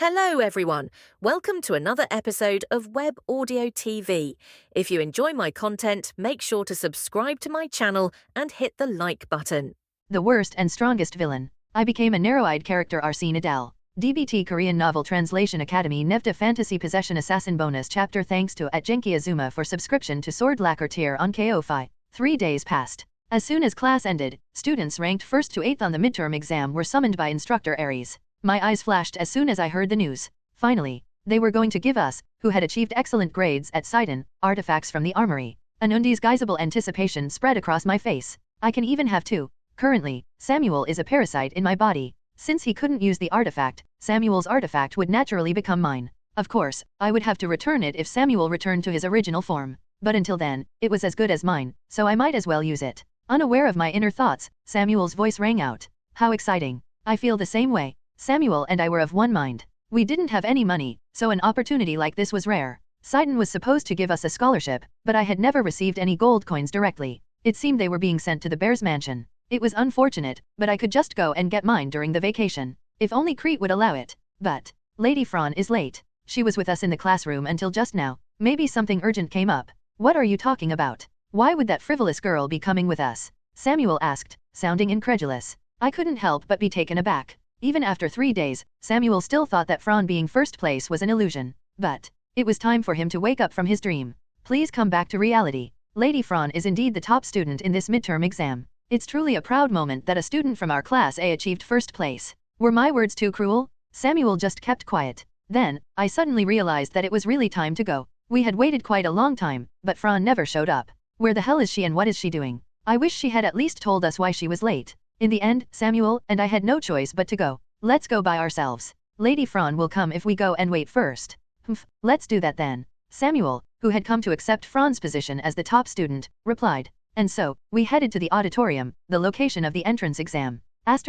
Hello, everyone. Welcome to another episode of Web Audio TV. If you enjoy my content, make sure to subscribe to my channel and hit the like button. The worst and strongest villain. I became a narrow-eyed character. Arsene Adel. DBT Korean Novel Translation Academy Nevda Fantasy Possession Assassin Bonus Chapter. Thanks to @Genki Azuma for subscription to Sword Lacquer tier on Ko-Fi. 3 days passed. As soon as class ended, students ranked 1st to 8th on the midterm exam were summoned by instructor Ares. My eyes flashed as soon as I heard the news. Finally, they were going to give us, who had achieved excellent grades at Sidon, artifacts from the armory. An undisguisable anticipation spread across my face. I can even have two. Currently, Samuel is a parasite in my body. Since he couldn't use the artifact, Samuel's artifact would naturally become mine. Of course, I would have to return it if Samuel returned to his original form. But until then, it was as good as mine, so I might as well use it. Unaware of my inner thoughts, Samuel's voice rang out. How exciting. I feel the same way. Samuel and I were of one mind. We didn't have any money, so an opportunity like this was rare. Sidon was supposed to give us a scholarship, but I had never received any gold coins directly. It seemed they were being sent to the Bear's mansion. It was unfortunate, but I could just go and get mine during the vacation. If only Crete would allow it. But Lady Fran is late. She was with us in the classroom until just now. Maybe something urgent came up. What are you talking about? Why would that frivolous girl be coming with us? Samuel asked, sounding incredulous. I couldn't help but be taken aback. Even after 3 days, Samuel still thought that Fran being first place was an illusion. But it was time for him to wake up from his dream. Please come back to reality. Lady Fran is indeed the top student in this midterm exam. It's truly a proud moment that a student from our class A achieved first place. Were my words too cruel? Samuel just kept quiet. Then, I suddenly realized that it was really time to go. We had waited quite a long time, but Fran never showed up. Where the hell is she and what is she doing? I wish she had at least told us why she was late. In the end, Samuel and I had no choice but to go. Let's go by ourselves. Lady Fran will come if we go and wait first. Humph, let's do that then. Samuel, who had come to accept Fran's position as the top student, replied. And so, we headed to the auditorium, the location of the entrance exam. *****.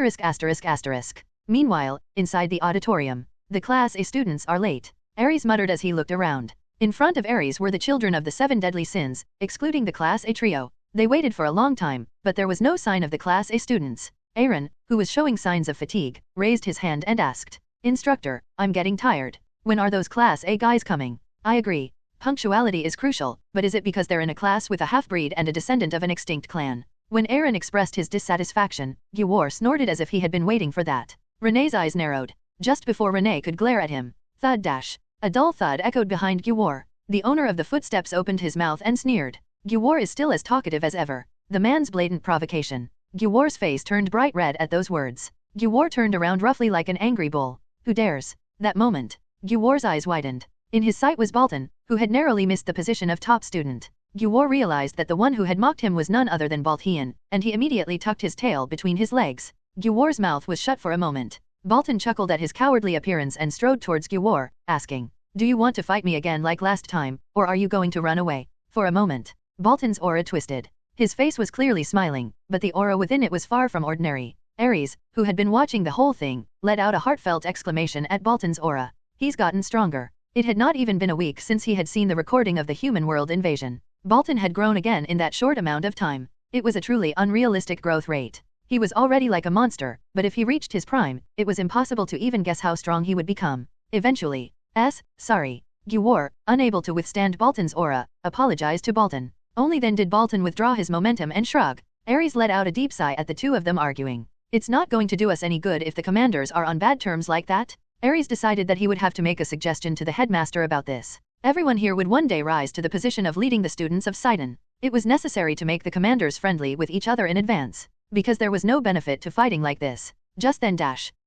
Meanwhile, inside the auditorium, the Class A students are late. Ares muttered as he looked around. In front of Ares were the children of the 7 deadly sins, excluding the Class A trio. They waited for a long time, but there was no sign of the Class A students. Aaron, who was showing signs of fatigue, raised his hand and asked, Instructor, I'm getting tired. When are those Class A guys coming? I agree. Punctuality is crucial, but is it because they're in a class with a half-breed and a descendant of an extinct clan? When Aaron expressed his dissatisfaction, Guwar snorted as if he had been waiting for that. Renee's eyes narrowed. Just before Renee could glare at him, thud dash. A dull thud echoed behind Guwar. The owner of the footsteps opened his mouth and sneered. Guwar is still as talkative as ever. The man's blatant provocation. Guwar's face turned bright red at those words. Guwar turned around roughly like an angry bull. Who dares? That moment, Guwar's eyes widened. In his sight was Baltan, who had narrowly missed the position of top student. Guwar realized that the one who had mocked him was none other than Baltian, and he immediately tucked his tail between his legs. Guwar's mouth was shut for a moment. Baltan chuckled at his cowardly appearance and strode towards Guwar, asking, Do you want to fight me again like last time, or are you going to run away? For a moment, Baltan's aura twisted. His face was clearly smiling, but the aura within it was far from ordinary. Ares, who had been watching the whole thing, let out a heartfelt exclamation at Baltan's aura. He's gotten stronger. It had not even been a week since he had seen the recording of the human world invasion. Baltan had grown again in that short amount of time. It was a truly unrealistic growth rate. He was already like a monster, but if he reached his prime, it was impossible to even guess how strong he would become. Eventually, sorry. Guwar, unable to withstand Baltan's aura, apologized to Baltan. Only then did Baltan withdraw his momentum and shrug. Ares let out a deep sigh at the two of them arguing. It's not going to do us any good if the commanders are on bad terms like that. Ares decided that he would have to make a suggestion to the headmaster about this. Everyone here would one day rise to the position of leading the students of Sidon. It was necessary to make the commanders friendly with each other in advance, because there was no benefit to fighting like this. Just then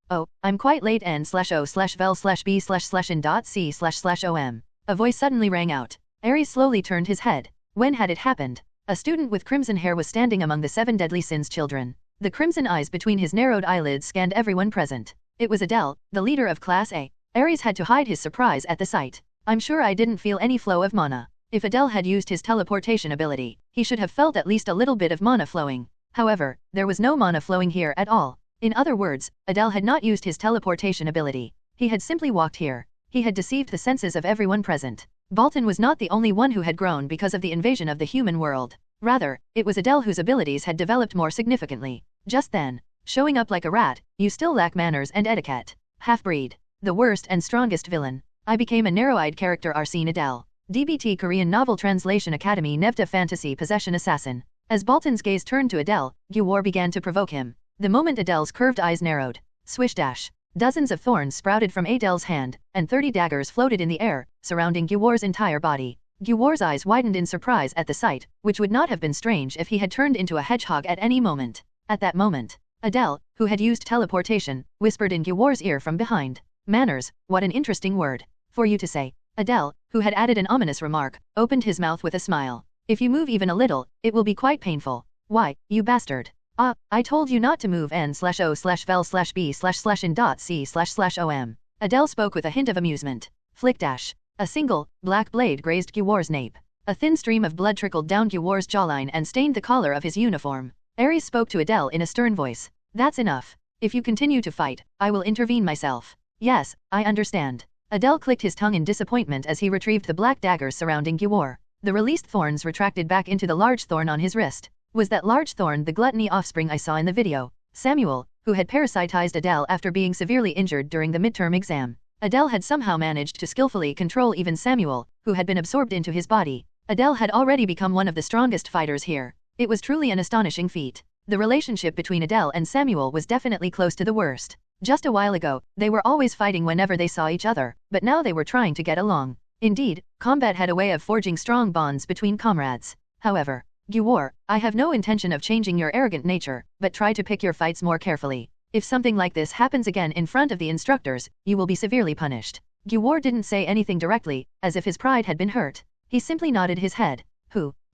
Oh, I'm quite late n/o/vel/b/in.c//om. A voice suddenly rang out. Ares slowly turned his head. When had it happened? A student with crimson hair was standing among the 7 deadly sins children. The crimson eyes between his narrowed eyelids scanned everyone present. It was Adel, the leader of Class A. Ares had to hide his surprise at the sight. I'm sure I didn't feel any flow of mana. If Adel had used his teleportation ability, he should have felt at least a little bit of mana flowing. However, there was no mana flowing here at all. In other words, Adel had not used his teleportation ability. He had simply walked here. He had deceived the senses of everyone present. Baltan was not the only one who had grown because of the invasion of the human world. Rather, it was Adel whose abilities had developed more significantly. Just then, showing up like a rat, you still lack manners and etiquette. Half-breed. The worst and strongest villain. I became a narrow-eyed character Arsene Adel. DBT Korean Novel Translation Academy Nevda Fantasy Possession Assassin. As Baltan's gaze turned to Adel, Gyuwar began to provoke him. The moment Adel's curved eyes narrowed. Swish dash. Dozens of thorns sprouted from Adel's hand, and 30 daggers floated in the air, surrounding Gyuwar's entire body. Gyuwar's eyes widened in surprise at the sight, which would not have been strange if he had turned into a hedgehog at any moment. At that moment, Adel, who had used teleportation, whispered in Gyuwar's ear from behind. Manners, what an interesting word for you to say. Adel, who had added an ominous remark, opened his mouth with a smile. If you move even a little, it will be quite painful. Why, you bastard. I told you not to move n/o/vel/b/in.c//om. Adel spoke with a hint of amusement. Flick dash. A single, black blade grazed Gyuwar's nape. A thin stream of blood trickled down Gyuwar's jawline and stained the collar of his uniform. Ares spoke to Adel in a stern voice. That's enough. If you continue to fight, I will intervene myself. Yes, I understand. Adel clicked his tongue in disappointment as he retrieved the black daggers surrounding Gyuwar. The released thorns retracted back into the large thorn on his wrist. Was that large thorn the gluttony offspring I saw in the video? Samuel, who had parasitized Adel after being severely injured during the midterm exam. Adel had somehow managed to skillfully control even Samuel, who had been absorbed into his body. Adel had already become one of the strongest fighters here. It was truly an astonishing feat. The relationship between Adel and Samuel was definitely close to the worst. Just a while ago, they were always fighting whenever they saw each other, but now they were trying to get along. Indeed, combat had a way of forging strong bonds between comrades. However, Gyuwar, I have no intention of changing your arrogant nature, but try to pick your fights more carefully. If something like this happens again in front of the instructors, you will be severely punished. Gyuwar didn't say anything directly, as if his pride had been hurt. He simply nodded his head.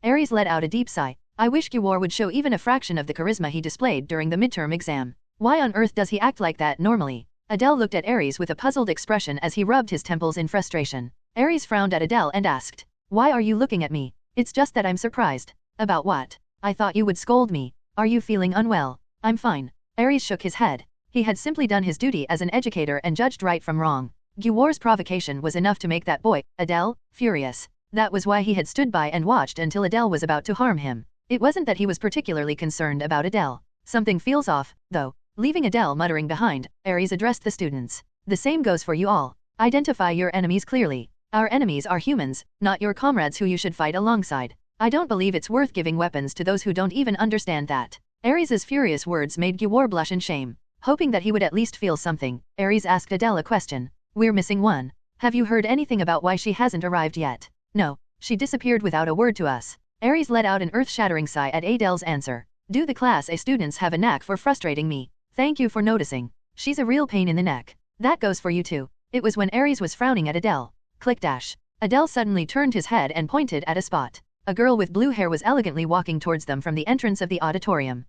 Ares let out a deep sigh. I wish Gyuwar would show even a fraction of the charisma he displayed during the midterm exam. Why on earth does he act like that normally? Adel looked at Ares with a puzzled expression as he rubbed his temples in frustration. Ares frowned at Adel and asked, "Why are you looking at me?" "It's just that I'm surprised." "About what?" "I thought you would scold me." "Are you feeling unwell?" "I'm fine." Ares shook his head. He had simply done his duty as an educator and judged right from wrong. Gyuwar's provocation was enough to make that boy, Adel, furious. That was why he had stood by and watched until Adel was about to harm him. It wasn't that he was particularly concerned about Adel. Something feels off, though. Leaving Adel muttering behind, Ares addressed the students. The same goes for you all. Identify your enemies clearly. Our enemies are humans, not your comrades who you should fight alongside. I don't believe it's worth giving weapons to those who don't even understand that. Ares's furious words made Gyuwar blush in shame. Hoping that he would at least feel something, Ares asked Adel a question. "We're missing one. Have you heard anything about why she hasn't arrived yet?" "No, she disappeared without a word to us." Ares let out an earth-shattering sigh at Adel's answer. "Do the Class A students have a knack for frustrating me? Thank you for noticing. She's a real pain in the neck." "That goes for you too." It was when Ares was frowning at Adel. Click dash. Adel suddenly turned his head and pointed at a spot. A girl with blue hair was elegantly walking towards them from the entrance of the auditorium.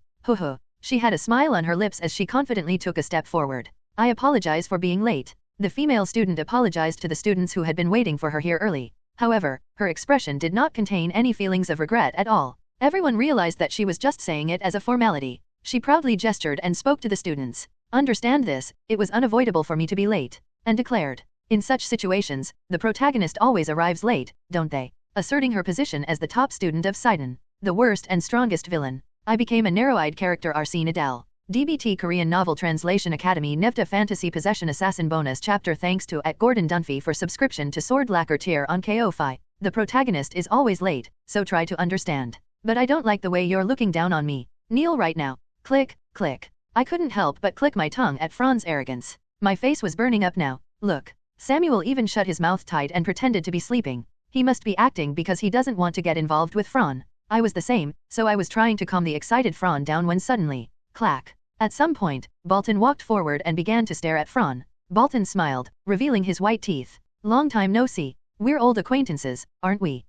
She had a smile on her lips as she confidently took a step forward. "I apologize for being late." The female student apologized to the students who had been waiting for her here early. However, her expression did not contain any feelings of regret at all. Everyone realized that she was just saying it as a formality. She proudly gestured and spoke to the students. "Understand this, it was unavoidable for me to be late," and declared. In such situations, the protagonist always arrives late, don't they? Asserting her position as the top student of Sidon. The worst and strongest villain. I became a narrow-eyed character Arsene Adel. DBT Korean Novel Translation Academy Nevda Fantasy Possession Assassin Bonus Chapter. Thanks to @Gordon Dunphy for subscription to Sword Lacquer tier on Ko-Fi. The protagonist is always late, so try to understand. But I don't like the way you're looking down on me. Kneel right now. Click, click. I couldn't help but click my tongue at Fran's arrogance. My face was burning up now. Look. Samuel even shut his mouth tight and pretended to be sleeping. He must be acting because he doesn't want to get involved with Fran. I was the same, so I was trying to calm the excited Fran down when suddenly, clack. At some point, Baltan walked forward and began to stare at Fran. Baltan smiled, revealing his white teeth. "Long time no see. We're old acquaintances, aren't we?"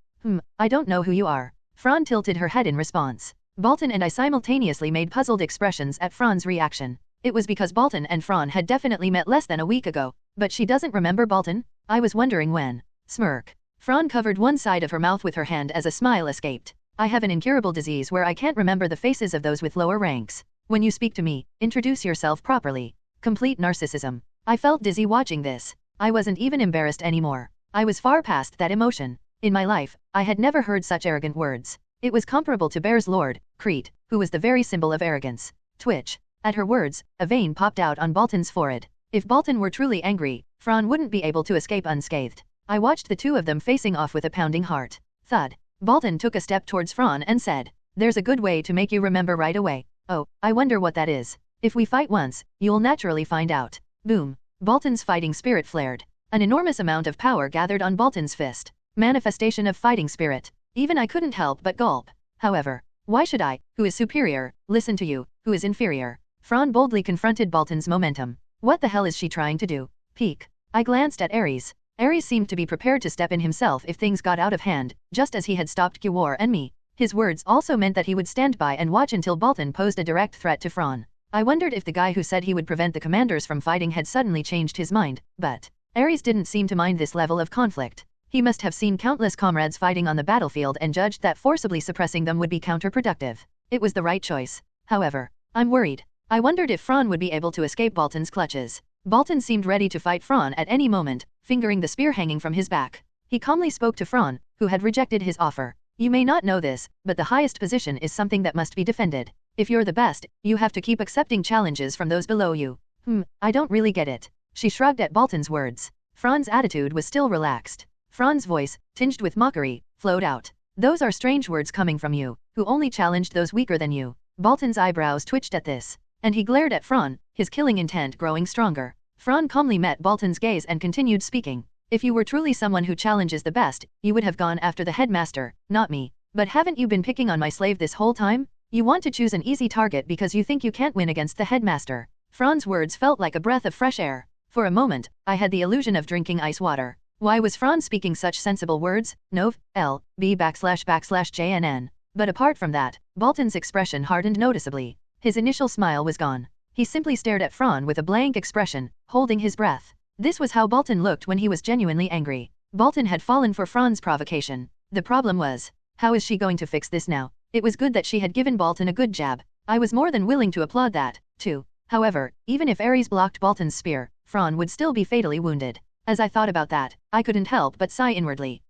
I don't know who you are." Fran tilted her head in response. Baltan and I simultaneously made puzzled expressions at Fran's reaction. It was because Baltan and Fran had definitely met less than a week ago. But she doesn't remember Baltan? I was wondering when. Smirk. Fran covered one side of her mouth with her hand as a smile escaped. "I have an incurable disease where I can't remember the faces of those with lower ranks. When you speak to me, introduce yourself properly." Complete narcissism. I felt dizzy watching this. I wasn't even embarrassed anymore. I was far past that emotion. In my life, I had never heard such arrogant words. It was comparable to Bear's Lord, Crete, who was the very symbol of arrogance. Twitch. At her words, a vein popped out on Baltan's forehead. If Bolton were truly angry, Fran wouldn't be able to escape unscathed. I watched the two of them facing off with a pounding heart. Thud. Bolton took a step towards Fran and said, "There's a good way to make you remember right away. Oh, I wonder what that is. If we fight once, you'll naturally find out." Boom. Bolton's fighting spirit flared. An enormous amount of power gathered on Bolton's fist. Manifestation of fighting spirit. Even I couldn't help but gulp. However, why should I, who is superior, listen to you, who is inferior? Fran boldly confronted Bolton's momentum. What the hell is she trying to do? Peek. I glanced at Ares. Ares seemed to be prepared to step in himself if things got out of hand, just as he had stopped Gwar and me. His words also meant that he would stand by and watch until Bolton posed a direct threat to Fran. I wondered if the guy who said he would prevent the commanders from fighting had suddenly changed his mind, but Ares didn't seem to mind this level of conflict. He must have seen countless comrades fighting on the battlefield and judged that forcibly suppressing them would be counterproductive. It was the right choice. However, I'm worried. I wondered if Fran would be able to escape Bolton's clutches. Bolton seemed ready to fight Fran at any moment, fingering the spear hanging from his back. He calmly spoke to Fran, who had rejected his offer. "You may not know this, but the highest position is something that must be defended. If you're the best, you have to keep accepting challenges from those below you." I don't really get it. She shrugged at Bolton's words. Fran's attitude was still relaxed. Fran's voice, tinged with mockery, flowed out. "Those are strange words coming from you, who only challenged those weaker than you." Bolton's eyebrows twitched at this, and he glared at Fran, his killing intent growing stronger. Fran calmly met Bolton's gaze and continued speaking. "If you were truly someone who challenges the best, you would have gone after the headmaster, not me. But haven't you been picking on my slave this whole time? You want to choose an easy target because you think you can't win against the headmaster." Fran's words felt like a breath of fresh air. For a moment, I had the illusion of drinking ice water. Why was Fran speaking such sensible words? Nov. L. B /JNN. But apart from that, Bolton's expression hardened noticeably. His initial smile was gone. He simply stared at Fran with a blank expression, holding his breath. This was how Bolton looked when he was genuinely angry. Bolton had fallen for Fran's provocation. The problem was, how is she going to fix this now? It was good that she had given Bolton a good jab. I was more than willing to applaud that, too. However, even if Ares blocked Bolton's spear, Fran would still be fatally wounded. As I thought about that, I couldn't help but sigh inwardly.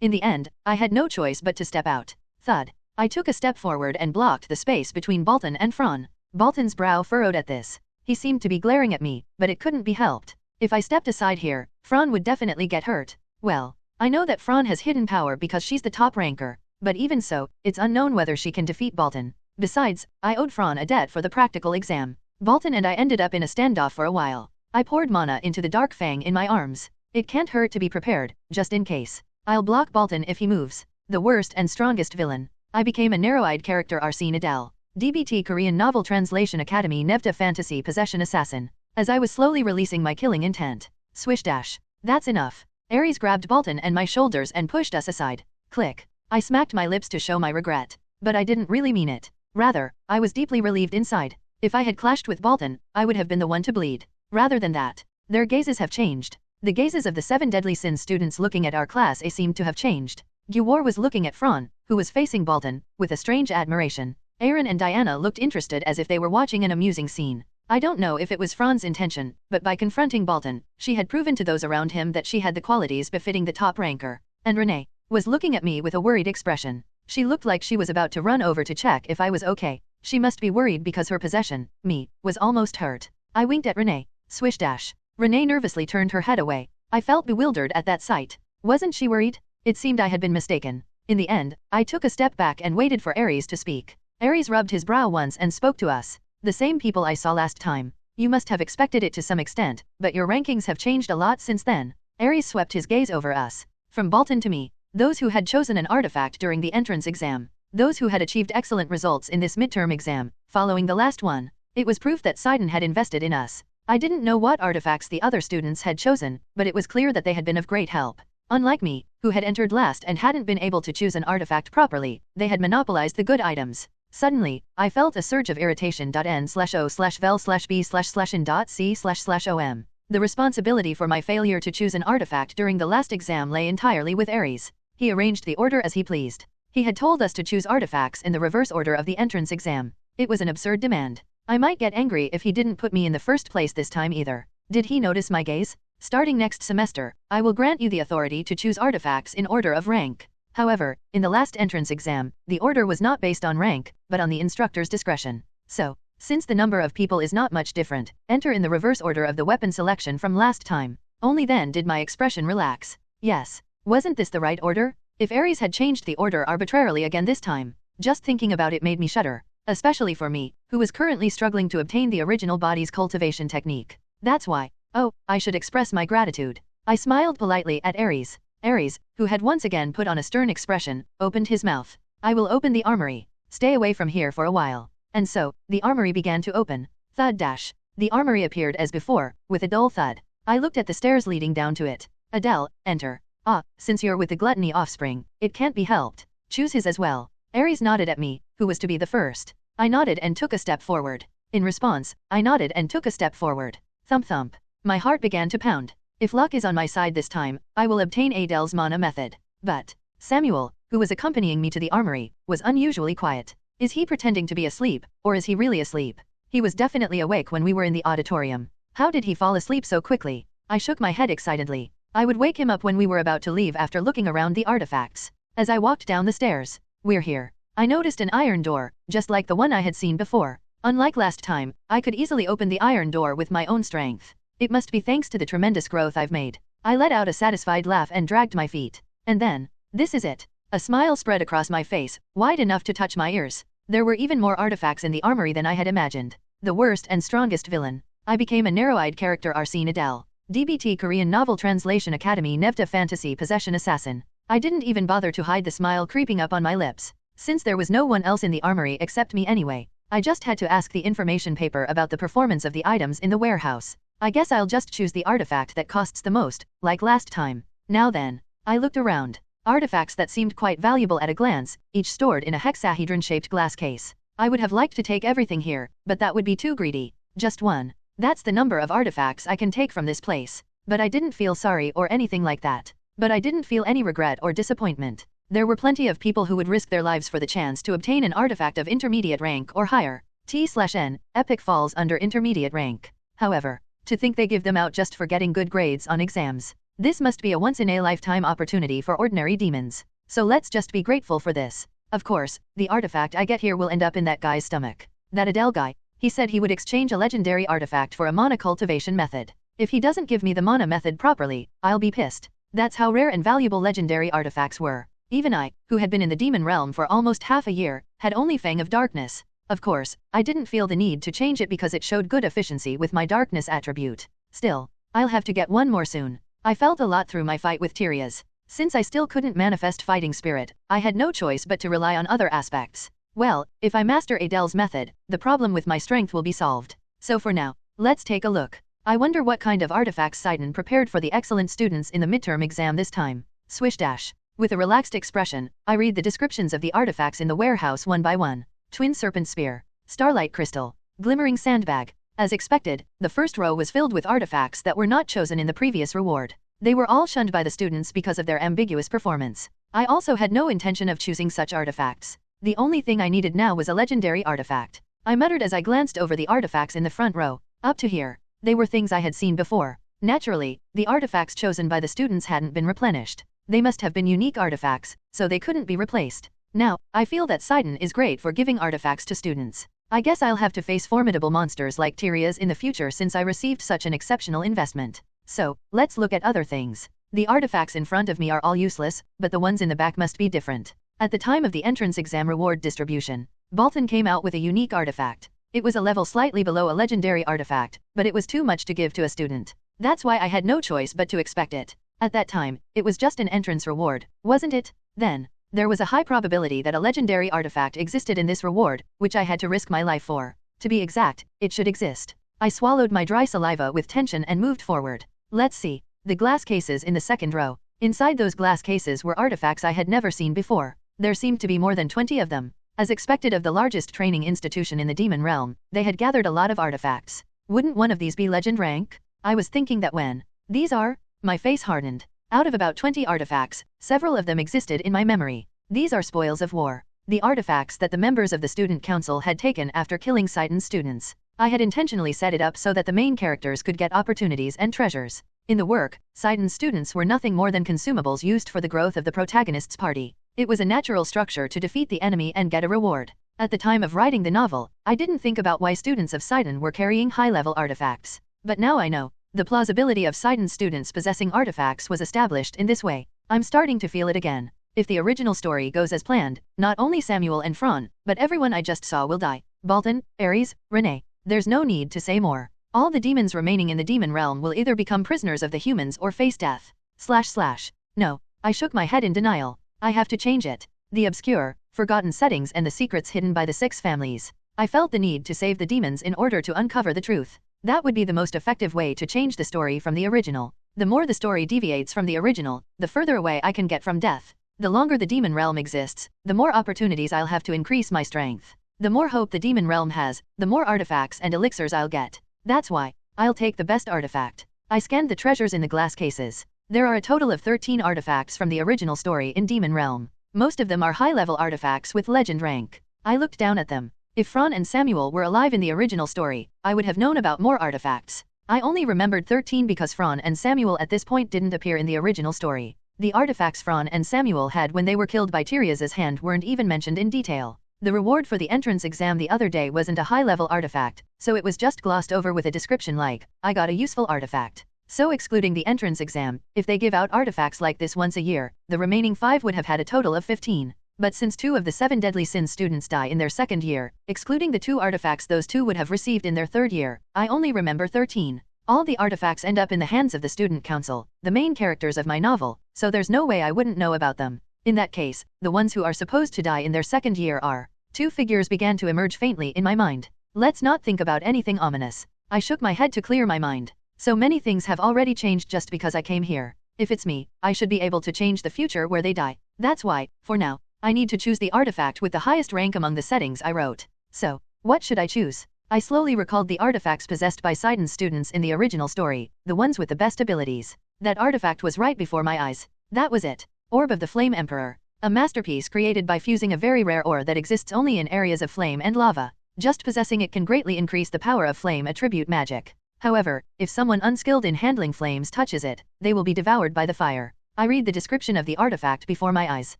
In the end, I had no choice but to step out. Thud. I took a step forward and blocked the space between Bolton and Fran. Bolton's brow furrowed at this. He seemed to be glaring at me, but it couldn't be helped. If I stepped aside here, Fran would definitely get hurt. Well, I know that Fran has hidden power because she's the top ranker, but even so, it's unknown whether she can defeat Bolton. Besides, I owed Fran a debt for the practical exam. Bolton and I ended up in a standoff for a while. I poured mana into the dark fang in my arms. It can't hurt to be prepared, just in case. I'll block Bolton if he moves. The worst and strongest villain. I became a narrow-eyed character Arsene Adel. DBT Korean Novel Translation Academy Nevda Fantasy Possession Assassin. As I was slowly releasing my killing intent. Swish dash. That's enough. Ares grabbed Bolton and my shoulders and pushed us aside. Click. I smacked my lips to show my regret. But I didn't really mean it. Rather, I was deeply relieved inside. If I had clashed with Bolton, I would have been the one to bleed. Rather than that, their gazes have changed. The gazes of the 7 Deadly Sins students looking at our class A seemed to have changed. Gwar was looking at Fran, who was facing Bolton, with a strange admiration. Aaron and Diana looked interested as if they were watching an amusing scene. I don't know if it was Fran's intention, but by confronting Bolton, she had proven to those around him that she had the qualities befitting the top ranker. And Renee was looking at me with a worried expression. She looked like she was about to run over to check if I was okay. She must be worried because her possession, me, was almost hurt. I winked at Renee. Swish dash. Renee nervously turned her head away. I felt bewildered at that sight. Wasn't she worried? It seemed I had been mistaken. In the end, I took a step back and waited for Ares to speak. Ares rubbed his brow once and spoke to us. "The same people I saw last time. You must have expected it to some extent, but your rankings have changed a lot since then." Ares swept his gaze over us. From Bolton to me. Those who had chosen an artifact during the entrance exam. Those who had achieved excellent results in this midterm exam, following the last one. It was proof that Sidon had invested in us. I didn't know what artifacts the other students had chosen, but it was clear that they had been of great help. Unlike me, who had entered last and hadn't been able to choose an artifact properly, they had monopolized the good items. Suddenly, I felt a surge of irritation. N/O/vel/b/in.c//om. The responsibility for my failure to choose an artifact during the last exam lay entirely with Ares. He arranged the order as he pleased. He had told us to choose artifacts in the reverse order of the entrance exam. It was an absurd demand. I might get angry if he didn't put me in the first place this time either. Did he notice my gaze? Starting next semester, I will grant you the authority to choose artifacts in order of rank. However, in the last entrance exam, the order was not based on rank, but on the instructor's discretion. So, Since the number of people is not much different, enter in the reverse order of the weapon selection from last time. Only then did my expression relax. Yes. Wasn't this the right order? If Ares had changed the order arbitrarily again this time, just thinking about it made me shudder. Especially for me, who was currently struggling to obtain the original body's cultivation technique. That's why. Oh, I should express my gratitude. I smiled politely at Ares. Ares, who had once again put on a stern expression, opened his mouth. I will open the armory. Stay away from here for a while. And so, the armory began to open. Thud dash. The armory appeared as before, with a dull thud. I looked at the stairs leading down to it. Adel, enter. Ah, since you're with the gluttony offspring, it can't be helped. Choose his as well. Ares nodded at me, who was to be the first. I nodded and took a step forward. In response, I nodded and took a step forward. Thump thump. My heart began to pound. If luck is on my side this time, I will obtain Adel's mana method. But Samuel, who was accompanying me to the armory, was unusually quiet. Is he pretending to be asleep, or is he really asleep? He was definitely awake when we were in the auditorium. How did he fall asleep so quickly? I shook my head excitedly. I would wake him up when we were about to leave after looking around the artifacts. As I walked down the stairs, we're here. I noticed an iron door, just like the one I had seen before. Unlike last time, I could easily open the iron door with my own strength. It must be thanks to the tremendous growth I've made. I let out a satisfied laugh and dragged my feet. And then, this is it. A smile spread across my face, wide enough to touch my ears. There were even more artifacts in the armory than I had imagined. The worst and strongest villain. I became a narrow-eyed character Arsene Adel. DBT Korean Novel Translation Academy Nevta Fantasy Possession Assassin. I didn't even bother to hide the smile creeping up on my lips. Since there was no one else in the armory except me anyway, I just had to ask the information paper about the performance of the items in the warehouse. I guess I'll just choose the artifact that costs the most, like last time. Now then, I looked around. Artifacts that seemed quite valuable at a glance, each stored in a hexahedron-shaped glass case. I would have liked to take everything here, but that would be too greedy. Just one. That's the number of artifacts I can take from this place. But I didn't feel sorry or anything like that. But I didn't feel any regret or disappointment. There were plenty of people who would risk their lives for the chance to obtain an artifact of intermediate rank or higher. T/N, epic falls under intermediate rank. However, to think they give them out just for getting good grades on exams. This must be a once-in-a-lifetime opportunity for ordinary demons. So let's just be grateful for this. Of course, the artifact I get here will end up in that guy's stomach. That Adel guy, he said he would exchange a legendary artifact for a mana cultivation method. If he doesn't give me the mana method properly, I'll be pissed. That's how rare and valuable legendary artifacts were. Even I, who had been in the demon realm for almost half a year, had only Fang of Darkness. Of course, I didn't feel the need to change it because it showed good efficiency with my darkness attribute. Still, I'll have to get one more soon. I felt a lot through my fight with Tyrias. Since I still couldn't manifest fighting spirit, I had no choice but to rely on other aspects. Well, if I master Adel's method, the problem with my strength will be solved. So for now, let's take a look. I wonder what kind of artifacts Sidon prepared for the excellent students in the midterm exam this time. Swish dash. With a relaxed expression, I read the descriptions of the artifacts in the warehouse one by one. Twin Serpent Spear. Starlight Crystal. Glimmering Sandbag. As expected, the first row was filled with artifacts that were not chosen in the previous reward. They were all shunned by the students because of their ambiguous performance. I also had no intention of choosing such artifacts. The only thing I needed now was a legendary artifact. I muttered as I glanced over the artifacts in the front row. Up to here, they were things I had seen before. Naturally, the artifacts chosen by the students hadn't been replenished. They must have been unique artifacts, so they couldn't be replaced. Now, I feel that Sidon is great for giving artifacts to students. I guess I'll have to face formidable monsters like Tyrias in the future since I received such an exceptional investment. So, let's look at other things. The artifacts in front of me are all useless, but the ones in the back must be different. At the time of the entrance exam reward distribution, Bolton came out with a unique artifact. It was a level slightly below a legendary artifact, but it was too much to give to a student. That's why I had no choice but to expect it. At that time, it was just an entrance reward, wasn't it? Then, there was a high probability that a legendary artifact existed in this reward, which I had to risk my life for. To be exact, it should exist. I swallowed my dry saliva with tension and moved forward. Let's see. The glass cases in the second row. Inside those glass cases were artifacts I had never seen before. There seemed to be more than 20 of them. As expected of the largest training institution in the demon realm, they had gathered a lot of artifacts. Wouldn't one of these be legend rank? I was thinking that when these are, my face hardened. Out of about 20 artifacts, several of them existed in my memory. These are spoils of war. The artifacts that the members of the student council had taken after killing Sidon's students. I had intentionally set it up so that the main characters could get opportunities and treasures. In the work, Sidon's students were nothing more than consumables used for the growth of the protagonist's party. It was a natural structure to defeat the enemy and get a reward. At the time of writing the novel, I didn't think about why students of Sidon were carrying high-level artifacts. But now I know. The plausibility of Sidon students possessing artifacts was established in this way. I'm starting to feel it again. If the original story goes as planned, not only Samuel and Fran, but everyone I just saw will die. Balton, Ares, Renee. There's no need to say more. All the demons remaining in the demon realm will either become prisoners of the humans or face death. / No. I shook my head in denial. I have to change it. The obscure, forgotten settings and the secrets hidden by the 6 families. I felt the need to save the demons in order to uncover the truth. That would be the most effective way to change the story from the original. The more the story deviates from the original, the further away I can get from death. The longer the demon realm exists, the more opportunities I'll have to increase my strength. The more hope the demon realm has, the more artifacts and elixirs I'll get. That's why I'll take the best artifact. I scanned the treasures in the glass cases. There are a total of 13 artifacts from the original story in Demon Realm. Most of them are high-level artifacts with legend rank. I looked down at them. If Fran and Samuel were alive in the original story, I would have known about more artifacts. I only remembered 13 because Fran and Samuel at this point didn't appear in the original story. The artifacts Fran and Samuel had when they were killed by Tyrese' hand weren't even mentioned in detail. The reward for the entrance exam the other day wasn't a high-level artifact, so it was just glossed over with a description like, "I got a useful artifact." So excluding the entrance exam, if they give out artifacts like this once a year, the remaining 5 would have had a total of 15. But since 2 of the 7 deadly sins students die in their second year, excluding the 2 artifacts those 2 would have received in their third year, I only remember 13. All the artifacts end up in the hands of the student council, the main characters of my novel, so there's no way I wouldn't know about them. In that case, the ones who are supposed to die in their second year are. 2 figures began to emerge faintly in my mind. Let's not think about anything ominous. I shook my head to clear my mind. So many things have already changed just because I came here. If it's me, I should be able to change the future where they die. That's why, for now, I need to choose the artifact with the highest rank among the settings I wrote. So, what should I choose? I slowly recalled the artifacts possessed by Sidon's students in the original story, the ones with the best abilities. That artifact was right before my eyes. That was it. Orb of the Flame Emperor. A masterpiece created by fusing a very rare ore that exists only in areas of flame and lava. Just possessing it can greatly increase the power of flame attribute magic. However, if someone unskilled in handling flames touches it, they will be devoured by the fire. I read the description of the artifact before my eyes.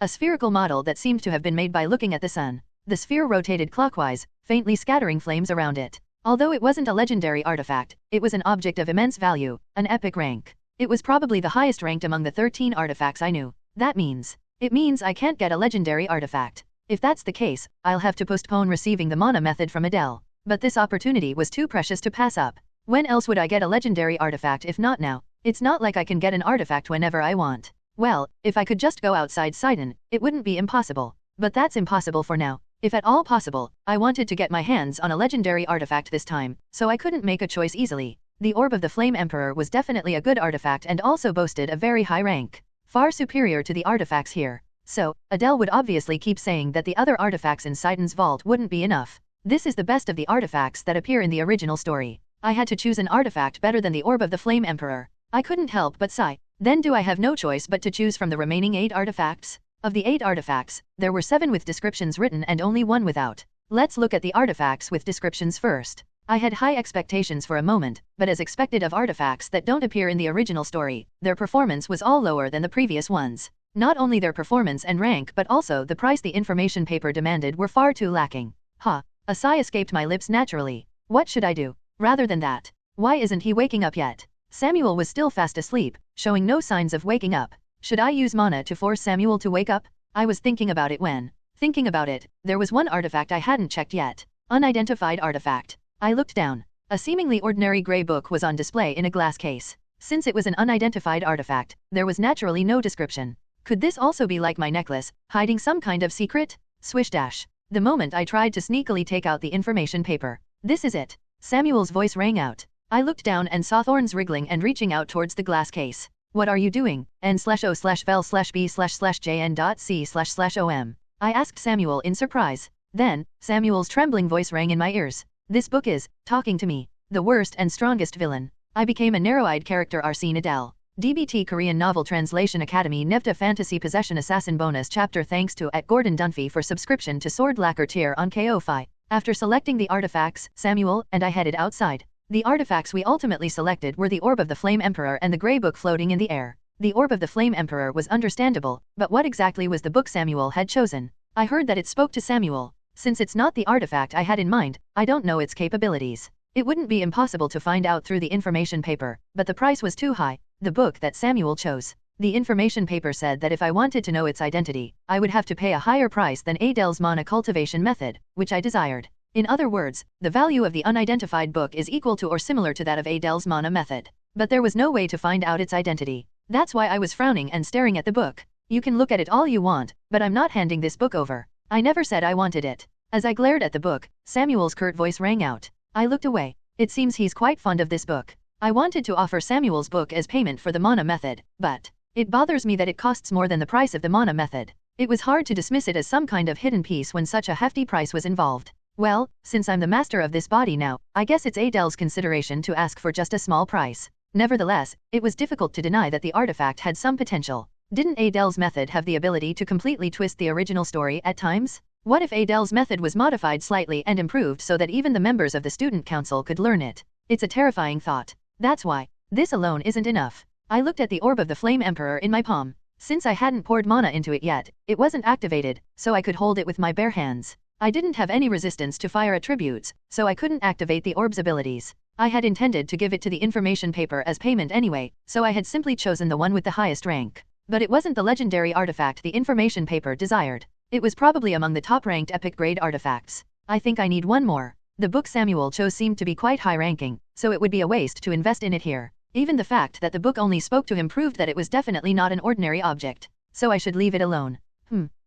A spherical model that seemed to have been made by looking at the sun. The sphere rotated clockwise, faintly scattering flames around it. Although it wasn't a legendary artifact, it was an object of immense value, an epic rank. It was probably the highest ranked among the 13 artifacts I knew. It means I can't get a legendary artifact. If that's the case, I'll have to postpone receiving the mana method from Adel. But this opportunity was too precious to pass up. When else would I get a legendary artifact if not now? It's not like I can get an artifact whenever I want. Well, if I could just go outside Sidon, it wouldn't be impossible. But that's impossible for now. If at all possible, I wanted to get my hands on a legendary artifact this time, so I couldn't make a choice easily. The Orb of the Flame Emperor was definitely a good artifact and also boasted a very high rank. Far superior to the artifacts here. So, Adel would obviously keep saying that the other artifacts in Sidon's vault wouldn't be enough. This is the best of the artifacts that appear in the original story. I had to choose an artifact better than the Orb of the Flame Emperor. I couldn't help but sigh. Then do I have no choice but to choose from the remaining 8 artifacts? Of the 8 artifacts, there were 7 with descriptions written and only 1 without. Let's look at the artifacts with descriptions first. I had high expectations for a moment, but as expected of artifacts that don't appear in the original story, their performance was all lower than the previous ones. Not only their performance and rank but also the price the information paper demanded were far too lacking. A sigh escaped my lips naturally. What should I do? Rather than that. Why isn't he waking up yet? Samuel was still fast asleep, showing no signs of waking up. Should I use mana to force Samuel to wake up? I was thinking about it when. Thinking about it, there was one artifact I hadn't checked yet. Unidentified artifact. I looked down. A seemingly ordinary gray book was on display in a glass case. Since it was an unidentified artifact, there was naturally no description. Could this also be like my necklace, hiding some kind of secret? Swish dash. The moment I tried to sneakily take out the information paper. This is it. Samuel's voice rang out. I looked down and saw thorns wriggling and reaching out towards the glass case. What are you doing? N/O/vel/b/jn.c//om. I asked Samuel in surprise. Then, Samuel's trembling voice rang in my ears. This book is talking to me. The worst and strongest villain. I became a narrow-eyed character Arsene Adel. DBT Korean Novel Translation Academy Nevta Fantasy Possession Assassin Bonus Chapter Thanks to @Gordon Dunphy for subscription to Sword Lacquer tier on Ko-Fi. After selecting the artifacts, Samuel and I headed outside. The artifacts we ultimately selected were the Orb of the Flame Emperor and the grey book floating in the air. The Orb of the Flame Emperor was understandable, but what exactly was the book Samuel had chosen? I heard that it spoke to Samuel. Since it's not the artifact I had in mind, I don't know its capabilities. It wouldn't be impossible to find out through the information paper, but the price was too high. The book that Samuel chose. The information paper said that if I wanted to know its identity, I would have to pay a higher price than Adel's mana cultivation method, which I desired. In other words, the value of the unidentified book is equal to or similar to that of Adel's mana method. But there was no way to find out its identity. That's why I was frowning and staring at the book. You can look at it all you want, but I'm not handing this book over. I never said I wanted it. As I glared at the book, Samuel's curt voice rang out. I looked away. It seems he's quite fond of this book. I wanted to offer Samuel's book as payment for the mana method, but it bothers me that it costs more than the price of the mana method. It was hard to dismiss it as some kind of hidden piece when such a hefty price was involved. Well, since I'm the master of this body now, I guess it's Adel's consideration to ask for just a small price. Nevertheless, it was difficult to deny that the artifact had some potential. Didn't Adel's method have the ability to completely twist the original story at times? What if Adel's method was modified slightly and improved so that even the members of the student council could learn it? It's a terrifying thought. That's why. This alone isn't enough. I looked at the orb of the Flame Emperor in my palm. Since I hadn't poured mana into it yet, it wasn't activated, so I could hold it with my bare hands. I didn't have any resistance to fire attributes, so I couldn't activate the orb's abilities. I had intended to give it to the information paper as payment anyway, so I had simply chosen the one with the highest rank. But it wasn't the legendary artifact the information paper desired. It was probably among the top-ranked epic grade artifacts. I think I need one more. The book Samuel chose seemed to be quite high-ranking, so it would be a waste to invest in it here. Even the fact that the book only spoke to him proved that it was definitely not an ordinary object. So I should leave it alone.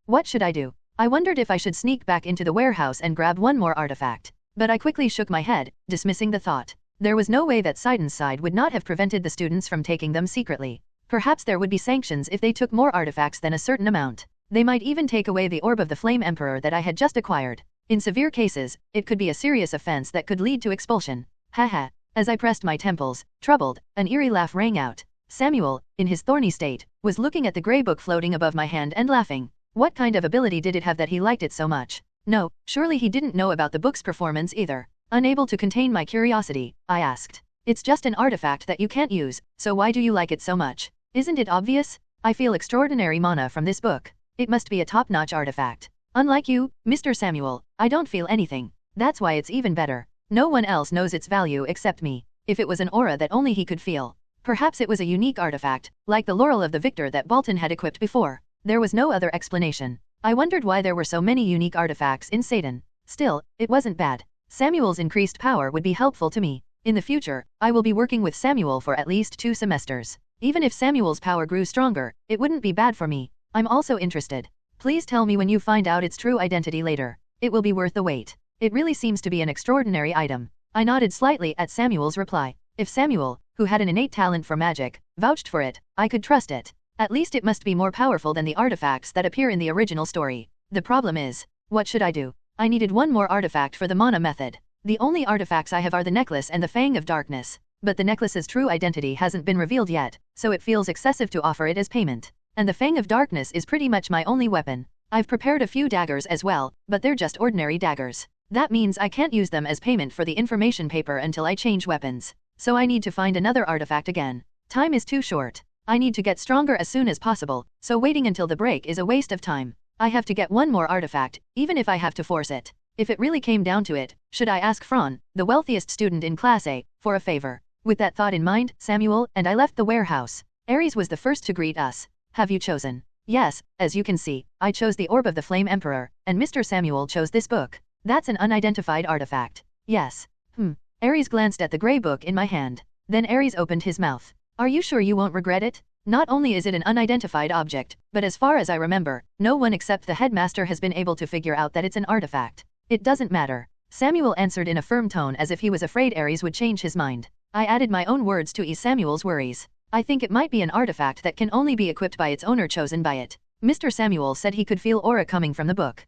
What should I do? I wondered if I should sneak back into the warehouse and grab one more artifact. But I quickly shook my head, dismissing the thought. There was no way that Sidon's side would not have prevented the students from taking them secretly. Perhaps there would be sanctions if they took more artifacts than a certain amount. They might even take away the orb of the Flame Emperor that I had just acquired. In severe cases, it could be a serious offense that could lead to expulsion. Haha. As I pressed my temples, troubled, an eerie laugh rang out. Samuel, in his thorny state, was looking at the grey book floating above my hand and laughing. What kind of ability did it have that he liked it so much? No, surely he didn't know about the book's performance either. Unable to contain my curiosity, I asked. It's just an artifact that you can't use, so why do you like it so much? Isn't it obvious? I feel extraordinary mana from this book. It must be a top-notch artifact. Unlike you, Mr. Samuel, I don't feel anything. That's why it's even better. No one else knows its value except me. If it was an aura that only he could feel. Perhaps it was a unique artifact, like the laurel of the victor that Bolton had equipped before. There was no other explanation. I wondered why there were so many unique artifacts in Satan. Still, it wasn't bad. Samuel's increased power would be helpful to me. In the future, I will be working with Samuel for at least 2 semesters. Even if Samuel's power grew stronger, it wouldn't be bad for me. I'm also interested. Please tell me when you find out its true identity later. It will be worth the wait. It really seems to be an extraordinary item. I nodded slightly at Samuel's reply. If Samuel, who had an innate talent for magic, vouched for it, I could trust it. At least it must be more powerful than the artifacts that appear in the original story. The problem is, what should I do? I needed one more artifact for the mana method. The only artifacts I have are the necklace and the Fang of Darkness. But the necklace's true identity hasn't been revealed yet, so it feels excessive to offer it as payment. And the Fang of Darkness is pretty much my only weapon. I've prepared a few daggers as well, but they're just ordinary daggers. That means I can't use them as payment for the information paper until I change weapons. So I need to find another artifact again. Time is too short. I need to get stronger as soon as possible, so waiting until the break is a waste of time. I have to get one more artifact, even if I have to force it. If it really came down to it, should I ask Fran, the wealthiest student in Class A, for a favor? With that thought in mind, Samuel and I left the warehouse. Ares was the first to greet us. Have you chosen? Yes, as you can see, I chose the Orb of the Flame Emperor, and Mr. Samuel chose this book. That's an unidentified artifact. Yes. Ares glanced at the grey book in my hand. Then Ares opened his mouth. Are you sure you won't regret it? Not only is it an unidentified object, but as far as I remember, no one except the headmaster has been able to figure out that it's an artifact. It doesn't matter. Samuel answered in a firm tone as if he was afraid Ares would change his mind. I added my own words to ease Samuel's worries. I think it might be an artifact that can only be equipped by its owner chosen by it. Mr. Samuel said he could feel aura coming from the book.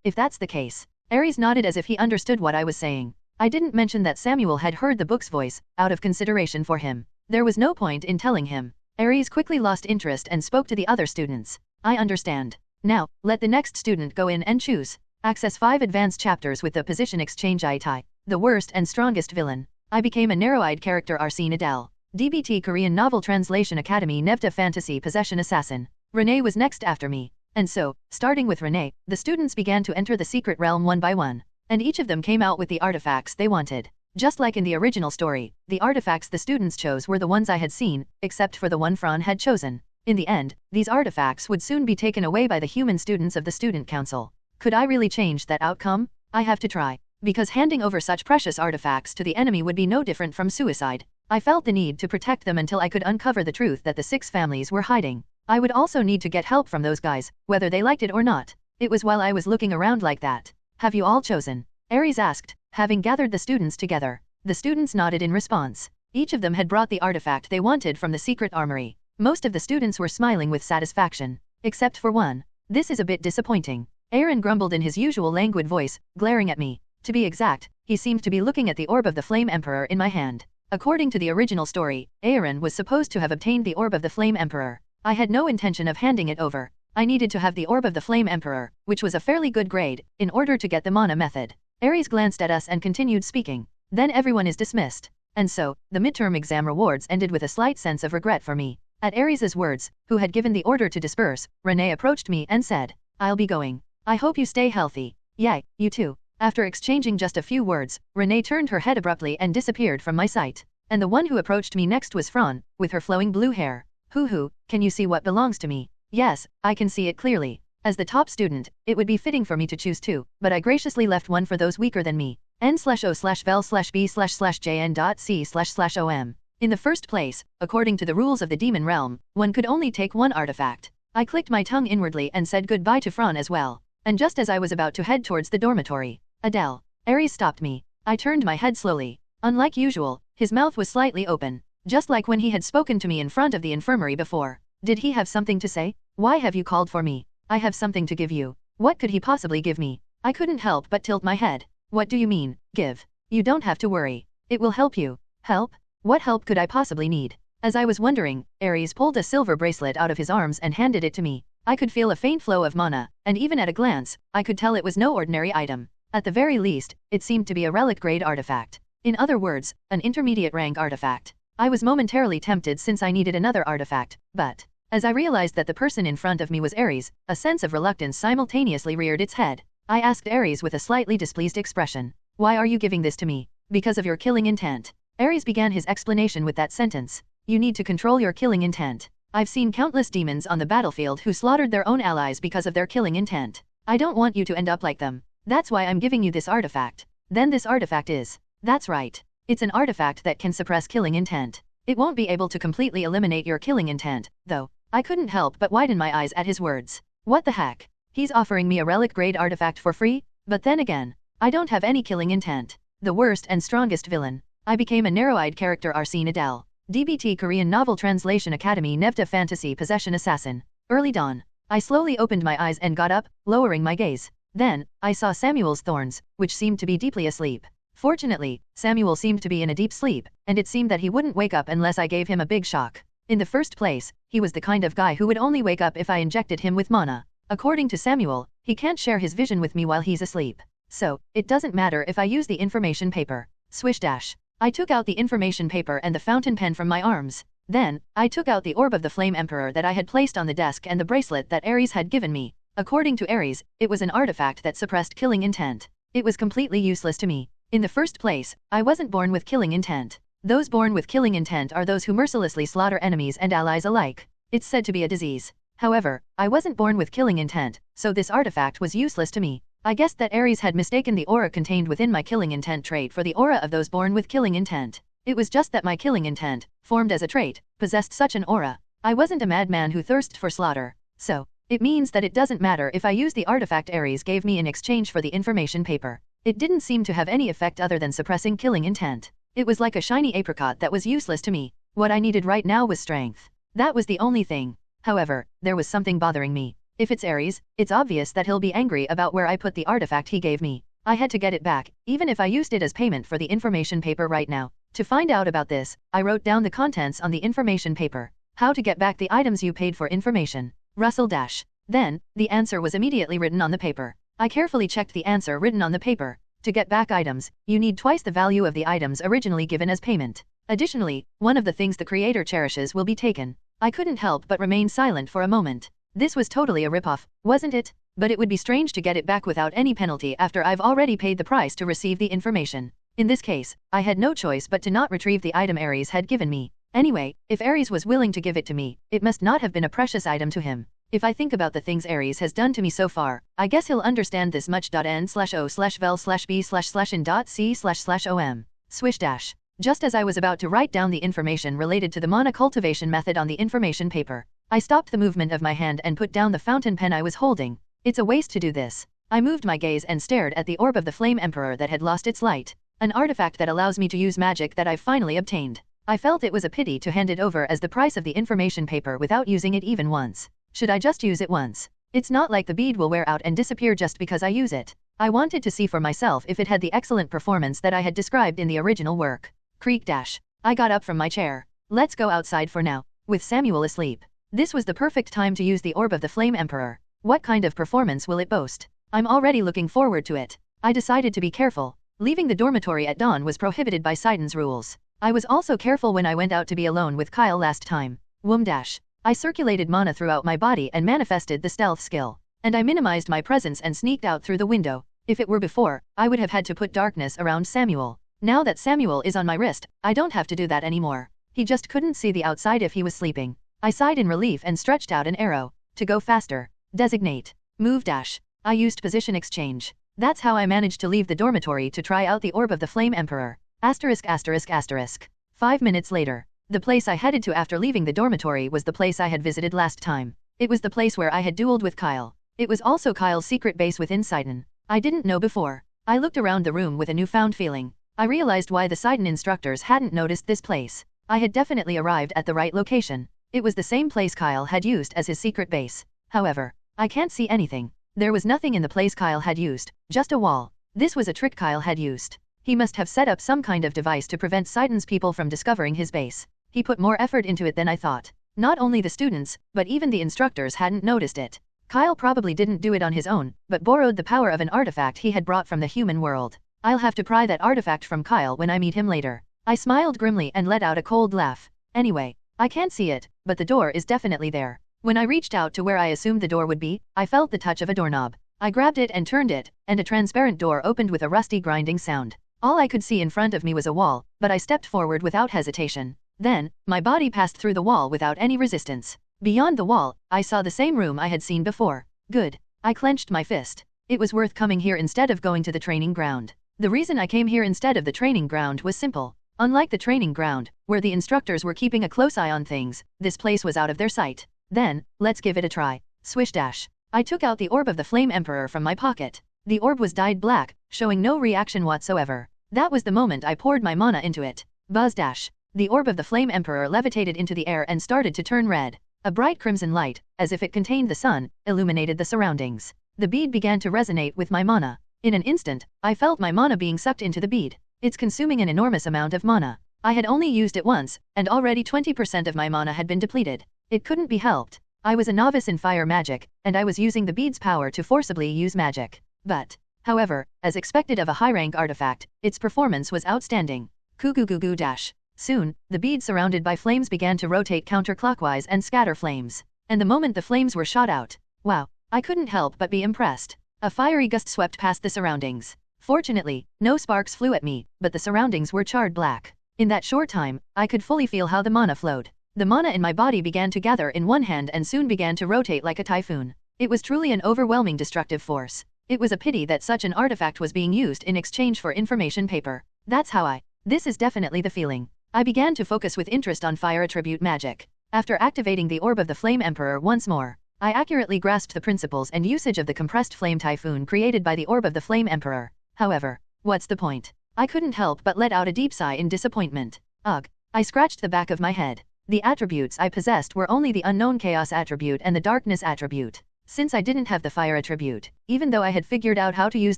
If that's the case. Ares nodded as if he understood what I was saying. I didn't mention that Samuel had heard the book's voice, out of consideration for him. There was no point in telling him. Ares quickly lost interest and spoke to the other students. I understand. Now, let the next student go in and choose. Access 5 advanced chapters with the position exchange itai. The worst and strongest villain. I became a narrow-eyed character Arsene Adel. DBT Korean Novel Translation Academy Nevta Fantasy Possession Assassin. Renee was next after me. And so, starting with Renee, the students began to enter the secret realm one by one. And each of them came out with the artifacts they wanted. Just like in the original story, the artifacts the students chose were the ones I had seen, except for the one Fran had chosen. In the end, these artifacts would soon be taken away by the human students of the student council. Could I really change that outcome? I have to try. Because handing over such precious artifacts to the enemy would be no different from suicide. I felt the need to protect them until I could uncover the truth that the 6 families were hiding. I would also need to get help from those guys, whether they liked it or not. It was while I was looking around like that. Have you all chosen? Ares asked, having gathered the students together. The students nodded in response. Each of them had brought the artifact they wanted from the secret armory. Most of the students were smiling with satisfaction. Except for one. This is a bit disappointing. Aaron grumbled in his usual languid voice, glaring at me. To be exact, he seemed to be looking at the orb of the Flame Emperor in my hand. According to the original story, Aaron was supposed to have obtained the orb of the Flame Emperor. I had no intention of handing it over. I needed to have the orb of the Flame Emperor, which was a fairly good grade, in order to get the mana method. Ares glanced at us and continued speaking. Then everyone is dismissed. And so, the midterm exam rewards ended with a slight sense of regret for me. At Ares's words, who had given the order to disperse, Renee approached me and said, "I'll be going. I hope you stay healthy." "Yeah, you too." After exchanging just a few words, Renee turned her head abruptly and disappeared from my sight. And the one who approached me next was Fran, with her flowing blue hair. "Hoo, can you see what belongs to me?" "Yes, I can see it clearly. As the top student, it would be fitting for me to choose 2, but I graciously left one for those weaker than me. N/O/vel/b/jn.c//om. In the first place, according to the rules of the demon realm, one could only take one artifact. I clicked my tongue inwardly and said goodbye to Fran as well. And just as I was about to head towards the dormitory, Adele, Ares stopped me. I turned my head slowly. Unlike usual, his mouth was slightly open, just like when he had spoken to me in front of the infirmary before. Did he have something to say? "Why have you called for me?" "I have something to give you." What could he possibly give me? I couldn't help but tilt my head. "What do you mean, give?" "You don't have to worry. It will help you." "Help? What help could I possibly need?" As I was wondering, Ares pulled a silver bracelet out of his arms and handed it to me. I could feel a faint flow of mana, and even at a glance, I could tell it was no ordinary item. At the very least, it seemed to be a relic-grade artifact. In other words, an intermediate-rank artifact. I was momentarily tempted since I needed another artifact, but as I realized that the person in front of me was Ares, a sense of reluctance simultaneously reared its head. I asked Ares with a slightly displeased expression, "Why are you giving this to me?" "Because of your killing intent." Ares began his explanation with that sentence. "You need to control your killing intent. I've seen countless demons on the battlefield who slaughtered their own allies because of their killing intent. I don't want you to end up like them. That's why I'm giving you this artifact." "Then this artifact is..." "That's right. It's an artifact that can suppress killing intent. It won't be able to completely eliminate your killing intent, though." I couldn't help but widen my eyes at his words. What the heck? He's offering me a relic-grade artifact for free? But then again, I don't have any killing intent. The worst and strongest villain. I became a narrow-eyed character Arsene Adel. DBT Korean Novel Translation Academy Nevda Fantasy Possession Assassin. Early dawn. I slowly opened my eyes and got up, lowering my gaze. Then, I saw Samuel's thorns, which seemed to be deeply asleep. Fortunately, Samuel seemed to be in a deep sleep, and it seemed that he wouldn't wake up unless I gave him a big shock. In the first place, he was the kind of guy who would only wake up if I injected him with mana. According to Samuel, he can't share his vision with me while he's asleep. So, it doesn't matter if I use the information paper. Swish dash. I took out the information paper and the fountain pen from my arms. Then, I took out the orb of the Flame Emperor that I had placed on the desk and the bracelet that Ares had given me. According to Ares, it was an artifact that suppressed killing intent. It was completely useless to me. In the first place, I wasn't born with killing intent. Those born with killing intent are those who mercilessly slaughter enemies and allies alike. It's said to be a disease. However, I wasn't born with killing intent, so this artifact was useless to me. I guessed that Ares had mistaken the aura contained within my killing intent trait for the aura of those born with killing intent. It was just that my killing intent, formed as a trait, possessed such an aura. I wasn't a madman who thirsted for slaughter. So, it means that it doesn't matter if I use the artifact Ares gave me in exchange for the information paper. It didn't seem to have any effect other than suppressing killing intent. It was like a shiny apricot that was useless to me. What I needed right now was strength. That was the only thing. However, there was something bothering me. If it's Ares, it's obvious that he'll be angry about where I put the artifact he gave me. I had to get it back, even if I used it as payment for the information paper right now. To find out about this, I wrote down the contents on the information paper. How to get back the items you paid for information. Russell dash. Then, the answer was immediately written on the paper. I carefully checked the answer written on the paper. To get back items, you need twice the value of the items originally given as payment. Additionally, one of the things the creator cherishes will be taken. I couldn't help but remain silent for a moment. This was totally a ripoff, wasn't it? But it would be strange to get it back without any penalty after I've already paid the price to receive the information. In this case, I had no choice but to not retrieve the item Ares had given me. Anyway, if Ares was willing to give it to me, it must not have been a precious item to him. If I think about the things Ares has done to me so far, I guess he'll understand this much. N/O/vel/B/in.C//om. Swish dash. Just as I was about to write down the information related to the mana cultivation method on the information paper, I stopped the movement of my hand and put down the fountain pen I was holding. It's a waste to do this. I moved my gaze and stared at the orb of the Flame Emperor that had lost its light, an artifact that allows me to use magic that I've finally obtained. I felt it was a pity to hand it over as the price of the information paper without using it even once. Should I just use it once? It's not like the bead will wear out and disappear just because I use it. I wanted to see for myself if it had the excellent performance that I had described in the original work. Creak dash. I got up from my chair. Let's go outside for now. With Samuel asleep. This was the perfect time to use the orb of the Flame Emperor. What kind of performance will it boast? I'm already looking forward to it. I decided to be careful. Leaving the dormitory at dawn was prohibited by Sidon's rules. I was also careful when I went out to be alone with Kyle last time. Whoom dash. I circulated mana throughout my body and manifested the stealth skill. And I minimized my presence and sneaked out through the window. If it were before, I would have had to put darkness around Samuel. Now that Samuel is on my wrist, I don't have to do that anymore. He just couldn't see the outside if he was sleeping. I sighed in relief and stretched out an arrow. To go faster. Designate. Move dash. I used position exchange. That's how I managed to leave the dormitory to try out the orb of the Flame Emperor. ******. 5 minutes later. The place I headed to after leaving the dormitory was the place I had visited last time. It was the place where I had dueled with Kyle. It was also Kyle's secret base within Sidon. I didn't know before. I looked around the room with a newfound feeling. I realized why the Sidon instructors hadn't noticed this place. I had definitely arrived at the right location. It was the same place Kyle had used as his secret base. However, I can't see anything. There was nothing in the place Kyle had used, just a wall. This was a trick Kyle had used. He must have set up some kind of device to prevent Sidon's people from discovering his base. He put more effort into it than I thought. Not only the students, but even the instructors hadn't noticed it. Kyle probably didn't do it on his own, but borrowed the power of an artifact he had brought from the human world. I'll have to pry that artifact from Kyle when I meet him later. I smiled grimly and let out a cold laugh. Anyway, I can't see it, but the door is definitely there. When I reached out to where I assumed the door would be, I felt the touch of a doorknob. I grabbed it and turned it, and a transparent door opened with a rusty grinding sound. All I could see in front of me was a wall, but I stepped forward without hesitation. Then, my body passed through the wall without any resistance. Beyond the wall, I saw the same room I had seen before. Good. I clenched my fist. It was worth coming here instead of going to the training ground. The reason I came here instead of the training ground was simple. Unlike the training ground, where the instructors were keeping a close eye on things, this place was out of their sight. Then, let's give it a try. Swish dash. I took out the orb of the Flame Emperor from my pocket. The orb was dyed black, showing no reaction whatsoever. That was the moment I poured my mana into it. Buzz dash. The orb of the Flame Emperor levitated into the air and started to turn red. A bright crimson light, as if it contained the sun, illuminated the surroundings. The bead began to resonate with my mana. In an instant, I felt my mana being sucked into the bead. It's consuming an enormous amount of mana. I had only used it once, and already 20% of my mana had been depleted. It couldn't be helped. I was a novice in fire magic, and I was using the bead's power to forcibly use magic. But, however, as expected of a high-rank artifact, its performance was outstanding. Goo dash. Soon, the bead surrounded by flames began to rotate counterclockwise and scatter flames. And the moment the flames were shot out, wow, I couldn't help but be impressed. A fiery gust swept past the surroundings. Fortunately, no sparks flew at me, but the surroundings were charred black. In that short time, I could fully feel how the mana flowed. The mana in my body began to gather in one hand and soon began to rotate like a typhoon. It was truly an overwhelming destructive force. It was a pity that such an artifact was being used in exchange for information paper. That's how This is definitely the feeling. I began to focus with interest on fire attribute magic. After activating the orb of the Flame Emperor once more, I accurately grasped the principles and usage of the compressed flame typhoon created by the orb of the Flame Emperor. However, what's the point? I couldn't help but let out a deep sigh in disappointment. Ugh. I scratched the back of my head. The attributes I possessed were only the unknown chaos attribute and the darkness attribute. Since I didn't have the fire attribute, even though I had figured out how to use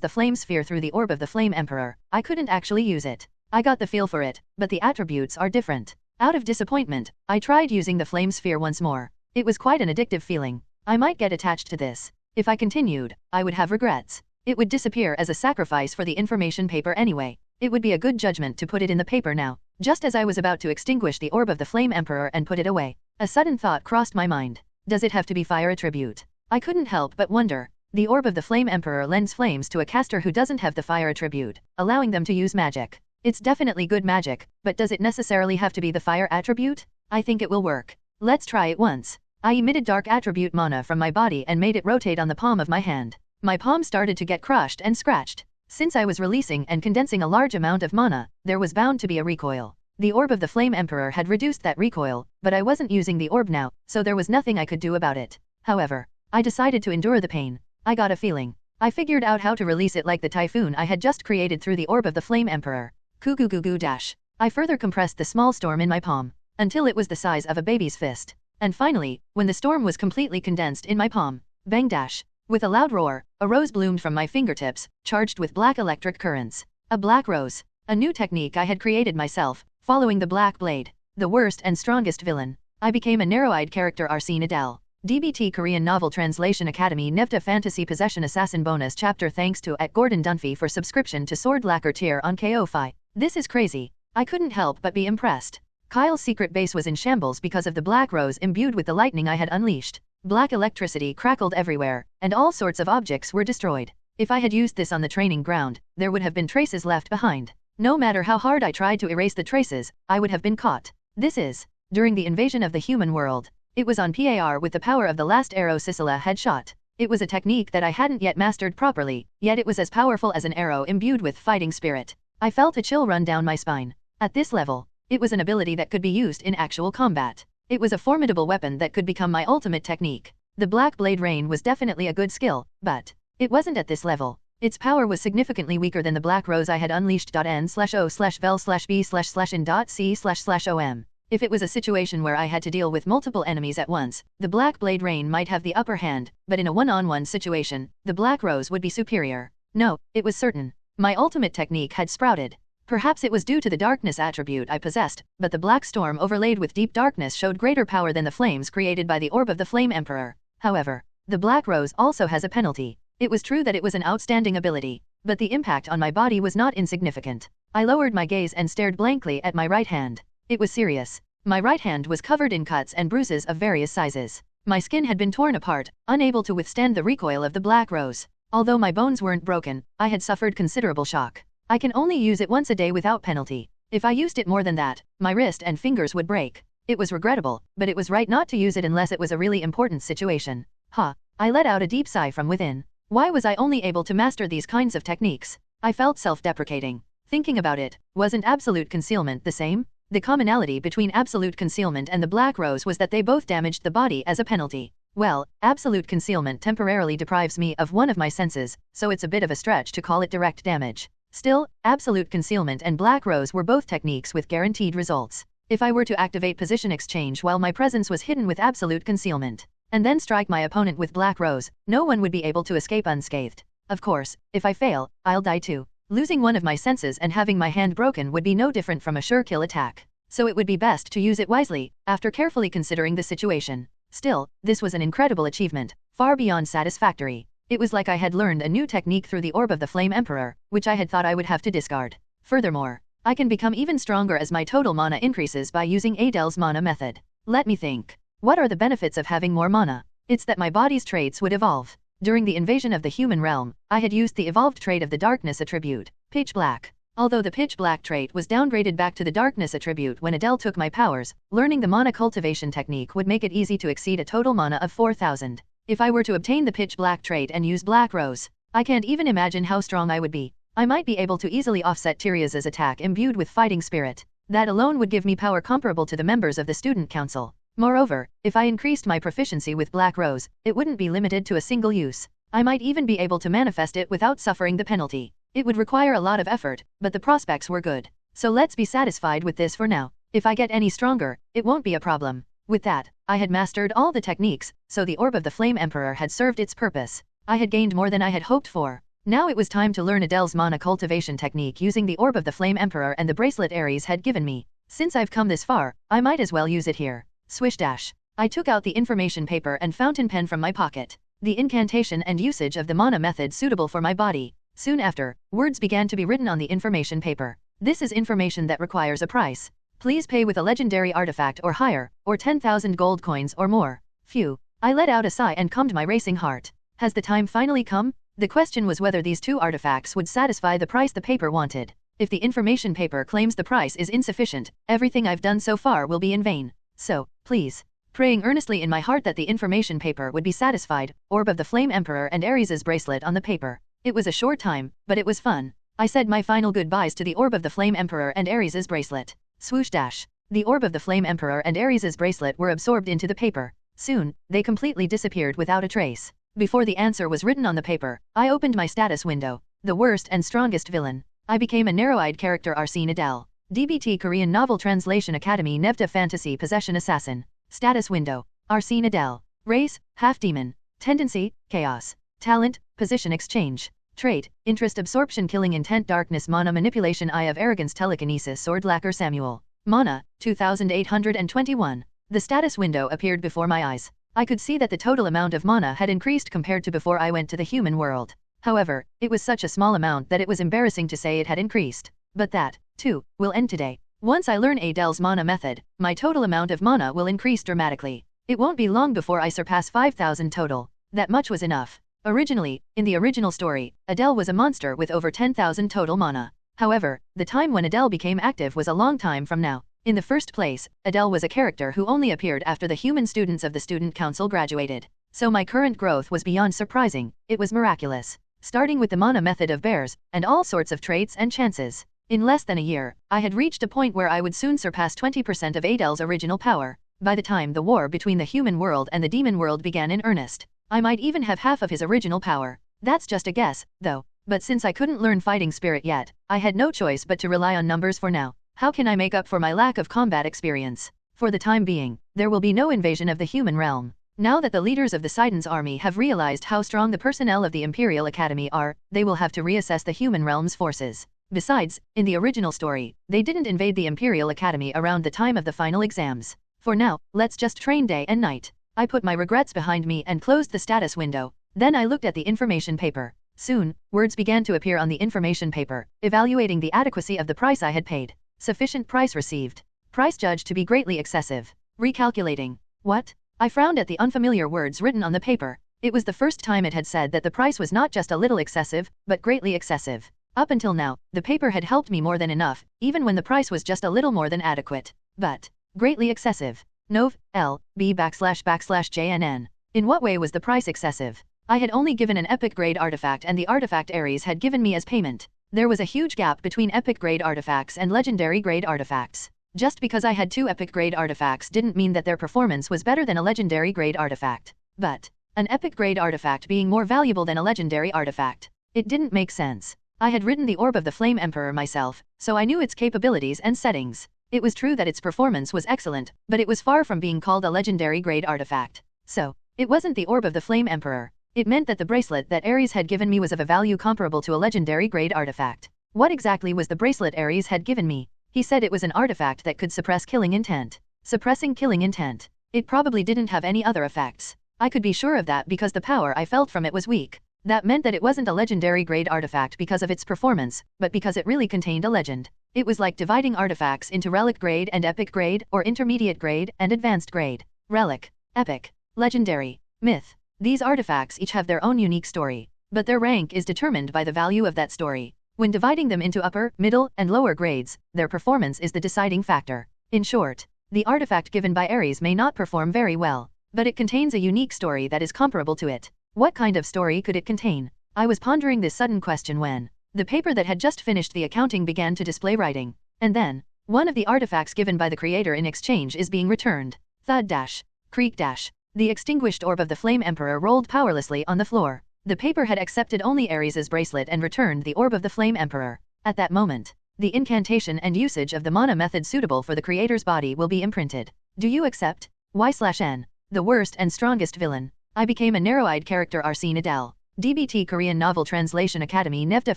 the flame sphere through the orb of the Flame Emperor, I couldn't actually use it. I got the feel for it, but the attributes are different. Out of disappointment, I tried using the flame sphere once more. It was quite an addictive feeling. I might get attached to this. If I continued, I would have regrets. It would disappear as a sacrifice for the information paper anyway. It would be a good judgment to put it in the paper now. Just as I was about to extinguish the orb of the Flame Emperor and put it away, a sudden thought crossed my mind. Does it have to be fire attribute? I couldn't help but wonder. The orb of the Flame Emperor lends flames to a caster who doesn't have the fire attribute, allowing them to use magic. It's definitely good magic, but does it necessarily have to be the fire attribute? I think it will work. Let's try it once. I emitted dark attribute mana from my body and made it rotate on the palm of my hand. My palm started to get crushed and scratched. Since I was releasing and condensing a large amount of mana, there was bound to be a recoil. The orb of the Flame Emperor had reduced that recoil, but I wasn't using the orb now, so there was nothing I could do about it. However, I decided to endure the pain. I got a feeling. I figured out how to release it like the typhoon I had just created through the orb of the Flame Emperor. Dash. I further compressed the small storm in my palm, until it was the size of a baby's fist. And finally, when the storm was completely condensed in my palm, bang dash. With a loud roar, a rose bloomed from my fingertips, charged with black electric currents. A black rose. A new technique I had created myself, following the Black Blade. The worst and strongest villain. I became a narrow-eyed character Arsene Adel. DBT Korean Novel Translation Academy Nevta Fantasy Possession Assassin Bonus Chapter. Thanks to @Gordon Dunphy for subscription to Sword Lacquer tier on Ko-Fi. This is crazy. I couldn't help but be impressed. Kyle's secret base was in shambles because of the black rose imbued with the lightning I had unleashed. Black electricity crackled everywhere, and all sorts of objects were destroyed. If I had used this on the training ground, there would have been traces left behind. No matter how hard I tried to erase the traces, I would have been caught. This is during the invasion of the human world. It was on par with the power of the last arrow Sicilla had shot. It was a technique that I hadn't yet mastered properly, yet it was as powerful as an arrow imbued with fighting spirit. I felt a chill run down my spine. At this level, it was an ability that could be used in actual combat. It was a formidable weapon that could become my ultimate technique. The Black Blade Rain was definitely a good skill, but it wasn't at this level. Its power was significantly weaker than the Black Rose I had unleashed. N/O/vel/B/in.C//om. If it was a situation where I had to deal with multiple enemies at once, the Black Blade Rain might have the upper hand, but in a one-on-one situation, the Black Rose would be superior. No, it was certain. My ultimate technique had sprouted. Perhaps it was due to the darkness attribute I possessed, but the Black Storm overlaid with deep darkness showed greater power than the flames created by the orb of the Flame Emperor. However, the Black Rose also has a penalty. It was true that it was an outstanding ability, but the impact on my body was not insignificant. I lowered my gaze and stared blankly at my right hand. It was serious. My right hand was covered in cuts and bruises of various sizes. My skin had been torn apart, unable to withstand the recoil of the Black Rose. Although my bones weren't broken, I had suffered considerable shock. I can only use it once a day without penalty. If I used it more than that, my wrist and fingers would break. It was regrettable, but it was right not to use it unless it was a really important situation. I let out a deep sigh from within. Why was I only able to master these kinds of techniques? I felt self-deprecating. Thinking about it, wasn't absolute concealment the same? The commonality between absolute concealment and the Black Rose was that they both damaged the body as a penalty. Well, absolute concealment temporarily deprives me of one of my senses, so it's a bit of a stretch to call it direct damage. Still, absolute concealment and Black Rose were both techniques with guaranteed results. If I were to activate position exchange while my presence was hidden with absolute concealment, and then strike my opponent with Black Rose, no one would be able to escape unscathed. Of course, if I fail, I'll die too. Losing one of my senses and having my hand broken would be no different from a sure kill attack. So it would be best to use it wisely, after carefully considering the situation. Still, this was an incredible achievement, far beyond satisfactory. It was like I had learned a new technique through the orb of the Flame Emperor, which I had thought I would have to discard. Furthermore, I can become even stronger as my total mana increases by using Adel's mana method. Let me think. What are the benefits of having more mana? It's that my body's traits would evolve. During the invasion of the human realm, I had used the evolved trait of the darkness attribute, Pitch Black. Although the Pitch Black trait was downgraded back to the darkness attribute when Adel took my powers, learning the mana cultivation technique would make it easy to exceed a total mana of 4,000. If I were to obtain the Pitch Black trait and use Black Rose, I can't even imagine how strong I would be. I might be able to easily offset Tyria's attack imbued with fighting spirit. That alone would give me power comparable to the members of the student council. Moreover, if I increased my proficiency with Black Rose, it wouldn't be limited to a single use. I might even be able to manifest it without suffering the penalty. It would require a lot of effort, but the prospects were good. So let's be satisfied with this for now. If I get any stronger, it won't be a problem. With that, I had mastered all the techniques, so the orb of the Flame Emperor had served its purpose. I had gained more than I had hoped for. Now it was time to learn Adel's mana cultivation technique using the orb of the Flame Emperor and the bracelet Ares had given me. Since I've come this far, I might as well use it here. Swish dash. I took out the information paper and fountain pen from my pocket. The incantation and usage of the mana method suitable for my body. Soon after, words began to be written on the information paper. This is information that requires a price. Please pay with a legendary artifact or higher, or 10,000 gold coins or more. Phew. I let out a sigh and calmed my racing heart. Has the time finally come? The question was whether these two artifacts would satisfy the price the paper wanted. If the information paper claims the price is insufficient, everything I've done so far will be in vain. So, please. Praying earnestly in my heart that the information paper would be satisfied, Orb of the Flame Emperor and Ares's bracelet on the paper. It was a short time, but it was fun. I said my final goodbyes to the Orb of the Flame Emperor and Ares's bracelet. Swoosh dash. The Orb of the Flame Emperor and Ares's bracelet were absorbed into the paper. Soon, they completely disappeared without a trace. Before the answer was written on the paper, I opened my status window. The worst and strongest villain. I became a narrow-eyed character Arsene Adel. DBT Korean Novel Translation Academy Nevda Fantasy Possession Assassin. Status window. Arsene Adel. Race, half-demon. Tendency, chaos. Talent, position exchange. Trait, interest absorption killing intent darkness mana manipulation eye of arrogance telekinesis sword lacquer Samuel. Mana, 2821. The status window appeared before my eyes. I could see that the total amount of mana had increased compared to before I went to the human world. However, it was such a small amount that it was embarrassing to say it had increased. But that, too, will end today. Once I learn Adel's mana method, my total amount of mana will increase dramatically. It won't be long before I surpass 5,000 total. That much was enough. Originally, in the original story, Adel was a monster with over 10,000 total mana. However, the time when Adel became active was a long time from now. In the first place, Adel was a character who only appeared after the human students of the Student Council graduated. So my current growth was beyond surprising, it was miraculous. Starting with the mana method of bears, and all sorts of traits and chances. In less than a year, I had reached a point where I would soon surpass 20% of Adel's original power. By the time the war between the human world and the demon world began in earnest, I might even have half of his original power. That's just a guess, though. But since I couldn't learn fighting spirit yet, I had no choice but to rely on numbers for now. How can I make up for my lack of combat experience? For the time being, there will be no invasion of the human realm. Now that the leaders of the Sidon's army have realized how strong the personnel of the Imperial Academy are, they will have to reassess the human realm's forces. Besides, in the original story, they didn't invade the Imperial Academy around the time of the final exams. For now, let's just train day and night. I put my regrets behind me and closed the status window. Then I looked at the information paper. Soon, words began to appear on the information paper, evaluating the adequacy of the price I had paid. Sufficient price received. Price judged to be greatly excessive. Recalculating. What? I frowned at the unfamiliar words written on the paper. It was the first time it had said that the price was not just a little excessive, but greatly excessive. Up until now, the paper had helped me more than enough, even when the price was just a little more than adequate. But, greatly excessive. Nov. L. B //JNN. In what way was the price excessive? I had only given an epic grade artifact and the artifact Ares had given me as payment. There was a huge gap between epic grade artifacts and legendary grade artifacts. Just because I had 2 epic grade artifacts didn't mean that their performance was better than a legendary grade artifact. But, an epic grade artifact being more valuable than a legendary artifact. It didn't make sense. I had written the Orb of the Flame Emperor myself, so I knew its capabilities and settings. It was true that its performance was excellent, but it was far from being called a legendary grade artifact. So, it wasn't the Orb of the Flame Emperor. It meant that the bracelet that Ares had given me was of a value comparable to a legendary grade artifact. What exactly was the bracelet Ares had given me? He said it was an artifact that could suppress killing intent. Suppressing killing intent. It probably didn't have any other effects. I could be sure of that because the power I felt from it was weak. That meant that it wasn't a legendary grade artifact because of its performance, but because it really contained a legend. It was like dividing artifacts into relic grade and epic grade, or intermediate grade and advanced grade. Relic, epic, legendary, myth. These artifacts each have their own unique story, but their rank is determined by the value of that story. When dividing them into upper, middle, and lower grades, their performance is the deciding factor. In short, the artifact given by Ares may not perform very well, but it contains a unique story that is comparable to it. What kind of story could it contain? I was pondering this sudden question when the paper that had just finished the accounting began to display writing. And then, one of the artifacts given by the creator in exchange is being returned. Thud dash. Creak dash. The extinguished Orb of the Flame Emperor rolled powerlessly on the floor. The paper had accepted only Ares's bracelet and returned the Orb of the Flame Emperor. At that moment, the incantation and usage of the mana method suitable for the creator's body will be imprinted. Do you accept? Y/N. The worst and strongest villain. I became a narrow-eyed character Arsene Adel. DBT Korean Novel Translation Academy Nevda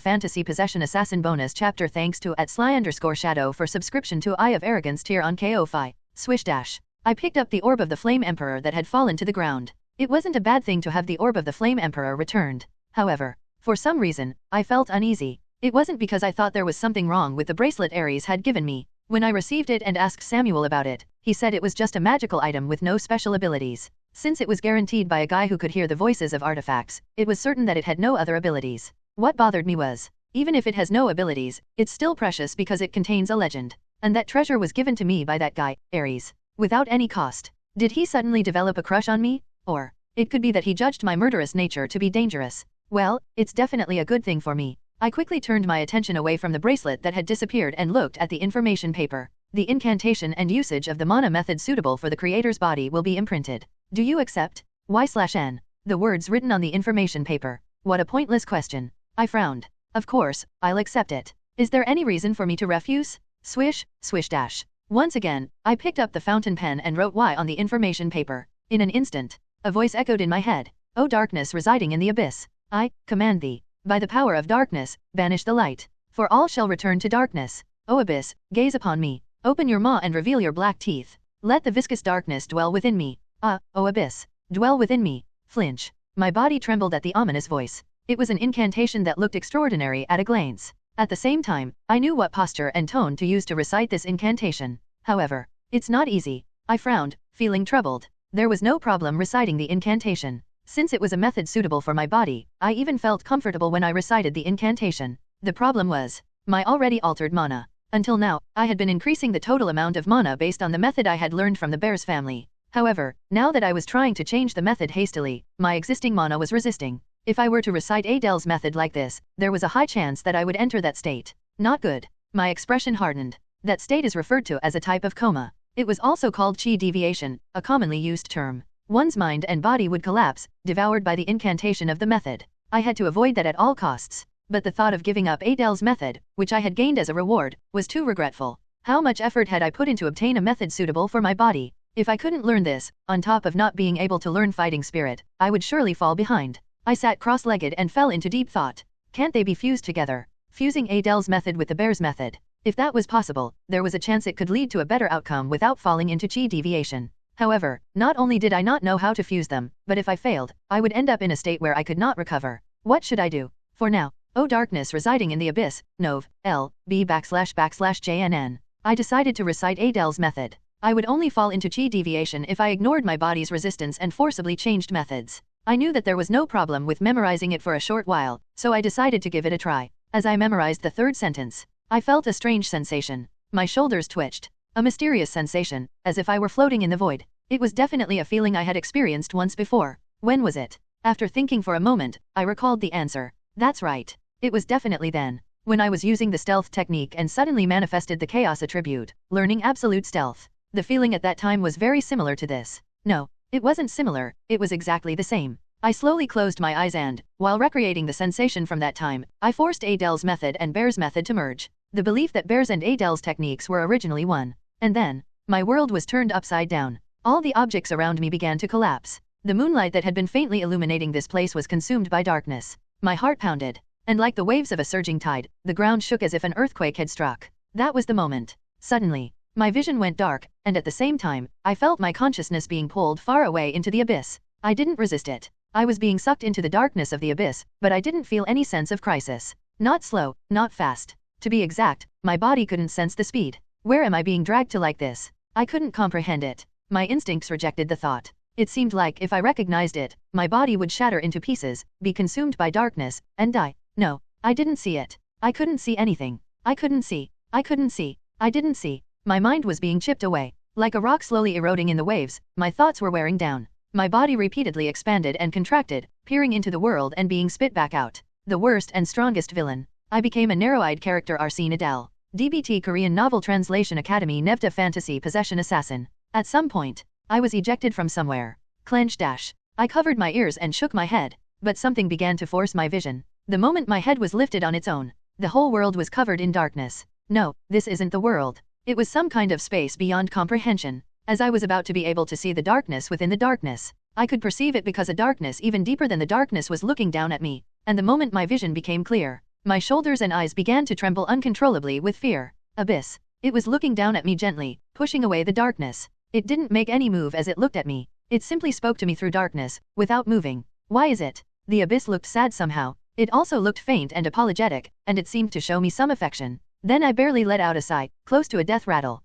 Fantasy Possession Assassin Bonus Chapter Thanks to @sly_shadow for subscription to Eye of Arrogance tier on KO-Fi. Swish dash. I picked up the Orb of the Flame Emperor that had fallen to the ground. It wasn't a bad thing to have the Orb of the Flame Emperor returned. However, for some reason, I felt uneasy. It wasn't because I thought there was something wrong with the bracelet Ares had given me. When I received it and asked Samuel about it, he said it was just a magical item with no special abilities. Since it was guaranteed by a guy who could hear the voices of artifacts, it was certain that it had no other abilities. What bothered me was, even if it has no abilities, it's still precious because it contains a legend. And that treasure was given to me by that guy, Ares, without any cost. Did he suddenly develop a crush on me? Or, it could be that he judged my murderous nature to be dangerous. Well, it's definitely a good thing for me. I quickly turned my attention away from the bracelet that had disappeared and looked at the information paper. The incantation and usage of the mana method suitable for the creator's body will be imprinted. Do you accept? Y/N. The words written on the information paper. What a pointless question. I frowned. Of course, I'll accept it. Is there any reason for me to refuse? Swish, swish dash. Once again, I picked up the fountain pen and wrote Y on the information paper. In an instant, a voice echoed in my head. O darkness residing in the abyss, I command thee, by the power of darkness, banish the light. For all shall return to darkness. O abyss, gaze upon me. Open your maw and reveal your black teeth. Let the viscous darkness dwell within me. O abyss, dwell within me. Flinch. My body trembled at the ominous voice. It was an incantation that looked extraordinary at a glance. At the same time, I knew what posture and tone to use to recite this incantation. However, it's not easy. I frowned, feeling troubled. There was no problem reciting the incantation. Since it was a method suitable for my body, I even felt comfortable when I recited the incantation. The problem was my already altered mana. Until now, I had been increasing the total amount of mana based on the method I had learned from the bear's family. However, now that I was trying to change the method hastily, my existing mana was resisting. If I were to recite Adel's method like this, there was a high chance that I would enter that state. Not good. My expression hardened. That state is referred to as a type of coma. It was also called chi deviation, a commonly used term. One's mind and body would collapse, devoured by the incantation of the method. I had to avoid that at all costs. But the thought of giving up Adel's method, which I had gained as a reward, was too regretful. How much effort had I put in to obtain a method suitable for my body? If I couldn't learn this, on top of not being able to learn fighting spirit, I would surely fall behind. I sat cross-legged and fell into deep thought. Can't they be fused together? Fusing Adel's method with the bear's method. If that was possible, there was a chance it could lead to a better outcome without falling into chi deviation. However, not only did I not know how to fuse them, but if I failed, I would end up in a state where I could not recover. What should I do? For now, O darkness residing in the abyss, Nov, L, B // JNN. I decided to recite Adel's method. I would only fall into chi deviation if I ignored my body's resistance and forcibly changed methods. I knew that there was no problem with memorizing it for a short while, so I decided to give it a try. As I memorized the third sentence, I felt a strange sensation. My shoulders twitched. A mysterious sensation, as if I were floating in the void. It was definitely a feeling I had experienced once before. When was it? After thinking for a moment, I recalled the answer. That's right. It was definitely then, when I was using the stealth technique and suddenly manifested the chaos attribute, learning absolute stealth. The feeling at that time was very similar to this. No, it wasn't similar, it was exactly the same. I slowly closed my eyes and, while recreating the sensation from that time, I forced Adel's method and Bear's method to merge. The belief that Bear's and Adel's techniques were originally one. And then, my world was turned upside down. All the objects around me began to collapse. The moonlight that had been faintly illuminating this place was consumed by darkness. My heart pounded. And like the waves of a surging tide, the ground shook as if an earthquake had struck. That was the moment. Suddenly, my vision went dark, and at the same time, I felt my consciousness being pulled far away into the abyss. I didn't resist it. I was being sucked into the darkness of the abyss, but I didn't feel any sense of crisis. Not slow, not fast. To be exact, my body couldn't sense the speed. Where am I being dragged to like this? I couldn't comprehend it. My instincts rejected the thought. It seemed like if I recognized it, my body would shatter into pieces, be consumed by darkness, and die. No, I didn't see it. I couldn't see anything. I couldn't see. I couldn't see. I didn't see. My mind was being chipped away. Like a rock slowly eroding in the waves, my thoughts were wearing down. My body repeatedly expanded and contracted, peering into the world and being spit back out. The worst and strongest villain. I became a narrow-eyed character Arsene Adel. DBT Korean Novel Translation Academy Nevda Fantasy Possession Assassin. At some point, I was ejected from somewhere. Clench dash. I covered my ears and shook my head. But something began to force my vision. The moment my head was lifted on its own, the whole world was covered in darkness. No, this isn't the world. It was some kind of space beyond comprehension. As I was about to be able to see the darkness within the darkness, I could perceive it because a darkness even deeper than the darkness was looking down at me. And the moment my vision became clear, my shoulders and eyes began to tremble uncontrollably with fear. Abyss. It was looking down at me gently, pushing away the darkness. It didn't make any move as it looked at me. It simply spoke to me through darkness, without moving. Why is it? The abyss looked sad somehow. It also looked faint and apologetic, and it seemed to show me some affection. Then I barely let out a sigh, close to a death rattle.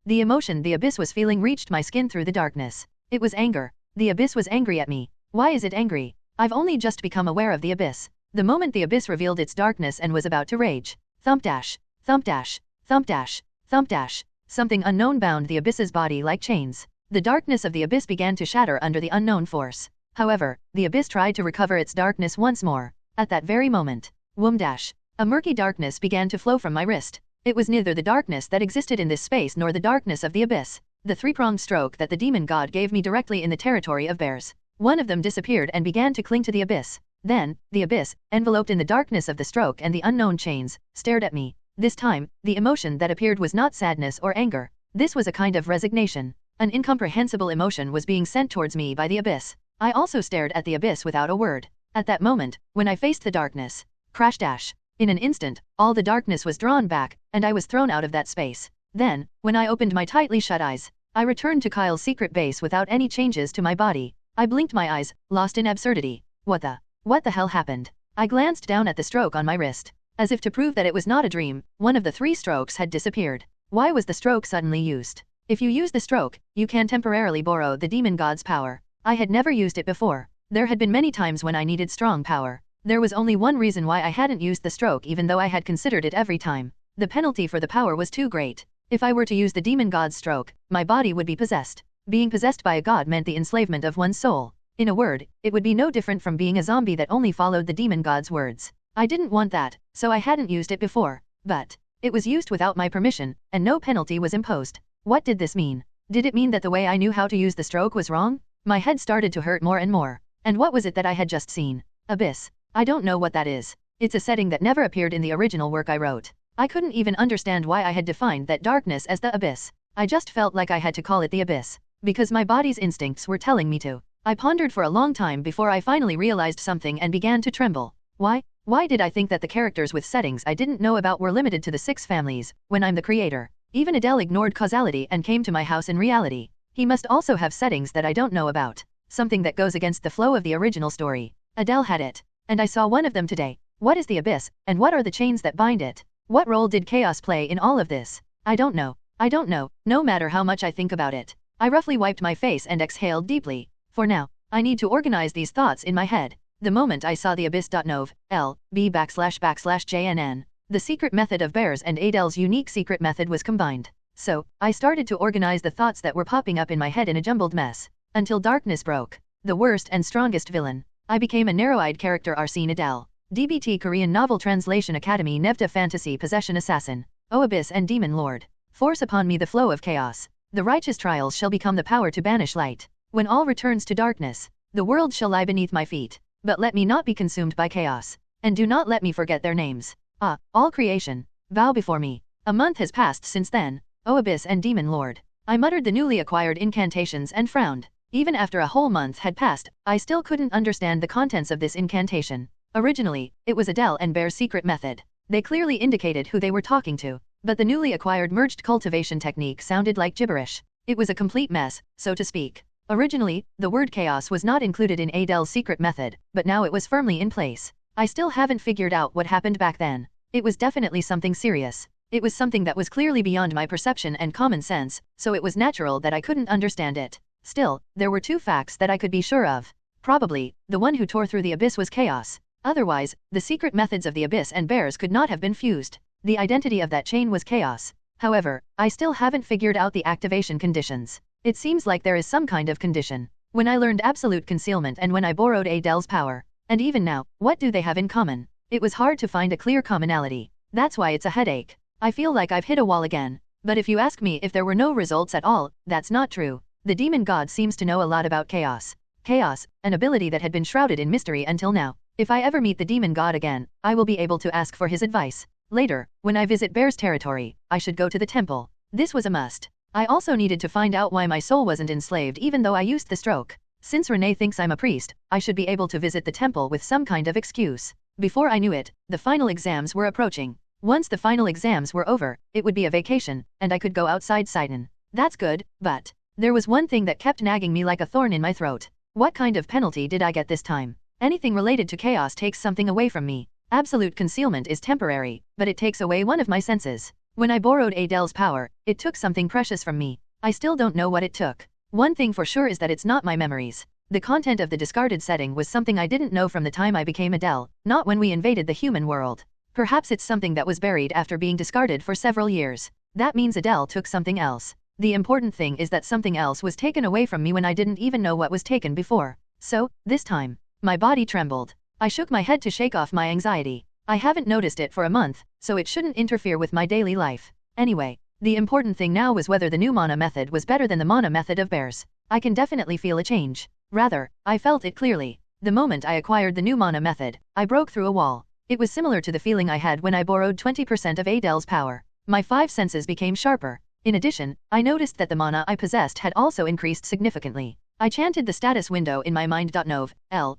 The emotion the abyss was feeling reached my skin through the darkness. It was anger. The abyss was angry at me. Why is it angry? I've only just become aware of the abyss. The moment the abyss revealed its darkness and was about to rage. Thump dash, thump dash, thump dash, thump dash. Something unknown bound the abyss's body like chains. The darkness of the abyss began to shatter under the unknown force. However, the abyss tried to recover its darkness once more. At that very moment, whoom dash, a murky darkness began to flow from my wrist. It was neither the darkness that existed in this space nor the darkness of the abyss. The three-pronged stroke that the demon god gave me directly in the territory of bears. One of them disappeared and began to cling to the abyss. Then, the abyss, enveloped in the darkness of the stroke and the unknown chains, stared at me. This time, the emotion that appeared was not sadness or anger. This was a kind of resignation. An incomprehensible emotion was being sent towards me by the abyss. I also stared at the abyss without a word. At that moment, when I faced the darkness, crash dash. In an instant, all the darkness was drawn back, and I was thrown out of that space. Then, when I opened my tightly shut eyes, I returned to Kyle's secret base without any changes to my body. I blinked my eyes, lost in absurdity. What the hell happened? I glanced down at the stroke on my wrist. As if to prove that it was not a dream, one of the 3 strokes had disappeared. Why was the stroke suddenly used? If you use the stroke, you can temporarily borrow the demon god's power. I had never used it before. There had been many times when I needed strong power. There was only one reason why I hadn't used the stroke even though I had considered it every time. The penalty for the power was too great. If I were to use the demon god's stroke, my body would be possessed. Being possessed by a god meant the enslavement of one's soul. In a word, it would be no different from being a zombie that only followed the demon god's words. I didn't want that, so I hadn't used it before. But it was used without my permission, and no penalty was imposed. What did this mean? Did it mean that the way I knew how to use the stroke was wrong? My head started to hurt more and more. And what was it that I had just seen? Abyss. I don't know what that is. It's a setting that never appeared in the original work I wrote. I couldn't even understand why I had defined that darkness as the abyss. I just felt like I had to call it the abyss, because my body's instincts were telling me to. I pondered for a long time before I finally realized something and began to tremble. Why did I think that the characters with settings I didn't know about were limited to the 6 families, when I'm the creator? Even Adel ignored causality and came to my house in reality. He must also have settings that I don't know about. Something that goes against the flow of the original story. Adel had it. And I saw one of them today. What is the abyss, and what are the chains that bind it? What role did chaos play in all of this? I don't know. No matter how much I think about it. I roughly wiped my face and exhaled deeply. For now, I need to organize these thoughts in my head. The moment I saw the abyss.nov, LB //JNN, the secret method of Bears and Adel's unique secret method was combined. So, I started to organize the thoughts that were popping up in my head in a jumbled mess. Until darkness broke. The worst and strongest villain. I became a narrow-eyed character Arsene Adel. DBT Korean Novel Translation Academy Nevda Fantasy Possession Assassin. O Abyss and Demon Lord. Force upon me the flow of chaos. The righteous trials shall become the power to banish light. When all returns to darkness, the world shall lie beneath my feet. But let me not be consumed by chaos. And do not let me forget their names. All creation, bow before me. A month has passed since then, O Abyss and Demon Lord. I muttered the newly acquired incantations and frowned. Even after a whole month had passed, I still couldn't understand the contents of this incantation. Originally, it was Adel and Bear's secret method. They clearly indicated who they were talking to. But the newly acquired merged cultivation technique sounded like gibberish. It was a complete mess, so to speak. Originally, the word chaos was not included in Adel's secret method, but now it was firmly in place. I still haven't figured out what happened back then. It was definitely something serious. It was something that was clearly beyond my perception and common sense, so it was natural that I couldn't understand it. Still, there were 2 facts that I could be sure of. Probably, the one who tore through the abyss was chaos. Otherwise, the secret methods of the abyss and Bears could not have been fused. The identity of that chain was chaos. However, I still haven't figured out the activation conditions. It seems like there is some kind of condition. When I learned absolute concealment and when I borrowed Adel's power. And even now, what do they have in common? It was hard to find a clear commonality. That's why it's a headache. I feel like I've hit a wall again. But if you ask me if there were no results at all, that's not true. The demon god seems to know a lot about chaos. Chaos, an ability that had been shrouded in mystery until now. If I ever meet the demon god again, I will be able to ask for his advice. Later, when I visit Bear's territory, I should go to the temple. This was a must. I also needed to find out why my soul wasn't enslaved even though I used the stroke. Since Renee thinks I'm a priest, I should be able to visit the temple with some kind of excuse. Before I knew it, the final exams were approaching. Once the final exams were over, it would be a vacation, and I could go outside Sidon. That's good, but there was one thing that kept nagging me like a thorn in my throat. What kind of penalty did I get this time? Anything related to chaos takes something away from me. Absolute concealment is temporary, but it takes away one of my senses. When I borrowed Adel's power, it took something precious from me. I still don't know what it took. One thing for sure is that it's not my memories. The content of the discarded setting was something I didn't know from the time I became Adele, not when we invaded the human world. Perhaps it's something that was buried after being discarded for several years. That means Adele took something else. The important thing is that something else was taken away from me when I didn't even know what was taken before. So, this time, my body trembled. I shook my head to shake off my anxiety. I haven't noticed it for a month, so it shouldn't interfere with my daily life. Anyway, the important thing now was whether the new mana method was better than the mana method of bears. I can definitely feel a change. Rather, I felt it clearly. The moment I acquired the new mana method, I broke through a wall. It was similar to the feeling I had when I borrowed 20% of Adel's power. My 5 senses became sharper. In addition, I noticed that the mana I possessed had also increased significantly. I chanted the status window in my mind. Nov.b//JNN.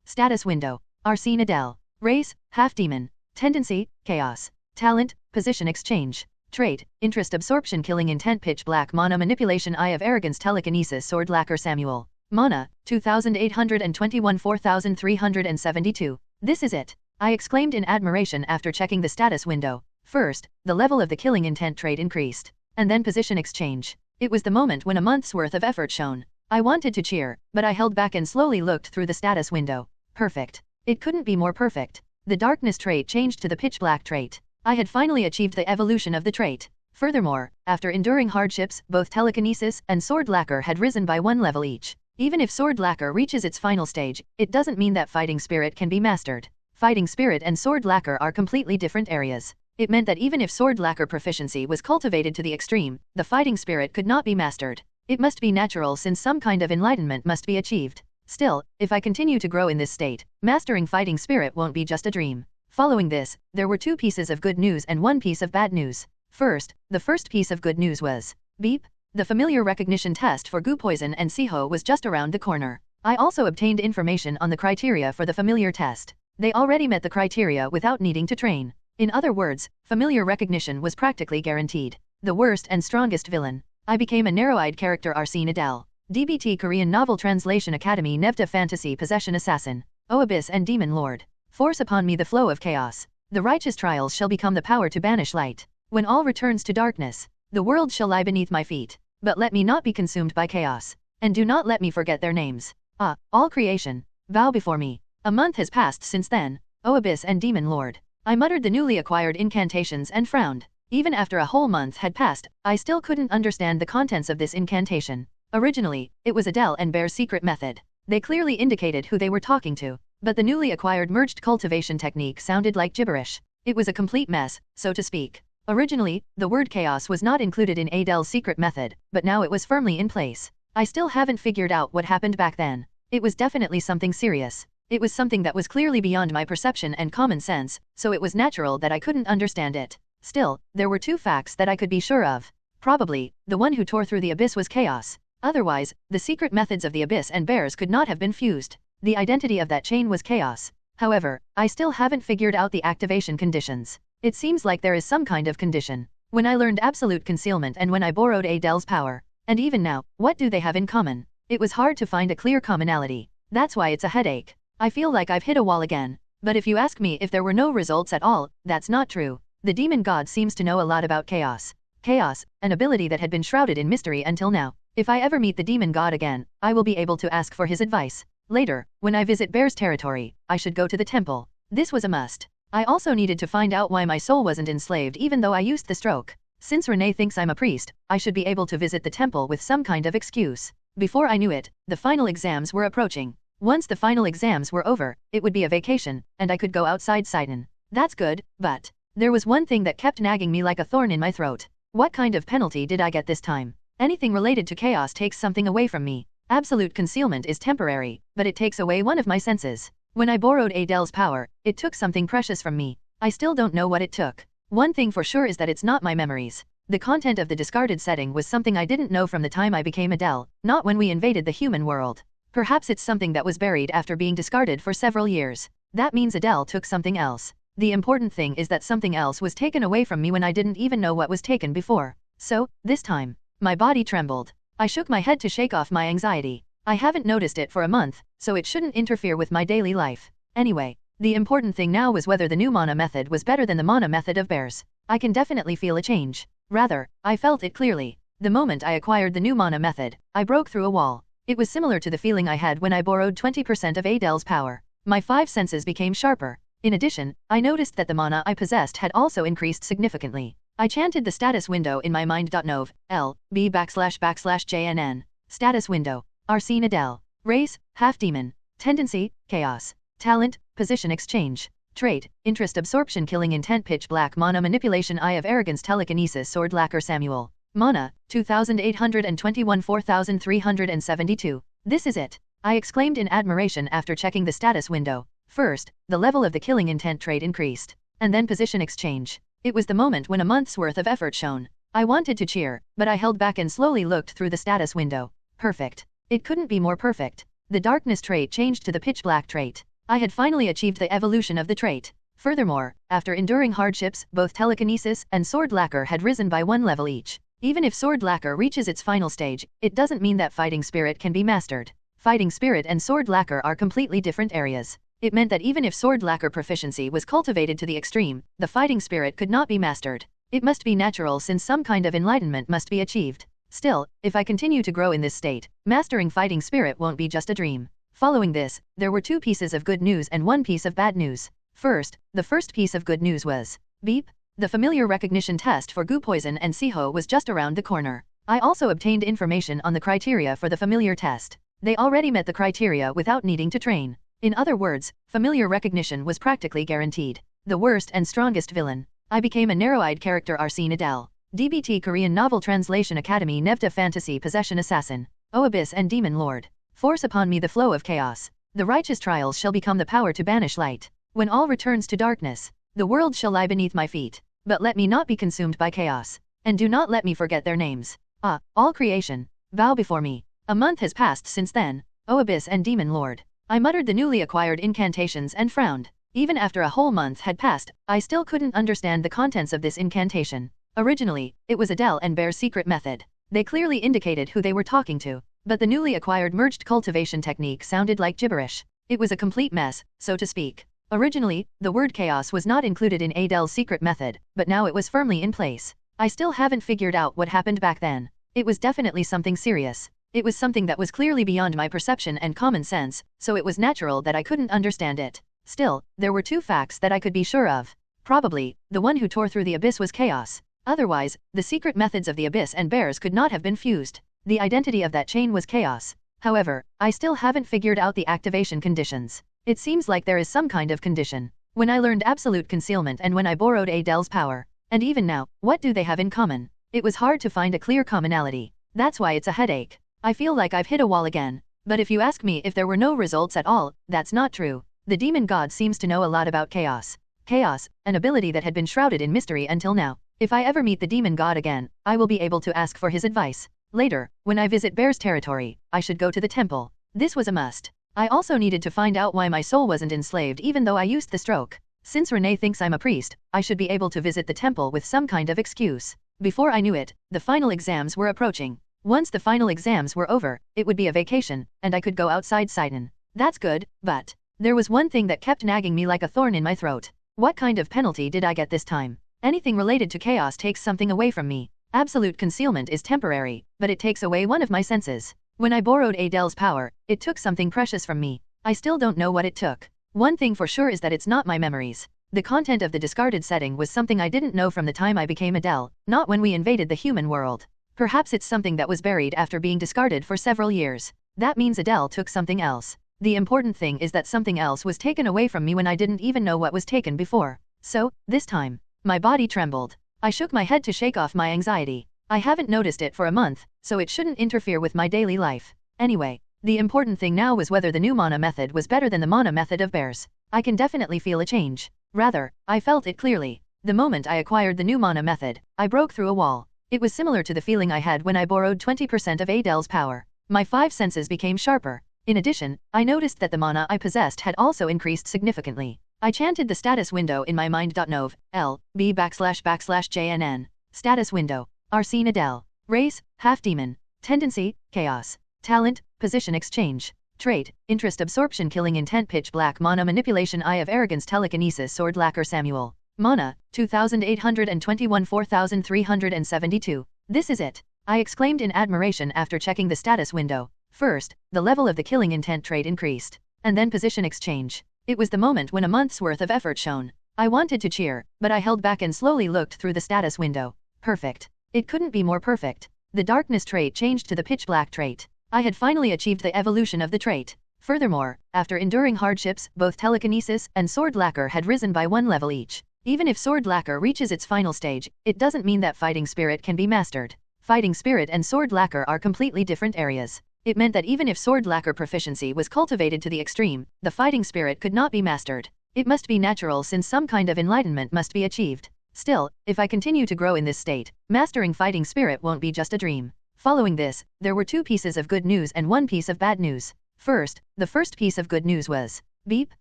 Status window. Arsene Adel. Race, half-demon. Tendency, chaos. Talent, position exchange. Trait, interest absorption killing intent pitch black mana manipulation eye of arrogance telekinesis sword lacquer Samuel. Mana, 2821 4372. This is it. I exclaimed in admiration after checking the status window. First, the level of the killing intent trait increased. And then position exchange. It was the moment when a month's worth of effort shone. I wanted to cheer, but I held back and slowly looked through the status window. Perfect. It couldn't be more perfect. The darkness trait changed to the pitch black trait. I had finally achieved the evolution of the trait. Furthermore, after enduring hardships, both telekinesis and sword lacquer had risen by 1 level each. Even if sword lacquer reaches its final stage, it doesn't mean that fighting spirit can be mastered. Fighting spirit and sword lacquer are completely different areas. It meant that even if sword lacquer proficiency was cultivated to the extreme, the fighting spirit could not be mastered. It must be natural since some kind of enlightenment must be achieved. Still, if I continue to grow in this state, mastering fighting spirit won't be just a dream. Following this, there were 2 pieces of good news and 1 piece of bad news. First, the first piece of good news was, beep, the familiar recognition test for goo poison and Siho was just around the corner. I also obtained information on the criteria for the familiar test. They already met the criteria without needing to train. In other words, familiar recognition was practically guaranteed. The worst and strongest villain. I became a narrow-eyed character Arsene Adel. DBT Korean Novel Translation Academy Nevda Fantasy Possession Assassin. O Abyss and Demon Lord. Force upon me the flow of chaos. The righteous trials shall become the power to banish light. When all returns to darkness, the world shall lie beneath my feet. But let me not be consumed by chaos. And do not let me forget their names. All creation, bow before me. A month has passed since then. O Abyss and Demon Lord. I muttered the newly acquired incantations and frowned. Even after a whole month had passed, I still couldn't understand the contents of this incantation. Originally, it was Adele and Bear's secret method. They clearly indicated who they were talking to. But the newly acquired merged cultivation technique sounded like gibberish. It was a complete mess, so to speak. Originally, the word chaos was not included in Adele's secret method, but now it was firmly in place. I still haven't figured out what happened back then. It was definitely something serious. It was something that was clearly beyond my perception and common sense, so it was natural that I couldn't understand it. Still, there were 2 facts that I could be sure of. Probably, the one who tore through the abyss was chaos. Otherwise, the secret methods of the abyss and bears could not have been fused. The identity of that chain was chaos. However, I still haven't figured out the activation conditions. It seems like there is some kind of condition. When I learned absolute concealment and when I borrowed Adele's power. And even now, what do they have in common? It was hard to find a clear commonality. That's why it's a headache. I feel like I've hit a wall again. But if you ask me if there were no results at all, that's not true. The demon god seems to know a lot about chaos. Chaos, an ability that had been shrouded in mystery until now. If I ever meet the demon god again, I will be able to ask for his advice. Later, when I visit Bear's territory, I should go to the temple. This was a must. I also needed to find out why my soul wasn't enslaved even though I used the stroke. Since Renee thinks I'm a priest, I should be able to visit the temple with some kind of excuse. Before I knew it, the final exams were approaching. Once the final exams were over, it would be a vacation, and I could go outside Sidon. That's good, but there was one thing that kept nagging me like a thorn in my throat. What kind of penalty did I get this time? Anything related to chaos takes something away from me. Absolute concealment is temporary, but it takes away one of my senses. When I borrowed Adele's power, it took something precious from me. I still don't know what it took. One thing for sure is that it's not my memories. The content of the discarded setting was something I didn't know from the time I became Adele, not when we invaded the human world. Perhaps it's something that was buried after being discarded for several years. That means Adele took something else. The important thing is that something else was taken away from me when I didn't even know what was taken before. So, this time, my body trembled. I shook my head to shake off my anxiety. I haven't noticed it for a month, so it shouldn't interfere with my daily life. Anyway, the important thing now was whether the new mana method was better than the mana method of bears. I can definitely feel a change. Rather, I felt it clearly. The moment I acquired the new mana method, I broke through a wall. It was similar to the feeling I had when I borrowed 20% of Adel's power. My 5 senses became sharper. In addition, I noticed that the mana I possessed had also increased significantly. I chanted the status window in my mind.nov, /JNN. Status window. Arsene Adel. Race, half-demon. Tendency, chaos. Talent, position exchange. Trait, interest absorption killing intent pitch black mana manipulation eye of arrogance telekinesis sword lacquer Samuel. Mana, 2821 4372. This is it. I exclaimed in admiration after checking the status window. First, the level of the killing intent trait increased. And then position exchange. It was the moment when a month's worth of effort shone. I wanted to cheer, but I held back and slowly looked through the status window. Perfect. It couldn't be more perfect. The darkness trait changed to the pitch black trait. I had finally achieved the evolution of the trait. Furthermore, after enduring hardships, both telekinesis and sword lacquer had risen by 1 level each. Even if sword lacquer reaches its final stage, it doesn't mean that fighting spirit can be mastered. Fighting spirit and sword lacquer are completely different areas. It meant that even if sword lacquer proficiency was cultivated to the extreme, the fighting spirit could not be mastered. It must be natural since some kind of enlightenment must be achieved. Still, if I continue to grow in this state, mastering fighting spirit won't be just a dream. Following this, there were 2 pieces of good news and 1 piece of bad news. First, the first piece of good news was, beep, the familiar recognition test for goo poison and Siho was just around the corner. I also obtained information on the criteria for the familiar test. They already met the criteria without needing to train. In other words, familiar recognition was practically guaranteed. The worst and strongest villain. I became a narrow-eyed character Arsene Adel. DBT Korean Novel Translation Academy Nevta Fantasy Possession Assassin. O Abyss and Demon Lord. Force upon me the flow of chaos. The righteous trials shall become the power to banish light. When all returns to darkness, the world shall lie beneath my feet. But let me not be consumed by chaos. And do not let me forget their names. All creation, bow before me. A month has passed since then, O Abyss and Demon Lord. I muttered the newly acquired incantations and frowned. Even after a whole month had passed, I still couldn't understand the contents of this incantation. Originally, it was Adele and Bear's secret method. They clearly indicated who they were talking to. But the newly acquired merged cultivation technique sounded like gibberish. It was a complete mess, so to speak. Originally, the word chaos was not included in Adel's secret method, but now it was firmly in place. I still haven't figured out what happened back then. It was definitely something serious. It was something that was clearly beyond my perception and common sense, so it was natural that I couldn't understand it. Still, there were 2 facts that I could be sure of. Probably, the one who tore through the abyss was chaos. Otherwise, the secret methods of the abyss and bears could not have been fused. The identity of that chain was chaos. However, I still haven't figured out the activation conditions. It seems like there is some kind of condition. When I learned absolute concealment and when I borrowed Adel's power. And even now, what do they have in common? It was hard to find a clear commonality. That's why it's a headache. I feel like I've hit a wall again. But if you ask me if there were no results at all, that's not true. The demon god seems to know a lot about chaos. Chaos, an ability that had been shrouded in mystery until now. If I ever meet the demon god again, I will be able to ask for his advice. Later, when I visit Bear's territory, I should go to the temple. This was a must. I also needed to find out why my soul wasn't enslaved even though I used the stroke. Since Renee thinks I'm a priest, I should be able to visit the temple with some kind of excuse. Before I knew it, the final exams were approaching. Once the final exams were over, it would be a vacation, and I could go outside Sidon. That's good, but there was one thing that kept nagging me like a thorn in my throat. What kind of penalty did I get this time? Anything related to chaos takes something away from me. Absolute concealment is temporary, but it takes away one of my senses. When I borrowed Adel's power, it took something precious from me. I still don't know what it took. One thing for sure is that it's not my memories. The content of the discarded setting was something I didn't know from the time I became Adele, not when we invaded the human world. Perhaps it's something that was buried after being discarded for several years. That means Adele took something else. The important thing is that something else was taken away from me when I didn't even know what was taken before. So, this time, my body trembled. I shook my head to shake off my anxiety. I haven't noticed it for a month, so it shouldn't interfere with my daily life. Anyway, the important thing now was whether the new mana method was better than the mana method of bears. I can definitely feel a change. Rather, I felt it clearly. The moment I acquired the new mana method, I broke through a wall. It was similar to the feeling I had when I borrowed 20% of Adel's power. My 5 senses became sharper. In addition, I noticed that the mana I possessed had also increased significantly. I chanted the status window in my mind.nov, /JNN. Status window. Arsene Adel. Race, half-demon. Tendency, chaos. Talent, position exchange. Trait, interest absorption killing intent pitch black mana manipulation eye of arrogance telekinesis sword lacquer Samuel. Mana, 2821 4372. This is it. I exclaimed in admiration after checking the status window. First, the level of the killing intent trait increased. And then position exchange. It was the moment when a month's worth of effort shone. I wanted to cheer, but I held back and slowly looked through the status window. Perfect. It couldn't be more perfect. The darkness trait changed to the pitch black trait. I had finally achieved the evolution of the trait. Furthermore, after enduring hardships, both telekinesis and sword lacquer had risen by 1 level each. Even if sword lacquer reaches its final stage, it doesn't mean that fighting spirit can be mastered. Fighting spirit and sword lacquer are completely different areas. It meant that even if sword lacquer proficiency was cultivated to the extreme, the fighting spirit could not be mastered. It must be natural since some kind of enlightenment must be achieved. Still, if I continue to grow in this state, mastering fighting spirit won't be just a dream. Following this, there were 2 pieces of good news and 1 piece of bad news. First, the first piece of good news was, beep,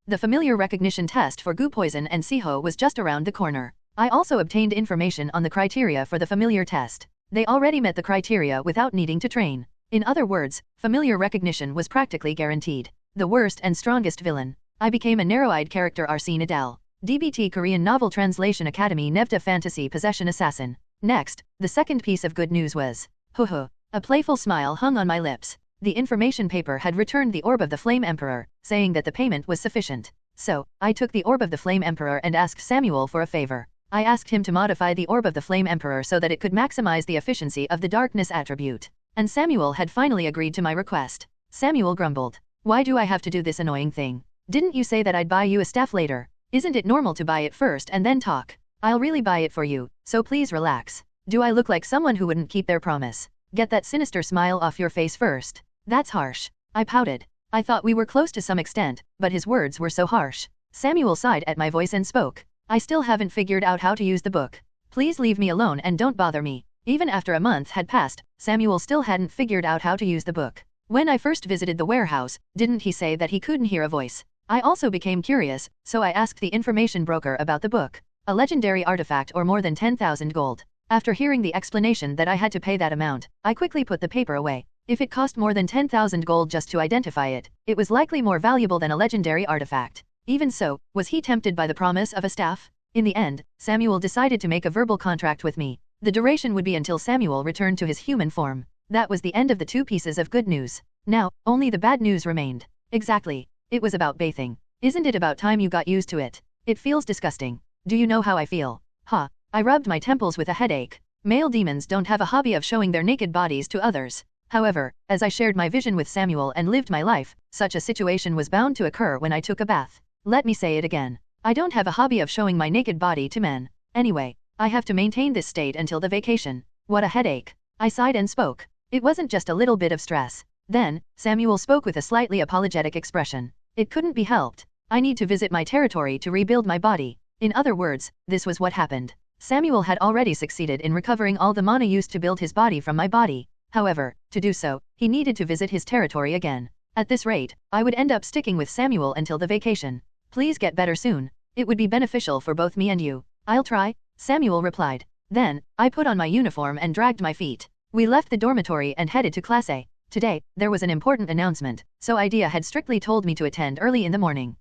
the familiar recognition test for goo poison and Siho was just around the corner. I also obtained information on the criteria for the familiar test. They already met the criteria without needing to train. In other words, familiar recognition was practically guaranteed. The worst and strongest villain. I became a narrow-eyed character Arsene Adel. DBT Korean Novel Translation Academy Nevda Fantasy Possession Assassin. Next, the second piece of good news was, hoo. A playful smile hung on my lips. The information paper had returned the Orb of the Flame Emperor, saying that the payment was sufficient. So, I took the Orb of the Flame Emperor and asked Samuel for a favor. I asked him to modify the Orb of the Flame Emperor so that it could maximize the efficiency of the darkness attribute. And Samuel had finally agreed to my request. Samuel grumbled. Why do I have to do this annoying thing? Didn't you say that I'd buy you a staff later? Isn't it normal to buy it first and then talk? I'll really buy it for you, so please relax. Do I look like someone who wouldn't keep their promise? Get that sinister smile off your face first. That's harsh. I pouted. I thought we were close to some extent, but his words were so harsh. Samuel sighed at my voice and spoke. I still haven't figured out how to use the book. Please leave me alone and don't bother me. Even after a month had passed, Samuel still hadn't figured out how to use the book. When I first visited the warehouse, didn't he say that he couldn't hear a voice? I also became curious, so I asked the information broker about the book. A legendary artifact or more than 10,000 gold. After hearing the explanation that I had to pay that amount, I quickly put the paper away. If it cost more than 10,000 gold just to identify it, it was likely more valuable than a legendary artifact. Even so, was he tempted by the promise of a staff? In the end, Samuel decided to make a verbal contract with me. The duration would be until Samuel returned to his human form. That was the end of the 2 pieces of good news. Now, only the bad news remained. Exactly. It was about bathing. Isn't it about time you got used to it? It feels disgusting. Do you know how I feel? Ha. I rubbed my temples with a headache. Male demons don't have a hobby of showing their naked bodies to others. However, as I shared my vision with Samuel and lived my life, such a situation was bound to occur when I took a bath. Let me say it again. I don't have a hobby of showing my naked body to men. Anyway, I have to maintain this state until the vacation. What a headache. I sighed and spoke. It wasn't just a little bit of stress. Then, Samuel spoke with a slightly apologetic expression. It couldn't be helped. I need to visit my territory to rebuild my body. In other words, this was what happened. Samuel had already succeeded in recovering all the mana used to build his body from my body. However, to do so, he needed to visit his territory again. At this rate, I would end up sticking with Samuel until the vacation. Please get better soon. It would be beneficial for both me and you. I'll try, Samuel replied. Then, I put on my uniform and dragged my feet. We left the dormitory and headed to Class A. Today, there was an important announcement, so Idea had strictly told me to attend early in the morning.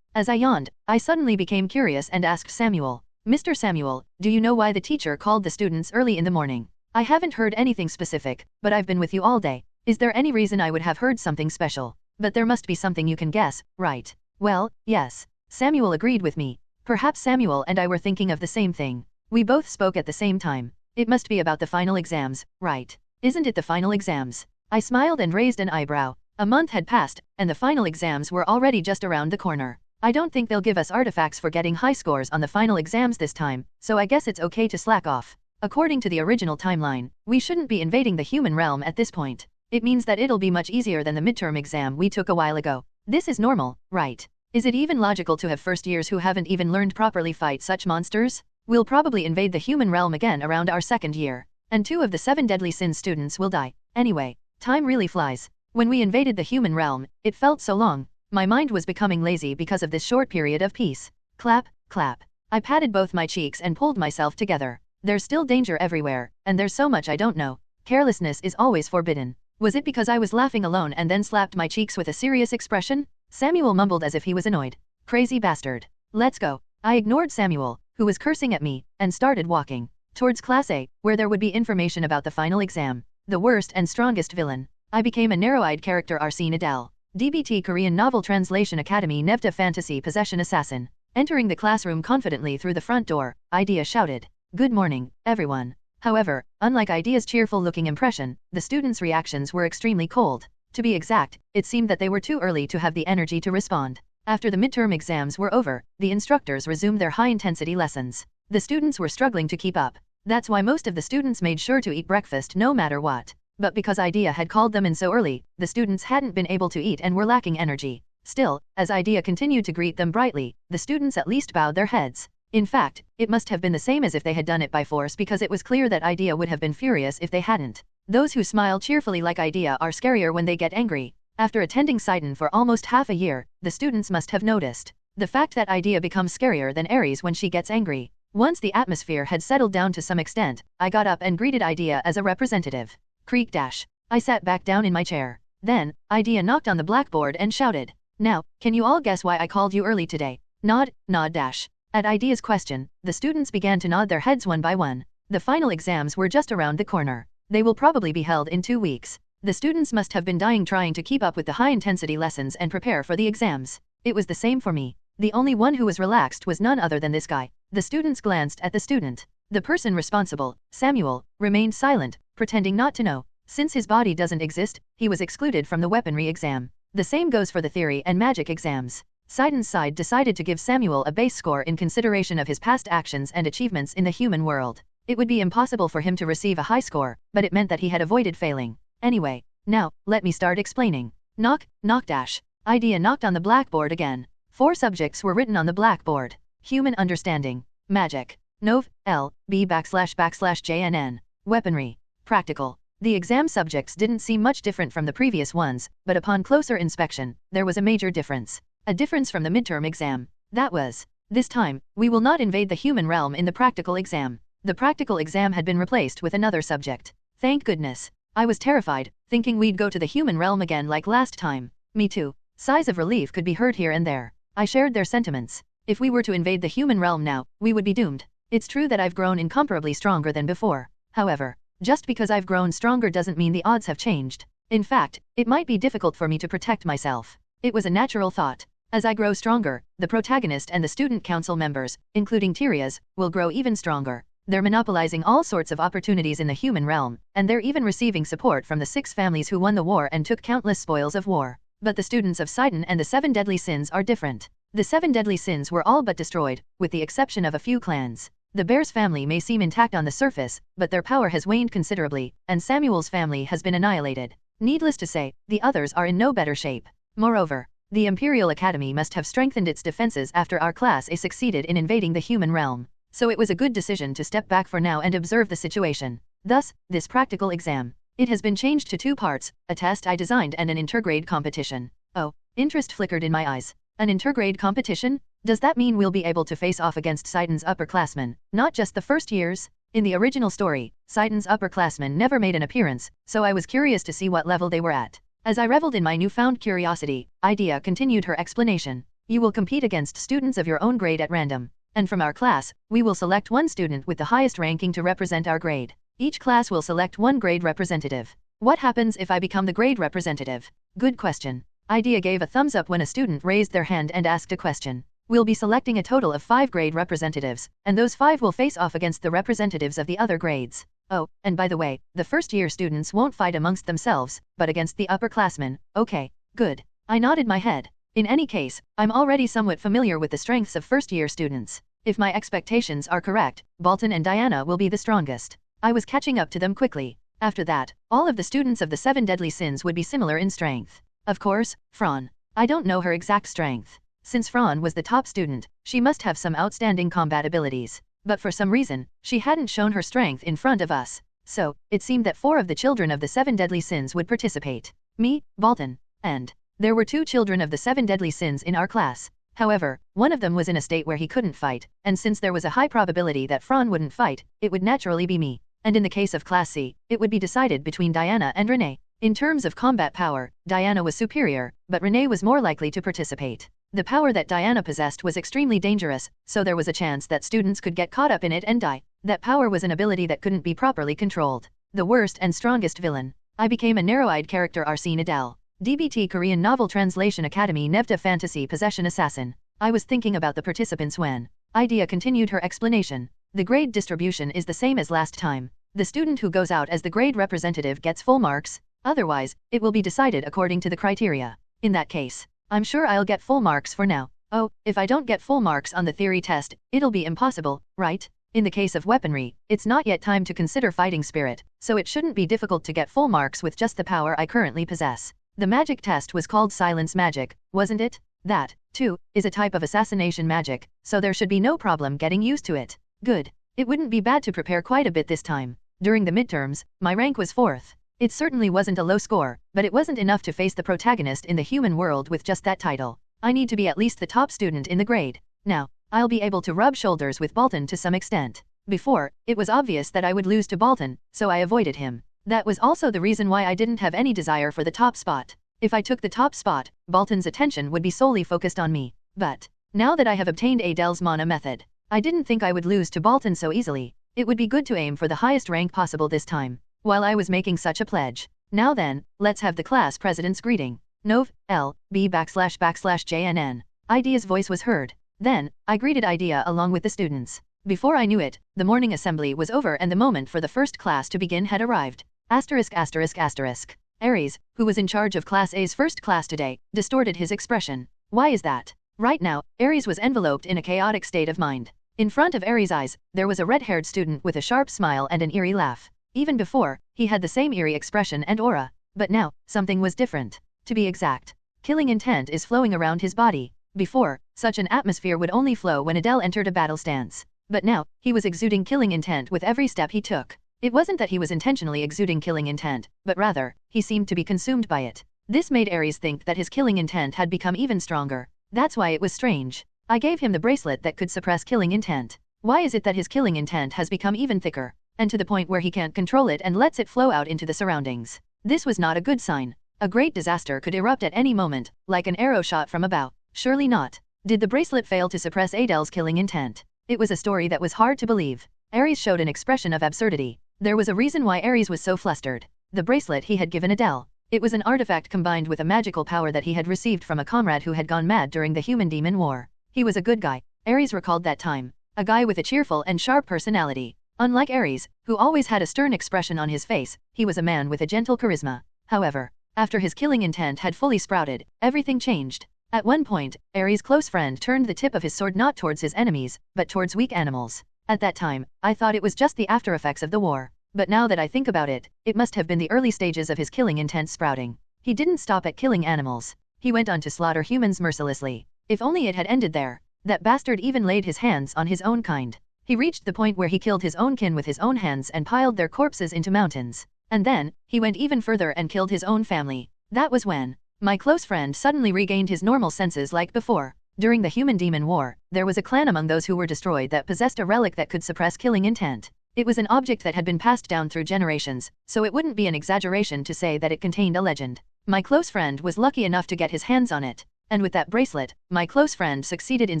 As I yawned, I suddenly became curious and asked Samuel, Mr. Samuel, do you know why the teacher called the students early in the morning? I haven't heard anything specific, but I've been with you all day. Is there any reason I would have heard something special? But there must be something you can guess, right? Well, yes. Samuel agreed with me. Perhaps Samuel and I were thinking of the same thing. We both spoke at the same time. It must be about the final exams, right? Isn't it the final exams? I smiled and raised an eyebrow. A month had passed, and the final exams were already just around the corner. I don't think they'll give us artifacts for getting high scores on the final exams this time, so I guess it's okay to slack off. According to the original timeline, we shouldn't be invading the human realm at this point. It means that it'll be much easier than the midterm exam we took a while ago. This is normal, right? Is it even logical to have first years who haven't even learned properly fight such monsters? We'll probably invade the human realm again around our second year. And 2 of the 7 deadly sins students will die. Anyway, time really flies. When we invaded the human realm, it felt so long. My mind was becoming lazy because of this short period of peace. Clap, clap. I patted both my cheeks and pulled myself together. There's still danger everywhere, and there's so much I don't know. Carelessness is always forbidden. Was it because I was laughing alone and then slapped my cheeks with a serious expression? Samuel mumbled as if he was annoyed. Crazy bastard. Let's go. I ignored Samuel, who was cursing at me, and started walking. towards Class A, where there would be information about the final exam. The worst and strongest villain. I became a narrow-eyed character Arsene Adel. DBT Korean Novel Translation Academy Nevda Fantasy Possession Assassin. Entering the classroom confidently through the front door, Idea shouted, "Good morning, everyone." However, unlike Idea's cheerful-looking impression, the students' reactions were extremely cold. To be exact, it seemed that they were too early to have the energy to respond. After the midterm exams were over, the instructors resumed their high-intensity lessons. The students were struggling to keep up. That's why most of the students made sure to eat breakfast no matter what. But because Idea had called them in so early, the students hadn't been able to eat and were lacking energy. Still, as Idea continued to greet them brightly, the students at least bowed their heads. In fact, it must have been the same as if they had done it by force, because it was clear that Idea would have been furious if they hadn't. Those who smile cheerfully like Idea are scarier when they get angry. After attending Sidon for almost half a year, the students must have noticed the fact that Idea becomes scarier than Aries when she gets angry. Once the atmosphere had settled down to some extent, I got up and greeted Idea as a representative. Creak dash. I sat back down in my chair. Then, Idea knocked on the blackboard and shouted, "Now, can you all guess why I called you early today?" Nod, nod dash. At Idea's question, the students began to nod their heads one by one. The final exams were just around the corner. They will probably be held in 2 weeks. The students must have been dying trying to keep up with the high-intensity lessons and prepare for the exams. It was the same for me. The only one who was relaxed was none other than this guy. The students glanced at the student. The person responsible, Samuel, remained silent, pretending not to know. Since his body doesn't exist, he was excluded from the weaponry exam. The same goes for the theory and magic exams. Sidon's side decided to give Samuel a base score in consideration of his past actions and achievements in the human world. It would be impossible for him to receive a high score, but it meant that he had avoided failing. Anyway, now, let me start explaining. Knock, knock dash. Idea knocked on the blackboard again. 4 subjects were written on the blackboard. Human understanding. Magic. Nov. L. B / JNN. Weaponry. Practical. The exam subjects didn't seem much different from the previous ones, but upon closer inspection, there was a major difference. A difference from the midterm exam. That was, this time, we will not invade the human realm in the practical exam. The practical exam had been replaced with another subject. Thank goodness. I was terrified, thinking we'd go to the human realm again like last time. Me too. Sighs of relief could be heard here and there. I shared their sentiments. If we were to invade the human realm now, we would be doomed. It's true that I've grown incomparably stronger than before. However, just because I've grown stronger doesn't mean the odds have changed. In fact, it might be difficult for me to protect myself. It was a natural thought. As I grow stronger, the protagonist and the student council members, including Tyria's, will grow even stronger. They're monopolizing all sorts of opportunities in the human realm, and they're even receiving support from the 6 families who won the war and took countless spoils of war. But the students of Sidon and the 7 deadly sins are different. The 7 deadly sins were all but destroyed, with the exception of a few clans. The Bears family may seem intact on the surface, but their power has waned considerably, and Samuel's family has been annihilated. Needless to say, the others are in no better shape. Moreover, the Imperial Academy must have strengthened its defenses after our Class A succeeded in invading the human realm. So it was a good decision to step back for now and observe the situation. Thus, this practical exam. It has been changed to 2 parts, a test I designed and an intergrade competition. Oh, interest flickered in my eyes. An intergrade competition? Does that mean we'll be able to face off against Sidon's upperclassmen, not just the first years? In the original story, Sidon's upperclassmen never made an appearance, so I was curious to see what level they were at. As I reveled in my newfound curiosity, Idea continued her explanation. You will compete against students of your own grade at random. And from our class, we will select 1 student with the highest ranking to represent our grade. Each class will select 1 grade representative. What happens if I become the grade representative? Good question. Idea gave a thumbs up when a student raised their hand and asked a question. We'll be selecting a total of 5 grade representatives, and those 5 will face off against the representatives of the other grades. Oh, and by the way, the first-year students won't fight amongst themselves, but against the upperclassmen. Okay, good. I nodded my head. In any case, I'm already somewhat familiar with the strengths of first-year students. If my expectations are correct, Bolton and Diana will be the strongest. I was catching up to them quickly. After that, all of the students of the 7 deadly sins would be similar in strength. Of course, Fran. I don't know her exact strength. Since Fran was the top student, she must have some outstanding combat abilities. But for some reason, she hadn't shown her strength in front of us. So, it seemed that 4 of the children of the 7 deadly sins would participate. Me, Bolton, and there were 2 children of the 7 deadly sins in our class. However, one of them was in a state where he couldn't fight, and since there was a high probability that Fran wouldn't fight, it would naturally be me. And in the case of Class C, it would be decided between Diana and Renee. In terms of combat power, Diana was superior, but Renee was more likely to participate. The power that Diana possessed was extremely dangerous, so there was a chance that students could get caught up in it and die. That power was an ability that couldn't be properly controlled. The worst and strongest villain. I became a narrow-eyed character Arsene Adel. DBT Korean Novel Translation Academy Nevda Fantasy Possession Assassin. I was thinking about the participants when Idea continued her explanation. The grade distribution is the same as last time. The student who goes out as the grade representative gets full marks, otherwise, it will be decided according to the criteria. In that case, I'm sure I'll get full marks for now. Oh, if I don't get full marks on the theory test, it'll be impossible, right? In the case of weaponry, it's not yet time to consider fighting spirit, so it shouldn't be difficult to get full marks with just the power I currently possess. The magic test was called silence magic, wasn't it? That, too, is a type of assassination magic, so there should be no problem getting used to it. Good. It wouldn't be bad to prepare quite a bit this time. During the midterms, my rank was 4th. It certainly wasn't a low score, but it wasn't enough to face the protagonist in the human world with just that title. I need to be at least the top student in the grade. Now, I'll be able to rub shoulders with Bolton to some extent. Before, it was obvious that I would lose to Bolton, so I avoided him. That was also the reason why I didn't have any desire for the top spot. If I took the top spot, Bolton's attention would be solely focused on me. But, now that I have obtained Adel's mana method, I didn't think I would lose to Bolton so easily. It would be good to aim for the highest rank possible this time. While I was making such a pledge. Now then, let's have the class president's greeting. Nov. L. B //JNN. Idea's voice was heard. Then, I greeted Idea along with the students. Before I knew it, the morning assembly was over and the moment for the first class to begin had arrived. ******. Ares, who was in charge of Class A's first class today, distorted his expression. Why is that? Right now, Ares was enveloped in a chaotic state of mind. In front of Ares' eyes, there was a red-haired student with a sharp smile and an eerie laugh. Even before, he had the same eerie expression and aura. But now, something was different. To be exact, killing intent is flowing around his body. Before, such an atmosphere would only flow when Adel entered a battle stance. But now, he was exuding killing intent with every step he took. It wasn't that he was intentionally exuding killing intent, but rather, he seemed to be consumed by it. This made Ares think that his killing intent had become even stronger. That's why it was strange. I gave him the bracelet that could suppress killing intent. Why is it that his killing intent has become even thicker, and to the point where he can't control it and lets it flow out into the surroundings? This was not a good sign. A great disaster could erupt at any moment, like an arrow shot from a bow. Surely not. Did the bracelet fail to suppress Adel's killing intent? It was a story that was hard to believe. Ares showed an expression of absurdity. There was a reason why Ares was so flustered. The bracelet he had given Adel. It was an artifact combined with a magical power that he had received from a comrade who had gone mad during the human-demon war. He was a good guy. Ares recalled that time. A guy with a cheerful and sharp personality. Unlike Ares, who always had a stern expression on his face, he was a man with a gentle charisma. However, after his killing intent had fully sprouted, everything changed. At one point, Ares' close friend turned the tip of his sword not towards his enemies, but towards weak animals. At that time, I thought it was just the after effects of the war. But now that I think about it, it must have been the early stages of his killing intent sprouting. He didn't stop at killing animals. He went on to slaughter humans mercilessly. If only it had ended there. That bastard even laid his hands on his own kind. He reached the point where he killed his own kin with his own hands and piled their corpses into mountains. And then, he went even further and killed his own family. That was when my close friend suddenly regained his normal senses like before. During the human-demon war, there was a clan among those who were destroyed that possessed a relic that could suppress killing intent. It was an object that had been passed down through generations, so it wouldn't be an exaggeration to say that it contained a legend. My close friend was lucky enough to get his hands on it. And with that bracelet, my close friend succeeded in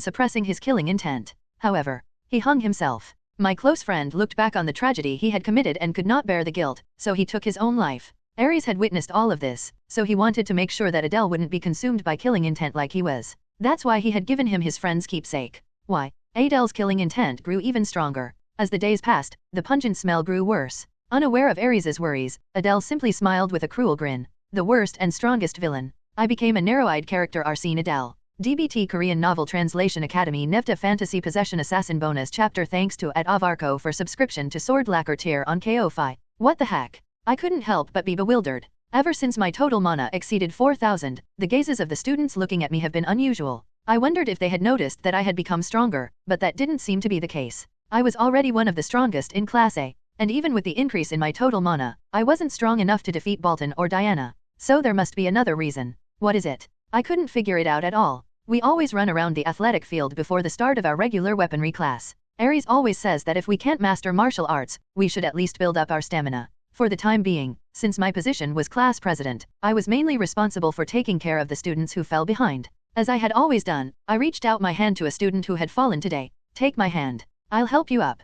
suppressing his killing intent. However, he hung himself. My close friend looked back on the tragedy he had committed and could not bear the guilt, so he took his own life. Ares had witnessed all of this, so he wanted to make sure that Adel wouldn't be consumed by killing intent like he was. That's why he had given him his friend's keepsake. Why? Adel's killing intent grew even stronger. As the days passed, the pungent smell grew worse. Unaware of Ares's worries, Adel simply smiled with a cruel grin. The worst and strongest villain. I became a narrow-eyed character Arsene Adel. DBT Korean Novel Translation Academy Nevda Fantasy Possession Assassin Bonus Chapter Thanks to @Avarko for subscription to Sword Lacquer tier on KO-Fi. What the heck? I couldn't help but be bewildered. Ever since my total mana exceeded 4,000, the gazes of the students looking at me have been unusual. I wondered if they had noticed that I had become stronger, but that didn't seem to be the case. I was already one of the strongest in Class A, and even with the increase in my total mana, I wasn't strong enough to defeat Bolton or Diana. So there must be another reason. What is it? I couldn't figure it out at all. We always run around the athletic field before the start of our regular weaponry class. Ares always says that if we can't master martial arts, we should at least build up our stamina. For the time being, since my position was class president, I was mainly responsible for taking care of the students who fell behind. As I had always done, I reached out my hand to a student who had fallen today. Take my hand. I'll help you up.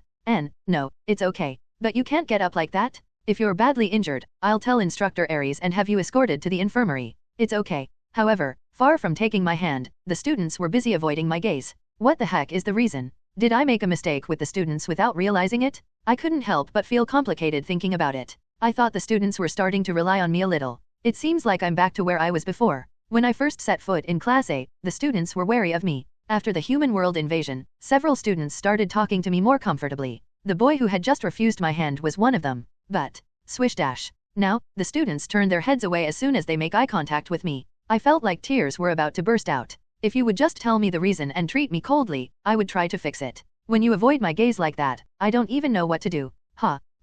No, it's okay. But you can't get up like that? If you're badly injured, I'll tell Instructor Aries and have you escorted to the infirmary. It's okay. However, far from taking my hand, the students were busy avoiding my gaze. What the heck is the reason? Did I make a mistake with the students without realizing it? I couldn't help but feel complicated thinking about it. I thought the students were starting to rely on me a little. It seems like I'm back to where I was before. When I first set foot in Class A, the students were wary of me. After the human world invasion, several students started talking to me more comfortably. The boy who had just refused my hand was one of them. But, swish dash. Now, the students turn their heads away as soon as they make eye contact with me. I felt like tears were about to burst out. If you would just tell me the reason and treat me coldly, I would try to fix it. When you avoid my gaze like that, I don't even know what to do.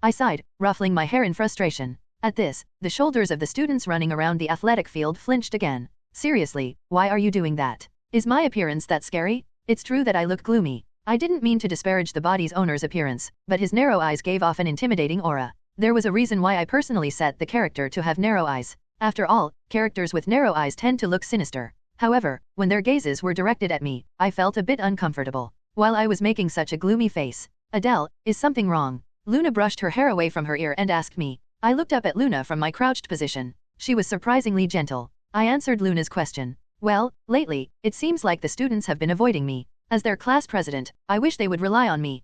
I sighed, ruffling my hair in frustration. At this, the shoulders of the students running around the athletic field flinched again. Seriously, why are you doing that? Is my appearance that scary? It's true that I look gloomy. I didn't mean to disparage the body's owner's appearance, but his narrow eyes gave off an intimidating aura. There was a reason why I personally set the character to have narrow eyes. After all, characters with narrow eyes tend to look sinister. However, when their gazes were directed at me, I felt a bit uncomfortable. While I was making such a gloomy face, Adele, is something wrong? Luna brushed her hair away from her ear and asked me. I looked up at Luna from my crouched position. She was surprisingly gentle. I answered Luna's question. Well, lately, it seems like the students have been avoiding me. As their class president, I wish they would rely on me.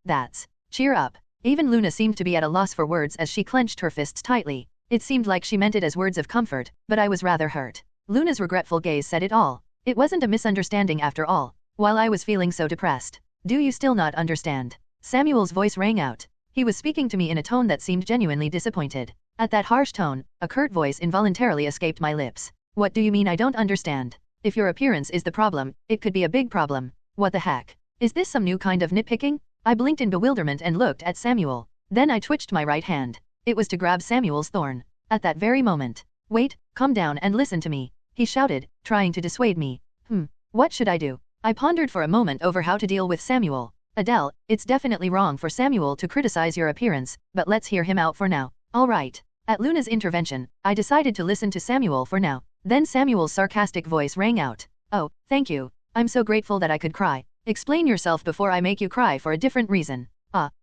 That's. Cheer up. Even Luna seemed to be at a loss for words as she clenched her fists tightly. It seemed like she meant it as words of comfort, but I was rather hurt. Luna's regretful gaze said it all. It wasn't a misunderstanding after all. While I was feeling so depressed. Do you still not understand? Samuel's voice rang out. He was speaking to me in a tone that seemed genuinely disappointed. At that harsh tone, a curt voice involuntarily escaped my lips. What do you mean I don't understand? If your appearance is the problem, it could be a big problem. What the heck? Is this some new kind of nitpicking? I blinked in bewilderment and looked at Samuel. Then I twitched my right hand. It was to grab Samuel's thorn. At that very moment. Wait, calm down and listen to me. He shouted, trying to dissuade me. What should I do? I pondered for a moment over how to deal with Samuel. Adele, it's definitely wrong for Samuel to criticize your appearance, but let's hear him out for now. Alright. At Luna's intervention, I decided to listen to Samuel for now. Then Samuel's sarcastic voice rang out. Oh, thank you. I'm so grateful that I could cry. Explain yourself before I make you cry for a different reason.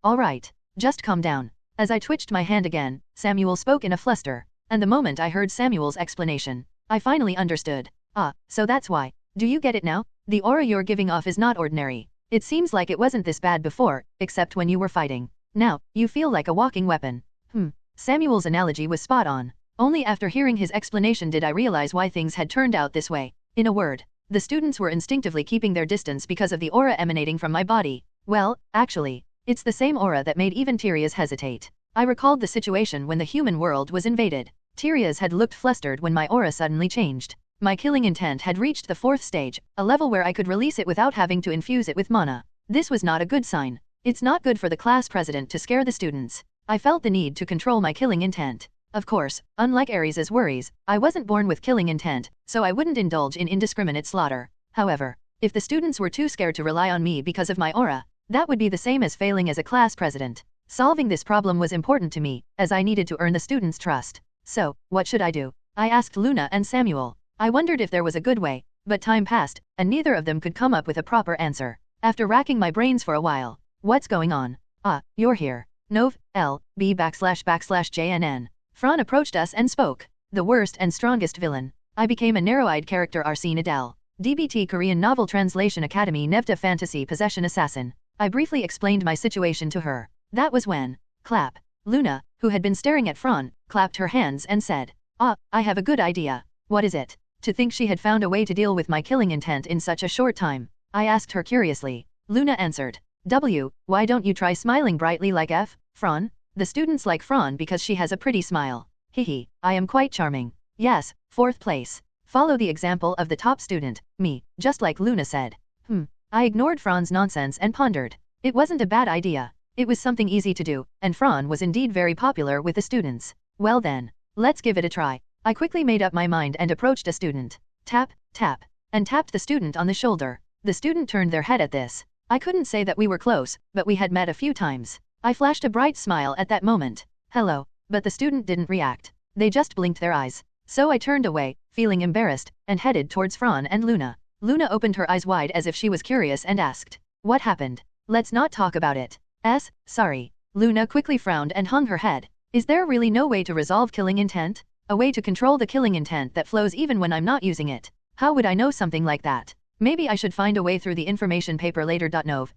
Alright. Just calm down. As I twitched my hand again, Samuel spoke in a fluster. And the moment I heard Samuel's explanation, I finally understood. So that's why. Do you get it now? The aura you're giving off is not ordinary. It seems like it wasn't this bad before, except when you were fighting. Now, you feel like a walking weapon. Samuel's analogy was spot on. Only after hearing his explanation did I realize why things had turned out this way. In a word, the students were instinctively keeping their distance because of the aura emanating from my body. Well, actually, it's the same aura that made even Tyrius hesitate. I recalled the situation when the human world was invaded. Tyrius had looked flustered when my aura suddenly changed. My killing intent had reached the 4th stage, a level where I could release it without having to infuse it with mana. This was not a good sign. It's not good for the class president to scare the students. I felt the need to control my killing intent. Of course, unlike Ares's worries, I wasn't born with killing intent, so I wouldn't indulge in indiscriminate slaughter. However, if the students were too scared to rely on me because of my aura, that would be the same as failing as a class president. Solving this problem was important to me, as I needed to earn the students' trust. So, what should I do? I asked Luna and Samuel. I wondered if there was a good way, but time passed, and neither of them could come up with a proper answer. After racking my brains for a while, what's going on? You're here. Nov, L, B //JNN. Fran approached us and spoke. The worst and strongest villain. I became a narrow-eyed character Arsene Adel. DBT Korean Novel Translation Academy Nevda Fantasy Possession Assassin. I briefly explained my situation to her. That was when, clap. Luna, who had been staring at Fran, clapped her hands and said, I have a good idea. What is it? To think she had found a way to deal with my killing intent in such a short time. I asked her curiously. Luna answered. Why don't you try smiling brightly like Fran? The students like Fran because she has a pretty smile. Hihi, I am quite charming. Yes, 4th place. Follow the example of the top student, me, just like Luna said. I ignored Fran's nonsense and pondered. It wasn't a bad idea. It was something easy to do, and Fran was indeed very popular with the students. Well then, let's give it a try. I quickly made up my mind and approached a student. Tap, tap, and tapped the student on the shoulder. The student turned their head at this. I couldn't say that we were close, but we had met a few times. I flashed a bright smile at that moment. Hello, but the student didn't react. They just blinked their eyes. So I turned away, feeling embarrassed, and headed towards Fran and Luna. Luna opened her eyes wide as if she was curious and asked, "What happened? Let's not talk about it." Sorry. Luna quickly frowned and hung her head. Is there really no way to resolve killing intent? A way to control the killing intent that flows even when I'm not using it? How would I know something like that? Maybe I should find a way through the information paper later. JNN.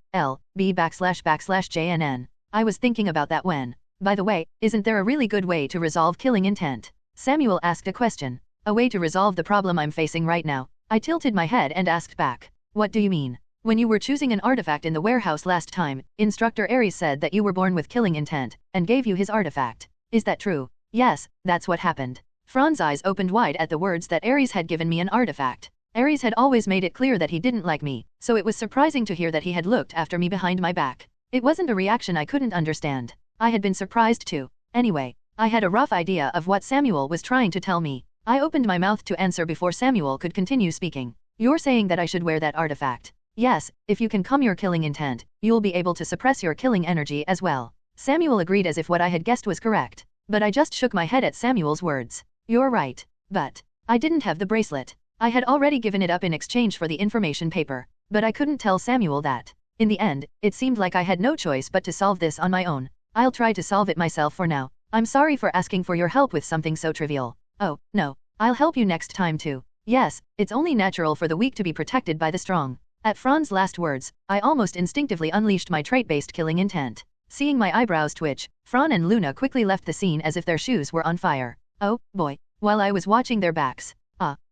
I was thinking about that when. By the way, isn't there a really good way to resolve killing intent? Samuel asked a question. A way to resolve the problem I'm facing right now. I tilted my head and asked back. What do you mean? When you were choosing an artifact in the warehouse last time, Instructor Ares said that you were born with killing intent, and gave you his artifact. Is that true? Yes, that's what happened. Fran's eyes opened wide at the words that Ares had given me an artifact. Ares had always made it clear that he didn't like me, so it was surprising to hear that he had looked after me behind my back. It wasn't a reaction I couldn't understand. I had been surprised too. Anyway, I had a rough idea of what Samuel was trying to tell me. I opened my mouth to answer before Samuel could continue speaking. You're saying that I should wear that artifact? Yes, if you can calm your killing intent, you'll be able to suppress your killing energy as well. Samuel agreed as if what I had guessed was correct. But I just shook my head at Samuel's words. You're right. But I didn't have the bracelet. I had already given it up in exchange for the information paper. But I couldn't tell Samuel that. In the end, it seemed like I had no choice but to solve this on my own. I'll try to solve it myself for now. I'm sorry for asking for your help with something so trivial. Oh, no. I'll help you next time too. Yes, it's only natural for the weak to be protected by the strong. At Fran's last words, I almost instinctively unleashed my trait-based killing intent. Seeing my eyebrows twitch, Fran and Luna quickly left the scene as if their shoes were on fire. Oh, boy. While I was watching their backs,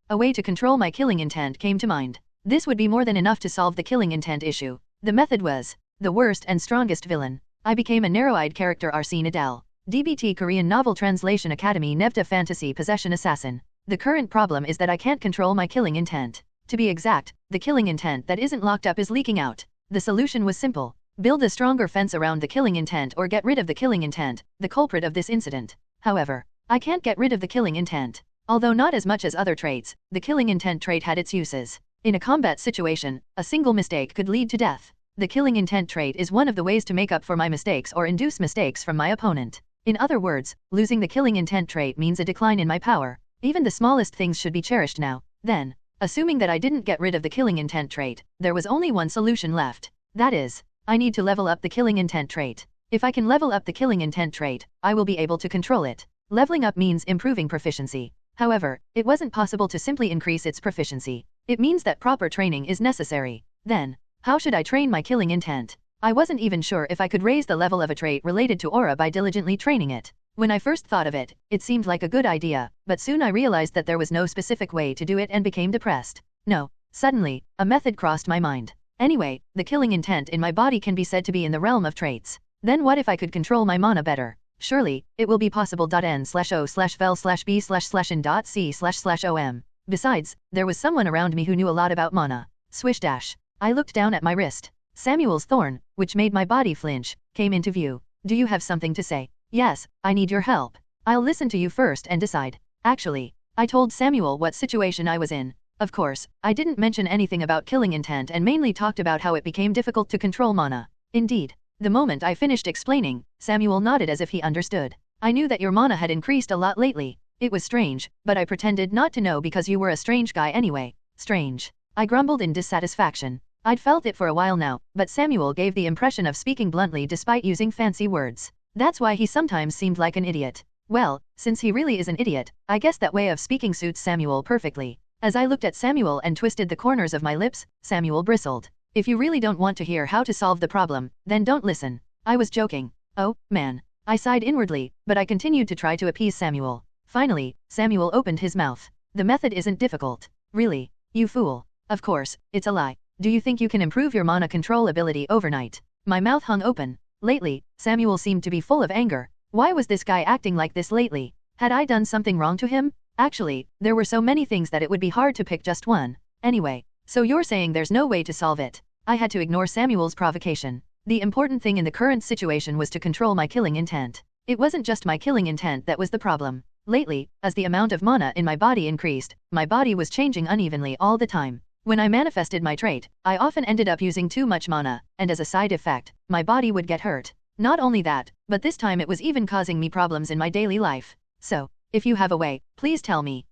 a way to control my killing intent came to mind. This would be more than enough to solve the killing intent issue. The method was the worst and strongest villain. I became a narrow-eyed character Arsene Adel. DBT Korean Novel Translation Academy Nevda Fantasy Possession Assassin. The current problem is that I can't control my killing intent. To be exact, the killing intent that isn't locked up is leaking out. The solution was simple. Build a stronger fence around the killing intent or get rid of the killing intent, the culprit of this incident. However, I can't get rid of the killing intent. Although not as much as other traits, the killing intent trait had its uses. In a combat situation, a single mistake could lead to death. The killing intent trait is one of the ways to make up for my mistakes or induce mistakes from my opponent. In other words, losing the killing intent trait means a decline in my power. Even the smallest things should be cherished now. Then, assuming that I didn't get rid of the killing intent trait, there was only one solution left. That is, I need to level up the killing intent trait. If I can level up the killing intent trait, I will be able to control it. Leveling up means improving proficiency. However, it wasn't possible to simply increase its proficiency. It means that proper training is necessary. Then, how should I train my killing intent? I wasn't even sure if I could raise the level of a trait related to aura by diligently training it. When I first thought of it, it seemed like a good idea, but soon I realized that there was no specific way to do it and became depressed. No, suddenly, a method crossed my mind. Anyway, the killing intent in my body can be said to be in the realm of traits. Then what if I could control my mana better? Surely, it will be possible. N/O/vel/b/in.c//om. Besides, there was someone around me who knew a lot about mana. Swish dash. I looked down at my wrist. Samuel's thorn, which made my body flinch, came into view. Do you have something to say? Yes, I need your help. I'll listen to you first and decide. Actually, I told Samuel what situation I was in. Of course, I didn't mention anything about killing intent and mainly talked about how it became difficult to control mana. Indeed, the moment I finished explaining, Samuel nodded as if he understood. I knew that your mana had increased a lot lately. It was strange, but I pretended not to know because you were a strange guy anyway. Strange. I grumbled in dissatisfaction. I'd felt it for a while now, but Samuel gave the impression of speaking bluntly despite using fancy words. That's why he sometimes seemed like an idiot. Well, since he really is an idiot, I guess that way of speaking suits Samuel perfectly. As I looked at Samuel and twisted the corners of my lips, Samuel bristled. If you really don't want to hear how to solve the problem, then don't listen. I was joking. Oh, man. I sighed inwardly, but I continued to try to appease Samuel. Finally, Samuel opened his mouth. The method isn't difficult. Really? You fool. Of course, it's a lie. Do you think you can improve your mana control ability overnight? My mouth hung open. Lately, Samuel seemed to be full of anger. Why was this guy acting like this lately? Had I done something wrong to him? Actually, there were so many things that it would be hard to pick just one. Anyway, so you're saying there's no way to solve it? I had to ignore Samuel's provocation. The important thing in the current situation was to control my killing intent. It wasn't just my killing intent that was the problem. Lately, as the amount of mana in my body increased, my body was changing unevenly all the time. When I manifested my trait, I often ended up using too much mana, and as a side effect, my body would get hurt. Not only that, but this time it was even causing me problems in my daily life. So, if you have a way, please tell me.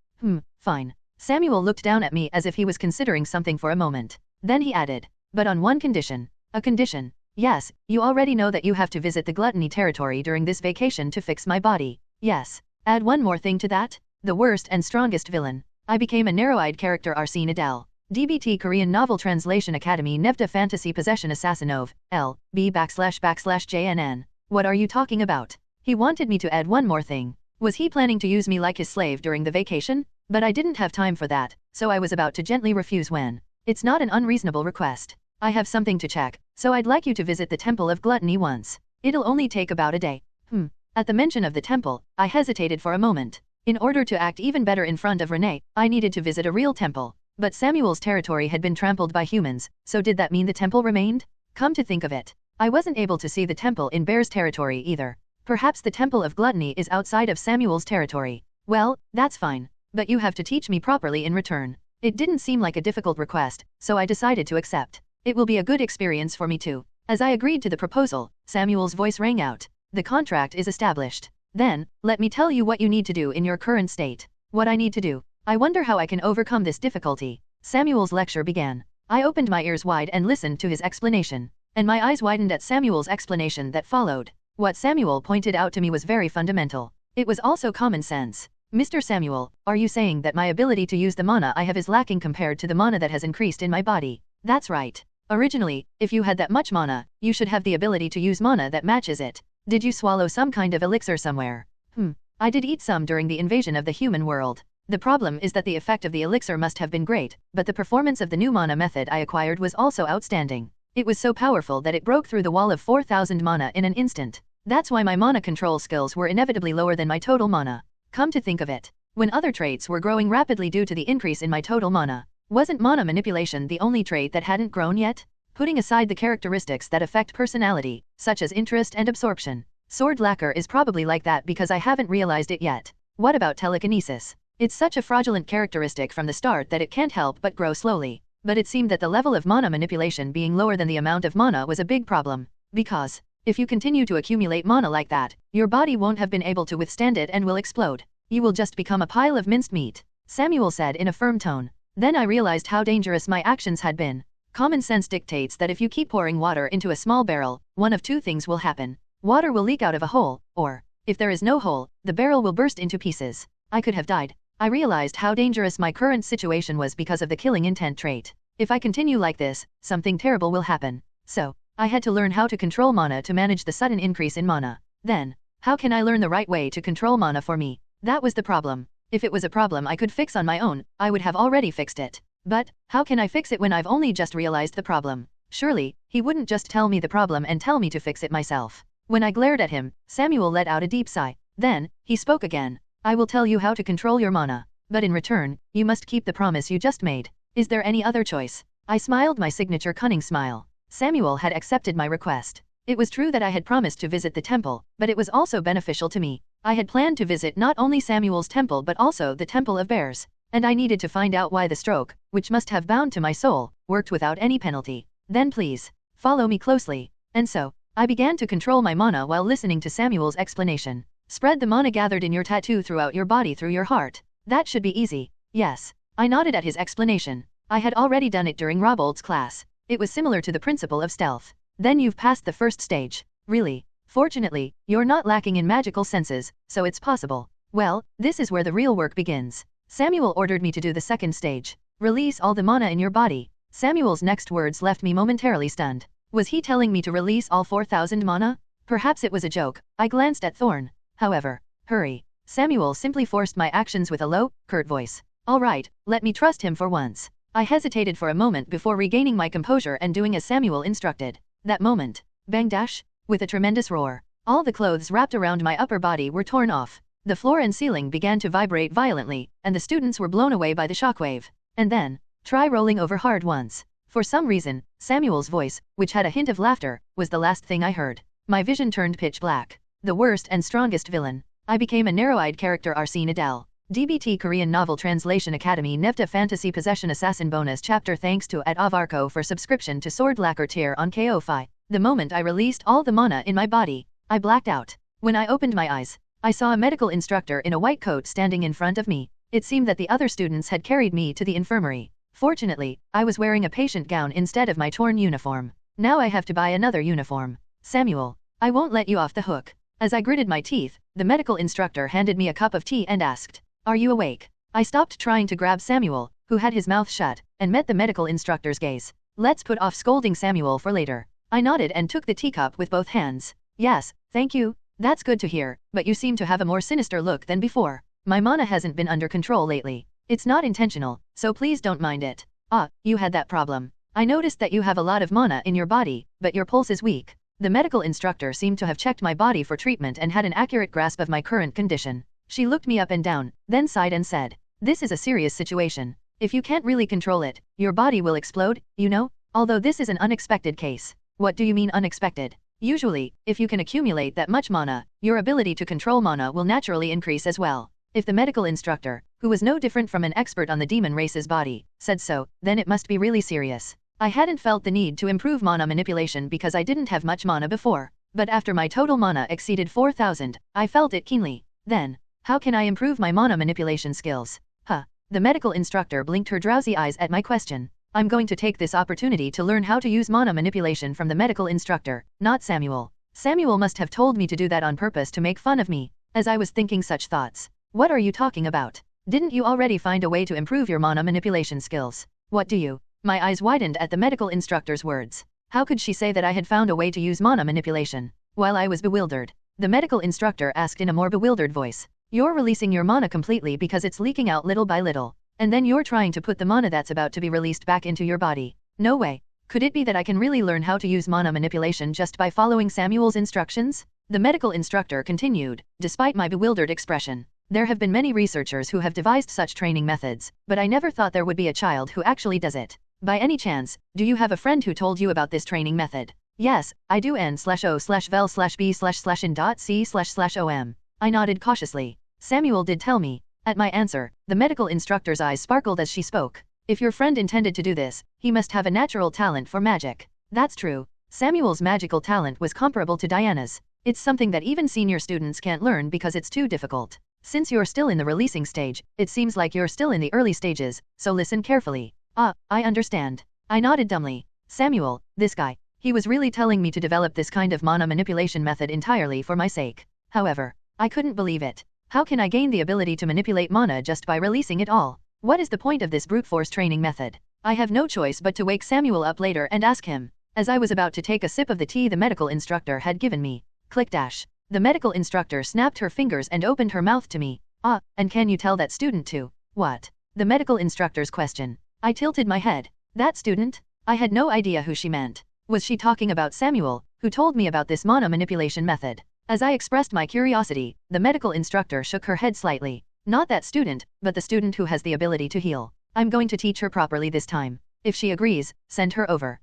Fine. Samuel looked down at me as if he was considering something for a moment. Then he added, but on one condition. A condition. Yes, you already know that you have to visit the gluttony territory during this vacation to fix my body. Yes. Add one more thing to that. The worst and strongest villain. I became a narrow-eyed character Arsene Adel. DBT Korean Novel Translation Academy Nevda Fantasy Possession Assassinov, L, B / JNN. What are you talking about? He wanted me to add one more thing. Was he planning to use me like his slave during the vacation? But I didn't have time for that, so I was about to gently refuse when. It's not an unreasonable request. I have something to check, so I'd like you to visit the Temple of Gluttony once. It'll only take about a day. At the mention of the temple, I hesitated for a moment. In order to act even better in front of Renee, I needed to visit a real temple. But Samuel's territory had been trampled by humans, so did that mean the temple remained? Come to think of it, I wasn't able to see the temple in Bear's territory either. Perhaps the Temple of Gluttony is outside of Samuel's territory. Well, that's fine. But you have to teach me properly in return. It didn't seem like a difficult request, so I decided to accept. It will be a good experience for me too. As I agreed to the proposal, Samuel's voice rang out. The contract is established. Then, let me tell you what you need to do in your current state. What I need to do. I wonder how I can overcome this difficulty. Samuel's lecture began. I opened my ears wide and listened to his explanation. And my eyes widened at Samuel's explanation that followed. What Samuel pointed out to me was very fundamental. It was also common sense. Mr. Samuel, are you saying that my ability to use the mana I have is lacking compared to the mana that has increased in my body? That's right. Originally, if you had that much mana, you should have the ability to use mana that matches it. Did you swallow some kind of elixir somewhere? I did eat some during the invasion of the human world. The problem is that the effect of the elixir must have been great, but the performance of the new mana method I acquired was also outstanding. It was so powerful that it broke through the wall of 4,000 mana in an instant. That's why my mana control skills were inevitably lower than my total mana. Come to think of it, when other traits were growing rapidly due to the increase in my total mana, wasn't mana manipulation the only trait that hadn't grown yet? Putting aside the characteristics that affect personality, such as interest and absorption, sword lacquer is probably like that because I haven't realized it yet. What about telekinesis? It's such a fraudulent characteristic from the start that it can't help but grow slowly. But it seemed that the level of mana manipulation being lower than the amount of mana was a big problem. Because, if you continue to accumulate mana like that, your body won't have been able to withstand it and will explode. You will just become a pile of minced meat, Samuel said in a firm tone. Then I realized how dangerous my actions had been. Common sense dictates that if you keep pouring water into a small barrel, one of two things will happen. Water will leak out of a hole, or, if there is no hole, the barrel will burst into pieces. I could have died. I realized how dangerous my current situation was because of the killing intent trait. If I continue like this, something terrible will happen. So, I had to learn how to control mana to manage the sudden increase in mana. Then, how can I learn the right way to control mana for me? That was the problem. If it was a problem I could fix on my own, I would have already fixed it. But, how can I fix it when I've only just realized the problem? Surely, he wouldn't just tell me the problem and tell me to fix it myself. When I glared at him, Samuel let out a deep sigh. Then, he spoke again. I will tell you how to control your mana. But in return, you must keep the promise you just made. Is there any other choice? I smiled my signature cunning smile. Samuel had accepted my request. It was true that I had promised to visit the temple, but it was also beneficial to me. I had planned to visit not only Samuel's temple but also the Temple of Bears. And I needed to find out why the stroke, which must have bound to my soul, worked without any penalty. Then please, follow me closely. And so, I began to control my mana while listening to Samuel's explanation. Spread the mana gathered in your tattoo throughout your body through your heart. That should be easy. Yes. I nodded at his explanation. I had already done it during Robold's class. It was similar to the principle of stealth. Then you've passed the first stage. Really. Fortunately, you're not lacking in magical senses, so it's possible. Well, this is where the real work begins. Samuel ordered me to do the second stage. Release all the mana in your body. Samuel's next words left me momentarily stunned. Was he telling me to release all 4,000 mana? Perhaps it was a joke. I glanced at Thorn. However, hurry. Samuel simply forced my actions with a low, curt voice. All right, let me trust him for once. I hesitated for a moment before regaining my composure and doing as Samuel instructed. That moment, bang dash, with a tremendous roar, all the clothes wrapped around my upper body were torn off. The floor and ceiling began to vibrate violently, and the students were blown away by the shockwave. And then, try rolling over hard once. For some reason, Samuel's voice, which had a hint of laughter, was the last thing I heard. My vision turned pitch black. The worst and strongest villain. I became a narrow-eyed character Arsene Adel. DBT Korean Novel Translation Academy Nevda Fantasy Possession Assassin Bonus Chapter. Thanks to Avarko for subscription to Sword Lacquer tier on KO-Fi. The moment I released all the mana in my body, I blacked out. When I opened my eyes, I saw a medical instructor in a white coat standing in front of me. It seemed that the other students had carried me to the infirmary. Fortunately, I was wearing a patient gown instead of my torn uniform. Now I have to buy another uniform. Samuel, I won't let you off the hook. As I gritted my teeth, the medical instructor handed me a cup of tea and asked, "Are you awake?" I stopped trying to grab Samuel, who had his mouth shut, and met the medical instructor's gaze. "Let's put off scolding Samuel for later." I nodded and took the teacup with both hands. "Yes, thank you. That's good to hear, but you seem to have a more sinister look than before. My mana hasn't been under control lately. It's not intentional, so please don't mind it." "Ah, you had that problem. I noticed that you have a lot of mana in your body, but your pulse is weak." The medical instructor seemed to have checked my body for treatment and had an accurate grasp of my current condition. She looked me up and down, then sighed and said, "This is a serious situation. If you can't really control it, your body will explode, you know? Although this is an unexpected case." "What do you mean unexpected?" "Usually, if you can accumulate that much mana, your ability to control mana will naturally increase as well. If the medical instructor, who was no different from an expert on the demon race's body, said so, then it must be really serious." I hadn't felt the need to improve mana manipulation because I didn't have much mana before. But after my total mana exceeded 4,000, I felt it keenly. Then, how can I improve my mana manipulation skills? The medical instructor blinked her drowsy eyes at my question. I'm going to take this opportunity to learn how to use mana manipulation from the medical instructor, not Samuel. Samuel must have told me to do that on purpose to make fun of me, as I was thinking such thoughts. What are you talking about? Didn't you already find a way to improve your mana manipulation skills? What do you? My eyes widened at the medical instructor's words. How could she say that I had found a way to use mana manipulation? While I was bewildered, the medical instructor asked in a more bewildered voice, "You're releasing your mana completely because it's leaking out little by little, and then you're trying to put the mana that's about to be released back into your body. No way. Could it be that I can really learn how to use mana manipulation just by following Samuel's instructions?" The medical instructor continued, despite my bewildered expression. "There have been many researchers who have devised such training methods, but I never thought there would be a child who actually does it. By any chance, do you have a friend who told you about this training method?" "Yes, I do n/o/vel/b/in.c//om." I nodded cautiously. "Samuel did tell me." At my answer, the medical instructor's eyes sparkled as she spoke. "If your friend intended to do this, he must have a natural talent for magic." That's true. Samuel's magical talent was comparable to Diana's. It's something that even senior students can't learn because it's too difficult. Since you're still in the releasing stage, it seems like you're still in the early stages, so listen carefully. I understand. I nodded dumbly. Samuel, this guy, he was really telling me to develop this kind of mana manipulation method entirely for my sake. However, I couldn't believe it. How can I gain the ability to manipulate mana just by releasing it all? What is the point of this brute force training method? I have no choice but to wake Samuel up later and ask him. As I was about to take a sip of the tea the medical instructor had given me, click dash. The medical instructor snapped her fingers and opened her mouth to me. And can you tell that student too? What? The medical instructor's question. I tilted my head. That student? I had no idea who she meant. Was she talking about Samuel, who told me about this mana manipulation method? As I expressed my curiosity, the medical instructor shook her head slightly. Not that student, but the student who has the ability to heal. I'm going to teach her properly this time. If she agrees, send her over.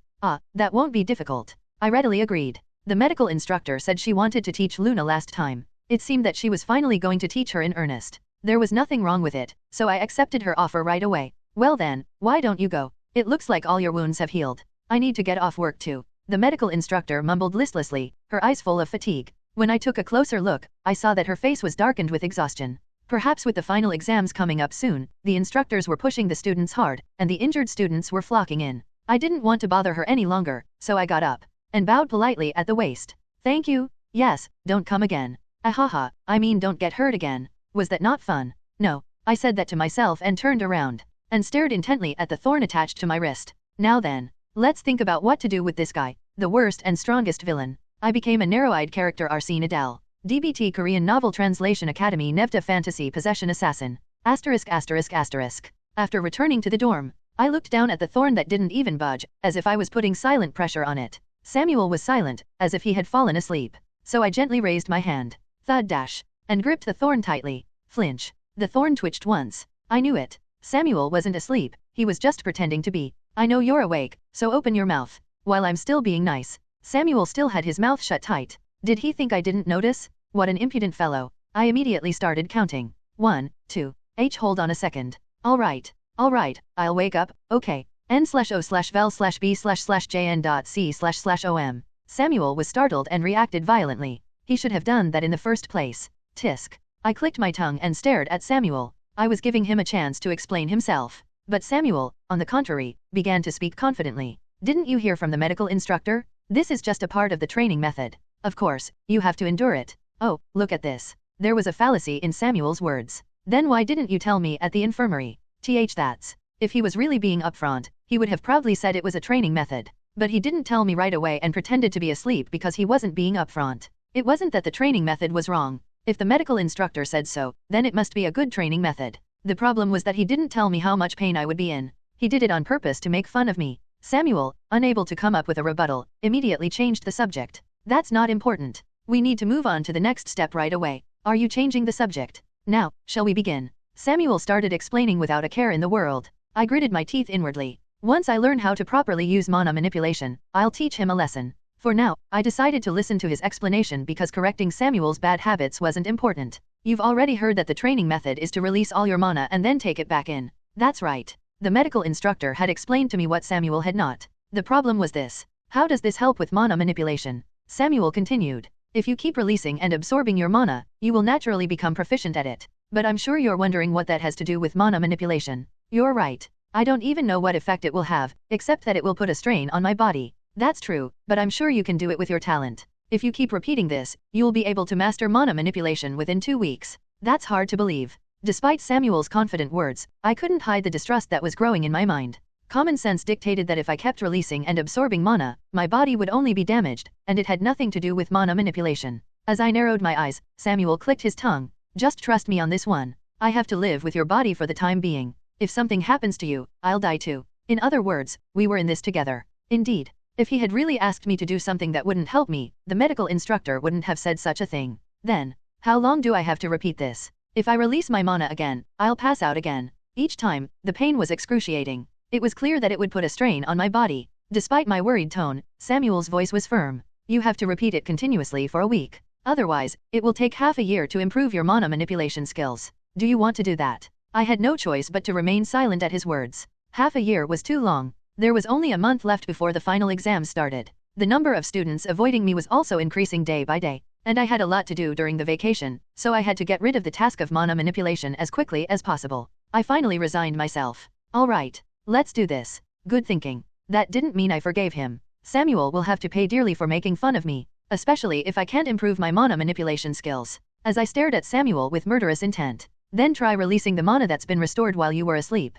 That won't be difficult. I readily agreed. The medical instructor said she wanted to teach Luna last time. It seemed that she was finally going to teach her in earnest. There was nothing wrong with it, so I accepted her offer right away. "Well then, why don't you go? It looks like all your wounds have healed. I need to get off work too." The medical instructor mumbled listlessly, her eyes full of fatigue. When I took a closer look, I saw that her face was darkened with exhaustion. Perhaps with the final exams coming up soon, the instructors were pushing the students hard, and the injured students were flocking in. I didn't want to bother her any longer, so I got up and bowed politely at the waist. "Thank you. Yes, don't come again." Ahaha, I mean don't get hurt again. Was that not fun? No, I said that to myself and turned around and stared intently at the thorn attached to my wrist. Now then, let's think about what to do with this guy, the worst and strongest villain. I became a narrow-eyed character Arsene Adel. DBT Korean Novel Translation Academy Nevda Fantasy Possession Assassin. ******. After returning to the dorm, I looked down at the thorn that didn't even budge, as if I was putting silent pressure on it. Samuel was silent, as if he had fallen asleep. So I gently raised my hand. Thud dash. And gripped the thorn tightly. Flinch. The thorn twitched once. I knew it. Samuel wasn't asleep, he was just pretending to be. "I know you're awake, so open your mouth." While I'm still being nice, Samuel still had his mouth shut tight. Did he think I didn't notice? What an impudent fellow. I immediately started counting. 1, 2, hold on a second. Alright, I'll wake up, okay. n/o/vel/b/jn.c//om. Samuel was startled and reacted violently. He should have done that in the first place. Tisk. I clicked my tongue and stared at Samuel. I was giving him a chance to explain himself. But Samuel, on the contrary, began to speak confidently. Didn't you hear from the medical instructor? This is just a part of the training method. Of course, you have to endure it. Oh, look at this. There was a fallacy in Samuel's words. Then why didn't you tell me at the infirmary? That's. If he was really being upfront, he would have proudly said it was a training method. But he didn't tell me right away and pretended to be asleep because he wasn't being upfront. It wasn't that the training method was wrong. If the medical instructor said so, then it must be a good training method. The problem was that he didn't tell me how much pain I would be in. He did it on purpose to make fun of me. Samuel, unable to come up with a rebuttal, immediately changed the subject. That's not important. We need to move on to the next step right away. Are you changing the subject? Now, shall we begin? Samuel started explaining without a care in the world. I gritted my teeth inwardly. Once I learn how to properly use mana manipulation, I'll teach him a lesson. For now, I decided to listen to his explanation because correcting Samuel's bad habits wasn't important. You've already heard that the training method is to release all your mana and then take it back in. That's right. The medical instructor had explained to me what Samuel had not. The problem was this. How does this help with mana manipulation? Samuel continued. If you keep releasing and absorbing your mana, you will naturally become proficient at it. But I'm sure you're wondering what that has to do with mana manipulation. You're right. I don't even know what effect it will have, except that it will put a strain on my body. That's true, but I'm sure you can do it with your talent. If you keep repeating this, you'll be able to master mana manipulation within 2 weeks. That's hard to believe. Despite Samuel's confident words, I couldn't hide the distrust that was growing in my mind. Common sense dictated that if I kept releasing and absorbing mana, my body would only be damaged, and it had nothing to do with mana manipulation. As I narrowed my eyes, Samuel clicked his tongue. Just trust me on this one. I have to live with your body for the time being. If something happens to you, I'll die too. In other words, we were in this together. Indeed. If he had really asked me to do something that wouldn't help me, the medical instructor wouldn't have said such a thing. Then, how long do I have to repeat this? If I release my mana again, I'll pass out again. Each time, the pain was excruciating. It was clear that it would put a strain on my body. Despite my worried tone, Samuel's voice was firm. You have to repeat it continuously for a week. Otherwise, it will take half a year to improve your mana manipulation skills. Do you want to do that? I had no choice but to remain silent at his words. Half a year was too long. There was only a month left before the final exams started. The number of students avoiding me was also increasing day by day, and I had a lot to do during the vacation, so I had to get rid of the task of mana manipulation as quickly as possible. I finally resigned myself. All right. Let's do this. Good thinking. That didn't mean I forgave him. Samuel will have to pay dearly for making fun of me, especially if I can't improve my mana manipulation skills. As I stared at Samuel with murderous intent. Then try releasing the mana that's been restored while you were asleep.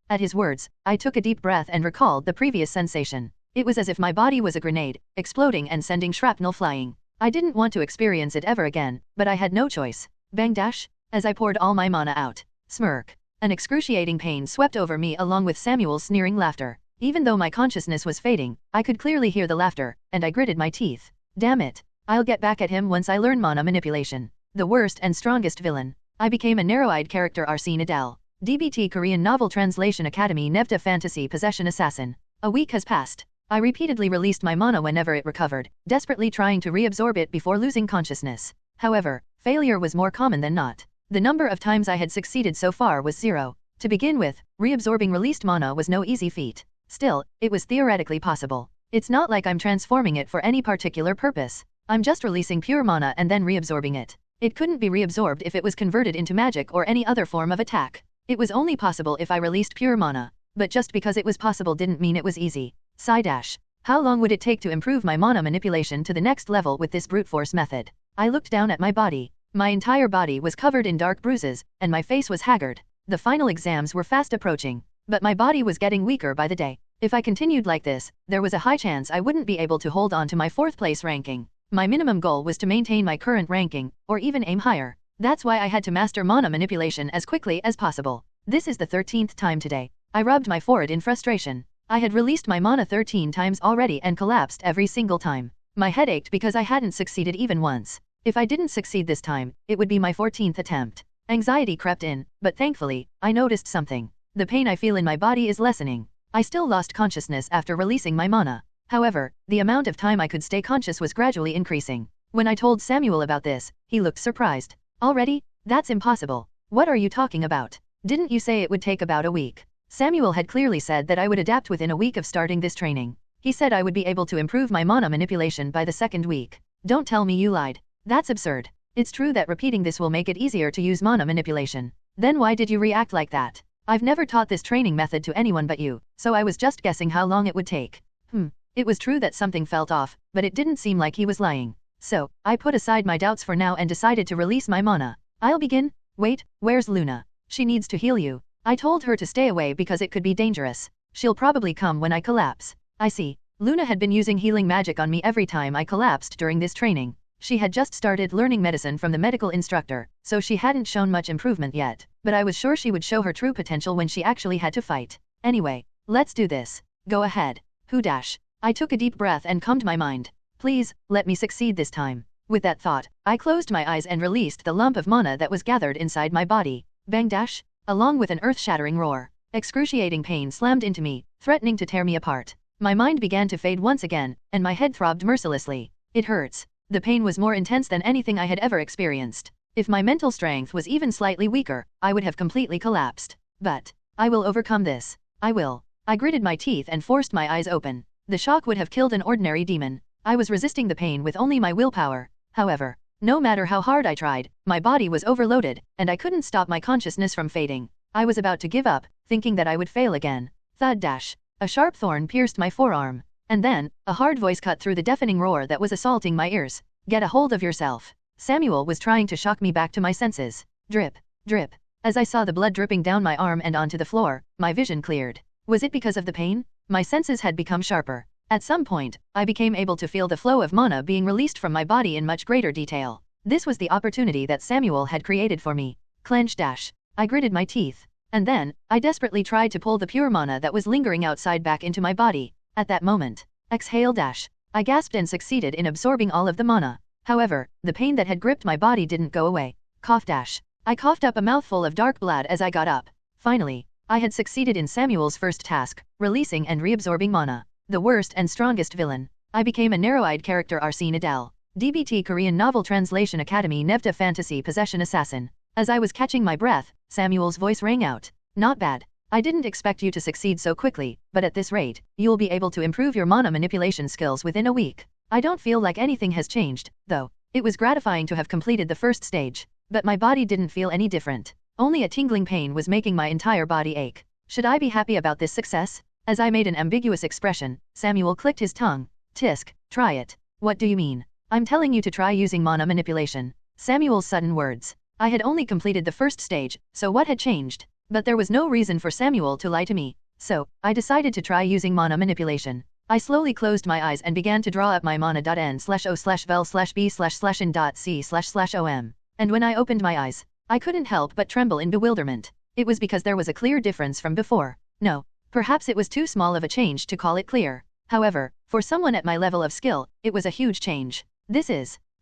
At his words, I took a deep breath and recalled the previous sensation. It was as if my body was a grenade, exploding and sending shrapnel flying. I didn't want to experience it ever again, but I had no choice. Bang dash! As I poured all my mana out. Smirk. An excruciating pain swept over me along with Samuel's sneering laughter. Even though my consciousness was fading, I could clearly hear the laughter, and I gritted my teeth. Damn it. I'll get back at him once I learn mana manipulation. The worst and strongest villain. I became a narrow-eyed character Arsene Adel. DBT Korean Novel Translation Academy Nevda Fantasy Possession Assassin. A week has passed. I repeatedly released my mana whenever it recovered, desperately trying to reabsorb it before losing consciousness. However, failure was more common than not. The number of times I had succeeded so far was 0. To begin with, reabsorbing released mana was no easy feat. Still, it was theoretically possible. It's not like I'm transforming it for any particular purpose. I'm just releasing pure mana and then reabsorbing it. It couldn't be reabsorbed if it was converted into magic or any other form of attack. It was only possible if I released pure mana. But just because it was possible didn't mean it was easy. Sigh dash. How long would it take to improve my mana manipulation to the next level with this brute force method? I looked down at my body. My entire body was covered in dark bruises, and my face was haggard. The final exams were fast approaching, but my body was getting weaker by the day. If I continued like this, there was a high chance I wouldn't be able to hold on to my 4th place ranking. My minimum goal was to maintain my current ranking, or even aim higher. That's why I had to master mana manipulation as quickly as possible. This is the 13th time today. I rubbed my forehead in frustration. I had released my mana 13 times already and collapsed every single time. My head ached because I hadn't succeeded even once. If I didn't succeed this time, it would be my 14th attempt. Anxiety crept in, but thankfully, I noticed something. The pain I feel in my body is lessening. I still lost consciousness after releasing my mana. However, the amount of time I could stay conscious was gradually increasing. When I told Samuel about this, he looked surprised. Already? That's impossible. What are you talking about? Didn't you say it would take about a week? Samuel had clearly said that I would adapt within a week of starting this training. He said I would be able to improve my mana manipulation by the 2nd week. Don't tell me you lied. That's absurd. It's true that repeating this will make it easier to use mana manipulation. Then why did you react like that? I've never taught this training method to anyone but you, so I was just guessing how long it would take. It was true that something felt off, but it didn't seem like he was lying. So, I put aside my doubts for now and decided to release my mana. I'll begin. Wait, where's Luna? She needs to heal you. I told her to stay away because it could be dangerous. She'll probably come when I collapse. I see. Luna had been using healing magic on me every time I collapsed during this training. She had just started learning medicine from the medical instructor, so she hadn't shown much improvement yet, but I was sure she would show her true potential when she actually had to fight. Anyway, let's do this. Go ahead. I took a deep breath and calmed my mind. Please, let me succeed this time. With that thought, I closed my eyes and released the lump of mana that was gathered inside my body. Bang dash! Along with an earth-shattering roar, excruciating pain slammed into me, threatening to tear me apart. My mind began to fade once again, and my head throbbed mercilessly. It hurts. The pain was more intense than anything I had ever experienced. If my mental strength was even slightly weaker, I would have completely collapsed. But I will overcome this. I will. I gritted my teeth and forced my eyes open. The shock would have killed an ordinary demon. I was resisting the pain with only my willpower. However, no matter how hard I tried, my body was overloaded, and I couldn't stop my consciousness from fading. I was about to give up, thinking that I would fail again. Thud dash. A sharp thorn pierced my forearm. And then, a hard voice cut through the deafening roar that was assaulting my ears. Get a hold of yourself. Samuel was trying to shock me back to my senses. Drip, drip. As I saw the blood dripping down my arm and onto the floor, my vision cleared. Was it because of the pain? My senses had become sharper. At some point, I became able to feel the flow of mana being released from my body in much greater detail. This was the opportunity that Samuel had created for me. Clench dash. I gritted my teeth. And then, I desperately tried to pull the pure mana that was lingering outside back into my body. At that moment, exhale dash. I gasped and succeeded in absorbing all of the mana. However, the pain that had gripped my body didn't go away. Cough dash. I coughed up a mouthful of dark blood as I got up. Finally, I had succeeded in Samuel's first task, releasing and reabsorbing mana. The worst and strongest villain. I became a narrow-eyed character Arsene Adel. DBT Korean Novel Translation Academy Nevda Fantasy Possession Assassin. As I was catching my breath, Samuel's voice rang out. Not bad. I didn't expect you to succeed so quickly, but at this rate, you'll be able to improve your mana manipulation skills within a week. I don't feel like anything has changed, though. It was gratifying to have completed the first stage, but my body didn't feel any different. Only a tingling pain was making my entire body ache. Should I be happy about this success? As I made an ambiguous expression, Samuel clicked his tongue. Tisk, try it. What do you mean? I'm telling you to try using mana manipulation. Samuel's sudden words. I had only completed the first stage, so what had changed? But there was no reason for Samuel to lie to me. So, I decided to try using mana manipulation. I slowly closed my eyes and began to draw up my mana.n/o/vel/b//in.c//om. And when I opened my eyes, I couldn't help but tremble in bewilderment. It was because there was a clear difference from before. No, perhaps it was too small of a change to call it clear. However, for someone at my level of skill, it was a huge change.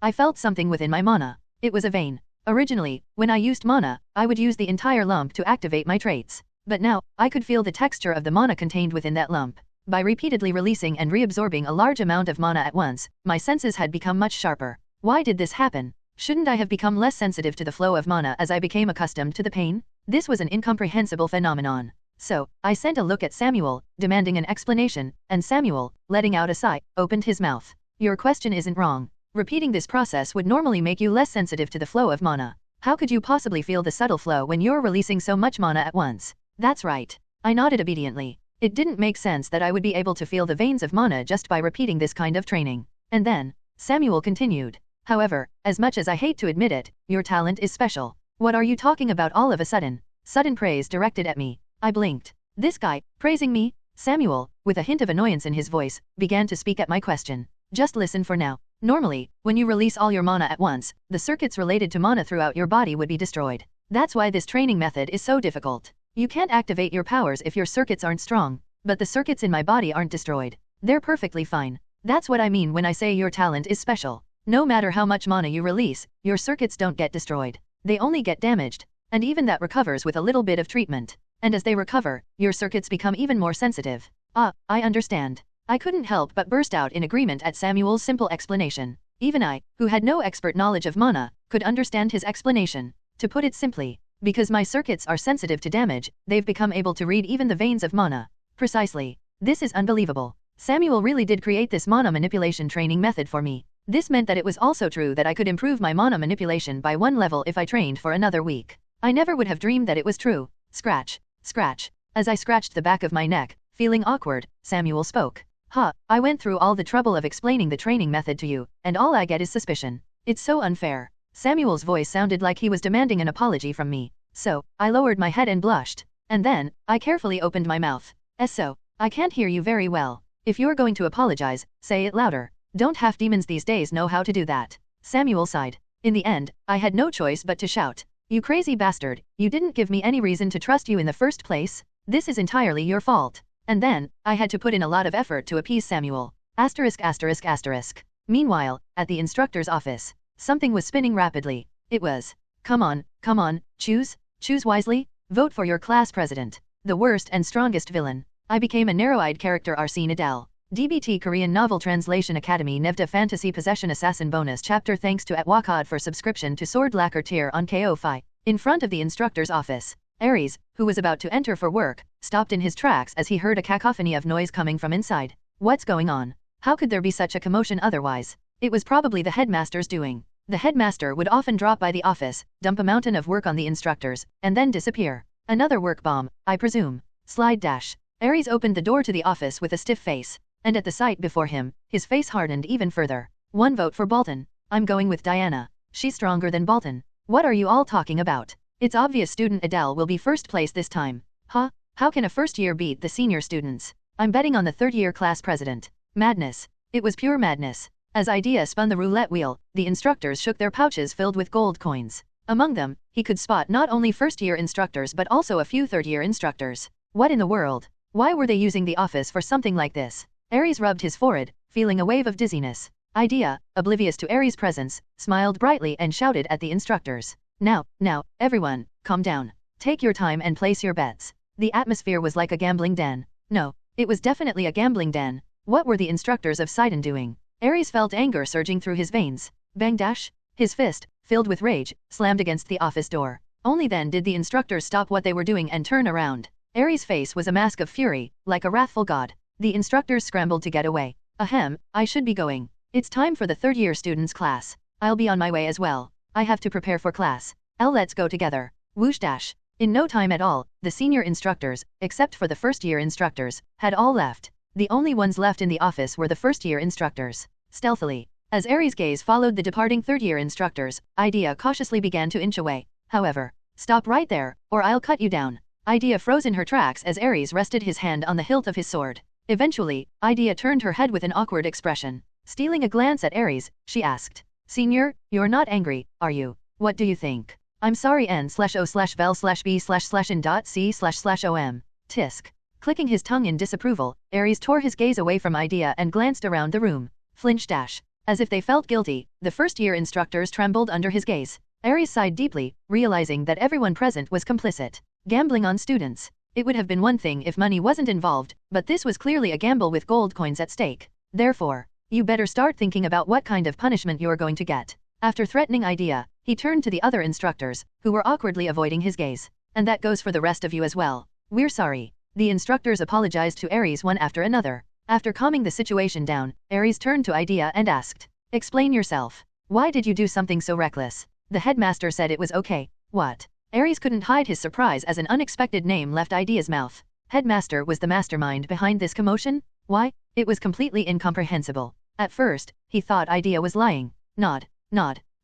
I felt something within my mana. It was a vein. Originally, when I used mana, I would use the entire lump to activate my traits. But now, I could feel the texture of the mana contained within that lump. By repeatedly releasing and reabsorbing a large amount of mana at once, my senses had become much sharper. Why did this happen? Shouldn't I have become less sensitive to the flow of mana as I became accustomed to the pain? This was an incomprehensible phenomenon. So, I sent a look at Samuel, demanding an explanation, and Samuel, letting out a sigh, opened his mouth. Your question isn't wrong. Repeating this process would normally make you less sensitive to the flow of mana. How could you possibly feel the subtle flow when you're releasing so much mana at once? That's right. I nodded obediently. It didn't make sense that I would be able to feel the veins of mana just by repeating this kind of training. And then, Samuel continued. However, as much as I hate to admit it, your talent is special. What are you talking about all of a sudden? Sudden praise directed at me. I blinked. This guy, praising me? Samuel, with a hint of annoyance in his voice, began to speak at my question. Just listen for now. Normally, when you release all your mana at once, the circuits related to mana throughout your body would be destroyed. That's why this training method is so difficult. You can't activate your powers if your circuits aren't strong, but the circuits in my body aren't destroyed. They're perfectly fine. That's what I mean when I say your talent is special. No matter how much mana you release, your circuits don't get destroyed. They only get damaged, and even that recovers with a little bit of treatment. And as they recover, your circuits become even more sensitive. Ah, I understand. I couldn't help but burst out in agreement at Samuel's simple explanation. Even I, who had no expert knowledge of mana, could understand his explanation. To put it simply, because my circuits are sensitive to damage, they've become able to read even the veins of mana. Precisely. This is unbelievable. Samuel really did create this mana manipulation training method for me. This meant that it was also true that I could improve my mana manipulation by 1 level if I trained for another week. I never would have dreamed that it was true. Scratch, scratch. As I scratched the back of my neck, feeling awkward, Samuel spoke. I went through all the trouble of explaining the training method to you, and all I get is suspicion. It's so unfair. Samuel's voice sounded like he was demanding an apology from me. So, I lowered my head and blushed. And then, I carefully opened my mouth. So, I can't hear you very well. If you're going to apologize, say it louder. Don't half demons these days know how to do that. Samuel sighed. In the end, I had no choice but to shout. You crazy bastard, you didn't give me any reason to trust you in the first place. This is entirely your fault. And then, I had to put in a lot of effort to appease Samuel. *****. Meanwhile, at the instructor's office, something was spinning rapidly. It was, come on, choose wisely, vote for your class president. The worst and strongest villain. I became a narrow-eyed character Arsene Adel. DBT Korean Novel Translation Academy Nevda Fantasy Possession Assassin Bonus Chapter Thanks to @Wakad for subscription to Sword Lacquer tier on KO-Fi. In front of the instructor's office, Ares, who was about to enter for work, stopped in his tracks as he heard a cacophony of noise coming from inside. What's going on? How could there be such a commotion otherwise? It was probably the headmaster's doing. The headmaster would often drop by the office, dump a mountain of work on the instructors, and then disappear. Another work bomb, I presume. Ares opened the door to the office with a stiff face, and at the sight before him, his face hardened even further. One vote for Bolton. I'm going with Diana. She's stronger than Bolton. What are you all talking about? It's obvious student Adele will be first place this time. How can a first year beat the senior students? I'm betting on the third year class president. Madness. It was pure madness. As Idea spun the roulette wheel, the instructors shook their pouches filled with gold coins. Among them, he could spot not only first year instructors but also a few third year instructors. What in the world? Why were they using the office for something like this? Ares rubbed his forehead, feeling a wave of dizziness. Idea, oblivious to Ares' presence, smiled brightly and shouted at the instructors. Now, everyone, calm down. Take your time and place your bets. The atmosphere was like a gambling den. No, it was definitely a gambling den. What were the instructors of Sidon doing? Ares felt anger surging through his veins. Bang dash! His fist, filled with rage, slammed against the office door. Only then did the instructors stop what they were doing and turn around. Ares' face was a mask of fury, like a wrathful god. The instructors scrambled to get away. Ahem, I should be going. It's time for the third year students class. I'll be on my way as well. I have to prepare for class. Let's go together. Whoosh dash. In no time at all, the senior instructors, except for the first year instructors, had all left. The only ones left in the office were the first year instructors. Stealthily, as Ares' gaze followed the departing third year instructors, Idea cautiously began to inch away. However, stop right there, or I'll cut you down. Idea froze in her tracks as Ares rested his hand on the hilt of his sword. Eventually, Idea turned her head with an awkward expression. Stealing a glance at Ares, she asked, Senior, you're not angry, are you? What do you think? I'm sorry n/o/vel/b/in.c//om. Tisk. Clicking his tongue in disapproval, Ares tore his gaze away from Idea and glanced around the room. Flinch dash. As if they felt guilty, the first year instructors trembled under his gaze. Ares sighed deeply, realizing that everyone present was complicit. Gambling on students. It would have been one thing if money wasn't involved, but this was clearly a gamble with gold coins at stake. Therefore, you better start thinking about what kind of punishment you're going to get. After threatening Idea, he turned to the other instructors, who were awkwardly avoiding his gaze. And that goes for the rest of you as well. We're sorry. The instructors apologized to Ares one after another. After calming the situation down, Ares turned to Idea and asked, Explain yourself. Why did you do something so reckless? The headmaster said it was okay. What? Ares couldn't hide his surprise as an unexpected name left Idea's mouth. Headmaster was the mastermind behind this commotion? Why? It was completely incomprehensible. At first, he thought Idea was lying. Nod.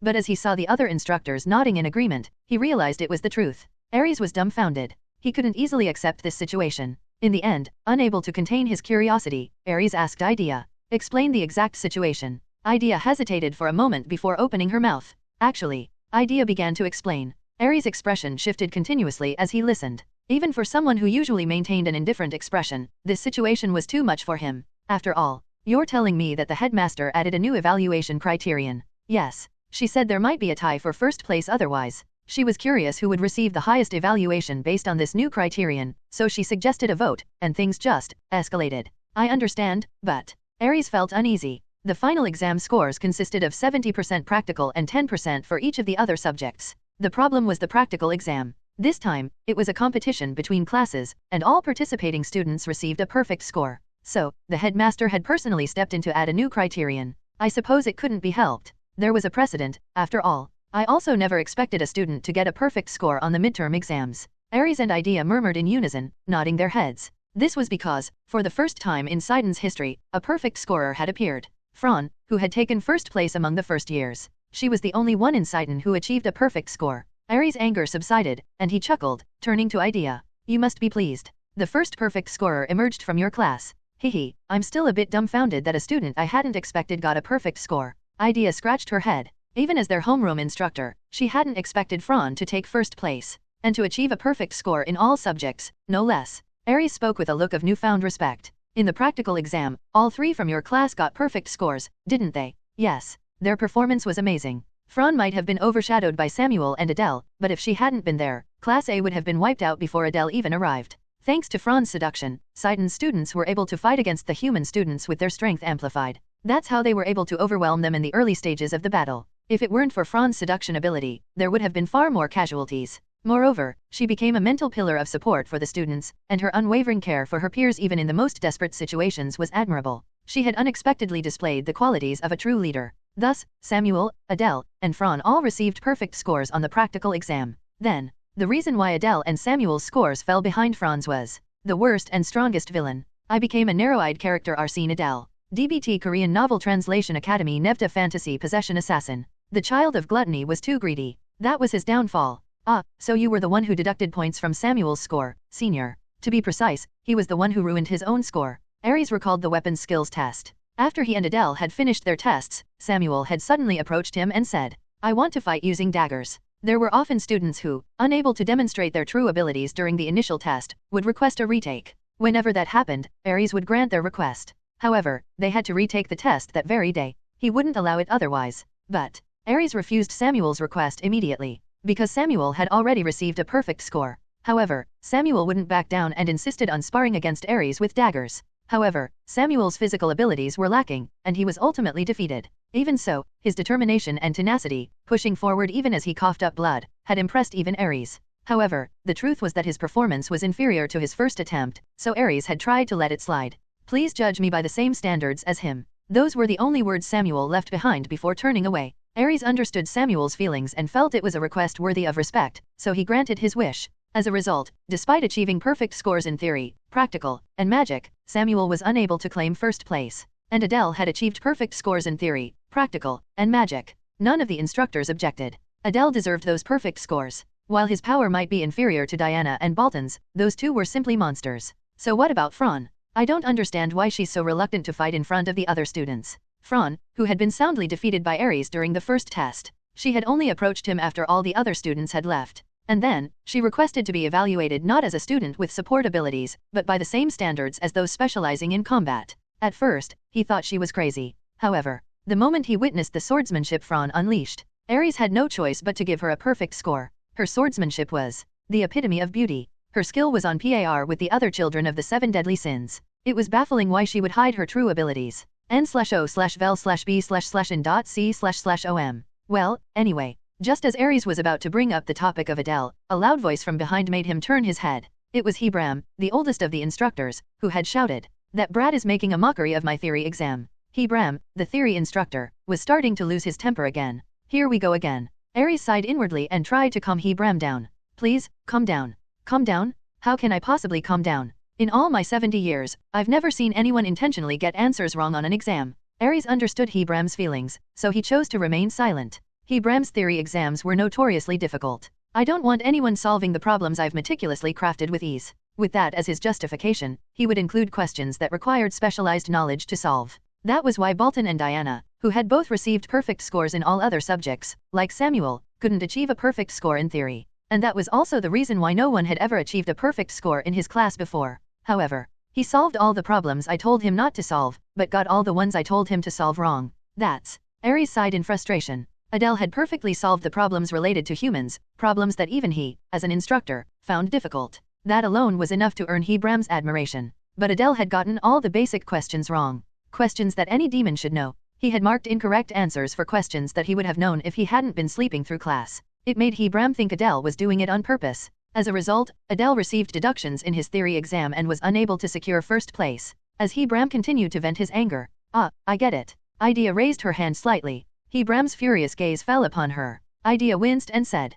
But as he saw the other instructors nodding in agreement, he realized it was the truth. Ares was dumbfounded. He couldn't easily accept this situation. In the end, unable to contain his curiosity, Ares asked Idea, Explain the exact situation. Idea hesitated for a moment before opening her mouth. Actually, Idea began to explain. Ares' expression shifted continuously as he listened. Even for someone who usually maintained an indifferent expression, this situation was too much for him. After all, you're telling me that the headmaster added a new evaluation criterion. Yes, she said there might be a tie for first place otherwise. She was curious who would receive the highest evaluation based on this new criterion, so she suggested a vote, and things just escalated. I understand, but Ares felt uneasy. The final exam scores consisted of 70% practical and 10% for each of the other subjects. The problem was the practical exam. This time, it was a competition between classes, and all participating students received a perfect score. So, the headmaster had personally stepped in to add a new criterion. I suppose it couldn't be helped. There was a precedent, after all. I also never expected a student to get a perfect score on the midterm exams. Ares and Idea murmured in unison, nodding their heads. This was because, for the first time in Sidon's history, a perfect scorer had appeared. Fran, who had taken first place among the first years. She was the only one in Sidon who achieved a perfect score. Aries' anger subsided, and he chuckled, turning to Idea. You must be pleased. The first perfect scorer emerged from your class. Hehe, I'm still a bit dumbfounded that a student I hadn't expected got a perfect score. Idea scratched her head. Even as their homeroom instructor, she hadn't expected Fran to take first place, and to achieve a perfect score in all subjects, no less. Aries spoke with a look of newfound respect. In the practical exam, all 3 from your class got perfect scores, didn't they? Yes. Their performance was amazing. Fran might have been overshadowed by Samuel and Adele, but if she hadn't been there, Class A would have been wiped out before Adele even arrived. Thanks to Fran's seduction, Sidon's students were able to fight against the human students with their strength amplified. That's how they were able to overwhelm them in the early stages of the battle. If it weren't for Fran's seduction ability, there would have been far more casualties. Moreover, she became a mental pillar of support for the students, and her unwavering care for her peers even in the most desperate situations was admirable. She had unexpectedly displayed the qualities of a true leader. Thus, Samuel, Adele, and Fran all received perfect scores on the practical exam. Then, the reason why Adele and Samuel's scores fell behind Fran's was the worst and strongest villain. I became a narrow-eyed character Arsene Adel. DBT Korean Novel Translation Academy Nevda Fantasy Possession Assassin. The child of gluttony was too greedy. That was his downfall. Ah, so you were the one who deducted points from Samuel's score, senior. To be precise, he was the one who ruined his own score. Aries recalled the weapons skills test. After he and Adele had finished their tests, Samuel had suddenly approached him and said, I want to fight using daggers. There were often students who, unable to demonstrate their true abilities during the initial test, would request a retake. Whenever that happened, Aries would grant their request. However, they had to retake the test that very day. He wouldn't allow it otherwise. But Aries refused Samuel's request immediately, because Samuel had already received a perfect score. However, Samuel wouldn't back down and insisted on sparring against Aries with daggers. However, Samuel's physical abilities were lacking, and he was ultimately defeated. Even so, his determination and tenacity, pushing forward even as he coughed up blood, had impressed even Aries. However, the truth was that his performance was inferior to his first attempt, so Aries had tried to let it slide. Please judge me by the same standards as him. Those were the only words Samuel left behind before turning away. Aries understood Samuel's feelings and felt it was a request worthy of respect, so he granted his wish. As a result, despite achieving perfect scores in theory, practical, and magic, Samuel was unable to claim first place. And Adele had achieved perfect scores in theory, practical, and magic. None of the instructors objected. Adele deserved those perfect scores. While his power might be inferior to Diana and Bolton's, those two were simply monsters. So what about Fran? I don't understand why she's so reluctant to fight in front of the other students. Fran, who had been soundly defeated by Aries during the first test. She had only approached him after all the other students had left. And then, she requested to be evaluated not as a student with support abilities, but by the same standards as those specializing in combat. At first, he thought she was crazy. However, the moment he witnessed the swordsmanship Fran unleashed, Aries had no choice but to give her a perfect score. Her swordsmanship was the epitome of beauty. Her skill was on par with the other children of the 7 deadly sins. It was baffling why she would hide her true abilities. n/o/vel/b/in.c//om. Well, anyway, just as Aries was about to bring up the topic of Adele, a loud voice from behind made him turn his head. It was Hebram, the oldest of the instructors, who had shouted, "That brat is making a mockery of my theory exam." Hebram, the theory instructor, was starting to lose his temper again. Here we go again. Aries sighed inwardly and tried to calm Hebram down. Please, calm down. Calm down? How can I possibly calm down? In all my 70 years, I've never seen anyone intentionally get answers wrong on an exam. Aries understood Hebram's feelings, so he chose to remain silent. Hebram's theory exams were notoriously difficult. I don't want anyone solving the problems I've meticulously crafted with ease. With that as his justification, he would include questions that required specialized knowledge to solve. That was why Bolton and Diana, who had both received perfect scores in all other subjects, like Samuel, couldn't achieve a perfect score in theory. And that was also the reason why no one had ever achieved a perfect score in his class before. However, he solved all the problems I told him not to solve, but got all the ones I told him to solve wrong. That's. Aries sighed in frustration. Adele had perfectly solved the problems related to humans, problems that even he, as an instructor, found difficult. That alone was enough to earn Hebram's admiration. But Adele had gotten all the basic questions wrong. Questions that any demon should know. He had marked incorrect answers for questions that he would have known if he hadn't been sleeping through class. It made Hebram think Adele was doing it on purpose. As a result, Adele received deductions in his theory exam and was unable to secure first place. As Hebram continued to vent his anger. "Ah, I get it." Idea raised her hand slightly. Hebram's furious gaze fell upon her. Idea winced and said,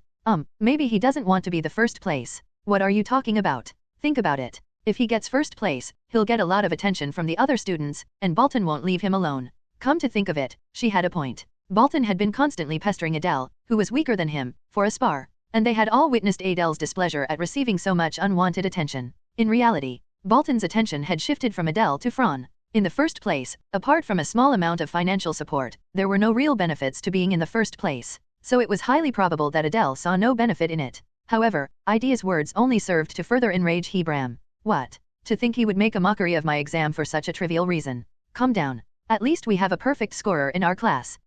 maybe he doesn't want to be the first place. What are you talking about? Think about it. If he gets first place, he'll get a lot of attention from the other students, and Bolton won't leave him alone. Come to think of it, she had a point. Bolton had been constantly pestering Adele, who was weaker than him, for a spar, and they had all witnessed Adele's displeasure at receiving so much unwanted attention. In reality, Bolton's attention had shifted from Adele to Fran. In the first place, apart from a small amount of financial support, there were no real benefits to being in the first place, so it was highly probable that Adele saw no benefit in it. However, Idea's words only served to further enrage Hebram. What? To think he would make a mockery of my exam for such a trivial reason. Calm down. At least we have a perfect scorer in our class.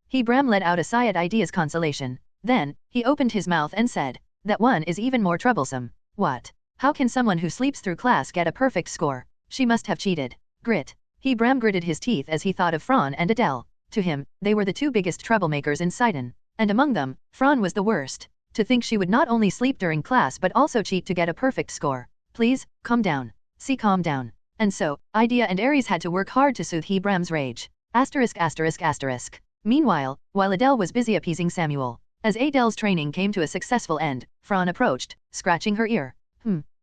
Hebram let out a sigh at Idea's consolation. Then, he opened his mouth and said, that one is even more troublesome. What? How can someone who sleeps through class get a perfect score? She must have cheated. Grit. Hebram gritted his teeth as he thought of Fran and Adele. To him, they were the two biggest troublemakers in Sidon. And among them, Fran was the worst. To think she would not only sleep during class but also cheat to get a perfect score. Please, calm down. Calm down. And so, Idea and Aries had to work hard to soothe Hebram's rage. *****. Meanwhile, while Adele was busy appeasing Samuel, as Adele's training came to a successful end, Fran approached, scratching her ear.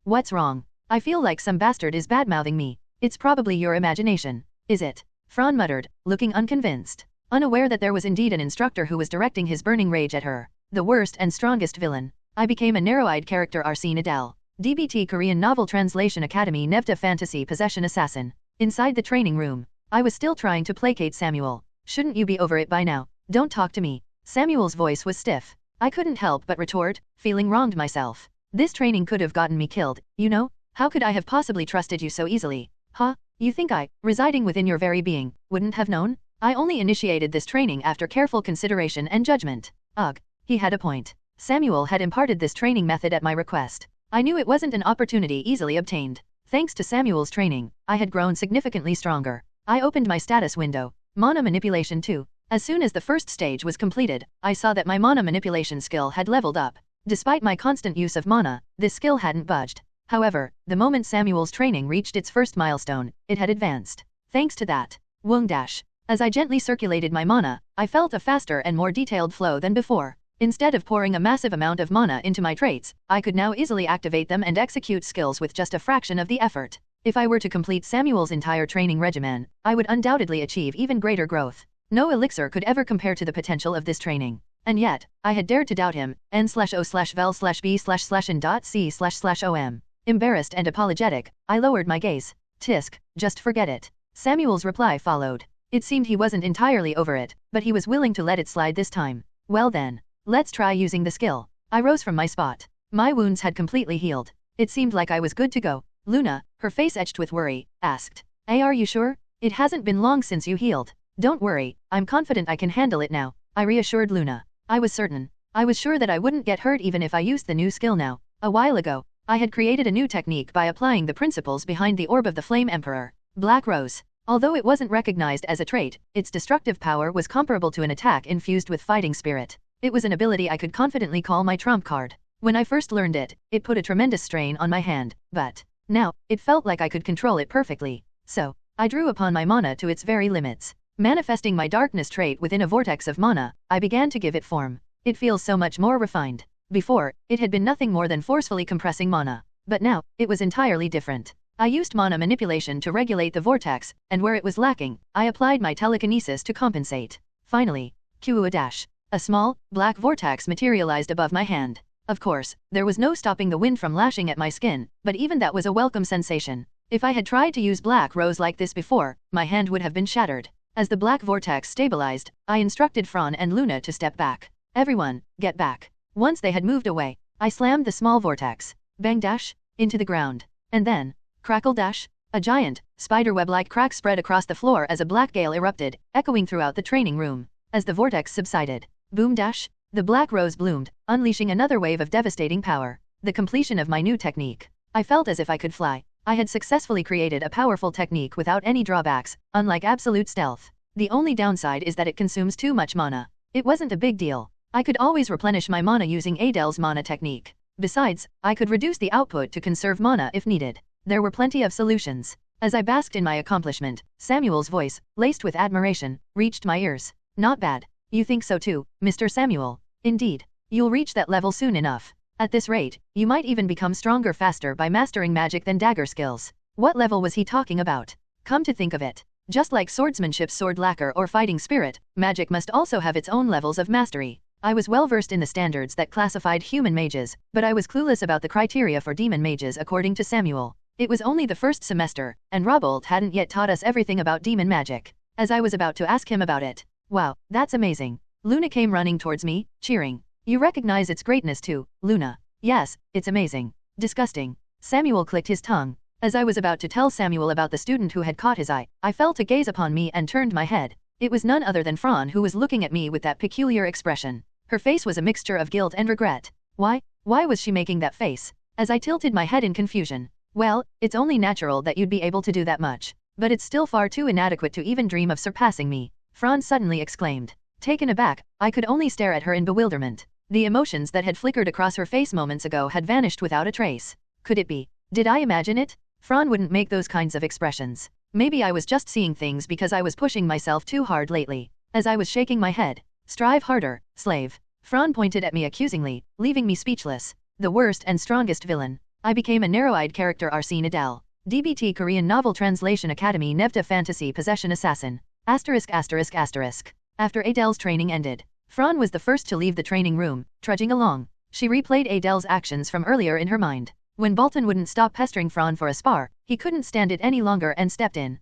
What's wrong? I feel like some bastard is bad-mouthing me. It's probably your imagination. Is it? Fran muttered, looking unconvinced, unaware that there was indeed an instructor who was directing his burning rage at her. The worst and strongest villain. I became a narrow-eyed character Arsene Adel. DBT Korean Novel Translation Academy Nevda Fantasy Possession Assassin. Inside the training room, I was still trying to placate Samuel. Shouldn't you be over it by now? Don't talk to me. Samuel's voice was stiff. I couldn't help but retort, feeling wronged myself. This training could have gotten me killed, you know? How could I have possibly trusted you so easily? Huh? You think I, residing within your very being, wouldn't have known? I only initiated this training after careful consideration and judgment. Ugh. He had a point. Samuel had imparted this training method at my request. I knew it wasn't an opportunity easily obtained. Thanks to Samuel's training, I had grown significantly stronger. I opened my status window. Mana Manipulation 2. As soon as the first stage was completed, I saw that my mana manipulation skill had leveled up. Despite my constant use of mana, this skill hadn't budged. However, the moment Samuel's training reached its first milestone, it had advanced. Thanks to that. Wung dash. As I gently circulated my mana, I felt a faster and more detailed flow than before. Instead of pouring a massive amount of mana into my traits, I could now easily activate them and execute skills with just a fraction of the effort. If I were to complete Samuel's entire training regimen, I would undoubtedly achieve even greater growth. No elixir could ever compare to the potential of this training. And yet, I had dared to doubt him. n/o/vel/b/n.c//om. Embarrassed and apologetic, I lowered my gaze. Tisk, just forget it. Samuel's reply followed. It seemed he wasn't entirely over it, but he was willing to let it slide this time. Well then. Let's try using the skill. I rose from my spot. My wounds had completely healed. It seemed like I was good to go. Luna, her face etched with worry, asked. Are you sure? It hasn't been long since you healed. Don't worry, I'm confident I can handle it now, I reassured Luna. I was certain. I was sure that I wouldn't get hurt even if I used the new skill now. A while ago, I had created a new technique by applying the principles behind the Orb of the Flame Emperor, Black Rose. Although it wasn't recognized as a trait, its destructive power was comparable to an attack infused with fighting spirit. It was an ability I could confidently call my trump card. When I first learned it, it put a tremendous strain on my hand, but now, it felt like I could control it perfectly. So, I drew upon my mana to its very limits. Manifesting my darkness trait within a vortex of mana, I began to give it form. It feels so much more refined. Before, it had been nothing more than forcefully compressing mana. But now, it was entirely different. I used mana manipulation to regulate the vortex, and where it was lacking, I applied my telekinesis to compensate. Finally, Q-dash. A small, black vortex materialized above my hand. Of course, there was no stopping the wind from lashing at my skin, but even that was a welcome sensation. If I had tried to use Black Rose like this before, my hand would have been shattered. As the black vortex stabilized, I instructed Fran and Luna to step back. Everyone, get back. Once they had moved away, I slammed the small vortex, bang dash, into the ground. And then, crackle dash, a giant, spiderweb-like crack spread across the floor as a black gale erupted, echoing throughout the training room. As the vortex subsided, boom dash, the black rose bloomed, unleashing another wave of devastating power. The completion of my new technique. I felt as if I could fly. I had successfully created a powerful technique without any drawbacks, unlike absolute stealth. The only downside is that it consumes too much mana. It wasn't a big deal. I could always replenish my mana using Adel's mana technique. Besides, I could reduce the output to conserve mana if needed. There were plenty of solutions. As I basked in my accomplishment, Samuel's voice, laced with admiration, reached my ears. Not bad. You think so too, Mr. Samuel? Indeed. You'll reach that level soon enough. At this rate, you might even become stronger faster by mastering magic than dagger skills. What level was he talking about? Come to think of it, just like swordsmanship's sword lacquer or fighting spirit, magic must also have its own levels of mastery. I was well versed in the standards that classified human mages, but I was clueless about the criteria for demon mages according to Samuel. It was only the first semester, and Robolt hadn't yet taught us everything about demon magic. As I was about to ask him about it, "Wow, that's amazing." Luna came running towards me, cheering. "You recognize its greatness too, Luna?" "Yes, it's amazing." "Disgusting." Samuel clicked his tongue. As I was about to tell Samuel about the student who had caught his eye, I felt a gaze upon me and turned my head. It was none other than Fran who was looking at me with that peculiar expression. Her face was a mixture of guilt and regret. Why was she making that face? As I tilted my head in confusion. "Well, it's only natural that you'd be able to do that much. But it's still far too inadequate to even dream of surpassing me," Fran suddenly exclaimed. Taken aback, I could only stare at her in bewilderment. The emotions that had flickered across her face moments ago had vanished without a trace. Could it be? Did I imagine it? Fran wouldn't make those kinds of expressions. Maybe I was just seeing things because I was pushing myself too hard lately. As I was shaking my head, "Strive harder, slave." Fran pointed at me accusingly, leaving me speechless. The worst and strongest villain. I became a narrow-eyed character Arsene Adel. DBT Korean Novel Translation Academy Nevta Fantasy Possession Assassin. ******. After Adel's training ended, Fran was the first to leave the training room, trudging along. She replayed Adel's actions from earlier in her mind. When Bolton wouldn't stop pestering Fran for a spar, he couldn't stand it any longer and stepped in.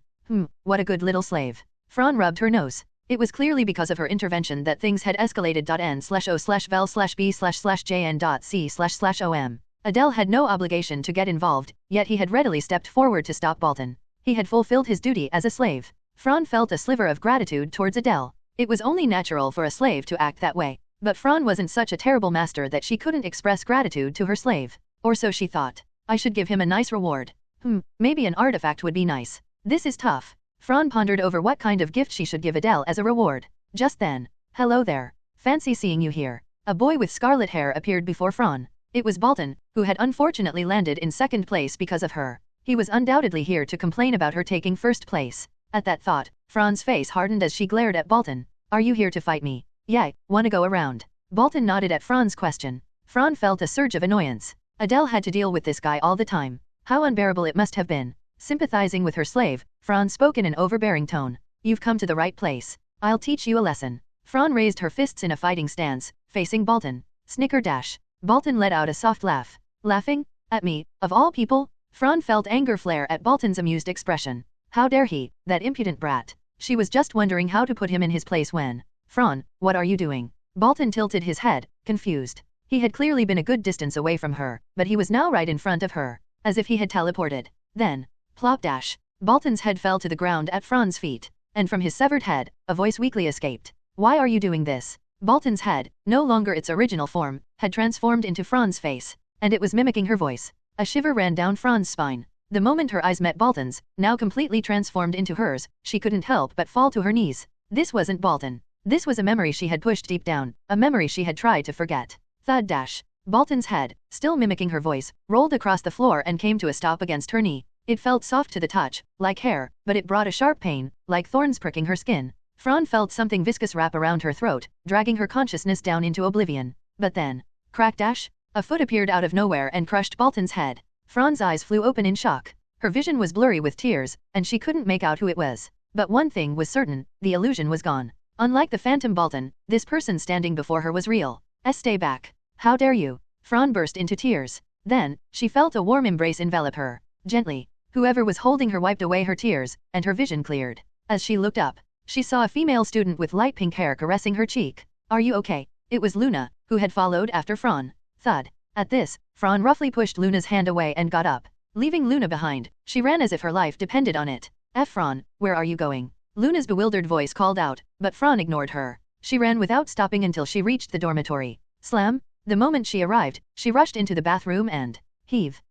What a good little slave. Fran rubbed her nose. It was clearly because of her intervention that things had escalated. N/O/vel/B/jn.C//OM. Adel had no obligation to get involved, yet he had readily stepped forward to stop Bolton. He had fulfilled his duty as a slave. Fran felt a sliver of gratitude towards Adel. It was only natural for a slave to act that way. But Fran wasn't such a terrible master that she couldn't express gratitude to her slave. Or so she thought. I should give him a nice reward. Maybe an artifact would be nice. This is tough. Fran pondered over what kind of gift she should give Adel as a reward. Just then, "Hello there. Fancy seeing you here." A boy with scarlet hair appeared before Fran. It was Bolton, who had unfortunately landed in second place because of her. He was undoubtedly here to complain about her taking first place. At that thought, Fran's face hardened as she glared at Bolton. "Are you here to fight me?" "Yeah, wanna go around?" Bolton nodded at Fran's question. Fran felt a surge of annoyance. Adel had to deal with this guy all the time. How unbearable it must have been. Sympathizing with her slave, Fran spoke in an overbearing tone. "You've come to the right place. I'll teach you a lesson." Fran raised her fists in a fighting stance, facing Bolton. Snicker dash. Bolton let out a soft laugh. "Laughing? At me, of all people?" Fran felt anger flare at Bolton's amused expression. How dare he, that impudent brat. She was just wondering how to put him in his place when. "Fran, what are you doing?" Bolton tilted his head, confused. He had clearly been a good distance away from her, but he was now right in front of her, as if he had teleported. Then, plop dash. Bolton's head fell to the ground at Fran's feet, and from his severed head, a voice weakly escaped. "Why are you doing this?" Bolton's head, no longer its original form, had transformed into Fran's face, and it was mimicking her voice. A shiver ran down Fran's spine. The moment her eyes met Bolton's, now completely transformed into hers, she couldn't help but fall to her knees. This wasn't Bolton. This was a memory she had pushed deep down, a memory she had tried to forget. Thud dash. Bolton's head, still mimicking her voice, rolled across the floor and came to a stop against her knee. It felt soft to the touch, like hair, but it brought a sharp pain, like thorns pricking her skin. Fran felt something viscous wrap around her throat, dragging her consciousness down into oblivion. But then, crack dash, a foot appeared out of nowhere and crushed Bolton's head. Fran's eyes flew open in shock. Her vision was blurry with tears, and she couldn't make out who it was. But one thing was certain, the illusion was gone. Unlike the phantom Bolton, this person standing before her was real. Stay back. How dare you? Fran burst into tears. Then, she felt a warm embrace envelop her. Gently, whoever was holding her wiped away her tears, and her vision cleared. As she looked up, she saw a female student with light pink hair caressing her cheek. "Are you okay?" It was Luna, who had followed after Fran. Thud. At this, Fran roughly pushed Luna's hand away and got up. Leaving Luna behind, she ran as if her life depended on it. Fran, where are you going?" Luna's bewildered voice called out, but Fran ignored her. She ran without stopping until she reached the dormitory. Slam! The moment she arrived, she rushed into the bathroom and heave.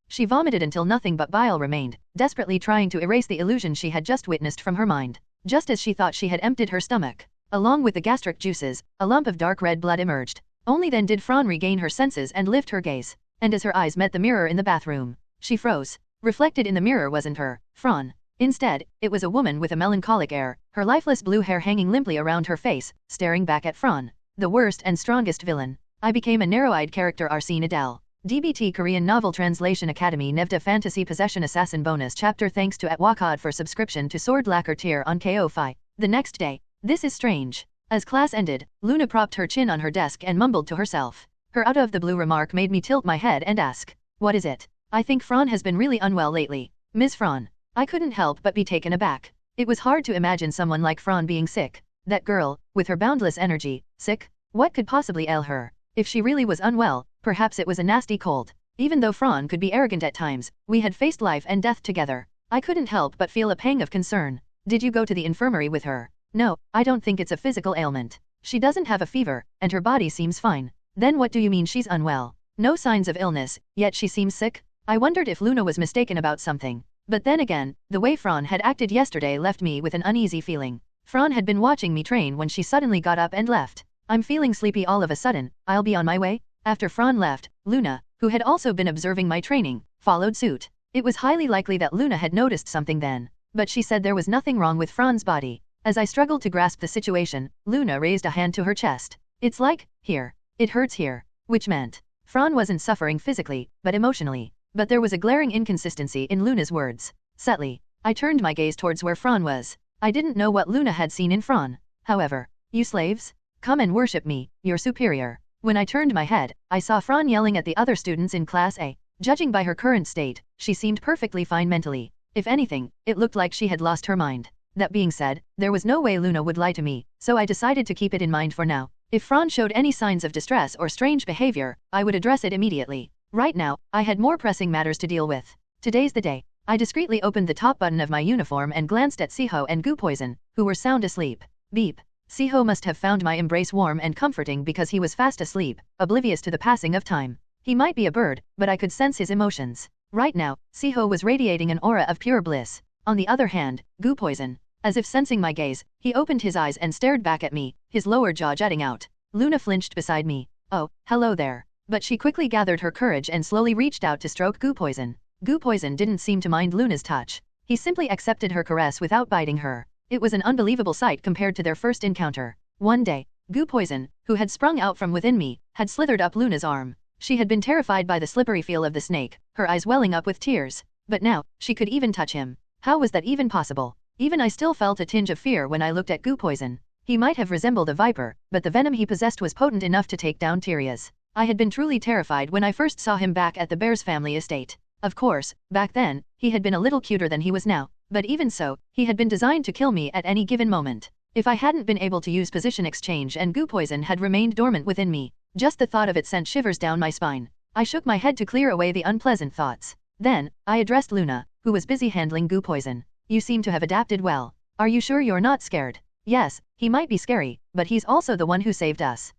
She vomited until nothing but bile remained, desperately trying to erase the illusion she had just witnessed from her mind. Just as she thought she had emptied her stomach, along with the gastric juices, a lump of dark red blood emerged. Only then did Fran regain her senses and lift her gaze. And as her eyes met the mirror in the bathroom, she froze. Reflected in the mirror wasn't her, Fran. Instead, it was a woman with a melancholic air, her lifeless blue hair hanging limply around her face, staring back at Fran. The worst and strongest villain. I became a narrow-eyed character Arsene Adel. DBT Korean Novel Translation Academy Nevda Fantasy Possession Assassin Bonus Chapter Thanks to Wakad for subscription to Sword Lacquer tier on KO-Fi. The next day. This is strange. As class ended, Luna propped her chin on her desk and mumbled to herself. Her out-of-the-blue remark made me tilt my head and ask, "What is it?" "I think Fran has been really unwell lately." "Miss Fran." I couldn't help but be taken aback. It was hard to imagine someone like Fran being sick. That girl, with her boundless energy, sick? What could possibly ail her? If she really was unwell, perhaps it was a nasty cold. Even though Fran could be arrogant at times, we had faced life and death together. I couldn't help but feel a pang of concern. "Did you go to the infirmary with her?" "No, I don't think it's a physical ailment. She doesn't have a fever, and her body seems fine." "Then what do you mean she's unwell?" "No signs of illness, yet she seems sick." I wondered if Luna was mistaken about something. But then again, the way Fran had acted yesterday left me with an uneasy feeling. Fran had been watching me train when she suddenly got up and left. "I'm feeling sleepy all of a sudden, I'll be on my way." After Fran left, Luna, who had also been observing my training, followed suit. It was highly likely that Luna had noticed something then, but she said there was nothing wrong with Fran's body. As I struggled to grasp the situation, Luna raised a hand to her chest. "It's like, here. It hurts here." Which meant, Fran wasn't suffering physically, but emotionally. But there was a glaring inconsistency in Luna's words. Subtly, I turned my gaze towards where Fran was. I didn't know what Luna had seen in Fran. However, "You slaves? Come and worship me, your superior." When I turned my head, I saw Fran yelling at the other students in Class A. Judging by her current state, she seemed perfectly fine mentally. If anything, it looked like she had lost her mind. That being said, there was no way Luna would lie to me, so I decided to keep it in mind for now. If Fran showed any signs of distress or strange behavior, I would address it immediately. Right now, I had more pressing matters to deal with. Today's the day. I discreetly opened the top button of my uniform and glanced at Siho and Goo Poison, who were sound asleep. Beep. Siho must have found my embrace warm and comforting because he was fast asleep, oblivious to the passing of time. He might be a bird, but I could sense his emotions. Right now, Siho was radiating an aura of pure bliss. On the other hand, Goo Poison, as if sensing my gaze, he opened his eyes and stared back at me, his lower jaw jutting out. Luna flinched beside me. "Oh, hello there." But she quickly gathered her courage and slowly reached out to stroke Goo Poison. Goo Poison didn't seem to mind Luna's touch. He simply accepted her caress without biting her. It was an unbelievable sight compared to their first encounter. One day, Goo Poison, who had sprung out from within me, had slithered up Luna's arm. She had been terrified by the slippery feel of the snake, her eyes welling up with tears. But now, she could even touch him. How was that even possible? Even I still felt a tinge of fear when I looked at Goo Poison. He might have resembled a viper, but the venom he possessed was potent enough to take down Tyrias. I had been truly terrified when I first saw him back at the Bears family estate. Of course, back then, he had been a little cuter than he was now. But even so, he had been designed to kill me at any given moment. If I hadn't been able to use position exchange and Goo Poison had remained dormant within me, just the thought of it sent shivers down my spine. I shook my head to clear away the unpleasant thoughts. Then, I addressed Luna, who was busy handling Goo Poison. "You seem to have adapted well. Are you sure you're not scared?" "Yes, he might be scary, but he's also the one who saved us."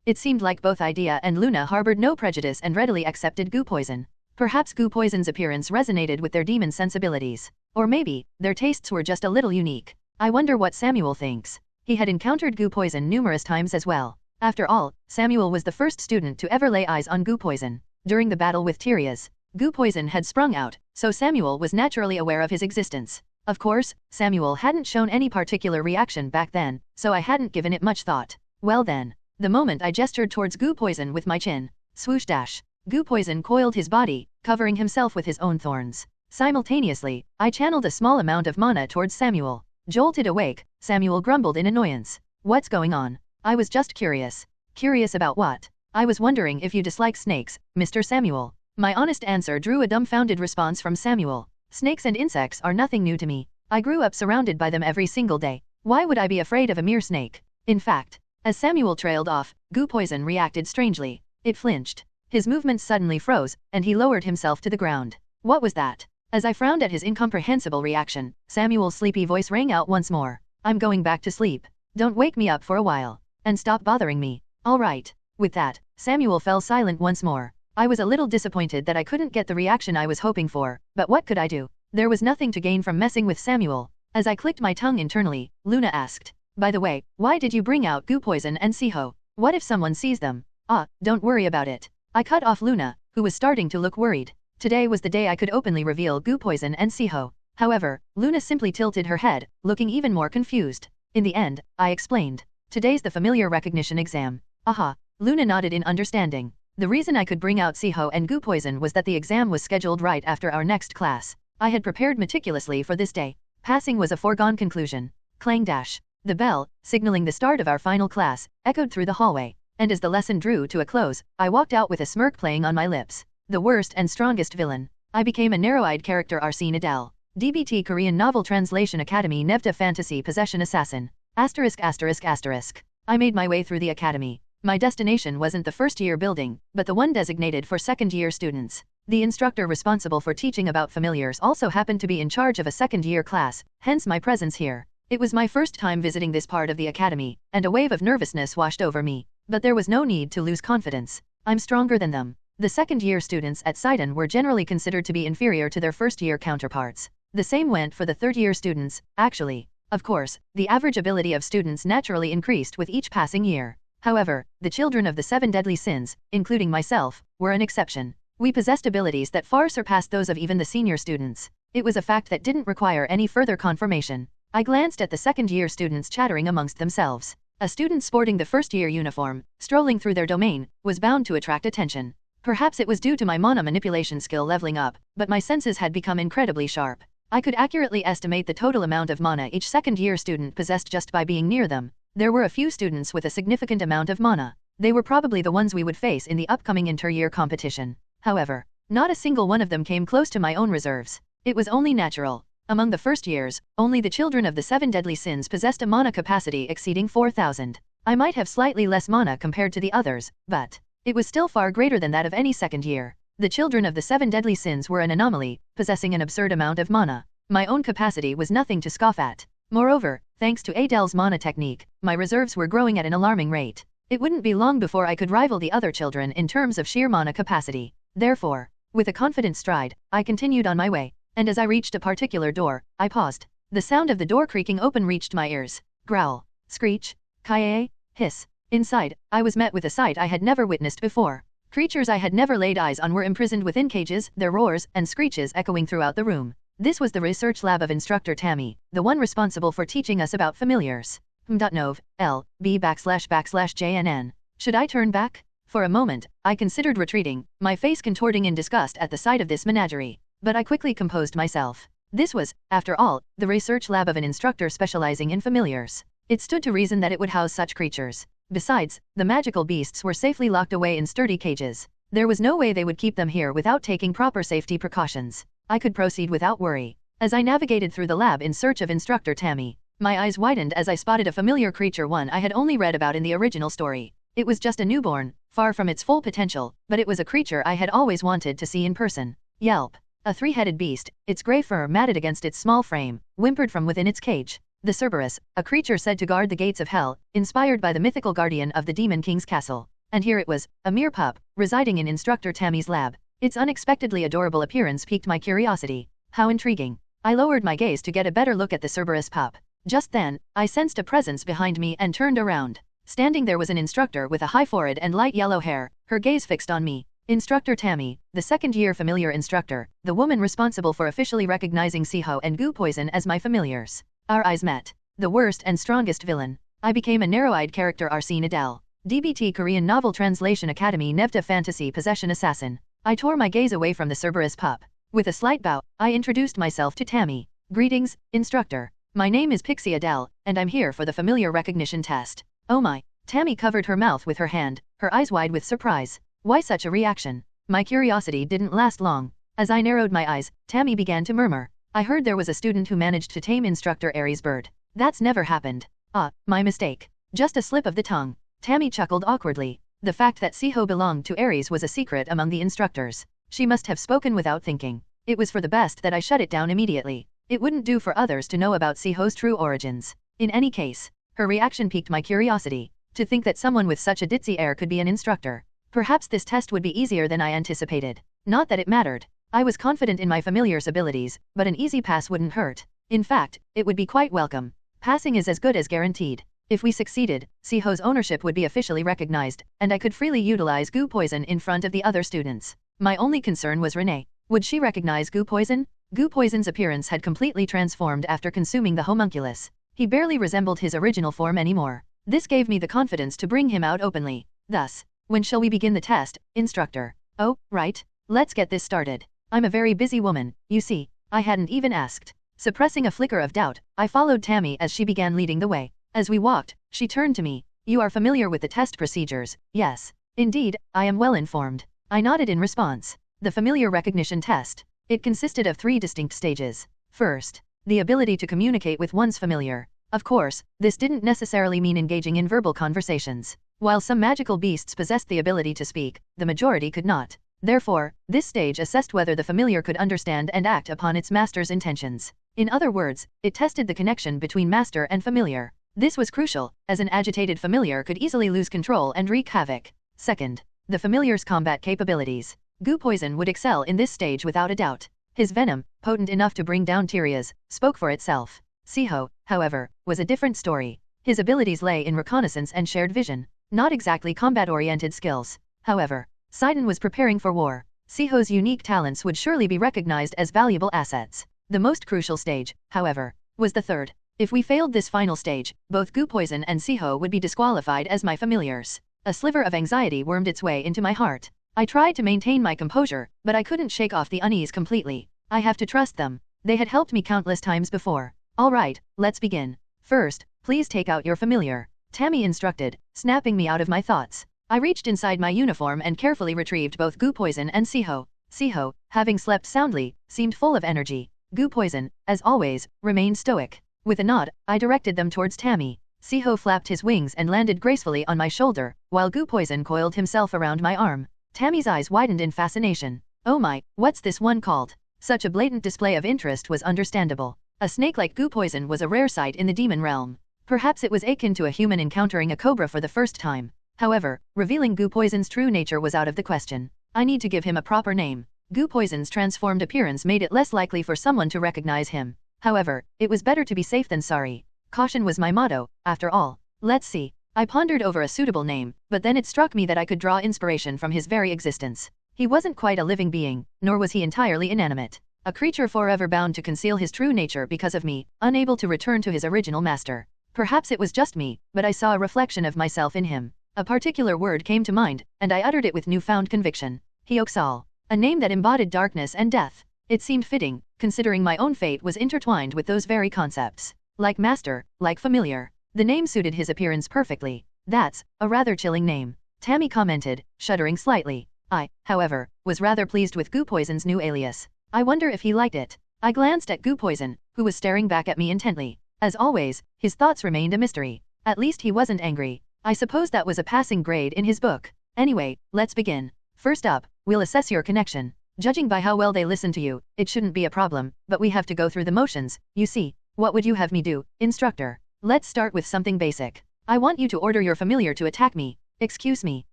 It seemed like both Idea and Luna harbored no prejudice and readily accepted Goo Poison. Perhaps Goo Poison's appearance resonated with their demon sensibilities. Or maybe, their tastes were just a little unique. I wonder what Samuel thinks. He had encountered Goo Poison numerous times as well. After all, Samuel was the first student to ever lay eyes on Goo Poison. During the battle with Tyrias, Goo Poison had sprung out, so Samuel was naturally aware of his existence. Of course, Samuel hadn't shown any particular reaction back then, so I hadn't given it much thought. Well then, the moment I gestured towards Goo Poison with my chin, swoosh dash, Goo Poison coiled his body, covering himself with his own thorns. Simultaneously, I channeled a small amount of mana towards Samuel. Jolted awake, Samuel grumbled in annoyance. "What's going on?" I was just curious. "Curious about what?" "I was wondering if you dislike snakes, Mr. Samuel." My honest answer drew a dumbfounded response from Samuel. Snakes and insects are nothing new to me. I grew up surrounded by them every single day. Why would I be afraid of a mere snake? In fact, as Samuel trailed off, Goo Poison reacted strangely. It flinched. His movements suddenly froze, and he lowered himself to the ground. What was that? As I frowned at his incomprehensible reaction, Samuel's sleepy voice rang out once more. "I'm going back to sleep. Don't wake me up for a while. And stop bothering me." "All right." With that, Samuel fell silent once more. I was a little disappointed that I couldn't get the reaction I was hoping for, but what could I do? There was nothing to gain from messing with Samuel. As I clicked my tongue internally, Luna asked, "By the way, why did you bring out Goo Poison and Siho? What if someone sees them?" "Ah, don't worry about it." I cut off Luna, who was starting to look worried. Today was the day I could openly reveal Goo Poison and Siho. However, Luna simply tilted her head, looking even more confused. In the end, I explained. "Today's the familiar recognition exam." "Aha, Luna nodded in understanding. The reason I could bring out Siho and goo poison was that the exam was scheduled right after our next class. I had prepared meticulously for this day. Passing was a foregone conclusion. Clang dash. The bell, signaling the start of our final class, echoed through the hallway, and as the lesson drew to a close, I walked out with a smirk playing on my lips. The worst and strongest villain. I became a narrow-eyed character Arsene Adel. DBT Korean Novel Translation Academy Nevda Fantasy Possession Assassin. Asterisk asterisk asterisk. I made my way through the academy. My destination wasn't the first-year building, but the one designated for second-year students. The instructor responsible for teaching about familiars also happened to be in charge of a second-year class, hence my presence here. It was my first time visiting this part of the academy, and a wave of nervousness washed over me. But there was no need to lose confidence. I'm stronger than them. The second-year students at Sidon were generally considered to be inferior to their first-year counterparts. The same went for the third-year students, actually. Of course, the average ability of students naturally increased with each passing year. However, the children of the 7 deadly sins, including myself, were an exception. We possessed abilities that far surpassed those of even the senior students. It was a fact that didn't require any further confirmation. I glanced at the second-year students chattering amongst themselves. A student sporting the first-year uniform, strolling through their domain, was bound to attract attention. Perhaps it was due to my mana manipulation skill leveling up, but my senses had become incredibly sharp. I could accurately estimate the total amount of mana each second-year student possessed just by being near them. There were a few students with a significant amount of mana. They were probably the ones we would face in the upcoming inter-year competition. However, not a single one of them came close to my own reserves. It was only natural. Among the first years, only the children of the 7 deadly sins possessed a mana capacity exceeding 4,000. I might have slightly less mana compared to the others, but it was still far greater than that of any second year. The children of the 7 deadly sins were an anomaly, possessing an absurd amount of mana. My own capacity was nothing to scoff at. Moreover, thanks to Adel's mana technique, my reserves were growing at an alarming rate. It wouldn't be long before I could rival the other children in terms of sheer mana capacity. Therefore, with a confident stride, I continued on my way, and as I reached a particular door, I paused. The sound of the door creaking open reached my ears. Growl, screech, kaye, hiss. Inside, I was met with a sight I had never witnessed before. Creatures I had never laid eyes on were imprisoned within cages, their roars and screeches echoing throughout the room. This was the research lab of Instructor Tammy, the one responsible for teaching us about familiars. Nov. L. B //JNN. Should I turn back? For a moment, I considered retreating, my face contorting in disgust at the sight of this menagerie. But I quickly composed myself. This was, after all, the research lab of an instructor specializing in familiars. It stood to reason that it would house such creatures. Besides, the magical beasts were safely locked away in sturdy cages. There was no way they would keep them here without taking proper safety precautions. I could proceed without worry. As I navigated through the lab in search of Instructor Tammy, my eyes widened as I spotted a familiar creature, one I had only read about in the original story. It was just a newborn, far from its full potential, but it was a creature I had always wanted to see in person. Yelp. A 3-headed beast, its gray fur matted against its small frame, whimpered from within its cage. The Cerberus, a creature said to guard the gates of hell, inspired by the mythical guardian of the Demon King's castle. And here it was, a mere pup, residing in Instructor Tammy's lab. Its unexpectedly adorable appearance piqued my curiosity. How intriguing. I lowered my gaze to get a better look at the Cerberus pup. Just then, I sensed a presence behind me and turned around. Standing there was an instructor with a high forehead and light yellow hair, her gaze fixed on me. Instructor Tammy, the second-year familiar instructor, the woman responsible for officially recognizing Siho and Goo Poison as my familiars. Our eyes met. The worst and strongest villain. I became a narrow-eyed character Arsene Adel. DBT Korean Novel Translation Academy Nevda Fantasy Possession Assassin. I tore my gaze away from the Cerberus pup. With a slight bow, I introduced myself to Tammy. Greetings, instructor. My name is Pixie Adele, and I'm here for the familiar recognition test. Oh my. Tammy covered her mouth with her hand, her eyes wide with surprise. Why such a reaction? My curiosity didn't last long. As I narrowed my eyes, Tammy began to murmur. I heard there was a student who managed to tame Instructor Aries' bird. That's never happened. Ah, my mistake. Just a slip of the tongue. Tammy chuckled awkwardly. The fact that Siho belonged to Aries was a secret among the instructors. She must have spoken without thinking. It was for the best that I shut it down immediately. It wouldn't do for others to know about Siho's true origins. In any case, her reaction piqued my curiosity. To think that someone with such a ditzy air could be an instructor. Perhaps this test would be easier than I anticipated. Not that it mattered. I was confident in my familiar's abilities, but an easy pass wouldn't hurt. In fact, it would be quite welcome. Passing is as good as guaranteed. If we succeeded, Siho's ownership would be officially recognized, and I could freely utilize Goo Poison in front of the other students. My only concern was Renee. Would she recognize Goo Poison? Goo Poison's appearance had completely transformed after consuming the homunculus. He barely resembled his original form anymore. This gave me the confidence to bring him out openly. Thus, when shall we begin the test, instructor? Oh, right. Let's get this started. I'm a very busy woman, you see. I hadn't even asked. Suppressing a flicker of doubt, I followed Tammy as she began leading the way. As we walked, she turned to me. You are familiar with the test procedures, yes. Indeed, I am well informed. I nodded in response. The familiar recognition test. It consisted of 3 distinct stages. First, the ability to communicate with one's familiar. Of course, this didn't necessarily mean engaging in verbal conversations. While some magical beasts possessed the ability to speak, the majority could not. Therefore, this stage assessed whether the familiar could understand and act upon its master's intentions. In other words, it tested the connection between master and familiar. This was crucial, as an agitated familiar could easily lose control and wreak havoc. Second, the familiar's combat capabilities. Goo Poison would excel in this stage without a doubt. His venom, potent enough to bring down Tyrias, spoke for itself. Siho, however, was a different story. His abilities lay in reconnaissance and shared vision, not exactly combat-oriented skills. However, Sidon was preparing for war. Siho's unique talents would surely be recognized as valuable assets. The most crucial stage, however, was the third. If we failed this final stage, both Goo Poison and Siho would be disqualified as my familiars. A sliver of anxiety wormed its way into my heart. I tried to maintain my composure, but I couldn't shake off the unease completely. I have to trust them. They had helped me countless times before. All right, let's begin. First, please take out your familiar. Tammy instructed, snapping me out of my thoughts. I reached inside my uniform and carefully retrieved both Goo Poison and Siho. Siho, having slept soundly, seemed full of energy. Goo Poison, as always, remained stoic. With a nod, I directed them towards Tammy. Siho flapped his wings and landed gracefully on my shoulder, while Goo Poison coiled himself around my arm. Tammy's eyes widened in fascination. Oh my, what's this one called? Such a blatant display of interest was understandable. A snake like Goo Poison was a rare sight in the demon realm. Perhaps it was akin to a human encountering a cobra for the first time. However, revealing Goo Poison's true nature was out of the question. I need to give him a proper name. Goo Poison's transformed appearance made it less likely for someone to recognize him. However, it was better to be safe than sorry. Caution was my motto, after all. Let's see. I pondered over a suitable name, but then it struck me that I could draw inspiration from his very existence. He wasn't quite a living being, nor was he entirely inanimate. A creature forever bound to conceal his true nature because of me, unable to return to his original master. Perhaps it was just me, but I saw a reflection of myself in him. A particular word came to mind, and I uttered it with newfound conviction. Hyoxal. A name that embodied darkness and death. It seemed fitting, considering my own fate was intertwined with those very concepts. Like master, like familiar. The name suited his appearance perfectly. That's a rather chilling name, Tammy commented, shuddering slightly. I, however, was rather pleased with Goo Poison's new alias. I wonder if he liked it. I glanced at Goo Poison, who was staring back at me intently. As always, his thoughts remained a mystery. At least he wasn't angry. I suppose that was a passing grade in his book. Anyway, let's begin. First up, we'll assess your connection. Judging by how well they listen to you, it shouldn't be a problem, but we have to go through the motions, you see. What would you have me do, instructor? Let's start with something basic. I want you to order your familiar to attack me. Excuse me.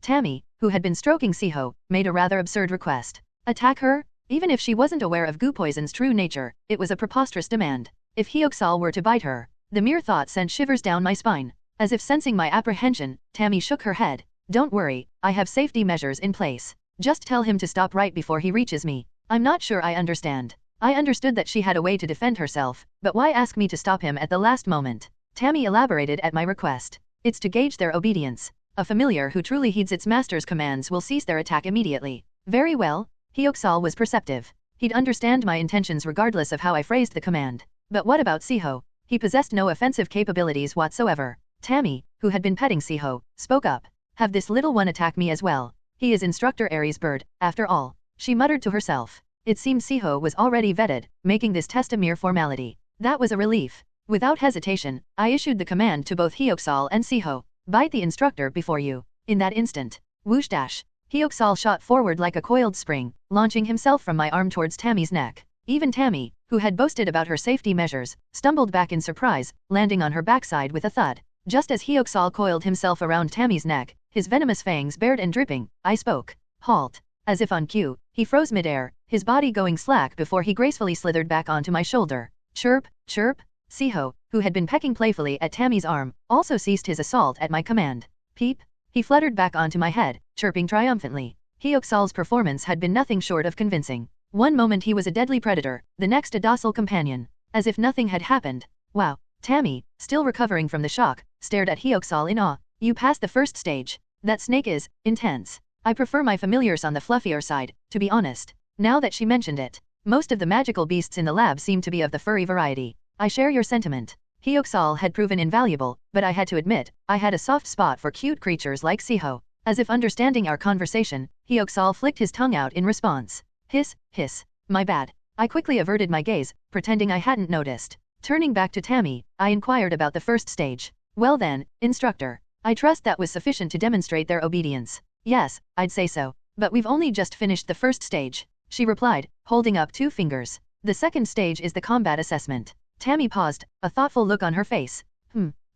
Tammy, who had been stroking Siho, made a rather absurd request. Attack her? Even if she wasn't aware of Goo Poison's true nature, it was a preposterous demand. If Hyoxal were to bite her, the mere thought sent shivers down my spine. As if sensing my apprehension, Tammy shook her head. Don't worry, I have safety measures in place. Just tell him to stop right before he reaches me. I'm not sure I understand. I understood that she had a way to defend herself, but why ask me to stop him at the last moment? Tammy elaborated at my request. It's to gauge their obedience. A familiar who truly heeds its master's commands will cease their attack immediately. Very well. Hyoxal was perceptive. He'd understand my intentions regardless of how I phrased the command. But what about Siho? He possessed no offensive capabilities whatsoever. Tammy, who had been petting Siho, spoke up. Have this little one attack me as well. He is Instructor Aries' bird, after all. She muttered to herself. It seemed Siho was already vetted, making this test a mere formality. That was a relief. Without hesitation, I issued the command to both Hyoxal and Siho. Bite the instructor before you. In that instant, whoosh dash. Hyoxal shot forward like a coiled spring, launching himself from my arm towards Tammy's neck. Even Tammy, who had boasted about her safety measures, stumbled back in surprise, landing on her backside with a thud. Just as Hyoxal coiled himself around Tammy's neck, his venomous fangs bared and dripping, I spoke. Halt. As if on cue, he froze midair, his body going slack before he gracefully slithered back onto my shoulder. Chirp, chirp. Siho, who had been pecking playfully at Tammy's arm, also ceased his assault at my command. Peep. He fluttered back onto my head, chirping triumphantly. Hyoxal's performance had been nothing short of convincing. One moment he was a deadly predator, the next a docile companion. As if nothing had happened. Wow. Tammy, still recovering from the shock, stared at Hyoxal in awe. You passed the first stage. That snake is intense. I prefer my familiars on the fluffier side, to be honest. Now that she mentioned it, most of the magical beasts in the lab seem to be of the furry variety. I share your sentiment. Hyoxal had proven invaluable, but I had to admit, I had a soft spot for cute creatures like Siho. As if understanding our conversation, Hyoxal flicked his tongue out in response. Hiss, hiss. My bad. I quickly averted my gaze, pretending I hadn't noticed. Turning back to Tammy, I inquired about the first stage. Well then, instructor. I trust that was sufficient to demonstrate their obedience. Yes, I'd say so. But we've only just finished the first stage, she replied, holding up 2 fingers. The second stage is the combat assessment. Tammy paused, a thoughtful look on her face.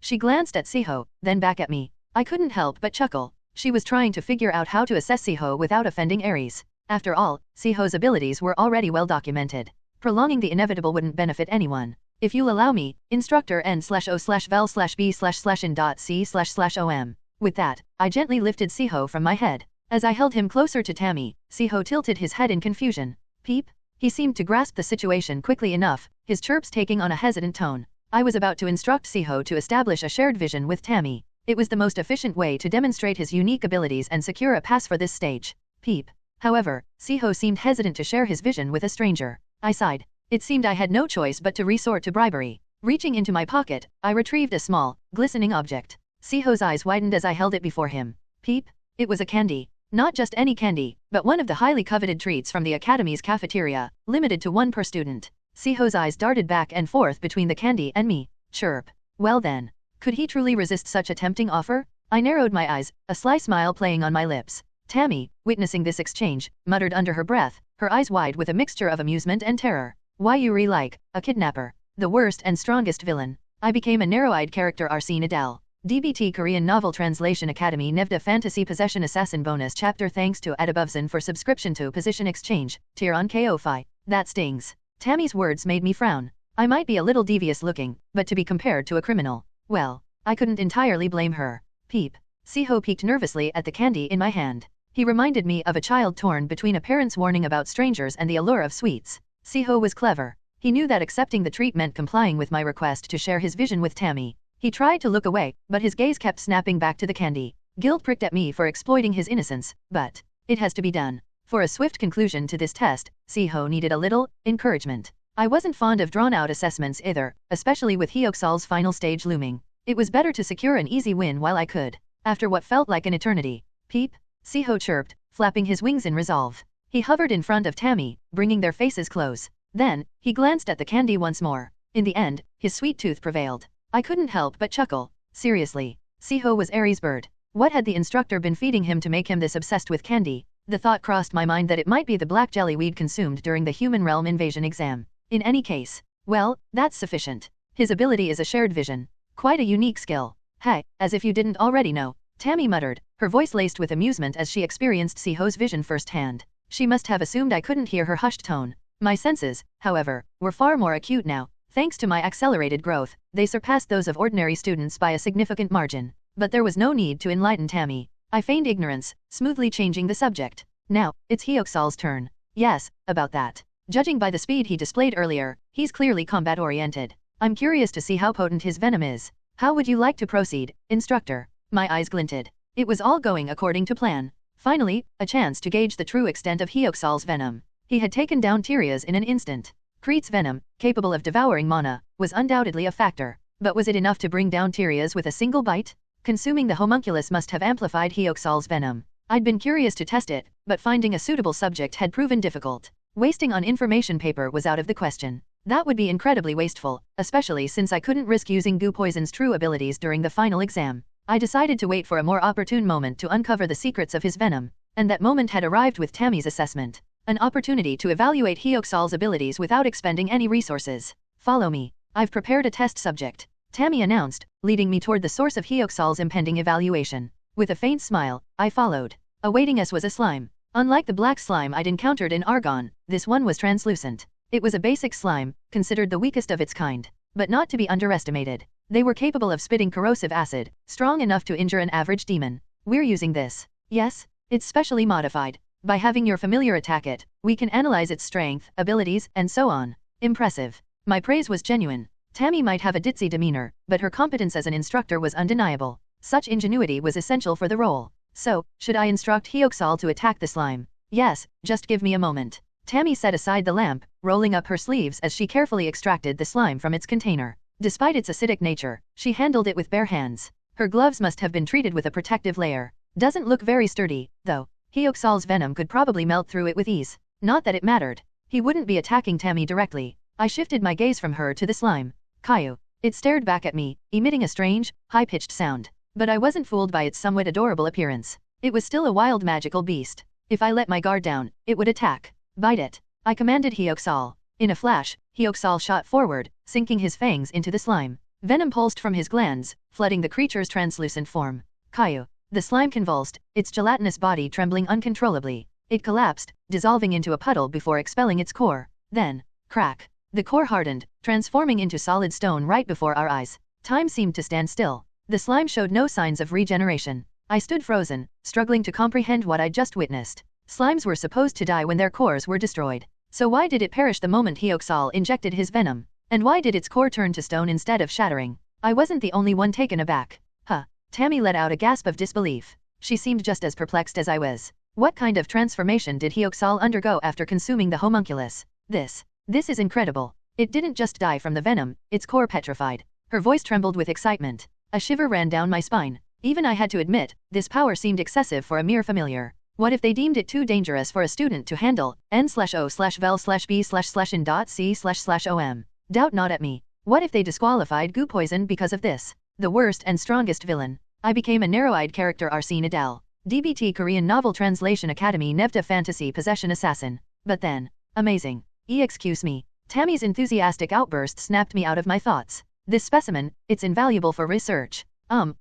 She glanced at Siho, then back at me. I couldn't help but chuckle. She was trying to figure out how to assess Siho without offending Ares. After all, Siho's abilities were already well documented. Prolonging the inevitable wouldn't benefit anyone. If you'll allow me, instructor n/o/vel/b/in.c//om. With that, I gently lifted Siho from my head. As I held him closer to Tammy, Siho tilted his head in confusion. Peep? He seemed to grasp the situation quickly enough, his chirps taking on a hesitant tone. I was about to instruct Siho to establish a shared vision with Tammy. It was the most efficient way to demonstrate his unique abilities and secure a pass for this stage. Peep. However, Siho seemed hesitant to share his vision with a stranger. I sighed. It seemed I had no choice but to resort to bribery. Reaching into my pocket, I retrieved a small, glistening object. Siho's eyes widened as I held it before him. Peep. It was a candy. Not just any candy, but one of the highly coveted treats from the Academy's cafeteria, limited to 1 per student. Siho's eyes darted back and forth between the candy and me. Chirp. Well then. Could he truly resist such a tempting offer? I narrowed my eyes, a sly smile playing on my lips. Tammy, witnessing this exchange, muttered under her breath, her eyes wide with a mixture of amusement and terror. Why you like, a kidnapper. The worst and strongest villain. I became a narrow-eyed character Arsene Adel. DBT Korean Novel Translation Academy Nevda Fantasy Possession Assassin Bonus Chapter Thanks to Adabovson for subscription to Position Exchange, Tier on KO-Fi. That stings. Tammy's words made me frown. I might be a little devious looking, but to be compared to a criminal, well, I couldn't entirely blame her. Peep. Siho peeked nervously at the candy in my hand. He reminded me of a child torn between a parent's warning about strangers and the allure of sweets. Siho was clever. He knew that accepting the treat meant complying with my request to share his vision with Tammy. He tried to look away, but his gaze kept snapping back to the candy. Guilt pricked at me for exploiting his innocence, but it has to be done. For a swift conclusion to this test, Siho needed a little encouragement. I wasn't fond of drawn-out assessments either, especially with Hyoxal's final stage looming. It was better to secure an easy win while I could. After what felt like an eternity. Peep. Siho chirped, flapping his wings in resolve. He hovered in front of Tammy, bringing their faces close. Then, he glanced at the candy once more. In the end, his sweet tooth prevailed. I couldn't help but chuckle. Seriously. Siho was Aries' bird. What had the instructor been feeding him to make him this obsessed with candy? The thought crossed my mind that it might be the black jelly we'd consumed during the human realm invasion exam. In any case, well, that's sufficient. His ability is a shared vision. Quite a unique skill. Hey, as if you didn't already know, Tammy muttered, her voice laced with amusement as she experienced Siho's vision firsthand. She must have assumed I couldn't hear her hushed tone. My senses, however, were far more acute now. Thanks to my accelerated growth, they surpassed those of ordinary students by a significant margin. But there was no need to enlighten Tammy. I feigned ignorance, smoothly changing the subject. Now, it's Hyoxal's turn. Yes, about that. Judging by the speed he displayed earlier, he's clearly combat-oriented. I'm curious to see how potent his venom is. How would you like to proceed, instructor? My eyes glinted. It was all going according to plan. Finally, a chance to gauge the true extent of Hyoxal's venom. He had taken down Tyria's in an instant. Kreet's venom, capable of devouring mana, was undoubtedly a factor. But was it enough to bring down Tyria's with a single bite? Consuming the homunculus must have amplified Hyoxal's venom. I'd been curious to test it, but finding a suitable subject had proven difficult. Wasting on information paper was out of the question. That would be incredibly wasteful, especially since I couldn't risk using Goo Poison's true abilities during the final exam. I decided to wait for a more opportune moment to uncover the secrets of his venom, and that moment had arrived with Tammy's assessment. An opportunity to evaluate Hyoxal's abilities without expending any resources. Follow me. I've prepared a test subject, Tammy announced, leading me toward the source of Hyoxal's impending evaluation. With a faint smile, I followed. Awaiting us was a slime. Unlike the black slime I'd encountered in Argon, this one was translucent. It was a basic slime, considered the weakest of its kind, but not to be underestimated. They were capable of spitting corrosive acid, strong enough to injure an average demon. We're using this. Yes, it's specially modified. By having your familiar attack it, we can analyze its strength, abilities, and so on. Impressive. My praise was genuine. Tammy might have a ditzy demeanor, but her competence as an instructor was undeniable. Such ingenuity was essential for the role. So, should I instruct Hyoxal to attack the slime? Yes, just give me a moment. Tammy set aside the lamp, rolling up her sleeves as she carefully extracted the slime from its container. Despite its acidic nature, she handled it with bare hands. Her gloves must have been treated with a protective layer. Doesn't look very sturdy, though. Hyoxal's venom could probably melt through it with ease. Not that it mattered. He wouldn't be attacking Tammy directly. I shifted my gaze from her to the slime. Caillou. It stared back at me, emitting a strange, high-pitched sound. But I wasn't fooled by its somewhat adorable appearance. It was still a wild magical beast. If I let my guard down, it would attack. Bite it. I commanded Hyoxal. In a flash, Hyoxal shot forward, sinking his fangs into the slime. Venom pulsed from his glands, flooding the creature's translucent form. Caillou. The slime convulsed, its gelatinous body trembling uncontrollably. It collapsed, dissolving into a puddle before expelling its core. Then, crack. The core hardened, transforming into solid stone right before our eyes. Time seemed to stand still. The slime showed no signs of regeneration. I stood frozen, struggling to comprehend what I'd just witnessed. Slimes were supposed to die when their cores were destroyed. So why did it perish the moment Hyoxal injected his venom? And why did its core turn to stone instead of shattering? I wasn't the only one taken aback. Huh. Tammy let out a gasp of disbelief. She seemed just as perplexed as I was. What kind of transformation did Hyoxal undergo after consuming the homunculus? This is incredible. It didn't just die from the venom, its core petrified. Her voice trembled with excitement. A shiver ran down my spine. Even I had to admit, this power seemed excessive for a mere familiar. What if they deemed it too dangerous for a student to handle? N/O/vel/B/in.C//OM. Doubt not at me. What if they disqualified goo poison because of this? The worst and strongest villain. I became a narrow-eyed character Arsene Adel. DBT Korean Novel Translation Academy Nevda Fantasy Possession Assassin. But then. Amazing. Excuse me. Tammy's enthusiastic outburst snapped me out of my thoughts. This specimen, it's invaluable for research.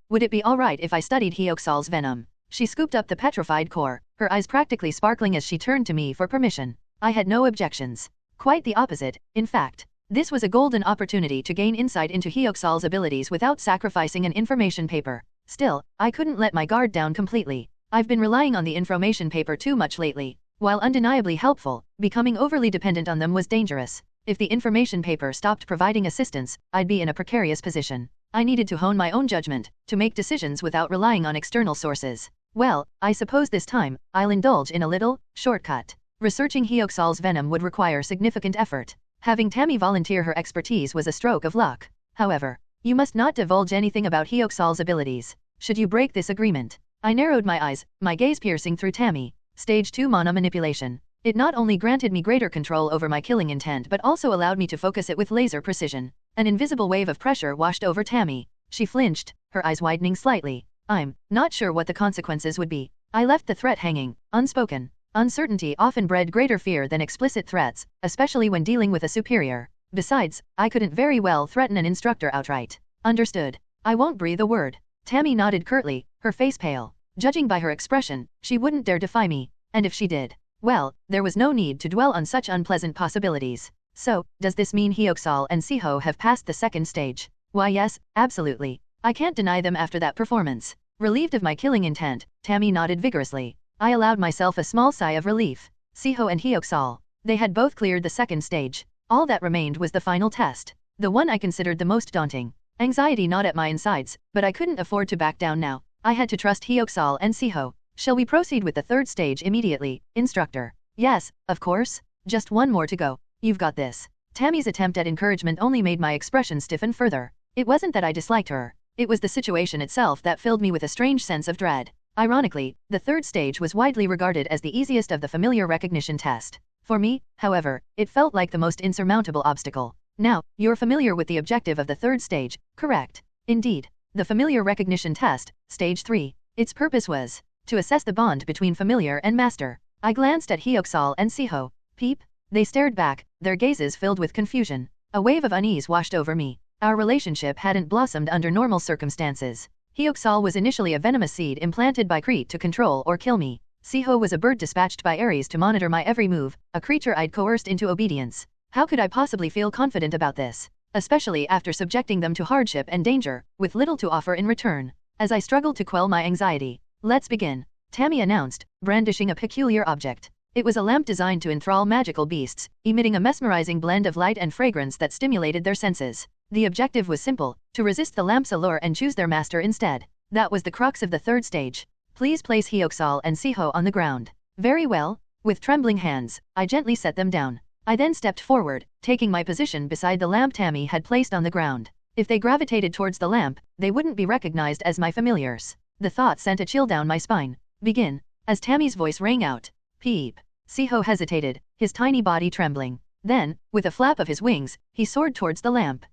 Would it be alright if I studied Hyoxal's venom? She scooped up the petrified core, her eyes practically sparkling as she turned to me for permission. I had no objections. Quite the opposite, in fact. This was a golden opportunity to gain insight into Hyoxal's abilities without sacrificing an information paper. Still, I couldn't let my guard down completely. I've been relying on the information paper too much lately. While undeniably helpful, becoming overly dependent on them was dangerous. If the information paper stopped providing assistance, I'd be in a precarious position. I needed to hone my own judgment, to make decisions without relying on external sources. Well, I suppose this time, I'll indulge in a little shortcut. Researching Hyoxal's venom would require significant effort. Having Tammy volunteer her expertise was a stroke of luck. However, you must not divulge anything about Hyoxal's abilities. Should you break this agreement? I narrowed my eyes, my gaze piercing through Tammy. Stage 2 Mana Manipulation. It not only granted me greater control over my killing intent but also allowed me to focus it with laser precision. An invisible wave of pressure washed over Tammy. She flinched, her eyes widening slightly. I'm not sure what the consequences would be. I left the threat hanging, unspoken. Uncertainty often bred greater fear than explicit threats, especially when dealing with a superior. Besides, I couldn't very well threaten an instructor outright. Understood. I won't breathe a word. Tammy nodded curtly, her face pale. Judging by her expression, she wouldn't dare defy me. And if she did, well, there was no need to dwell on such unpleasant possibilities. So, does this mean Hyoxal and Siho have passed the second stage? Why yes, absolutely. I can't deny them after that performance. Relieved of my killing intent, Tammy nodded vigorously. I allowed myself a small sigh of relief. Siho and Hyoxal. They had both cleared the second stage. All that remained was the final test. The one I considered the most daunting. Anxiety gnawed at my insides, but I couldn't afford to back down now. I had to trust Hyoxal and Siho. Shall we proceed with the third stage immediately, instructor? Yes, of course. Just one more to go. You've got this. Tammy's attempt at encouragement only made my expression stiffen further. It wasn't that I disliked her. It was the situation itself that filled me with a strange sense of dread. Ironically, the third stage was widely regarded as the easiest of the familiar recognition test. For me, however, it felt like the most insurmountable obstacle. Now, you're familiar with the objective of the third stage, correct? Indeed. The familiar recognition test, stage 3. Its purpose was to assess the bond between familiar and master. I glanced at Hyoxal and Siho. Peep. They stared back, their gazes filled with confusion. A wave of unease washed over me. Our relationship hadn't blossomed under normal circumstances. Hyoxal was initially a venomous seed implanted by Crete to control or kill me. Siho was a bird dispatched by Ares to monitor my every move, a creature I'd coerced into obedience. How could I possibly feel confident about this? Especially after subjecting them to hardship and danger, with little to offer in return. As I struggled to quell my anxiety. Let's begin, Tammy announced, brandishing a peculiar object. It was a lamp designed to enthrall magical beasts, emitting a mesmerizing blend of light and fragrance that stimulated their senses. The objective was simple, to resist the lamp's allure and choose their master instead. That was the crux of the third stage. Please place Hyeoksal and Siho on the ground. Very well. With trembling hands, I gently set them down. I then stepped forward, taking my position beside the lamp Tammy had placed on the ground. If they gravitated towards the lamp, they wouldn't be recognized as my familiars. The thought sent a chill down my spine. Begin. As Tammy's voice rang out. Peep. Siho hesitated, his tiny body trembling. Then, with a flap of his wings, he soared towards the lamp.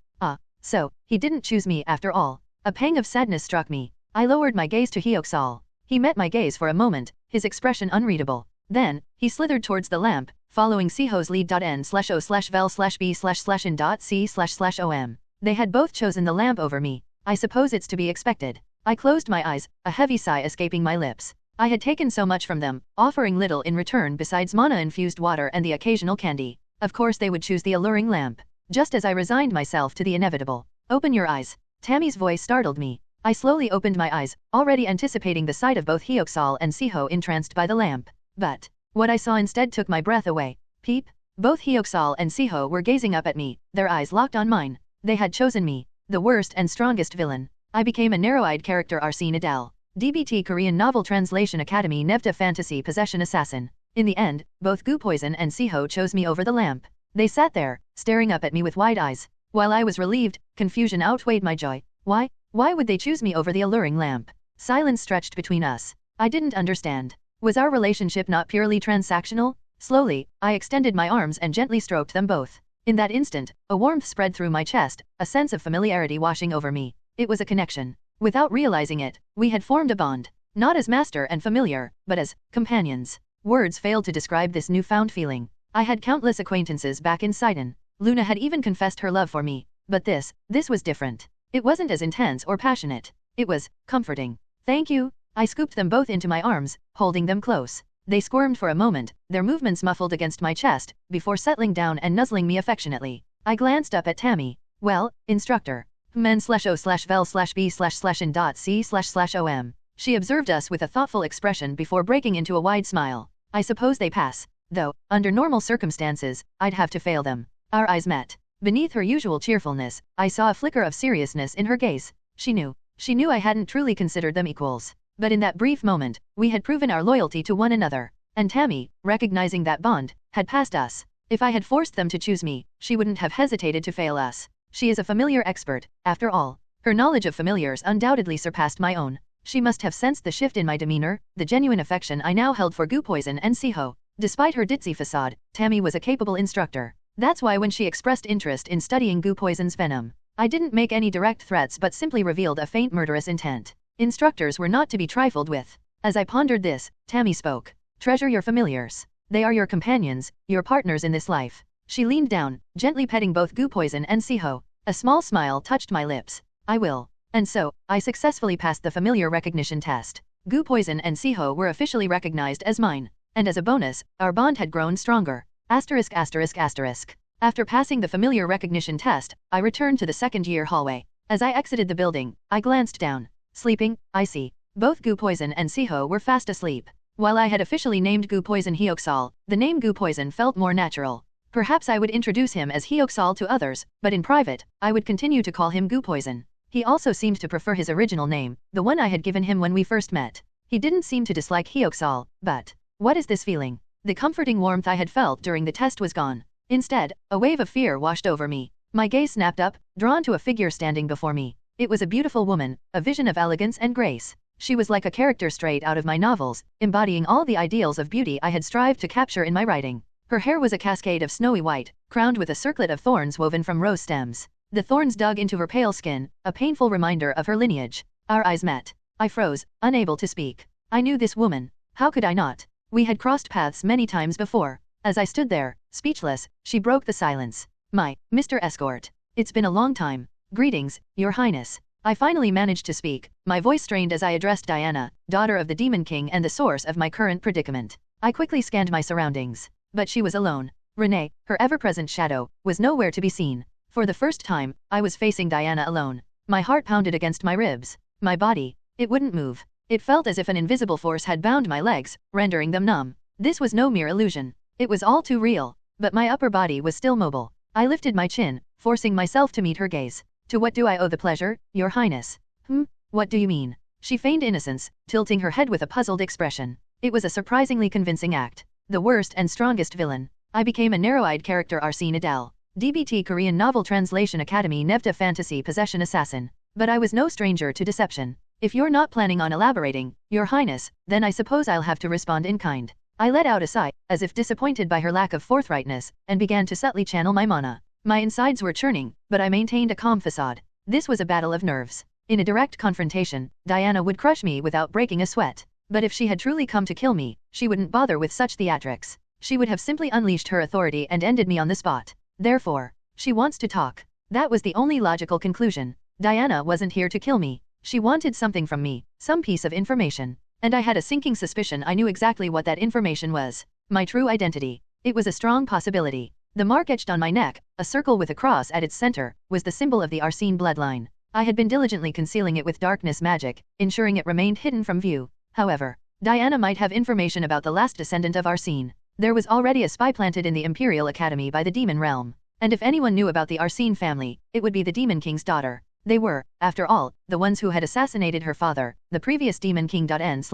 So, he didn't choose me after all. A pang of sadness struck me. I lowered my gaze to Hyeoksal. He met my gaze for a moment, his expression unreadable. Then, he slithered towards the lamp, following Siho's lead. N/O/vel/B/in.C//om. They had both chosen the lamp over me. I suppose it's to be expected. I closed my eyes, a heavy sigh escaping my lips. I had taken so much from them, offering little in return besides mana-infused water and the occasional candy. Of course they would choose the alluring lamp. Just as I resigned myself to the inevitable. Open your eyes. Tammy's voice startled me. I slowly opened my eyes, already anticipating the sight of both Hyeoksal and Siho entranced by the lamp. But what I saw instead took my breath away. Peep. Both Hyeoksal and Siho were gazing up at me, their eyes locked on mine. They had chosen me, the worst and strongest villain. I became a narrow-eyed character Arsene Adel. DBT Korean Novel Translation Academy Nevta Fantasy Possession Assassin. In the end, both Gu Poison and Siho chose me over the lamp. They sat there, staring up at me with wide eyes. While I was relieved, confusion outweighed my joy. Why would they choose me over the alluring lamp? Silence stretched between us. I didn't understand. Was our relationship not purely transactional? Slowly, I extended my arms and gently stroked them both. In that instant, a warmth spread through my chest, a sense of familiarity washing over me. It was a connection. Without realizing it, we had formed a bond. Not as master and familiar, but as companions. Words failed to describe this newfound feeling. I had countless acquaintances back in Sidon. Luna had even confessed her love for me. But this was different. It wasn't as intense or passionate. It was comforting. Thank you. I scooped them both into my arms, holding them close. They squirmed for a moment, their movements muffled against my chest, before settling down and nuzzling me affectionately. I glanced up at Tammy. Well, instructor. Men/O/vel/B/in.C//om. She observed us with a thoughtful expression before breaking into a wide smile. I suppose they pass. Though, under normal circumstances, I'd have to fail them. Our eyes met. Beneath her usual cheerfulness, I saw a flicker of seriousness in her gaze. She knew I hadn't truly considered them equals. But in that brief moment, we had proven our loyalty to one another. And Tammy, recognizing that bond, had passed us. If I had forced them to choose me, she wouldn't have hesitated to fail us. She is a familiar expert, after all. Her knowledge of familiars undoubtedly surpassed my own. She must have sensed the shift in my demeanor, the genuine affection I now held for Gu Poison and Siho. Despite her ditzy facade, Tammy was a capable instructor. That's why when she expressed interest in studying Gu Poison's venom, I didn't make any direct threats but simply revealed a faint murderous intent. Instructors were not to be trifled with. As I pondered this, Tammy spoke. Treasure your familiars. They are your companions, your partners in this life. She leaned down, gently petting both Gu Poison and Siho. A small smile touched my lips. I will. And so, I successfully passed the familiar recognition test. Gu Poison and Siho were officially recognized as mine. And as a bonus, our bond had grown stronger. After passing the familiar recognition test, I returned to the second-year hallway. As I exited the building, I glanced down. Sleeping, I see. Both Gu Poison and Siho were fast asleep. While I had officially named Gu Poison Hyeoksal, the name Gu Poison felt more natural. Perhaps I would introduce him as Hyeoksal to others, but in private, I would continue to call him Gu Poison. He also seemed to prefer his original name, the one I had given him when we first met. He didn't seem to dislike Hyeoksal, but what is this feeling? The comforting warmth I had felt during the test was gone. Instead, a wave of fear washed over me. My gaze snapped up, drawn to a figure standing before me. It was a beautiful woman, a vision of elegance and grace. She was like a character straight out of my novels, embodying all the ideals of beauty I had strived to capture in my writing. Her hair was a cascade of snowy white, crowned with a circlet of thorns woven from rose stems. The thorns dug into her pale skin, a painful reminder of her lineage. Our eyes met. I froze, unable to speak. I knew this woman. How could I not? We had crossed paths many times before. As I stood there, speechless, she broke the silence. Mr. Escort. It's been a long time. Greetings, Your Highness. I finally managed to speak, my voice strained as I addressed Diana, daughter of the Demon King and the source of my current predicament. I quickly scanned my surroundings. But she was alone. Renee, her ever-present shadow, was nowhere to be seen. For the first time, I was facing Diana alone. My heart pounded against my ribs. My body, it wouldn't move. It felt as if an invisible force had bound my legs, rendering them numb. This was no mere illusion. It was all too real. But my upper body was still mobile. I lifted my chin, forcing myself to meet her gaze. To what do I owe the pleasure, Your Highness? What do you mean? She feigned innocence, tilting her head with a puzzled expression. It was a surprisingly convincing act. The worst and strongest villain. I became a narrow-eyed character Arsene Adel. DBT Korean Novel Translation Academy Nevta Fantasy Possession Assassin. But I was no stranger to deception. If you're not planning on elaborating, Your Highness, then I suppose I'll have to respond in kind. I let out a sigh, as if disappointed by her lack of forthrightness, and began to subtly channel my mana. My insides were churning, but I maintained a calm facade. This was a battle of nerves. In a direct confrontation, Diana would crush me without breaking a sweat. But if she had truly come to kill me, she wouldn't bother with such theatrics. She would have simply unleashed her authority and ended me on the spot. Therefore, she wants to talk. That was the only logical conclusion. Diana wasn't here to kill me. She wanted something from me, some piece of information. And I had a sinking suspicion I knew exactly what that information was. My true identity. It was a strong possibility. The mark etched on my neck, a circle with a cross at its center, was the symbol of the Arsene bloodline. I had been diligently concealing it with darkness magic, ensuring it remained hidden from view. However, Diana might have information about the last descendant of Arsene. There was already a spy planted in the Imperial Academy by the Demon Realm. And if anyone knew about the Arsene family, it would be the Demon King's daughter. They were, after all, the ones who had assassinated her father, the previous Demon King. N/O/Bel/B/C//OM.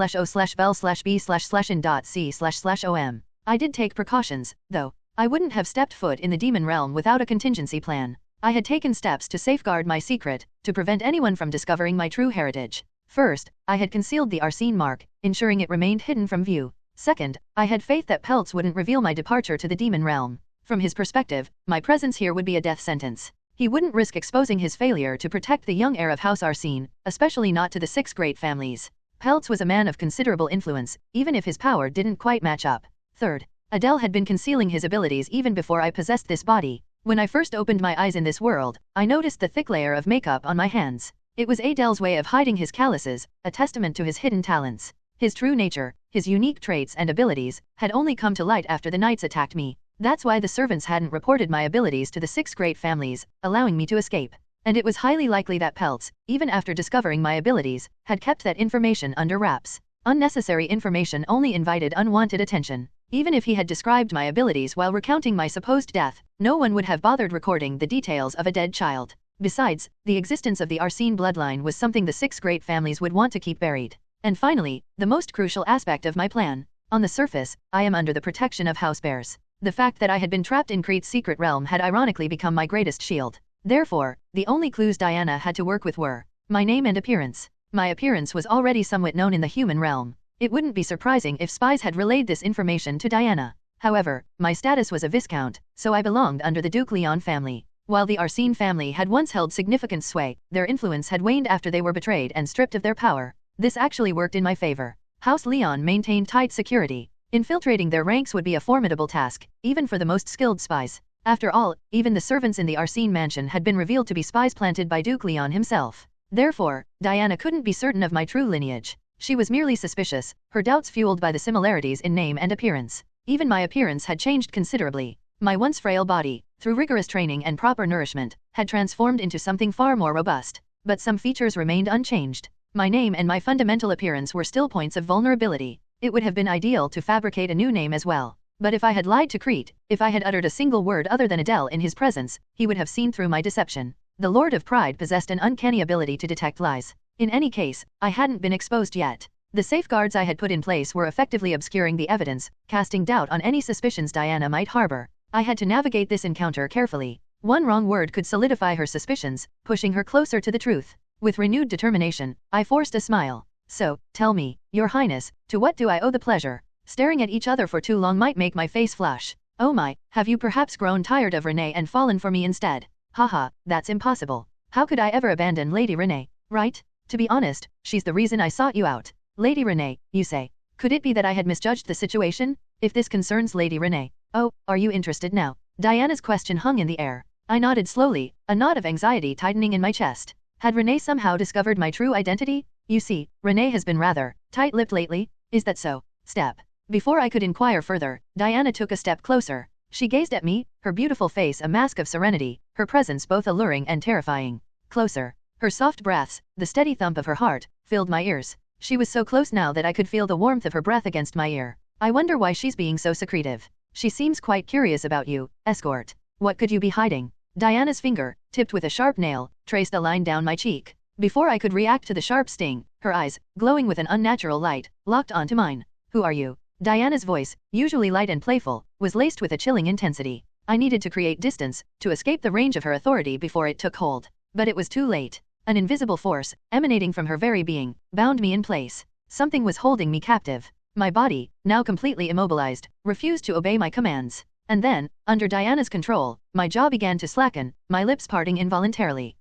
I did take precautions, though. I wouldn't have stepped foot in the Demon Realm without a contingency plan. I had taken steps to safeguard my secret, to prevent anyone from discovering my true heritage. First, I had concealed the Arsene mark, ensuring it remained hidden from view. Second, I had faith that Peltz wouldn't reveal my departure to the Demon Realm. From his perspective, my presence here would be a death sentence. He wouldn't risk exposing his failure to protect the young heir of House Arsene, especially not to the 6 great families. Peltz was a man of considerable influence, even if his power didn't quite match up. Third, Adel had been concealing his abilities even before I possessed this body. When I first opened my eyes in this world, I noticed the thick layer of makeup on my hands. It was Adel's way of hiding his calluses, a testament to his hidden talents. His true nature, his unique traits and abilities, had only come to light after the knights attacked me. That's why the servants hadn't reported my abilities to the 6 great families, allowing me to escape. And it was highly likely that Peltz, even after discovering my abilities, had kept that information under wraps. Unnecessary information only invited unwanted attention. Even if he had described my abilities while recounting my supposed death, no one would have bothered recording the details of a dead child. Besides, the existence of the Arsene bloodline was something the 6 great families would want to keep buried. And finally, the most crucial aspect of my plan. On the surface, I am under the protection of house bears. The fact that I had been trapped in Crete's secret realm had ironically become my greatest shield. Therefore, the only clues Diana had to work with were my name and appearance. My appearance was already somewhat known in the human realm. It wouldn't be surprising if spies had relayed this information to Diana. However, my status was a viscount, so I belonged under the Duke Leon family. While the Arsene family had once held significant sway, their influence had waned after they were betrayed and stripped of their power. This actually worked in my favor. House Leon maintained tight security. Infiltrating their ranks would be a formidable task, even for the most skilled spies. After all, even the servants in the Arsene mansion had been revealed to be spies planted by Duke Leon himself. Therefore, Diana couldn't be certain of my true lineage. She was merely suspicious, her doubts fueled by the similarities in name and appearance. Even my appearance had changed considerably. My once frail body, through rigorous training and proper nourishment, had transformed into something far more robust. But some features remained unchanged. My name and my fundamental appearance were still points of vulnerability. It would have been ideal to fabricate a new name as well. But if I had lied to Crete, if I had uttered a single word other than Adel in his presence, he would have seen through my deception. The Lord of Pride possessed an uncanny ability to detect lies. In any case, I hadn't been exposed yet. The safeguards I had put in place were effectively obscuring the evidence, casting doubt on any suspicions Diana might harbor. I had to navigate this encounter carefully. One wrong word could solidify her suspicions, pushing her closer to the truth. With renewed determination, I forced a smile. So, tell me, Your Highness, to what do I owe the pleasure? Staring at each other for too long might make my face flush. Oh my, have you perhaps grown tired of Renee and fallen for me instead? Haha, that's impossible. How could I ever abandon Lady Renee, right? To be honest, she's the reason I sought you out. Lady Renee, you say. Could it be that I had misjudged the situation? If this concerns Lady Renee. Oh, are you interested now? Diana's question hung in the air. I nodded slowly, a knot of anxiety tightening in my chest. Had Renee somehow discovered my true identity? You see, Renee has been rather tight-lipped lately. Is that so? Step. Before I could inquire further, Diana took a step closer. She gazed at me, her beautiful face a mask of serenity, her presence both alluring and terrifying. Closer. Her soft breaths, the steady thump of her heart, filled my ears. She was so close now that I could feel the warmth of her breath against my ear. I wonder why she's being so secretive. She seems quite curious about you, escort. What could you be hiding? Diana's finger, tipped with a sharp nail, traced a line down my cheek. Before I could react to the sharp sting, Her eyes, glowing with an unnatural light, locked onto mine. Who are you? Diana's voice, usually light and playful, was laced with a chilling intensity. I needed to create distance, to escape the range of her authority before it took hold. But it was too late. An invisible force, emanating from her very being, bound me in place. Something was holding me captive. My body, now completely immobilized, refused to obey my commands. And then, under Diana's control, my jaw began to slacken, my lips parting involuntarily.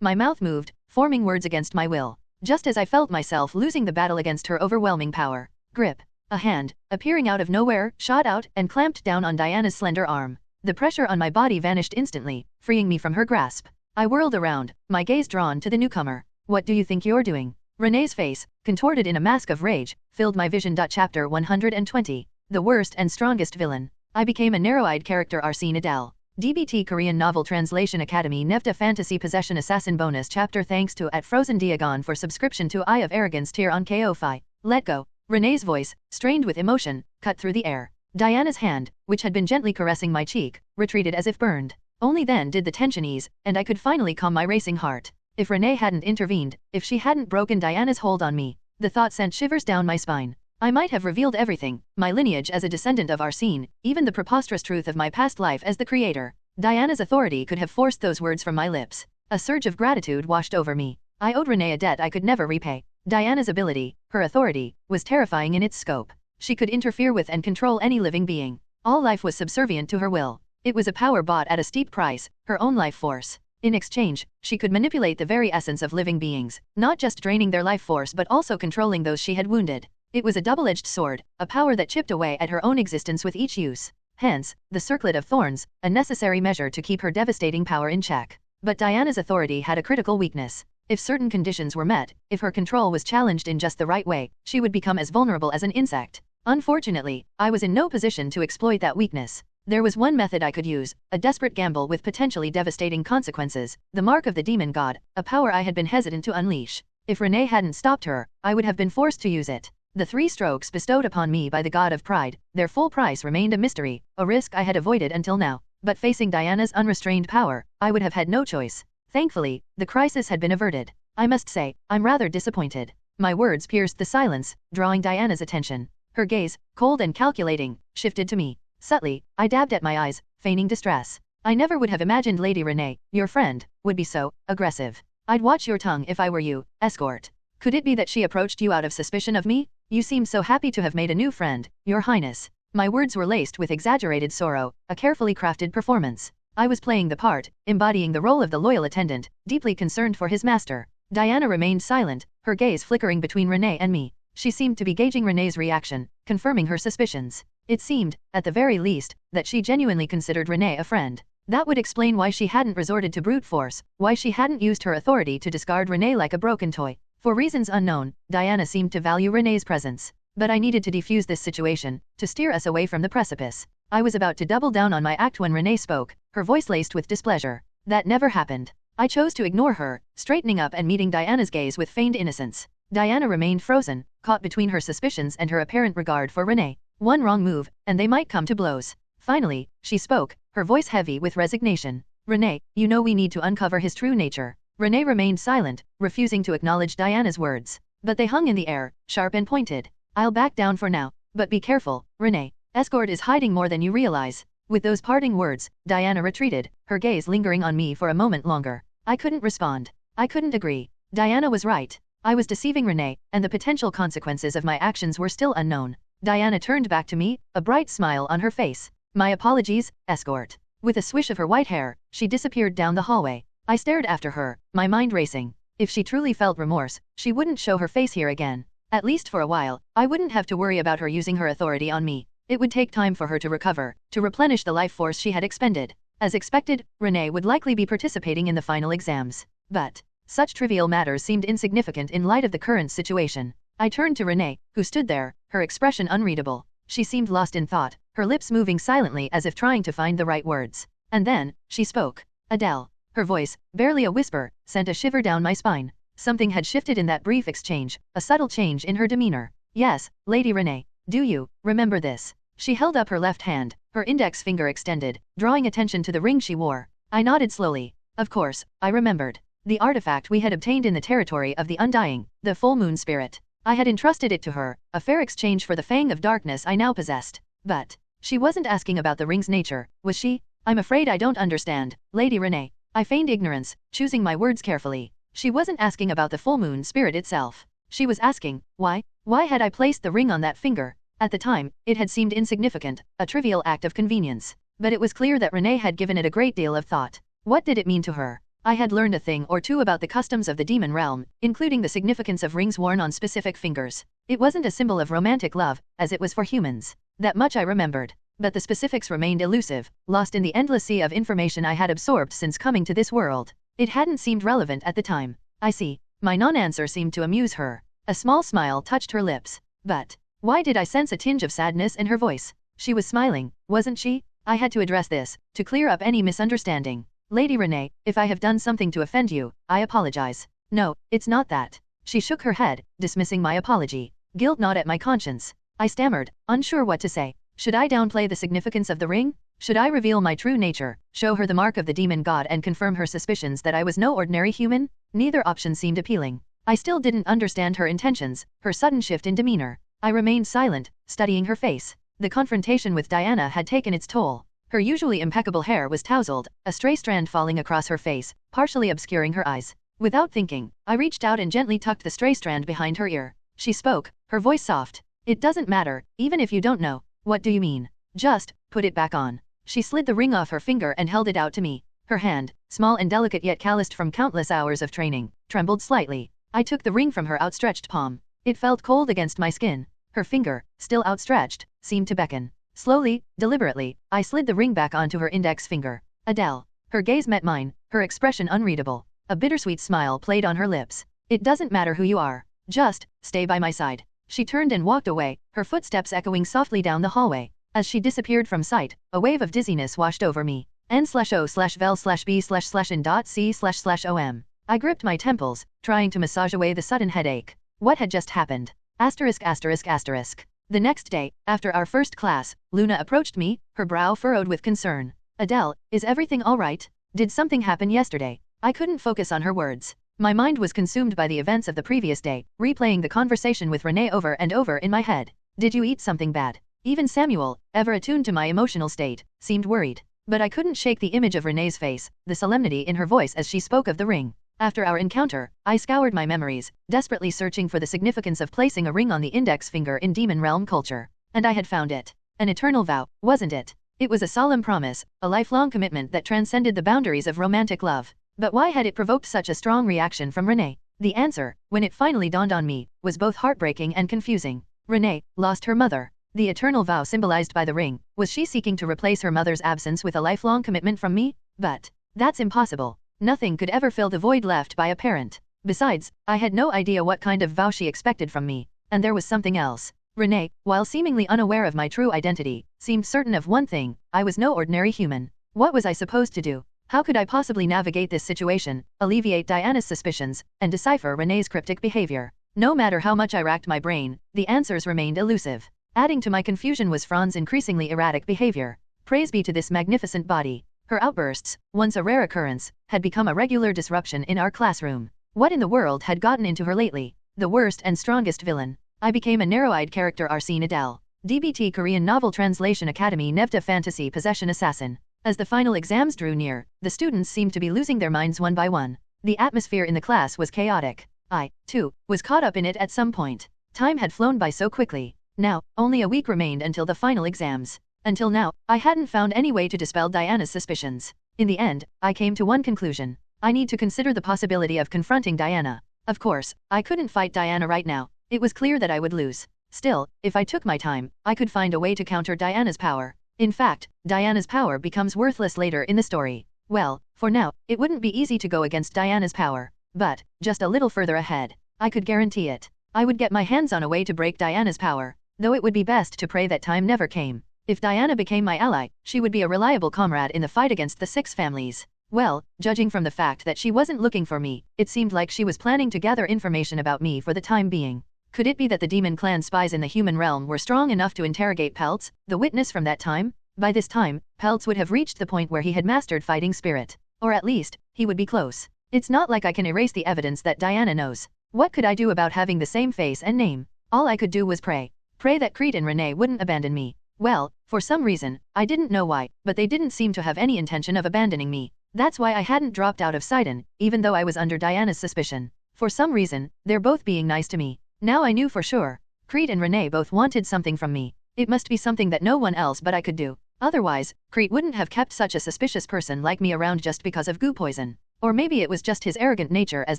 My mouth moved, forming words against my will. Just as I felt myself losing the battle against her overwhelming power. Grip. A hand, appearing out of nowhere, shot out and clamped down on Diana's slender arm. The pressure on my body vanished instantly, freeing me from her grasp. I whirled around, my gaze drawn to the newcomer. What do you think you're doing? Renee's face, contorted in a mask of rage, filled my vision. Chapter 120. The worst and strongest villain. I became a narrow-eyed character. Arsene Adel. DBT Korean Novel Translation Academy Nevda Fantasy Possession Assassin Bonus Chapter. Thanks to @Frozen Diagon for subscription to Eye of Arrogance tier on Ko-Fi. Let go. Renee's voice, strained with emotion, cut through the air. Diana's hand, which had been gently caressing my cheek, retreated as if burned. Only then did the tension ease, and I could finally calm my racing heart. If Renee hadn't intervened, if she hadn't broken Diana's hold on me, the thought sent shivers down my spine. I might have revealed everything, my lineage as a descendant of Arsene, even the preposterous truth of my past life as the creator. Diana's authority could have forced those words from my lips. A surge of gratitude washed over me. I owed Renee a debt I could never repay. Diana's ability, her authority, was terrifying in its scope. She could interfere with and control any living being. All life was subservient to her will. It was a power bought at a steep price, her own life force. In exchange, she could manipulate the very essence of living beings, not just draining their life force but also controlling those she had wounded. It was a double-edged sword, a power that chipped away at her own existence with each use. Hence, the circlet of thorns, a necessary measure to keep her devastating power in check. But Diana's authority had a critical weakness. If certain conditions were met, if her control was challenged in just the right way, she would become as vulnerable as an insect. Unfortunately, I was in no position to exploit that weakness. There was one method I could use, a desperate gamble with potentially devastating consequences, the mark of the demon god, a power I had been hesitant to unleash. If Renee hadn't stopped her, I would have been forced to use it. The 3 strokes bestowed upon me by the god of pride, their full price remained a mystery, a risk I had avoided until now. But facing Diana's unrestrained power, I would have had no choice. Thankfully, the crisis had been averted. I must say, I'm rather disappointed. My words pierced the silence, drawing Diana's attention. Her gaze, cold and calculating, shifted to me. Subtly, I dabbed at my eyes, feigning distress. I never would have imagined Lady Renee, your friend, would be so aggressive. I'd watch your tongue if I were you, escort. Could it be that she approached you out of suspicion of me? You seem so happy to have made a new friend, your highness. My words were laced with exaggerated sorrow, a carefully crafted performance. I was playing the part, embodying the role of the loyal attendant, deeply concerned for his master. Diana remained silent, her gaze flickering between Renee and me. She seemed to be gauging Renee's reaction, confirming her suspicions. It seemed, at the very least, that she genuinely considered Renee a friend. That would explain why she hadn't resorted to brute force, why she hadn't used her authority to discard Renee like a broken toy. For reasons unknown, Diana seemed to value Renee's presence. But I needed to defuse this situation, to steer us away from the precipice. I was about to double down on my act when Renee spoke, her voice laced with displeasure. That never happened. I chose to ignore her, straightening up and meeting Diana's gaze with feigned innocence. Diana remained frozen, caught between her suspicions and her apparent regard for Renee. One wrong move, and they might come to blows. Finally, she spoke, her voice heavy with resignation. Renee, you know we need to uncover his true nature. Renee remained silent, refusing to acknowledge Diana's words. But they hung in the air, sharp and pointed. I'll back down for now, but be careful, Renee. Escort is hiding more than you realize. With those parting words, Diana retreated, her gaze lingering on me for a moment longer. I couldn't respond. I couldn't agree. Diana was right. I was deceiving Renee, and the potential consequences of my actions were still unknown. Diana turned back to me, a bright smile on her face. My apologies, escort. With a swish of her white hair, she disappeared down the hallway. I stared after her, my mind racing. If she truly felt remorse, she wouldn't show her face here again. At least for a while, I wouldn't have to worry about her using her authority on me. It would take time for her to recover, to replenish the life force she had expended. As expected, Renee would likely be participating in the final exams. But such trivial matters seemed insignificant in light of the current situation. I turned to Renee, who stood there, her expression unreadable. She seemed lost in thought, her lips moving silently as if trying to find the right words. And then, she spoke. Adele. Her voice, barely a whisper, sent a shiver down my spine. Something had shifted in that brief exchange, a subtle change in her demeanor. Yes, Lady Renee. Do you remember this? She held up her left hand, her index finger extended, drawing attention to the ring she wore. I nodded slowly. Of course, I remembered. the artifact we had obtained in the territory of the Undying, the full moon spirit. I had entrusted it to her, a fair exchange for the fang of darkness I now possessed. But she wasn't asking about the ring's nature, was she? I'm afraid I don't understand, Lady Renee. I feigned ignorance, choosing my words carefully. She wasn't asking about the full moon spirit itself. She was asking, why? Why had I placed the ring on that finger? At the time, it had seemed insignificant, a trivial act of convenience. But it was clear that Renee had given it a great deal of thought. What did it mean to her? I had learned a thing or two about the customs of the demon realm, including the significance of rings worn on specific fingers. It wasn't a symbol of romantic love, as it was for humans. That much I remembered. But the specifics remained elusive, lost in the endless sea of information I had absorbed since coming to this world. It hadn't seemed relevant at the time. I see. My non-answer seemed to amuse her. A small smile touched her lips. But why did I sense a tinge of sadness in her voice? She was smiling, wasn't she? I had to address this, to clear up any misunderstanding. Lady Renee, if I have done something to offend you, I apologize. No, it's not that. She shook her head, dismissing my apology. Guilt gnawed at my conscience. I stammered, unsure what to say. Should I downplay the significance of the ring? Should I reveal my true nature, show her the mark of the demon god and confirm her suspicions that I was no ordinary human? Neither option seemed appealing. I still didn't understand her intentions, her sudden shift in demeanor. I remained silent, studying her face. The confrontation with Diana had taken its toll. Her usually impeccable hair was tousled, a stray strand falling across her face, partially obscuring her eyes. Without thinking, I reached out and gently tucked the stray strand behind her ear. She spoke, her voice soft. It doesn't matter, even if you don't know. What do you mean? Just put it back on. She slid the ring off her finger and held it out to me. Her hand, small and delicate yet calloused from countless hours of training, trembled slightly. I took the ring from her outstretched palm. It felt cold against my skin. Her finger, still outstretched, seemed to beckon. Slowly, deliberately, I slid the ring back onto her index finger. Adele. Her gaze met mine, her expression unreadable. A bittersweet smile played on her lips. It doesn't matter who you are. Just stay by my side. She turned and walked away, her footsteps echoing softly down the hallway. As she disappeared from sight, a wave of dizziness washed over me. n/o/vel/b/c/n.c//om. I gripped my temples, trying to massage away the sudden headache. What had just happened? *****. The next day, after our first class, Luna approached me, her brow furrowed with concern. Adele, is everything all right? Did something happen yesterday? I couldn't focus on her words. My mind was consumed by the events of the previous day, replaying the conversation with Renee over and over in my head. Did you eat something bad? Even Samuel, ever attuned to my emotional state, seemed worried. But I couldn't shake the image of Renee's face, the solemnity in her voice as she spoke of the ring. After our encounter, I scoured my memories, desperately searching for the significance of placing a ring on the index finger in demon realm culture. And I had found it. An eternal vow, wasn't it? It was a solemn promise, a lifelong commitment that transcended the boundaries of romantic love. But why had it provoked such a strong reaction from Renee? The answer, when it finally dawned on me, was both heartbreaking and confusing. Renee lost her mother. The eternal vow symbolized by the ring, was she seeking to replace her mother's absence with a lifelong commitment from me? But that's impossible. Nothing could ever fill the void left by a parent. Besides, I had no idea what kind of vow she expected from me. And there was something else. Renee, while seemingly unaware of my true identity, seemed certain of one thing: I was no ordinary human. What was I supposed to do? How could I possibly navigate this situation, alleviate Diana's suspicions, and decipher Renee's cryptic behavior? No matter how much I racked my brain, the answers remained elusive. Adding to my confusion was Fran's increasingly erratic behavior. Praise be to this magnificent body. Her outbursts, once a rare occurrence, had become a regular disruption in our classroom. What in the world had gotten into her lately? The worst and strongest villain. I became a narrow-eyed character Arsene Adel. DBT Korean Novel Translation Academy Nevda Fantasy Possession Assassin. As the final exams drew near, the students seemed to be losing their minds one by one. The atmosphere in the class was chaotic. I, too, was caught up in it at some point. Time had flown by so quickly. Now, only a week remained until the final exams. Until now, I hadn't found any way to dispel Diana's suspicions. In the end, I came to one conclusion. I need to consider the possibility of confronting Diana. Of course, I couldn't fight Diana right now. It was clear that I would lose. Still, if I took my time, I could find a way to counter Diana's power. In fact, Diana's power becomes worthless later in the story. Well, for now, it wouldn't be easy to go against Diana's power. But, just a little further ahead, I could guarantee it. I would get my hands on a way to break Diana's power. Though it would be best to pray that time never came. If Diana became my ally, she would be a reliable comrade in the fight against the 6 families. Well, judging from the fact that she wasn't looking for me, it seemed like she was planning to gather information about me for the time being. Could it be that the demon clan spies in the human realm were strong enough to interrogate Peltz, the witness from that time? By this time, Peltz would have reached the point where he had mastered fighting spirit. Or at least, he would be close. It's not like I can erase the evidence that Diana knows. What could I do about having the same face and name? All I could do was pray. Pray that Crete and Renee wouldn't abandon me. Well, for some reason, I didn't know why, but they didn't seem to have any intention of abandoning me. That's why I hadn't dropped out of Sidon, even though I was under Diana's suspicion. For some reason, they're both being nice to me. Now I knew for sure. Crete and Renee both wanted something from me. It must be something that no one else but I could do. Otherwise, Crete wouldn't have kept such a suspicious person like me around just because of goo poison. Or maybe it was just his arrogant nature as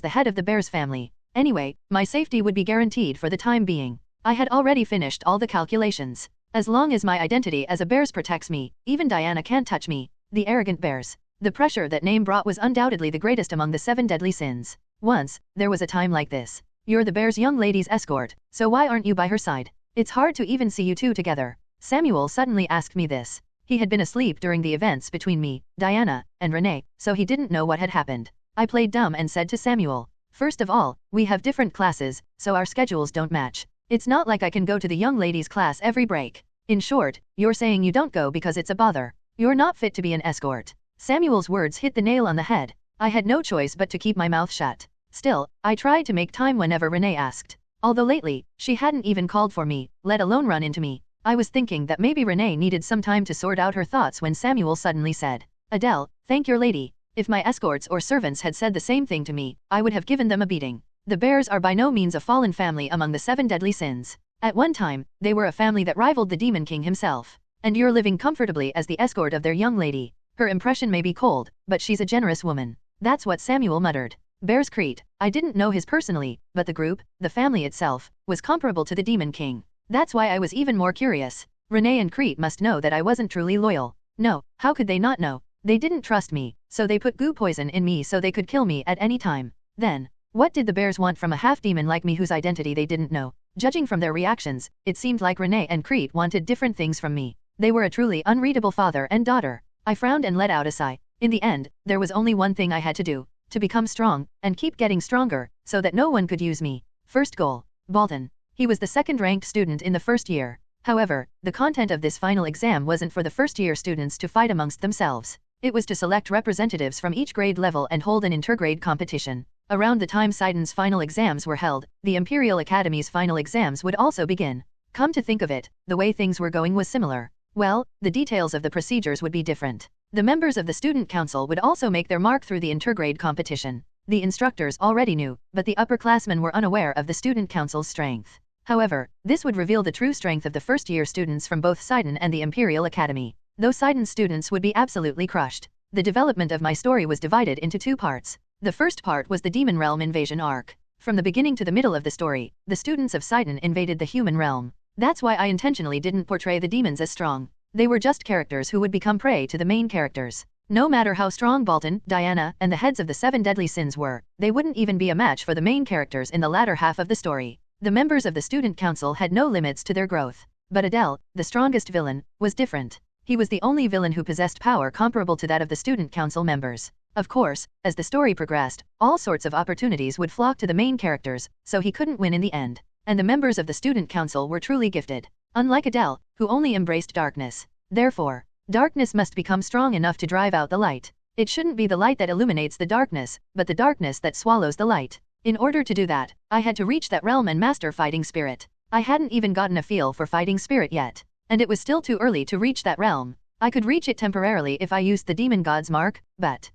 the head of the Bears family. Anyway, my safety would be guaranteed for the time being. I had already finished all the calculations. As long as my identity as a Bears protects me, even Diana can't touch me. The arrogant Bears. The pressure that name brought was undoubtedly the greatest among the 7 deadly sins. Once, there was a time like this. You're the Bears' young lady's escort, so why aren't you by her side? It's hard to even see you two together. Samuel suddenly asked me this. He had been asleep during the events between me, Diana, and Renee, so he didn't know what had happened. I played dumb and said to Samuel, "First of all, we have different classes, so our schedules don't match. It's not like I can go to the young ladies' class every break. In short, you're saying you don't go because it's a bother. You're not fit to be an escort." Samuel's words hit the nail on the head. I had no choice but to keep my mouth shut. Still, I tried to make time whenever Renee asked. Although lately, she hadn't even called for me, let alone run into me. I was thinking that maybe Renee needed some time to sort out her thoughts when Samuel suddenly said, "Adele, thank your lady." If my escorts or servants had said the same thing to me, I would have given them a beating. The Bears are by no means a fallen family among the 7 deadly sins. At one time, they were a family that rivaled the Demon King himself. And you're living comfortably as the escort of their young lady. Her impression may be cold, but she's a generous woman. That's what Samuel muttered. Bears Crete, I didn't know his personally, but the group, the family itself, was comparable to the Demon King. That's why I was even more curious. Renee and Crete must know that I wasn't truly loyal. No, how could they not know? They didn't trust me, so they put goo poison in me so they could kill me at any time. Then, what did the Bears want from a half-demon like me whose identity they didn't know? Judging from their reactions, it seemed like Renee and Crete wanted different things from me. They were a truly unreadable father and daughter. I frowned and let out a sigh. In the end, there was only one thing I had to do. To become strong, and keep getting stronger, so that no one could use me. First goal. Bolton. He was the second-ranked student in the first year. However, the content of this final exam wasn't for the first-year students to fight amongst themselves. It was to select representatives from each grade level and hold an intergrade competition. Around the time Sidon's final exams were held, the Imperial Academy's final exams would also begin. Come to think of it, the way things were going was similar. Well, the details of the procedures would be different. The members of the student council would also make their mark through the intergrade competition. The instructors already knew, but the upperclassmen were unaware of the student council's strength. However, this would reveal the true strength of the first-year students from both Sidon and the Imperial Academy. Though Sidon's students would be absolutely crushed. The development of my story was divided into 2 parts. The first part was the Demon Realm invasion arc. From the beginning to the middle of the story, the students of Sidon invaded the human realm. That's why I intentionally didn't portray the demons as strong. They were just characters who would become prey to the main characters. No matter how strong Bolton, Diana, and the heads of the 7 deadly sins were, they wouldn't even be a match for the main characters in the latter half of the story. The members of the student council had no limits to their growth. But Adel, the strongest villain, was different. He was the only villain who possessed power comparable to that of the student council members. Of course, as the story progressed, all sorts of opportunities would flock to the main characters, so he couldn't win in the end. And the members of the student council were truly gifted. Unlike Adele, who only embraced darkness. Therefore, darkness must become strong enough to drive out the light. It shouldn't be the light that illuminates the darkness, but the darkness that swallows the light. In order to do that, I had to reach that realm and master fighting spirit. I hadn't even gotten a feel for fighting spirit yet. And it was still too early to reach that realm. I could reach it temporarily if I used the demon god's mark, but...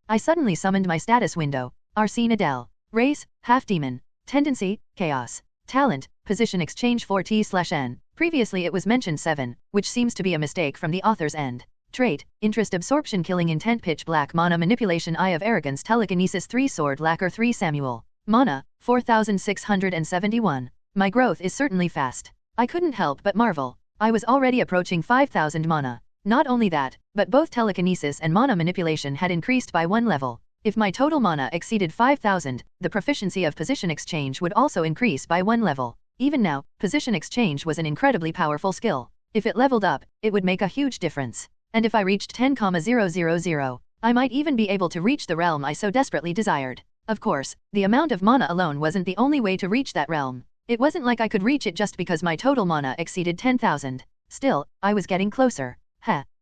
I suddenly summoned my status window. Arsene Adel. Race, half-demon. Tendency, chaos. Talent, position exchange 4T/N. Previously it was mentioned 7, which seems to be a mistake from the author's end. Trait, interest absorption killing intent pitch black mana manipulation eye of arrogance telekinesis 3 sword lacquer 3 Samuel. Mana, 4671. My growth is certainly fast. I couldn't help but marvel. I was already approaching 5000 mana. Not only that, but both telekinesis and mana manipulation had increased by 1 level. If my total mana exceeded 5000, the proficiency of position exchange would also increase by 1 level. Even now, position exchange was an incredibly powerful skill. If it leveled up, it would make a huge difference. And if I reached 10,000, I might even be able to reach the realm I so desperately desired. Of course, the amount of mana alone wasn't the only way to reach that realm. It wasn't like I could reach it just because my total mana exceeded 10,000. Still, I was getting closer.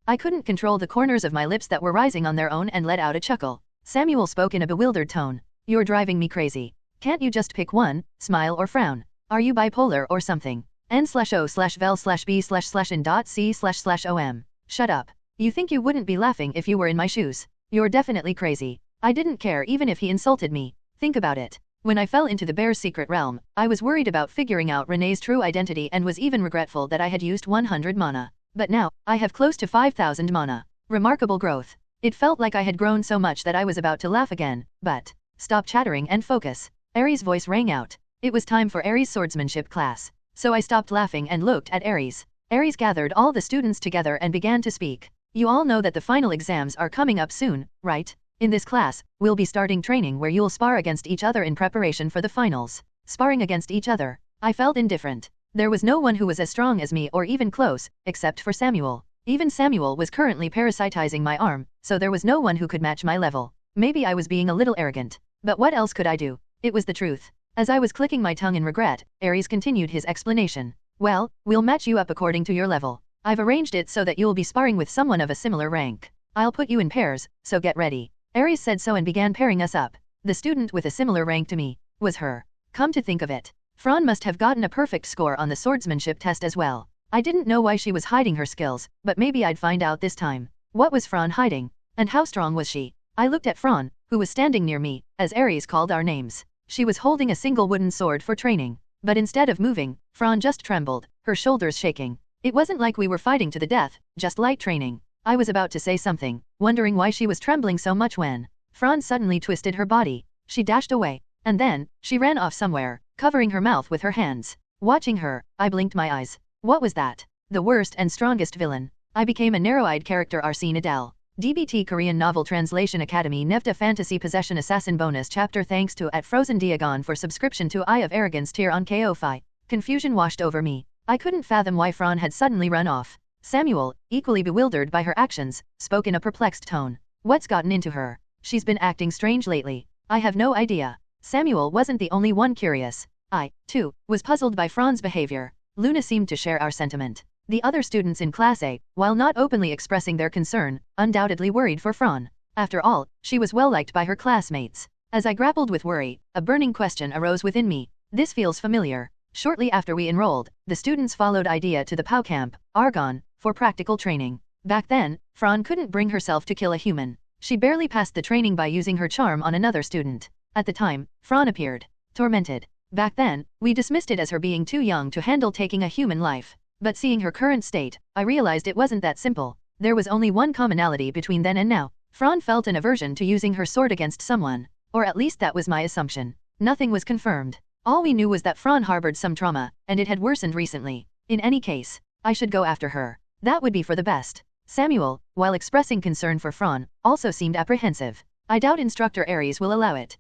I couldn't control the corners of my lips that were rising on their own and let out a chuckle. Samuel spoke in a bewildered tone. You're driving me crazy. Can't you just pick one, smile or frown? Are you bipolar or something? N/O/vel/b/in.c//om. Shut up. You think you wouldn't be laughing if you were in my shoes. You're definitely crazy. I didn't care even if he insulted me. Think about it. When I fell into the bear's secret realm, I was worried about figuring out Renee's true identity and was even regretful that I had used 100 mana. But now, I have close to 5,000 mana. Remarkable growth. It felt like I had grown so much that I was about to laugh again, but stop chattering and focus. Ares' voice rang out. It was time for Ares' swordsmanship class. So I stopped laughing and looked at Ares. Ares gathered all the students together and began to speak. You all know that the final exams are coming up soon, right? In this class, we'll be starting training where you'll spar against each other in preparation for the finals. Sparring against each other. I felt indifferent. There was no one who was as strong as me or even close, except for Samuel. Even Samuel was currently parasitizing my arm, so there was no one who could match my level. Maybe I was being a little arrogant. But what else could I do? It was the truth. As I was clicking my tongue in regret, Ares continued his explanation. Well, we'll match you up according to your level. I've arranged it so that you'll be sparring with someone of a similar rank. I'll put you in pairs, so get ready. Ares said so and began pairing us up. The student with a similar rank to me was her. Come to think of it, Fran must have gotten a perfect score on the swordsmanship test as well. I didn't know why she was hiding her skills, but maybe I'd find out this time. What was Fran hiding? And how strong was she? I looked at Fran, who was standing near me, as Ares called our names. She was holding a single wooden sword for training. But instead of moving, Fran just trembled, her shoulders shaking. It wasn't like we were fighting to the death, just light training. I was about to say something, wondering why she was trembling so much when Fran suddenly twisted her body. She dashed away. And then, she ran off somewhere, covering her mouth with her hands. Watching her, I blinked my eyes. What was that? The worst and strongest villain. I became a narrow-eyed character. Arsene Adel. DBT Korean Novel Translation Academy Nevta Fantasy Possession Assassin Bonus Chapter. Thanks to @FrozenDiagon for subscription to Eye of Arrogance tier on KO-Fi. Confusion washed over me. I couldn't fathom why Fran had suddenly run off. Samuel, equally bewildered by her actions, spoke in a perplexed tone. What's gotten into her? She's been acting strange lately. I have no idea. Samuel wasn't the only one curious. I, too, was puzzled by Fran's behavior. Luna seemed to share our sentiment. The other students in Class A, while not openly expressing their concern, undoubtedly worried for Fran. After all, she was well liked by her classmates. As I grappled with worry, a burning question arose within me. This feels familiar. Shortly after we enrolled, the students followed Idea to the POW camp, Argonne, for practical training. Back then, Fran couldn't bring herself to kill a human. She barely passed the training by using her charm on another student. At the time, Fran appeared tormented. Back then, we dismissed it as her being too young to handle taking a human life. But seeing her current state, I realized it wasn't that simple. There was only one commonality between then and now. Fran felt an aversion to using her sword against someone. Or at least that was my assumption. Nothing was confirmed. All we knew was that Fran harbored some trauma, and it had worsened recently. In any case, I should go after her. That would be for the best. Samuel, while expressing concern for Fran, also seemed apprehensive. I doubt Instructor Ares will allow it.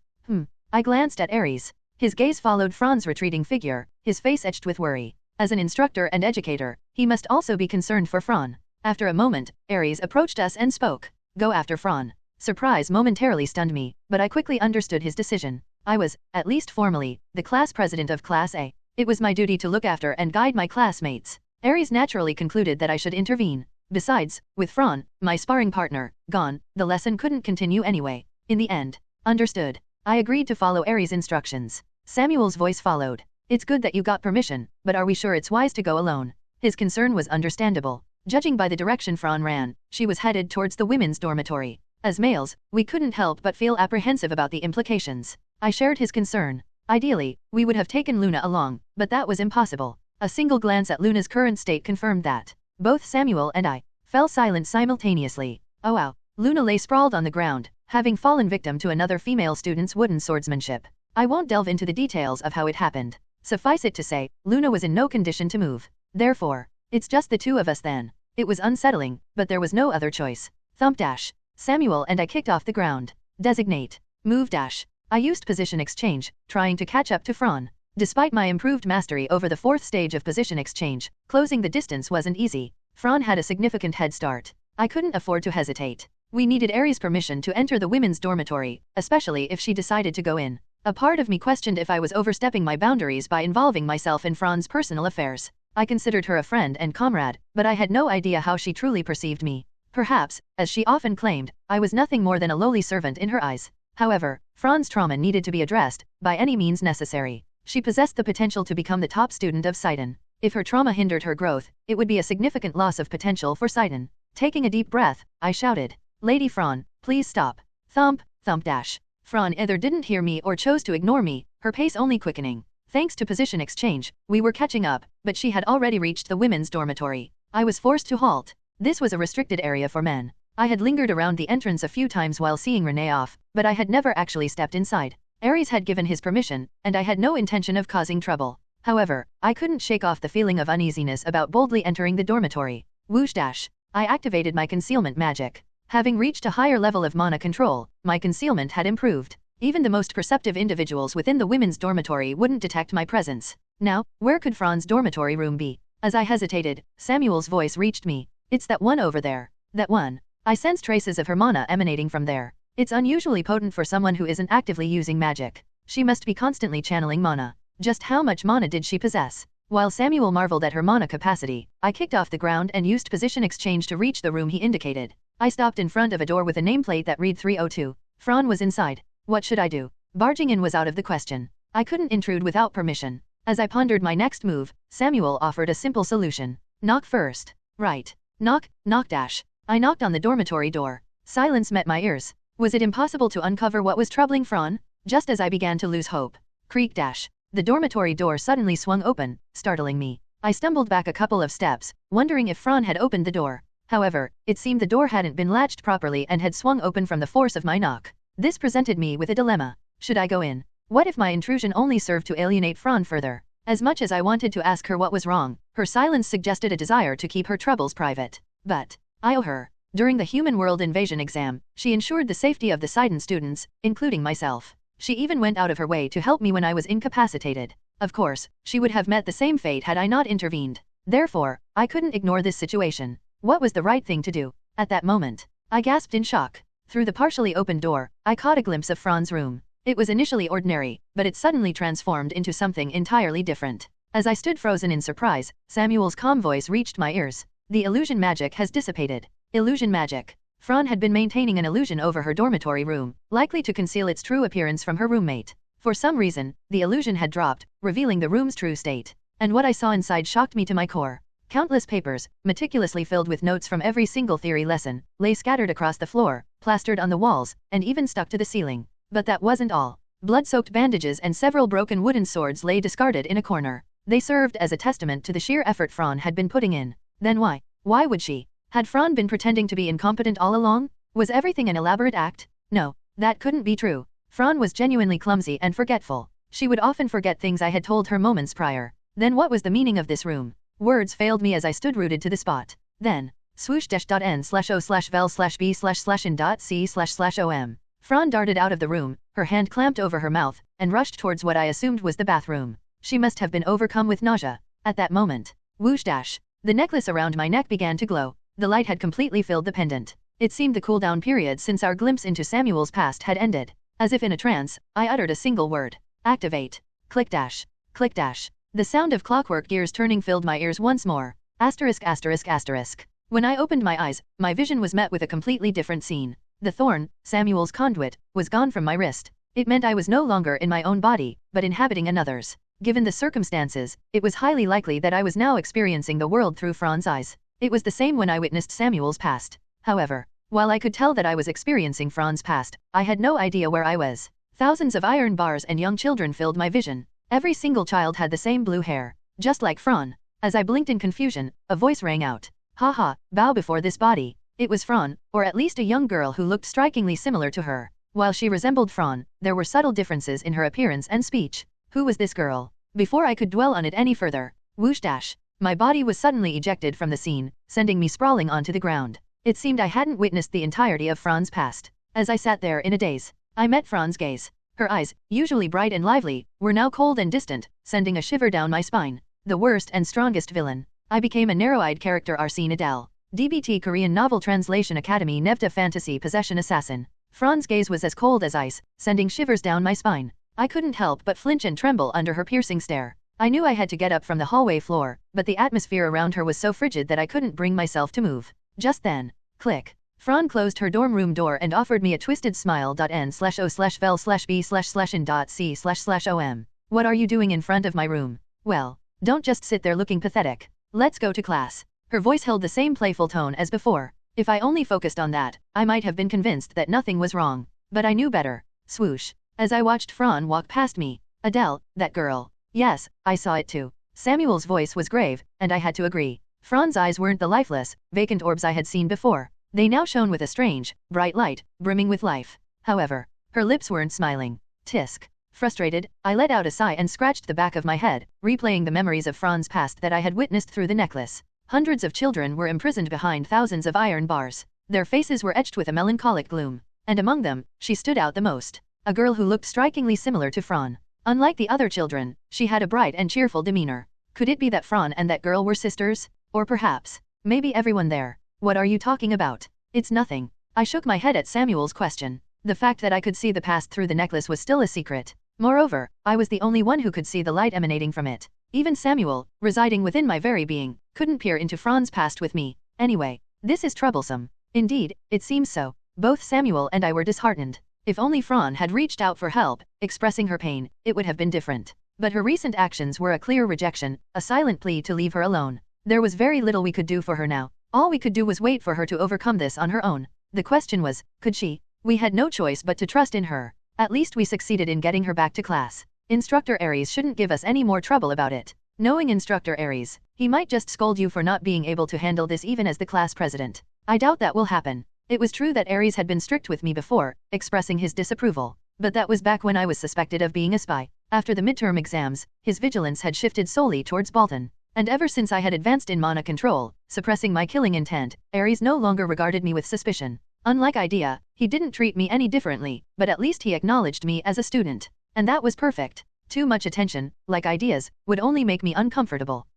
I glanced at Ares. His gaze followed Fran's retreating figure, his face etched with worry. As an instructor and educator, he must also be concerned for Fran. After a moment, Ares approached us and spoke. Go after Fran. Surprise momentarily stunned me, but I quickly understood his decision. I was, at least formally, the class president of Class A. It was my duty to look after and guide my classmates. Ares naturally concluded that I should intervene. Besides, with Fran, my sparring partner, gone, the lesson couldn't continue anyway. In the end, understood. I agreed to follow Ares' instructions. Samuel's voice followed. It's good that you got permission, but are we sure it's wise to go alone? His concern was understandable. Judging by the direction Fran ran, she was headed towards the women's dormitory. As males, we couldn't help but feel apprehensive about the implications. I shared his concern. Ideally, we would have taken Luna along, but that was impossible. A single glance at Luna's current state confirmed that. Both Samuel and I fell silent simultaneously. Oh wow. Luna lay sprawled on the ground, having fallen victim to another female student's wooden swordsmanship. I won't delve into the details of how it happened. Suffice it to say, Luna was in no condition to move. Therefore, it's just the two of us then. It was unsettling, but there was no other choice. Thump dash. Samuel and I kicked off the ground. Designate. Move dash. I used position exchange, trying to catch up to Fran. Despite my improved mastery over the fourth stage of position exchange, closing the distance wasn't easy. Fran had a significant head start. I couldn't afford to hesitate. We needed Ares' permission to enter the women's dormitory, especially if she decided to go in. A part of me questioned if I was overstepping my boundaries by involving myself in Fran's personal affairs. I considered her a friend and comrade, but I had no idea how she truly perceived me. Perhaps, as she often claimed, I was nothing more than a lowly servant in her eyes. However, Fran's trauma needed to be addressed, by any means necessary. She possessed the potential to become the top student of Sidon. If her trauma hindered her growth, it would be a significant loss of potential for Sidon. Taking a deep breath, I shouted, "Lady Fran, please stop." Thump, thump dash. Fran either didn't hear me or chose to ignore me, her pace only quickening. Thanks to position exchange, we were catching up, but she had already reached the women's dormitory. I was forced to halt. This was a restricted area for men. I had lingered around the entrance a few times while seeing Renee off, but I had never actually stepped inside. Ares had given his permission, and I had no intention of causing trouble. However, I couldn't shake off the feeling of uneasiness about boldly entering the dormitory. Whoosh dash. I activated my concealment magic. Having reached a higher level of mana control, my concealment had improved. Even the most perceptive individuals within the women's dormitory wouldn't detect my presence. Now, where could Fran's dormitory room be? As I hesitated, Samuel's voice reached me. "It's that one over there." That one. I sensed traces of her mana emanating from there. It's unusually potent for someone who isn't actively using magic. She must be constantly channeling mana. Just how much mana did she possess? While Samuel marveled at her mana capacity, I kicked off the ground and used position exchange to reach the room he indicated. I stopped in front of a door with a nameplate that read 302. Fran was inside. What should I do? Barging in was out of the question. I couldn't intrude without permission. As I pondered my next move, Samuel offered a simple solution. Knock first. Right. Knock, knock dash. I knocked on the dormitory door. Silence met my ears. Was it impossible to uncover what was troubling Fran? Just as I began to lose hope. Creak dash. The dormitory door suddenly swung open, startling me. I stumbled back a couple of steps, wondering if Fran had opened the door. However, it seemed the door hadn't been latched properly and had swung open from the force of my knock. This presented me with a dilemma. Should I go in? What if my intrusion only served to alienate Fran further? As much as I wanted to ask her what was wrong, her silence suggested a desire to keep her troubles private. But I owe her. During the Human World Invasion exam, she ensured the safety of the Sidon students, including myself. She even went out of her way to help me when I was incapacitated. Of course, she would have met the same fate had I not intervened. Therefore, I couldn't ignore this situation. What was the right thing to do? At that moment, I gasped in shock. Through the partially opened door, I caught a glimpse of Fran's room. It was initially ordinary, but it suddenly transformed into something entirely different. As I stood frozen in surprise, Samuel's calm voice reached my ears. The illusion magic has dissipated. Illusion magic. Fran had been maintaining an illusion over her dormitory room, likely to conceal its true appearance from her roommate. For some reason, the illusion had dropped, revealing the room's true state. And what I saw inside shocked me to my core. Countless papers, meticulously filled with notes from every single theory lesson, lay scattered across the floor, plastered on the walls, and even stuck to the ceiling. But that wasn't all. Blood-soaked bandages and several broken wooden swords lay discarded in a corner. They served as a testament to the sheer effort Fran had been putting in. Then why? Why would she? Had Fran been pretending to be incompetent all along? Was everything an elaborate act? No, that couldn't be true. Fran was genuinely clumsy and forgetful. She would often forget things I had told her moments prior. Then what was the meaning of this room? Words failed me as I stood rooted to the spot. Then, swoosh-n/o/vel/b/in.c//om. Fran darted out of the room, her hand clamped over her mouth, and rushed towards what I assumed was the bathroom. She must have been overcome with nausea. At that moment, whoosh dash. The necklace around my neck began to glow. The light had completely filled the pendant. It seemed the cool-down period since our glimpse into Samuel's past had ended. As if in a trance, I uttered a single word. Activate. Click dash. Click dash. The sound of clockwork gears turning filled my ears once more. Asterisk asterisk asterisk. When I opened my eyes, my vision was met with a completely different scene. The thorn, Samuel's conduit, was gone from my wrist. It meant I was no longer in my own body, but inhabiting another's. Given the circumstances, it was highly likely that I was now experiencing the world through Fran's eyes. It was the same when I witnessed Samuel's past. However, while I could tell that I was experiencing Fran's past, I had no idea where I was. Thousands of iron bars and young children filled my vision. Every single child had the same blue hair, just like Fran. As I blinked in confusion, a voice rang out. "Ha ha, bow before this body." It was Fran, or at least a young girl who looked strikingly similar to her. While she resembled Fran, there were subtle differences in her appearance and speech. Who was this girl? Before I could dwell on it any further, whoosh dash. My body was suddenly ejected from the scene, sending me sprawling onto the ground. It seemed I hadn't witnessed the entirety of Fran's past. As I sat there in a daze, I met Fran's gaze. Her eyes, usually bright and lively, were now cold and distant, sending a shiver down my spine. The worst and strongest villain. I became a narrow-eyed character. Arsene Adel. DBT Korean Novel Translation Academy Nevda Fantasy Possession Assassin. Fran's gaze was as cold as ice, sending shivers down my spine. I couldn't help but flinch and tremble under her piercing stare. I knew I had to get up from the hallway floor, but the atmosphere around her was so frigid that I couldn't bring myself to move. Just then, Click. Fran closed her dorm room door and offered me a twisted smile.n/o/vel/b/n.c//om. What are you doing in front of my room? Well, don't just sit there looking pathetic. Let's go to class. Her voice held the same playful tone as before. If I only focused on that, I might have been convinced that nothing was wrong. But I knew better. Swoosh. As I watched Fran walk past me. Adele, that girl. Yes, I saw it too. Samuel's voice was grave, and I had to agree. Fran's eyes weren't the lifeless, vacant orbs I had seen before. They now shone with a strange, bright light, brimming with life. However, her lips weren't smiling. Tisk. Frustrated, I let out a sigh and scratched the back of my head, replaying the memories of Fran's past that I had witnessed through the necklace. Hundreds of children were imprisoned behind thousands of iron bars. Their faces were etched with a melancholic gloom. And among them, she stood out the most. A girl who looked strikingly similar to Fran. Unlike the other children, she had a bright and cheerful demeanor. Could it be that Fran and that girl were sisters? Or perhaps, maybe everyone there. What are you talking about? It's nothing. I shook my head at Samuel's question. The fact that I could see the past through the necklace was still a secret. Moreover, I was the only one who could see the light emanating from it. Even Samuel, residing within my very being, couldn't peer into Fran's past with me. Anyway, this is troublesome. Indeed, it seems so. Both Samuel and I were disheartened. If only Fran had reached out for help, expressing her pain, it would have been different. But her recent actions were a clear rejection, a silent plea to leave her alone. There was very little we could do for her now. All we could do was wait for her to overcome this on her own. The question was, could she? We had no choice but to trust in her. At least we succeeded in getting her back to class. Instructor Aries shouldn't give us any more trouble about it. Knowing Instructor Aries, he might just scold you for not being able to handle this even as the class president. I doubt that will happen. It was true that Aries had been strict with me before, expressing his disapproval. But that was back when I was suspected of being a spy. After the midterm exams, his vigilance had shifted solely towards Bolton. And ever since I had advanced in mana control, suppressing my killing intent, Aries no longer regarded me with suspicion. Unlike Idea, he didn't treat me any differently, but at least he acknowledged me as a student. And that was perfect. Too much attention, like Idea's, would only make me uncomfortable.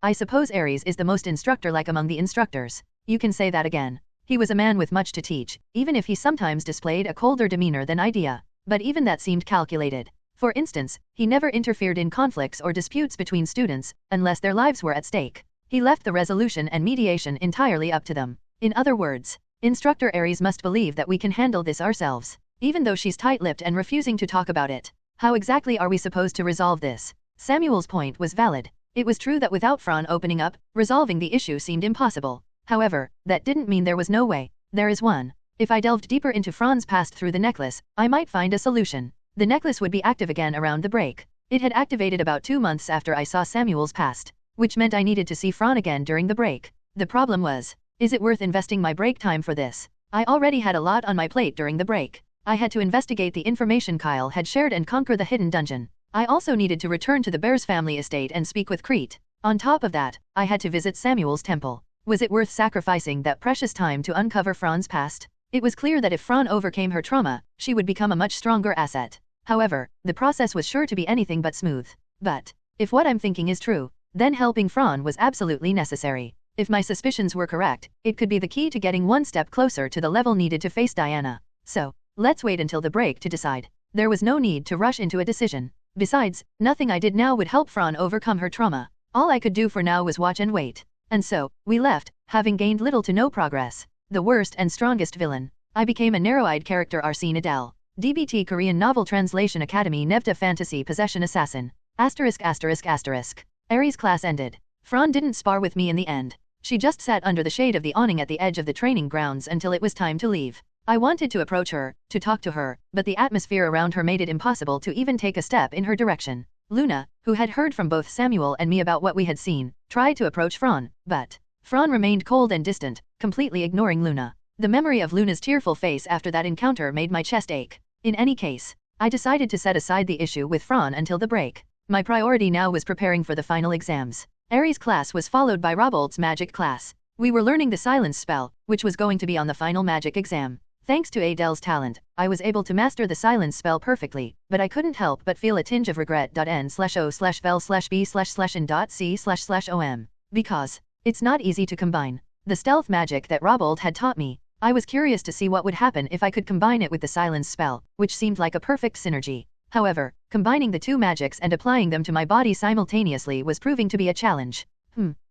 I suppose Aries is the most instructor-like among the instructors. You can say that again. He was a man with much to teach, even if he sometimes displayed a colder demeanor than Idea. But even that seemed calculated. For instance, he never interfered in conflicts or disputes between students, unless their lives were at stake. He left the resolution and mediation entirely up to them. In other words, Instructor Aries must believe that we can handle this ourselves. Even though she's tight-lipped and refusing to talk about it. How exactly are we supposed to resolve this? Samuel's point was valid. It was true that without Fran opening up, resolving the issue seemed impossible. However, that didn't mean there was no way. There is one. If I delved deeper into Fran's past through the necklace, I might find a solution. The necklace would be active again around the break. It had activated about 2 months after I saw Samuel's past, which meant I needed to see Fran again during the break. The problem was, is it worth investing my break time for this? I already had a lot on my plate during the break. I had to investigate the information Kyle had shared and conquer the hidden dungeon. I also needed to return to the Bears family estate and speak with Crete. On top of that, I had to visit Samuel's temple. Was it worth sacrificing that precious time to uncover Fran's past? It was clear that if Fran overcame her trauma, she would become a much stronger asset. However, the process was sure to be anything but smooth. But, if what I'm thinking is true, then helping Fran was absolutely necessary. If my suspicions were correct, it could be the key to getting one step closer to the level needed to face Diana. So, let's wait until the break to decide. There was no need to rush into a decision. Besides, nothing I did now would help Fran overcome her trauma. All I could do for now was watch and wait. And so, we left, having gained little to no progress. The worst and strongest villain. I became a narrow-eyed character Arsene Adel. DBT Korean Novel Translation Academy Nevda Fantasy Possession Assassin. ******. Aries class ended. Fran didn't spar with me in the end. She just sat under the shade of the awning at the edge of the training grounds until it was time to leave. I wanted to approach her, to talk to her, but the atmosphere around her made it impossible to even take a step in her direction. Luna, who had heard from both Samuel and me about what we had seen, tried to approach Fran, but Fran remained cold and distant, completely ignoring Luna. The memory of Luna's tearful face after that encounter made my chest ache. In any case, I decided to set aside the issue with Fran until the break. My priority now was preparing for the final exams. Aries class was followed by Robold's magic class. We were learning the silence spell, which was going to be on the final magic exam. Thanks to Adel's talent, I was able to master the silence spell perfectly, but I couldn't help but feel a tinge of regret. N/O/vel/b/n.c//om. Because it's not easy to combine. The stealth magic that Robold had taught me. I was curious to see what would happen if I could combine it with the silence spell, which seemed like a perfect synergy. However, combining the two magics and applying them to my body simultaneously was proving to be a challenge.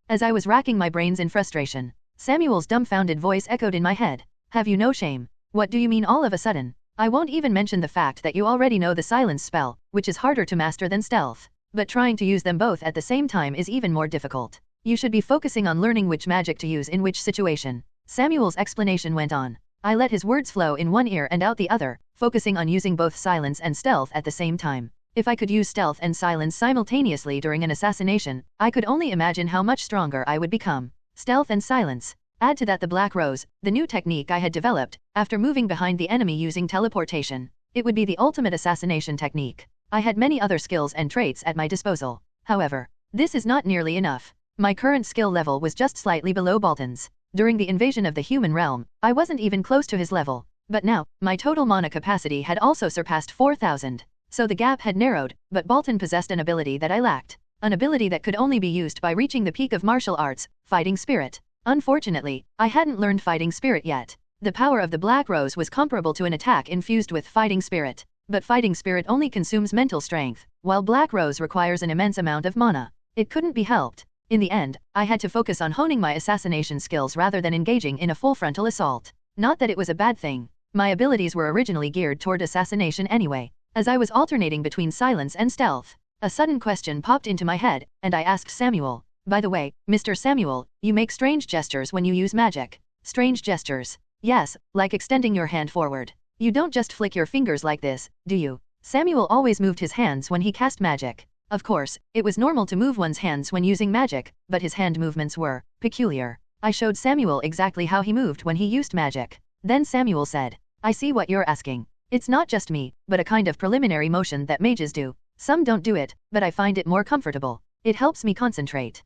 As I was racking my brains in frustration, Samuel's dumbfounded voice echoed in my head. Have you no shame? What do you mean all of a sudden? I won't even mention the fact that you already know the silence spell, which is harder to master than stealth. But trying to use them both at the same time is even more difficult. You should be focusing on learning which magic to use in which situation. Samuel's explanation went on. I let his words flow in one ear and out the other, focusing on using both silence and stealth at the same time. If I could use stealth and silence simultaneously during an assassination, I could only imagine how much stronger I would become. Stealth and silence. Add to that the Black Rose, the new technique I had developed, after moving behind the enemy using teleportation. It would be the ultimate assassination technique. I had many other skills and traits at my disposal. However, this is not nearly enough. My current skill level was just slightly below Bolton's. During the invasion of the human realm, I wasn't even close to his level. But now, my total mana capacity had also surpassed 4,000. So the gap had narrowed, but Bolton possessed an ability that I lacked. An ability that could only be used by reaching the peak of martial arts, fighting spirit. Unfortunately, I hadn't learned fighting spirit yet. The power of the Black Rose was comparable to an attack infused with fighting spirit. But fighting spirit only consumes mental strength, while Black Rose requires an immense amount of mana. It couldn't be helped. In the end, I had to focus on honing my assassination skills rather than engaging in a full frontal assault. Not that it was a bad thing. My abilities were originally geared toward assassination anyway. As I was alternating between silence and stealth, a sudden question popped into my head, and I asked Samuel. By the way, Mr. Samuel, you make strange gestures when you use magic. Strange gestures. Yes, like extending your hand forward. You don't just flick your fingers like this, do you? Samuel always moved his hands when he cast magic. Of course, it was normal to move one's hands when using magic, but his hand movements were peculiar. I showed Samuel exactly how he moved when he used magic. Then Samuel said, I see what you're asking. It's not just me, but a kind of preliminary motion that mages do. Some don't do it, but I find it more comfortable. It helps me concentrate.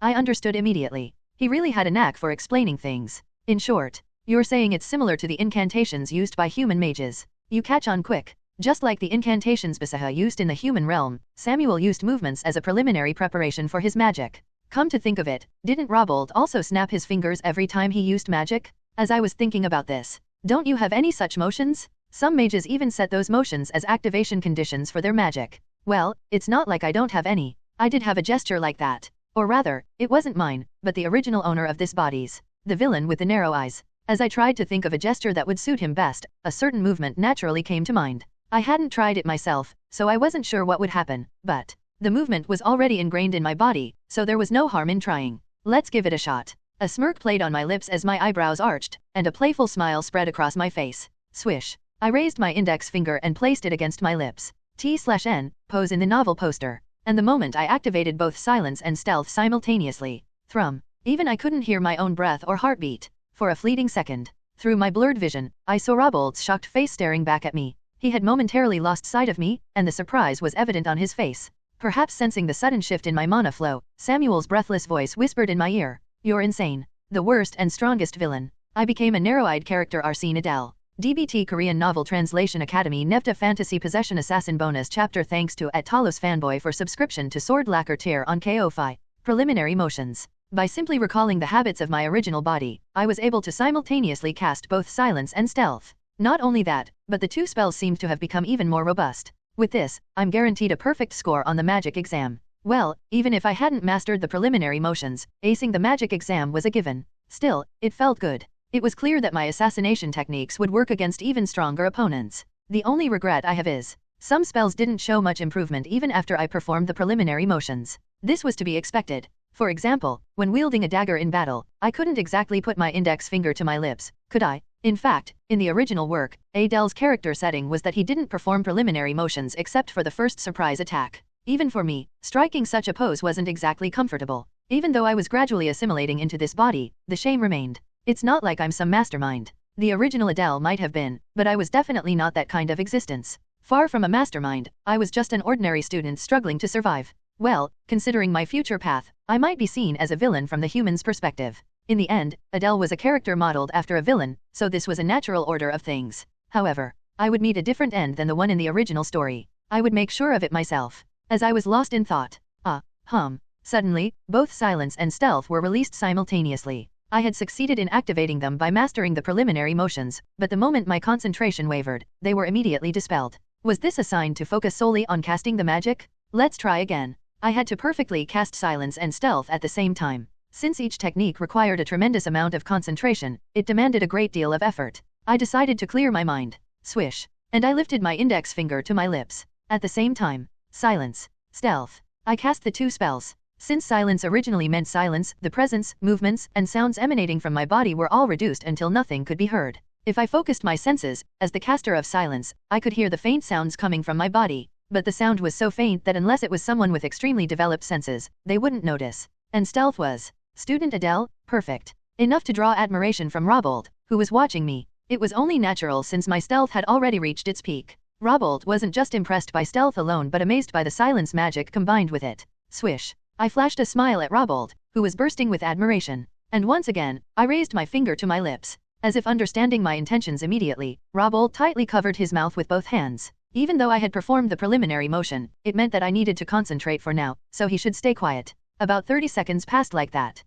I understood immediately. He really had a knack for explaining things. In short, you're saying it's similar to the incantations used by human mages. You catch on quick. Just like the incantations Basaha used in the human realm, Samuel used movements as a preliminary preparation for his magic. Come to think of it, didn't Robold also snap his fingers every time he used magic? As I was thinking about this, don't you have any such motions? Some mages even set those motions as activation conditions for their magic. Well, it's not like I don't have any. I did have a gesture like that. Or rather, it wasn't mine, but the original owner of this body's. The villain with the narrow eyes. As I tried to think of a gesture that would suit him best, a certain movement naturally came to mind. I hadn't tried it myself, so I wasn't sure what would happen, but the movement was already ingrained in my body, so there was no harm in trying. Let's give it a shot. A smirk played on my lips as my eyebrows arched, and a playful smile spread across my face. Swish. I raised my index finger and placed it against my lips. T/N, pose in the novel poster. And the moment I activated both silence and stealth simultaneously. Thrum. Even I couldn't hear my own breath or heartbeat. For a fleeting second, through my blurred vision, I saw Robold's shocked face staring back at me. He had momentarily lost sight of me, and the surprise was evident on his face. Perhaps sensing the sudden shift in my mana flow, Samuel's breathless voice whispered in my ear. You're insane. The worst and strongest villain. I became a narrow-eyed character Arsene Adel. DBT Korean Novel Translation Academy Nevta Fantasy Possession Assassin Bonus Chapter Thanks to @Talos Fanboy for subscription to Sword Lacquer Tier on KO-Fi. Preliminary motions. By simply recalling the habits of my original body, I was able to simultaneously cast both silence and stealth. Not only that, but the two spells seemed to have become even more robust. With this, I'm guaranteed a perfect score on the magic exam. Well, even if I hadn't mastered the preliminary motions, acing the magic exam was a given. Still, it felt good. It was clear that my assassination techniques would work against even stronger opponents. The only regret I have is, some spells didn't show much improvement even after I performed the preliminary motions. This was to be expected. For example, when wielding a dagger in battle, I couldn't exactly put my index finger to my lips, could I? In fact, in the original work, Adel's character setting was that he didn't perform preliminary motions except for the first surprise attack. Even for me, striking such a pose wasn't exactly comfortable. Even though I was gradually assimilating into this body, the shame remained. It's not like I'm some mastermind. The original Adel might have been, but I was definitely not that kind of existence. Far from a mastermind, I was just an ordinary student struggling to survive. Well, considering my future path, I might be seen as a villain from the human's perspective. In the end, Adel was a character modeled after a villain, so this was a natural order of things. However, I would meet a different end than the one in the original story. I would make sure of it myself. As I was lost in thought. Suddenly, both silence and stealth were released simultaneously. I had succeeded in activating them by mastering the preliminary motions, but the moment my concentration wavered, they were immediately dispelled. Was this a sign to focus solely on casting the magic? Let's try again. I had to perfectly cast silence and stealth at the same time. Since each technique required a tremendous amount of concentration, it demanded a great deal of effort. I decided to clear my mind. Swish. And I lifted my index finger to my lips. At the same time, silence, stealth. I cast the two spells. Since silence originally meant silence, the presence, movements, and sounds emanating from my body were all reduced until nothing could be heard. If I focused my senses, as the caster of silence, I could hear the faint sounds coming from my body, but the sound was so faint that unless it was someone with extremely developed senses, they wouldn't notice. And stealth was, Student Adele, perfect. Enough to draw admiration from Robold, who was watching me. It was only natural since my stealth had already reached its peak. Robold wasn't just impressed by stealth alone but amazed by the silence magic combined with it. Swish. I flashed a smile at Robold, who was bursting with admiration. And once again, I raised my finger to my lips. As if understanding my intentions immediately, Robold tightly covered his mouth with both hands. Even though I had performed the preliminary motion, it meant that I needed to concentrate for now, so he should stay quiet. About 30 seconds passed like that.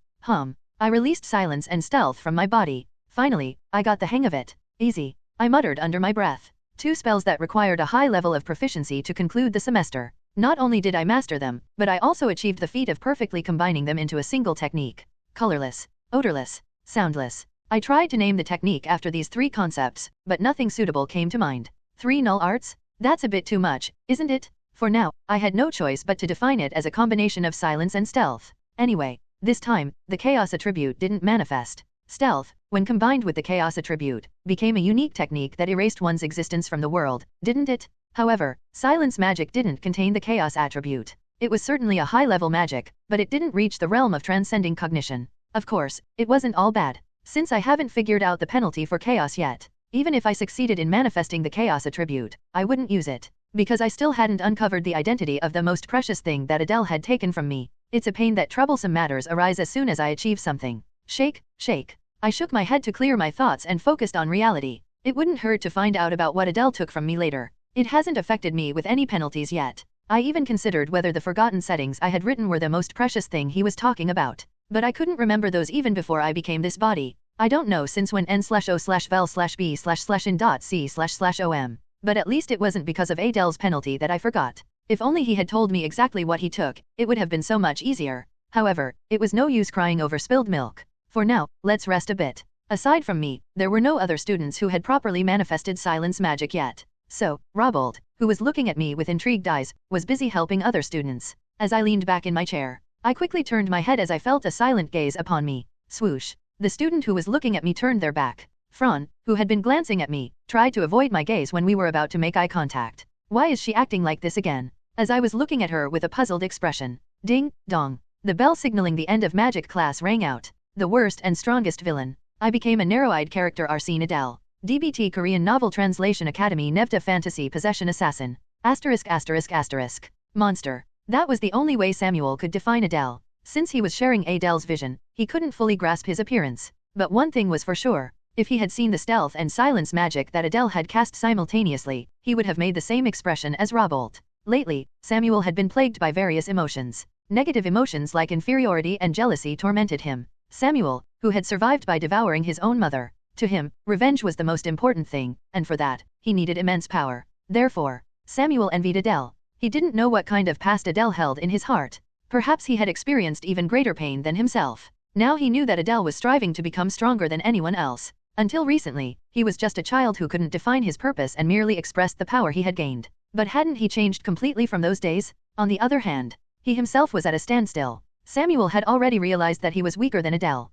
I released silence and stealth from my body. Finally, I got the hang of it. Easy, I muttered under my breath. 2 spells that required a high level of proficiency to conclude the semester. Not only did I master them, but I also achieved the feat of perfectly combining them into a single technique. Colorless, odorless, soundless. I tried to name the technique after these 3 concepts, but nothing suitable came to mind. 3 null arts? That's a bit too much, isn't it? For now, I had no choice but to define it as a combination of silence and stealth. Anyway, this time, the chaos attribute didn't manifest. Stealth, when combined with the chaos attribute, became a unique technique that erased one's existence from the world, didn't it? However, silence magic didn't contain the chaos attribute. It was certainly a high-level magic, but it didn't reach the realm of transcending cognition. Of course, it wasn't all bad. Since I haven't figured out the penalty for chaos yet, even if I succeeded in manifesting the chaos attribute, I wouldn't use it, because I still hadn't uncovered the identity of the most precious thing that Adele had taken from me. It's a pain that troublesome matters arise as soon as I achieve something. Shake, shake. I shook my head to clear my thoughts and focused on reality. It wouldn't hurt to find out about what Adele took from me later. It hasn't affected me with any penalties yet. I even considered whether the forgotten settings I had written were the most precious thing he was talking about. But I couldn't remember those even before I became this body. I don't know since when n/o/vel/b/in.c//om. But at least it wasn't because of Adele's penalty that I forgot. If only he had told me exactly what he took, it would have been so much easier. However, it was no use crying over spilled milk. For now, let's rest a bit. Aside from me, there were no other students who had properly manifested silence magic yet. So, Robold, who was looking at me with intrigued eyes, was busy helping other students. As I leaned back in my chair, I quickly turned my head as I felt a silent gaze upon me. Swoosh. The student who was looking at me turned their back. Fran, who had been glancing at me, tried to avoid my gaze when we were about to make eye contact. Why is she acting like this again? As I was looking at her with a puzzled expression. Ding, dong. The bell signaling the end of magic class rang out. The worst and strongest villain. I became a narrow-eyed character Arsene Adel. DBT Korean Novel Translation Academy Nevta Fantasy Possession Assassin. *****. Monster. That was the only way Samuel could define Adele. Since he was sharing Adele's vision, he couldn't fully grasp his appearance. But one thing was for sure. If he had seen the stealth and silence magic that Adele had cast simultaneously, he would have made the same expression as Robold. Lately, Samuel had been plagued by various emotions. Negative emotions like inferiority and jealousy tormented him. Samuel, who had survived by devouring his own mother, to him, revenge was the most important thing, and for that, he needed immense power. Therefore, Samuel envied Adele. He didn't know what kind of past Adele held in his heart. Perhaps he had experienced even greater pain than himself. Now he knew that Adele was striving to become stronger than anyone else. Until recently, he was just a child who couldn't define his purpose and merely expressed the power he had gained. But hadn't he changed completely from those days? On the other hand, he himself was at a standstill. Samuel had already realized that he was weaker than Adele.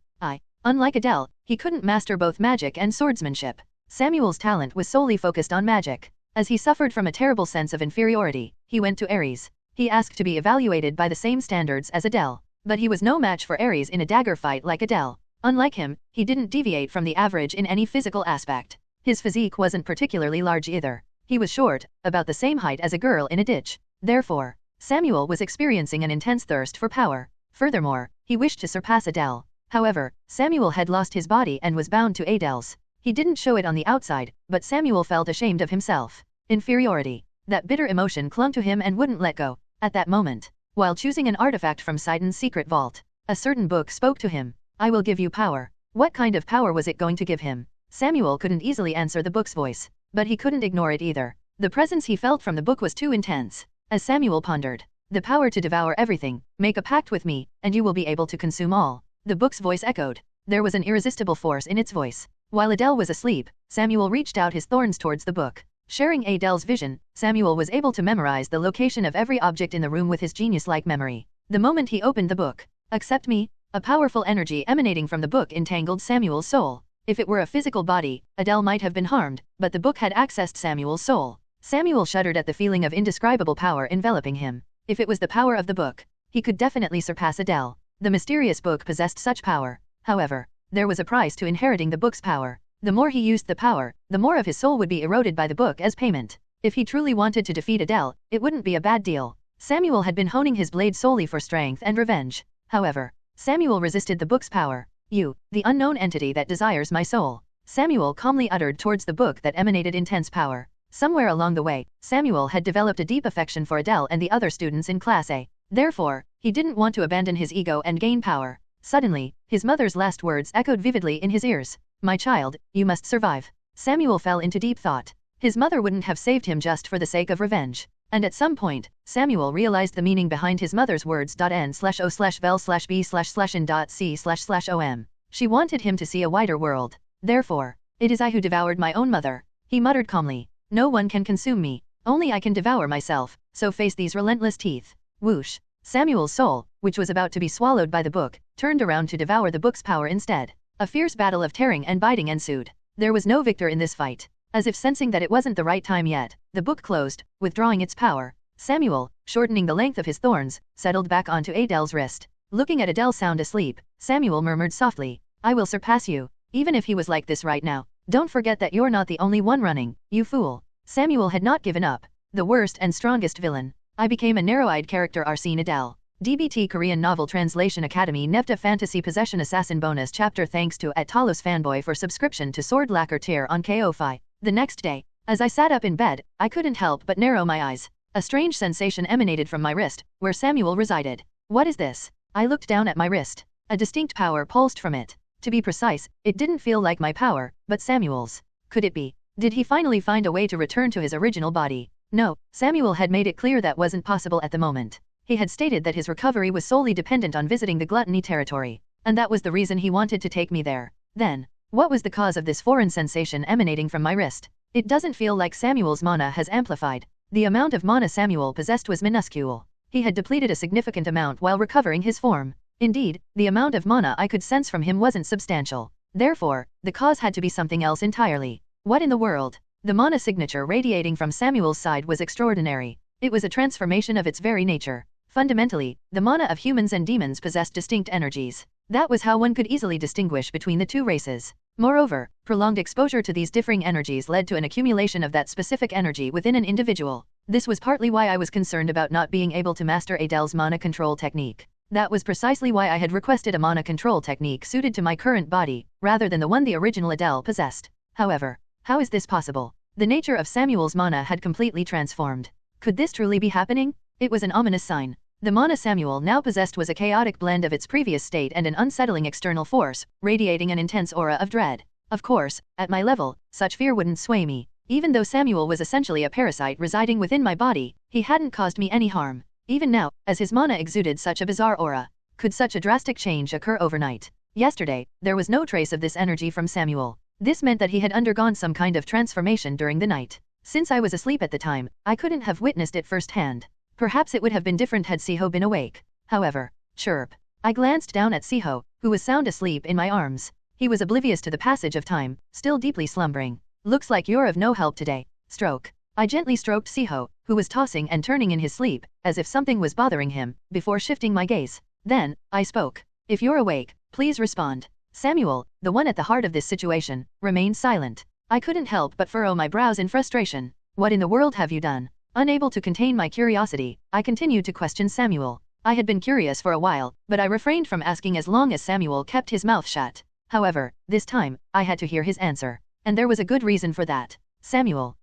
Unlike Adele, he couldn't master both magic and swordsmanship. Samuel's talent was solely focused on magic. As he suffered from a terrible sense of inferiority, he went to Ares. He asked to be evaluated by the same standards as Adele. But he was no match for Ares in a dagger fight like Adele. Unlike him, he didn't deviate from the average in any physical aspect. His physique wasn't particularly large either. He was short, about the same height as a girl in a ditch. Therefore, Samuel was experiencing an intense thirst for power. Furthermore, he wished to surpass Adele. However, Samuel had lost his body and was bound to Adele's. He didn't show it on the outside, but Samuel felt ashamed of himself. Inferiority. That bitter emotion clung to him and wouldn't let go. At that moment, while choosing an artifact from Sidon's secret vault, a certain book spoke to him. I will give you power. What kind of power was it going to give him? Samuel couldn't easily answer the book's voice, but he couldn't ignore it either. The presence he felt from the book was too intense. As Samuel pondered, the power to devour everything, make a pact with me, and you will be able to consume all. The book's voice echoed. There was an irresistible force in its voice. While Adel was asleep, Samuel reached out his thorns towards the book. Sharing Adel's vision, Samuel was able to memorize the location of every object in the room with his genius-like memory. The moment he opened the book, "Accept me," a powerful energy emanating from the book entangled Samuel's soul. If it were a physical body, Adel might have been harmed, but the book had accessed Samuel's soul. Samuel shuddered at the feeling of indescribable power enveloping him. If it was the power of the book, he could definitely surpass Adel. The mysterious book possessed such power. However, there was a price to inheriting the book's power. The more he used the power, the more of his soul would be eroded by the book as payment. If he truly wanted to defeat Adel, it wouldn't be a bad deal. Samuel had been honing his blade solely for strength and revenge. However, Samuel resisted the book's power. "You, the unknown entity that desires my soul," Samuel calmly uttered towards the book that emanated intense power. Somewhere along the way, Samuel had developed a deep affection for Adel and the other students in Class A. Therefore, he didn't want to abandon his ego and gain power. Suddenly, his mother's last words echoed vividly in his ears. "My child, you must survive." Samuel fell into deep thought. His mother wouldn't have saved him just for the sake of revenge. And at some point, Samuel realized the meaning behind his mother's words. N/O/vel/B//n.C//om. She wanted him to see a wider world. "Therefore, it is I who devoured my own mother," he muttered calmly. "No one can consume me. Only I can devour myself, so face these relentless teeth." Whoosh! Samuel's soul, which was about to be swallowed by the book, turned around to devour the book's power instead. A fierce battle of tearing and biting ensued. There was no victor in this fight. As if sensing that it wasn't the right time yet, the book closed, withdrawing its power. Samuel, shortening the length of his thorns, settled back onto Adel's wrist. Looking at Adel sound asleep, Samuel murmured softly, "I will surpass you, even if he was like this right now. Don't forget that you're not the only one running, you fool." Samuel had not given up. The worst and strongest villain. I became a narrow-eyed character. Arsene Adel. DBT Korean Novel Translation Academy Nevta Fantasy Possession Assassin Bonus Chapter. Thanks to @Talos Fanboy for subscription to Sword Lacquer tier on Ko-Fi. The next day, as I sat up in bed, I couldn't help but narrow my eyes. A strange sensation emanated from my wrist, where Samuel resided. "What is this?" I looked down at my wrist. A distinct power pulsed from it. To be precise, it didn't feel like my power, but Samuel's. Could it be? Did he finally find a way to return to his original body? No, Samuel had made it clear that wasn't possible at the moment. He had stated that his recovery was solely dependent on visiting the gluttony territory, and that was the reason he wanted to take me there. Then, what was the cause of this foreign sensation emanating from my wrist? It doesn't feel like Samuel's mana has amplified. The amount of mana Samuel possessed was minuscule. He had depleted a significant amount while recovering his form. Indeed, the amount of mana I could sense from him wasn't substantial. Therefore, the cause had to be something else entirely. What in the world? The mana signature radiating from Samuel's side was extraordinary. It was a transformation of its very nature. Fundamentally, the mana of humans and demons possessed distinct energies. That was how one could easily distinguish between the two races. Moreover, prolonged exposure to these differing energies led to an accumulation of that specific energy within an individual. This was partly why I was concerned about not being able to master Adel's mana control technique. That was precisely why I had requested a mana control technique suited to my current body, rather than the one the original Adel possessed. However, how is this possible? The nature of Samuel's mana had completely transformed. Could this truly be happening? It was an ominous sign. The mana Samuel now possessed was a chaotic blend of its previous state and an unsettling external force, radiating an intense aura of dread. Of course, at my level, such fear wouldn't sway me. Even though Samuel was essentially a parasite residing within my body, he hadn't caused me any harm. Even now, as his mana exuded such a bizarre aura, could such a drastic change occur overnight? Yesterday, there was no trace of this energy from Samuel. This meant that he had undergone some kind of transformation during the night. Since I was asleep at the time, I couldn't have witnessed it firsthand. Perhaps it would have been different had Siho been awake. However, chirp. I glanced down at Siho, who was sound asleep in my arms. He was oblivious to the passage of time, still deeply slumbering. "Looks like you're of no help today." Stroke. I gently stroked Siho, who was tossing and turning in his sleep, as if something was bothering him, before shifting my gaze. Then, I spoke. "If you're awake, please respond." Samuel, the one at the heart of this situation, remained silent. I couldn't help but furrow my brows in frustration. "What in the world have you done?" Unable to contain my curiosity, I continued to question Samuel. I had been curious for a while, but I refrained from asking as long as Samuel kept his mouth shut. However, this time, I had to hear his answer. And there was a good reason for that. Samuel,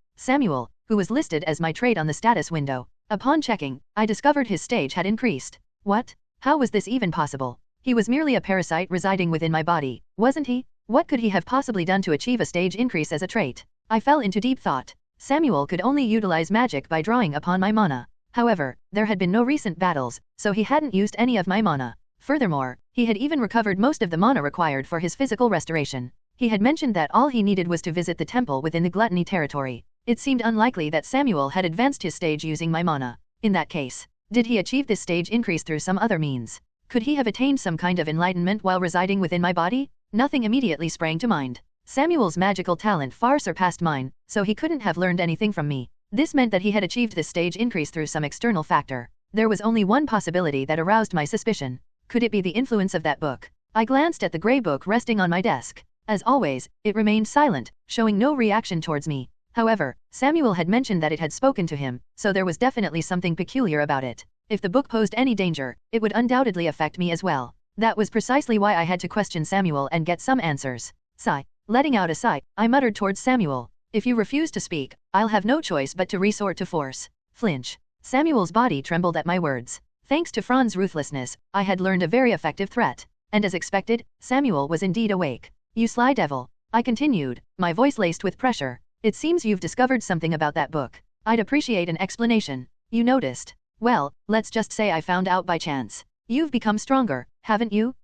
who was listed as my trait on the status window. Upon checking, I discovered his stage had increased. What? How was this even possible? He was merely a parasite residing within my body, wasn't he? What could he have possibly done to achieve a stage increase as a trait? I fell into deep thought. Samuel could only utilize magic by drawing upon my mana. However, there had been no recent battles, so he hadn't used any of my mana. Furthermore, he had even recovered most of the mana required for his physical restoration. He had mentioned that all he needed was to visit the temple within the gluttony territory. It seemed unlikely that Samuel had advanced his stage using my mana. In that case, did he achieve this stage increase through some other means? Could he have attained some kind of enlightenment while residing within my body? Nothing immediately sprang to mind. Samuel's magical talent far surpassed mine, so he couldn't have learned anything from me. This meant that he had achieved this stage increase through some external factor. There was only one possibility that aroused my suspicion. Could it be the influence of that book? I glanced at the grey book resting on my desk. As always, it remained silent, showing no reaction towards me. However, Samuel had mentioned that it had spoken to him, so there was definitely something peculiar about it. If the book posed any danger, it would undoubtedly affect me as well. That was precisely why I had to question Samuel and get some answers. Sigh. Letting out a sigh, I muttered towards Samuel. If you refuse to speak, I'll have no choice but to resort to force. Flinch. Samuel's body trembled at my words. Thanks to Fran's ruthlessness, I had learned a very effective threat. And as expected, Samuel was indeed awake. You sly devil. I continued, my voice laced with pressure. It seems you've discovered something about that book. I'd appreciate an explanation. You noticed. Well, let's just say I found out by chance. You've become stronger, haven't you?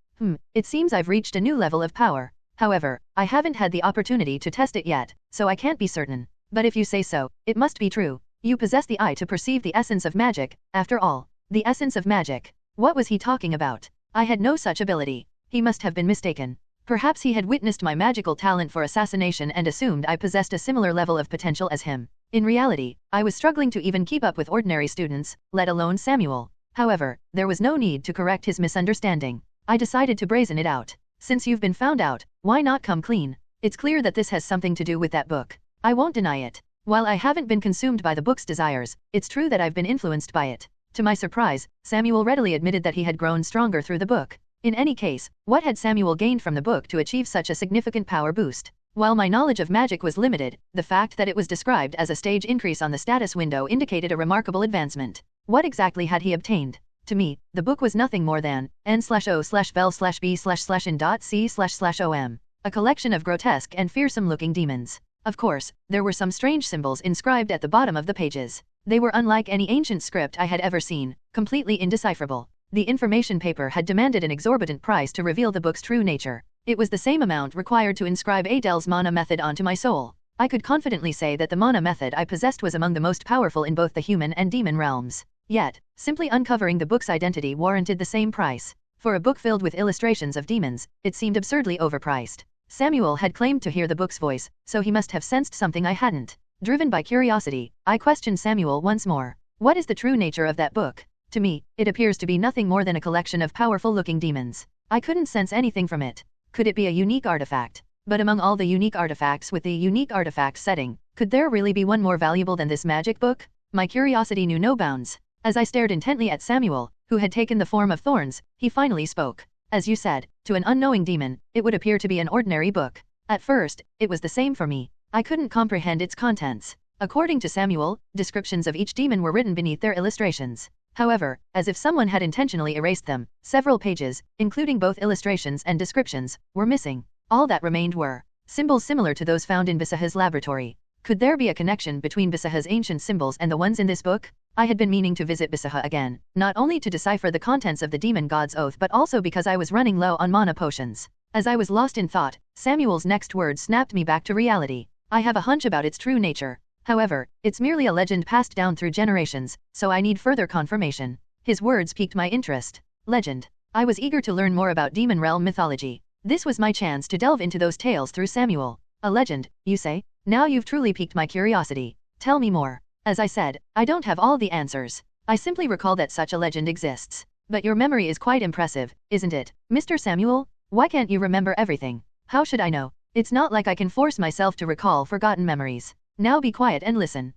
It seems I've reached a new level of power. However, I haven't had the opportunity to test it yet, so I can't be certain. But if you say so, it must be true. You possess the eye to perceive the essence of magic, after all. The essence of magic. What was he talking about? I had no such ability. He must have been mistaken. Perhaps he had witnessed my magical talent for assassination and assumed I possessed a similar level of potential as him. In reality, I was struggling to even keep up with ordinary students, let alone Samuel. However, there was no need to correct his misunderstanding. I decided to brazen it out. Since you've been found out, why not come clean? It's clear that this has something to do with that book. I won't deny it. While I haven't been consumed by the book's desires, it's true that I've been influenced by it. To my surprise, Samuel readily admitted that he had grown stronger through the book. In any case, what had Samuel gained from the book to achieve such a significant power boost? While my knowledge of magic was limited, the fact that it was described as a stage increase on the status window indicated a remarkable advancement. What exactly had he obtained? To me, the book was nothing more than n/o/vel/b/in.c//om, a collection of grotesque and fearsome-looking demons. Of course, there were some strange symbols inscribed at the bottom of the pages. They were unlike any ancient script I had ever seen, completely indecipherable. The information paper had demanded an exorbitant price to reveal the book's true nature. It was the same amount required to inscribe Adel's mana method onto my soul. I could confidently say that the mana method I possessed was among the most powerful in both the human and demon realms. Yet, simply uncovering the book's identity warranted the same price. For a book filled with illustrations of demons, it seemed absurdly overpriced. Samuel had claimed to hear the book's voice, so he must have sensed something I hadn't. Driven by curiosity, I questioned Samuel once more. What is the true nature of that book? To me, it appears to be nothing more than a collection of powerful-looking demons. I couldn't sense anything from it. Could it be a unique artifact? But among all the unique artifacts with the unique artifact setting, could there really be one more valuable than this magic book? My curiosity knew no bounds. As I stared intently at Samuel, who had taken the form of thorns, he finally spoke. As you said, to an unknowing demon, it would appear to be an ordinary book. At first, it was the same for me. I couldn't comprehend its contents. According to Samuel, descriptions of each demon were written beneath their illustrations. However, as if someone had intentionally erased them, several pages, including both illustrations and descriptions, were missing. All that remained were symbols similar to those found in Bisaha's laboratory. Could there be a connection between Bisaha's ancient symbols and the ones in this book? I had been meaning to visit Bisaha again, not only to decipher the contents of the demon god's oath but also because I was running low on mana potions. As I was lost in thought, Samuel's next words snapped me back to reality. I have a hunch about its true nature. However, it's merely a legend passed down through generations, so I need further confirmation. His words piqued my interest. Legend. I was eager to learn more about demon realm mythology. This was my chance to delve into those tales through Samuel. A legend, you say? Now you've truly piqued my curiosity. Tell me more. As I said, I don't have all the answers. I simply recall that such a legend exists. But your memory is quite impressive, isn't it, Mr. Samuel? Why can't you remember everything? How should I know? It's not like I can force myself to recall forgotten memories. Now be quiet and listen.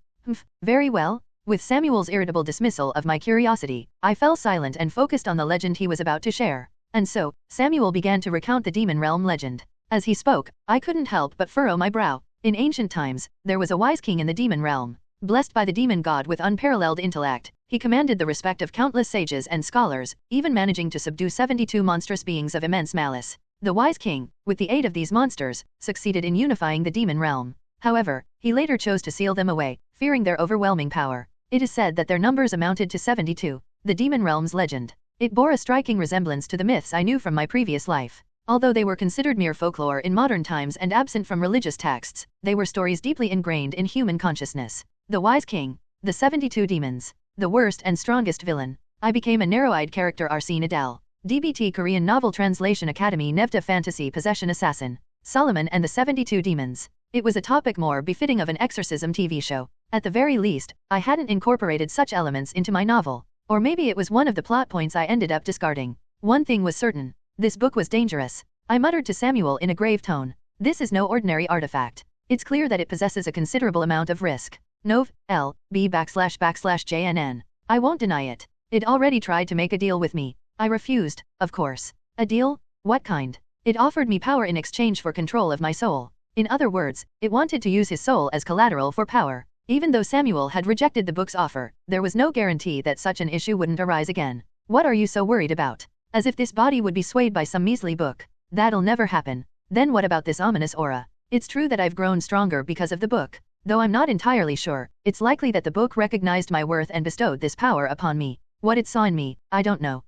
Very well. With Samuel's irritable dismissal of my curiosity, I fell silent and focused on the legend he was about to share. And so, Samuel began to recount the demon realm legend. As he spoke, I couldn't help but furrow my brow. In ancient times, there was a wise king in the demon realm. Blessed by the demon god with unparalleled intellect, he commanded the respect of countless sages and scholars, even managing to subdue 72 monstrous beings of immense malice. The wise king, with the aid of these monsters, succeeded in unifying the demon realm. However, he later chose to seal them away, fearing their overwhelming power. It is said that their numbers amounted to 72. The demon realm's legend. It bore a striking resemblance to the myths I knew from my previous life. Although they were considered mere folklore in modern times and absent from religious texts, they were stories deeply ingrained in human consciousness. The Wise King. The 72 Demons. The Worst and Strongest Villain. I became a narrow-eyed character Arsene Adel. DBT Korean Novel Translation Academy Nevda Fantasy Possession Assassin. Solomon and the 72 Demons. It was a topic more befitting of an exorcism TV show. At the very least, I hadn't incorporated such elements into my novel. Or maybe it was one of the plot points I ended up discarding. One thing was certain. This book was dangerous. I muttered to Samuel in a grave tone. This is no ordinary artifact. It's clear that it possesses a considerable amount of risk. Nov. L. B /JNN. I won't deny it. It already tried to make a deal with me. I refused, of course. A deal? What kind? It offered me power in exchange for control of my soul. In other words, it wanted to use his soul as collateral for power. Even though Samuel had rejected the book's offer, there was no guarantee that such an issue wouldn't arise again. What are you so worried about? As if this body would be swayed by some measly book. That'll never happen. Then what about this ominous aura? It's true that I've grown stronger because of the book. Though I'm not entirely sure, it's likely that the book recognized my worth and bestowed this power upon me. What it saw in me, I don't know.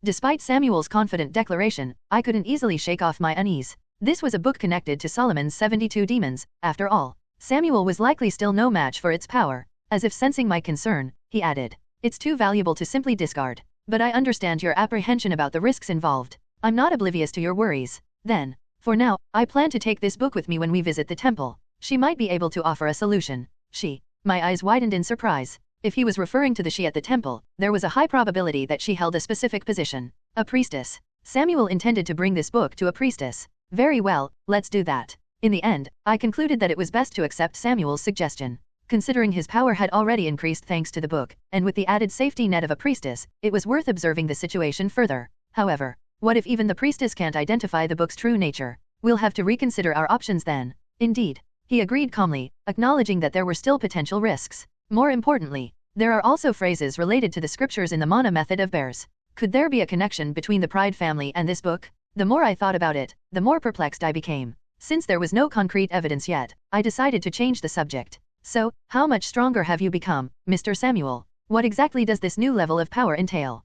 Despite Samuel's confident declaration, I couldn't easily shake off my unease. This was a book connected to Solomon's 72 demons, after all. Samuel was likely still no match for its power. As if sensing my concern, he added, "It's too valuable to simply discard. But I understand your apprehension about the risks involved. I'm not oblivious to your worries. Then, for now, I plan to take this book with me when we visit the temple. She might be able to offer a solution." She. My eyes widened in surprise. If he was referring to the she at the temple, there was a high probability that she held a specific position. A priestess. Samuel intended to bring this book to a priestess. Very well, let's do that. In the end, I concluded that it was best to accept Samuel's suggestion. Considering his power had already increased thanks to the book, and with the added safety net of a priestess, it was worth observing the situation further. However, what if even the priestess can't identify the book's true nature? We'll have to reconsider our options then. Indeed. He agreed calmly, acknowledging that there were still potential risks. More importantly, there are also phrases related to the scriptures in the mana method of bears. Could there be a connection between the Pride family and this book? The more I thought about it, the more perplexed I became. Since there was no concrete evidence yet, I decided to change the subject. So, how much stronger have you become, Mr. Samuel? What exactly does this new level of power entail?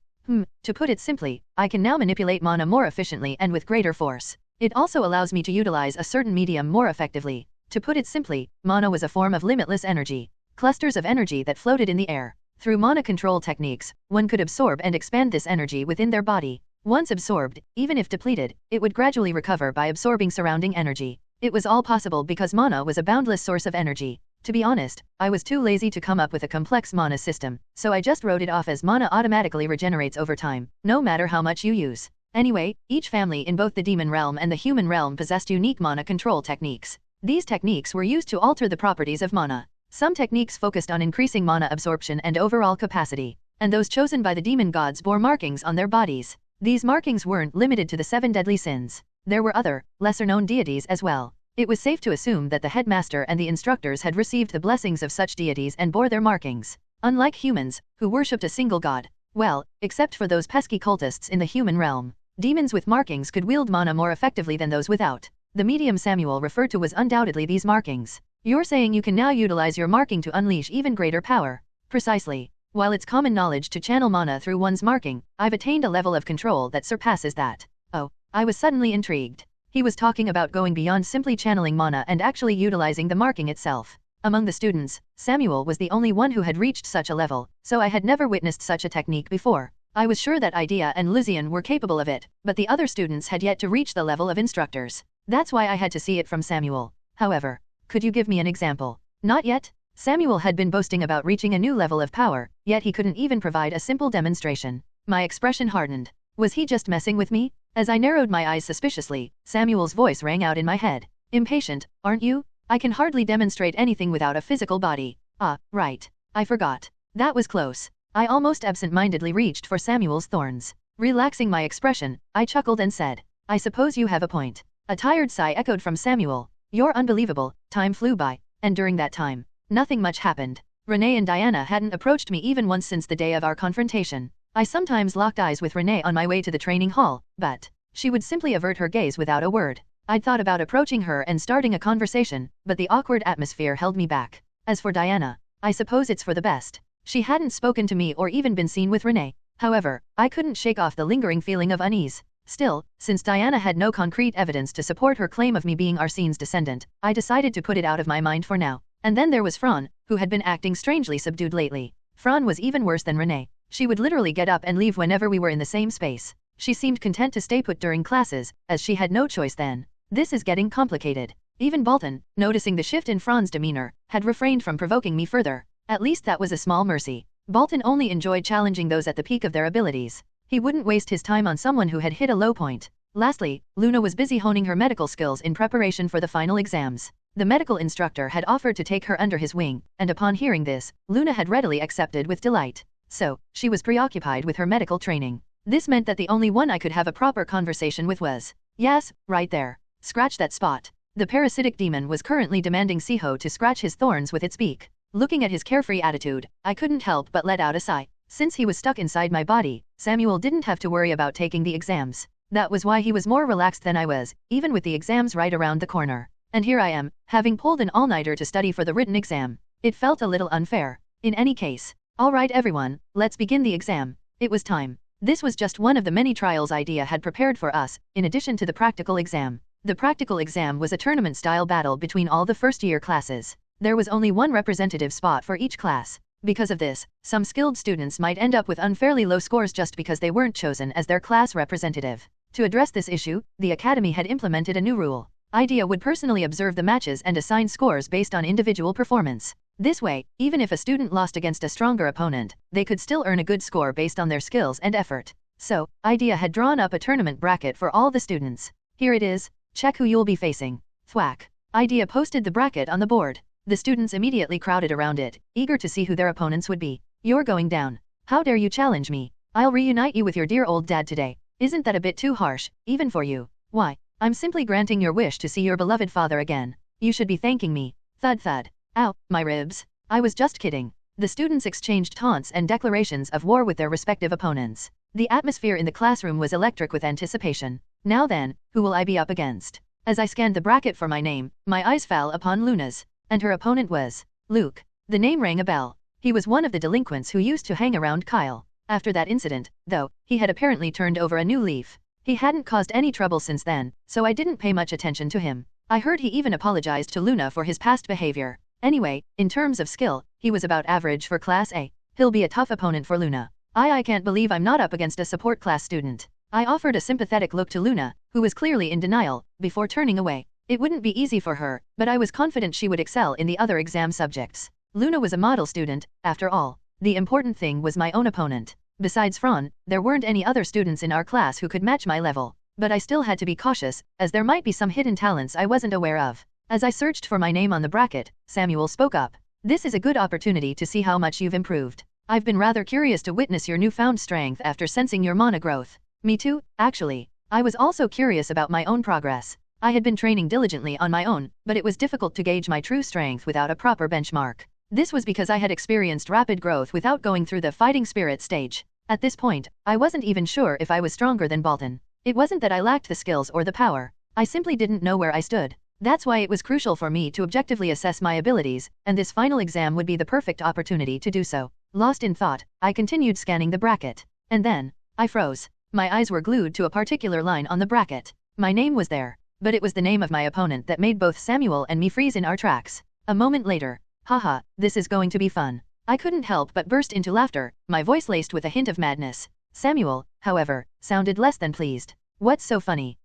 To put it simply, I can now manipulate mana more efficiently and with greater force. It also allows me to utilize a certain medium more effectively. To put it simply, mana was a form of limitless energy. Clusters of energy that floated in the air. Through mana control techniques, one could absorb and expand this energy within their body. Once absorbed, even if depleted, it would gradually recover by absorbing surrounding energy. It was all possible because mana was a boundless source of energy. To be honest, I was too lazy to come up with a complex mana system, so I just wrote it off as mana automatically regenerates over time, no matter how much you use. Anyway, each family in both the demon realm and the human realm possessed unique mana control techniques. These techniques were used to alter the properties of mana. Some techniques focused on increasing mana absorption and overall capacity, and those chosen by the demon gods bore markings on their bodies. These markings weren't limited to the 7 deadly sins. There were other, lesser-known deities as well. It was safe to assume that the headmaster and the instructors had received the blessings of such deities and bore their markings. Unlike humans, who worshipped a single god. Well, except for those pesky cultists in the human realm. Demons with markings could wield mana more effectively than those without. The medium Samuel referred to was undoubtedly these markings. You're saying you can now utilize your marking to unleash even greater power. Precisely. While it's common knowledge to channel mana through one's marking, I've attained a level of control that surpasses that. Oh, I was suddenly intrigued. He was talking about going beyond simply channeling mana and actually utilizing the marking itself. Among the students, Samuel was the only one who had reached such a level, so I had never witnessed such a technique before. I was sure that Idea and Lucian were capable of it, but the other students had yet to reach the level of instructors. That's why I had to see it from Samuel. However, could you give me an example? Not yet. Samuel had been boasting about reaching a new level of power, yet he couldn't even provide a simple demonstration. My expression hardened. Was he just messing with me? As I narrowed my eyes suspiciously, Samuel's voice rang out in my head. Impatient, aren't you? I can hardly demonstrate anything without a physical body. Ah, right. I forgot. That was close. I almost absent-mindedly reached for Samuel's thorns. Relaxing my expression, I chuckled and said, "I suppose you have a point." A tired sigh echoed from Samuel. "You're unbelievable." Time flew by, and during that time, nothing much happened. Renee and Diana hadn't approached me even once since the day of our confrontation. I sometimes locked eyes with Renee on my way to the training hall, but she would simply avert her gaze without a word. I'd thought about approaching her and starting a conversation, but the awkward atmosphere held me back. As for Diana, I suppose it's for the best. She hadn't spoken to me or even been seen with Renee. However, I couldn't shake off the lingering feeling of unease. Still, since Diana had no concrete evidence to support her claim of me being Arsene's descendant, I decided to put it out of my mind for now. And then there was Fran, who had been acting strangely subdued lately. Fran was even worse than Renee. She would literally get up and leave whenever we were in the same space. She seemed content to stay put during classes, as she had no choice then. This is getting complicated. Even Bolton, noticing the shift in Fran's demeanor, had refrained from provoking me further. At least that was a small mercy. Bolton only enjoyed challenging those at the peak of their abilities. He wouldn't waste his time on someone who had hit a low point. Lastly, Luna was busy honing her medical skills in preparation for the final exams. The medical instructor had offered to take her under his wing, and upon hearing this, Luna had readily accepted with delight. So, she was preoccupied with her medical training. This meant that the only one I could have a proper conversation with was, yes, right there. Scratch that spot. The parasitic demon was currently demanding Siho to scratch his thorns with its beak. Looking at his carefree attitude, I couldn't help but let out a sigh. Since he was stuck inside my body, Samuel didn't have to worry about taking the exams. That was why he was more relaxed than I was, even with the exams right around the corner. And here I am, having pulled an all-nighter to study for the written exam. It felt a little unfair. In any case, all right everyone, let's begin the exam. It was time. This was just one of the many trials Idea had prepared for us, in addition to the practical exam. The practical exam was a tournament-style battle between all the first-year classes. There was only one representative spot for each class. Because of this, some skilled students might end up with unfairly low scores just because they weren't chosen as their class representative. To address this issue, the Academy had implemented a new rule. Idea would personally observe the matches and assign scores based on individual performance. This way, even if a student lost against a stronger opponent, they could still earn a good score based on their skills and effort. So, Idea had drawn up a tournament bracket for all the students. Here it is, check who you'll be facing. Thwack. Idea posted the bracket on the board. The students immediately crowded around it, eager to see who their opponents would be. You're going down. How dare you challenge me? I'll reunite you with your dear old dad today. Isn't that a bit too harsh, even for you? Why, I'm simply granting your wish to see your beloved father again. You should be thanking me. Thud thud. Ow, my ribs. I was just kidding. The students exchanged taunts and declarations of war with their respective opponents. The atmosphere in the classroom was electric with anticipation. Now then, who will I be up against? As I scanned the bracket for my name, my eyes fell upon Luna's. And her opponent was Luke. The name rang a bell. He was one of the delinquents who used to hang around Kyle. After that incident, though, he had apparently turned over a new leaf. He hadn't caused any trouble since then, so I didn't pay much attention to him. I heard he even apologized to Luna for his past behavior. Anyway, in terms of skill, he was about average for Class A. He'll be a tough opponent for Luna. I can't believe I'm not up against a support class student. I offered a sympathetic look to Luna, who was clearly in denial, before turning away. It wouldn't be easy for her, but I was confident she would excel in the other exam subjects. Luna was a model student, after all. The important thing was my own opponent. Besides Fran, there weren't any other students in our class who could match my level. But I still had to be cautious, as there might be some hidden talents I wasn't aware of. As I searched for my name on the bracket, Samuel spoke up. This is a good opportunity to see how much you've improved. I've been rather curious to witness your newfound strength after sensing your mana growth. Me too, actually. I was also curious about my own progress. I had been training diligently on my own, but it was difficult to gauge my true strength without a proper benchmark. This was because I had experienced rapid growth without going through the fighting spirit stage. At this point, I wasn't even sure if I was stronger than Bolton. It wasn't that I lacked the skills or the power. I simply didn't know where I stood. That's why it was crucial for me to objectively assess my abilities, and this final exam would be the perfect opportunity to do so. Lost in thought, I continued scanning the bracket. And then, I froze. My eyes were glued to a particular line on the bracket. My name was there, but it was the name of my opponent that made both Samuel and me freeze in our tracks. A moment later, haha, this is going to be fun. I couldn't help but burst into laughter, my voice laced with a hint of madness. Samuel, however, sounded less than pleased. What's so funny?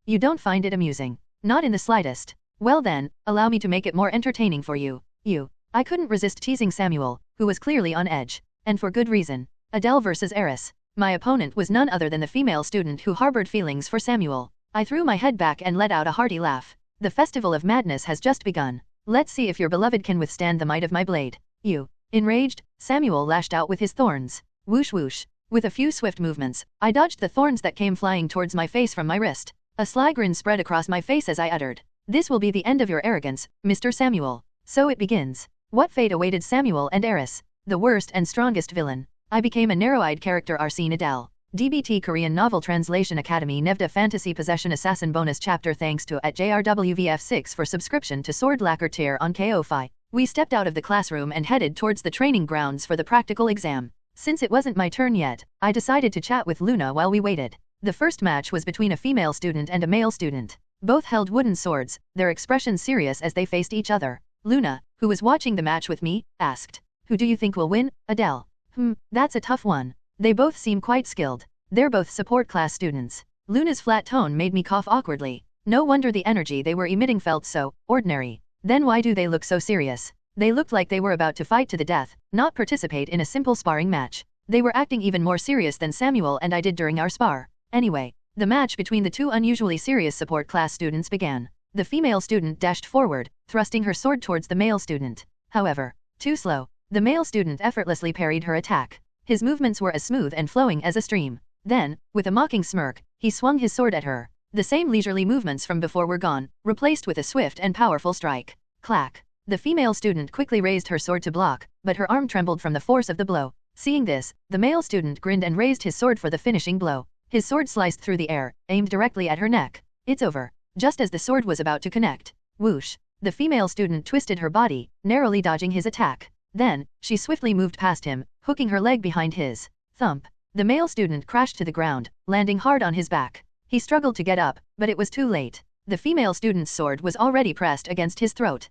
You don't find it amusing? Not in the slightest. Well then, allow me to make it more entertaining for you. I couldn't resist teasing Samuel, who was clearly on edge. And for good reason. Adele versus Eris. My opponent was none other than the female student who harbored feelings for Samuel. I threw my head back and let out a hearty laugh. The festival of madness has just begun. Let's see if your beloved can withstand the might of my blade. Enraged, Samuel lashed out with his thorns. Whoosh whoosh. With a few swift movements, I dodged the thorns that came flying towards my face from my wrist. A sly grin spread across my face as I uttered, "This will be the end of your arrogance, Mr. Samuel." So it begins. What fate awaited Samuel and Eris, the worst and strongest villain? I became a narrow-eyed character Arsene Adel. DBT Korean Novel Translation Academy Nevda Fantasy Possession Assassin Bonus Chapter. Thanks to @JRWVF6 for subscription to Sword Lacquer Tier on KO-Fi. We stepped out of the classroom and headed towards the training grounds for the practical exam. Since it wasn't my turn yet, I decided to chat with Luna while we waited. The first match was between a female student and a male student. Both held wooden swords, their expressions serious as they faced each other. Luna, who was watching the match with me, asked, "Who do you think will win, Adele?" That's a tough one. They both seem quite skilled. They're both support class students. Luna's flat tone made me cough awkwardly. No wonder the energy they were emitting felt so ordinary. Then why do they look so serious? They looked like they were about to fight to the death, not participate in a simple sparring match. They were acting even more serious than Samuel and I did during our spar. Anyway, the match between the two unusually serious support class students began. The female student dashed forward, thrusting her sword towards the male student. However, too slow. The male student effortlessly parried her attack. His movements were as smooth and flowing as a stream. Then, with a mocking smirk, he swung his sword at her. The same leisurely movements from before were gone, replaced with a swift and powerful strike. Clack. The female student quickly raised her sword to block, but her arm trembled from the force of the blow. Seeing this, the male student grinned and raised his sword for the finishing blow. His sword sliced through the air, aimed directly at her neck. It's over. Just as the sword was about to connect. Whoosh. The female student twisted her body, narrowly dodging his attack. Then, she swiftly moved past him, hooking her leg behind his. Thump. The male student crashed to the ground, landing hard on his back. He struggled to get up, but it was too late. The female student's sword was already pressed against his throat.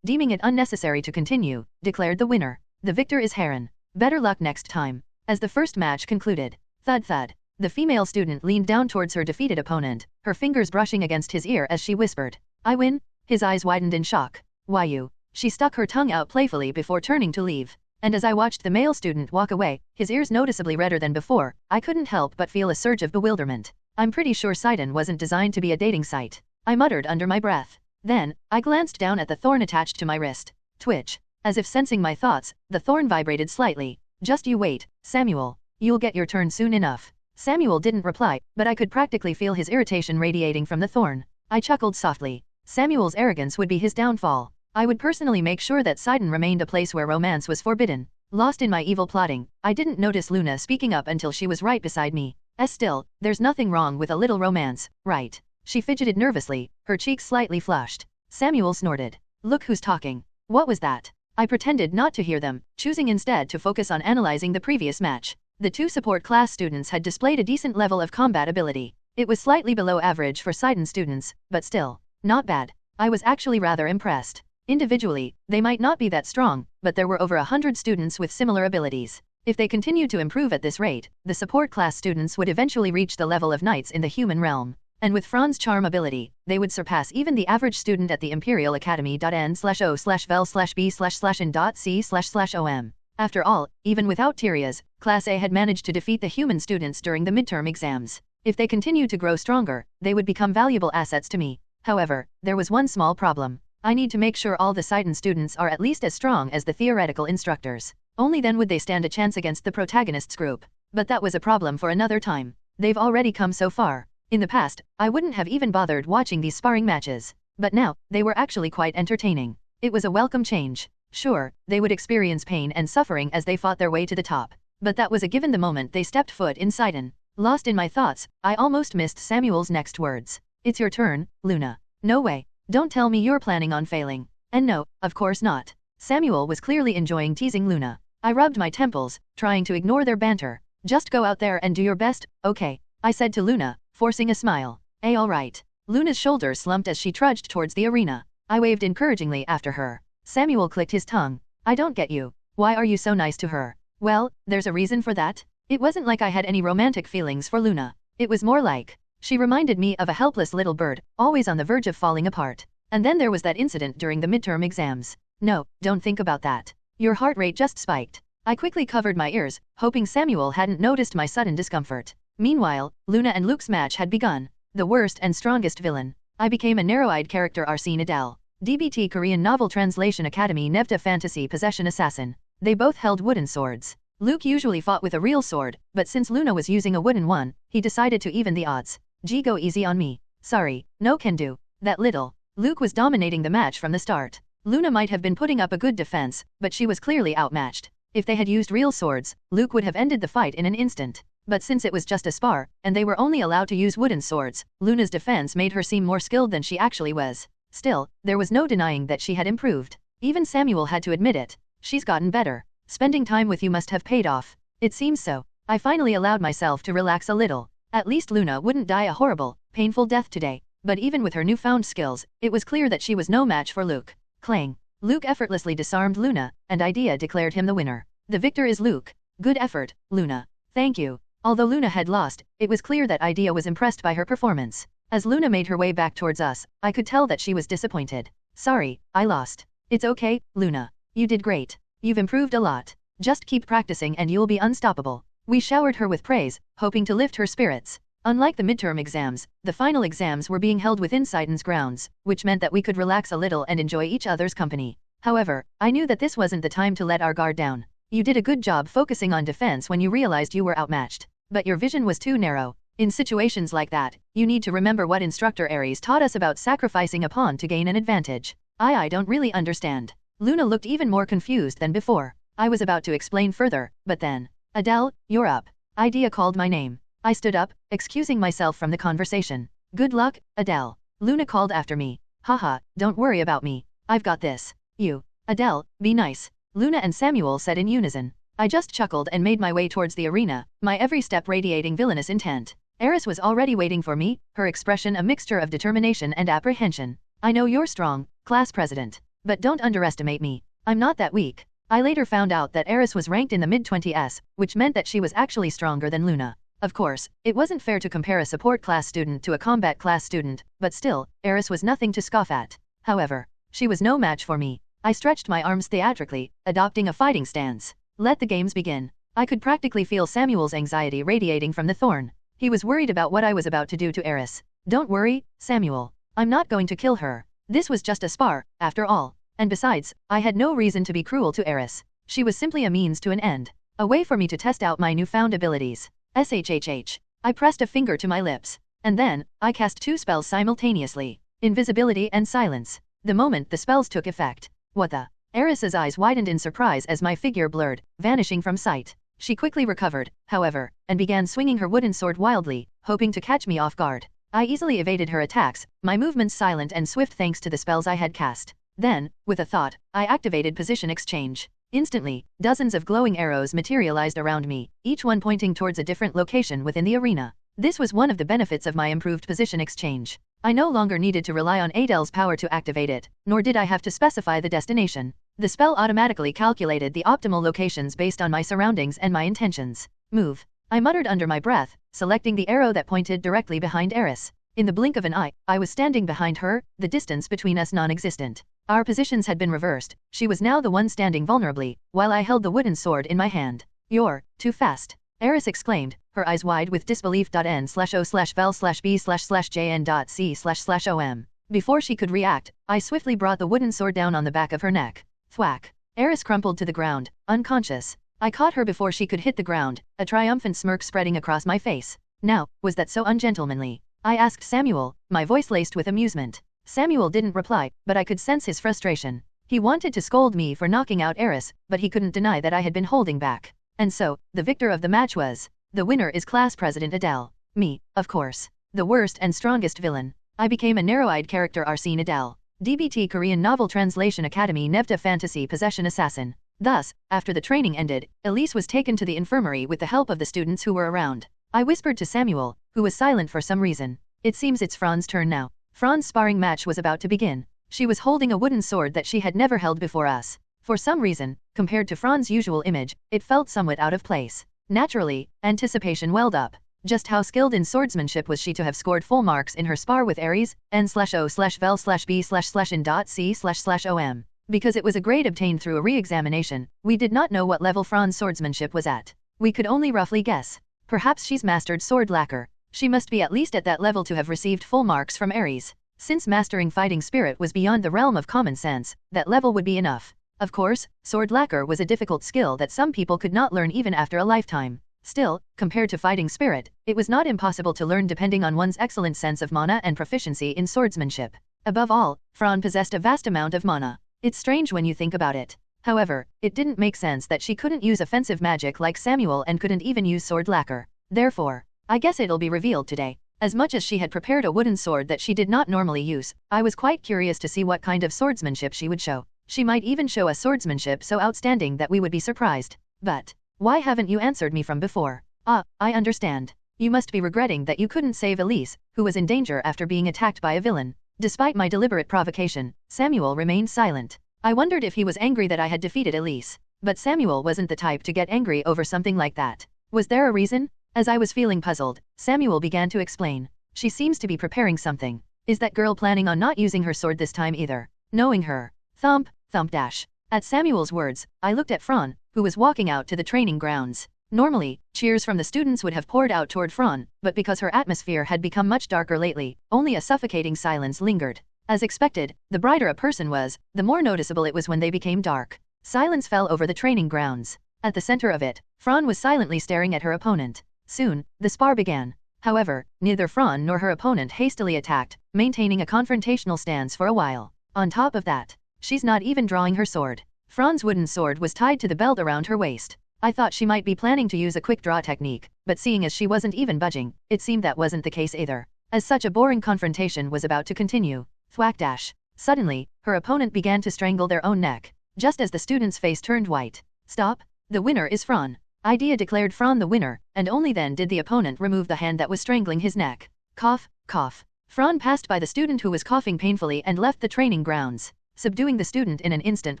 Deeming it unnecessary to continue, declared the winner. The victor is Heron. Better luck next time. As the first match concluded. Thud thud. The female student leaned down towards her defeated opponent, her fingers brushing against his ear as she whispered, "I win?" His eyes widened in shock. "Why you?" She stuck her tongue out playfully before turning to leave. And as I watched the male student walk away, his ears noticeably redder than before, I couldn't help but feel a surge of bewilderment. I'm pretty sure Sidon wasn't designed to be a dating site. I muttered under my breath. Then, I glanced down at the thorn attached to my wrist. Twitch. As if sensing my thoughts, the thorn vibrated slightly. "Just you wait, Samuel. You'll get your turn soon enough." Samuel didn't reply, but I could practically feel his irritation radiating from the thorn. I chuckled softly. Samuel's arrogance would be his downfall. I would personally make sure that Sidon remained a place where romance was forbidden. Lost in my evil plotting, I didn't notice Luna speaking up until she was right beside me. Still, there's nothing wrong with a little romance, right? She fidgeted nervously, her cheeks slightly flushed. Samuel snorted. "Look who's talking." What was that? I pretended not to hear them, choosing instead to focus on analyzing the previous match. The two support class students had displayed a decent level of combat ability. It was slightly below average for Sidon students, but still, not bad. I was actually rather impressed. Individually, they might not be that strong, but there were over 100 students with similar abilities. If they continued to improve at this rate, the support class students would eventually reach the level of knights in the human realm. And with Fran's charm ability, they would surpass even the average student at the Imperial Academy.N/O/Vel/B//in.C//OM. After all, even without Tyria's, Class A had managed to defeat the human students during the midterm exams. If they continued to grow stronger, they would become valuable assets to me. However, there was one small problem. I need to make sure all the Sidon students are at least as strong as the theoretical instructors. Only then would they stand a chance against the protagonists group. But that was a problem for another time. They've already come so far. In the past, I wouldn't have even bothered watching these sparring matches. But now, they were actually quite entertaining. It was a welcome change. Sure, they would experience pain and suffering as they fought their way to the top. But that was a given the moment they stepped foot in Sidon. Lost in my thoughts, I almost missed Samuel's next words. "It's your turn, Luna." "No way. Don't tell me you're planning on failing." And no, of course not. Samuel was clearly enjoying teasing Luna. I rubbed my temples, trying to ignore their banter. "Just go out there and do your best, okay?" I said to Luna, forcing a smile. Alright." Luna's shoulders slumped as she trudged towards the arena. I waved encouragingly after her. Samuel clicked his tongue. "I don't get you. Why are you so nice to her?" "Well, there's a reason for that." It wasn't like I had any romantic feelings for Luna. It was more like, she reminded me of a helpless little bird, always on the verge of falling apart. And then there was that incident during the midterm exams. No, don't think about that. Your heart rate just spiked. I quickly covered my ears, hoping Samuel hadn't noticed my sudden discomfort. Meanwhile, Luna and Luke's match had begun. The worst and strongest villain. I became a narrow-eyed character Arsene Adel. DBT Korean Novel Translation Academy Nevta Fantasy Possession Assassin. They both held wooden swords. Luke usually fought with a real sword, but since Luna was using a wooden one, he decided to even the odds. "Gee, go easy on me. Sorry, no can do. That little." Luke was dominating the match from the start. Luna might have been putting up a good defense, but she was clearly outmatched. If they had used real swords, Luke would have ended the fight in an instant. But since it was just a spar, and they were only allowed to use wooden swords, Luna's defense made her seem more skilled than she actually was. Still, there was no denying that she had improved. Even Samuel had to admit it. She's gotten better. Spending time with you must have paid off. It seems so. I finally allowed myself to relax a little. At least Luna wouldn't die a horrible, painful death today. But even with her newfound skills, it was clear that she was no match for Luke. Clang. Luke effortlessly disarmed Luna, and Idea declared him the winner. The victor is Luke. Good effort, Luna. Thank you. Although Luna had lost, it was clear that Idea was impressed by her performance. As Luna made her way back towards us, I could tell that she was disappointed. Sorry, I lost. It's okay, Luna. You did great. You've improved a lot. Just keep practicing and you'll be unstoppable. We showered her with praise, hoping to lift her spirits. Unlike the midterm exams, the final exams were being held within Sidon's grounds, which meant that we could relax a little and enjoy each other's company. However, I knew that this wasn't the time to let our guard down. You did a good job focusing on defense when you realized you were outmatched. But your vision was too narrow. In situations like that, you need to remember what instructor Ares taught us about sacrificing a pawn to gain an advantage. I don't really understand. Luna looked even more confused than before. I was about to explain further, but then, Adele, you're up. Idea called my name. I stood up, excusing myself from the conversation. Good luck, Adele. Luna called after me. Haha, don't worry about me. I've got this. You. Adele, be nice. Luna and Samuel said in unison. I just chuckled and made my way towards the arena, my every step radiating villainous intent. Eris was already waiting for me, her expression a mixture of determination and apprehension. I know you're strong, class president. But don't underestimate me. I'm not that weak. I later found out that Eris was ranked in the mid-20s, which meant that she was actually stronger than Luna. Of course, it wasn't fair to compare a support class student to a combat class student, but still, Eris was nothing to scoff at. However, she was no match for me. I stretched my arms theatrically, adopting a fighting stance. Let the games begin. I could practically feel Samuel's anxiety radiating from the thorn. He was worried about what I was about to do to Eris. Don't worry, Samuel. I'm not going to kill her. This was just a spar, after all. And besides, I had no reason to be cruel to Eris. She was simply a means to an end. A way for me to test out my newfound abilities. SHHH. I pressed a finger to my lips. And then, I cast two spells simultaneously. Invisibility and silence. The moment the spells took effect. What the? Eris's eyes widened in surprise as my figure blurred, vanishing from sight. She quickly recovered, however, and began swinging her wooden sword wildly, hoping to catch me off guard. I easily evaded her attacks, my movements silent and swift thanks to the spells I had cast. Then, with a thought, I activated position exchange. Instantly, dozens of glowing arrows materialized around me, each one pointing towards a different location within the arena. This was one of the benefits of my improved position exchange. I no longer needed to rely on Adel's power to activate it, nor did I have to specify the destination. The spell automatically calculated the optimal locations based on my surroundings and my intentions. Move. I muttered under my breath, selecting the arrow that pointed directly behind Eris. In the blink of an eye, I was standing behind her, the distance between us non-existent. Our positions had been reversed. She was now the one standing vulnerably, while I held the wooden sword in my hand. You're too fast. Eris exclaimed, her eyes wide with disbelief. N/O/vel/B/jn.C//OM. Before she could react, I swiftly brought the wooden sword down on the back of her neck. Thwack. Eris crumpled to the ground, unconscious. I caught her before she could hit the ground, a triumphant smirk spreading across my face. Now, was that so ungentlemanly? I asked Samuel, my voice laced with amusement. Samuel didn't reply, but I could sense his frustration. He wanted to scold me for knocking out Eris, but he couldn't deny that I had been holding back. And so, the victor of the match was. The winner is Class President Adel. Me, of course. The worst and strongest villain. I became a narrow-eyed character Arsene Adel. DBT Korean Novel Translation Academy Nevda Fantasy Possession Assassin. Thus, after the training ended, Elise was taken to the infirmary with the help of the students who were around. I whispered to Samuel, who was silent for some reason. It seems it's Fran's turn now. Fran's sparring match was about to begin. She was holding a wooden sword that she had never held before us. For some reason, compared to Fran's usual image, it felt somewhat out of place. Naturally, anticipation welled up. Just how skilled in swordsmanship was she to have scored full marks in her spar with Ares, N/O/vel/B/in.C//OM? Because it was a grade obtained through a re-examination, we did not know what level Fran's swordsmanship was at. We could only roughly guess. Perhaps she's mastered sword lacquer. She must be at least at that level to have received full marks from Ares. Since mastering fighting spirit was beyond the realm of common sense, that level would be enough. Of course, sword lacquer was a difficult skill that some people could not learn even after a lifetime. Still, compared to fighting spirit, it was not impossible to learn depending on one's excellent sense of mana and proficiency in swordsmanship. Above all, Fran possessed a vast amount of mana. It's strange when you think about it. However, it didn't make sense that she couldn't use offensive magic like Samuel and couldn't even use sword lacquer. Therefore, I guess it'll be revealed today. As much as she had prepared a wooden sword that she did not normally use, I was quite curious to see what kind of swordsmanship she would show. She might even show us swordsmanship so outstanding that we would be surprised. But why haven't you answered me from before? Ah, I understand. You must be regretting that you couldn't save Elise, who was in danger after being attacked by a villain. Despite my deliberate provocation, Samuel remained silent. I wondered if he was angry that I had defeated Elise. But Samuel wasn't the type to get angry over something like that. Was there a reason? As I was feeling puzzled, Samuel began to explain. She seems to be preparing something. Is that girl planning on not using her sword this time either? Knowing her. Thump, thump dash. At Samuel's words, I looked at Fran, who was walking out to the training grounds. Normally, cheers from the students would have poured out toward Fran, but because her atmosphere had become much darker lately, only a suffocating silence lingered. As expected, the brighter a person was, the more noticeable it was when they became dark. Silence fell over the training grounds. At the center of it, Fran was silently staring at her opponent. Soon, the spar began. However, neither Fran nor her opponent hastily attacked, maintaining a confrontational stance for a while. On top of that, she's not even drawing her sword. Fran's wooden sword was tied to the belt around her waist. I thought she might be planning to use a quick draw technique, but seeing as she wasn't even budging, it seemed that wasn't the case either. As such a boring confrontation was about to continue. Thwack dash. Suddenly, her opponent began to strangle their own neck. Just as the student's face turned white. Stop. The winner is Fran. Idea declared Fran the winner, and only then did the opponent remove the hand that was strangling his neck. Cough, cough. Fran passed by the student who was coughing painfully and left the training grounds, subduing the student in an instant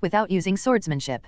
without using swordsmanship.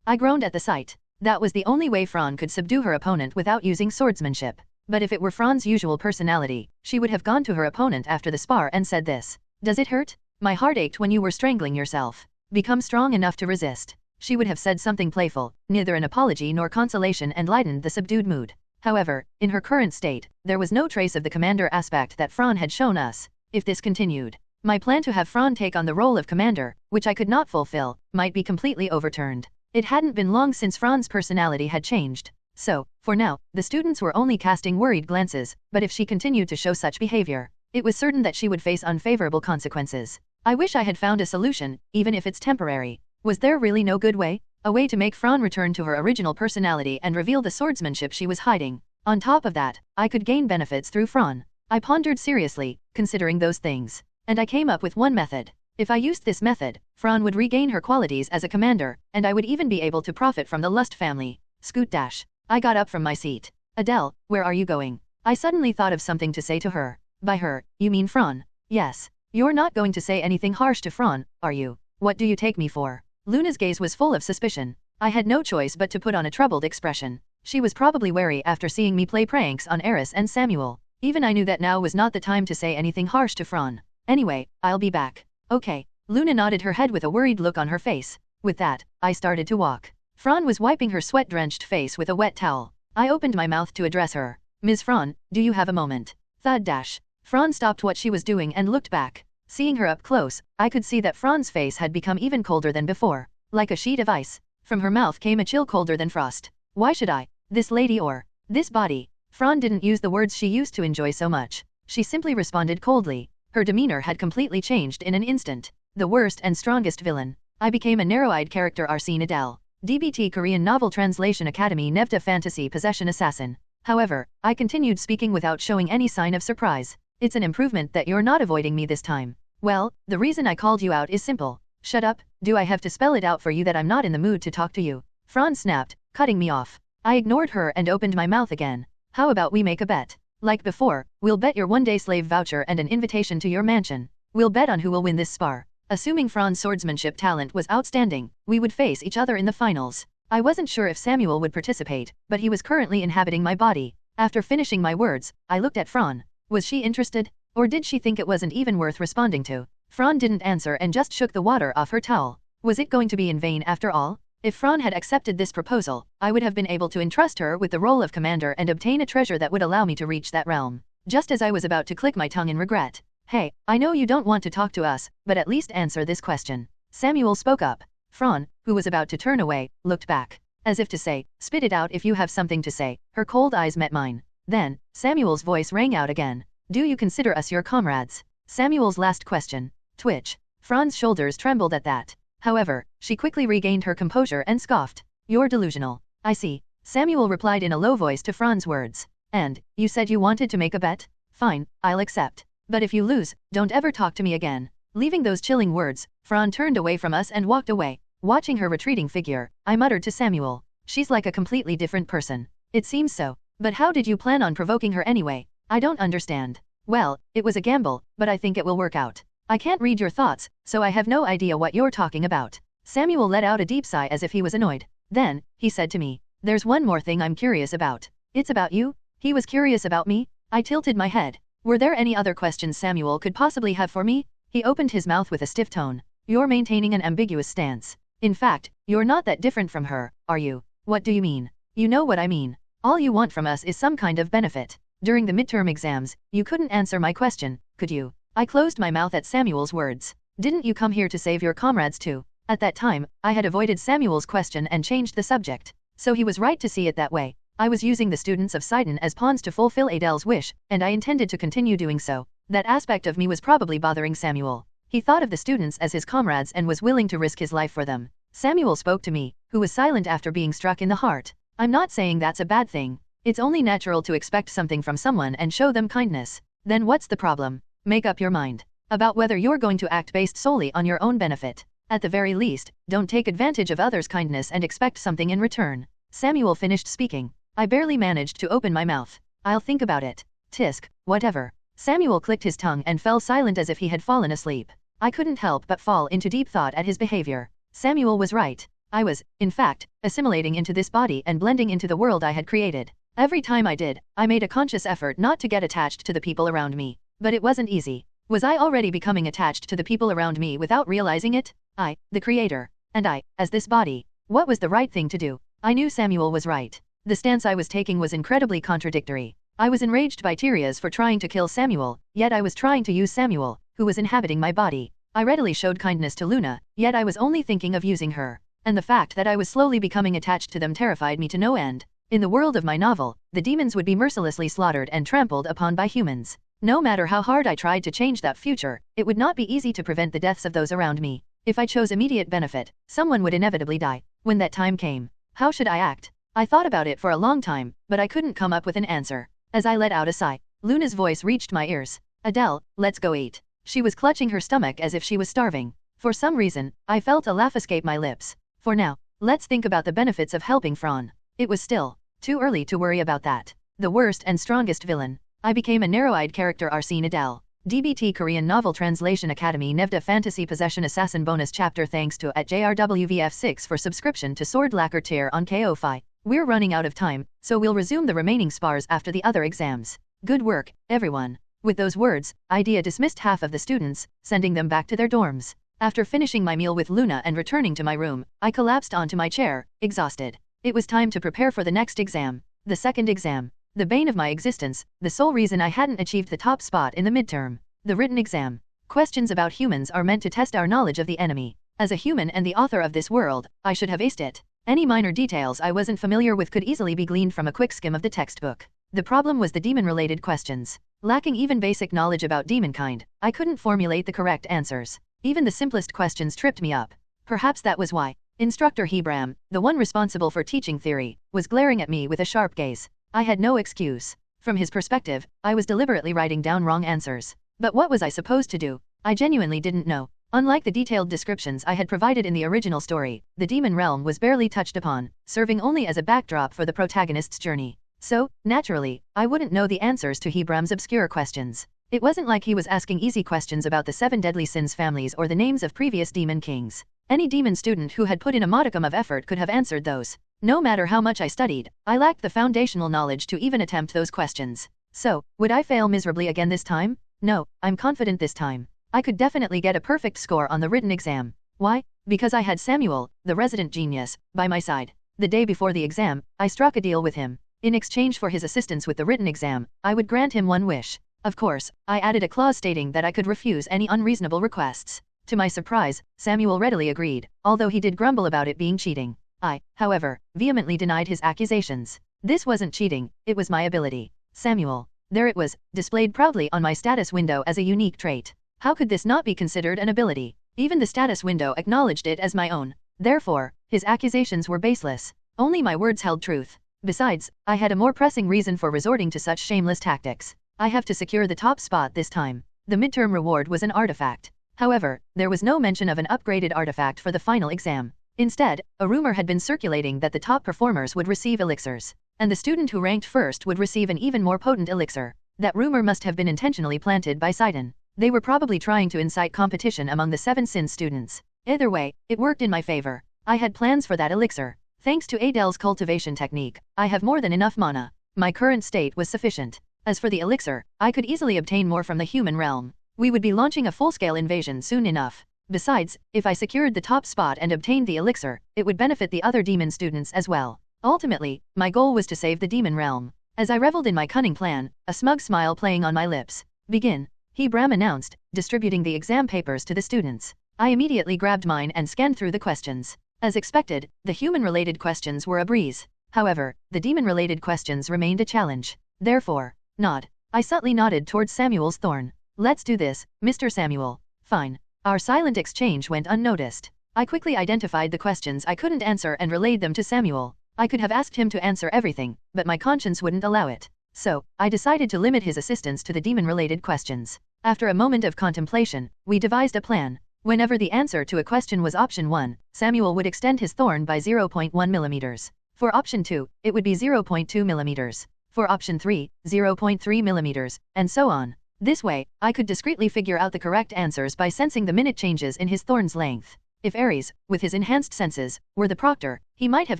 I groaned at the sight. That was the only way Fran could subdue her opponent without using swordsmanship. But if it were Fran's usual personality, she would have gone to her opponent after the spar and said this. Does it hurt? My heart ached when you were strangling yourself. Become strong enough to resist. She would have said something playful, neither an apology nor consolation, and lightened the subdued mood. However, in her current state, there was no trace of the commander aspect that Fran had shown us. If this continued, my plan to have Fran take on the role of commander, which I could not fulfill, might be completely overturned. It hadn't been long since Fran's personality had changed. So, for now, the students were only casting worried glances, but if she continued to show such behavior, it was certain that she would face unfavorable consequences. I wish I had found a solution, even if it's temporary. Was there really no good way? A way to make Fran return to her original personality and reveal the swordsmanship she was hiding. On top of that, I could gain benefits through Fran. I pondered seriously, considering those things. And I came up with one method. If I used this method, Fran would regain her qualities as a commander, and I would even be able to profit from the Lust family. Scoot dash. I got up from my seat. Adele, where are you going? I suddenly thought of something to say to her. By her, you mean Fran? Yes. You're not going to say anything harsh to Fran, are you? What do you take me for? Luna's gaze was full of suspicion. I had no choice but to put on a troubled expression. She was probably wary after seeing me play pranks on Eris and Samuel. Even I knew that now was not the time to say anything harsh to Fran. Anyway, I'll be back. Okay. Luna nodded her head with a worried look on her face. With that, I started to walk. Fran was wiping her sweat-drenched face with a wet towel. I opened my mouth to address her. Ms. Fran, do you have a moment? Thud dash. Fran stopped what she was doing and looked back. Seeing her up close, I could see that Fran's face had become even colder than before. Like a sheet of ice. From her mouth came a chill colder than frost. Why should I? This lady or this body? Fran didn't use the words she used to enjoy so much. She simply responded coldly. Her demeanor had completely changed in an instant. The worst and strongest villain. I became a narrow-eyed character Arsene Adel. DBT Korean Novel Translation Academy Nevda Fantasy Possession Assassin. However, I continued speaking without showing any sign of surprise. It's an improvement that you're not avoiding me this time. Well, the reason I called you out is simple. Shut up, do I have to spell it out for you that I'm not in the mood to talk to you? Fran snapped, cutting me off. I ignored her and opened my mouth again. How about we make a bet? Like before, we'll bet your one-day slave voucher and an invitation to your mansion. We'll bet on who will win this spar. Assuming Fran's swordsmanship talent was outstanding, we would face each other in the finals. I wasn't sure if Samuel would participate, but he was currently inhabiting my body. After finishing my words, I looked at Fran. Was she interested? Or did she think it wasn't even worth responding to? Fran didn't answer and just shook the water off her towel. Was it going to be in vain after all? If Fran had accepted this proposal, I would have been able to entrust her with the role of commander and obtain a treasure that would allow me to reach that realm. Just as I was about to click my tongue in regret. Hey, I know you don't want to talk to us, but at least answer this question. Samuel spoke up. Fran, who was about to turn away, looked back. As if to say, spit it out if you have something to say. Her cold eyes met mine. Then, Samuel's voice rang out again. Do you consider us your comrades? Samuel's last question. Twitch. Fran's shoulders trembled at that. However, she quickly regained her composure and scoffed. You're delusional. I see. Samuel replied in a low voice to Fran's words. And, you said you wanted to make a bet? Fine, I'll accept. But if you lose, don't ever talk to me again. Leaving those chilling words, Fran turned away from us and walked away. Watching her retreating figure, I muttered to Samuel, "She's like a completely different person." "It seems so. But how did you plan on provoking her anyway? I don't understand." "Well, it was a gamble, but I think it will work out. I can't read your thoughts, so I have no idea what you're talking about." Samuel let out a deep sigh as if he was annoyed. Then, he said to me, "There's one more thing I'm curious about." "It's about you?" He was curious about me? I tilted my head. Were there any other questions Samuel could possibly have for me? He opened his mouth with a stiff tone. "You're maintaining an ambiguous stance. In fact, you're not that different from her, are you?" "What do you mean?" "You know what I mean. All you want from us is some kind of benefit. During the midterm exams, you couldn't answer my question, could you?" I closed my mouth at Samuel's words. "Didn't you come here to save your comrades too?" At that time, I had avoided Samuel's question and changed the subject. So he was right to see it that way. I was using the students of Sidon as pawns to fulfill Adel's wish, and I intended to continue doing so. That aspect of me was probably bothering Samuel. He thought of the students as his comrades and was willing to risk his life for them. Samuel spoke to me, who was silent after being struck in the heart. "I'm not saying that's a bad thing. It's only natural to expect something from someone and show them kindness. Then what's the problem? Make up your mind about whether you're going to act based solely on your own benefit. At the very least, don't take advantage of others' kindness and expect something in return." Samuel finished speaking. I barely managed to open my mouth. "I'll think about it." "Tisk, whatever." Samuel clicked his tongue and fell silent as if he had fallen asleep. I couldn't help but fall into deep thought at his behavior. Samuel was right. I was, in fact, assimilating into this body and blending into the world I had created. Every time I did, I made a conscious effort not to get attached to the people around me. But it wasn't easy. Was I already becoming attached to the people around me without realizing it? I, the creator, and I, as this body. What was the right thing to do? I knew Samuel was right. The stance I was taking was incredibly contradictory. I was enraged by Tyrias for trying to kill Samuel, yet I was trying to use Samuel, who was inhabiting my body. I readily showed kindness to Luna, yet I was only thinking of using her. And the fact that I was slowly becoming attached to them terrified me to no end. In the world of my novel, the demons would be mercilessly slaughtered and trampled upon by humans. No matter how hard I tried to change that future, it would not be easy to prevent the deaths of those around me. If I chose immediate benefit, someone would inevitably die. When that time came, how should I act? I thought about it for a long time, but I couldn't come up with an answer. As I let out a sigh, Luna's voice reached my ears. "Adele, let's go eat." She was clutching her stomach as if she was starving. For some reason, I felt a laugh escape my lips. "For now, let's think about the benefits of helping Fran." It was still too early to worry about that. The worst and strongest villain. I became a narrow-eyed character, Arsene Adel. DBT Korean Novel Translation Academy Nevda Fantasy Possession Assassin Bonus Chapter. Thanks to @JRWVF6 for subscription to Sword Lacquer Tier on KO-Fi. We're running out of time, so we'll resume the remaining spars after the other exams. Good work, everyone. With those words, Idea dismissed half of the students, sending them back to their dorms. After finishing my meal with Luna and returning to my room, I collapsed onto my chair, exhausted. It was time to prepare for the next exam. The second exam. The bane of my existence, the sole reason I hadn't achieved the top spot in the midterm. The written exam. Questions about humans are meant to test our knowledge of the enemy. As a human and the author of this world, I should have aced it. Any minor details I wasn't familiar with could easily be gleaned from a quick skim of the textbook. The problem was the demon-related questions. Lacking even basic knowledge about demonkind, I couldn't formulate the correct answers. Even the simplest questions tripped me up. Perhaps that was why. Instructor Hebram, the one responsible for teaching theory, was glaring at me with a sharp gaze. I had no excuse. From his perspective, I was deliberately writing down wrong answers. But what was I supposed to do? I genuinely didn't know. Unlike the detailed descriptions I had provided in the original story, the demon realm was barely touched upon, serving only as a backdrop for the protagonist's journey. So, naturally, I wouldn't know the answers to Hebram's obscure questions. It wasn't like he was asking easy questions about the 7 deadly sins families or the names of previous demon kings. Any demon student who had put in a modicum of effort could have answered those. No matter how much I studied, I lacked the foundational knowledge to even attempt those questions. So, would I fail miserably again this time? No, I'm confident this time. I could definitely get a perfect score on the written exam. Why? Because I had Samuel, the resident genius, by my side. The day before the exam, I struck a deal with him. In exchange for his assistance with the written exam, I would grant him one wish. Of course, I added a clause stating that I could refuse any unreasonable requests. To my surprise, Samuel readily agreed, although he did grumble about it being cheating. I, however, vehemently denied his accusations. This wasn't cheating, it was my ability. Samuel. There it was, displayed proudly on my status window as a unique trait. How could this not be considered an ability? Even the status window acknowledged it as my own. Therefore, his accusations were baseless. Only my words held truth. Besides, I had a more pressing reason for resorting to such shameless tactics. I have to secure the top spot this time. The midterm reward was an artifact. However, there was no mention of an upgraded artifact for the final exam. Instead, a rumor had been circulating that the top performers would receive elixirs, and the student who ranked first would receive an even more potent elixir. That rumor must have been intentionally planted by Sidon. They were probably trying to incite competition among the 7 Sins students. Either way, it worked in my favor. I had plans for that elixir. Thanks to Adel's cultivation technique, I have more than enough mana. My current state was sufficient. As for the elixir, I could easily obtain more from the human realm. We would be launching a full-scale invasion soon enough. Besides, if I secured the top spot and obtained the elixir, it would benefit the other demon students as well. Ultimately, my goal was to save the demon realm. As I reveled in my cunning plan, a smug smile playing on my lips. Begin, Bram announced, distributing the exam papers to the students. I immediately grabbed mine and scanned through the questions. As expected, the human-related questions were a breeze. However, the demon-related questions remained a challenge. Therefore, nod. I subtly nodded towards Samuel's thorn. Let's do this, Mr. Samuel. Fine. Our silent exchange went unnoticed. I quickly identified the questions I couldn't answer and relayed them to Samuel. I could have asked him to answer everything, but my conscience wouldn't allow it. So, I decided to limit his assistance to the demon-related questions. After a moment of contemplation, we devised a plan. Whenever the answer to a question was option 1, Samuel would extend his thorn by 0.1 mm. For option 2, it would be 0.2 mm. For option 3, 0.3 mm, and so on. This way, I could discreetly figure out the correct answers by sensing the minute changes in his thorn's length. If Ares, with his enhanced senses, were the proctor, he might have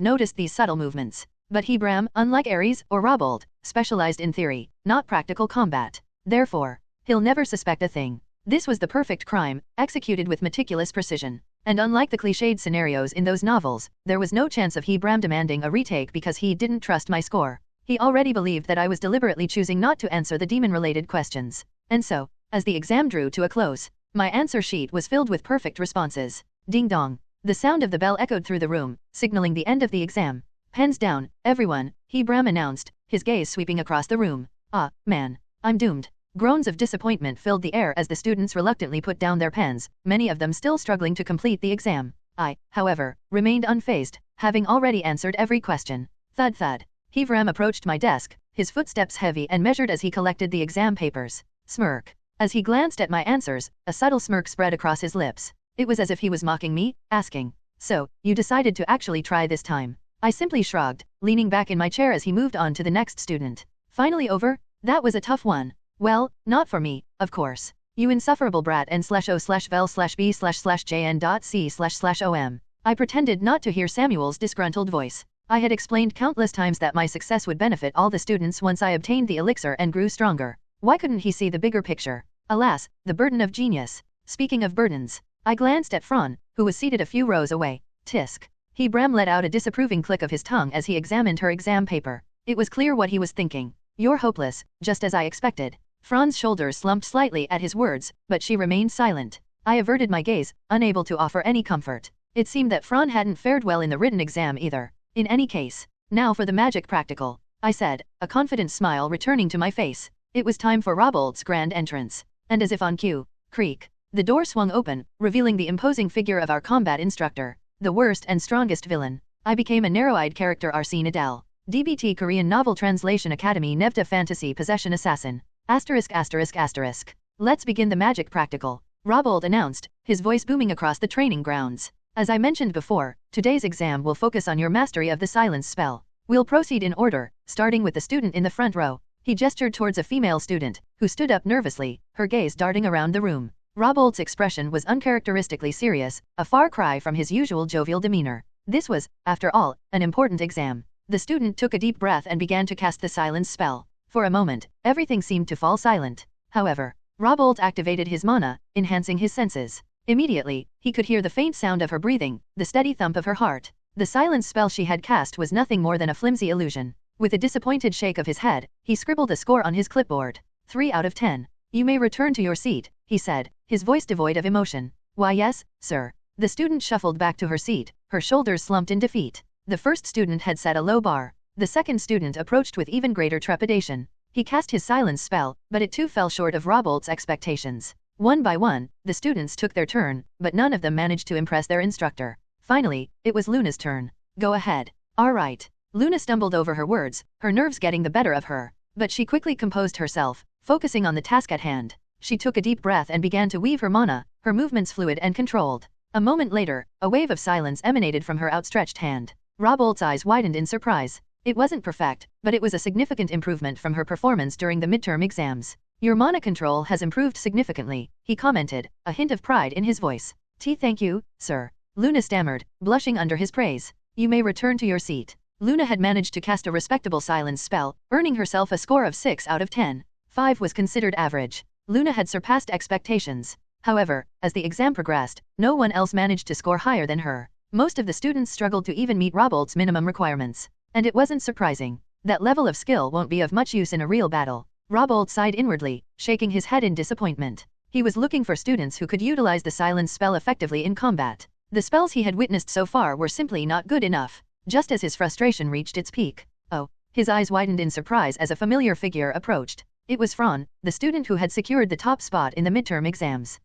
noticed these subtle movements. But Bram, unlike Ares or Robold, specialized in theory, not practical combat. Therefore, he'll never suspect a thing. This was the perfect crime, executed with meticulous precision. And unlike the cliched scenarios in those novels, there was no chance of Bram demanding a retake because he didn't trust my score. He already believed that I was deliberately choosing not to answer the demon-related questions. And so, as the exam drew to a close, my answer sheet was filled with perfect responses. Ding dong. The sound of the bell echoed through the room, signaling the end of the exam. Pens down, everyone, Bram announced, his gaze sweeping across the room. Ah, man. I'm doomed. Groans of disappointment filled the air as the students reluctantly put down their pens, many of them still struggling to complete the exam. I, however, remained unfazed, having already answered every question. Thud thud. Bram approached my desk, his footsteps heavy and measured as he collected the exam papers. Smirk. As he glanced at my answers, a subtle smirk spread across his lips. It was as if he was mocking me, asking, "So, you decided to actually try this time?" I simply shrugged, leaning back in my chair as he moved on to the next student. Finally over? That was a tough one. Well, not for me, of course. You insufferable brat n/o/vel/b/jn.c//om. I pretended not to hear Samuel's disgruntled voice. I had explained countless times that my success would benefit all the students once I obtained the elixir and grew stronger. Why couldn't he see the bigger picture? Alas, the burden of genius. Speaking of burdens, I glanced at Fran, who was seated a few rows away. Tisk. Bram let out a disapproving click of his tongue as he examined her exam paper. It was clear what he was thinking. You're hopeless, just as I expected. Fran's shoulders slumped slightly at his words, but she remained silent. I averted my gaze, unable to offer any comfort. It seemed that Fran hadn't fared well in the written exam either. In any case, now for the magic practical, I said, a confident smile returning to my face. It was time for Robold's grand entrance. And as if on cue, creak. The door swung open, revealing the imposing figure of our combat instructor, the worst and strongest villain. I became a narrow-eyed character Arsene Adel. DBT Korean Novel Translation Academy Nevda Fantasy Possession Assassin. ******. Let's begin the magic practical, Robold announced, his voice booming across the training grounds. As I mentioned before, today's exam will focus on your mastery of the silence spell. We'll proceed in order, starting with the student in the front row. He gestured towards a female student, who stood up nervously, her gaze darting around the room. Robold's expression was uncharacteristically serious, a far cry from his usual jovial demeanor. This was, after all, an important exam. The student took a deep breath and began to cast the silence spell. For a moment, everything seemed to fall silent. However, Robold activated his mana, enhancing his senses. Immediately, he could hear the faint sound of her breathing, the steady thump of her heart. The silence spell she had cast was nothing more than a flimsy illusion. With a disappointed shake of his head, he scribbled a score on his clipboard. 3 out of 10. You may return to your seat, he said, his voice devoid of emotion. Why yes, sir. The student shuffled back to her seat, her shoulders slumped in defeat. The first student had set a low bar. The second student approached with even greater trepidation. He cast his silence spell, but it too fell short of Robold's expectations. One by one, the students took their turn, but none of them managed to impress their instructor. Finally, it was Luna's turn. Go ahead. All right. Luna stumbled over her words, her nerves getting the better of her. But she quickly composed herself, focusing on the task at hand. She took a deep breath and began to weave her mana, her movements fluid and controlled. A moment later, a wave of silence emanated from her outstretched hand. Robolt's eyes widened in surprise. It wasn't perfect, but it was a significant improvement from her performance during the midterm exams. Your mana control has improved significantly, he commented, a hint of pride in his voice. Thank you, sir. Luna stammered, blushing under his praise. You may return to your seat. Luna had managed to cast a respectable silence spell, earning herself a score of 6 out of 10. 5 was considered average. Luna had surpassed expectations. However, as the exam progressed, no one else managed to score higher than her. Most of the students struggled to even meet Robolt's minimum requirements. And it wasn't surprising. That level of skill won't be of much use in a real battle. Robolt sighed inwardly, shaking his head in disappointment. He was looking for students who could utilize the silence spell effectively in combat. The spells he had witnessed so far were simply not good enough. Just as his frustration reached its peak. Oh, his eyes widened in surprise as a familiar figure approached. It was Fran, the student who had secured the top spot in the midterm exams.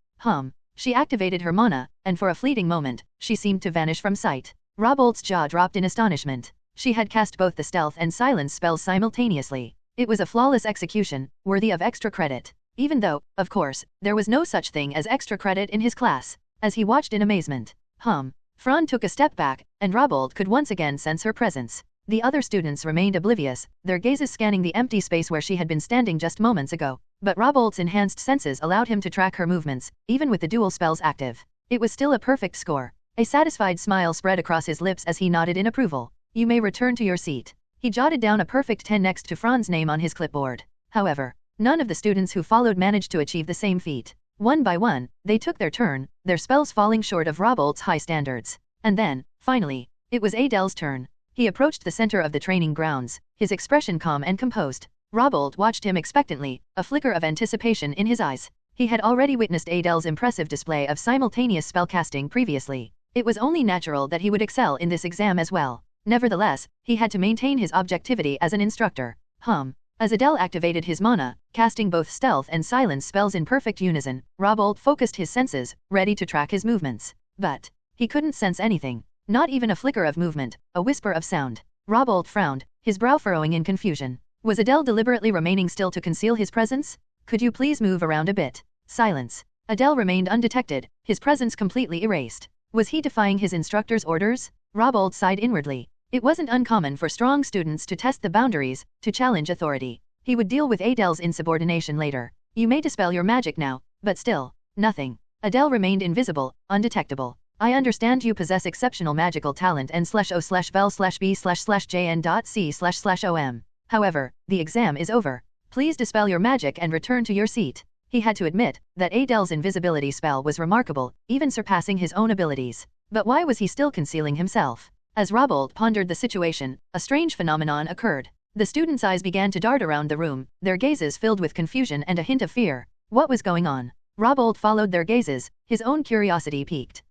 She activated her mana, and for a fleeting moment, she seemed to vanish from sight. Robolt's jaw dropped in astonishment. She had cast both the stealth and silence spells simultaneously. It was a flawless execution, worthy of extra credit. Even though, of course, there was no such thing as extra credit in his class. As he watched in amazement. Fran took a step back, and Robolt could once again sense her presence. The other students remained oblivious, their gazes scanning the empty space where she had been standing just moments ago. But Robolt's enhanced senses allowed him to track her movements, even with the dual spells active. It was still a perfect score. A satisfied smile spread across his lips as he nodded in approval. You may return to your seat. He jotted down a perfect 10 next to Fran's name on his clipboard. However, none of the students who followed managed to achieve the same feat. One by one, they took their turn, their spells falling short of Robolt's high standards. And then, finally, it was Adel's turn. He approached the center of the training grounds, his expression calm and composed. Robolt watched him expectantly, a flicker of anticipation in his eyes. He had already witnessed Adel's impressive display of simultaneous spellcasting previously. It was only natural that he would excel in this exam as well. Nevertheless, he had to maintain his objectivity as an instructor. As Adel activated his mana, casting both stealth and silence spells in perfect unison, Robolt focused his senses, ready to track his movements. But he couldn't sense anything. Not even a flicker of movement, a whisper of sound. Robolt frowned, his brow furrowing in confusion. Was Adel deliberately remaining still to conceal his presence? Could you please move around a bit? Silence. Adel remained undetected, his presence completely erased. Was he defying his instructor's orders? Robolt sighed inwardly. It wasn't uncommon for strong students to test the boundaries, to challenge authority. He would deal with Adel's insubordination later. You may dispel your magic now, but still, nothing. Adel remained invisible, undetectable. I understand you possess exceptional magical talent and /o/vel/b/jn.c//om. However, the exam is over. Please dispel your magic and return to your seat. He had to admit that Adel's invisibility spell was remarkable, even surpassing his own abilities. But why was he still concealing himself? As Robolt pondered the situation, a strange phenomenon occurred. The students' eyes began to dart around the room, their gazes filled with confusion and a hint of fear. What was going on? Robolt followed their gazes, his own curiosity piqued.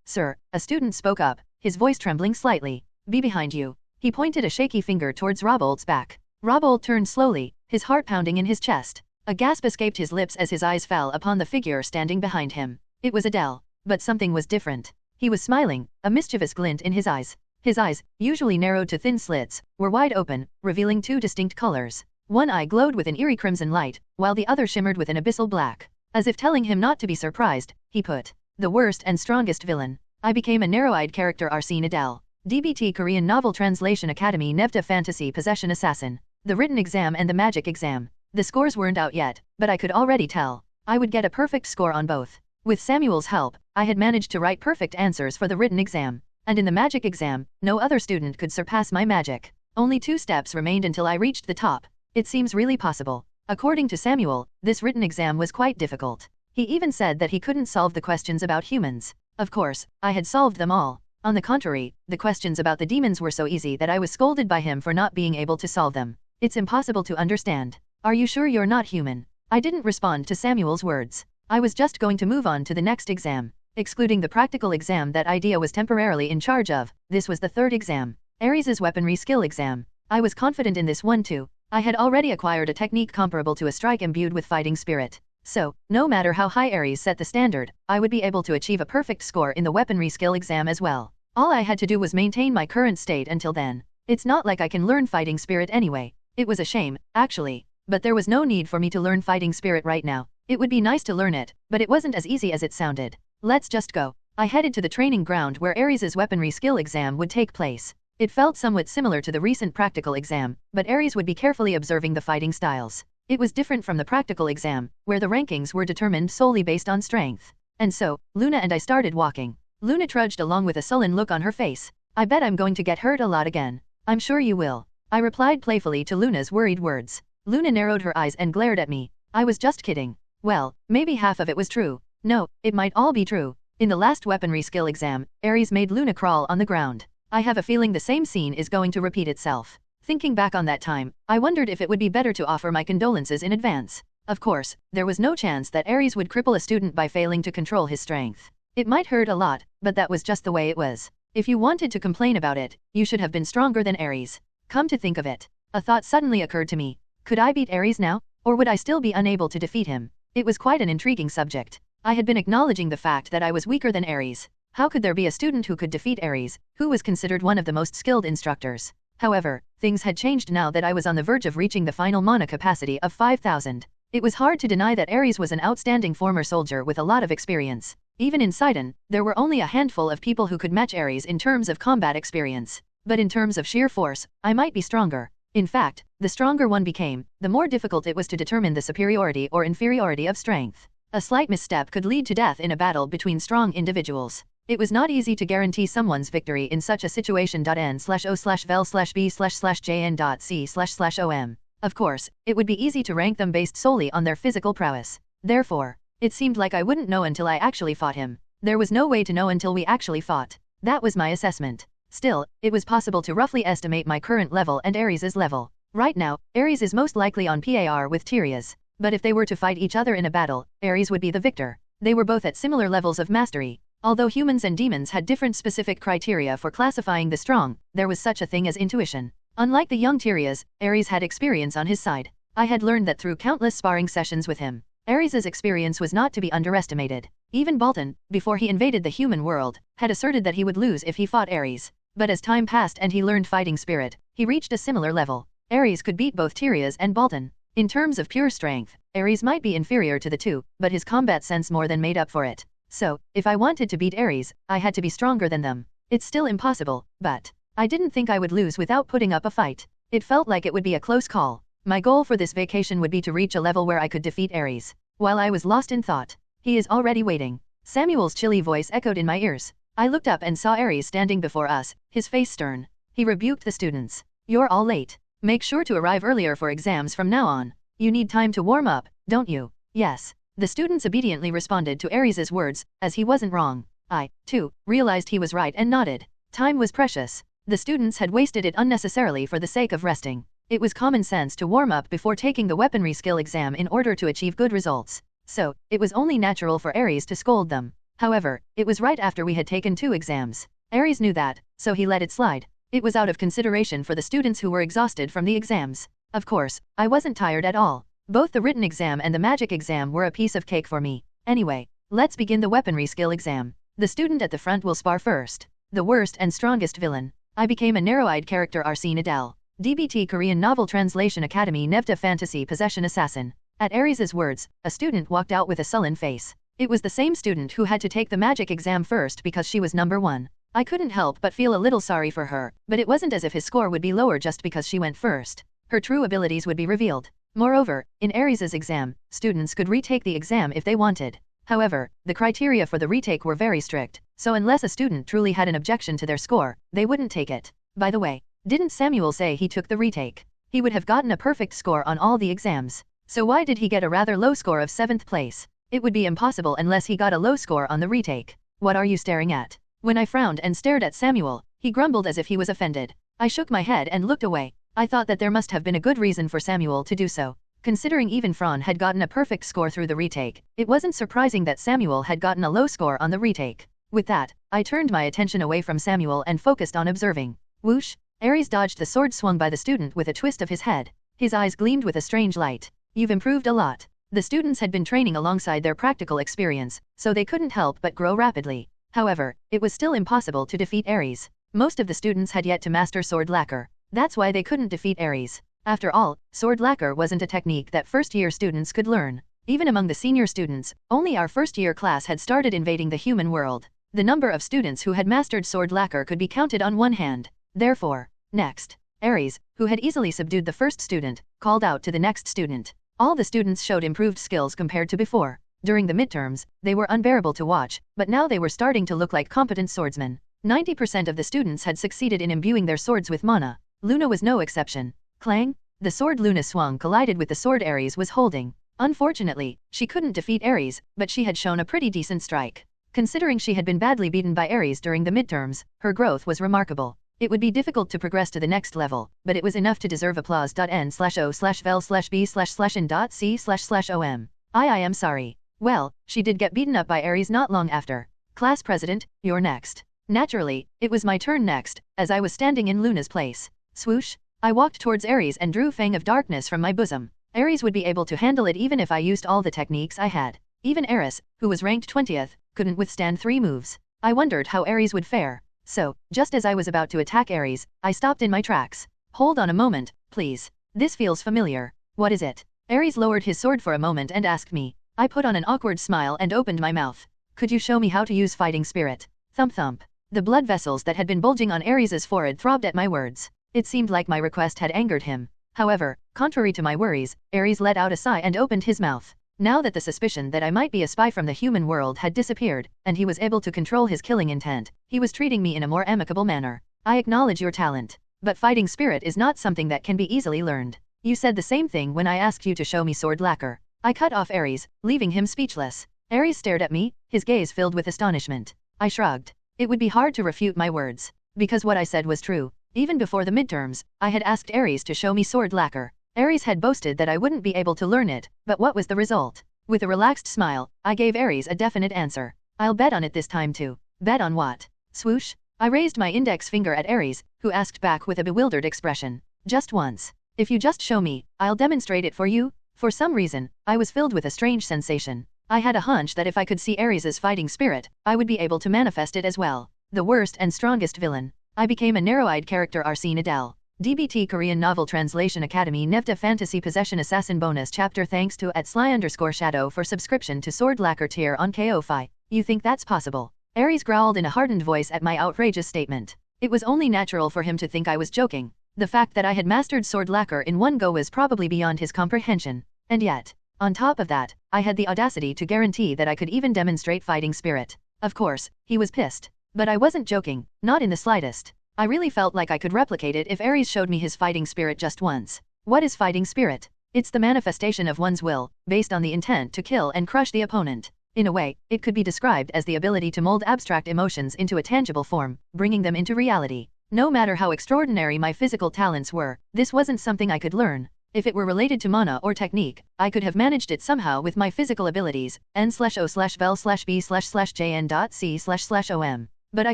Sir, a student spoke up, his voice trembling slightly. Be behind you. He pointed a shaky finger towards Robolt's back. Robolt turned slowly, his heart pounding in his chest. A gasp escaped his lips as his eyes fell upon the figure standing behind him. It was Adel. But something was different. He was smiling, a mischievous glint in his eyes. His eyes, usually narrowed to thin slits, were wide open, revealing two distinct colors. One eye glowed with an eerie crimson light, while the other shimmered with an abyssal black. As if telling him not to be surprised, he put, "The worst and strongest villain. I became a narrow-eyed character Arsene Adel. DBT Korean Novel Translation Academy Nevda Fantasy Possession Assassin. The written exam and the magic exam. The scores weren't out yet, but I could already tell. I would get a perfect score on both. With Samuel's help, I had managed to write perfect answers for the written exam. And in the magic exam, no other student could surpass my magic. Only 2 steps remained until I reached the top. It seems really possible." According to Samuel, this written exam was quite difficult. He even said that he couldn't solve the questions about humans. Of course, I had solved them all. On the contrary, the questions about the demons were so easy that I was scolded by him for not being able to solve them. It's impossible to understand. Are you sure you're not human? I didn't respond to Samuel's words. I was just going to move on to the next exam. Excluding the practical exam that Idea was temporarily in charge of, this was the 3rd exam. Ares's weaponry skill exam. I was confident in this one too. I had already acquired a technique comparable to a strike imbued with fighting spirit. So, no matter how high Ares set the standard, I would be able to achieve a perfect score in the weaponry skill exam as well. All I had to do was maintain my current state until then. It's not like I can learn fighting spirit anyway. It was a shame, actually. But there was no need for me to learn fighting spirit right now. It would be nice to learn it, but it wasn't as easy as it sounded. Let's just go. I headed to the training ground where Ares's weaponry skill exam would take place. It felt somewhat similar to the recent practical exam, but Ares would be carefully observing the fighting styles. It was different from the practical exam, where the rankings were determined solely based on strength. And so, Luna and I started walking. Luna trudged along with a sullen look on her face. I bet I'm going to get hurt a lot again. I'm sure you will. I replied playfully to Luna's worried words. Luna narrowed her eyes and glared at me. I was just kidding. Well, maybe half of it was true. No, it might all be true. In the last weaponry skill exam, Ares made Luna crawl on the ground. I have a feeling the same scene is going to repeat itself. Thinking back on that time, I wondered if it would be better to offer my condolences in advance. Of course, there was no chance that Ares would cripple a student by failing to control his strength. It might hurt a lot, but that was just the way it was. If you wanted to complain about it, you should have been stronger than Ares. Come to think of it, a thought suddenly occurred to me. Could I beat Ares now, or would I still be unable to defeat him? It was quite an intriguing subject. I had been acknowledging the fact that I was weaker than Ares. How could there be a student who could defeat Ares, who was considered one of the most skilled instructors? However, things had changed now that I was on the verge of reaching the final mana capacity of 5,000. It was hard to deny that Ares was an outstanding former soldier with a lot of experience. Even in Sidon, there were only a handful of people who could match Ares in terms of combat experience. But in terms of sheer force, I might be stronger. In fact, the stronger one became, the more difficult it was to determine the superiority or inferiority of strength. A slight misstep could lead to death in a battle between strong individuals. It was not easy to guarantee someone's victory in such a situation. N/O/vel/B/jn.C//OM. Of course, it would be easy to rank them based solely on their physical prowess. Therefore, it seemed like I wouldn't know until I actually fought him. There was no way to know until we actually fought. That was my assessment. Still, it was possible to roughly estimate my current level and Ares's level. Right now, Ares is most likely on par with Tereus. But if they were to fight each other in a battle, Ares would be the victor. They were both at similar levels of mastery. Although humans and demons had different specific criteria for classifying the strong, there was such a thing as intuition. Unlike the young Tereus, Ares had experience on his side. I had learned that through countless sparring sessions with him. Ares's experience was not to be underestimated. Even Bolton, before he invaded the human world, had asserted that he would lose if he fought Ares. But as time passed and he learned fighting spirit, he reached a similar level. Ares could beat both Tereus and Bolton. In terms of pure strength, Ares might be inferior to the two, but his combat sense more than made up for it. So, if I wanted to beat Ares, I had to be stronger than them. It's still impossible, but I didn't think I would lose without putting up a fight. It felt like it would be a close call. My goal for this vacation would be to reach a level where I could defeat Ares. While I was lost in thought, he is already waiting. Samuel's chilly voice echoed in my ears. I looked up and saw Ares standing before us, his face stern. He rebuked the students. You're all late. Make sure to arrive earlier for exams from now on. You need time to warm up, don't you? Yes. The students obediently responded to Ares's words, as he wasn't wrong. I, too, realized he was right and nodded. Time was precious. The students had wasted it unnecessarily for the sake of resting. It was common sense to warm up before taking the weaponry skill exam in order to achieve good results. So, it was only natural for Ares to scold them. However, it was right after we had taken 2 exams. Ares knew that, so he let it slide. It was out of consideration for the students who were exhausted from the exams. Of course, I wasn't tired at all. Both the written exam and the magic exam were a piece of cake for me. Anyway, let's begin the weaponry skill exam. The student at the front will spar first. The worst and strongest villain. I became a narrow-eyed character Arsene Adel. DBT Korean Novel Translation Academy Nevta Fantasy Possession Assassin. At Ares's words, a student walked out with a sullen face. It was the same student who had to take the magic exam first because she was number 1. I couldn't help but feel a little sorry for her, but it wasn't as if his score would be lower just because she went first. Her true abilities would be revealed. Moreover, in Ares's exam, students could retake the exam if they wanted. However, the criteria for the retake were very strict, so unless a student truly had an objection to their score, they wouldn't take it. By the way, didn't Samuel say he took the retake? He would have gotten a perfect score on all the exams. So why did he get a rather low score of 7th place? It would be impossible unless he got a low score on the retake. What are you staring at? When I frowned and stared at Samuel, he grumbled as if he was offended. I shook my head and looked away. I thought that there must have been a good reason for Samuel to do so. Considering even Fran had gotten a perfect score through the retake, it wasn't surprising that Samuel had gotten a low score on the retake. With that, I turned my attention away from Samuel and focused on observing. Whoosh! Ares dodged the sword swung by the student with a twist of his head. His eyes gleamed with a strange light. You've improved a lot. The students had been training alongside their practical experience, so they couldn't help but grow rapidly. However, it was still impossible to defeat Ares. Most of the students had yet to master sword lacquer. That's why they couldn't defeat Ares. After all, sword lacquer wasn't a technique that first-year students could learn. Even among the senior students, only our first-year class had started invading the human world. The number of students who had mastered sword lacquer could be counted on one hand. Therefore, next, Ares, who had easily subdued the first student, called out to the next student. All the students showed improved skills compared to before. During the midterms, they were unbearable to watch, but now they were starting to look like competent swordsmen. 90% of the students had succeeded in imbuing their swords with mana. Luna was no exception. Clang! The sword Luna swung collided with the sword Ares was holding. Unfortunately, she couldn't defeat Ares, but she had shown a pretty decent strike. Considering she had been badly beaten by Ares during the midterms, her growth was remarkable. It would be difficult to progress to the next level, but it was enough to deserve applause. N/O/vel/b/c/om. I am sorry. Well, she did get beaten up by Ares not long after. Class president, you're next. Naturally, it was my turn next, as I was standing in Luna's place. Swoosh! I walked towards Ares and drew Fang of Darkness from my bosom. Ares would be able to handle it even if I used all the techniques I had. Even Ares, who was ranked 20th, couldn't withstand 3 moves. I wondered how Ares would fare. So, just as I was about to attack Ares, I stopped in my tracks. Hold on a moment, please. This feels familiar. What is it? Ares lowered his sword for a moment and asked me. I put on an awkward smile and opened my mouth. Could you show me how to use fighting spirit? Thump thump. The blood vessels that had been bulging on Ares's forehead throbbed at my words. It seemed like my request had angered him. However, contrary to my worries, Ares let out a sigh and opened his mouth. Now that the suspicion that I might be a spy from the human world had disappeared, and he was able to control his killing intent, he was treating me in a more amicable manner. I acknowledge your talent. But fighting spirit is not something that can be easily learned. You said the same thing when I asked you to show me sword lacquer. I cut off Ares, leaving him speechless. Ares stared at me, his gaze filled with astonishment. I shrugged. It would be hard to refute my words. Because what I said was true. Even before the midterms, I had asked Ares to show me sword lacquer. Ares had boasted that I wouldn't be able to learn it, but what was the result? With a relaxed smile, I gave Ares a definite answer. I'll bet on it this time too. Bet on what? Swoosh! I raised my index finger at Ares, who asked back with a bewildered expression. Just once. If you just show me, I'll demonstrate it for you. For some reason, I was filled with a strange sensation. I had a hunch that if I could see Ares's fighting spirit, I would be able to manifest it as well. The worst and strongest villain. I became a narrow-eyed character. Arsene Adel. DBT Korean Novel Translation Academy Nevta Fantasy Possession Assassin Bonus Chapter. Thanks to @sly_shadow for subscription to Sword Lacquer tier on Ko-Fi. You think that's possible? Ares growled in a hardened voice at my outrageous statement. It was only natural for him to think I was joking. The fact that I had mastered sword lacquer in one go was probably beyond his comprehension. And yet, on top of that, I had the audacity to guarantee that I could even demonstrate fighting spirit. Of course, he was pissed. But I wasn't joking, not in the slightest. I really felt like I could replicate it if Ares showed me his fighting spirit just once. What is fighting spirit? It's the manifestation of one's will, based on the intent to kill and crush the opponent. In a way, it could be described as the ability to mold abstract emotions into a tangible form, bringing them into reality. No matter how extraordinary my physical talents were, this wasn't something I could learn. If it were related to mana or technique, I could have managed it somehow with my physical abilities, n/o/vel/b/jn.c//om. But I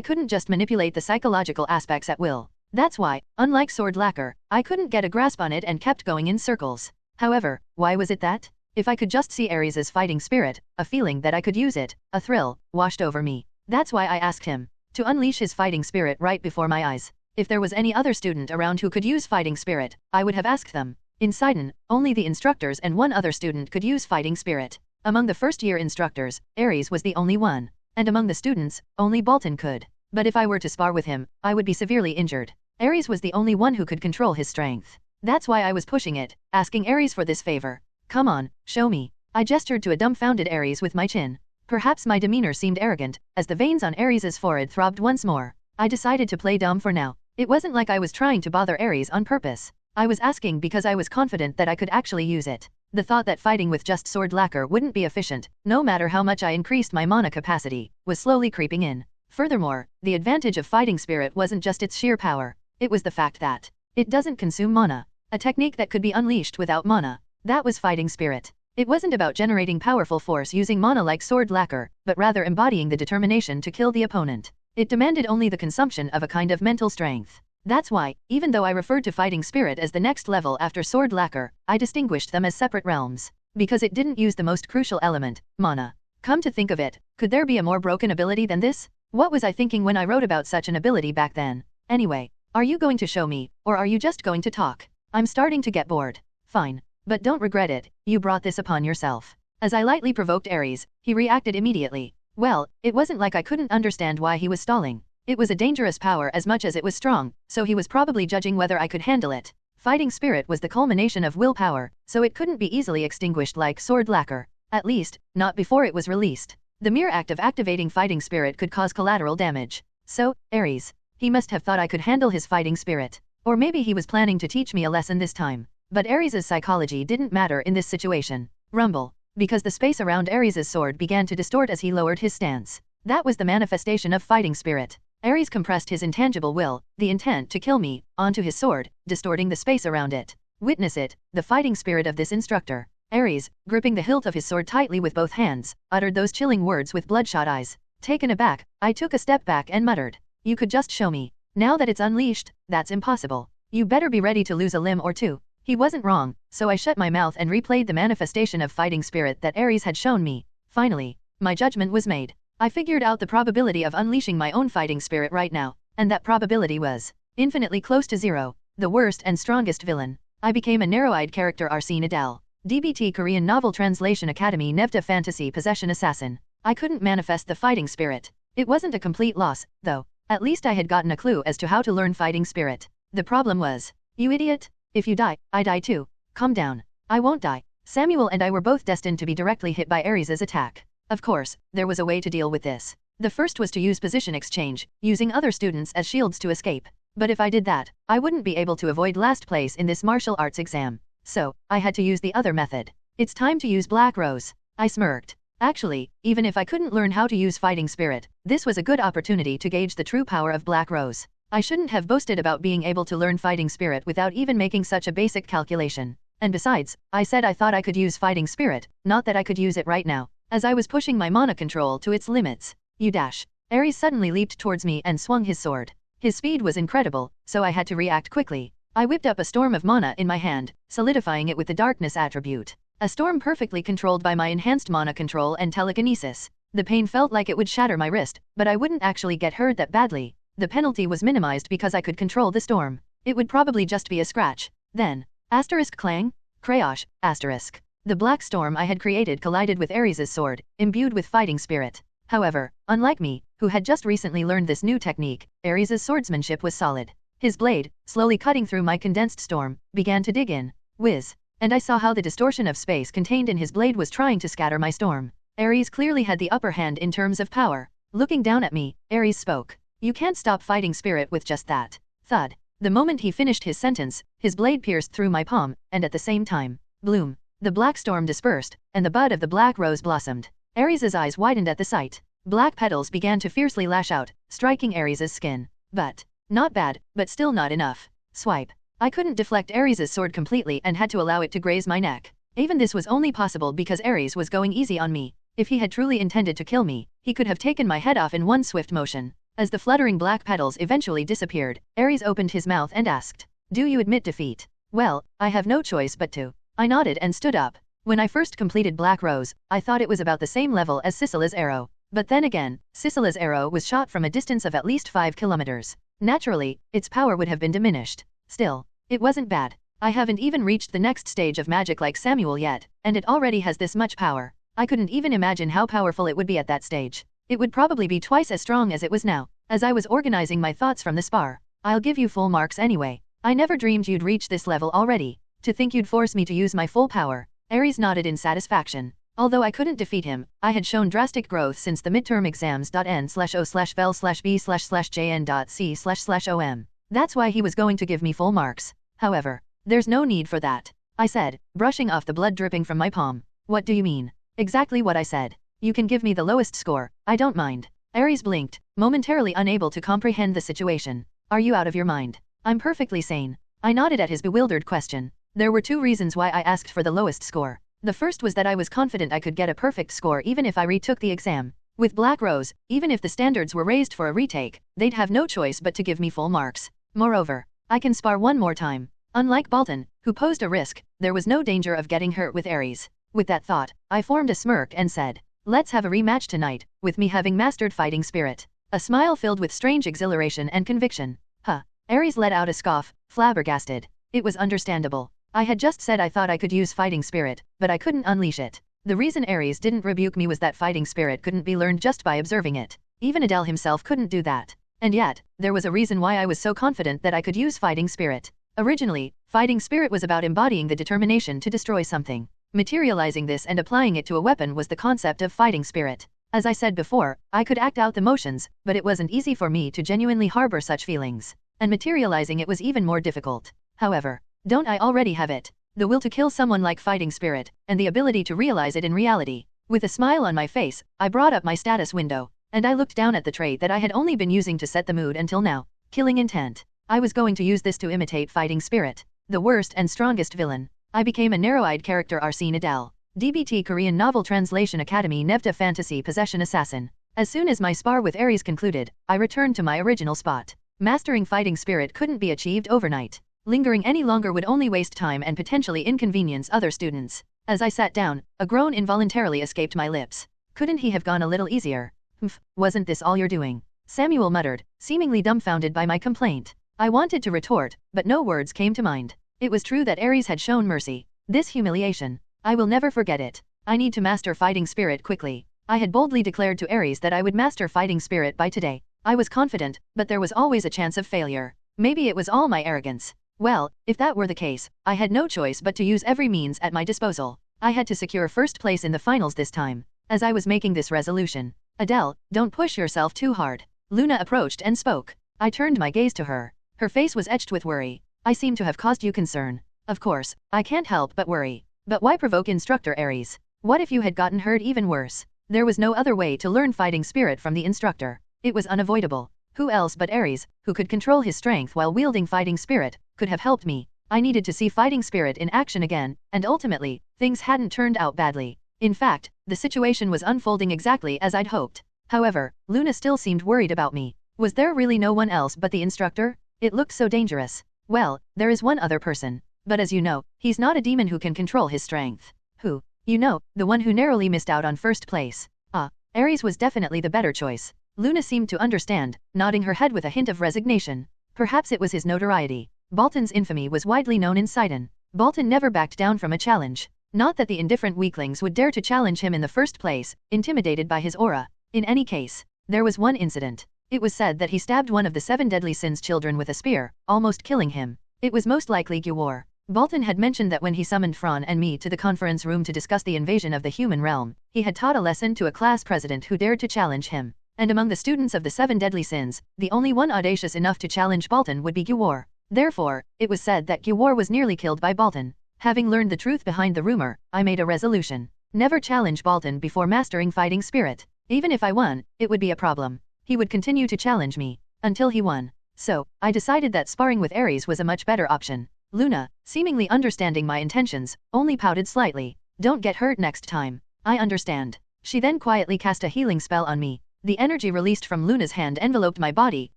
couldn't just manipulate the psychological aspects at will. That's why, unlike sword lacquer, I couldn't get a grasp on it and kept going in circles. However, why was it that? If I could just see Ares's fighting spirit, a feeling that I could use it, a thrill, washed over me. That's why I asked him to unleash his fighting spirit right before my eyes. If there was any other student around who could use fighting spirit, I would have asked them. In Sidon, only the instructors and one other student could use fighting spirit. Among the first-year instructors, Ares was the only one. And among the students, only Bolton could. But if I were to spar with him, I would be severely injured. Ares was the only one who could control his strength. That's why I was pushing it, asking Ares for this favor. Come on, show me. I gestured to a dumbfounded Ares with my chin. Perhaps my demeanor seemed arrogant, as the veins on Ares's forehead throbbed once more. I decided to play dumb for now. It wasn't like I was trying to bother Ares on purpose. I was asking because I was confident that I could actually use it. The thought that fighting with just sword lacquer wouldn't be efficient, no matter how much I increased my mana capacity, was slowly creeping in. Furthermore, the advantage of fighting spirit wasn't just its sheer power. It was the fact that it doesn't consume mana. A technique that could be unleashed without mana. That was fighting spirit. It wasn't about generating powerful force using mana like sword lacquer, but rather embodying the determination to kill the opponent. It demanded only the consumption of a kind of mental strength. That's why, even though I referred to fighting spirit as the next level after sword lacquer, I distinguished them as separate realms. Because it didn't use the most crucial element, mana. Come to think of it, could there be a more broken ability than this? What was I thinking when I wrote about such an ability back then? Anyway, are you going to show me, or are you just going to talk? I'm starting to get bored. Fine. But don't regret it, you brought this upon yourself. As I lightly provoked Ares, he reacted immediately. Well, it wasn't like I couldn't understand why he was stalling. It was a dangerous power as much as it was strong, so he was probably judging whether I could handle it. Fighting spirit was the culmination of willpower, so it couldn't be easily extinguished like sword lacquer. At least, not before it was released. The mere act of activating fighting spirit could cause collateral damage. So, Ares. He must have thought I could handle his fighting spirit. Or maybe he was planning to teach me a lesson this time. But Ares's psychology didn't matter in this situation. Rumble. Because the space around Ares's sword began to distort as he lowered his stance. That was the manifestation of fighting spirit. Ares compressed his intangible will, the intent to kill me, onto his sword, distorting the space around it. Witness it, the fighting spirit of this instructor. Ares, gripping the hilt of his sword tightly with both hands, uttered those chilling words with bloodshot eyes. Taken aback, I took a step back and muttered. You could just show me. Now that it's unleashed, that's impossible. You better be ready to lose a limb or two. He wasn't wrong, so I shut my mouth and replayed the manifestation of fighting spirit that Ares had shown me. Finally, my judgment was made. I figured out the probability of unleashing my own fighting spirit right now, and that probability was infinitely close to zero. The worst and strongest villain. I became a narrow-eyed character Arsene Adel. DBT Korean Novel Translation Academy Nevta Fantasy Possession Assassin. I couldn't manifest the fighting spirit. It wasn't a complete loss, though. At least I had gotten a clue as to how to learn fighting spirit. The problem was, you idiot, if you die, I die too. Calm down. I won't die. Samuel and I were both destined to be directly hit by Ares's attack. Of course, there was a way to deal with this. The first was to use position exchange, using other students as shields to escape. But if I did that, I wouldn't be able to avoid last place in this martial arts exam. So, I had to use the other method. It's time to use Black Rose. I smirked. Actually, even if I couldn't learn how to use fighting spirit, this was a good opportunity to gauge the true power of Black Rose. I shouldn't have boasted about being able to learn fighting spirit without even making such a basic calculation. And besides, I said I thought I could use fighting spirit, not that I could use it right now. As I was pushing my mana control to its limits. You dash. Ares suddenly leaped towards me and swung his sword. His speed was incredible, so I had to react quickly. I whipped up a storm of mana in my hand, solidifying it with the darkness attribute. A storm perfectly controlled by my enhanced mana control and telekinesis. The pain felt like it would shatter my wrist, but I wouldn't actually get hurt that badly. The penalty was minimized because I could control the storm. It would probably just be a scratch. Then, asterisk clang? Crayosh, asterisk. The black storm I had created collided with Ares's sword, imbued with fighting spirit. However, unlike me, who had just recently learned this new technique, Ares's swordsmanship was solid. His blade, slowly cutting through my condensed storm, began to dig in. Whiz. And I saw how the distortion of space contained in his blade was trying to scatter my storm. Ares clearly had the upper hand in terms of power. Looking down at me, Ares spoke. You can't stop fighting spirit with just that. Thud. The moment he finished his sentence, his blade pierced through my palm, and at the same time, bloom. The black storm dispersed, and the bud of the black rose blossomed. Ares's eyes widened at the sight. Black petals began to fiercely lash out, striking Ares's skin. But, not bad, but still not enough. Swipe. I couldn't deflect Ares's sword completely and had to allow it to graze my neck. Even this was only possible because Ares was going easy on me. If he had truly intended to kill me, he could have taken my head off in one swift motion. As the fluttering black petals eventually disappeared, Ares opened his mouth and asked, "Do you admit defeat?" Well, I have no choice but to. I nodded and stood up. When I first completed Black Rose, I thought it was about the same level as Sicilia's arrow. But then again, Sicilia's arrow was shot from a distance of at least 5 kilometers. Naturally, its power would have been diminished. Still, it wasn't bad. I haven't even reached the next stage of magic like Samuel yet, and it already has this much power. I couldn't even imagine how powerful it would be at that stage. It would probably be twice as strong as it was now. As I was organizing my thoughts from the spar, I'll give you full marks anyway. I never dreamed you'd reach this level already. To think you'd force me to use my full power. Ares nodded in satisfaction. Although I couldn't defeat him, I had shown drastic growth since the midterm exams.n/o/vel/b/jn.c//om. That's why he was going to give me full marks. However, there's no need for that, I said, brushing off the blood dripping from my palm. What do you mean? Exactly what I said. You can give me the lowest score, I don't mind. Ares blinked, momentarily unable to comprehend the situation. Are you out of your mind? I'm perfectly sane. I nodded at his bewildered question. There were 2 reasons why I asked for the lowest score. The first was that I was confident I could get a perfect score even if I retook the exam. With Black Rose, even if the standards were raised for a retake, they'd have no choice but to give me full marks. Moreover, I can spar one more time. Unlike Bolton, who posed a risk, there was no danger of getting hurt with Ares. With that thought, I formed a smirk and said, "Let's have a rematch tonight, with me having mastered fighting spirit." A smile filled with strange exhilaration and conviction. Huh. Ares let out a scoff, flabbergasted. It was understandable. I had just said I thought I could use fighting spirit, but I couldn't unleash it. The reason Ares didn't rebuke me was that fighting spirit couldn't be learned just by observing it. Even Adel himself couldn't do that. And yet, there was a reason why I was so confident that I could use fighting spirit. Originally, fighting spirit was about embodying the determination to destroy something. Materializing this and applying it to a weapon was the concept of fighting spirit. As I said before, I could act out the motions, but it wasn't easy for me to genuinely harbor such feelings. And materializing it was even more difficult. However, don't I already have it? The will to kill someone like fighting spirit, and the ability to realize it in reality. With a smile on my face, I brought up my status window, and I looked down at the trait that I had only been using to set the mood until now. Killing intent. I was going to use this to imitate fighting spirit. The worst and strongest villain. I became a narrow-eyed character Arsene Adel. DBT Korean Novel Translation Academy Nevta Fantasy Possession Assassin. As soon as my spar with Ares concluded, I returned to my original spot. Mastering fighting spirit couldn't be achieved overnight. Lingering any longer would only waste time and potentially inconvenience other students. As I sat down, a groan involuntarily escaped my lips. Couldn't he have gone a little easier? Humph, wasn't this all you're doing? Samuel muttered, seemingly dumbfounded by my complaint. I wanted to retort, but no words came to mind. It was true that Ares had shown mercy. This humiliation. I will never forget it. I need to master fighting spirit quickly. I had boldly declared to Ares that I would master fighting spirit by today. I was confident, but there was always a chance of failure. Maybe it was all my arrogance. Well, if that were the case, I had no choice but to use every means at my disposal. I had to secure first place in the finals this time. As I was making this resolution, Adele, don't push yourself too hard. Luna approached and spoke. I turned my gaze to her. Her face was etched with worry. I seem to have caused you concern. Of course, I can't help but worry. But why provoke instructor Ares? What if you had gotten hurt even worse? There was no other way to learn fighting spirit from the instructor. It was unavoidable. Who else but Ares, who could control his strength while wielding fighting spirit, could have helped me? I needed to see fighting spirit in action again, and ultimately, things hadn't turned out badly. In fact, the situation was unfolding exactly as I'd hoped. However, Luna still seemed worried about me. Was there really no one else but the instructor? It looked so dangerous. Well, there is one other person. But as you know, he's not a demon who can control his strength. Who? You know, the one who narrowly missed out on first place. Ah, Ares was definitely the better choice. Luna seemed to understand, nodding her head with a hint of resignation. Perhaps it was his notoriety. Bolton's infamy was widely known in Sidon. Bolton never backed down from a challenge. Not that the indifferent weaklings would dare to challenge him in the first place, intimidated by his aura. In any case, there was one incident. It was said that he stabbed one of the 7 deadly sins children with a spear, almost killing him. It was most likely Gwar. Bolton had mentioned that when he summoned Fran and me to the conference room to discuss the invasion of the human realm, he had taught a lesson to a class president who dared to challenge him. And among the students of the 7 deadly sins, the only one audacious enough to challenge Bolton would be Gwar. Therefore, it was said that Gwar was nearly killed by Bolton. Having learned the truth behind the rumor, I made a resolution. Never challenge Bolton before mastering fighting spirit. Even if I won, it would be a problem. He would continue to challenge me until he won. So, I decided that sparring with Ares was a much better option. Luna, seemingly understanding my intentions, only pouted slightly. Don't get hurt next time. I understand. She then quietly cast a healing spell on me. The energy released from Luna's hand enveloped my body,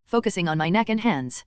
focusing on my neck and hands.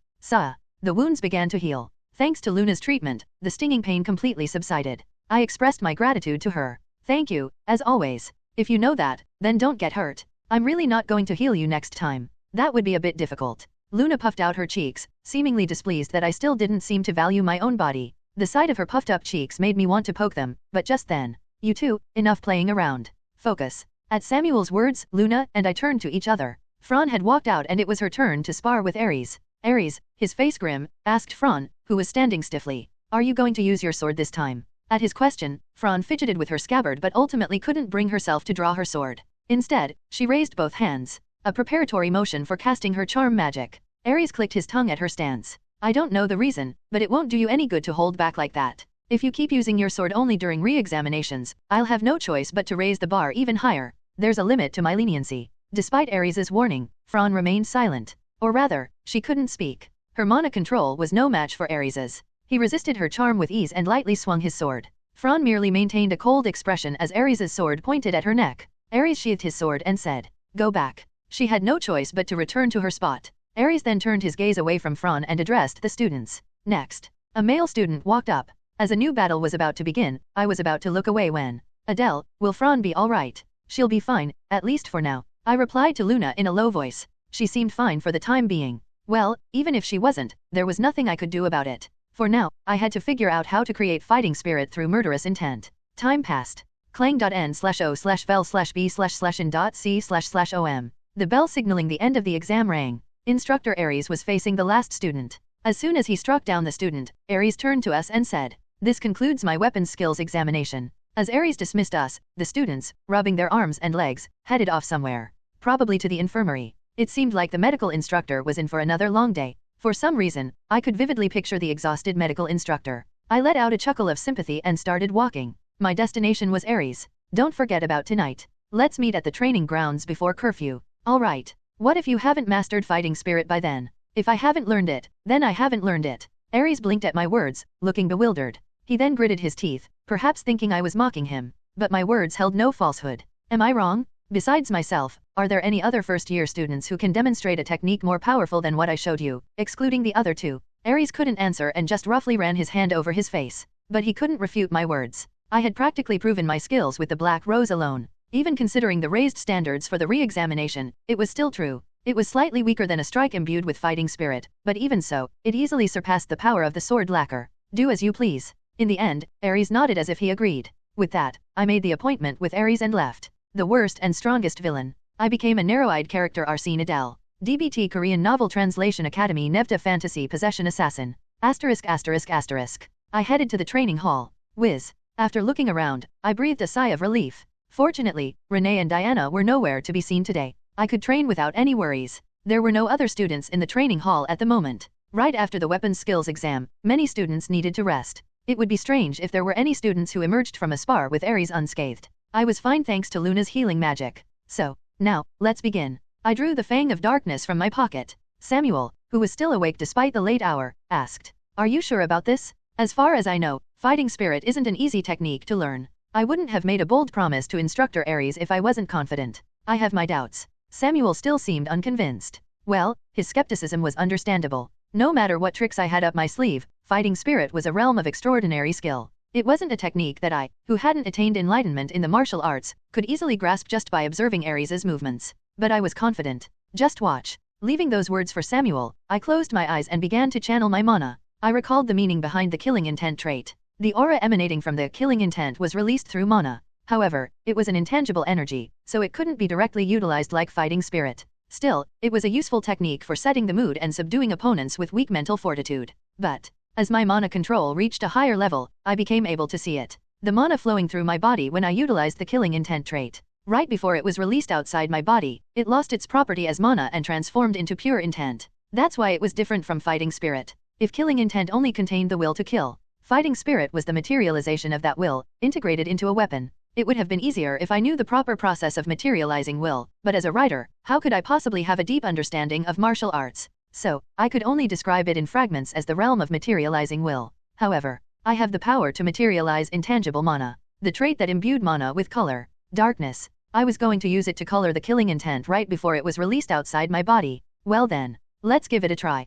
The wounds began to heal. Thanks to Luna's treatment, the stinging pain completely subsided. I expressed my gratitude to her. Thank you, as always. If you know that, then don't get hurt. I'm really not going to heal you next time. That would be a bit difficult. Luna puffed out her cheeks, seemingly displeased that I still didn't seem to value my own body. The sight of her puffed up cheeks made me want to poke them, but just then. You two, enough playing around. Focus. At Samuel's words, Luna and I turned to each other. Fran had walked out and it was her turn to spar with Ares. Ares, his face grim, asked Fran, who was standing stiffly. Are you going to use your sword this time? At his question, Fran fidgeted with her scabbard but ultimately couldn't bring herself to draw her sword. Instead, she raised both hands. A preparatory motion for casting her charm magic. Ares clicked his tongue at her stance. I don't know the reason, but it won't do you any good to hold back like that. If you keep using your sword only during re-examinations, I'll have no choice but to raise the bar even higher. There's a limit to my leniency. Despite Ares's warning, Fran remained silent. Or rather, she couldn't speak. Her mana control was no match for Ares's. He resisted her charm with ease and lightly swung his sword. Fran merely maintained a cold expression as Ares's sword pointed at her neck. Ares sheathed his sword and said, "Go back." She had no choice but to return to her spot. Ares then turned his gaze away from Fran and addressed the students. Next, a male student walked up. As a new battle was about to begin, I was about to look away when, Adele, will Fran be alright? She'll be fine, at least for now. I replied to Luna in a low voice. She seemed fine for the time being. Well, even if she wasn't, there was nothing I could do about it. For now, I had to figure out how to create fighting spirit through murderous intent. Time passed. clang.n/o/vel/b/n.c//om. The bell signaling the end of the exam rang. Instructor Aries was facing the last student. As soon as he struck down the student, Aries turned to us and said, "This concludes my weapons skills examination." As Aries dismissed us, the students, rubbing their arms and legs, headed off somewhere. Probably to the infirmary. It seemed like the medical instructor was in for another long day. For some reason, I could vividly picture the exhausted medical instructor. I let out a chuckle of sympathy and started walking. My destination was Aries. Don't forget about tonight. Let's meet at the training grounds before curfew. Alright. What if you haven't mastered fighting spirit by then? If I haven't learned it, then I haven't learned it. Aries blinked at my words, looking bewildered. He then gritted his teeth, perhaps thinking I was mocking him. But my words held no falsehood. Am I wrong? Besides myself, are there any other first-year students who can demonstrate a technique more powerful than what I showed you, excluding the other two? Aries couldn't answer and just roughly ran his hand over his face. But he couldn't refute my words. I had practically proven my skills with the black rose alone. Even considering the raised standards for the re-examination, it was still true. It was slightly weaker than a strike imbued with fighting spirit, but even so, it easily surpassed the power of the sword lacquer. Do as you please. In the end, Aries nodded as if he agreed. With that, I made the appointment with Aries and left. The worst and strongest villain. I became a narrow-eyed character Arsene Adel. DBT Korean Novel Translation Academy Nevda Fantasy Possession Assassin. ******. I headed to the training hall. Whiz. After looking around, I breathed a sigh of relief. Fortunately, Renee and Diana were nowhere to be seen today. I could train without any worries. There were no other students in the training hall at the moment. Right after the weapons skills exam, many students needed to rest. It would be strange if there were any students who emerged from a spar with Aries unscathed. I was fine thanks to Luna's healing magic. So, now, let's begin. I drew the Fang of Darkness from my pocket. Samuel, who was still awake despite the late hour, asked, "Are you sure about this? As far as I know, fighting spirit isn't an easy technique to learn. I wouldn't have made a bold promise to Instructor Aries if I wasn't confident. I have my doubts." Samuel still seemed unconvinced. Well, his skepticism was understandable. No matter what tricks I had up my sleeve, fighting spirit was a realm of extraordinary skill. It wasn't a technique that I, who hadn't attained enlightenment in the martial arts, could easily grasp just by observing Aries' movements. But I was confident. Just watch. Leaving those words for Samuel, I closed my eyes and began to channel my mana. I recalled the meaning behind the killing intent trait. The aura emanating from the killing intent was released through mana. However, it was an intangible energy, so it couldn't be directly utilized like fighting spirit. Still, it was a useful technique for setting the mood and subduing opponents with weak mental fortitude. But, as my mana control reached a higher level, I became able to see it. The mana flowing through my body when I utilized the killing intent trait. Right before it was released outside my body, it lost its property as mana and transformed into pure intent. That's why it was different from fighting spirit. If killing intent only contained the will to kill, fighting spirit was the materialization of that will, integrated into a weapon. It would have been easier if I knew the proper process of materializing will, but as a writer, how could I possibly have a deep understanding of martial arts? So, I could only describe it in fragments as the realm of materializing will. However, I have the power to materialize intangible mana, the trait that imbued mana with color, darkness. I was going to use it to color the killing intent right before it was released outside my body. Well then, let's give it a try.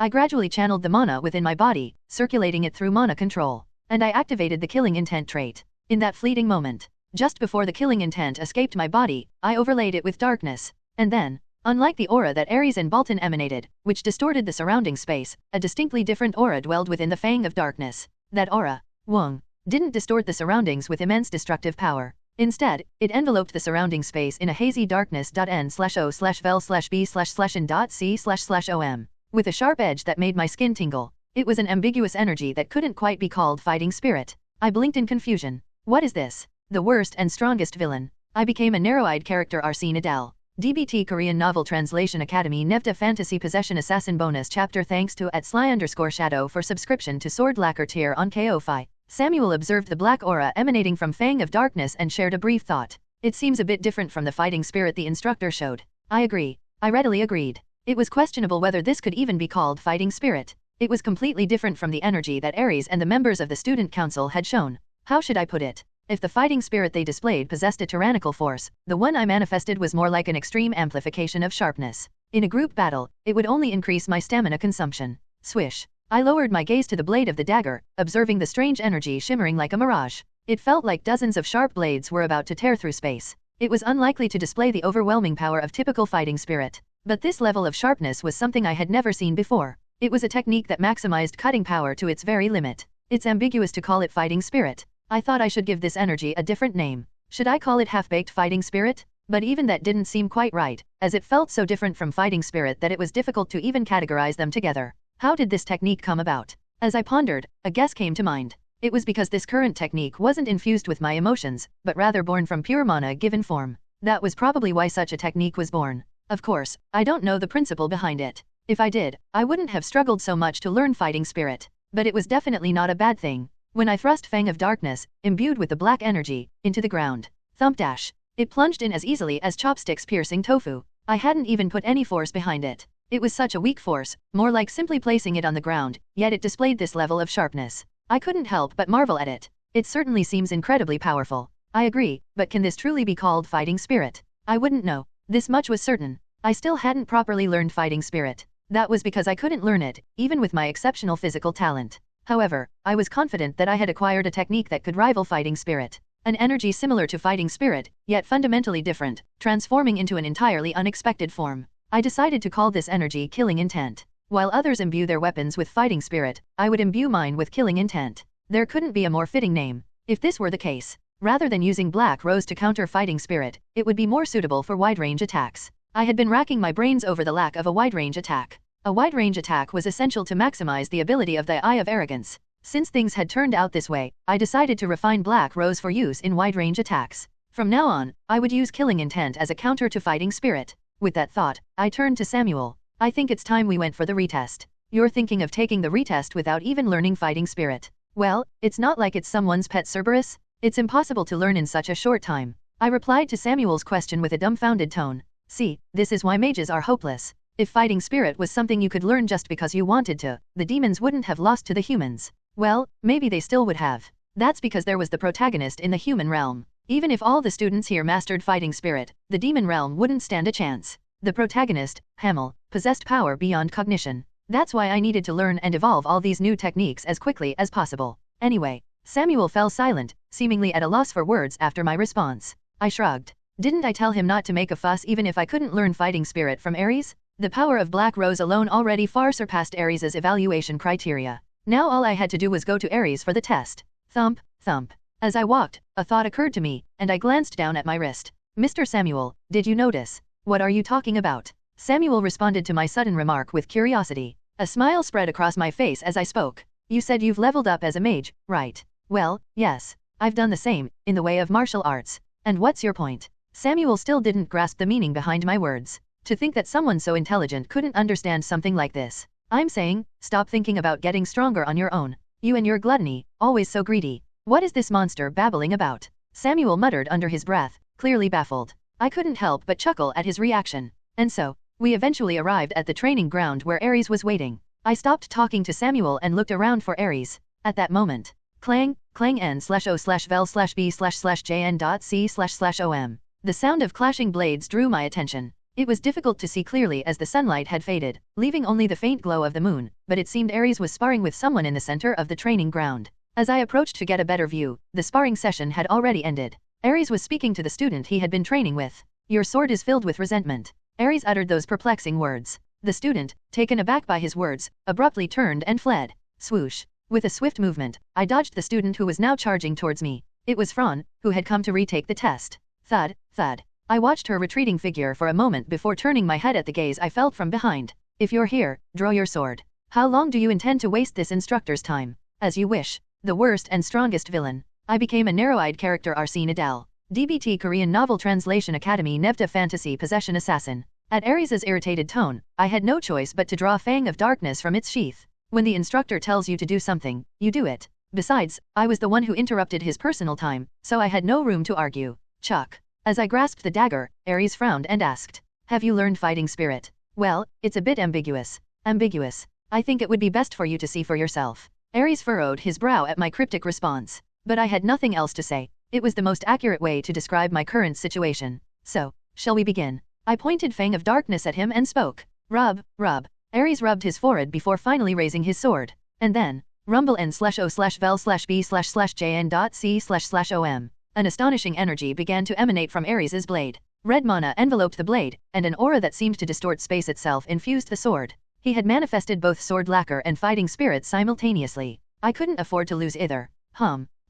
I gradually channeled the mana within my body, circulating it through mana control, and I activated the killing intent trait. In that fleeting moment, just before the killing intent escaped my body, I overlaid it with darkness. And then, unlike the aura that Aries and Baltan emanated, which distorted the surrounding space, a distinctly different aura dwelled within the Fang of Darkness. That aura, Wung, didn't distort the surroundings with immense destructive power. Instead, it enveloped the surrounding space in a hazy darkness.n/o/vel/b/n.c//om, with a sharp edge that made my skin tingle. It was an ambiguous energy that couldn't quite be called fighting spirit. I blinked in confusion. What is this? The worst and strongest villain. I became a narrow-eyed character Arsene Adel. DBT Korean Novel Translation Academy Nevda Fantasy Possession Assassin Bonus Chapter Thanks to @sly_shadow for subscription to Sword Lacquer tier on Ko-Fi. Samuel observed the black aura emanating from Fang of Darkness and shared a brief thought. It seems a bit different from the fighting spirit the instructor showed. I agree. I readily agreed. It was questionable whether this could even be called fighting spirit. It was completely different from the energy that Aries and the members of the student council had shown. How should I put it? If the fighting spirit they displayed possessed a tyrannical force, the one I manifested was more like an extreme amplification of sharpness. In a group battle, it would only increase my stamina consumption. Swish. I lowered my gaze to the blade of the dagger, observing the strange energy shimmering like a mirage. It felt like dozens of sharp blades were about to tear through space. It was unlikely to display the overwhelming power of typical fighting spirit. But this level of sharpness was something I had never seen before. It was a technique that maximized cutting power to its very limit. It's ambiguous to call it fighting spirit. I thought I should give this energy a different name. Should I call it half-baked fighting spirit? But even that didn't seem quite right, as it felt so different from fighting spirit that it was difficult to even categorize them together. How did this technique come about? As I pondered, a guess came to mind. It was because this current technique wasn't infused with my emotions, but rather born from pure mana given form. That was probably why such a technique was born. Of course, I don't know the principle behind it. If I did, I wouldn't have struggled so much to learn fighting spirit. But it was definitely not a bad thing. When I thrust Fang of Darkness, imbued with the black energy, into the ground. Thump dash. It plunged in as easily as chopsticks piercing tofu. I hadn't even put any force behind it. It was such a weak force, more like simply placing it on the ground, yet it displayed this level of sharpness. I couldn't help but marvel at it. It certainly seems incredibly powerful. I agree, but can this truly be called fighting spirit? I wouldn't know. This much was certain. I still hadn't properly learned fighting spirit. That was because I couldn't learn it, even with my exceptional physical talent. However, I was confident that I had acquired a technique that could rival fighting spirit. An energy similar to fighting spirit, yet fundamentally different, transforming into an entirely unexpected form. I decided to call this energy killing intent. While others imbue their weapons with fighting spirit, I would imbue mine with killing intent. There couldn't be a more fitting name. If this were the case, rather than using Black Rose to counter fighting spirit, it would be more suitable for wide-range attacks. I had been racking my brains over the lack of a wide-range attack. A wide-range attack was essential to maximize the ability of the Eye of Arrogance. Since things had turned out this way, I decided to refine Black Rose for use in wide-range attacks. From now on, I would use killing intent as a counter to fighting spirit. With that thought, I turned to Samuel. I think it's time we went for the retest. You're thinking of taking the retest without even learning fighting spirit. Well, it's not like it's someone's pet Cerberus. It's impossible to learn in such a short time. I replied to Samuel's question with a dumbfounded tone. See, this is why mages are hopeless. If fighting spirit was something you could learn just because you wanted to, the demons wouldn't have lost to the humans. Well, maybe they still would have. That's because there was the protagonist in the human realm. Even if all the students here mastered fighting spirit, the demon realm wouldn't stand a chance. The protagonist, Hamel, possessed power beyond cognition. That's why I needed to learn and evolve all these new techniques as quickly as possible. Anyway, Samuel fell silent, seemingly at a loss for words after my response. I shrugged. Didn't I tell him not to make a fuss even if I couldn't learn fighting spirit from Ares? The power of Black Rose alone already far surpassed Ares's evaluation criteria. Now all I had to do was go to Ares for the test. Thump, thump. As I walked, a thought occurred to me, and I glanced down at my wrist. Mr. Samuel, did you notice? What are you talking about? Samuel responded to my sudden remark with curiosity. A smile spread across my face as I spoke. You said you've leveled up as a mage, right? Well, yes. I've done the same, in the way of martial arts. And what's your point? Samuel still didn't grasp the meaning behind my words. To think that someone so intelligent couldn't understand something like this. I'm saying, stop thinking about getting stronger on your own. You and your gluttony, always so greedy. What is this monster babbling about? Samuel muttered under his breath, clearly baffled. I couldn't help but chuckle at his reaction. And so, we eventually arrived at the training ground where Ares was waiting. I stopped talking to Samuel and looked around for Ares. At that moment, clang, clang n/o/vel/b/jn.c//om. The sound of clashing blades drew my attention. It was difficult to see clearly as the sunlight had faded, leaving only the faint glow of the moon, but it seemed Ares was sparring with someone in the center of the training ground. As I approached to get a better view, the sparring session had already ended. Ares was speaking to the student he had been training with. Your sword is filled with resentment. Ares uttered those perplexing words. The student, taken aback by his words, abruptly turned and fled. Swoosh. With a swift movement, I dodged the student who was now charging towards me. It was Fran, who had come to retake the test. Thud, thud. I watched her retreating figure for a moment before turning my head at the gaze I felt from behind. If you're here, draw your sword. How long do you intend to waste this instructor's time? As you wish. The worst and strongest villain. I became a narrow-eyed character Arsene Adel. DBT Korean Novel Translation Academy Nevda Fantasy Possession Assassin. At Ares's irritated tone, I had no choice but to draw Fang of Darkness from its sheath. When the instructor tells you to do something, you do it. Besides, I was the one who interrupted his personal time, so I had no room to argue. Chuck. As I grasped the dagger, Ares frowned and asked, have you learned fighting spirit? Well, it's a bit ambiguous. Ambiguous. I think it would be best for you to see for yourself. Ares furrowed his brow at my cryptic response. But I had nothing else to say. It was the most accurate way to describe my current situation. So, shall we begin? I pointed Fang of Darkness at him and spoke. Rub, rub. Ares rubbed his forehead before finally raising his sword. And then, rumble n/o/vel/b/jn.c//om. An astonishing energy began to emanate from Ares's blade. Red mana enveloped the blade, and an aura that seemed to distort space itself infused the sword. He had manifested both sword lacquer and fighting spirit simultaneously. I couldn't afford to lose either.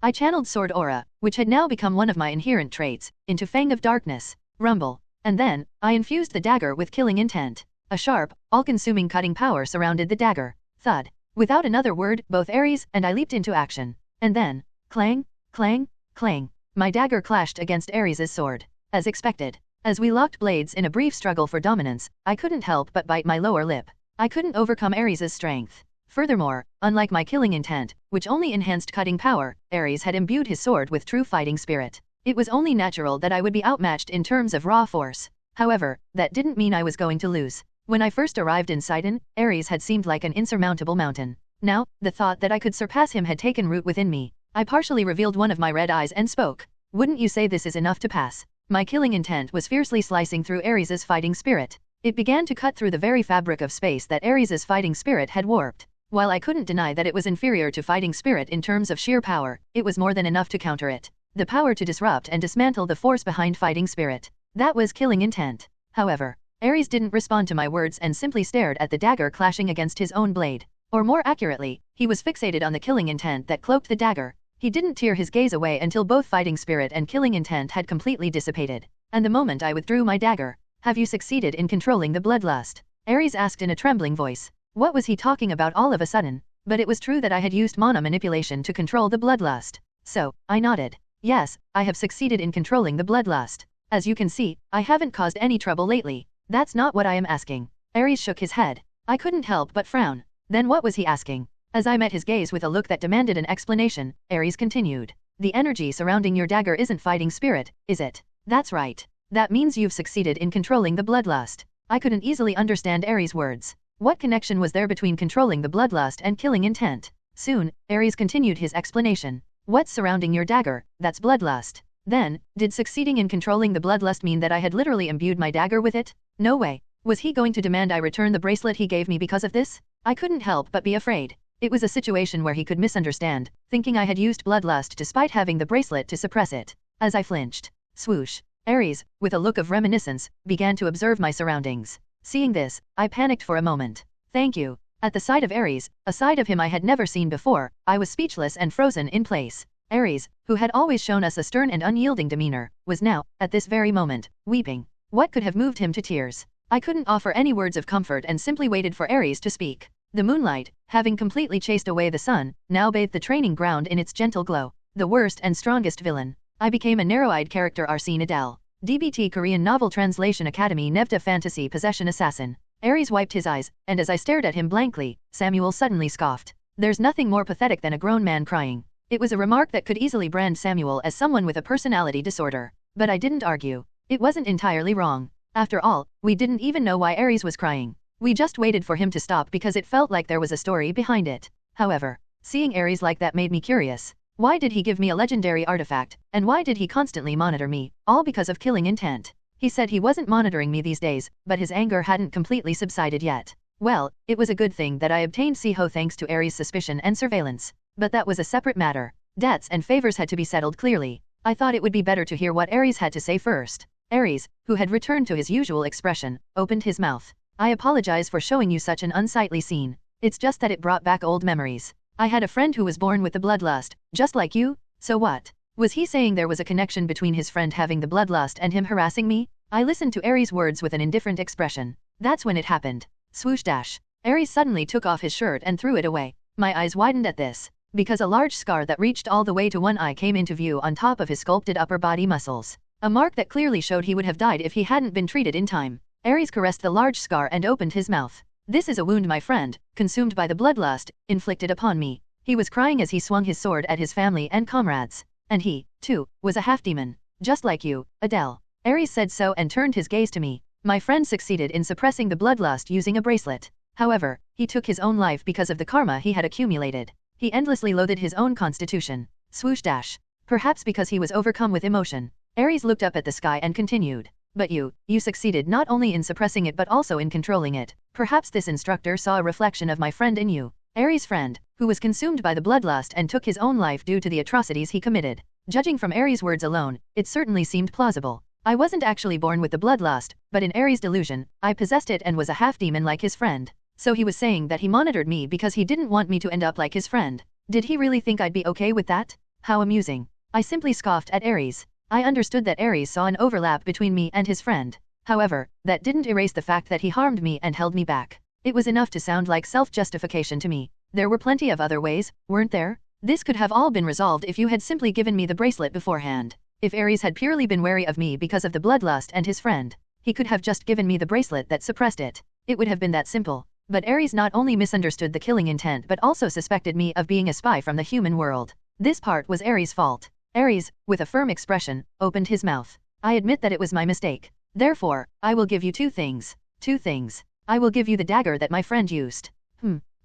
I channeled Sword Aura, which had now become one of my inherent traits, into Fang of Darkness, Rumble, and then, I infused the dagger with killing intent. A sharp, all-consuming cutting power surrounded the dagger. Thud. Without another word, both Ares and I leaped into action. And then, clang, clang, clang, my dagger clashed against Ares's sword. As expected. As we locked blades in a brief struggle for dominance, I couldn't help but bite my lower lip. I couldn't overcome Ares's strength. Furthermore, unlike my killing intent, which only enhanced cutting power, Ares had imbued his sword with true fighting spirit. It was only natural that I would be outmatched in terms of raw force. However, that didn't mean I was going to lose. When I first arrived in Sidon, Ares had seemed like an insurmountable mountain. Now, the thought that I could surpass him had taken root within me. I partially revealed one of my red eyes and spoke. Wouldn't you say this is enough to pass? My killing intent was fiercely slicing through Ares's fighting spirit. It began to cut through the very fabric of space that Ares's fighting spirit had warped. While I couldn't deny that it was inferior to fighting spirit in terms of sheer power, it was more than enough to counter it. The power to disrupt and dismantle the force behind fighting spirit. That was killing intent. However, Ares didn't respond to my words and simply stared at the dagger clashing against his own blade. Or more accurately, he was fixated on the killing intent that cloaked the dagger. He didn't tear his gaze away until both fighting spirit and killing intent had completely dissipated. And the moment I withdrew my dagger, "Have you succeeded in controlling the bloodlust?" Ares asked in a trembling voice. What was he talking about all of a sudden? But it was true that I had used mana manipulation to control the bloodlust. So, I nodded. Yes, I have succeeded in controlling the bloodlust. As you can see, I haven't caused any trouble lately. That's not what I am asking. Ares shook his head. I couldn't help but frown. Then what was he asking? As I met his gaze with a look that demanded an explanation, Ares continued. The energy surrounding your dagger isn't fighting spirit, is it? That's right. That means you've succeeded in controlling the bloodlust. I couldn't easily understand Ares' words. What connection was there between controlling the bloodlust and killing intent? Soon, Ares continued his explanation. What's surrounding your dagger? That's bloodlust. Then, did succeeding in controlling the bloodlust mean that I had literally imbued my dagger with it? No way. Was he going to demand I return the bracelet he gave me because of this? I couldn't help but be afraid. It was a situation where he could misunderstand, thinking I had used bloodlust despite having the bracelet to suppress it. As I flinched, swoosh, Ares, with a look of reminiscence, began to observe my surroundings. Seeing this, I panicked for a moment. Thank you. At the sight of Ares, a side of him I had never seen before, I was speechless and frozen in place. Ares, who had always shown us a stern and unyielding demeanor, was now, at this very moment, weeping. What could have moved him to tears? I couldn't offer any words of comfort and simply waited for Ares to speak. The moonlight, having completely chased away the sun, now bathed the training ground in its gentle glow. The worst and strongest villain. I became a narrow-eyed character Arsene Adel. DBT Korean Novel Translation Academy Nevda Fantasy Possession Assassin. Ares wiped his eyes, and as I stared at him blankly, Samuel suddenly scoffed. There's nothing more pathetic than a grown man crying. It was a remark that could easily brand Samuel as someone with a personality disorder. But I didn't argue. It wasn't entirely wrong. After all, we didn't even know why Ares was crying. We just waited for him to stop because it felt like there was a story behind it. However, seeing Ares like that made me curious. Why did he give me a legendary artifact, and why did he constantly monitor me, all because of killing intent? He said he wasn't monitoring me these days, but his anger hadn't completely subsided yet. Well, it was a good thing that I obtained Siho thanks to Ares' suspicion and surveillance. But that was a separate matter. Debts and favors had to be settled clearly. I thought it would be better to hear what Ares had to say first. Ares, who had returned to his usual expression, opened his mouth. I apologize for showing you such an unsightly scene. It's just that it brought back old memories. I had a friend who was born with the bloodlust, just like you. So what? Was he saying there was a connection between his friend having the bloodlust and him harassing me? I listened to Ares' words with an indifferent expression. That's when it happened. Swoosh dash. Ares suddenly took off his shirt and threw it away. My eyes widened at this, because a large scar that reached all the way to one eye came into view on top of his sculpted upper body muscles. A mark that clearly showed he would have died if he hadn't been treated in time. Ares caressed the large scar and opened his mouth. This is a wound, my friend, consumed by the bloodlust, inflicted upon me. He was crying as he swung his sword at his family and comrades. And he, too, was a half-demon. Just like you, Adele. Ares said so and turned his gaze to me. My friend succeeded in suppressing the bloodlust using a bracelet. However, he took his own life because of the karma he had accumulated. He endlessly loathed his own constitution. Swoosh dash. Perhaps because he was overcome with emotion. Ares looked up at the sky and continued. But you succeeded not only in suppressing it but also in controlling it. Perhaps this instructor saw a reflection of my friend in you. Ares' friend, who was consumed by the bloodlust and took his own life due to the atrocities he committed. Judging from Ares' words alone, it certainly seemed plausible. I wasn't actually born with the bloodlust, but in Ares' delusion, I possessed it and was a half-demon like his friend. So he was saying that he monitored me because he didn't want me to end up like his friend. Did he really think I'd be okay with that? How amusing. I simply scoffed at Ares. I understood that Ares saw an overlap between me and his friend. However, that didn't erase the fact that he harmed me and held me back. It was enough to sound like self-justification to me. There were plenty of other ways, weren't there? This could have all been resolved if you had simply given me the bracelet beforehand. If Ares had purely been wary of me because of the bloodlust and his friend, he could have just given me the bracelet that suppressed it. It would have been that simple. But Ares not only misunderstood the killing intent but also suspected me of being a spy from the human world. This part was Ares' fault. Ares, with a firm expression, opened his mouth. I admit that it was my mistake. Therefore, I will give you two things. Two things. I will give you the dagger that my friend used.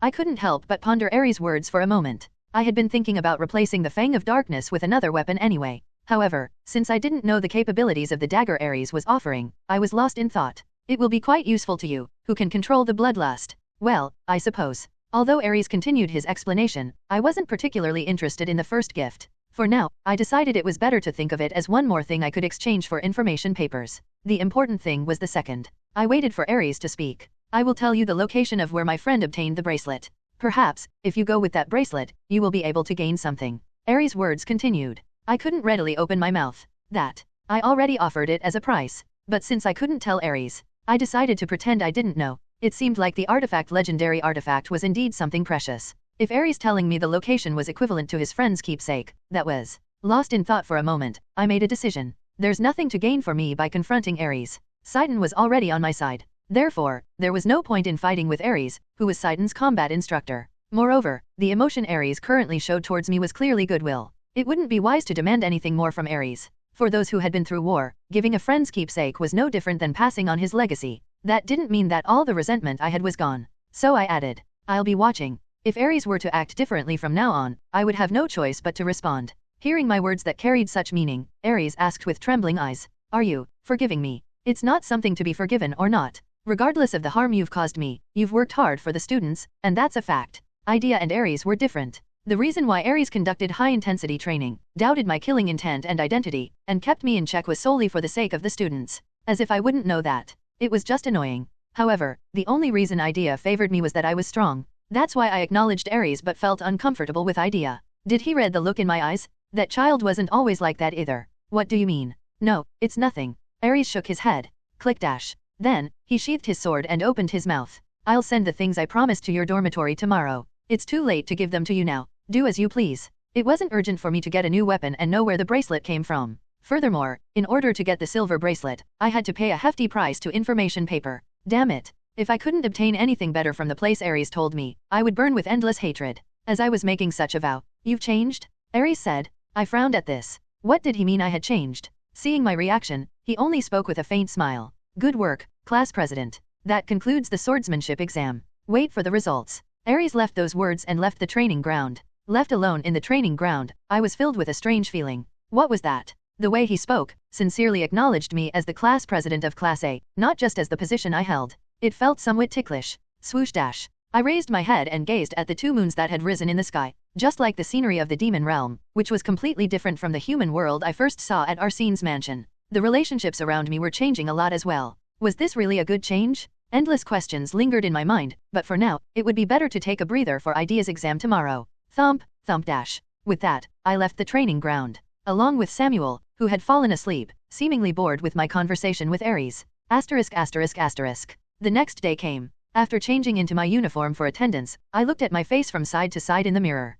I couldn't help but ponder Ares' words for a moment. I had been thinking about replacing the Fang of Darkness with another weapon anyway. However, since I didn't know the capabilities of the dagger Ares was offering, I was lost in thought. It will be quite useful to you, who can control the bloodlust. Well, I suppose. Although Ares continued his explanation, I wasn't particularly interested in the first gift. For now, I decided it was better to think of it as one more thing I could exchange for information papers. The important thing was the second. I waited for Ares to speak. I will tell you the location of where my friend obtained the bracelet. Perhaps, if you go with that bracelet, you will be able to gain something. Ares' words continued. I couldn't readily open my mouth. I already offered it as a price. But since I couldn't tell Ares, I decided to pretend I didn't know. It seemed like the legendary artifact was indeed something precious. If Ares telling me the location was equivalent to his friend's keepsake, that was. Lost in thought for a moment, I made a decision. There's nothing to gain for me by confronting Ares. Sidon was already on my side. Therefore, there was no point in fighting with Ares, who was Sidon's combat instructor. Moreover, the emotion Ares currently showed towards me was clearly goodwill. It wouldn't be wise to demand anything more from Ares. For those who had been through war, giving a friend's keepsake was no different than passing on his legacy. That didn't mean that all the resentment I had was gone. So I added, I'll be watching. If Ares were to act differently from now on, I would have no choice but to respond. Hearing my words that carried such meaning, Ares asked with trembling eyes, Are you forgiving me? It's not something to be forgiven or not. Regardless of the harm you've caused me, you've worked hard for the students, and that's a fact. Idea and Ares were different. The reason why Ares conducted high-intensity training, doubted my killing intent and identity, and kept me in check was solely for the sake of the students. As if I wouldn't know that. It was just annoying. However, the only reason Idea favored me was that I was strong. That's why I acknowledged Ares but felt uncomfortable with Idea. Did he read the look in my eyes? That child wasn't always like that either. What do you mean? No, it's nothing. Ares shook his head. Click dash. Then, he sheathed his sword and opened his mouth. I'll send the things I promised to your dormitory tomorrow. It's too late to give them to you now. Do as you please. It wasn't urgent for me to get a new weapon and know where the bracelet came from. Furthermore, in order to get the silver bracelet, I had to pay a hefty price to information paper. Damn it. If I couldn't obtain anything better from the place Ares told me, I would burn with endless hatred. As I was making such a vow, You've changed? Ares said. I frowned at this. What did he mean I had changed? Seeing my reaction, he only spoke with a faint smile. Good work, class president. That concludes the swordsmanship exam. Wait for the results. Ares left those words and left the training ground. Left alone in the training ground, I was filled with a strange feeling. What was that? The way he spoke, sincerely acknowledged me as the class president of Class A, not just as the position I held. It felt somewhat ticklish. Swoosh dash. I raised my head and gazed at the two moons that had risen in the sky, just like the scenery of the demon realm, which was completely different from the human world I first saw at Arsene's mansion. The relationships around me were changing a lot as well. Was this really a good change? Endless questions lingered in my mind, but for now, it would be better to take a breather for Idea's exam tomorrow. Thump, thump dash. With that, I left the training ground. Along with Samuel, who had fallen asleep, seemingly bored with my conversation with Ares. Asterisk asterisk asterisk. The next day came. After changing into my uniform for attendance, I looked at my face from side to side in the mirror.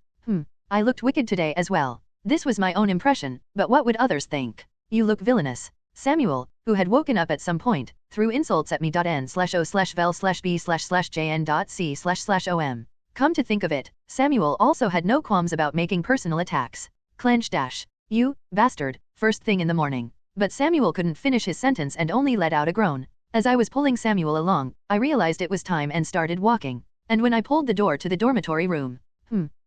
I looked wicked today as well. This was my own impression, but what would others think? You look villainous. Samuel, who had woken up at some point, threw insults at me.n/o/vel/b/jn.c//om. Come to think of it, Samuel also had no qualms about making personal attacks. Clench dash. You, bastard, first thing in the morning. But Samuel couldn't finish his sentence and only let out a groan. As I was pulling Samuel along, I realized it was time and started walking. And when I pulled the door to the dormitory room.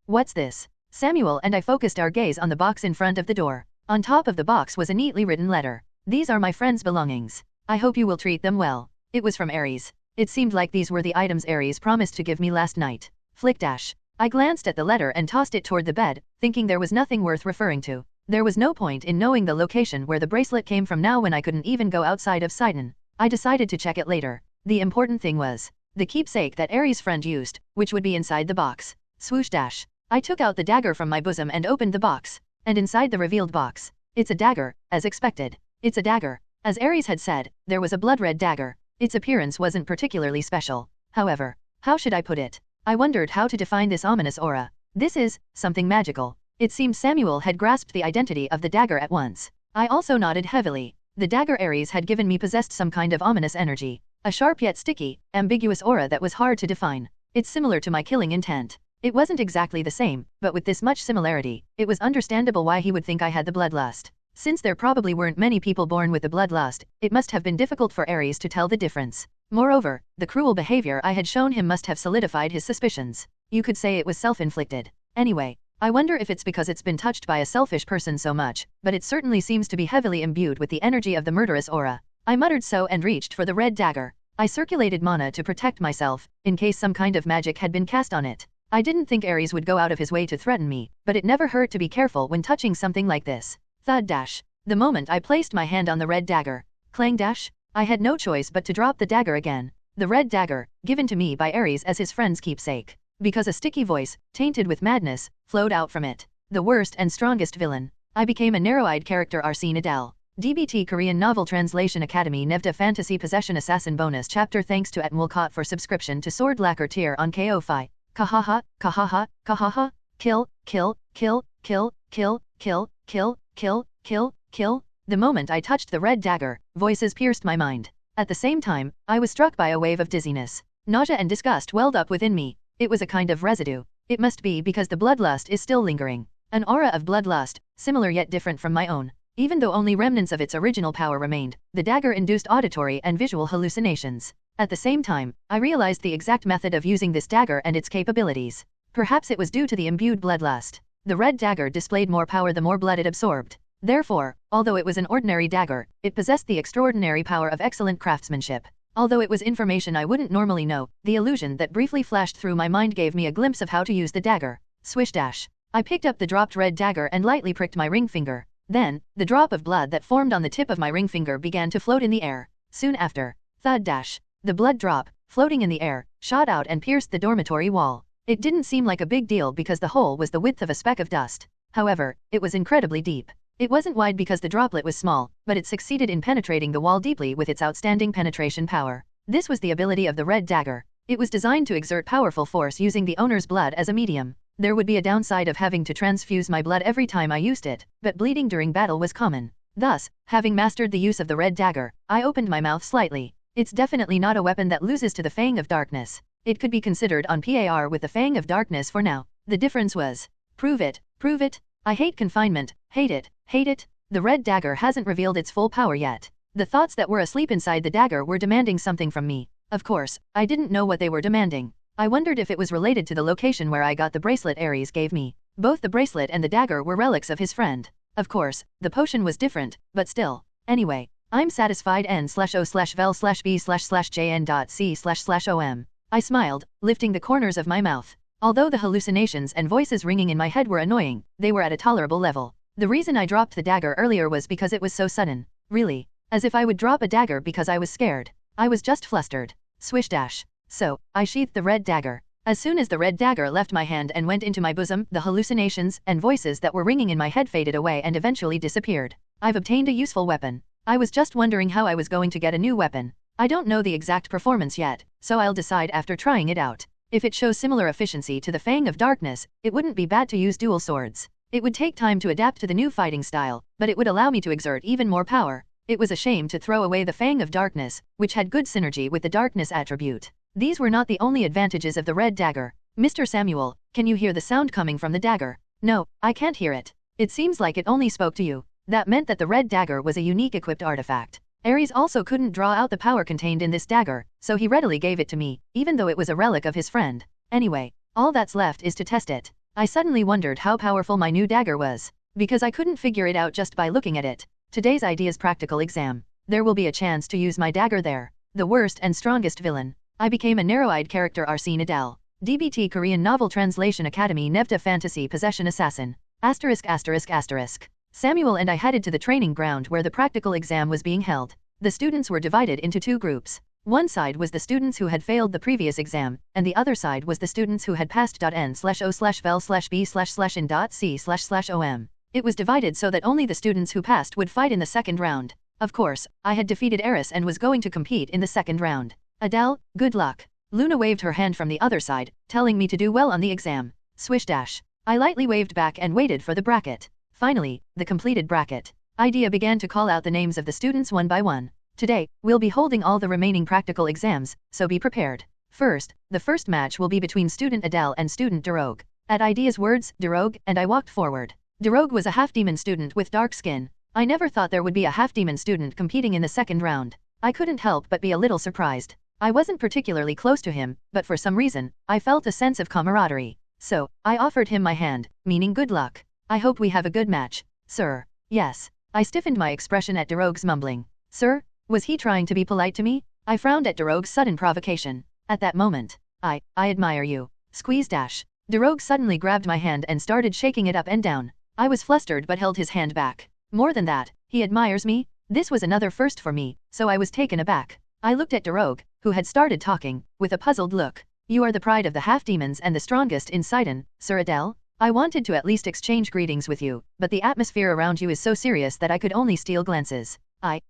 What's this? Samuel and I focused our gaze on the box in front of the door. On top of the box was a neatly written letter. These are my friend's belongings. I hope you will treat them well. It was from Ares. It seemed like these were the items Ares promised to give me last night. Flick dash. I glanced at the letter and tossed it toward the bed, thinking there was nothing worth referring to. There was no point in knowing the location where the bracelet came from now when I couldn't even go outside of Sidon. I decided to check it later. The important thing was the keepsake that Ares' friend used, which would be inside the box. Swoosh dash. I took out the dagger from my bosom and opened the box. and inside the revealed box, it's a dagger, as expected. It's a dagger. As Ares had said, there was a blood-red dagger. Its appearance wasn't particularly special. However, how should I put it? I wondered how to define this ominous aura. This is something magical. It seemed Samuel had grasped the identity of the dagger at once. I also nodded heavily. The dagger Ares had given me possessed some kind of ominous energy. A sharp yet sticky, ambiguous aura that was hard to define. It's similar to my killing intent. It wasn't exactly the same, but with this much similarity, it was understandable why he would think I had the bloodlust. Since there probably weren't many people born with the bloodlust, it must have been difficult for Ares to tell the difference. Moreover, the cruel behavior I had shown him must have solidified his suspicions. You could say it was self-inflicted. Anyway, I wonder if it's because it's been touched by a selfish person so much, but it certainly seems to be heavily imbued with the energy of the murderous aura. I muttered so and reached for the red dagger. I circulated mana to protect myself, in case some kind of magic had been cast on it. I didn't think Ares would go out of his way to threaten me, but it never hurt to be careful when touching something like this. Thud dash. The moment I placed my hand on the red dagger. Clang dash. I had no choice but to drop the dagger again. The red dagger, given to me by Ares as his friend's keepsake. Because a sticky voice, tainted with madness, flowed out from it. The worst and strongest villain. I became a narrow-eyed character Arsene Adel. DBT Korean Novel Translation Academy Nevda Fantasy Possession Assassin Bonus Chapter Thanks to Atmulkot for subscription to Sword Lacquer tier on KO-Fi. Kahaha, kahaha, kahaha, kill, kill, kill, kill, kill, kill, kill, kill, kill, kill. The moment I touched the red dagger, voices pierced my mind. At the same time, I was struck by a wave of dizziness. Nausea and disgust welled up within me. It was a kind of residue. It must be because the bloodlust is still lingering. An aura of bloodlust, similar yet different from my own. Even though only remnants of its original power remained, the dagger induced auditory and visual hallucinations. At the same time, I realized the exact method of using this dagger and its capabilities. Perhaps it was due to the imbued bloodlust. The red dagger displayed more power the more blood it absorbed. Therefore, although it was an ordinary dagger, it possessed the extraordinary power of excellent craftsmanship. Although it was information I wouldn't normally know, the illusion that briefly flashed through my mind gave me a glimpse of how to use the dagger. Swish dash. I picked up the dropped red dagger and lightly pricked my ring finger. Then, the drop of blood that formed on the tip of my ring finger began to float in the air. Soon after, thud dash. The blood drop, floating in the air, shot out and pierced the dormitory wall. It didn't seem like a big deal because the hole was the width of a speck of dust. However, it was incredibly deep. It wasn't wide because the droplet was small, but it succeeded in penetrating the wall deeply with its outstanding penetration power. This was the ability of the red dagger. It was designed to exert powerful force using the owner's blood as a medium. There would be a downside of having to transfuse my blood every time I used it, but bleeding during battle was common. Thus, having mastered the use of the red dagger, I opened my mouth slightly. It's definitely not a weapon that loses to the Fang of Darkness. It could be considered on par with the Fang of Darkness for now. The difference was, prove it, prove it. I hate confinement, hate it, hate it. The red dagger hasn't revealed its full power yet. The thoughts that were asleep inside the dagger were demanding something from me. Of course, I didn't know what they were demanding. I wondered if it was related to the location where I got the bracelet Ares gave me. Both the bracelet and the dagger were relics of his friend. Of course, the potion was different, but still. Anyway, I'm satisfied n/o/vel/b/jn.c//om. I smiled, lifting the corners of my mouth. Although the hallucinations and voices ringing in my head were annoying, they were at a tolerable level. The reason I dropped the dagger earlier was because it was so sudden. Really. As if I would drop a dagger because I was scared. I was just flustered. Swish dash. So, I sheathed the red dagger. As soon as the red dagger left my hand and went into my bosom, the hallucinations and voices that were ringing in my head faded away and eventually disappeared. I've obtained a useful weapon. I was just wondering how I was going to get a new weapon. I don't know the exact performance yet, so I'll decide after trying it out. If it shows similar efficiency to the Fang of Darkness, it wouldn't be bad to use dual swords. It would take time to adapt to the new fighting style, but it would allow me to exert even more power. It was a shame to throw away the Fang of Darkness, which had good synergy with the Darkness attribute. These were not the only advantages of the red dagger. Mr. Samuel, can you hear the sound coming from the dagger? No, I can't hear it. It seems like it only spoke to you. That meant that the red dagger was a unique equipped artifact. Ares also couldn't draw out the power contained in this dagger, so he readily gave it to me, even though it was a relic of his friend. Anyway, all that's left is to test it. I suddenly wondered how powerful my new dagger was, because I couldn't figure it out just by looking at it. Today's ideas practical exam. There will be a chance to use my dagger there. The worst and strongest villain. I became a narrow-eyed character Arsene Adel. DBT Korean Novel Translation Academy Nevda Fantasy Possession Assassin. ******. Samuel and I headed to the training ground where the practical exam was being held. The students were divided into two groups. One side was the students who had failed the previous exam, and the other side was the students who had passed. N/o/vel/b/in.c//om. It was divided so that only the students who passed would fight in the second round. Of course, I had defeated Eris and was going to compete in the second round. Adele, good luck. Luna waved her hand from the other side, telling me to do well on the exam. Swish dash. I lightly waved back and waited for the bracket. Finally, the completed bracket. Idea began to call out the names of the students one by one. Today, we'll be holding all the remaining practical exams, so be prepared. First, the first match will be between student Adele and student Derogue. At Idea's words, Derogue, and I walked forward. Derogue was a half-demon student with dark skin. I never thought there would be a half-demon student competing in the second round. I couldn't help but be a little surprised. I wasn't particularly close to him, but for some reason, I felt a sense of camaraderie. So, I offered him my hand, meaning good luck. I hope we have a good match. Sir. Yes. I stiffened my expression at Derogue's mumbling. Sir? Was he trying to be polite to me? I frowned at Derogue's sudden provocation. At that moment, I admire you. Squeeze dash. Derogue suddenly grabbed my hand and started shaking it up and down. I was flustered but held his hand back. More than that, he admires me? This was another first for me, so I was taken aback. I looked at Derogue, who had started talking, with a puzzled look. You are the pride of the half-demons and the strongest in Sidon, Sir Adel? I wanted to at least exchange greetings with you, but the atmosphere around you is so serious that I could only steal glances.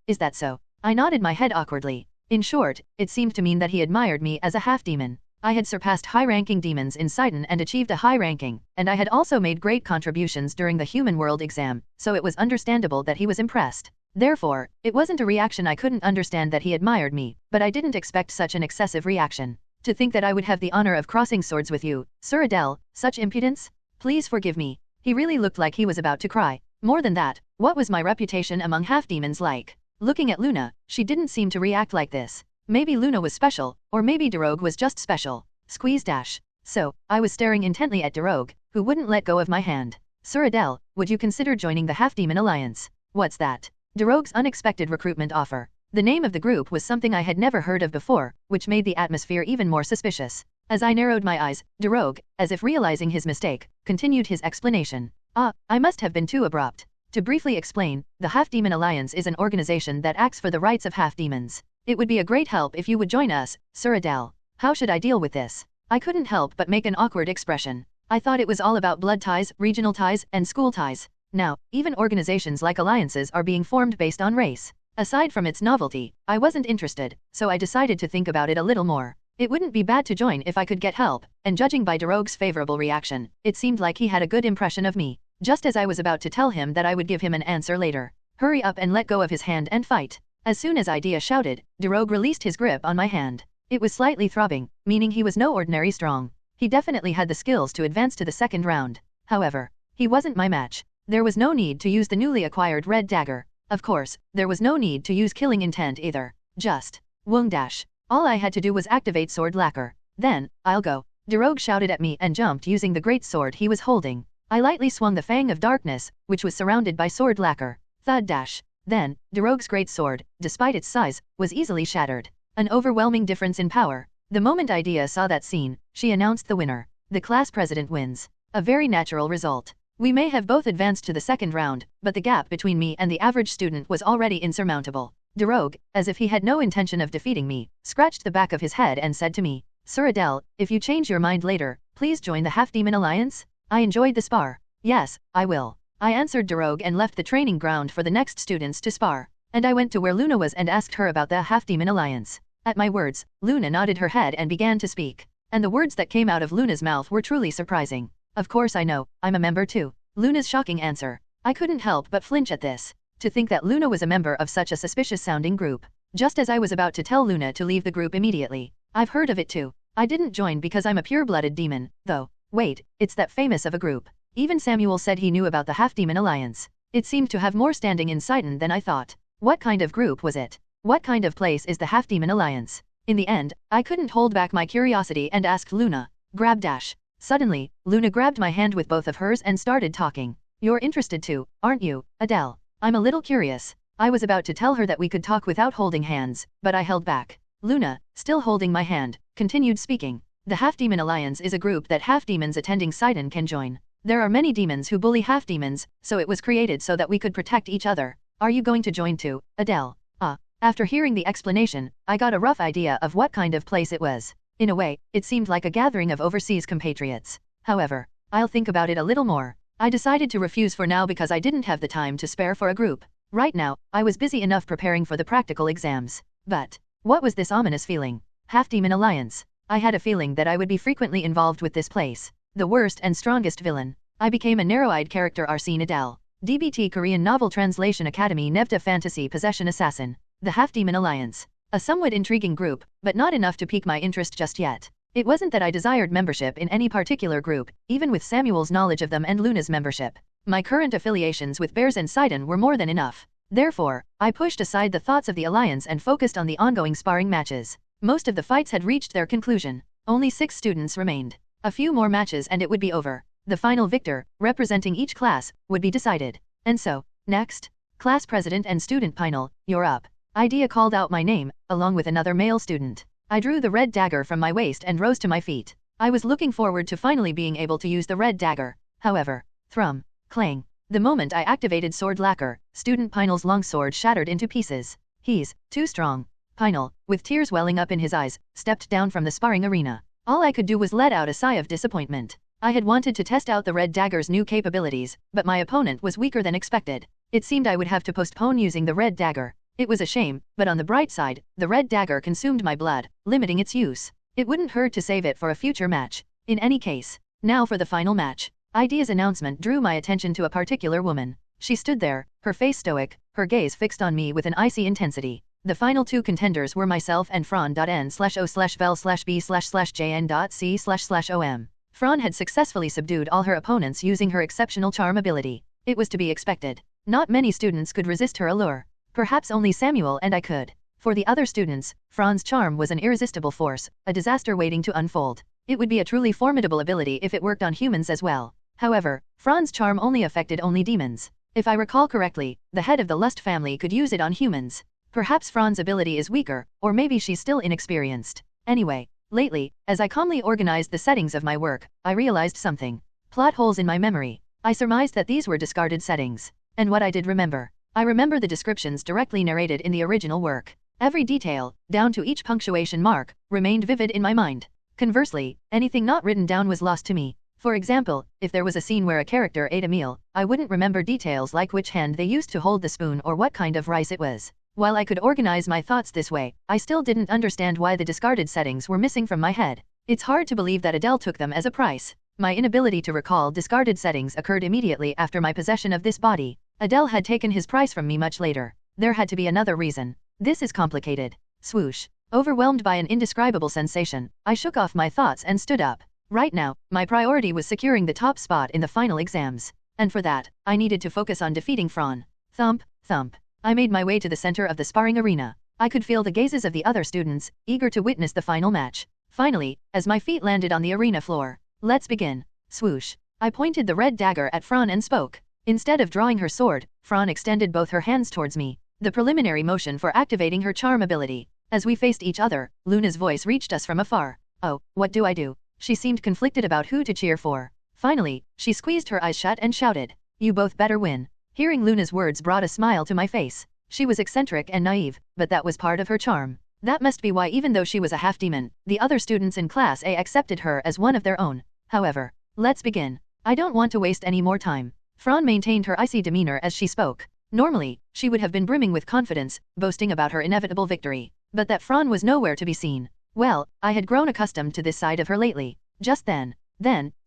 Is that so? I nodded my head awkwardly. In short, it seemed to mean that he admired me as a half-demon. I had surpassed high-ranking demons in Sidon and achieved a high ranking, and I had also made great contributions during the human world exam, so it was understandable that he was impressed. Therefore, it wasn't a reaction I couldn't understand that he admired me, but I didn't expect such an excessive reaction. To think that I would have the honor of crossing swords with you, Sir Adel, such impudence? Please forgive me. He really looked like he was about to cry. More than that, what was my reputation among half-demons like? Looking at Luna, she didn't seem to react like this. Maybe Luna was special, or maybe Derogue was just special. Squeeze dash. So, I was staring intently at Derogue, who wouldn't let go of my hand. Sir Adel, would you consider joining the Half-Demon Alliance? What's that? Derogue's unexpected recruitment offer. The name of the group was something I had never heard of before, which made the atmosphere even more suspicious. As I narrowed my eyes, Derogue, as if realizing his mistake, continued his explanation. I must have been too abrupt. To briefly explain, the Half-Demon Alliance is an organization that acts for the rights of half-demons. It would be a great help if you would join us, Sir Adel. How should I deal with this? I couldn't help but make an awkward expression. I thought it was all about blood ties, regional ties, and school ties. Now, even organizations like alliances are being formed based on race. Aside from its novelty, I wasn't interested, so I decided to think about it a little more. It wouldn't be bad to join if I could get help, and judging by Derogue's favorable reaction, it seemed like he had a good impression of me. Just as I was about to tell him that I would give him an answer later. Hurry up and let go of his hand and fight. As soon as Idea shouted, Derogue released his grip on my hand. It was slightly throbbing, meaning he was no ordinary strong. He definitely had the skills to advance to the second round. However, he wasn't my match. There was no need to use the newly acquired red dagger. Of course, there was no need to use killing intent either. Just Wung dash. All I had to do was activate sword lacquer. Then, I'll go. Derogue shouted at me and jumped using the great sword he was holding. I lightly swung the Fang of Darkness, which was surrounded by sword lacquer. Thud dash. Then, Derogue's great sword, despite its size, was easily shattered. An overwhelming difference in power. The moment Idea saw that scene, she announced the winner. The class president wins. A very natural result. We may have both advanced to the second round, but the gap between me and the average student was already insurmountable. Derogue, as if he had no intention of defeating me, scratched the back of his head and said to me, Sir Adel, if you change your mind later, please join the Half-Demon Alliance? I enjoyed the spar. Yes, I will. I answered Derogue and left the training ground for the next students to spar. And I went to where Luna was and asked her about the Half-Demon Alliance. At my words, Luna nodded her head and began to speak. And the words that came out of Luna's mouth were truly surprising. Of course I know, I'm a member too. Luna's shocking answer. I couldn't help but flinch at this. To think that Luna was a member of such a suspicious-sounding group. Just as I was about to tell Luna to leave the group immediately. I've heard of it too. I didn't join because I'm a pure-blooded demon, though. Wait, it's that famous of a group. Even Samuel said he knew about the Half-Demon Alliance. It seemed to have more standing in Sidon than I thought. What kind of group was it? What kind of place is the Half-Demon Alliance? In the end, I couldn't hold back my curiosity and asked Luna. Grab dash. Suddenly, Luna grabbed my hand with both of hers and started talking. You're interested too, aren't you, Adele? I'm a little curious. I was about to tell her that we could talk without holding hands, but I held back. Luna, still holding my hand, continued speaking. The Half-Demon Alliance is a group that half-demons attending Sidon can join. There are many demons who bully half-demons, so it was created so that we could protect each other. Are you going to join too, Adele? After hearing the explanation, I got a rough idea of what kind of place it was. In a way, it seemed like a gathering of overseas compatriots. However, I'll think about it a little more. I decided to refuse for now because I didn't have the time to spare for a group. Right now, I was busy enough preparing for the practical exams. But what was this ominous feeling? Half-demon alliance. I had a feeling that I would be frequently involved with this place. The worst and strongest villain. I became a narrow-eyed character Arsene Adel. DBT Korean Novel Translation Academy Nevda Fantasy Possession Assassin. The Half-Demon Alliance. A somewhat intriguing group, but not enough to pique my interest just yet. It wasn't that I desired membership in any particular group, even with Samuel's knowledge of them and Luna's membership. My current affiliations with Bears and Sidon were more than enough. Therefore, I pushed aside the thoughts of the alliance and focused on the ongoing sparring matches. Most of the fights had reached their conclusion. Only 6 students remained. A few more matches and it would be over. The final victor, representing each class, would be decided. And so, next, class president and student Pinal, you're up. Idea called out my name, along with another male student. I drew the red dagger from my waist and rose to my feet. I was looking forward to finally being able to use the red dagger. However, thrum, clang. The moment I activated sword lacquer, student Pinal's longsword shattered into pieces. He's too strong. Pinal, with tears welling up in his eyes, stepped down from the sparring arena. All I could do was let out a sigh of disappointment. I had wanted to test out the red dagger's new capabilities, but my opponent was weaker than expected. It seemed I would have to postpone using the red dagger. It was a shame, but on the bright side, the red dagger consumed my blood, limiting its use. It wouldn't hurt to save it for a future match. In any case, now for the final match. Idea's announcement drew my attention to a particular woman. She stood there, her face stoic, her gaze fixed on me with an icy intensity. The final 2 contenders were myself and Fran.N/O/Vel/B/JN.C//OM. Fran had successfully subdued all her opponents using her exceptional charm ability. It was to be expected. Not many students could resist her allure. Perhaps only Samuel and I could. For the other students, Fran's charm was an irresistible force, a disaster waiting to unfold. It would be a truly formidable ability if it worked on humans as well. However, Fran's charm only affected demons. If I recall correctly, the head of the Lust family could use it on humans. Perhaps Fran's ability is weaker, or maybe she's still inexperienced. Anyway, lately, as I calmly organized the settings of my work, I realized something. Plot holes in my memory. I surmised that these were discarded settings. And what I did remember. I remember the descriptions directly narrated in the original work. Every detail, down to each punctuation mark, remained vivid in my mind. Conversely, anything not written down was lost to me. For example, if there was a scene where a character ate a meal, I wouldn't remember details like which hand they used to hold the spoon or what kind of rice it was. While I could organize my thoughts this way, I still didn't understand why the discarded settings were missing from my head. It's hard to believe that Adele took them as a price. My inability to recall discarded settings occurred immediately after my possession of this body. Adele had taken his price from me much later. There had to be another reason. This is complicated. Swoosh. Overwhelmed by an indescribable sensation, I shook off my thoughts and stood up. Right now, my priority was securing the top spot in the final exams. And for that, I needed to focus on defeating Fran. Thump, thump. I made my way to the center of the sparring arena. I could feel the gazes of the other students, eager to witness the final match. Finally, as my feet landed on the arena floor, let's begin. Swoosh. I pointed the red dagger at Fran and spoke. Instead of drawing her sword, Fran extended both her hands towards me, the preliminary motion for activating her charm ability. As we faced each other, Luna's voice reached us from afar. Oh, what do I do? She seemed conflicted about who to cheer for. Finally, she squeezed her eyes shut and shouted, "You both better win." Hearing Luna's words brought a smile to my face. She was eccentric and naive, but that was part of her charm. That must be why even though she was a half-demon, the other students in Class A accepted her as one of their own. However, let's begin. I don't want to waste any more time. Fran maintained her icy demeanor as she spoke. Normally, she would have been brimming with confidence, boasting about her inevitable victory. But that Fran was nowhere to be seen. Well, I had grown accustomed to this side of her lately. Just then,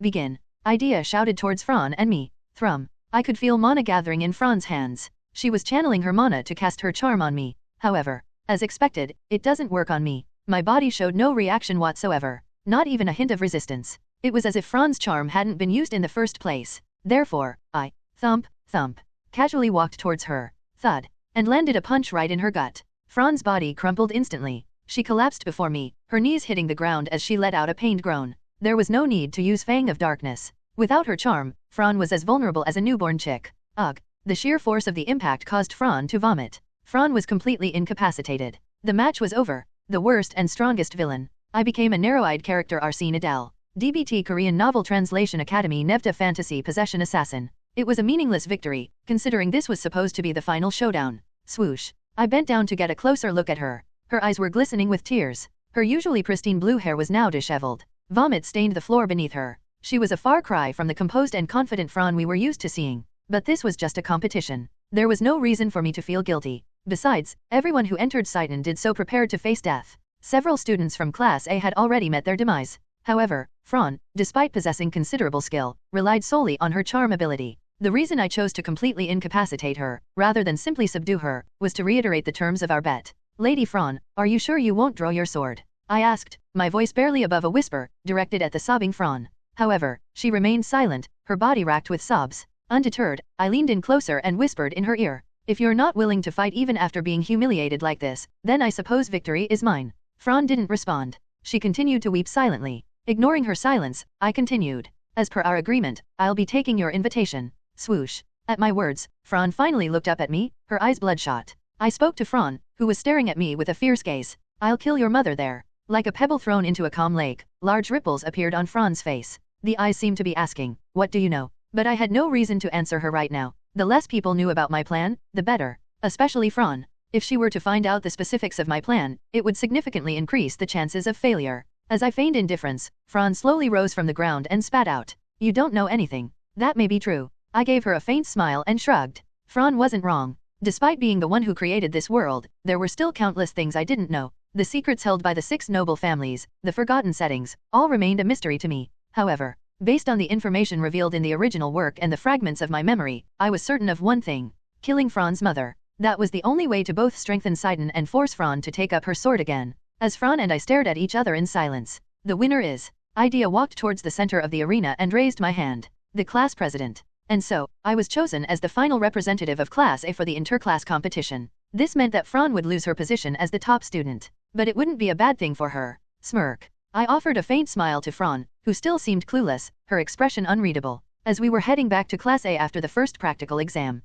begin. Idea shouted towards Fran and me. Thrum. I could feel mana gathering in Fran's hands. She was channeling her mana to cast her charm on me. However, as expected, it doesn't work on me. My body showed no reaction whatsoever. Not even a hint of resistance. It was as if Fran's charm hadn't been used in the first place. Therefore, I, thump, thump, casually walked towards her, thud, and landed a punch right in her gut. Fran's body crumpled instantly. She collapsed before me, her knees hitting the ground as she let out a pained groan. There was no need to use Fang of Darkness. Without her charm, Fran was as vulnerable as a newborn chick. Ugh. The sheer force of the impact caused Fran to vomit. Fran was completely incapacitated. The match was over. The worst and strongest villain. I became a narrow-eyed character Arsene Adel. DBT Korean Novel Translation Academy Nevda Fantasy Possession Assassin. It was a meaningless victory, considering this was supposed to be the final showdown. Swoosh. I bent down to get a closer look at her. Her eyes were glistening with tears. Her usually pristine blue hair was now disheveled. Vomit stained the floor beneath her. She was a far cry from the composed and confident Fran we were used to seeing. But this was just a competition. There was no reason for me to feel guilty. Besides, everyone who entered Sidon did so prepared to face death. Several students from Class A had already met their demise. However, Fran, despite possessing considerable skill, relied solely on her charm ability. The reason I chose to completely incapacitate her, rather than simply subdue her, was to reiterate the terms of our bet. Lady Fran, are you sure you won't draw your sword? I asked, my voice barely above a whisper, directed at the sobbing Fran. However, she remained silent, her body racked with sobs. Undeterred, I leaned in closer and whispered in her ear, if you're not willing to fight even after being humiliated like this, then I suppose victory is mine. Fran didn't respond. She continued to weep silently. Ignoring her silence, I continued. As per our agreement, I'll be taking your invitation. Swoosh. At my words, Fran finally looked up at me, her eyes bloodshot. I spoke to Fran, who was staring at me with a fierce gaze. I'll kill your mother there. Like a pebble thrown into a calm lake, large ripples appeared on Fran's face. The eyes seemed to be asking, what do you know? But I had no reason to answer her right now. The less people knew about my plan, the better. Especially Fran. If she were to find out the specifics of my plan, it would significantly increase the chances of failure. As I feigned indifference, Fran slowly rose from the ground and spat out. You don't know anything. That may be true. I gave her a faint smile and shrugged. Fran wasn't wrong. Despite being the one who created this world, there were still countless things I didn't know. The secrets held by the 6 noble families, the forgotten settings, all remained a mystery to me. However, based on the information revealed in the original work and the fragments of my memory, I was certain of one thing. Killing Fran's mother. That was the only way to both strengthen Sidon and force Fran to take up her sword again. As Fran and I stared at each other in silence. The winner is. Idea walked towards the center of the arena and raised my hand. The class president. And so, I was chosen as the final representative of Class A for the interclass competition. This meant that Fran would lose her position as the top student. But it wouldn't be a bad thing for her. Smirk. I offered a faint smile to Fran, who still seemed clueless, her expression unreadable. As we were heading back to Class A after the first practical exam.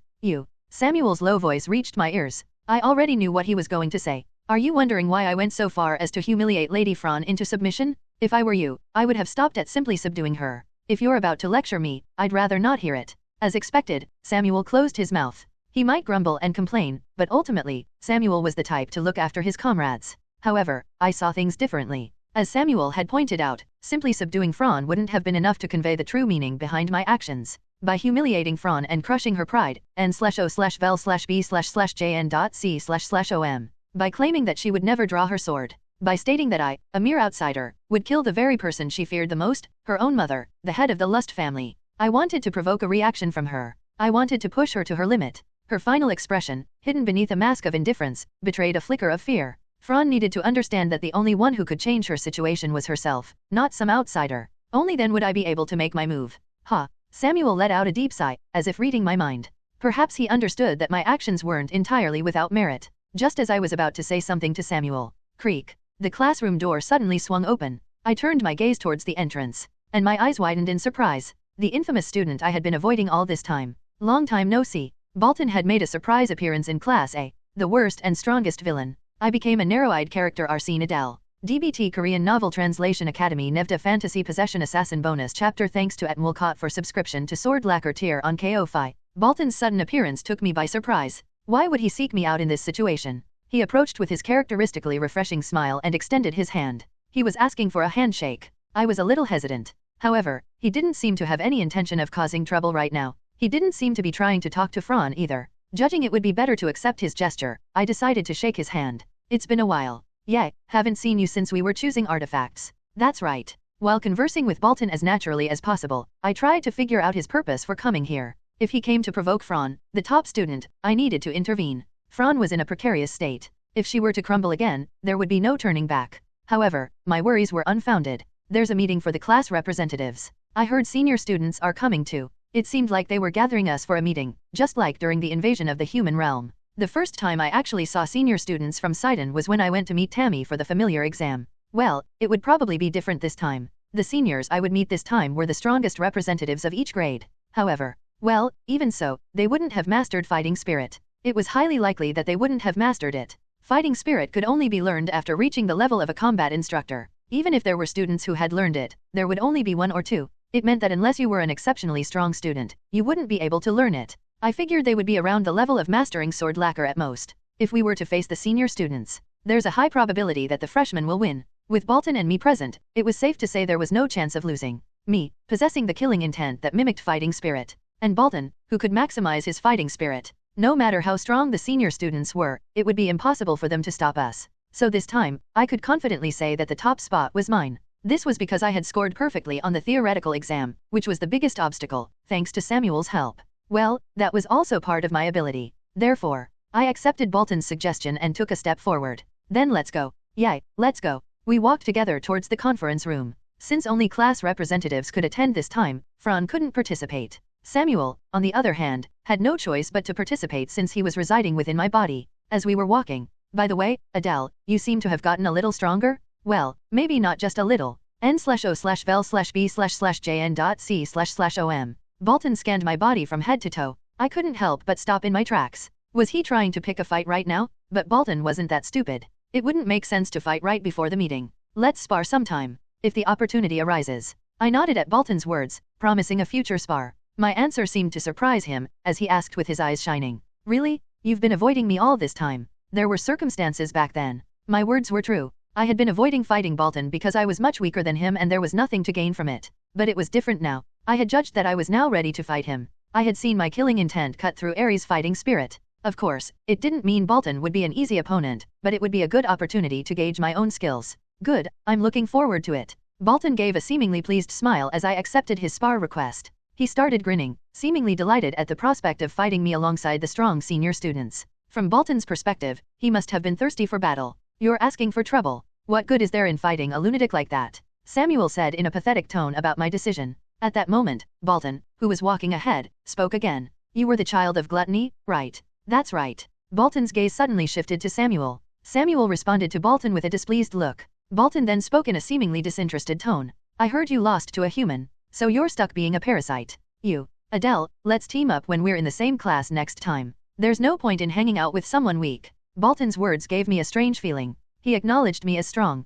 Samuel's low voice reached my ears. I already knew what he was going to say. Are you wondering why I went so far as to humiliate Lady Fran into submission? If I were you, I would have stopped at simply subduing her. If you're about to lecture me, I'd rather not hear it. As expected, Samuel closed his mouth. He might grumble and complain, but ultimately, Samuel was the type to look after his comrades. However, I saw things differently. As Samuel had pointed out, simply subduing Fran wouldn't have been enough to convey the true meaning behind my actions. By humiliating Fran and crushing her pride, n/o/vel/b/jn.c//om. By claiming that she would never draw her sword. By stating that I, a mere outsider, would kill the very person she feared the most, her own mother, the head of the Lust family. I wanted to provoke a reaction from her. I wanted to push her to her limit. Her final expression, hidden beneath a mask of indifference, betrayed a flicker of fear. Fran needed to understand that the only one who could change her situation was herself, not some outsider. Only then would I be able to make my move. Ha! Samuel let out a deep sigh, as if reading my mind. Perhaps he understood that my actions weren't entirely without merit. Just as I was about to say something to Samuel. Creak. The classroom door suddenly swung open. I turned my gaze towards the entrance. And my eyes widened in surprise. The infamous student I had been avoiding all this time. Long time no see. Bolton had made a surprise appearance in Class A. The worst and strongest villain. I became a narrow-eyed character Arsene Adel. DBT Korean Novel Translation Academy Nevda Fantasy Possession Assassin Bonus Chapter Thanks to Atmulkot for subscription to Sword Lacquer tier on KO-Fi. Bolton's sudden appearance took me by surprise. Why would he seek me out in this situation? He approached with his characteristically refreshing smile and extended his hand. He was asking for a handshake. I was a little hesitant. However, he didn't seem to have any intention of causing trouble right now. He didn't seem to be trying to talk to Fran either. Judging it would be better to accept his gesture, I decided to shake his hand. It's been a while. Yeah, haven't seen you since we were choosing artifacts. That's right. While conversing with Bolton as naturally as possible, I tried to figure out his purpose for coming here. If he came to provoke Fran, the top student, I needed to intervene. Fran was in a precarious state. If she were to crumble again, there would be no turning back. However, my worries were unfounded. There's a meeting for the class representatives. I heard senior students are coming too. It seemed like they were gathering us for a meeting, just like during the invasion of the human realm. The first time I actually saw senior students from Sidon was when I went to meet Tammy for the familiar exam. Well, it would probably be different this time. The seniors I would meet this time were the strongest representatives of each grade. However, well, even so, they wouldn't have mastered fighting spirit. It was highly likely that they wouldn't have mastered it. Fighting spirit could only be learned after reaching the level of a combat instructor. Even if there were students who had learned it, there would only be 1 or 2. It meant that unless you were an exceptionally strong student, you wouldn't be able to learn it. I figured they would be around the level of mastering sword lacquer at most. If we were to face the senior students, there's a high probability that the freshmen will win. With Bolton and me present, it was safe to say there was no chance of losing. Me, possessing the killing intent that mimicked fighting spirit. And Bolton, who could maximize his fighting spirit. No matter how strong the senior students were, it would be impossible for them to stop us. So this time, I could confidently say that the top spot was mine. This was because I had scored perfectly on the theoretical exam, which was the biggest obstacle, thanks to Samuel's help. Well, that was also part of my ability. Therefore, I accepted Bolton's suggestion and took a step forward. Then let's go. Yay, let's go. We walked together towards the conference room. Since only class representatives could attend this time, Fran couldn't participate. Samuel, on the other hand, had no choice but to participate since he was residing within my body. As we were walking, by the way, Adele, you seem to have gotten a little stronger? Well, maybe not just a little. N/O/vel/B/JN.C//OM. Bolton scanned my body from head to toe. I couldn't help but stop in my tracks. Was he trying to pick a fight right now? But Bolton wasn't that stupid. It wouldn't make sense to fight right before the meeting. Let's spar sometime, if the opportunity arises. I nodded at Bolton's words, promising a future spar. My answer seemed to surprise him, as he asked with his eyes shining. Really? You've been avoiding me all this time. There were circumstances back then. My words were true. I had been avoiding fighting Bolton because I was much weaker than him and there was nothing to gain from it. But it was different now. I had judged that I was now ready to fight him. I had seen my killing intent cut through Ares' fighting spirit. Of course, it didn't mean Bolton would be an easy opponent, but it would be a good opportunity to gauge my own skills. Good, I'm looking forward to it. Bolton gave a seemingly pleased smile as I accepted his spar request. He started grinning, seemingly delighted at the prospect of fighting me alongside the strong senior students. From Bolton's perspective, he must have been thirsty for battle. You're asking for trouble. What good is there in fighting a lunatic like that? Samuel said in a pathetic tone about my decision. At that moment, Bolton, who was walking ahead, spoke again. You were the child of gluttony, right? That's right. Bolton's gaze suddenly shifted to Samuel. Samuel responded to Bolton with a displeased look. Bolton then spoke in a seemingly disinterested tone. I heard you lost to a human, so you're stuck being a parasite. You, Adele, let's team up when we're in the same class next time. There's no point in hanging out with someone weak. Bolton's words gave me a strange feeling. He acknowledged me as strong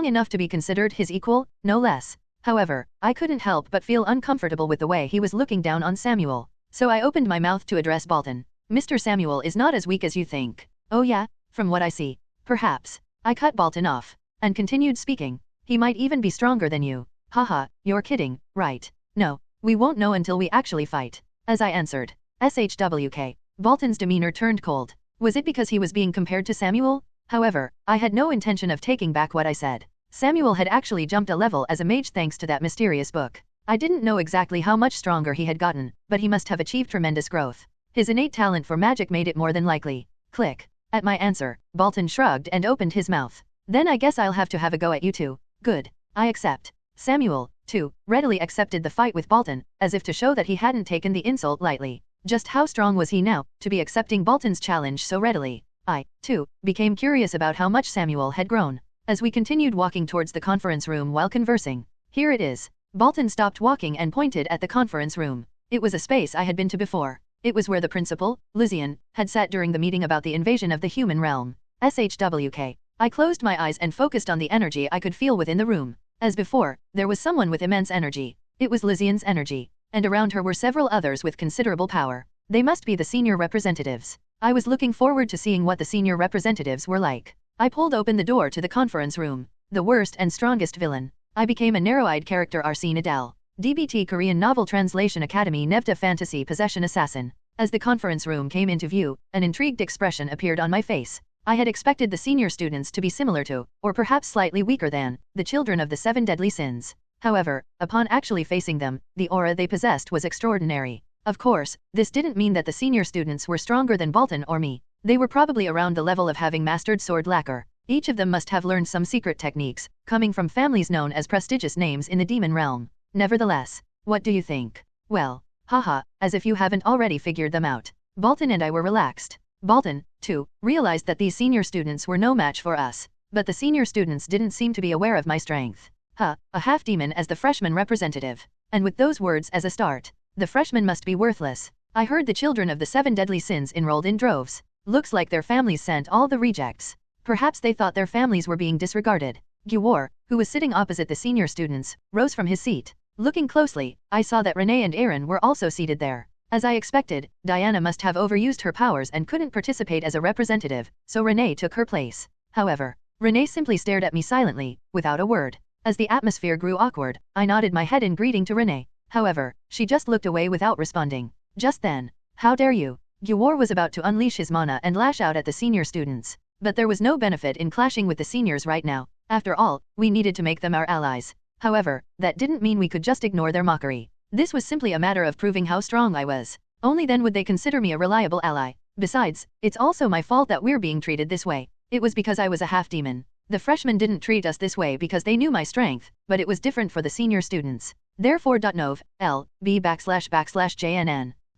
enough to be considered his equal, no less. However, I couldn't help but feel uncomfortable with the way he was looking down on Samuel. So I opened my mouth to address Bolton. Mr. Samuel is not as weak as you think. Oh yeah, from what I see. Perhaps. I cut Bolton off, and continued speaking. He might even be stronger than you. Haha, you're kidding, right? No, we won't know until we actually fight. As I answered. SHWK. Bolton's demeanor turned cold. Was it because he was being compared to Samuel? However, I had no intention of taking back what I said. Samuel had actually jumped a level as a mage thanks to that mysterious book. I didn't know exactly how much stronger he had gotten, but he must have achieved tremendous growth. His innate talent for magic made it more than likely. Click. At my answer, Bolton shrugged and opened his mouth. Then I guess I'll have to have a go at you two. Good. I accept. Samuel, too, readily accepted the fight with Bolton, as if to show that he hadn't taken the insult lightly. Just how strong was he now, to be accepting Bolton's challenge so readily? I, too, became curious about how much Samuel had grown. As we continued walking towards the conference room while conversing. Here it is. Bolton stopped walking and pointed at the conference room. It was a space I had been to before. It was where the principal, Lysian, had sat during the meeting about the invasion of the human realm. SHWK. I closed my eyes and focused on the energy I could feel within the room. As before, there was someone with immense energy. It was Lysian's energy. And around her were several others with considerable power. They must be the senior representatives. I was looking forward to seeing what the senior representatives were like. I pulled open the door to the conference room. The worst and strongest villain. I became a narrow-eyed character Arsene Adel. DBT Korean Novel Translation Academy Nevda Fantasy Possession Assassin. As the conference room came into view, an intrigued expression appeared on my face. I had expected the senior students to be similar to, or perhaps slightly weaker than, the children of the 7 deadly sins. However, upon actually facing them, the aura they possessed was extraordinary. Of course, this didn't mean that the senior students were stronger than Bolton or me. They were probably around the level of having mastered sword lacquer. Each of them must have learned some secret techniques, coming from families known as prestigious names in the demon realm. Nevertheless, what do you think? Well, haha, as if you haven't already figured them out. Bolton and I were relaxed. Bolton, too, realized that these senior students were no match for us. But the senior students didn't seem to be aware of my strength. A half-demon as the freshman representative. And with those words as a start, the freshman must be worthless. I heard the children of the 7 deadly sins enrolled in droves. Looks like their families sent all the rejects. Perhaps they thought their families were being disregarded. Guwar, who was sitting opposite the senior students, rose from his seat. Looking closely, I saw that Renee and Aaron were also seated there. As I expected, Diana must have overused her powers and couldn't participate as a representative, so Renee took her place. However, Renee simply stared at me silently, without a word. As the atmosphere grew awkward, I nodded my head in greeting to Renee. However, she just looked away without responding. Just then, how dare you? Gyuwar was about to unleash his mana and lash out at the senior students. But there was no benefit in clashing with the seniors right now. After all, we needed to make them our allies. However, that didn't mean we could just ignore their mockery. This was simply a matter of proving how strong I was. Only then would they consider me a reliable ally. Besides, it's also my fault that we're being treated this way. It was because I was a half-demon. The freshmen didn't treat us this way because they knew my strength, but it was different for the senior students. Therefore, nov.l.b//jnn.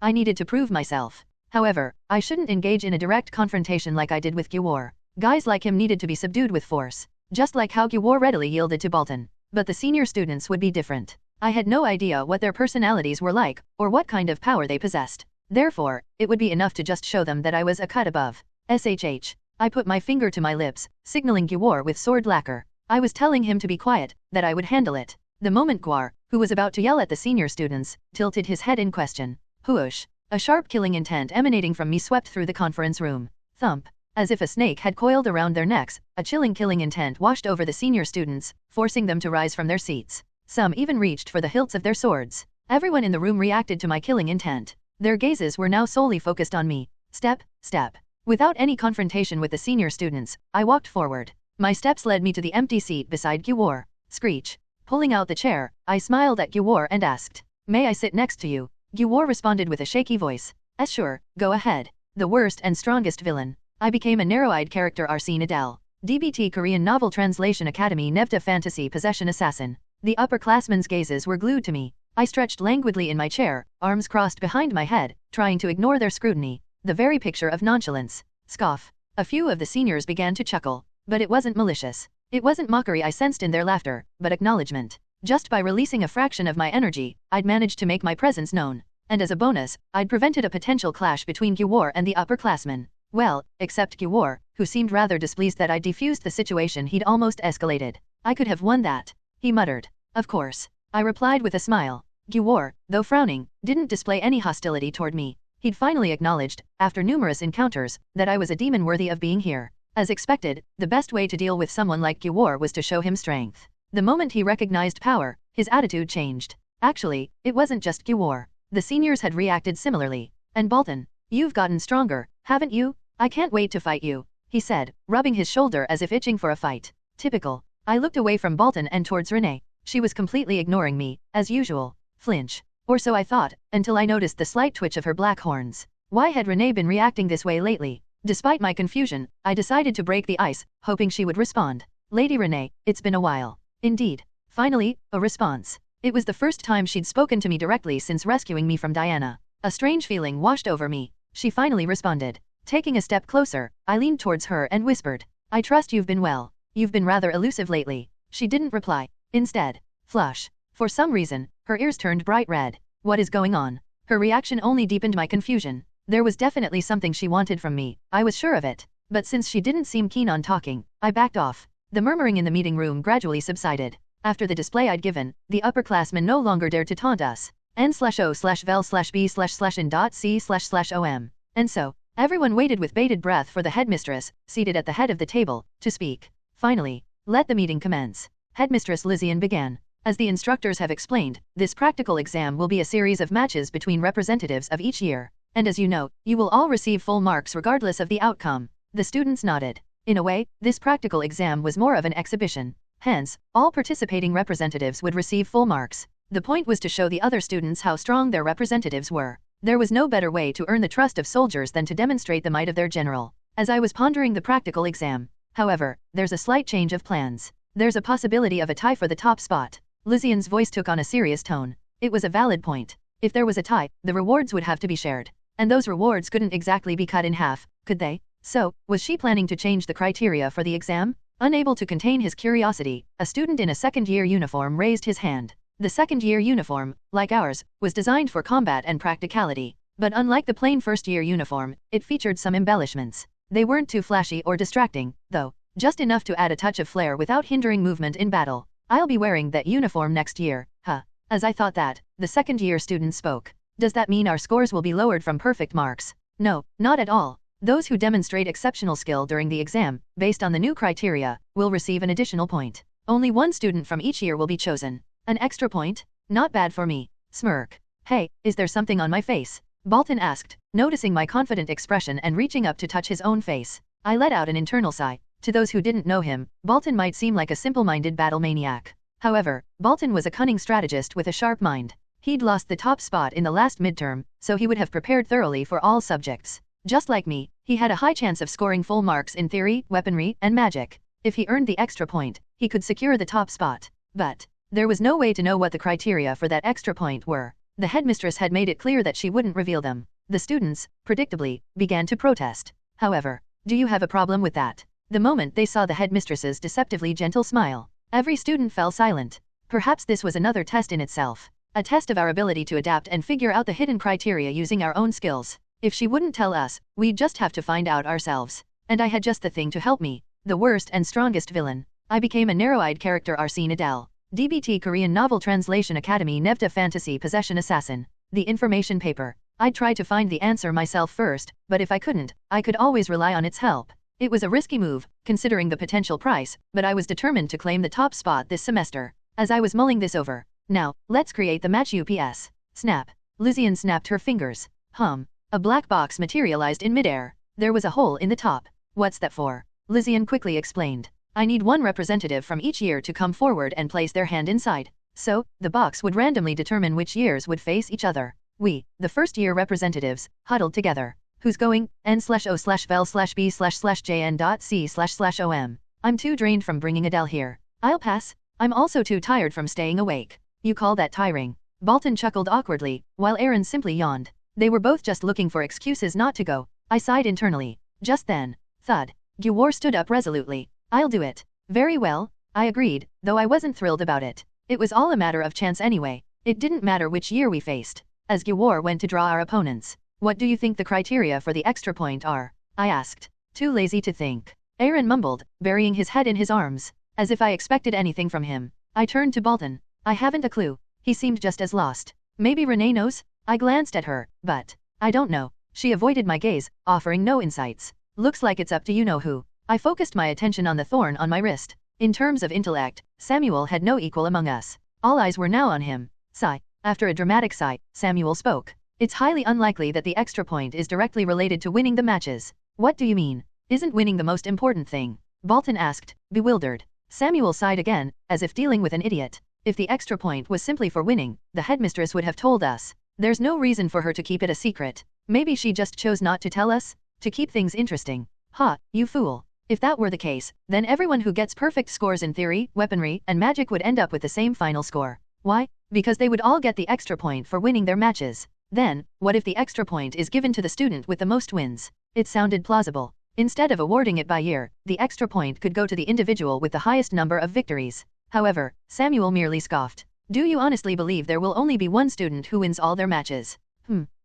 I needed to prove myself. However, I shouldn't engage in a direct confrontation like I did with Gyuwar. Guys like him needed to be subdued with force. Just like how Gyuwar readily yielded to Bolton. But the senior students would be different. I had no idea what their personalities were like, or what kind of power they possessed. Therefore, it would be enough to just show them that I was a cut above. SHH. I put my finger to my lips, signaling Gyuwar with sword lacquer. I was telling him to be quiet, that I would handle it. The moment Gyuwar, who was about to yell at the senior students, tilted his head in question. Whoosh! A sharp killing intent emanating from me swept through the conference room. Thump! As if a snake had coiled around their necks, a chilling killing intent washed over the senior students, forcing them to rise from their seats. Some even reached for the hilts of their swords. Everyone in the room reacted to my killing intent. Their gazes were now solely focused on me. Step, step. Without any confrontation with the senior students, I walked forward. My steps led me to the empty seat beside Gyuwar. Screech. Pulling out the chair, I smiled at Gyuwar and asked, "May I sit next to you?" Gyuwar responded with a shaky voice. Sure, go ahead. The worst and strongest villain. I became a narrow-eyed character Arsene Adel. DBT Korean Novel Translation Academy Nevda Fantasy Possession Assassin. The upperclassmen's gazes were glued to me. I stretched languidly in my chair, arms crossed behind my head, trying to ignore their scrutiny. The very picture of nonchalance. Scoff. A few of the seniors began to chuckle. But it wasn't malicious. It wasn't mockery I sensed in their laughter, but acknowledgement. Just by releasing a fraction of my energy, I'd managed to make my presence known. And as a bonus, I'd prevented a potential clash between Gyuwar and the upperclassmen. Well, except Gyuwar, who seemed rather displeased that I'd defused the situation he'd almost escalated. I could have won that. He muttered. Of course. I replied with a smile. Gyuwar, though frowning, didn't display any hostility toward me. He'd finally acknowledged, after numerous encounters, that I was a demon worthy of being here. As expected, the best way to deal with someone like Gyuwar was to show him strength. The moment he recognized power, his attitude changed. Actually, it wasn't just Gyuwar. The seniors had reacted similarly. And Bolton, you've gotten stronger, haven't you? I can't wait to fight you, he said, rubbing his shoulder as if itching for a fight. Typical. I looked away from Bolton and towards Renee. She was completely ignoring me, as usual. Flinch. Or so I thought, until I noticed the slight twitch of her black horns. Why had Renee been reacting this way lately? Despite my confusion, I decided to break the ice, hoping she would respond. Lady Renee, it's been a while. Indeed. Finally, a response. It was the first time she'd spoken to me directly since rescuing me from Diana. A strange feeling washed over me. She finally responded. Taking a step closer, I leaned towards her and whispered, "I trust you've been well. You've been rather elusive lately." She didn't reply. Instead, flush. For some reason, her ears turned bright red. What is going on? Her reaction only deepened my confusion. There was definitely something she wanted from me, I was sure of it. But since she didn't seem keen on talking, I backed off. The murmuring in the meeting room gradually subsided. After the display I'd given, the upperclassmen no longer dared to taunt us. n/o/vel/b//n.c//om. And so, everyone waited with bated breath for the headmistress, seated at the head of the table, to speak. Finally, let the meeting commence. Headmistress Lysian began. As the instructors have explained, this practical exam will be a series of matches between representatives of each year. And as you know, you will all receive full marks regardless of the outcome. The students nodded. In a way, this practical exam was more of an exhibition. Hence, all participating representatives would receive full marks. The point was to show the other students how strong their representatives were. There was no better way to earn the trust of soldiers than to demonstrate the might of their general. As I was pondering the practical exam, however, there's a slight change of plans. There's a possibility of a tie for the top spot. Lysian's voice took on a serious tone. It was a valid point. If there was a tie, the rewards would have to be shared. And those rewards couldn't exactly be cut in half, could they? So, was she planning to change the criteria for the exam? Unable to contain his curiosity, a student in a second-year uniform raised his hand. The second-year uniform, like ours, was designed for combat and practicality. But unlike the plain first-year uniform, it featured some embellishments. They weren't too flashy or distracting, though. Just enough to add a touch of flair without hindering movement in battle. I'll be wearing that uniform next year, huh? As I thought that, the second-year student spoke. Does that mean our scores will be lowered from perfect marks? No, not at all. Those who demonstrate exceptional skill during the exam, based on the new criteria, will receive an additional point. Only one student from each year will be chosen. An extra point? Not bad for me. Smirk. Hey, is there something on my face? Bolton asked, noticing my confident expression and reaching up to touch his own face. I let out an internal sigh. To those who didn't know him, Bolton might seem like a simple-minded battle maniac. However, Bolton was a cunning strategist with a sharp mind. He'd lost the top spot in the last midterm, so he would have prepared thoroughly for all subjects. Just like me, he had a high chance of scoring full marks in theory, weaponry, and magic. If he earned the extra point, he could secure the top spot. But there was no way to know what the criteria for that extra point were. The headmistress had made it clear that she wouldn't reveal them. The students, predictably, began to protest. However, do you have a problem with that? The moment they saw the headmistress's deceptively gentle smile, every student fell silent. Perhaps this was another test in itself. A test of our ability to adapt and figure out the hidden criteria using our own skills. If she wouldn't tell us, we'd just have to find out ourselves. And I had just the thing to help me. The worst and strongest villain. I became a narrow-eyed character Arsene Adel. DBT Korean Novel Translation Academy Nevda Fantasy Possession Assassin. The information paper. I'd try to find the answer myself first, but if I couldn't, I could always rely on its help. It was a risky move, considering the potential price, but I was determined to claim the top spot this semester. As I was mulling this over, now, let's create the match UPS. Snap. Lucian snapped her fingers. A black box materialized in midair. There was a hole in the top. What's that for? Lucian quickly explained. I need one representative from each year to come forward and place their hand inside. So, the box would randomly determine which years would face each other. We, the first year representatives, huddled together. Who's going? N/O/Vel/B/Jn.C//OM. I'm too drained from bringing Adele here. I'll pass. I'm also too tired from staying awake. You call that tiring? Bolton chuckled awkwardly, while Aaron simply yawned. They were both just looking for excuses not to go. I sighed internally. Just then, thud. Gyuwar stood up resolutely. I'll do it. Very well, I agreed, though I wasn't thrilled about it. It was all a matter of chance anyway. It didn't matter which year we faced. As Gyuwar went to draw our opponents. What do you think the criteria for the extra point are? I asked. Too lazy to think. Aaron mumbled, burying his head in his arms. As if I expected anything from him. I turned to Bolton. I haven't a clue. He seemed just as lost. Maybe Renee knows? I glanced at her, but I don't know. She avoided my gaze, offering no insights. Looks like it's up to you-know-who. I focused my attention on the thorn on my wrist. In terms of intellect, Samuel had no equal among us. All eyes were now on him. Sigh. After a dramatic sigh, Samuel spoke. It's highly unlikely that the extra point is directly related to winning the matches. What do you mean? Isn't winning the most important thing? Bolton asked, bewildered. Samuel sighed again, as if dealing with an idiot. If the extra point was simply for winning, the headmistress would have told us. There's no reason for her to keep it a secret. Maybe she just chose not to tell us? To keep things interesting. Ha, you fool. If that were the case, then everyone who gets perfect scores in theory, weaponry, and magic would end up with the same final score. Why? Because they would all get the extra point for winning their matches. Then, what if the extra point is given to the student with the most wins? It sounded plausible. Instead of awarding it by year, the extra point could go to the individual with the highest number of victories. However, Samuel merely scoffed. Do you honestly believe there will only be one student who wins all their matches?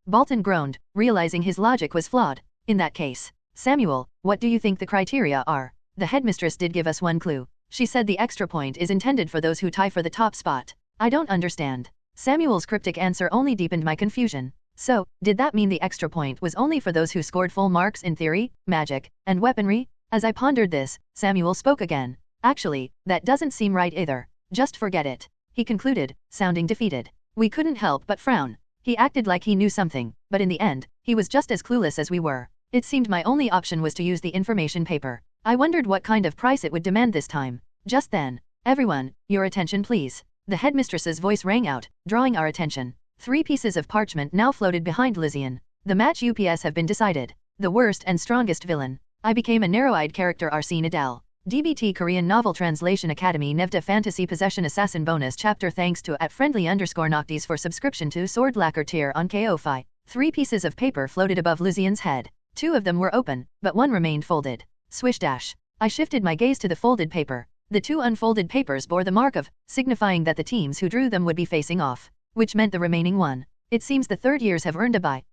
Bolton groaned, realizing his logic was flawed. In that case, Samuel, what do you think the criteria are? The headmistress did give us one clue. She said the extra point is intended for those who tie for the top spot. I don't understand. Samuel's cryptic answer only deepened my confusion. So, did that mean the extra point was only for those who scored full marks in theory, magic, and weaponry? As I pondered this, Samuel spoke again. Actually, that doesn't seem right either. Just forget it. He concluded, sounding defeated. We couldn't help but frown. He acted like he knew something, but in the end, he was just as clueless as we were. It seemed my only option was to use the information paper. I wondered what kind of price it would demand this time. Just then, everyone, your attention please. The headmistress's voice rang out, drawing our attention. 3 pieces of parchment now floated behind Lucian. The match UPS have been decided. The worst and strongest villain. I became a narrow-eyed character Arsene Adel. DBT Korean Novel Translation Academy Nevda Fantasy Possession Assassin Bonus Chapter Thanks to @friendly_nocties for subscription to Sword Lacquer tier on Ko-Fi. 3 pieces of paper floated above Lucian's head. 2 of them were open, but one remained folded. Swish dash. I shifted my gaze to the folded paper. The 2 unfolded papers bore the mark of, signifying that the teams who drew them would be facing off. Which meant the remaining one. It seems the third years have earned a bye.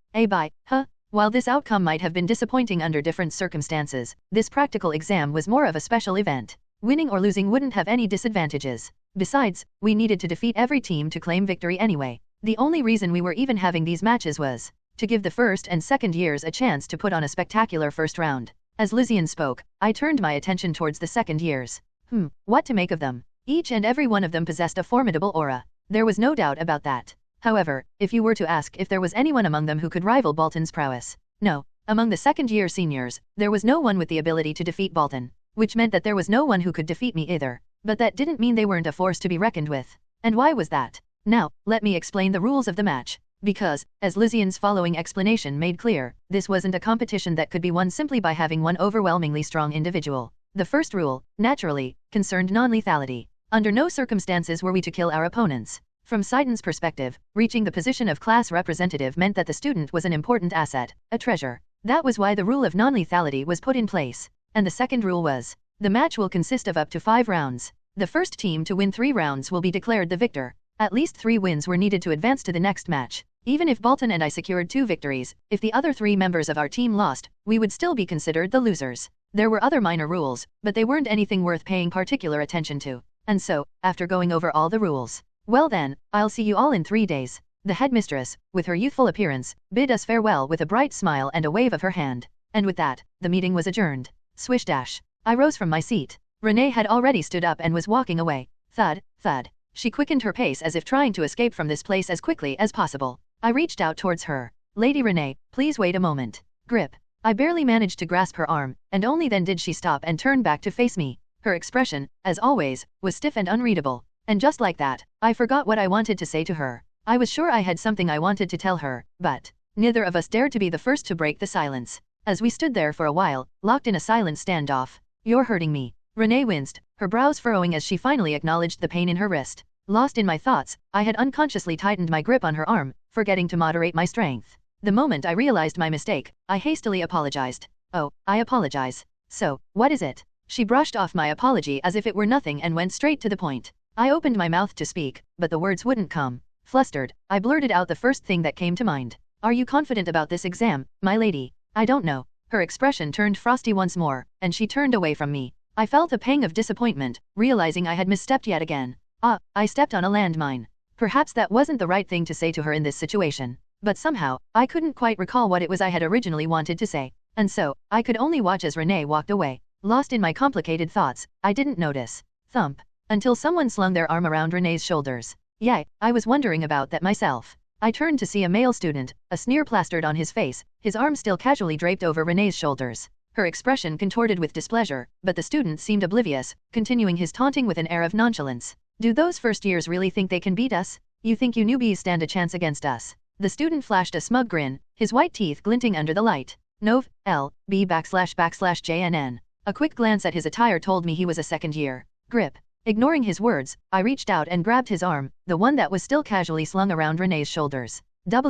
While this outcome might have been disappointing under different circumstances, this practical exam was more of a special event. Winning or losing wouldn't have any disadvantages. Besides, we needed to defeat every team to claim victory anyway. The only reason we were even having these matches was to give the first and second years a chance to put on a spectacular first round. As Lucian spoke, I turned my attention towards the second years. What to make of them? Each and every one of them possessed a formidable aura. There was no doubt about that. However, if you were to ask if there was anyone among them who could rival Bolton's prowess, no. Among the second-year seniors, there was no one with the ability to defeat Bolton, which meant that there was no one who could defeat me either. But that didn't mean they weren't a force to be reckoned with. And why was that? Now, let me explain the rules of the match. Because, as Lucian's following explanation made clear, this wasn't a competition that could be won simply by having one overwhelmingly strong individual. The first rule, naturally, concerned non-lethality. Under no circumstances were we to kill our opponents. From Sidon's perspective, reaching the position of class representative meant that the student was an important asset, a treasure. That was why the rule of non-lethality was put in place. And the second rule was, the match will consist of up to 5 rounds. The first team to win 3 rounds will be declared the victor. At least 3 wins were needed to advance to the next match. Even if Bolton and I secured 2 victories, if the other 3 members of our team lost, we would still be considered the losers. There were other minor rules, but they weren't anything worth paying particular attention to. And so, after going over all the rules, well then, I'll see you all in 3 days. The headmistress, with her youthful appearance, bid us farewell with a bright smile and a wave of her hand. And with that, the meeting was adjourned. Swish dash. I rose from my seat. Renee had already stood up and was walking away. Thud, thud. She quickened her pace as if trying to escape from this place as quickly as possible. I reached out towards her. Lady Renee, please wait a moment. Grip. I barely managed to grasp her arm, and only then did she stop and turn back to face me. Her expression, as always, was stiff and unreadable. And just like that, I forgot what I wanted to say to her. I was sure I had something I wanted to tell her, but neither of us dared to be the first to break the silence. As we stood there for a while, locked in a silent standoff. You're hurting me. Renee winced, her brows furrowing as she finally acknowledged the pain in her wrist. Lost in my thoughts, I had unconsciously tightened my grip on her arm, forgetting to moderate my strength. The moment I realized my mistake, I hastily apologized. Oh, I apologize. So, what is it? She brushed off my apology as if it were nothing and went straight to the point. I opened my mouth to speak, but the words wouldn't come. Flustered, I blurted out the first thing that came to mind. Are you confident about this exam, my lady? I don't know. Her expression turned frosty once more, and she turned away from me. I felt a pang of disappointment, realizing I had misstepped yet again. I stepped on a landmine. Perhaps that wasn't the right thing to say to her in this situation. But somehow, I couldn't quite recall what it was I had originally wanted to say. And so, I could only watch as Renee walked away. Lost in my complicated thoughts, I didn't notice. Thump. Until someone slung their arm around Renee's shoulders. Yeah, I was wondering about that myself. I turned to see a male student, a sneer plastered on his face, his arm still casually draped over Renee's shoulders. Her expression contorted with displeasure, but the student seemed oblivious, continuing his taunting with an air of nonchalance. Do those first years really think they can beat us? You think you newbies stand a chance against us? The student flashed a smug grin, his white teeth glinting under the light. Nov. L. B //JNN. A quick glance at his attire told me he was a second year. Grip. Ignoring his words, I reached out and grabbed his arm, the one that was still casually slung around Renee's shoulders. What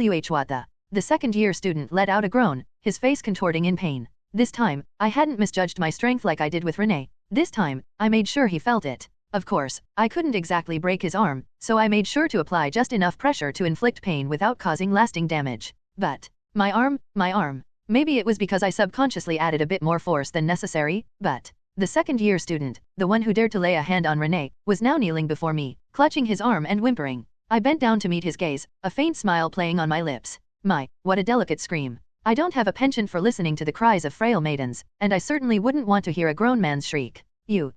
the? The second-year student let out a groan, his face contorting in pain. This time, I hadn't misjudged my strength like I did with Renee. This time, I made sure he felt it. Of course, I couldn't exactly break his arm, so I made sure to apply just enough pressure to inflict pain without causing lasting damage. But, my arm. Maybe it was because I subconsciously added a bit more force than necessary, but the second-year student, the one who dared to lay a hand on Renee, was now kneeling before me, clutching his arm and whimpering. I bent down to meet his gaze, a faint smile playing on my lips. My, what a delicate scream. I don't have a penchant for listening to the cries of frail maidens, and I certainly wouldn't want to hear a grown man's shriek. You.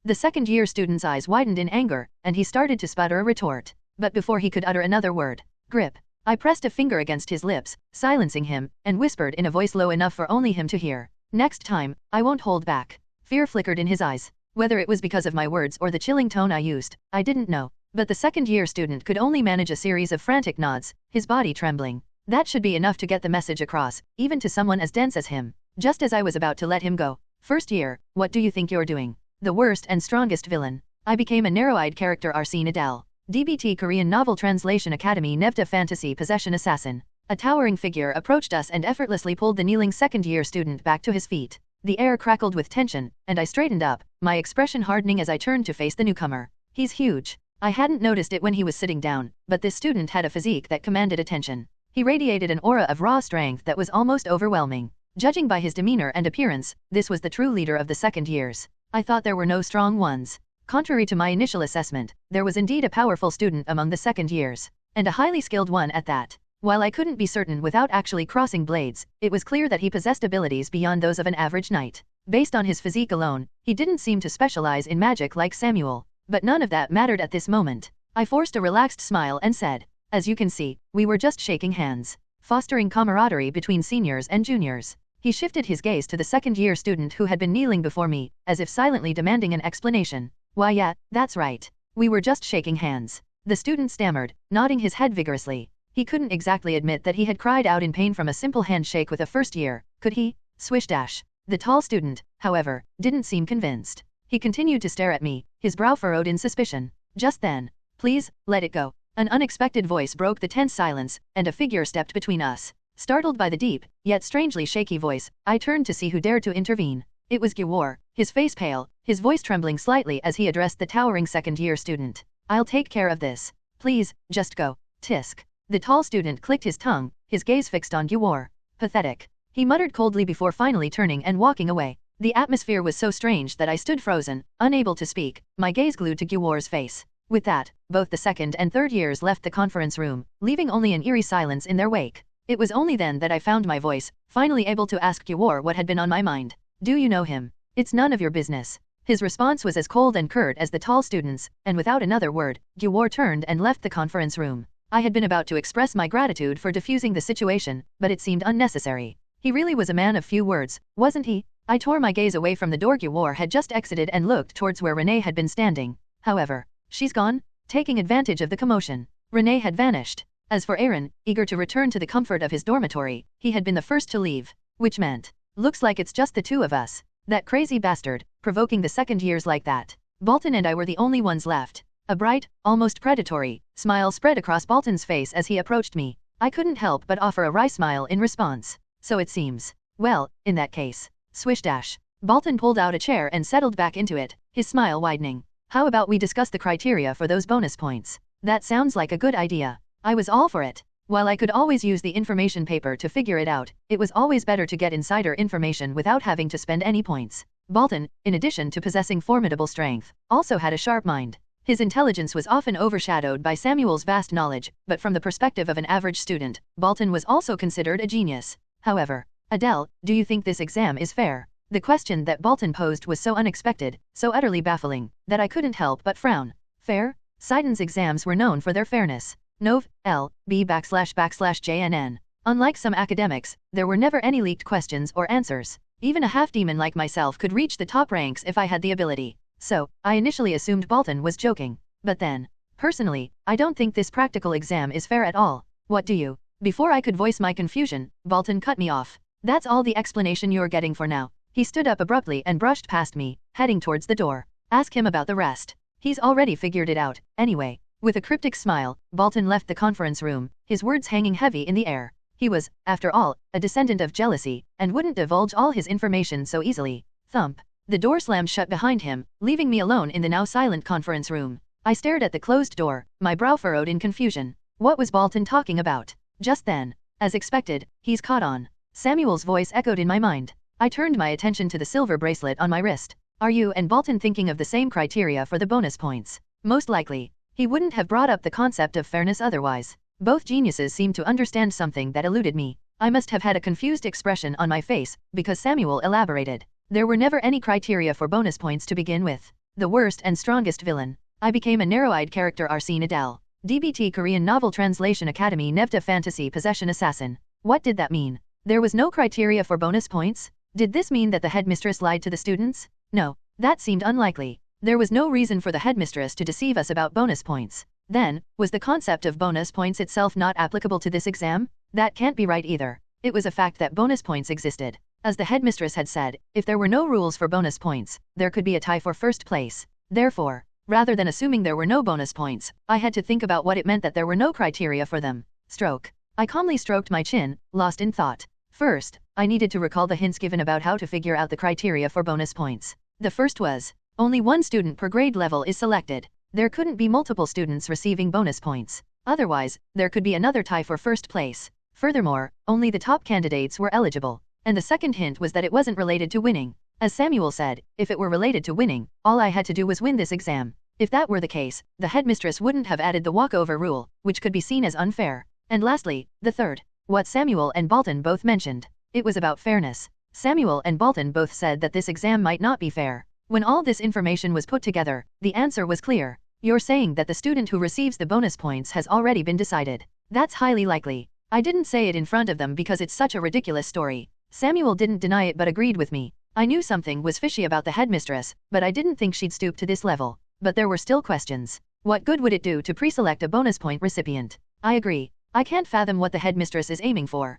The second-year student's eyes widened in anger, and he started to sputter a retort. But before he could utter another word, grip. I pressed a finger against his lips, silencing him, and whispered in a voice low enough for only him to hear. Next time, I won't hold back. Fear flickered in his eyes. Whether it was because of my words or the chilling tone I used, I didn't know. But the second-year student could only manage a series of frantic nods, his body trembling. That should be enough to get the message across, even to someone as dense as him. Just as I was about to let him go. First year, what do you think you're doing? The worst and strongest villain. I became a narrow-eyed character Arsene Adel. DBT Korean Novel Translation Academy Nevda Fantasy Possession Assassin. A towering figure approached us and effortlessly pulled the kneeling second-year student back to his feet. The air crackled with tension, and I straightened up, my expression hardening as I turned to face the newcomer. He's huge. I hadn't noticed it when he was sitting down, but this student had a physique that commanded attention. He radiated an aura of raw strength that was almost overwhelming. Judging by his demeanor and appearance, this was the true leader of the second years. I thought there were no strong ones. Contrary to my initial assessment, there was indeed a powerful student among the second years, and a highly skilled one at that. While I couldn't be certain without actually crossing blades, it was clear that he possessed abilities beyond those of an average knight. Based on his physique alone, he didn't seem to specialize in magic like Samuel, but none of that mattered at this moment. I forced a relaxed smile and said, "As you can see, we were just shaking hands, fostering camaraderie between seniors and juniors." He shifted his gaze to the second-year student who had been kneeling before me, as if silently demanding an explanation. "Why yeah, that's right. We were just shaking hands." The student stammered, nodding his head vigorously. He couldn't exactly admit that he had cried out in pain from a simple handshake with a first year, could he? Swish dash. The tall student, however, didn't seem convinced. He continued to stare at me, his brow furrowed in suspicion. Just then, "Please, let it go." An unexpected voice broke the tense silence, and a figure stepped between us. Startled by the deep, yet strangely shaky voice, I turned to see who dared to intervene. It was Gyawar, his face pale, his voice trembling slightly as he addressed the towering second-year student. "I'll take care of this. Please, just go." Tisk. The tall student clicked his tongue, his gaze fixed on Gyawar. "Pathetic." He muttered coldly before finally turning and walking away. The atmosphere was so strange that I stood frozen, unable to speak, my gaze glued to Gyawar's face. With that, both the second and third years left the conference room, leaving only an eerie silence in their wake. It was only then that I found my voice, finally able to ask Gyawar what had been on my mind. "Do you know him?" "It's none of your business." His response was as cold and curt as the tall student's, and without another word, Gyawar turned and left the conference room. I had been about to express my gratitude for diffusing the situation, but it seemed unnecessary. He really was a man of few words, wasn't he? I tore my gaze away from the door Gyawar had just exited and looked towards where Renee had been standing. However, "She's gone?" Taking advantage of the commotion, Renee had vanished. As for Aaron, eager to return to the comfort of his dormitory, he had been the first to leave. Which meant, "Looks like it's just the two of us." That crazy bastard, provoking the second years like that. Bolton and I were the only ones left. A bright, almost predatory, smile spread across Bolton's face as he approached me. I couldn't help but offer a wry smile in response. "So it seems. Well, in that case." Swish dash. Bolton pulled out a chair and settled back into it, his smile widening. "How about we discuss the criteria for those bonus points?" "That sounds like a good idea." I was all for it. While I could always use the information paper to figure it out, it was always better to get insider information without having to spend any points. Bolton, in addition to possessing formidable strength, also had a sharp mind. His intelligence was often overshadowed by Samuel's vast knowledge, but from the perspective of an average student, Bolton was also considered a genius. However, "Adele, do you think this exam is fair?" The question that Bolton posed was so unexpected, so utterly baffling, that I couldn't help but frown. Fair? Sidon's exams were known for their fairness. Nov. L. B//JNN. Unlike some academics, there were never any leaked questions or answers. Even a half-demon like myself could reach the top ranks if I had the ability. So, I initially assumed Bolton was joking. But then, personally, I don't think this practical exam is fair at all. What do you? Before I could voice my confusion, Bolton cut me off. "That's all the explanation you're getting for now." He stood up abruptly and brushed past me, heading towards the door. "Ask him about the rest. He's already figured it out, anyway." With a cryptic smile, Bolton left the conference room, his words hanging heavy in the air. He was, after all, a descendant of jealousy, and wouldn't divulge all his information so easily. Thump. The door slammed shut behind him, leaving me alone in the now silent conference room. I stared at the closed door, my brow furrowed in confusion. What was Bolton talking about? Just then, as expected, "He's caught on." Samuel's voice echoed in my mind. I turned my attention to the silver bracelet on my wrist. "Are you and Bolton thinking of the same criteria for the bonus points?" Most likely. He wouldn't have brought up the concept of fairness otherwise. Both geniuses seemed to understand something that eluded me. I must have had a confused expression on my face, because Samuel elaborated. "There were never any criteria for bonus points to begin with. The worst and strongest villain. I became a narrow-eyed character Arsene Adel. DBT Korean Novel Translation Academy Nevda Fantasy Possession Assassin." What did that mean? There was no criteria for bonus points? Did this mean that the headmistress lied to the students? No, that seemed unlikely. There was no reason for the headmistress to deceive us about bonus points. Then, was the concept of bonus points itself not applicable to this exam? That can't be right either. It was a fact that bonus points existed. As the headmistress had said, if there were no rules for bonus points, there could be a tie for first place. Therefore, rather than assuming there were no bonus points, I had to think about what it meant that there were no criteria for them. Stroke. I calmly stroked my chin, lost in thought. First, I needed to recall the hints given about how to figure out the criteria for bonus points. The first was, only one student per grade level is selected. There couldn't be multiple students receiving bonus points. Otherwise, there could be another tie for first place. Furthermore, only the top candidates were eligible. And the second hint was that it wasn't related to winning. As Samuel said, if it were related to winning, all I had to do was win this exam. If that were the case, the headmistress wouldn't have added the walkover rule, which could be seen as unfair. And lastly, the third. What Samuel and Bolton both mentioned. It was about fairness. Samuel and Bolton both said that this exam might not be fair. When all this information was put together, the answer was clear. You're saying that the student who receives the bonus points has already been decided. That's highly likely. I didn't say it in front of them because it's such a ridiculous story. Samuel didn't deny it but agreed with me. I knew something was fishy about the headmistress, but I didn't think she'd stoop to this level. But there were still questions. What good would it do to pre-select a bonus point recipient? I agree. I can't fathom what the headmistress is aiming for.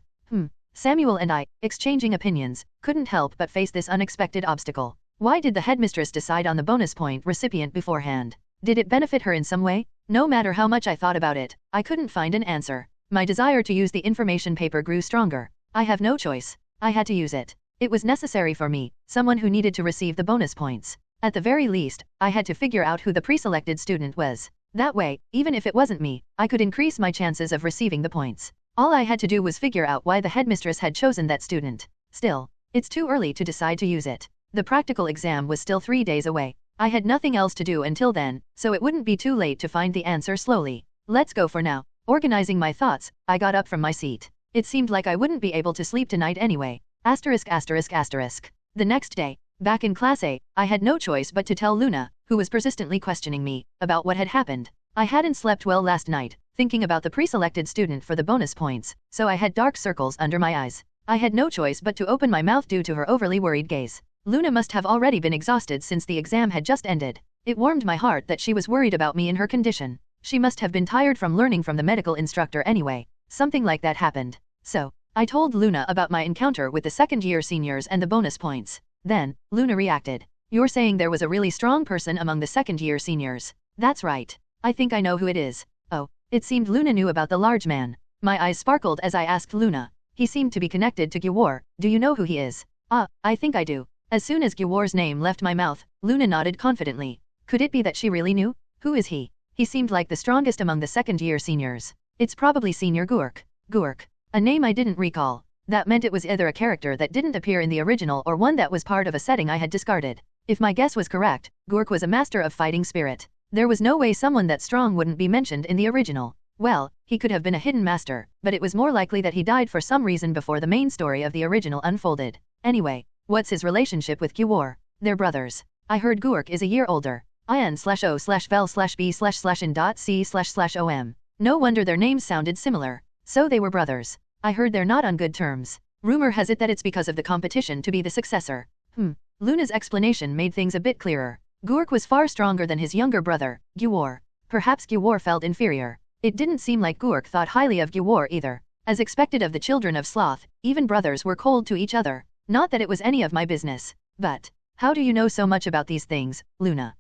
Samuel and I, exchanging opinions, couldn't help but face this unexpected obstacle. Why did the headmistress decide on the bonus point recipient beforehand? Did it benefit her in some way? No matter how much I thought about it, I couldn't find an answer. My desire to use the information paper grew stronger. I have no choice. I had to use it. It was necessary for me, someone who needed to receive the bonus points. At the very least, I had to figure out who the pre-selected student was. That way, even if it wasn't me, I could increase my chances of receiving the points. All I had to do was figure out why the headmistress had chosen that student. Still, it's too early to decide to use it. The practical exam was still 3 days away. I had nothing else to do until then, so it wouldn't be too late to find the answer slowly. Let's go for now. Organizing my thoughts, I got up from my seat. It seemed like I wouldn't be able to sleep tonight anyway. ******. The next day, back in Class A, I had no choice but to tell Luna, who was persistently questioning me, about what had happened. I hadn't slept well last night, thinking about the pre-selected student for the bonus points, so I had dark circles under my eyes. I had no choice but to open my mouth due to her overly worried gaze. Luna must have already been exhausted since the exam had just ended. It warmed my heart that she was worried about me in her condition. She must have been tired from learning from the medical instructor anyway. Something like that happened. So, I told Luna about my encounter with the second-year seniors and the bonus points. Then, Luna reacted. You're saying there was a really strong person among the second-year seniors. That's right. I think I know who it is. Oh, it seemed Luna knew about the large man. My eyes sparkled as I asked Luna. He seemed to be connected to Gyawar. Do you know who he is? I think I do. As soon as Gyawar's name left my mouth, Luna nodded confidently. Could it be that she really knew? Who is he? He seemed like the strongest among the second-year seniors. It's probably Senior Gurk. Gurk. A name I didn't recall. That meant it was either a character that didn't appear in the original or one that was part of a setting I had discarded. If my guess was correct, Gurk was a master of fighting spirit. There was no way someone that strong wouldn't be mentioned in the original. Well, he could have been a hidden master, but it was more likely that he died for some reason before the main story of the original unfolded. Anyway, what's his relationship with Gyawar? They're brothers. I heard Gurk is a year older. IN/O/VEL/B/in.C//OM. No wonder their names sounded similar. So they were brothers. I heard they're not on good terms. Rumor has it that it's because of the competition to be the successor. Luna's explanation made things a bit clearer. Gurk was far stronger than his younger brother, Gyawar. Perhaps Gyawar felt inferior. It didn't seem like Gurk thought highly of Gyawar either. As expected of the children of Sloth, even brothers were cold to each other. Not that it was any of my business. But, how do you know so much about these things, Luna?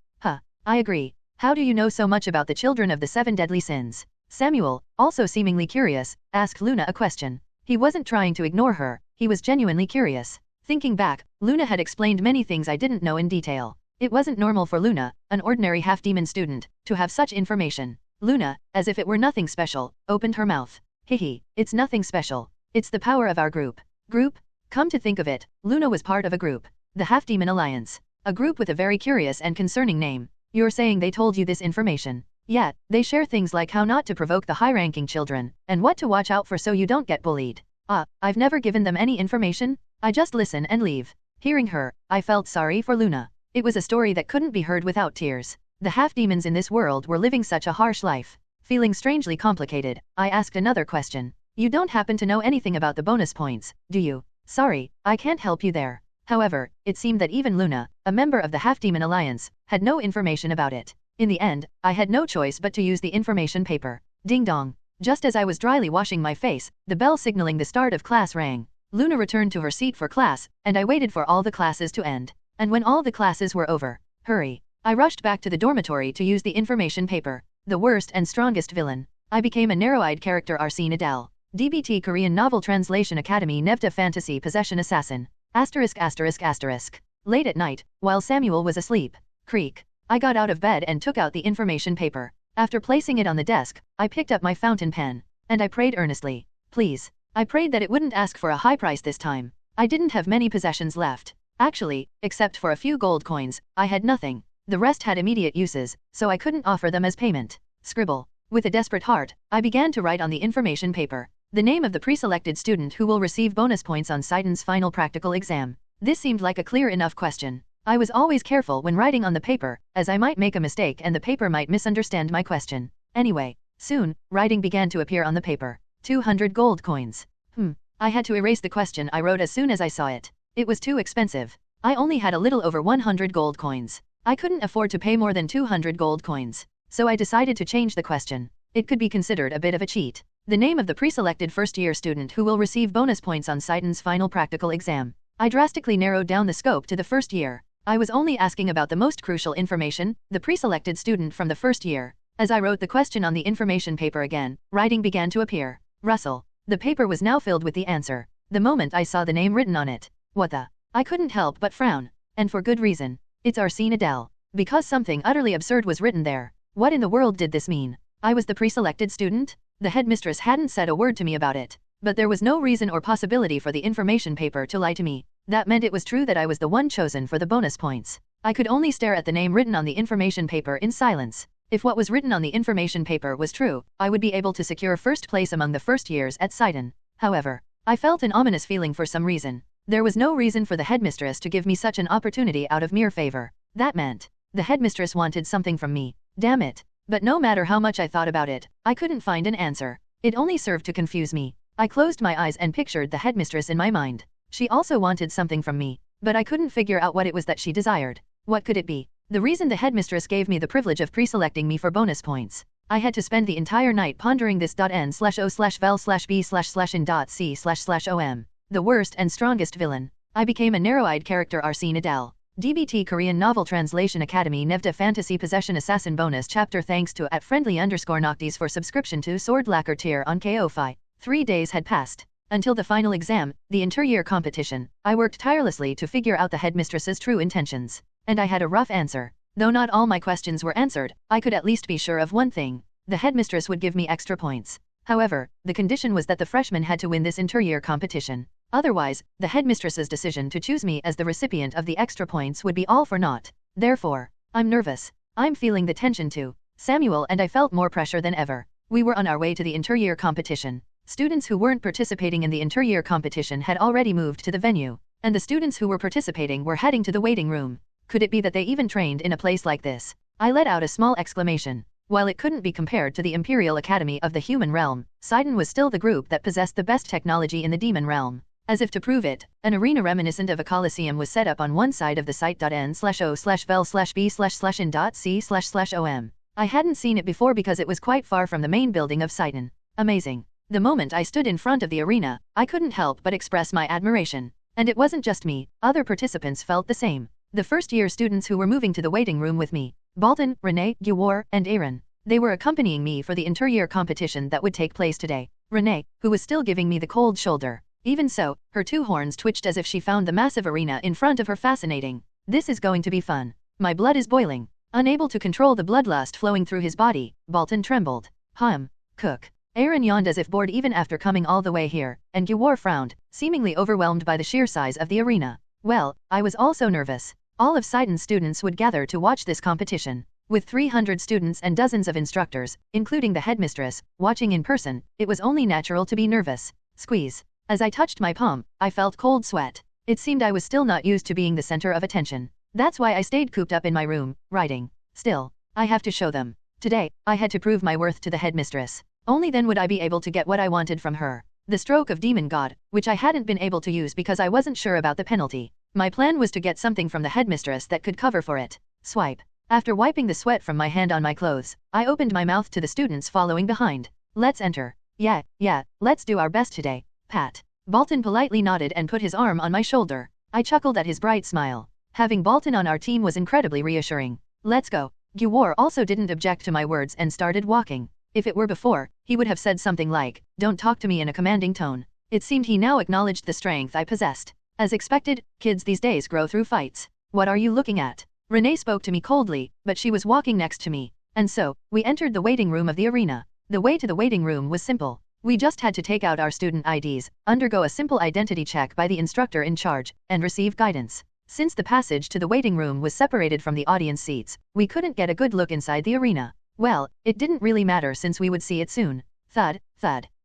I agree. How do you know so much about the children of the 7 deadly sins? Samuel, also seemingly curious, asked Luna a question. He wasn't trying to ignore her, he was genuinely curious. Thinking back, Luna had explained many things I didn't know in detail. It wasn't normal for Luna, an ordinary half-demon student, to have such information. Luna, as if it were nothing special, opened her mouth. Hihi, it's nothing special. It's the power of our group. Group? Come to think of it, Luna was part of a group. The Half-Demon Alliance. A group with a very curious and concerning name. You're saying they told you this information. Yet, they share things like how not to provoke the high-ranking children, and what to watch out for so you don't get bullied. I've never given them any information. I just listen and leave. Hearing her, I felt sorry for Luna. It was a story that couldn't be heard without tears. The half-demons in this world were living such a harsh life. Feeling strangely complicated, I asked another question. You don't happen to know anything about the bonus points, do you? Sorry, I can't help you there. However, it seemed that even Luna, a member of the Half-Demon Alliance, had no information about it. In the end, I had no choice but to use the information paper. Ding dong. Just as I was dryly washing my face, the bell signaling the start of class rang. Luna returned to her seat for class, and I waited for all the classes to end. And when all the classes were over, I rushed back to the dormitory to use the information paper. The worst and strongest villain. I became a narrow-eyed character Arsene Adel. DBT Korean Novel Translation Academy Nevda Fantasy Possession Assassin. ******. Late at night, while Samuel was asleep. Creak. I got out of bed and took out the information paper. After placing it on the desk, I picked up my fountain pen. And I prayed earnestly. Please. I prayed that it wouldn't ask for a high price this time. I didn't have many possessions left. Actually, except for a few gold coins, I had nothing. The rest had immediate uses, so I couldn't offer them as payment. Scribble. With a desperate heart, I began to write on the information paper the name of the pre-selected student who will receive bonus points on Sidon's final practical exam. This seemed like a clear enough question. I was always careful when writing on the paper, as I might make a mistake and the paper might misunderstand my question. Anyway, soon, writing began to appear on the paper. 200 gold coins. I had to erase the question I wrote as soon as I saw it. It was too expensive. I only had a little over 100 gold coins. I couldn't afford to pay more than 200 gold coins. So I decided to change the question. It could be considered a bit of a cheat. The name of the pre-selected first-year student who will receive bonus points on Citan's final practical exam. I drastically narrowed down the scope to the first year. I was only asking about the most crucial information, the pre-selected student from the first year. As I wrote the question on the information paper again, writing began to appear. Russell. The paper was now filled with the answer. The moment I saw the name written on it. What the? I couldn't help but frown. And for good reason. It's Arsene Adel. Because something utterly absurd was written there. What in the world did this mean? I was the pre-selected student? The headmistress hadn't said a word to me about it. But there was no reason or possibility for the information paper to lie to me. That meant it was true that I was the one chosen for the bonus points. I could only stare at the name written on the information paper in silence. If what was written on the information paper was true, I would be able to secure first place among the first years at Citan. However, I felt an ominous feeling for some reason. There was no reason for the headmistress to give me such an opportunity out of mere favor. That meant the headmistress wanted something from me. Damn it. But no matter how much I thought about it, I couldn't find an answer. It only served to confuse me. I closed my eyes and pictured the headmistress in my mind. She also wanted something from me, but I couldn't figure out what it was that she desired. What could it be? The reason the headmistress gave me the privilege of pre-selecting me for bonus points. I had to spend the entire night pondering this. N/O/vel/B/in.C//OM. The worst and strongest villain. I became a narrow-eyed character Arsene Adel. DBT Korean Novel Translation Academy Nevda Fantasy Possession Assassin Bonus Chapter. Thanks to @friendly_noctis for subscription to Sword Lacquer tier on Ko-Fi. 3 days had passed. Until the final exam, the inter-year competition, I worked tirelessly to figure out the headmistress's true intentions. And I had a rough answer. Though not all my questions were answered, I could at least be sure of one thing. The headmistress would give me extra points. However, the condition was that the freshmen had to win this inter-year competition. Otherwise, the headmistress's decision to choose me as the recipient of the extra points would be all for naught. Therefore, I'm nervous. I'm feeling the tension too. Samuel and I felt more pressure than ever. We were on our way to the inter-year competition. Students who weren't participating in the inter-year competition had already moved to the venue, and the students who were participating were heading to the waiting room. Could it be that they even trained in a place like this? I let out a small exclamation. While it couldn't be compared to the Imperial Academy of the Human Realm, Citan was still the group that possessed the best technology in the Demon Realm. As if to prove it, an arena reminiscent of a coliseum was set up on one side of the site. N/O/vel/B/in.C//OM. I hadn't seen it before because it was quite far from the main building of Citan. Amazing. The moment I stood in front of the arena, I couldn't help but express my admiration. And it wasn't just me, other participants felt the same. The first-year students who were moving to the waiting room with me, Balton, Renee, Guwar, and Aaron. They were accompanying me for the inter-year competition that would take place today. Renee, who was still giving me the cold shoulder. Even so, her two horns twitched as if she found the massive arena in front of her fascinating. This is going to be fun. My blood is boiling. Unable to control the bloodlust flowing through his body, Balton trembled. Cook. Aaron yawned as if bored even after coming all the way here, and Guwar frowned, seemingly overwhelmed by the sheer size of the arena. Well, I was also nervous. All of Citan's students would gather to watch this competition. With 300 students and dozens of instructors, including the headmistress, watching in person, it was only natural to be nervous. Squeeze. As I touched my palm, I felt cold sweat. It seemed I was still not used to being the center of attention. That's why I stayed cooped up in my room, writing. Still, I have to show them. Today, I had to prove my worth to the headmistress. Only then would I be able to get what I wanted from her. The stroke of Demon God, which I hadn't been able to use because I wasn't sure about the penalty. My plan was to get something from the headmistress that could cover for it. Swipe. After wiping the sweat from my hand on my clothes, I opened my mouth to the students following behind. Let's enter. Yeah, let's do our best today. Pat. Balton politely nodded and put his arm on my shoulder. I chuckled at his bright smile. Having Balton on our team was incredibly reassuring. Let's go. Guwar also didn't object to my words and started walking. If it were before, he would have said something like, "Don't talk to me," in a commanding tone. It seemed he now acknowledged the strength I possessed. As expected, kids these days grow through fights. What are you looking at? Renee spoke to me coldly, but she was walking next to me. And so, we entered the waiting room of the arena. The way to the waiting room was simple. We just had to take out our student IDs, undergo a simple identity check by the instructor in charge, and receive guidance. Since the passage to the waiting room was separated from the audience seats, we couldn't get a good look inside the arena. Well, it didn't really matter since we would see it soon. Thud.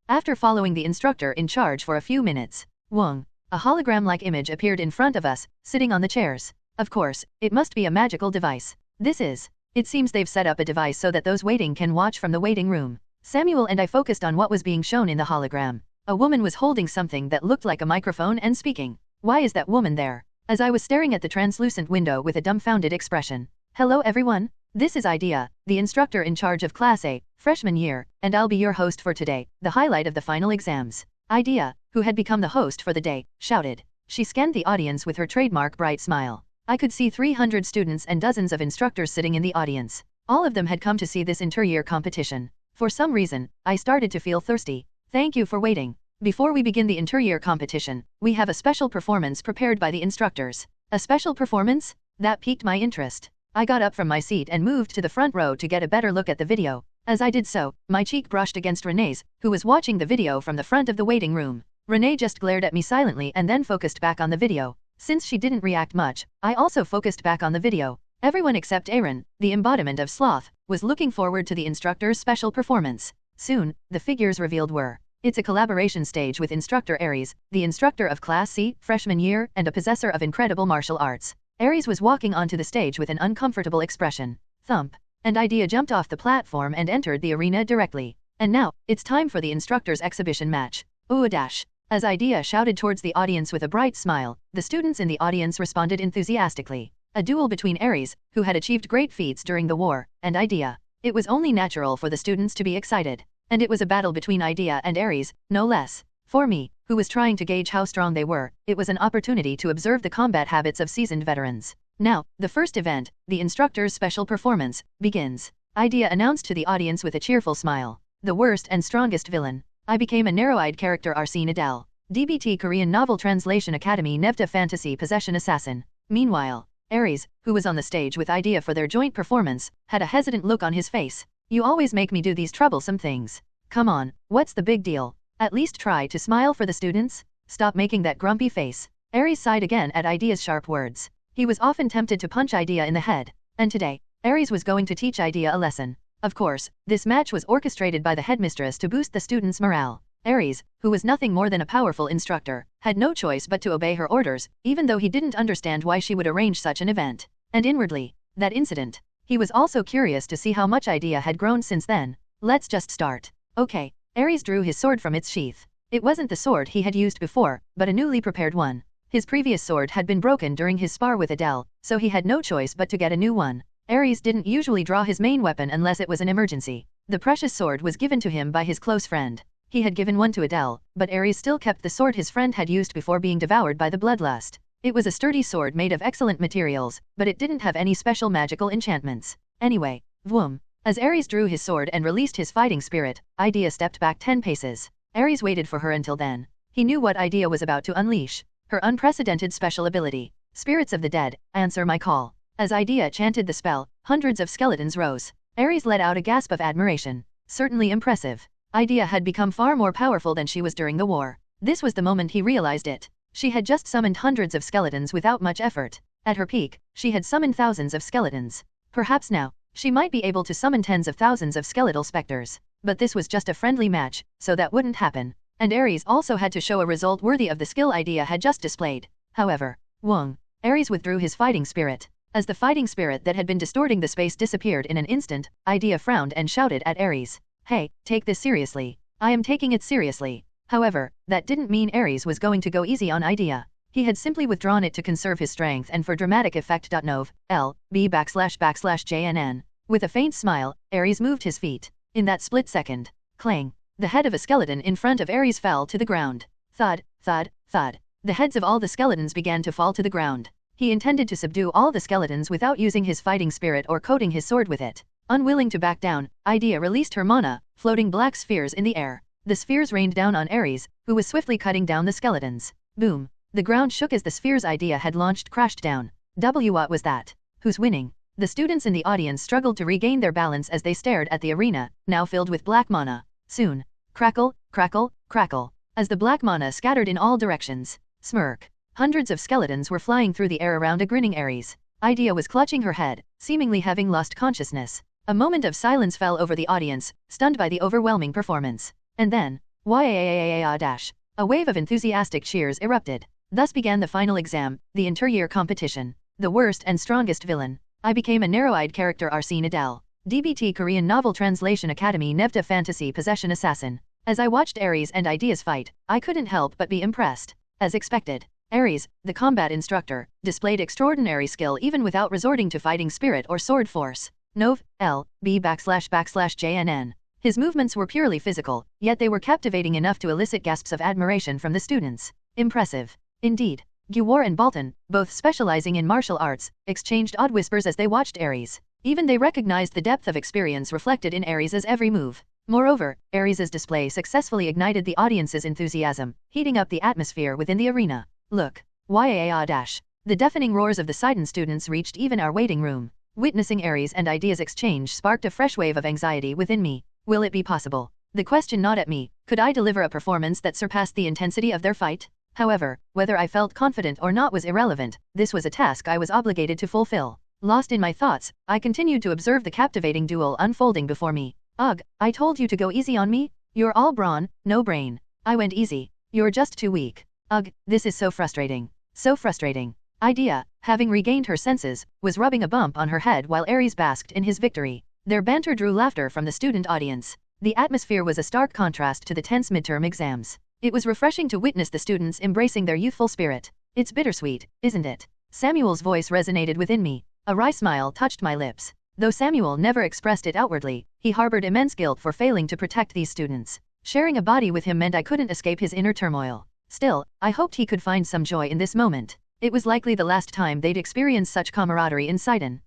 After following the instructor in charge for a few minutes, Wong, a hologram-like image appeared in front of us, sitting on the chairs. Of course, it must be a magical device. It seems they've set up a device so that those waiting can watch from the waiting room. Samuel and I focused on what was being shown in the hologram. A woman was holding something that looked like a microphone and speaking. Why is that woman there? As I was staring at the translucent window with a dumbfounded expression. Hello everyone, this is Idea, the instructor in charge of Class A, freshman year, and I'll be your host for today, the highlight of the final exams. Idea, who had become the host for the day, shouted. She scanned the audience with her trademark bright smile. I could see 300 students and dozens of instructors sitting in the audience. All of them had come to see this inter-year competition. For some reason, I started to feel thirsty. Thank you for waiting. Before we begin the inter-year competition, we have a special performance prepared by the instructors. A special performance? That piqued my interest. I got up from my seat and moved to the front row to get a better look at the video. As I did so, my cheek brushed against Renee's, who was watching the video from the front of the waiting room. Renee just glared at me silently and then focused back on the video. Since she didn't react much, I also focused back on the video. Everyone except Aaron, the embodiment of sloth, was looking forward to the instructor's special performance. Soon, the figures revealed were. It's a collaboration stage with instructor Aries, the instructor of Class C, freshman year, and a possessor of incredible martial arts. Aries was walking onto the stage with an uncomfortable expression. Thump. And Idea jumped off the platform and entered the arena directly. And now, it's time for the instructor's exhibition match. Ooh a dash. As Idea shouted towards the audience with a bright smile, the students in the audience responded enthusiastically. A duel between Aries, who had achieved great feats during the war, and Idea. It was only natural for the students to be excited. And it was a battle between Idea and Aries, no less. For me, who was trying to gauge how strong they were, it was an opportunity to observe the combat habits of seasoned veterans. Now, the first event, the instructor's special performance, begins. Idea announced to the audience with a cheerful smile. The worst and strongest villain. I became a narrow-eyed character Arsene Adel. DBT Korean Novel Translation Academy Nevda Fantasy Possession Assassin. Meanwhile, Aries, who was on the stage with Idea for their joint performance, had a hesitant look on his face. You always make me do these troublesome things. Come on, what's the big deal? At least try to smile for the students. Stop making that grumpy face. Aries sighed again at Idea's sharp words. He was often tempted to punch Idea in the head. And today, Aries was going to teach Idea a lesson. Of course, this match was orchestrated by the headmistress to boost the students' morale. Aries, who was nothing more than a powerful instructor, had no choice but to obey her orders, even though he didn't understand why she would arrange such an event. And inwardly, that incident. He was also curious to see how much Idea had grown since then. Let's just start. Okay. Aries drew his sword from its sheath. It wasn't the sword he had used before, but a newly prepared one. His previous sword had been broken during his spar with Adele, so he had no choice but to get a new one. Aries didn't usually draw his main weapon unless it was an emergency. The precious sword was given to him by his close friend. He had given one to Adele, but Aries still kept the sword his friend had used before being devoured by the bloodlust. It was a sturdy sword made of excellent materials, but it didn't have any special magical enchantments. Anyway, vroom. As Aries drew his sword and released his fighting spirit, Idea stepped back 10 paces. Aries waited for her until then. He knew what Idea was about to unleash. Her unprecedented special ability. Spirits of the dead, answer my call. As Idea chanted the spell, hundreds of skeletons rose. Aries let out a gasp of admiration. Certainly impressive. Idea had become far more powerful than she was during the war. This was the moment he realized it. She had just summoned hundreds of skeletons without much effort. At her peak, she had summoned thousands of skeletons. Perhaps now, she might be able to summon tens of thousands of skeletal specters. But this was just a friendly match, so that wouldn't happen. And Aries also had to show a result worthy of the skill Idea had just displayed. However, Wong. Aries withdrew his fighting spirit. As the fighting spirit that had been distorting the space disappeared in an instant, Idea frowned and shouted at Aries. Hey, take this seriously. I am taking it seriously. However, that didn't mean Aries was going to go easy on Idea. He had simply withdrawn it to conserve his strength and for dramatic effect. Nov, L, B /JNN. With a faint smile, Aries moved his feet. In that split second, clang, the head of a skeleton in front of Aries fell to the ground. Thud, thud, thud. The heads of all the skeletons began to fall to the ground. He intended to subdue all the skeletons without using his fighting spirit or coating his sword with it. Unwilling to back down, Idea released her mana, floating black spheres in the air. The spheres rained down on Aries, who was swiftly cutting down the skeletons. Boom. The ground shook as the spheres Idea had launched crashed down. What was that? Who's winning? The students in the audience struggled to regain their balance as they stared at the arena, now filled with black mana. Soon. Crackle, crackle, crackle. As the black mana scattered in all directions. Smirk. Hundreds of skeletons were flying through the air around a grinning Aries. Idea was clutching her head, seemingly having lost consciousness. A moment of silence fell over the audience, stunned by the overwhelming performance. And then, a wave of enthusiastic cheers erupted. Thus began the final exam, the inter-year competition. The worst and strongest villain. I became a narrow-eyed character Arsene Adel. DBT Korean Novel Translation Academy Nevda Fantasy Possession Assassin. As I watched Ares and Ideas fight, I couldn't help but be impressed. As expected, Ares, the combat instructor, displayed extraordinary skill even without resorting to fighting spirit or sword force. Nov. L. B /JNN. His movements were purely physical, yet they were captivating enough to elicit gasps of admiration from the students. Impressive. Indeed. Gwar and Bolton, both specializing in martial arts, exchanged odd whispers as they watched Ares. Even they recognized the depth of experience reflected in Ares's every move. Moreover, Ares's display successfully ignited the audience's enthusiasm, heating up the atmosphere within the arena. Look. YAA-. The deafening roars of the Sidon students reached even our waiting room. Witnessing Ares and Ideas exchange sparked a fresh wave of anxiety within me. Will it be possible? The question gnawed at me. Could I deliver a performance that surpassed the intensity of their fight? However, whether I felt confident or not was irrelevant. This was a task I was obligated to fulfill. Lost in my thoughts, I continued to observe the captivating duel unfolding before me. Ugh, I told you to go easy on me? You're all brawn, no brain. I went easy. You're just too weak. Ugh, this is so frustrating. So frustrating. Idea, having regained her senses, was rubbing a bump on her head while Ares basked in his victory. Their banter drew laughter from the student audience. The atmosphere was a stark contrast to the tense midterm exams. It was refreshing to witness the students embracing their youthful spirit. It's bittersweet, isn't it? Samuel's voice resonated within me. A wry smile touched my lips. Though Samuel never expressed it outwardly, he harbored immense guilt for failing to protect these students. Sharing a body with him meant I couldn't escape his inner turmoil. Still, I hoped he could find some joy in this moment. It was likely the last time they'd experience such camaraderie in Sidon.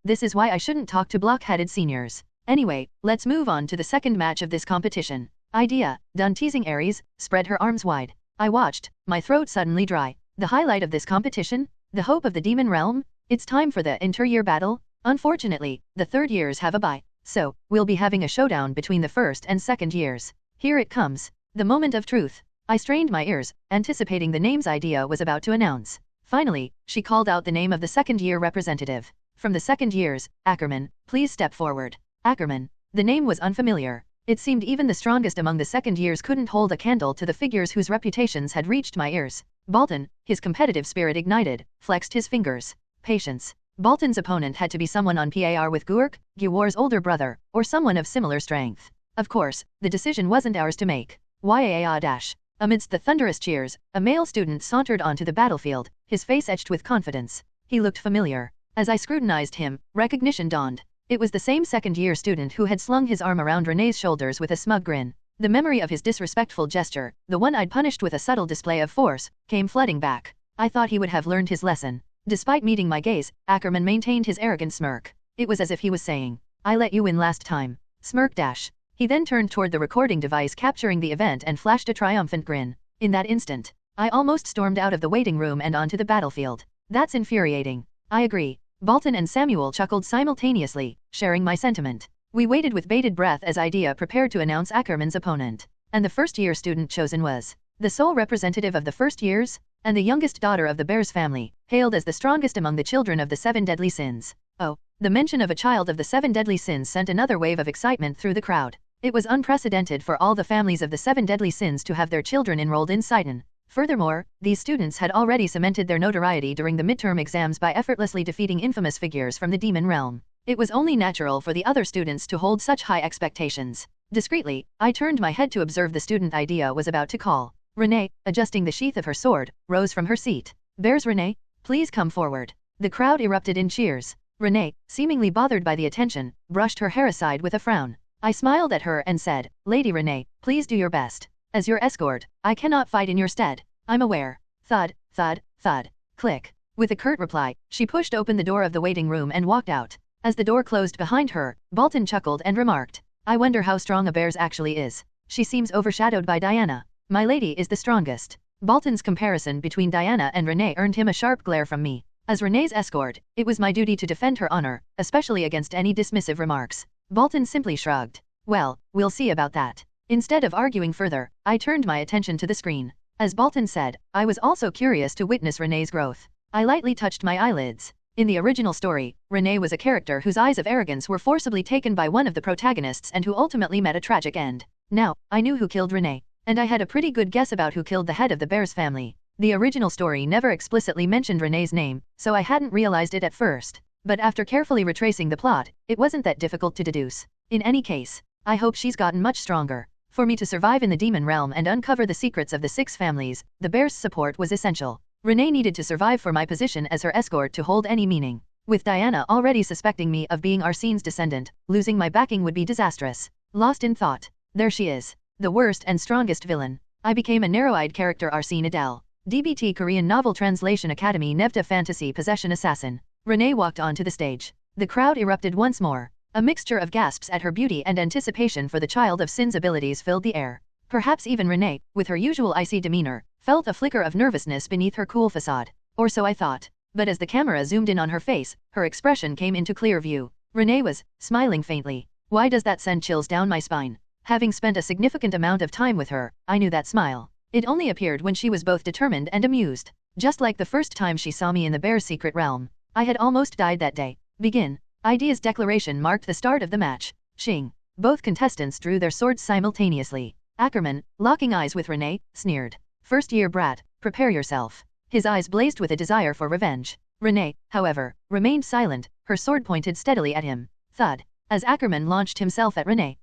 This is why I shouldn't talk to block-headed seniors. Anyway, let's move on to the second match of this competition. Idea, done teasing Ares, spread her arms wide. I watched, my throat suddenly dry. The highlight of this competition? The hope of the demon realm? It's time for the inter-year battle? Unfortunately, the third years have a bye. So, we'll be having a showdown between the first and second years. Here it comes. The moment of truth. I strained my ears, anticipating the names Idea was about to announce. Finally, she called out the name of the second-year representative. From the second years, Ackerman, please step forward. Ackerman. The name was unfamiliar. It seemed even the strongest among the second years couldn't hold a candle to the figures whose reputations had reached my ears. Bolton, his competitive spirit ignited, flexed his fingers. Patience. Bolton's opponent had to be someone on par with Gwar's older brother, or someone of similar strength. Of course, the decision wasn't ours to make. YAA-. Amidst the thunderous cheers, a male student sauntered onto the battlefield, his face etched with confidence. He looked familiar. As I scrutinized him, recognition dawned. It was the same second-year student who had slung his arm around Renee's shoulders with a smug grin. The memory of his disrespectful gesture, the one I'd punished with a subtle display of force, came flooding back. I thought he would have learned his lesson. Despite meeting my gaze, Ackerman maintained his arrogant smirk. It was as if he was saying, I let you win last time. Smirk dash. He then turned toward the recording device capturing the event and flashed a triumphant grin. In that instant, I almost stormed out of the waiting room and onto the battlefield. That's infuriating. I agree. Bolton and Samuel chuckled simultaneously, sharing my sentiment. We waited with bated breath as Idea prepared to announce Ackerman's opponent. And the first-year student chosen was the sole representative of the first years, and the youngest daughter of the Bears family, hailed as the strongest among the children of the 7 deadly sins. Oh, the mention of a child of the 7 deadly sins sent another wave of excitement through the crowd. It was unprecedented for all the families of the 7 deadly sins to have their children enrolled in Sidon. Furthermore, these students had already cemented their notoriety during the midterm exams by effortlessly defeating infamous figures from the demon realm. It was only natural for the other students to hold such high expectations. Discreetly, I turned my head to observe the student Idea was about to call. Renee, adjusting the sheath of her sword, rose from her seat. Bears Renee, please come forward. The crowd erupted in cheers. Renee, seemingly bothered by the attention, brushed her hair aside with a frown. I smiled at her and said, Lady Renee, please do your best. As your escort, I cannot fight in your stead. I'm aware. Thud, thud, thud. Click. With a curt reply, she pushed open the door of the waiting room and walked out. As the door closed behind her, Bolton chuckled and remarked, I wonder how strong a Bears actually is. She seems overshadowed by Diana. My lady is the strongest. Bolton's comparison between Diana and Renee earned him a sharp glare from me. As Renee's escort, it was my duty to defend her honor, especially against any dismissive remarks. Bolton simply shrugged. Well, we'll see about that. Instead of arguing further, I turned my attention to the screen. As Bolton said, I was also curious to witness Renee's growth. I lightly touched my eyelids. In the original story, Renee was a character whose eyes of arrogance were forcibly taken by one of the protagonists and who ultimately met a tragic end. Now, I knew who killed Renee. And I had a pretty good guess about who killed the head of the Bears family. The original story never explicitly mentioned Renee's name, so I hadn't realized it at first. But after carefully retracing the plot, it wasn't that difficult to deduce. In any case, I hope she's gotten much stronger. For me to survive in the demon realm and uncover the secrets of the 6 families, the bear's support was essential. Renee needed to survive for my position as her escort to hold any meaning. With Diana already suspecting me of being Arsene's descendant, losing my backing would be disastrous. Lost in thought. There she is. The worst and strongest villain. I became a narrow-eyed character Arsene Adel. DBT Korean Novel Translation Academy Nevta Fantasy Possession Assassin. Renee walked onto the stage. The crowd erupted once more. A mixture of gasps at her beauty and anticipation for the Child of Sin's abilities filled the air. Perhaps even Renee, with her usual icy demeanor, felt a flicker of nervousness beneath her cool facade. Or so I thought. But as the camera zoomed in on her face, her expression came into clear view. Renee was smiling faintly. Why does that send chills down my spine? Having spent a significant amount of time with her, I knew that smile. It only appeared when she was both determined and amused. Just like the first time she saw me in the bear's secret realm. I had almost died that day. Begin. Idea's declaration marked the start of the match. Shing. Both contestants drew their swords simultaneously. Ackerman, locking eyes with Renee, sneered. First-year brat, prepare yourself. His eyes blazed with a desire for revenge. Renee, however, remained silent, her sword pointed steadily at him. Thud. As Ackerman launched himself at Renee,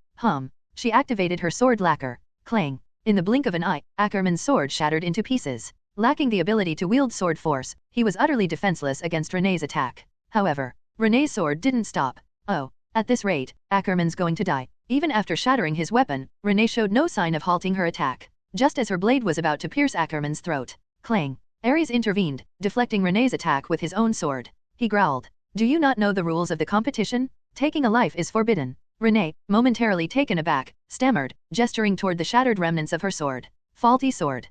she activated her sword lacquer. Clang. In the blink of an eye, Ackerman's sword shattered into pieces. Lacking the ability to wield sword force, he was utterly defenseless against Renee's attack. However, Renee's sword didn't stop. Oh, at this rate, Ackerman's going to die. Even after shattering his weapon, Renee showed no sign of halting her attack. Just as her blade was about to pierce Ackerman's throat. Clang. Ares intervened, deflecting Renee's attack with his own sword. He growled. Do you not know the rules of the competition? Taking a life is forbidden. Renee, momentarily taken aback, stammered, gesturing toward the shattered remnants of her sword. Faulty sword.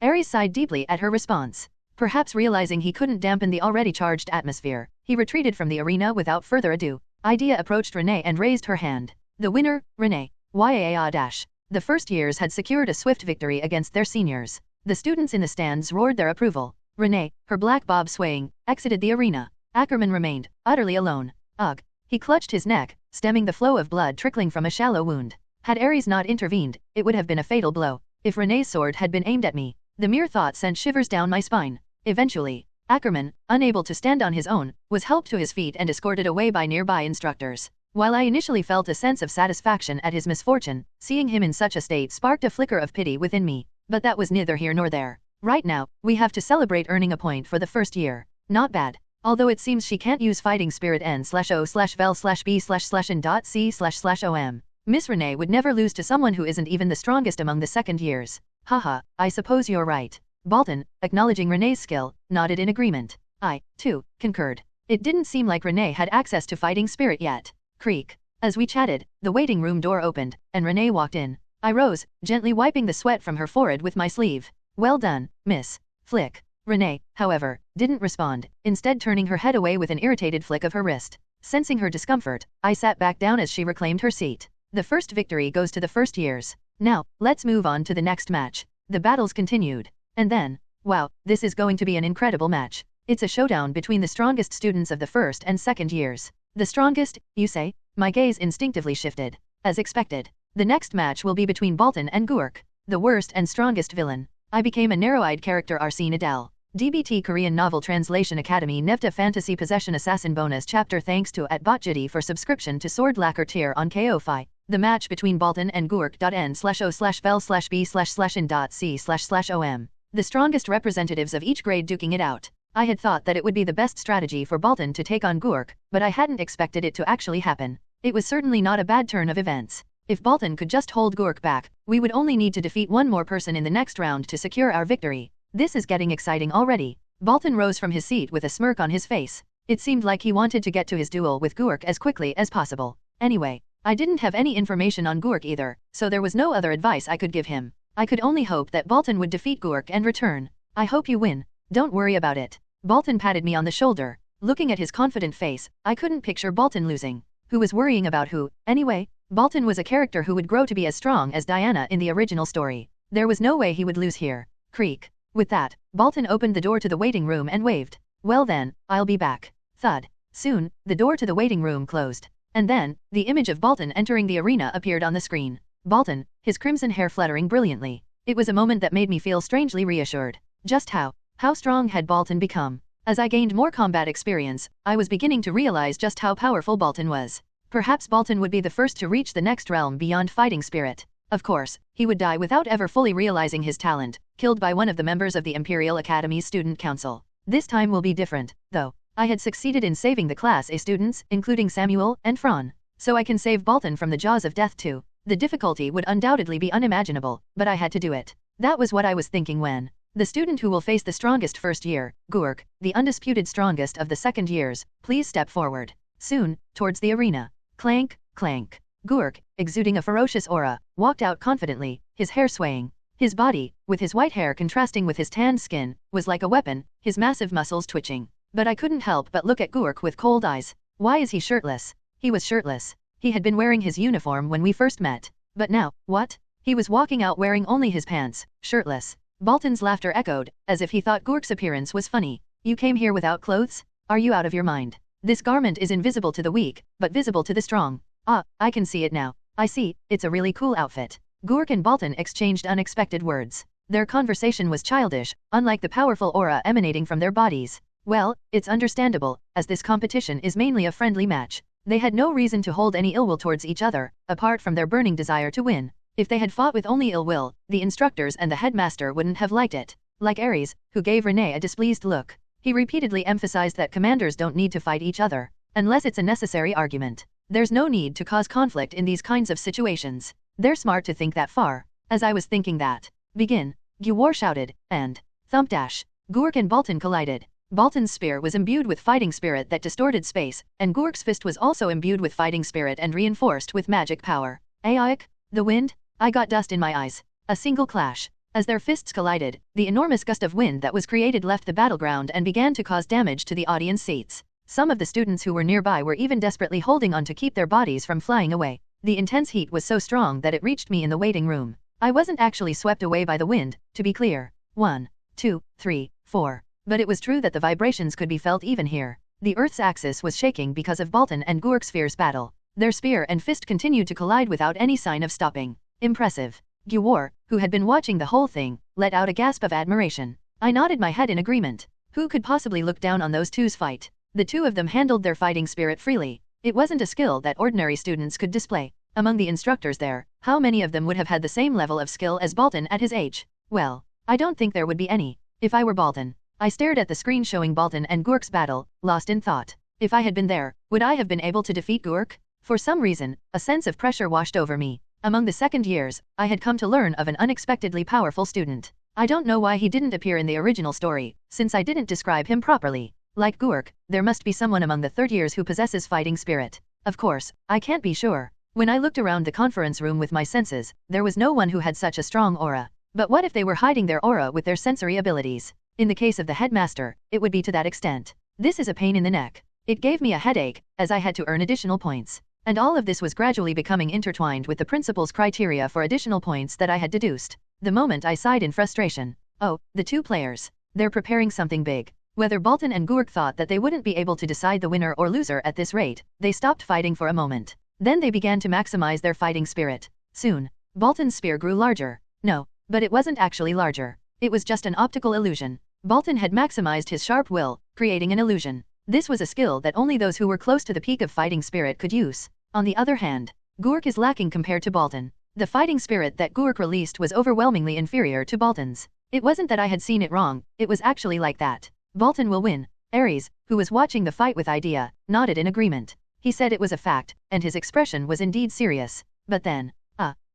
Ares sighed deeply at her response. Perhaps realizing he couldn't dampen the already charged atmosphere, he retreated from the arena without further ado. Idea approached Renee and raised her hand. The winner, Renee. YAA-. The first years had secured a swift victory against their seniors. The students in the stands roared their approval. Renee, her black bob swaying, exited the arena. Ackerman remained, utterly alone. Ugh. He clutched his neck, stemming the flow of blood trickling from a shallow wound. Had Ares not intervened, it would have been a fatal blow. If Renee's sword had been aimed at me, the mere thought sent shivers down my spine. Eventually, Ackerman, unable to stand on his own, was helped to his feet and escorted away by nearby instructors. While I initially felt a sense of satisfaction at his misfortune, seeing him in such a state sparked a flicker of pity within me. But that was neither here nor there. Right now, we have to celebrate earning a point for the first year. Not bad. Although it seems she can't use fighting spirit n/o/vel/b/n.c//om. Miss Renee would never lose to someone who isn't even the strongest among the second years. Haha, I suppose you're right. Bolton, acknowledging Renee's skill, nodded in agreement. I, too, concurred. It didn't seem like Renee had access to fighting spirit yet. Creak. As we chatted, the waiting room door opened, and Renee walked in. I rose, gently wiping the sweat from her forehead with my sleeve. Well done, miss. Flick. Renee, however, didn't respond, instead turning her head away with an irritated flick of her wrist. Sensing her discomfort, I sat back down as she reclaimed her seat. The first victory goes to the first years. Now, let's move on to the next match. The battles continued. And then, wow, this is going to be an incredible match. It's a showdown between the strongest students of the first and second years. The strongest, you say? My gaze instinctively shifted. As expected. The next match will be between Bolton and Gurk, the worst and strongest villain. I became a narrow-eyed character Arsene Adel. DBT Korean Novel Translation Academy Nevta Fantasy Possession Assassin Bonus Chapter Thanks to @botjitty for subscription to Sword Lacquer tier on Ko-Fi. The match between Bolton and Gurk.n/o/vel/b/n.c//om. The strongest representatives of each grade duking it out. I had thought that it would be the best strategy for Bolton to take on Gurk, but I hadn't expected it to actually happen. It was certainly not a bad turn of events. If Bolton could just hold Gurk back, we would only need to defeat one more person in the next round to secure our victory. This is getting exciting already. Bolton rose from his seat with a smirk on his face. It seemed like he wanted to get to his duel with Gurk as quickly as possible. Anyway, I didn't have any information on Gurk either, so there was no other advice I could give him. I could only hope that Bolton would defeat Gurk and return. I hope you win. Don't worry about it. Bolton patted me on the shoulder. Looking at his confident face, I couldn't picture Bolton losing. Who was worrying about who, anyway? Bolton was a character who would grow to be as strong as Diana in the original story. There was no way he would lose here. Creak. With that, Bolton opened the door to the waiting room and waved. Well then, I'll be back. Thud. Soon, the door to the waiting room closed. And then, the image of Bolton entering the arena appeared on the screen. Bolton, his crimson hair fluttering brilliantly. It was a moment that made me feel strangely reassured. Just how strong had Bolton become? As I gained more combat experience, I was beginning to realize just how powerful Bolton was. Perhaps Bolton would be the first to reach the next realm beyond fighting spirit. Of course, he would die without ever fully realizing his talent, killed by one of the members of the Imperial Academy's Student Council. This time will be different, though. I had succeeded in saving the Class A students, including Samuel and Fran. So I can save Bolton from the jaws of death too. The difficulty would undoubtedly be unimaginable, but I had to do it. That was what I was thinking when the student who will face the strongest first year, Gurk, the undisputed strongest of the second years, please step forward. Soon, towards the arena. Clank, clank. Gurk, exuding a ferocious aura, walked out confidently, his hair swaying. His body, with his white hair contrasting with his tanned skin, was like a weapon, his massive muscles twitching. But I couldn't help but look at Gurk with cold eyes. Why is he shirtless? He was shirtless. He had been wearing his uniform when we first met. But now, what? He was walking out wearing only his pants, shirtless. Bolton's laughter echoed, as if he thought Gurk's appearance was funny. You came here without clothes? Are you out of your mind? This garment is invisible to the weak, but visible to the strong. Ah, I can see it now. I see, it's a really cool outfit. Gurk and Bolton exchanged unexpected words. Their conversation was childish, unlike the powerful aura emanating from their bodies. Well, it's understandable, as this competition is mainly a friendly match. They had no reason to hold any ill will towards each other, apart from their burning desire to win. If they had fought with only ill will, the instructors and the headmaster wouldn't have liked it. Like Ares, who gave Renee a displeased look. He repeatedly emphasized that commanders don't need to fight each other, unless it's a necessary argument. There's no need to cause conflict in these kinds of situations. They're smart to think that far. As I was thinking that. Begin. Gwar shouted, and thump dash. Gurk and Bolton collided. Bolton's spear was imbued with fighting spirit that distorted space, and Gurk's fist was also imbued with fighting spirit and reinforced with magic power. Aik? The wind? I got dust in my eyes. A single clash. As their fists collided, the enormous gust of wind that was created left the battleground and began to cause damage to the audience seats. Some of the students who were nearby were even desperately holding on to keep their bodies from flying away. The intense heat was so strong that it reached me in the waiting room. I wasn't actually swept away by the wind, to be clear. 1, 2, 3, 4. But it was true that the vibrations could be felt even here. The Earth's axis was shaking because of Bolton and Gurk's fierce battle. Their spear and fist continued to collide without any sign of stopping. Impressive. Gwar, who had been watching the whole thing, let out a gasp of admiration. I nodded my head in agreement. Who could possibly look down on those two's fight? The two of them handled their fighting spirit freely. It wasn't a skill that ordinary students could display. Among the instructors there, how many of them would have had the same level of skill as Bolton at his age? Well, I don't think there would be any. If I were Bolton. I stared at the screen showing Bolton and Gurk's battle, lost in thought. If I had been there, would I have been able to defeat Gurk? For some reason, a sense of pressure washed over me. Among the second years, I had come to learn of an unexpectedly powerful student. I don't know why he didn't appear in the original story, since I didn't describe him properly. Like Gurk, there must be someone among the third years who possesses fighting spirit. Of course, I can't be sure. When I looked around the conference room with my senses, there was no one who had such a strong aura. But what if they were hiding their aura with their sensory abilities? In the case of the headmaster, it would be to that extent. This is a pain in the neck. It gave me a headache, as I had to earn additional points. And all of this was gradually becoming intertwined with the principal's criteria for additional points that I had deduced. The moment I sighed in frustration. Oh, the two players. They're preparing something big. Whether Bolton and Gurk thought that they wouldn't be able to decide the winner or loser at this rate, they stopped fighting for a moment. Then they began to maximize their fighting spirit. Soon, Bolton's spear grew larger. No, but it wasn't actually larger. It was just an optical illusion. Bolton had maximized his sharp will, creating an illusion. This was a skill that only those who were close to the peak of fighting spirit could use. On the other hand, Gurk is lacking compared to Bolton. The fighting spirit that Gurk released was overwhelmingly inferior to Bolton's. It wasn't that I had seen it wrong, it was actually like that. Bolton will win. Ares, who was watching the fight with idea, nodded in agreement. He said it was a fact, and his expression was indeed serious. But then,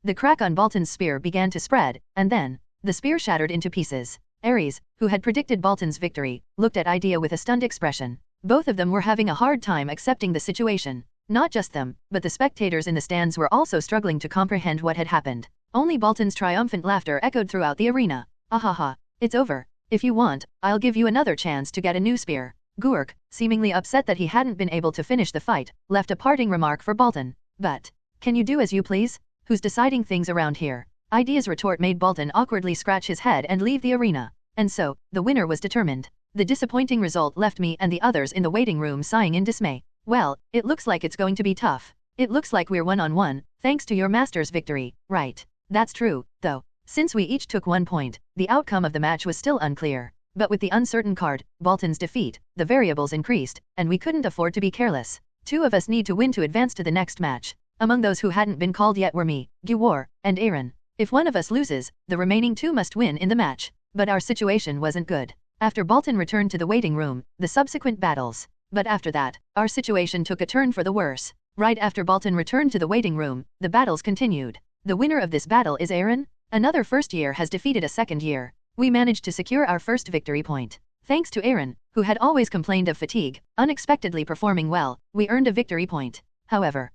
the crack on Bolton's spear began to spread, and then, the spear shattered into pieces. Ares, who had predicted Bolton's victory, looked at idea with a stunned expression. Both of them were having a hard time accepting the situation. Not just them, but the spectators in the stands were also struggling to comprehend what had happened. Only Bolton's triumphant laughter echoed throughout the arena. Ahaha, it's over. If you want, I'll give you another chance to get a new spear. Gurk, seemingly upset that he hadn't been able to finish the fight, left a parting remark for Bolton. But, can you do as you please? Who's deciding things around here? Idea's retort made Bolton awkwardly scratch his head and leave the arena. And so, the winner was determined. The disappointing result left me and the others in the waiting room sighing in dismay. Well, it looks like it's going to be tough. It looks like we're one-on-one, thanks to your master's victory, right? That's true, though. Since we each took 1 point, the outcome of the match was still unclear. But with the uncertain card, Bolton's defeat, the variables increased, and we couldn't afford to be careless. 2 of us need to win to advance to the next match. Among those who hadn't been called yet were me, Gyuwar, and Aaron. If one of us loses, the remaining 2 must win in the match. But our situation wasn't good. After Bolton returned to the waiting room, the subsequent battles. But after that, our situation took a turn for the worse. Right after Bolton returned to the waiting room, the battles continued. The winner of this battle is Aaron. Another first year has defeated a second year. We managed to secure our first victory point. Thanks to Aaron, who had always complained of fatigue, unexpectedly performing well, we earned a victory point. However,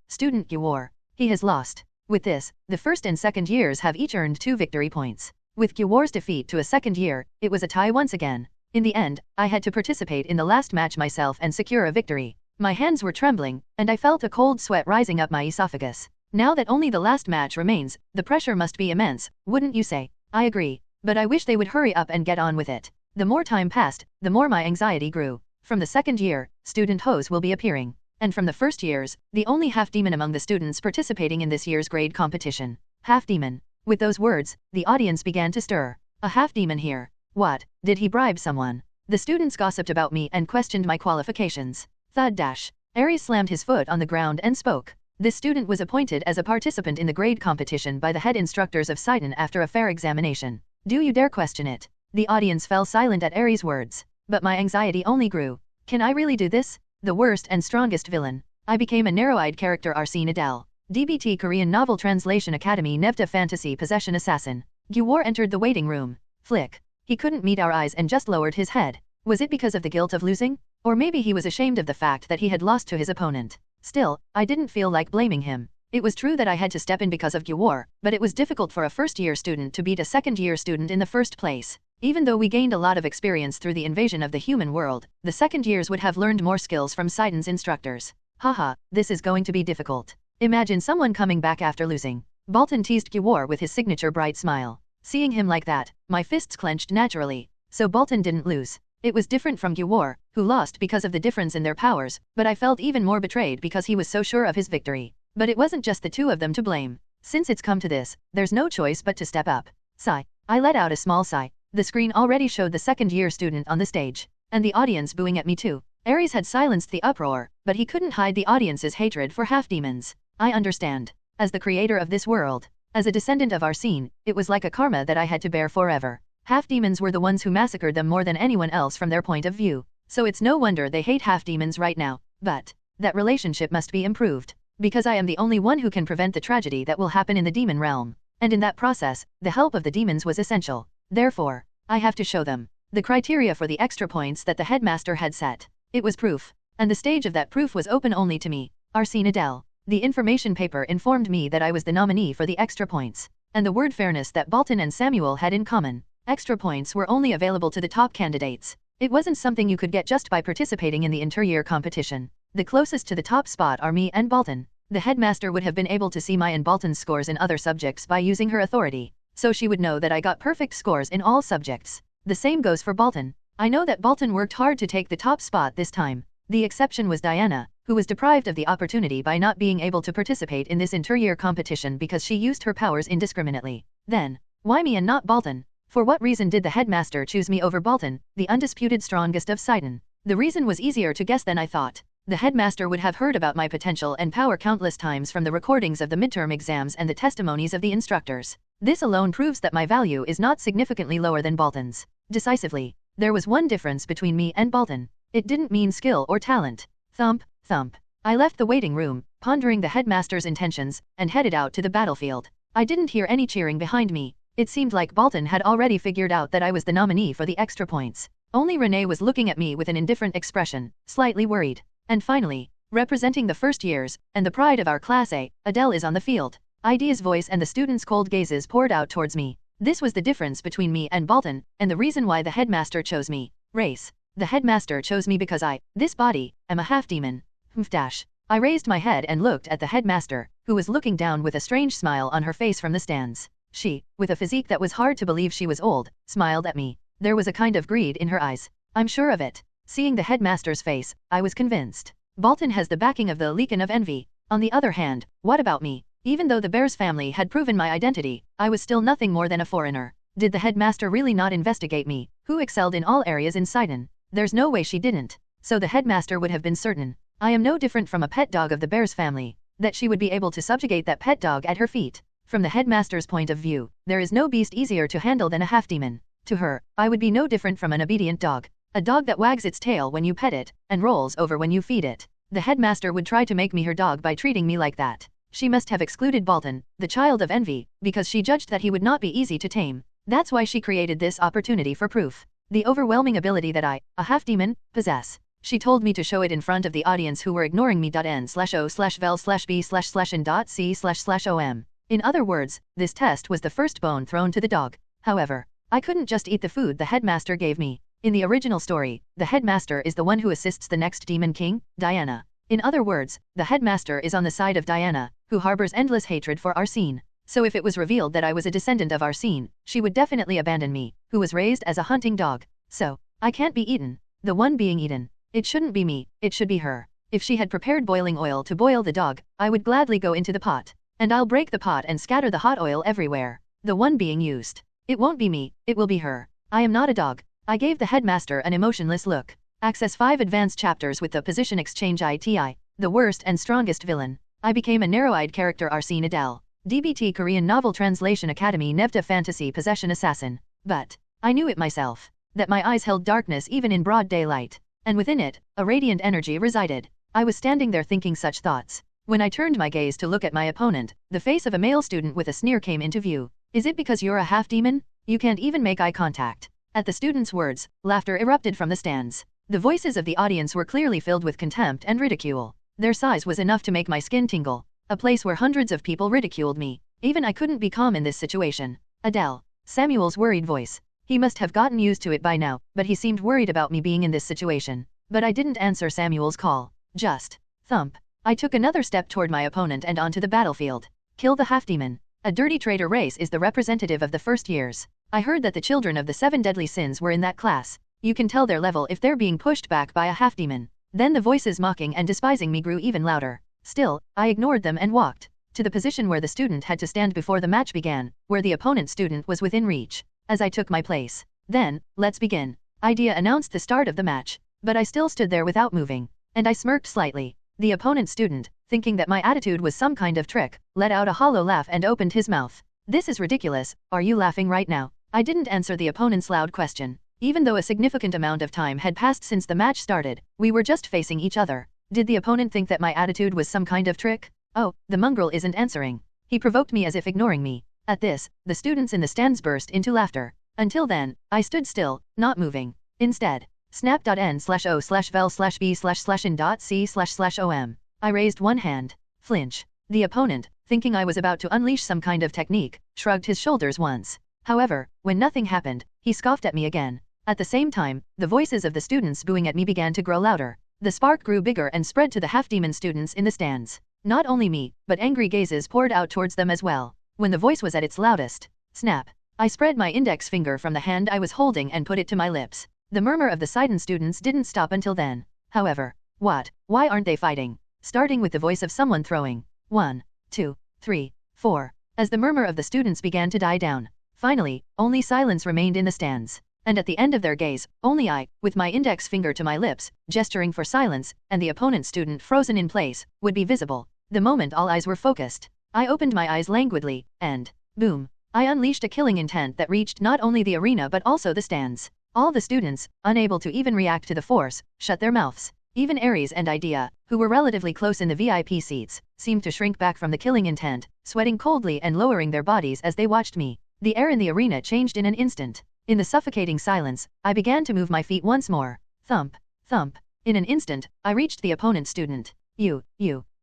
student Gyuwar, he has lost. With this, the first and second years have each earned 2 victory points. With Gyuwar's defeat to a second year, it was a tie once again. In the end, I had to participate in the last match myself and secure a victory. My hands were trembling, and I felt a cold sweat rising up my esophagus. Now that only the last match remains, the pressure must be immense, wouldn't you say? I agree. But I wish they would hurry up and get on with it. The more time passed, the more my anxiety grew. From the second year, student hoes will be appearing. And from the first years, the only half-demon among the students participating in this year's grade competition. Half-demon. With those words, the audience began to stir. A half-demon here. What, did he bribe someone? The students gossiped about me and questioned my qualifications. Thud dash. Aries slammed his foot on the ground and spoke. This student was appointed as a participant in the grade competition by the head instructors of Sidon after a fair examination. Do you dare question it? The audience fell silent at Aries' words. But my anxiety only grew. Can I really do this? The worst and strongest villain. I became a narrow-eyed character Arsene Adel. DBT Korean Novel Translation Academy Nevta Fantasy Possession Assassin. Gyuwar entered the waiting room. Flick. He couldn't meet our eyes and just lowered his head. Was it because of the guilt of losing? Or maybe he was ashamed of the fact that he had lost to his opponent. Still, I didn't feel like blaming him. It was true that I had to step in because of Gyuwar, but it was difficult for a first-year student to beat a second-year student in the first place. Even though we gained a lot of experience through the invasion of the human world, the second years would have learned more skills from Sidon's instructors. Haha, this is going to be difficult. Imagine someone coming back after losing. Bolton teased Gyuwar with his signature bright smile. Seeing him like that, my fists clenched naturally. So Bolton didn't lose. It was different from Gyuwar, who lost because of the difference in their powers, but I felt even more betrayed because he was so sure of his victory. But it wasn't just the 2 of them to blame. Since it's come to this, there's no choice but to step up. Sigh. I let out a small sigh. The screen already showed the second-year student on the stage, and the audience booing at me too. Aries had silenced the uproar, but he couldn't hide the audience's hatred for half-demons. I understand. As the creator of this world, as a descendant of Arsene, it was like a karma that I had to bear forever. Half-demons were the ones who massacred them more than anyone else from their point of view. So it's no wonder they hate half-demons right now. But that relationship must be improved. Because I am the only one who can prevent the tragedy that will happen in the demon realm. And in that process, the help of the demons was essential. Therefore, I have to show them the criteria for the extra points that the headmaster had set. It was proof. And the stage of that proof was open only to me, Arsene Adel. The information paper informed me that I was the nominee for the extra points. And the word fairness that Bolton and Samuel had in common. Extra points were only available to the top candidates. It wasn't something you could get just by participating in the inter-year competition. The closest to the top spot are me and Bolton. The headmaster would have been able to see my and Bolton's scores in other subjects by using her authority. So she would know that I got perfect scores in all subjects. The same goes for Bolton. I know that Bolton worked hard to take the top spot this time. The exception was Diana, who was deprived of the opportunity by not being able to participate in this inter-year competition because she used her powers indiscriminately. Then, why me and not Bolton? For what reason did the headmaster choose me over Bolton, the undisputed strongest of Sidon? The reason was easier to guess than I thought. The headmaster would have heard about my potential and power countless times from the recordings of the midterm exams and the testimonies of the instructors. This alone proves that my value is not significantly lower than Bolton's. Decisively, there was one difference between me and Bolton. It didn't mean skill or talent. Thump, thump. I left the waiting room, pondering the headmaster's intentions, and headed out to the battlefield. I didn't hear any cheering behind me. It seemed like Bolton had already figured out that I was the nominee for the extra points. Only Renee was looking at me with an indifferent expression, slightly worried. And finally, representing the first years, and the pride of our class A, Adele is on the field. Idea's voice and the students' cold gazes poured out towards me. This was the difference between me and Bolton, and the reason why the headmaster chose me. Race. The headmaster chose me because this body, am a half-demon. Dash. I raised my head and looked at the headmaster, who was looking down with a strange smile on her face from the stands. She, with a physique that was hard to believe she was old, smiled at me. There was a kind of greed in her eyes. I'm sure of it. Seeing the headmaster's face, I was convinced. Bolton has the backing of the Legion of Envy. On the other hand, what about me? Even though the Bears family had proven my identity, I was still nothing more than a foreigner. Did the headmaster really not investigate me, who excelled in all areas in Sidon? There's no way she didn't. So the headmaster would have been certain. I am no different from a pet dog of the Bears family, that she would be able to subjugate that pet dog at her feet. From the headmaster's point of view, there is no beast easier to handle than a half-demon. To her, I would be no different from an obedient dog. A dog that wags its tail when you pet it, and rolls over when you feed it. The headmaster would try to make me her dog by treating me like that. She must have excluded Bolton, the child of envy, because she judged that he would not be easy to tame. That's why she created this opportunity for proof. The overwhelming ability that I, a half-demon, possess. She told me to show it in front of the audience who were ignoring me. N/O/vel/B/n.C//n.C//OM. In other words, this test was the first bone thrown to the dog. However, I couldn't just eat the food the headmaster gave me. In the original story, the headmaster is the one who assists the next demon king, Diana. In other words, the headmaster is on the side of Diana, who harbors endless hatred for Arsene. So if it was revealed that I was a descendant of Arsene, she would definitely abandon me, who was raised as a hunting dog. So, I can't be eaten. The one being eaten. It shouldn't be me, it should be her. If she had prepared boiling oil to boil the dog, I would gladly go into the pot. And I'll break the pot and scatter the hot oil everywhere. The one being used. It won't be me, it will be her. I am not a dog. I gave the headmaster an emotionless look. Access 5 advanced chapters with the position exchange ITI. The worst and strongest villain. I became a narrow-eyed character Arsene Adel. DBT Korean Novel Translation Academy Nevda Fantasy Possession Assassin. But I knew it myself. That my eyes held darkness even in broad daylight. And within it, a radiant energy resided. I was standing there thinking such thoughts. When I turned my gaze to look at my opponent, the face of a male student with a sneer came into view. Is it because you're a half-demon? You can't even make eye contact. At the student's words, laughter erupted from the stands. The voices of the audience were clearly filled with contempt and ridicule. Their size was enough to make my skin tingle. A place where hundreds of people ridiculed me. Even I couldn't be calm in this situation. Adele. Samuel's worried voice. He must have gotten used to it by now, but he seemed worried about me being in this situation. But I didn't answer Samuel's call. Just thump. I took another step toward my opponent and onto the battlefield. Kill the half-demon. A dirty traitor race is the representative of the first years. I heard that the children of the 7 deadly sins were in that class. You can tell their level if they're being pushed back by a half-demon. Then the voices mocking and despising me grew even louder. Still, I ignored them and walked to the position where the student had to stand before the match began, where the opponent student was within reach. As I took my place. Then, let's begin. Idea announced the start of the match. But I still stood there without moving. And I smirked slightly. The opponent student, thinking that my attitude was some kind of trick, let out a hollow laugh and opened his mouth. This is ridiculous, are you laughing right now? I didn't answer the opponent's loud question. Even though a significant amount of time had passed since the match started, we were just facing each other. Did the opponent think that my attitude was some kind of trick? Oh, the mongrel isn't answering. He provoked me as if ignoring me. At this, the students in the stands burst into laughter. Until then, I stood still, not moving. Instead, snap.n/o/vel/b/n.c//om. I raised one hand. Flinch. The opponent, thinking I was about to unleash some kind of technique, shrugged his shoulders once. However, when nothing happened, he scoffed at me again. At the same time, the voices of the students booing at me began to grow louder. The spark grew bigger and spread to the half-demon students in the stands. Not only me, but angry gazes poured out towards them as well. When the voice was at its loudest, snap. I spread my index finger from the hand I was holding and put it to my lips. The murmur of the Sidon students didn't stop until then. However, what? Why aren't they fighting? Starting with the voice of someone throwing. 1, 2, 3, 4. As the murmur of the students began to die down. Finally, only silence remained in the stands. And at the end of their gaze, only I, with my index finger to my lips, gesturing for silence, and the opponent student frozen in place, would be visible. The moment all eyes were focused, I opened my eyes languidly, and boom. I unleashed a killing intent that reached not only the arena but also the stands. All the students, unable to even react to the force, shut their mouths. Even Aries and Idea, who were relatively close in the VIP seats, seemed to shrink back from the killing intent, sweating coldly and lowering their bodies as they watched me. The air in the arena changed in an instant. In the suffocating silence, I began to move my feet once more. Thump, thump. In an instant, I reached the opponent student. You.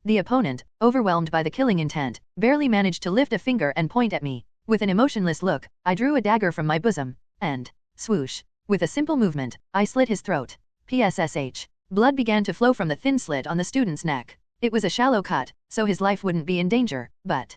The opponent, overwhelmed by the killing intent, barely managed to lift a finger and point at me. With an emotionless look, I drew a dagger from my bosom, and swoosh. With a simple movement, I slit his throat. PSSH. Blood began to flow from the thin slit on the student's neck. It was a shallow cut, so his life wouldn't be in danger, but,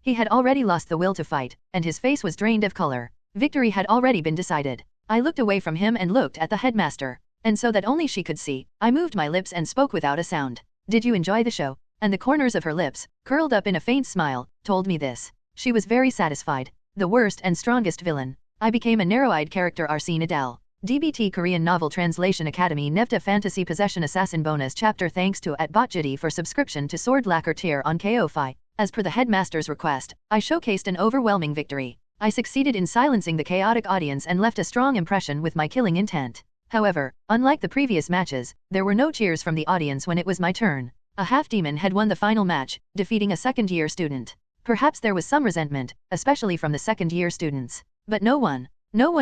he had already lost the will to fight, and his face was drained of color. Victory had already been decided. I looked away from him and looked at the headmaster, and so that only she could see, I moved my lips and spoke without a sound. Did you enjoy the show? and the corners of her lips, curled up in a faint smile, told me this. She was very satisfied. The worst and strongest villain. I became a narrow-eyed character Arsene Adel. DBT Korean Novel Translation Academy Nevta Fantasy Possession Assassin Bonus Chapter Thanks to @botjidi for subscription to Sword Lacquer tier on Ko-fi. As per the headmaster's request, I showcased an overwhelming victory. I succeeded in silencing the chaotic audience and left a strong impression with my killing intent. However, unlike the previous matches, there were no cheers from the audience when it was my turn. A half-demon had won the final match, defeating a second-year student. Perhaps there was some resentment, especially from the second-year students. But no one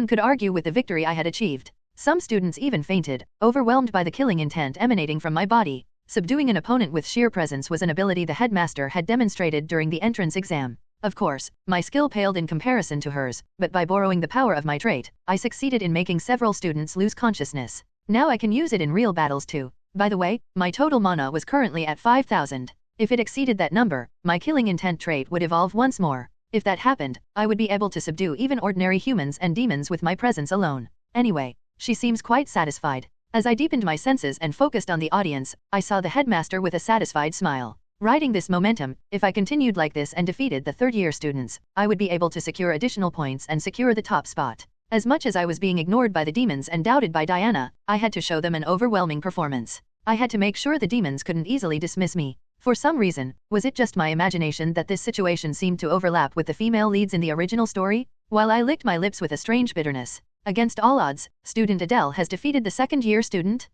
could argue with the victory I had achieved. Some students even fainted, overwhelmed by the killing intent emanating from my body. Subduing an opponent with sheer presence was an ability the headmaster had demonstrated during the entrance exam. Of course, my skill paled in comparison to hers, but by borrowing the power of my trait, I succeeded in making several students lose consciousness. Now I can use it in real battles too. By the way, my total mana was currently at 5,000. If it exceeded that number, my killing intent trait would evolve once more. If that happened, I would be able to subdue even ordinary humans and demons with my presence alone. Anyway, she seems quite satisfied. As I deepened my senses and focused on the audience, I saw the headmaster with a satisfied smile. Riding this momentum, if I continued like this and defeated the third-year students, I would be able to secure additional points and secure the top spot. As much as I was being ignored by the demons and doubted by Diana, I had to show them an overwhelming performance. I had to make sure the demons couldn't easily dismiss me. For some reason, was it just my imagination that this situation seemed to overlap with the female leads in the original story? While I licked my lips with a strange bitterness. Against all odds, student Adele has defeated the second-year student?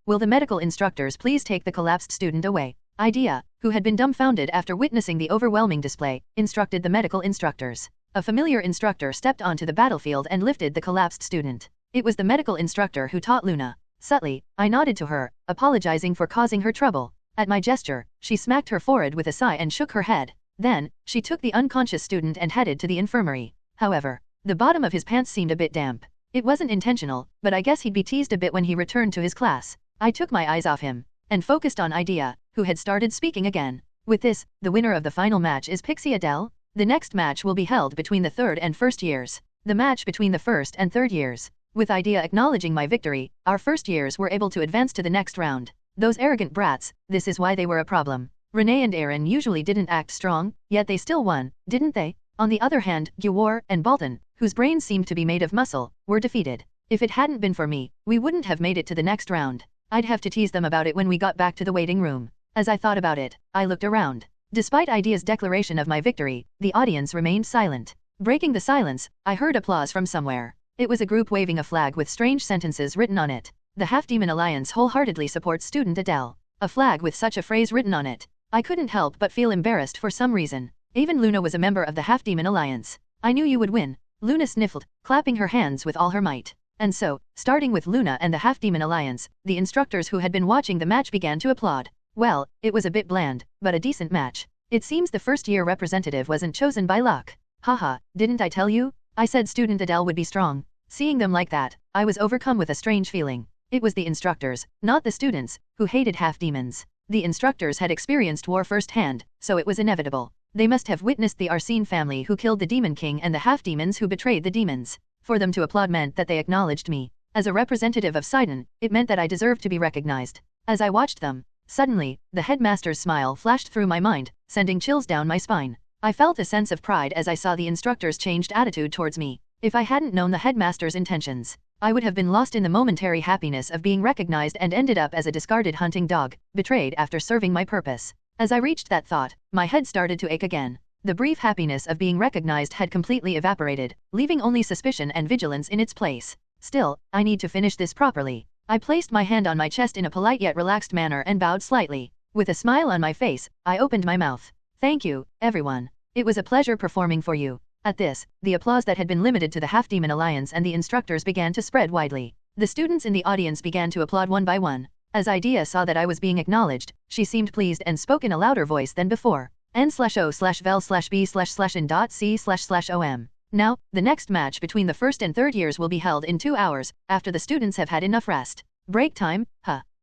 Will the medical instructors please take the collapsed student away? Idea, who had been dumbfounded after witnessing the overwhelming display, instructed the medical instructors. A familiar instructor stepped onto the battlefield and lifted the collapsed student. It was the medical instructor who taught Luna. Subtly, I nodded to her, apologizing for causing her trouble. At my gesture, she smacked her forehead with a sigh and shook her head. Then, she took the unconscious student and headed to the infirmary. However, the bottom of his pants seemed a bit damp. It wasn't intentional, but I guess he'd be teased a bit when he returned to his class. I took my eyes off him, and focused on Idea, who had started speaking again. With this, the winner of the final match is Pixie Adele. The next match will be held between the third and first years. The match between the first and third years. With Idea acknowledging my victory, our first years were able to advance to the next round. Those arrogant brats, this is why they were a problem. Renee and Aaron usually didn't act strong, yet they still won, didn't they? On the other hand, Guwar and Bolton, whose brains seemed to be made of muscle, were defeated. If it hadn't been for me, we wouldn't have made it to the next round. I'd have to tease them about it when we got back to the waiting room. As I thought about it, I looked around. Despite Idea's declaration of my victory, the audience remained silent. Breaking the silence, I heard applause from somewhere. It was a group waving a flag with strange sentences written on it. The Half-Demon Alliance wholeheartedly supports student Adele. A flag with such a phrase written on it. I couldn't help but feel embarrassed for some reason. Even Luna was a member of the Half-Demon Alliance. I knew you would win. Luna sniffled, clapping her hands with all her might. And so, starting with Luna and the Half-Demon Alliance, the instructors who had been watching the match began to applaud. Well, it was a bit bland, but a decent match. It seems the first-year representative wasn't chosen by luck. Haha, didn't I tell you? I said student Adele would be strong. Seeing them like that, I was overcome with a strange feeling. It was the instructors, not the students, who hated half-demons. The instructors had experienced war firsthand, so it was inevitable. They must have witnessed the Arsene family who killed the Demon King and the half-demons who betrayed the demons. For them to applaud meant that they acknowledged me. As a representative of Sidon, it meant that I deserved to be recognized. As I watched them, suddenly, the headmaster's smile flashed through my mind, sending chills down my spine. I felt a sense of pride as I saw the instructors' changed attitude towards me. If I hadn't known the headmaster's intentions, I would have been lost in the momentary happiness of being recognized and ended up as a discarded hunting dog, betrayed after serving my purpose. As I reached that thought, my head started to ache again. The brief happiness of being recognized had completely evaporated, leaving only suspicion and vigilance in its place. Still, I need to finish this properly. I placed my hand on my chest in a polite yet relaxed manner and bowed slightly. With a smile on my face, I opened my mouth. Thank you, everyone. It was a pleasure performing for you. At this, the applause that had been limited to the Half-Demon Alliance and the instructors began to spread widely. The students in the audience began to applaud one by one. As Idea saw that I was being acknowledged, she seemed pleased and spoke in a louder voice than before. N/O/vel/b/in.c//om. Now, the next match between the first and third years will be held in 2 hours, after the students have had enough rest. Break time?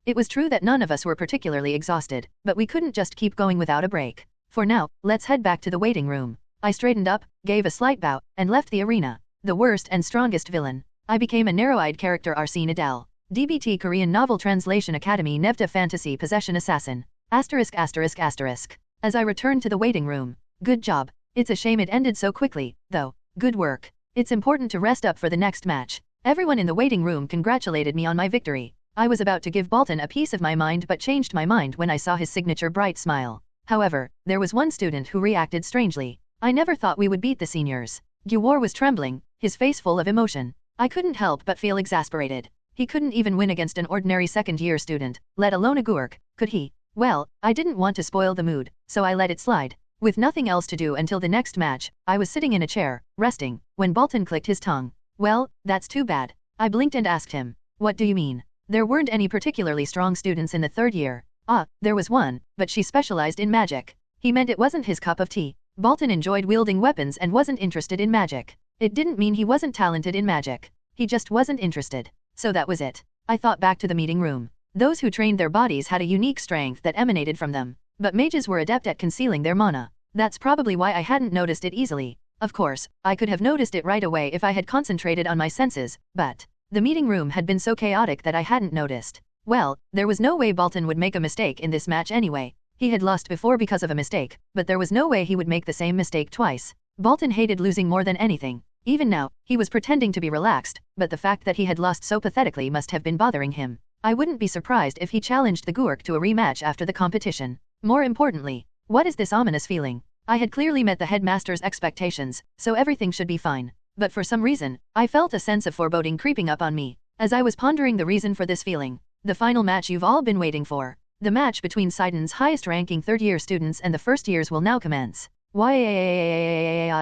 It was true that none of us were particularly exhausted, but we couldn't just keep going without a break. For now, let's head back to the waiting room. I straightened up, gave a slight bow, and left the arena. The worst and strongest villain. I became a narrow-eyed character Arsene Adel. DBT Korean Novel Translation Academy Nevta Fantasy Possession Assassin. Asterisk asterisk asterisk. As I returned to the waiting room. Good job. It's a shame it ended so quickly, though. Good work. It's important to rest up for the next match. Everyone in the waiting room congratulated me on my victory. I was about to give Bolton a piece of my mind but changed my mind when I saw his signature bright smile. However, there was one student who reacted strangely. I never thought we would beat the seniors. Gyuwar was trembling, his face full of emotion. I couldn't help but feel exasperated. He couldn't even win against an ordinary second-year student, let alone a Gurk, could he? Well, I didn't want to spoil the mood, so I let it slide. With nothing else to do until the next match, I was sitting in a chair, resting, when Bolton clicked his tongue. Well, that's too bad. I blinked and asked him. What do you mean? There weren't any particularly strong students in the third year. Ah, there was one, but she specialized in magic. He meant it wasn't his cup of tea. Bolton enjoyed wielding weapons and wasn't interested in magic. It didn't mean he wasn't talented in magic. He just wasn't interested. So that was it. I thought back to the meeting room. Those who trained their bodies had a unique strength that emanated from them. But mages were adept at concealing their mana. That's probably why I hadn't noticed it easily. Of course, I could have noticed it right away if I had concentrated on my senses, but the meeting room had been so chaotic that I hadn't noticed. Well, there was no way Bolton would make a mistake in this match anyway. He had lost before because of a mistake, but there was no way he would make the same mistake twice. Bolton hated losing more than anything. Even now, he was pretending to be relaxed, but the fact that he had lost so pathetically must have been bothering him. I wouldn't be surprised if he challenged the Gurk to a rematch after the competition. More importantly, what is this ominous feeling? I had clearly met the headmaster's expectations, so everything should be fine. But for some reason, I felt a sense of foreboding creeping up on me. As I was pondering the reason for this feeling, the final match you've all been waiting for. The match between Sidon's highest-ranking third-year students and the first years will now commence.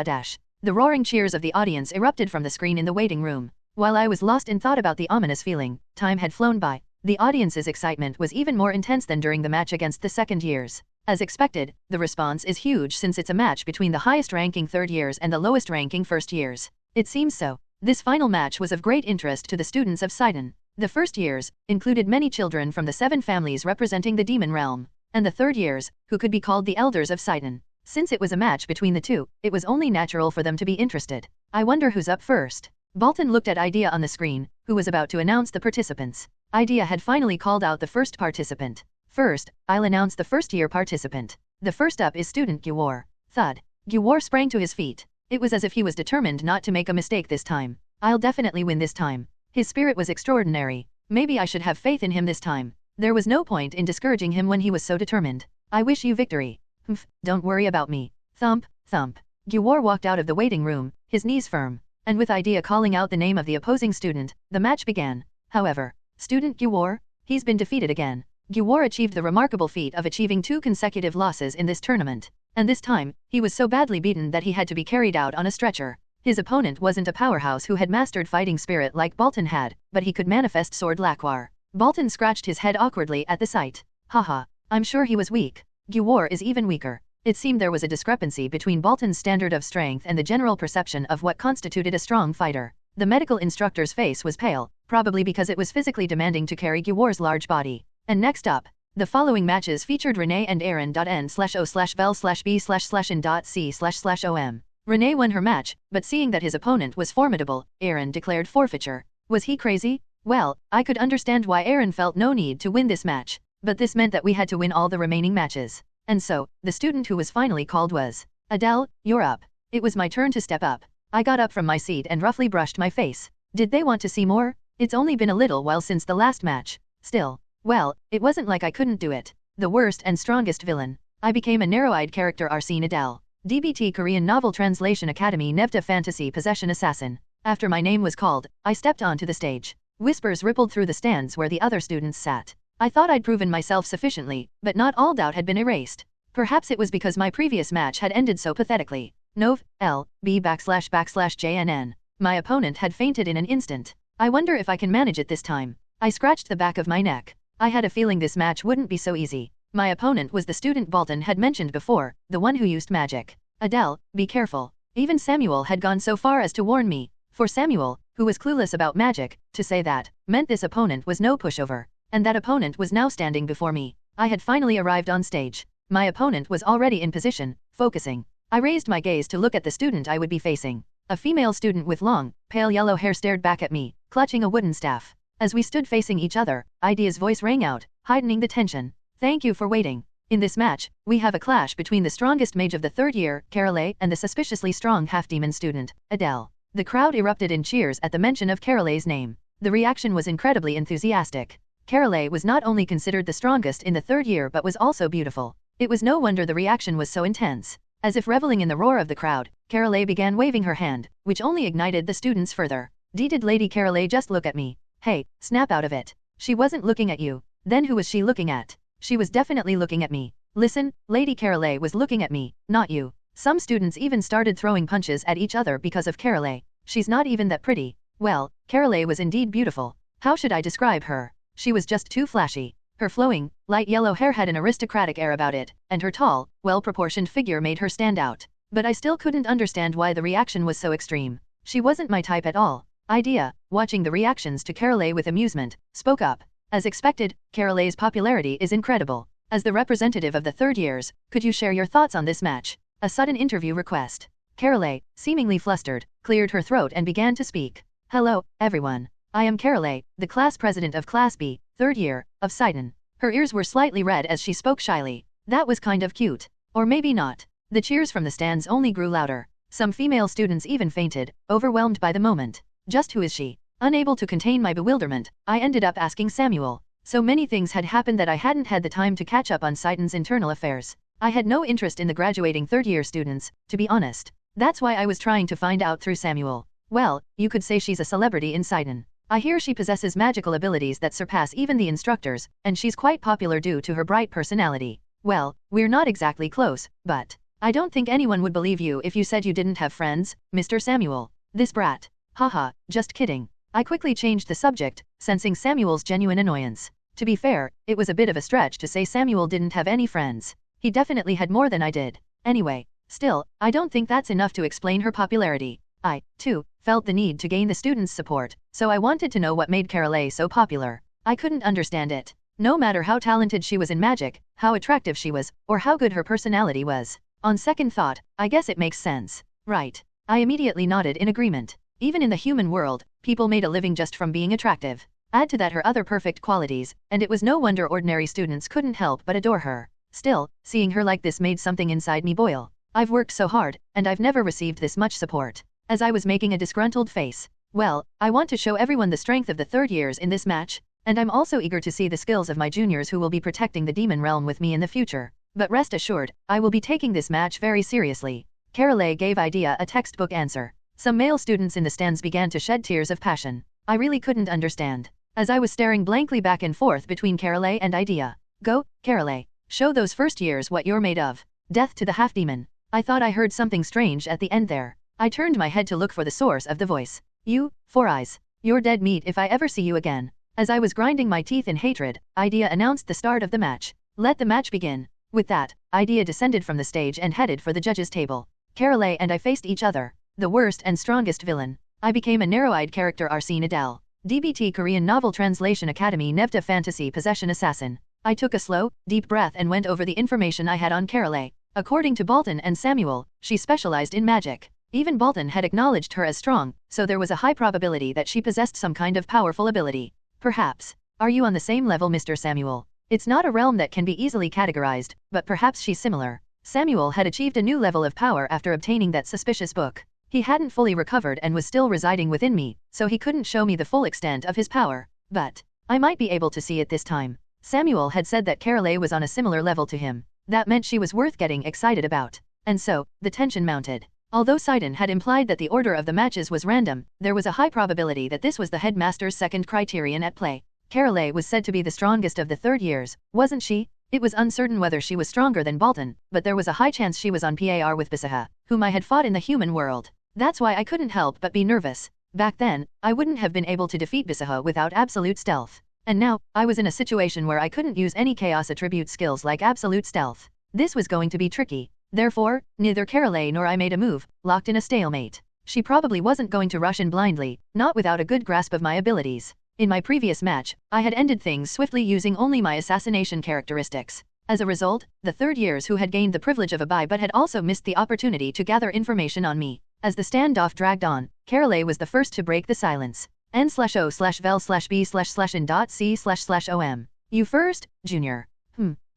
Dash. The roaring cheers of the audience erupted from the screen in the waiting room. While I was lost in thought about the ominous feeling, time had flown by. The audience's excitement was even more intense than during the match against the second years. As expected, the response is huge since it's a match between the highest-ranking third years and the lowest-ranking first years. It seems so. This final match was of great interest to the students of Sidon. The first years included many children from the 7 families representing the demon realm, and the third years, who could be called the elders of Sidon. Since it was a match between the two, it was only natural for them to be interested. I wonder who's up first. Bolton looked at Idea on the screen, who was about to announce the participants. Idea had finally called out the first participant. First, I'll announce the first-year participant. The first up is student Gyuwar. Thud. Gyuwar sprang to his feet. It was as if he was determined not to make a mistake this time. I'll definitely win this time. His spirit was extraordinary. Maybe I should have faith in him this time. There was no point in discouraging him when he was so determined. I wish you victory. Humph, don't worry about me. Thump, thump. Gyuwar walked out of the waiting room, his knees firm. And with Idea calling out the name of the opposing student, the match began. However, student Gyuwar, he's been defeated again. Gyuwar achieved the remarkable feat of achieving 2 consecutive losses in this tournament. And this time, he was so badly beaten that he had to be carried out on a stretcher. His opponent wasn't a powerhouse who had mastered fighting spirit like Bolton had, but he could manifest sword lakwar. Bolton scratched his head awkwardly at the sight. Haha, I'm sure he was weak. Gyuwar is even weaker. It seemed there was a discrepancy between Bolton's standard of strength and the general perception of what constituted a strong fighter. The medical instructor's face was pale, probably because it was physically demanding to carry Gyuwar's large body. And next up, the following matches featured Renee and Aaron.N/O/Vel/B/in.C//om. Renee won her match, but seeing that his opponent was formidable, Aaron declared forfeiture. Was he crazy? Well, I could understand why Aaron felt no need to win this match, but this meant that we had to win all the remaining matches. And so, the student who was finally called was Adele, you're up. It was my turn to step up. I got up from my seat and roughly brushed my face. Did they want to see more? It's only been a little while since the last match. Still. Well, it wasn't like I couldn't do it. The worst and strongest villain. I became a narrow-eyed character Arsene Adel. DBT Korean Novel Translation Academy Nevda Fantasy Possession Assassin. After my name was called, I stepped onto the stage. Whispers rippled through the stands where the other students sat. I thought I'd proven myself sufficiently, but not all doubt had been erased. Perhaps it was because my previous match had ended so pathetically. Nov. L. B/JNN. My opponent had fainted in an instant. I wonder if I can manage it this time. I scratched the back of my neck. I had a feeling this match wouldn't be so easy. My opponent was the student Bolton had mentioned before, the one who used magic. Adele, be careful. Even Samuel had gone so far as to warn me. For Samuel, who was clueless about magic, to say that meant this opponent was no pushover. And that opponent was now standing before me. I had finally arrived on stage. My opponent was already in position, focusing. I raised my gaze to look at the student I would be facing. A female student with long, pale yellow hair stared back at me, clutching a wooden staff. As we stood facing each other, Idea's voice rang out, heightening the tension. Thank you for waiting. In this match, we have a clash between the strongest mage of the third year, Carolee, and the suspiciously strong half-demon student, Adele. The crowd erupted in cheers at the mention of Carolee's name. The reaction was incredibly enthusiastic. Carolee was not only considered the strongest in the third year but was also beautiful. It was no wonder the reaction was so intense. As if reveling in the roar of the crowd, Carolee began waving her hand, which only ignited the students further. Did Lady Carolee just look at me? Hey, snap out of it. She wasn't looking at you. Then who was she looking at? She was definitely looking at me. Listen, Lady Carolee was looking at me, not you. Some students even started throwing punches at each other because of Carolee. She's not even that pretty. Well, Carolee was indeed beautiful. How should I describe her? She was just too flashy. Her flowing, light yellow hair had an aristocratic air about it, and her tall, well-proportioned figure made her stand out. But I still couldn't understand why the reaction was so extreme. She wasn't my type at all. Idea, watching the reactions to Carolee with amusement, spoke up. As expected, Carolee's popularity is incredible. As the representative of the third years, could you share your thoughts on this match? A sudden interview request. Carolee, seemingly flustered, cleared her throat and began to speak. Hello, everyone. I am Carolee, the class president of Class B, third year, of Sidon. Her ears were slightly red as she spoke shyly. That was kind of cute. Or maybe not. The cheers from the stands only grew louder. Some female students even fainted, overwhelmed by the moment. Just who is she? Unable to contain my bewilderment, I ended up asking Samuel. So many things had happened that I hadn't had the time to catch up on Sidon's internal affairs. I had no interest in the graduating third-year students, to be honest. That's why I was trying to find out through Samuel. Well, you could say she's a celebrity in Sidon. I hear she possesses magical abilities that surpass even the instructors, and she's quite popular due to her bright personality. Well, we're not exactly close, but I don't think anyone would believe you if you said you didn't have friends, Mr. Samuel. This brat. Haha, just kidding. I quickly changed the subject, sensing Samuel's genuine annoyance. To be fair, it was a bit of a stretch to say Samuel didn't have any friends. He definitely had more than I did. Anyway, still, I don't think that's enough to explain her popularity. I, too, felt the need to gain the students' support, so I wanted to know what made Carolee so popular. I couldn't understand it. No matter how talented she was in magic, how attractive she was, or how good her personality was. On second thought, I guess it makes sense. Right. I immediately nodded in agreement. Even in the human world, people made a living just from being attractive. Add to that her other perfect qualities, and it was no wonder ordinary students couldn't help but adore her. Still, seeing her like this made something inside me boil. I've worked so hard, and I've never received this much support. As I was making a disgruntled face. Well, I want to show everyone the strength of the third years in this match, and I'm also eager to see the skills of my juniors who will be protecting the demon realm with me in the future. But rest assured, I will be taking this match very seriously. Carolee gave Idea a textbook answer. Some male students in the stands began to shed tears of passion. I really couldn't understand. As I was staring blankly back and forth between Carolee and Idea. Go, Carolee. Show those first years what you're made of. Death to the half-demon. I thought I heard something strange at the end there. I turned my head to look for the source of the voice. You, Four Eyes. You're dead meat if I ever see you again. As I was grinding my teeth in hatred, Idea announced the start of the match. Let the match begin. With that, Idea descended from the stage and headed for the judges' table. Carolee and I faced each other. The worst and strongest villain. I became a narrow-eyed character Arsene Adel. DBT Korean Novel Translation Academy Nevda Fantasy Possession Assassin. I took a slow, deep breath and went over the information I had on Carolee. According to Bolton and Samuel, she specialized in magic. Even Bolton had acknowledged her as strong, so there was a high probability that she possessed some kind of powerful ability. Perhaps. Are you on the same level, Mr. Samuel? It's not a realm that can be easily categorized, but perhaps she's similar. Samuel had achieved a new level of power after obtaining that suspicious book. He hadn't fully recovered and was still residing within me, so he couldn't show me the full extent of his power. But I might be able to see it this time. Samuel had said that Carolee was on a similar level to him. That meant she was worth getting excited about. And so, the tension mounted. Although Sidon had implied that the order of the matches was random, there was a high probability that this was the headmaster's second criterion at play. Carolee was said to be the strongest of the third years, wasn't she? It was uncertain whether she was stronger than Bolton, but there was a high chance she was on par with Bisaha, whom I had fought in the human world. That's why I couldn't help but be nervous. Back then, I wouldn't have been able to defeat Bisaha without absolute stealth. And now, I was in a situation where I couldn't use any chaos attribute skills like absolute stealth. This was going to be tricky. Therefore, neither Carolee nor I made a move, locked in a stalemate. She probably wasn't going to rush in blindly, not without a good grasp of my abilities. In my previous match, I had ended things swiftly using only my assassination characteristics. As a result, the third years who had gained the privilege of a bye but had also missed the opportunity to gather information on me. As the standoff dragged on, Carolee was the first to break the silence. N/O/vel/b/in.c//om. You first, Junior.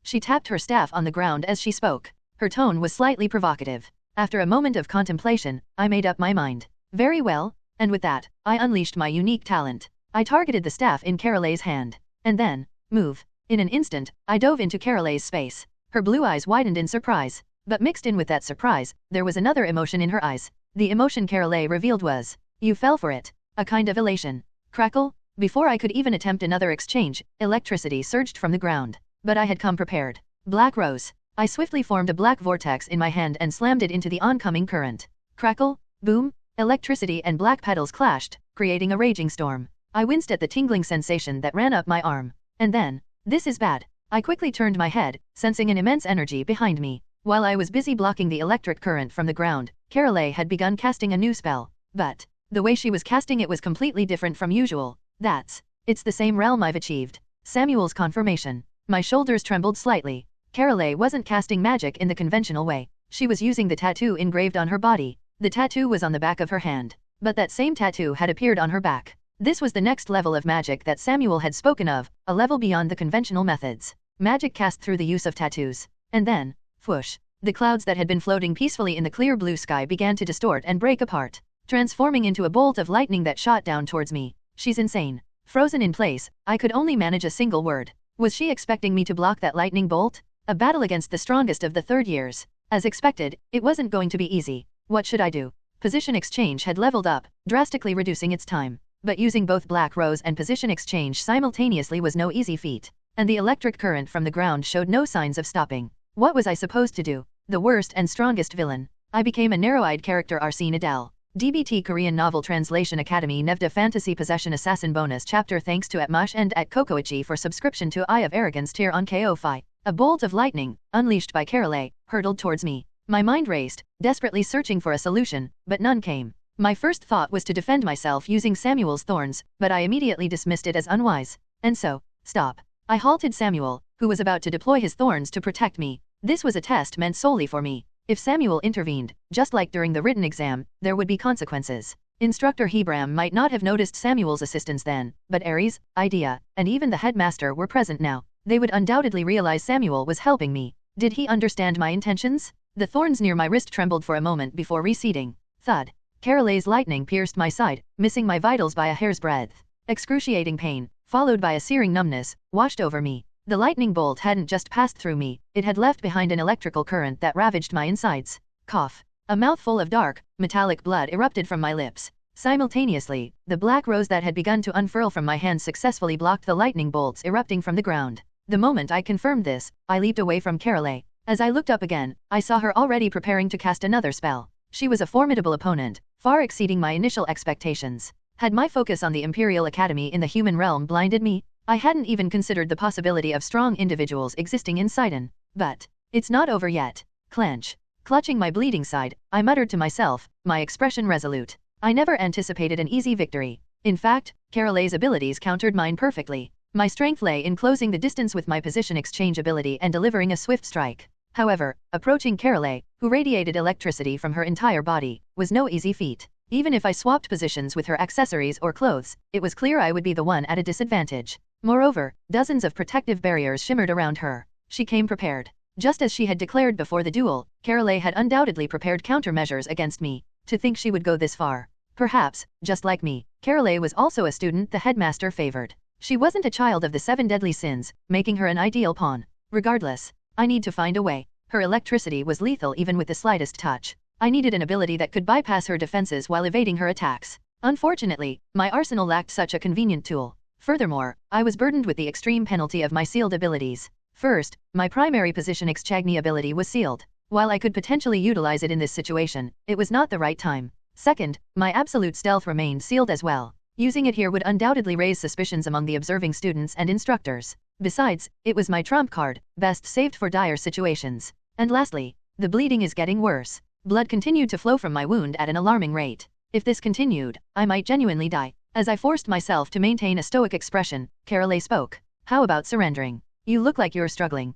She tapped her staff on the ground as she spoke. Her tone was slightly provocative. After a moment of contemplation, I made up my mind. Very well, and with that, I unleashed my unique talent. I targeted the staff in Carolay's hand. And then, move. In an instant, I dove into Carolay's space. Her blue eyes widened in surprise. But mixed in with that surprise, there was another emotion in her eyes. The emotion Carolay revealed was, "You fell for it." A kind of elation. Crackle. Before I could even attempt another exchange, electricity surged from the ground. But I had come prepared. Black rose. I swiftly formed a black vortex in my hand and slammed it into the oncoming current. Crackle. Boom. Electricity and black petals clashed, creating a raging storm. I winced at the tingling sensation that ran up my arm. And then, this is bad. I quickly turned my head, sensing an immense energy behind me. While I was busy blocking the electric current from the ground, Carolay had begun casting a new spell. But the way she was casting it was completely different from usual. It's the same realm I've achieved. Samuel's confirmation. My shoulders trembled slightly. Carolay wasn't casting magic in the conventional way. She was using the tattoo engraved on her body. The tattoo was on the back of her hand. But that same tattoo had appeared on her back. This was the next level of magic that Samuel had spoken of, a level beyond the conventional methods. Magic cast through the use of tattoos. And then, whoosh. The clouds that had been floating peacefully in the clear blue sky began to distort and break apart, transforming into a bolt of lightning that shot down towards me. She's insane. Frozen in place, I could only manage a single word. Was she expecting me to block that lightning bolt? A battle against the strongest of the third years. As expected, it wasn't going to be easy. What should I do? Position exchange had leveled up, drastically reducing its time. But using both Black Rose and position exchange simultaneously was no easy feat. And the electric current from the ground showed no signs of stopping. What was I supposed to do? The worst and strongest villain. I became a narrow-eyed character Arsene Adel. DBT Korean Novel Translation Academy Nevda Fantasy Possession Assassin Bonus Chapter Thanks to @Mash and @Kokoichi for subscription to Eye of Arrogance tier on KO-Fi. A bolt of lightning, unleashed by Carolay, hurtled towards me. My mind raced, desperately searching for a solution, but none came. My first thought was to defend myself using Samuel's thorns, but I immediately dismissed it as unwise. And so, stop. I halted Samuel, who was about to deploy his thorns to protect me. This was a test meant solely for me. If Samuel intervened, just like during the written exam, there would be consequences. Instructor Hebram might not have noticed Samuel's assistance then, but Ares, Idea, and even the headmaster were present now. They would undoubtedly realize Samuel was helping me. Did he understand my intentions? The thorns near my wrist trembled for a moment before receding. Thud. Carolay's lightning pierced my side, missing my vitals by a hair's breadth. Excruciating pain, followed by a searing numbness, washed over me. The lightning bolt hadn't just passed through me, it had left behind an electrical current that ravaged my insides. Cough. A mouthful of dark, metallic blood erupted from my lips. Simultaneously, the black rose that had begun to unfurl from my hands successfully blocked the lightning bolts erupting from the ground. The moment I confirmed this, I leaped away from Carolay. As I looked up again, I saw her already preparing to cast another spell. She was a formidable opponent, far exceeding my initial expectations. Had my focus on the Imperial Academy in the human realm blinded me? I hadn't even considered the possibility of strong individuals existing in Sidon. But it's not over yet. Clench. Clutching my bleeding side, I muttered to myself, my expression resolute. I never anticipated an easy victory. In fact, Carolay's abilities countered mine perfectly. My strength lay in closing the distance with my position exchange ability and delivering a swift strike. However, approaching Carolay, who radiated electricity from her entire body, was no easy feat. Even if I swapped positions with her accessories or clothes, it was clear I would be the one at a disadvantage. Moreover, dozens of protective barriers shimmered around her. She came prepared. Just as she had declared before the duel, Carolay had undoubtedly prepared countermeasures against me. To think she would go this far. Perhaps, just like me, Carolay was also a student the headmaster favored. She wasn't a child of the 7 deadly sins, making her an ideal pawn. Regardless, I need to find a way. Her electricity was lethal even with the slightest touch. I needed an ability that could bypass her defenses while evading her attacks. Unfortunately, my arsenal lacked such a convenient tool. Furthermore, I was burdened with the extreme penalty of my sealed abilities. First, my primary position Excagni ability was sealed. While I could potentially utilize it in this situation, it was not the right time. Second, my absolute stealth remained sealed as well. Using it here would undoubtedly raise suspicions among the observing students and instructors. Besides, it was my trump card, best saved for dire situations. And lastly, the bleeding is getting worse. Blood continued to flow from my wound at an alarming rate. If this continued, I might genuinely die. As I forced myself to maintain a stoic expression, Carolay spoke. How about surrendering? You look like you're struggling.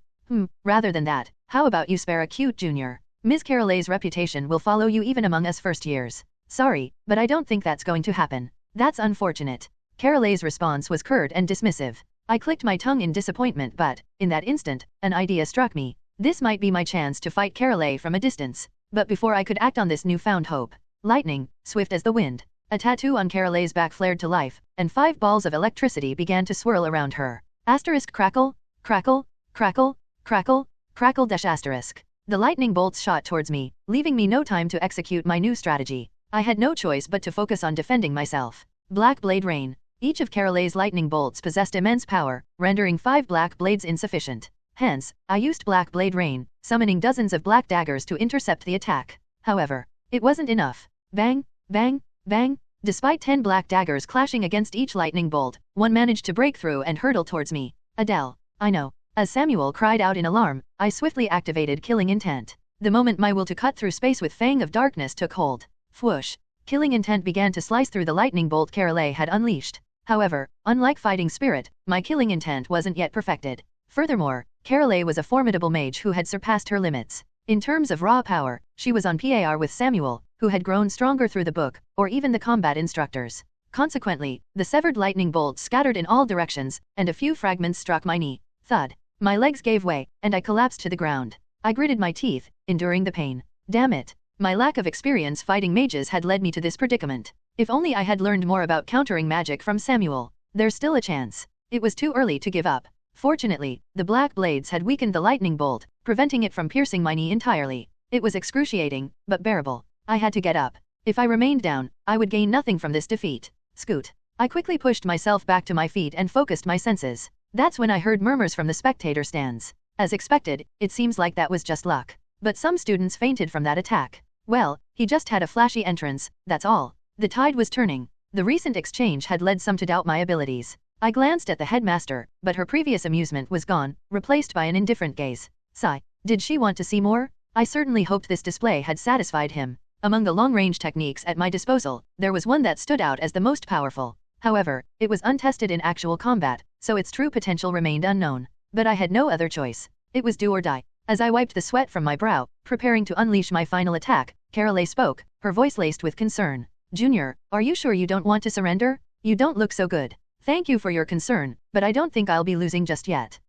Rather than that, how about you spare a cute junior? Ms. Carolay's reputation will follow you even among us first years. Sorry, but I don't think that's going to happen. That's unfortunate. Carolay's response was curt and dismissive. I clicked my tongue in disappointment, but, in that instant, an idea struck me. This might be my chance to fight Carolee from a distance. But before I could act on this newfound hope, lightning, swift as the wind, a tattoo on Carolee's back flared to life, and 5 balls of electricity began to swirl around her. Asterisk crackle, crackle, crackle, crackle, crackle dash asterisk. The lightning bolts shot towards me, leaving me no time to execute my new strategy. I had no choice but to focus on defending myself. Black blade rain. Each of Carolee's lightning bolts possessed immense power, rendering 5 black blades insufficient. Hence, I used black blade rain, summoning dozens of black daggers to intercept the attack. However, it wasn't enough. Bang, bang, bang. Despite 10 black daggers clashing against each lightning bolt, one managed to break through and hurtle towards me. Adele. I know. As Samuel cried out in alarm, I swiftly activated Killing Intent. The moment my will to cut through space with Fang of Darkness took hold. Whoosh. Killing Intent began to slice through the lightning bolt Carolee had unleashed. However, unlike Fighting Spirit, my Killing Intent wasn't yet perfected. Furthermore, Carolee was a formidable mage who had surpassed her limits. In terms of raw power, she was on par with Samuel, who had grown stronger through the book, or even the combat instructors. Consequently, the severed lightning bolts scattered in all directions, and a few fragments struck my knee. Thud. My legs gave way, and I collapsed to the ground. I gritted my teeth, enduring the pain. Damn it. My lack of experience fighting mages had led me to this predicament. If only I had learned more about countering magic from Samuel. There's still a chance. It was too early to give up. Fortunately, the black blades had weakened the lightning bolt, preventing it from piercing my knee entirely. It was excruciating, but bearable. I had to get up. If I remained down, I would gain nothing from this defeat. Scoot. I quickly pushed myself back to my feet and focused my senses. That's when I heard murmurs from the spectator stands. As expected, it seems like that was just luck. But some students fainted from that attack. Well, he just had a flashy entrance, that's all. The tide was turning. The recent exchange had led some to doubt my abilities. I glanced at the headmaster, but her previous amusement was gone, replaced by an indifferent gaze. Sigh. Did she want to see more? I certainly hoped this display had satisfied him. Among the long-range techniques at my disposal, there was one that stood out as the most powerful. However, it was untested in actual combat, so its true potential remained unknown. But I had no other choice. It was do or die. As I wiped the sweat from my brow, preparing to unleash my final attack, Carolee spoke, her voice laced with concern. Junior, are you sure you don't want to surrender? You don't look so good. Thank you for your concern, but I don't think I'll be losing just yet.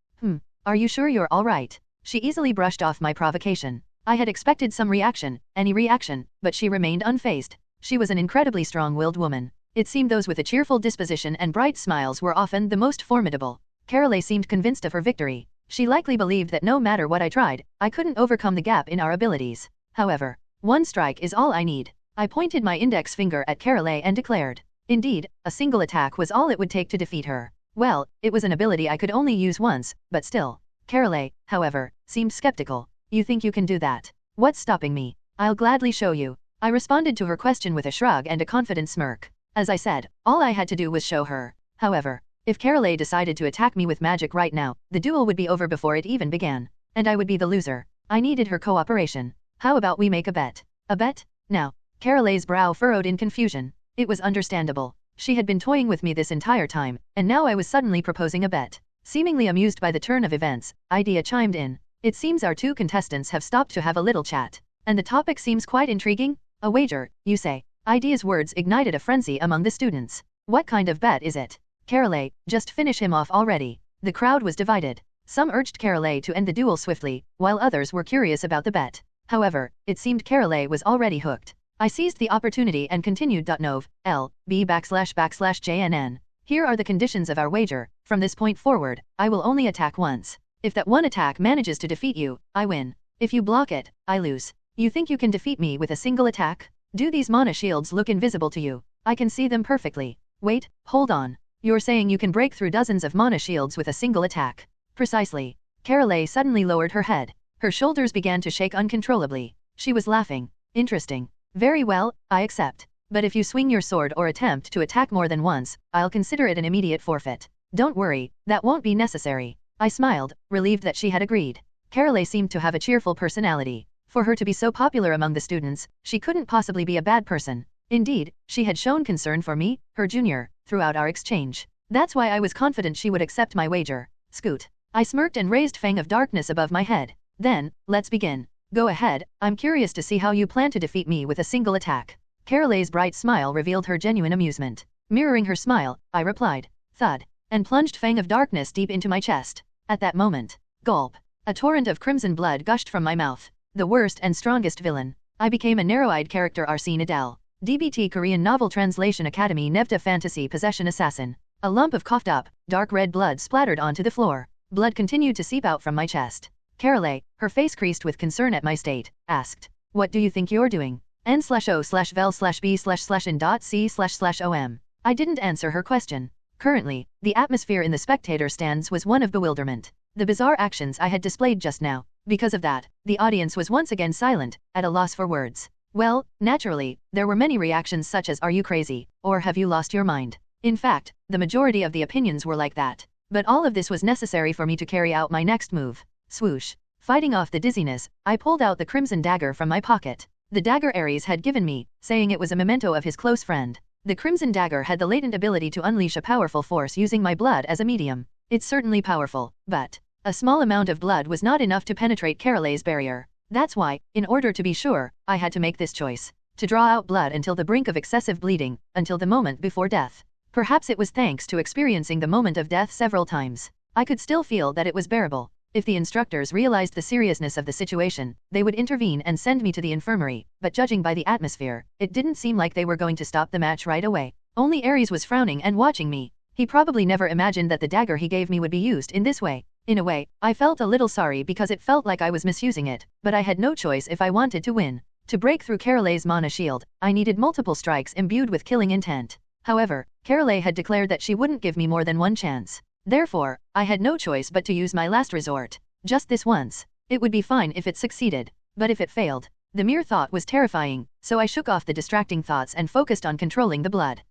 Are you sure you're all right? She easily brushed off my provocation. I had expected some reaction, any reaction, but she remained unfazed. She was an incredibly strong-willed woman. It seemed those with a cheerful disposition and bright smiles were often the most formidable. Carolee seemed convinced of her victory. She likely believed that no matter what I tried, I couldn't overcome the gap in our abilities. However, one strike is all I need. I pointed my index finger at Carolee and declared. Indeed, a single attack was all it would take to defeat her. Well, it was an ability I could only use once, but still. Carolee, however, seemed skeptical. You think you can do that? What's stopping me? I'll gladly show you. I responded to her question with a shrug and a confident smirk. As I said, all I had to do was show her. However, if Carolee decided to attack me with magic right now, the duel would be over before it even began. And I would be the loser. I needed her cooperation. How about we make a bet? A bet? Now. Carolee's brow furrowed in confusion. It was understandable. She had been toying with me this entire time, and now I was suddenly proposing a bet. Seemingly amused by the turn of events, Idea chimed in. It seems our two contestants have stopped to have a little chat. And the topic seems quite intriguing? A wager, you say? Idea's words ignited a frenzy among the students. What kind of bet is it? Carolee, just finish him off already. The crowd was divided. Some urged Carolee to end the duel swiftly, while others were curious about the bet. However, it seemed Carolee was already hooked. I seized the opportunity and continued. Nov. L. B //JNN. Here are the conditions of our wager. From this point forward, I will only attack once. If that one attack manages to defeat you, I win. If you block it, I lose. You think you can defeat me with a single attack? Do these mana shields look invisible to you? I can see them perfectly. Wait, hold on. You're saying you can break through dozens of mana shields with a single attack? Precisely. Carolee suddenly lowered her head. Her shoulders began to shake uncontrollably. She was laughing. Interesting. Very well, I accept. But if you swing your sword or attempt to attack more than once, I'll consider it an immediate forfeit. Don't worry, that won't be necessary. I smiled, relieved that she had agreed. Carolee seemed to have a cheerful personality. For her to be so popular among the students, she couldn't possibly be a bad person. Indeed, she had shown concern for me, her junior, throughout our exchange. That's why I was confident she would accept my wager. Scoot. I smirked and raised Fang of Darkness above my head. Then, let's begin. Go ahead, I'm curious to see how you plan to defeat me with a single attack. Carolee's bright smile revealed her genuine amusement. Mirroring her smile, I replied. Thud. and plunged fang of darkness deep into my chest. At that moment, gulp, a torrent of crimson blood gushed from my mouth. The worst and strongest villain. I became a narrow-eyed character Arsene Adel. DBT Korean Novel Translation Academy Nevta Fantasy Possession Assassin. A lump of coughed up, dark red blood splattered onto the floor. Blood continued to seep out from my chest. Carolee, her face creased with concern at my state, asked, "What do you think you're doing? N/O/vel/B/in.C//om." I didn't answer her question. Currently, the atmosphere in the spectator stands was one of bewilderment. The bizarre actions I had displayed just now. Because of that, the audience was once again silent, at a loss for words. Well, naturally, there were many reactions such as "Are you crazy?" or "Have you lost your mind?" In fact, the majority of the opinions were like that. But all of this was necessary for me to carry out my next move. Swoosh. Fighting off the dizziness, I pulled out the crimson dagger from my pocket. The dagger Ares had given me, saying it was a memento of his close friend. The crimson dagger had the latent ability to unleash a powerful force using my blood as a medium. It's certainly powerful, but a small amount of blood was not enough to penetrate Carolee's barrier. That's why, in order to be sure, I had to make this choice. To draw out blood until the brink of excessive bleeding, until the moment before death. Perhaps it was thanks to experiencing the moment of death several times. I could still feel that it was bearable. If the instructors realized the seriousness of the situation, they would intervene and send me to the infirmary, but judging by the atmosphere, it didn't seem like they were going to stop the match right away. Only Ares was frowning and watching me. He probably never imagined that the dagger he gave me would be used in this way. In a way, I felt a little sorry because it felt like I was misusing it, but I had no choice if I wanted to win. To break through Carolee's mana shield, I needed multiple strikes imbued with killing intent. However, Carolee had declared that she wouldn't give me more than one chance. Therefore, I had no choice but to use my last resort. Just this once. It would be fine if it succeeded. But if it failed, the mere thought was terrifying, so I shook off the distracting thoughts and focused on controlling the blood.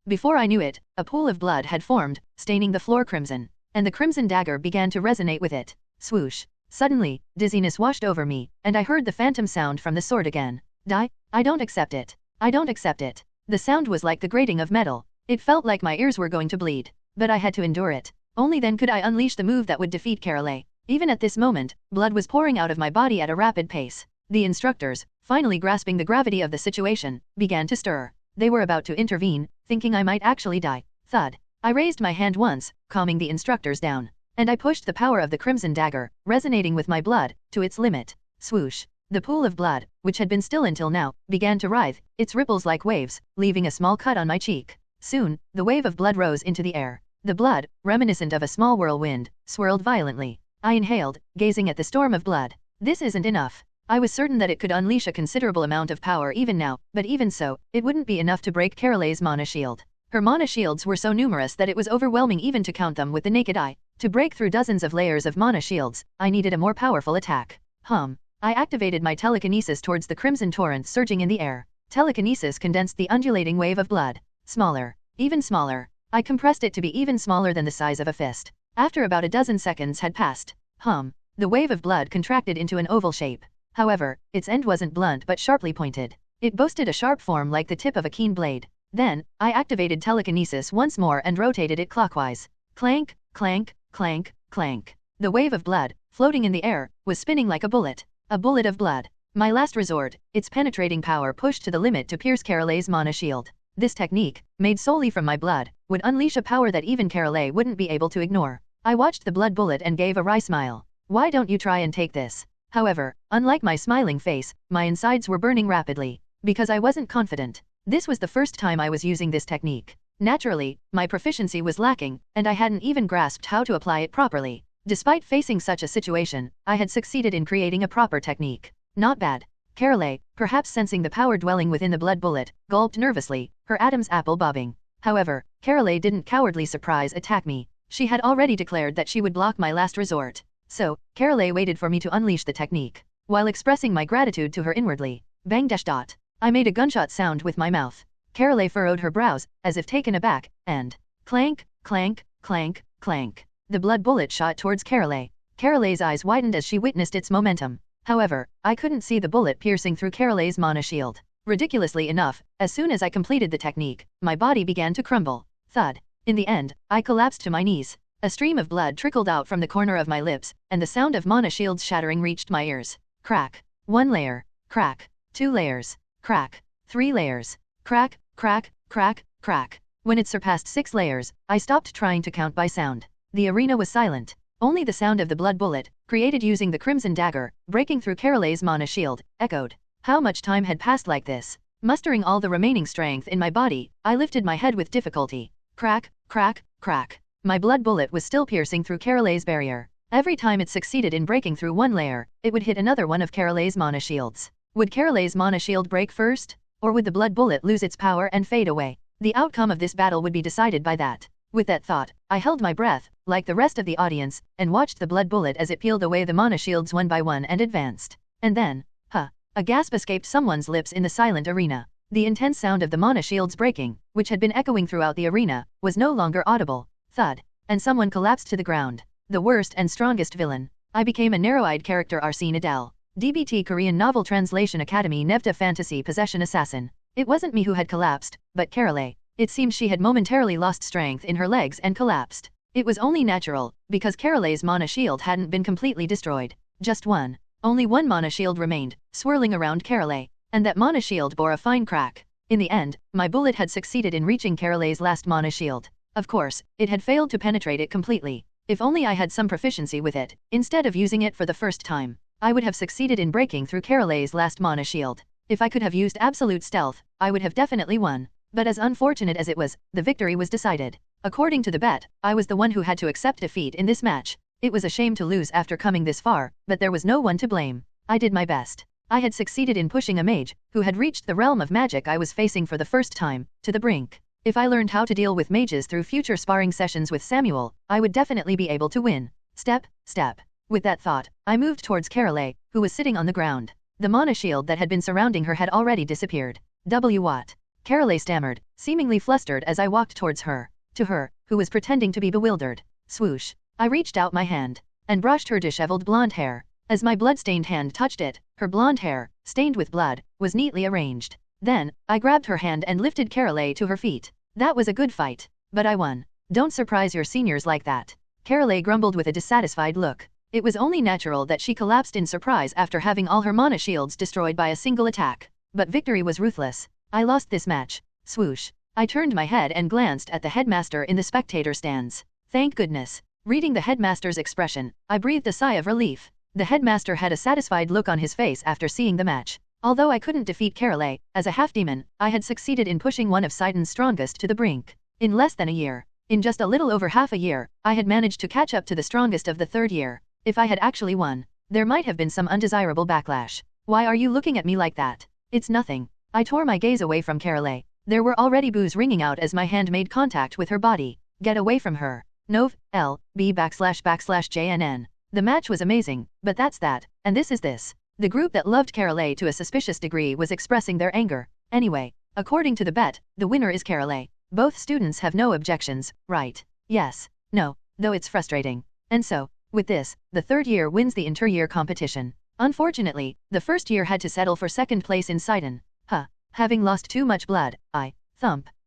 Before I knew it, a pool of blood had formed, staining the floor crimson, and the crimson dagger began to resonate with it. Swoosh. Suddenly, dizziness washed over me, and I heard the phantom sound from the sword again. Die? I don't accept it. I don't accept it. The sound was like the grating of metal. It felt like my ears were going to bleed. But I had to endure it. Only then could I unleash the move that would defeat Carolee. Even at this moment, blood was pouring out of my body at a rapid pace. The instructors, finally grasping the gravity of the situation, began to stir. They were about to intervene, thinking I might actually die. Thud. I raised my hand once, calming the instructors down. And I pushed the power of the crimson dagger, resonating with my blood, to its limit. Swoosh. The pool of blood, which had been still until now, began to writhe, its ripples like waves, leaving a small cut on my cheek. Soon, the wave of blood rose into the air. The blood, reminiscent of a small whirlwind, swirled violently. I inhaled, gazing at the storm of blood. This isn't enough. I was certain that it could unleash a considerable amount of power even now, but even so, it wouldn't be enough to break Carolee's mana shield. Her mana shields were so numerous that it was overwhelming even to count them with the naked eye. To break through dozens of layers of mana shields, I needed a more powerful attack. I activated my telekinesis towards the crimson torrent surging in the air. Telekinesis condensed the undulating wave of blood. Smaller. Even smaller. I compressed it to be even smaller than the size of a fist. After about a dozen seconds had passed, the wave of blood contracted into an oval shape. However, its end wasn't blunt but sharply pointed. It boasted a sharp form like the tip of a keen blade. Then, I activated telekinesis once more and rotated it clockwise. Clank, clank, clank, clank. The wave of blood, floating in the air, was spinning like a bullet. A bullet of blood. My last resort, its penetrating power pushed to the limit to pierce Carolee's mana shield. This technique, made solely from my blood, would unleash a power that even Carolee wouldn't be able to ignore. I watched the blood bullet and gave a wry smile. Why don't you try and take this? However, unlike my smiling face, my insides were burning rapidly. Because I wasn't confident. This was the first time I was using this technique. Naturally, my proficiency was lacking, and I hadn't even grasped how to apply it properly. Despite facing such a situation, I had succeeded in creating a proper technique. Not bad. Carolee, perhaps sensing the power dwelling within the blood bullet, gulped nervously, her Adam's apple bobbing. However, Carolee didn't cowardly surprise attack me. She had already declared that she would block my last resort. So, Carolee waited for me to unleash the technique, while expressing my gratitude to her inwardly. Bang dash dot. I made a gunshot sound with my mouth. Carolee furrowed her brows, as if taken aback, and clank, clank, clank, clank. The blood bullet shot towards Carolee. Carolee's eyes widened as she witnessed its momentum. However, I couldn't see the bullet piercing through Carolee's mana shield. Ridiculously enough, as soon as I completed the technique, my body began to crumble. Thud. In the end, I collapsed to my knees. A stream of blood trickled out from the corner of my lips, and the sound of mana shields shattering reached my ears. Crack. 1 layer. Crack. 2 layers. Crack. 3 layers. Crack, crack, crack, crack. When it surpassed 6 layers, I stopped trying to count by sound. The arena was silent. Only the sound of the blood bullet, created using the crimson dagger, breaking through Carolay's mana shield, echoed. How much time had passed like this? Mustering all the remaining strength in my body, I lifted my head with difficulty. Crack, crack, crack. My blood bullet was still piercing through Carolay's barrier. Every time it succeeded in breaking through one layer, it would hit another one of Carolay's mana shields. Would Carolay's mana shield break first? Or would the blood bullet lose its power and fade away? The outcome of this battle would be decided by that. With that thought, I held my breath, like the rest of the audience, and watched the blood bullet as it peeled away the mana shields one by one and advanced. And then, a gasp escaped someone's lips in the silent arena. The intense sound of the mana shields breaking, which had been echoing throughout the arena, was no longer audible. Thud. And someone collapsed to the ground. The worst and strongest villain. I became a narrow-eyed character Arsene Adel. DBT Korean Novel Translation Academy Nevda Fantasy Possession Assassin. It wasn't me who had collapsed, but Carolay. It seemed she had momentarily lost strength in her legs and collapsed. It was only natural, because Carolay's mana shield hadn't been completely destroyed. Just one. Only one mana shield remained, swirling around Carolay. And that mana shield bore a fine crack. In the end, my bullet had succeeded in reaching Carolay's last mana shield. Of course, it had failed to penetrate it completely. If only I had some proficiency with it, instead of using it for the first time, I would have succeeded in breaking through Carolay's last mana shield. If I could have used absolute stealth, I would have definitely won. But as unfortunate as it was, the victory was decided. According to the bet, I was the one who had to accept defeat in this match. It was a shame to lose after coming this far, but there was no one to blame. I did my best. I had succeeded in pushing a mage, who had reached the realm of magic I was facing for the first time, to the brink. If I learned how to deal with mages through future sparring sessions with Samuel, I would definitely be able to win. Step, step. With that thought, I moved towards Carolay, who was sitting on the ground. The mana shield that had been surrounding her had already disappeared. What? Carolay stammered, seemingly flustered as I walked towards her. To her, who was pretending to be bewildered. Swoosh. I reached out my hand, and brushed her disheveled blonde hair. As my blood-stained hand touched it, her blonde hair, stained with blood, was neatly arranged. Then, I grabbed her hand and lifted Carolay to her feet. That was a good fight. But I won. Don't surprise your seniors like that. Carolay grumbled with a dissatisfied look. It was only natural that she collapsed in surprise after having all her mana shields destroyed by a single attack. But victory was ruthless. I lost this match. Swoosh. I turned my head and glanced at the headmaster in the spectator stands. Thank goodness. Reading the headmaster's expression, I breathed a sigh of relief. The headmaster had a satisfied look on his face after seeing the match. Although I couldn't defeat Carolay, as a half-demon, I had succeeded in pushing one of Sidon's strongest to the brink. In less than a year. In just a little over half a year, I had managed to catch up to the strongest of the third year. If I had actually won, there might have been some undesirable backlash. Why are you looking at me like that? It's nothing. I tore my gaze away from Carolay. There were already boos ringing out as my hand made contact with her body. Get away from her. Nov. L. B /JNN. The match was amazing, but that's that, and this is this. The group that loved Carolay to a suspicious degree was expressing their anger. Anyway, according to the bet, the winner is Carolay. Both students have no objections, right? Yes. No. Though it's frustrating. And so, with this, the third year wins the inter-year competition. Unfortunately, the first year had to settle for second place in Sidon. Having lost too much blood, I,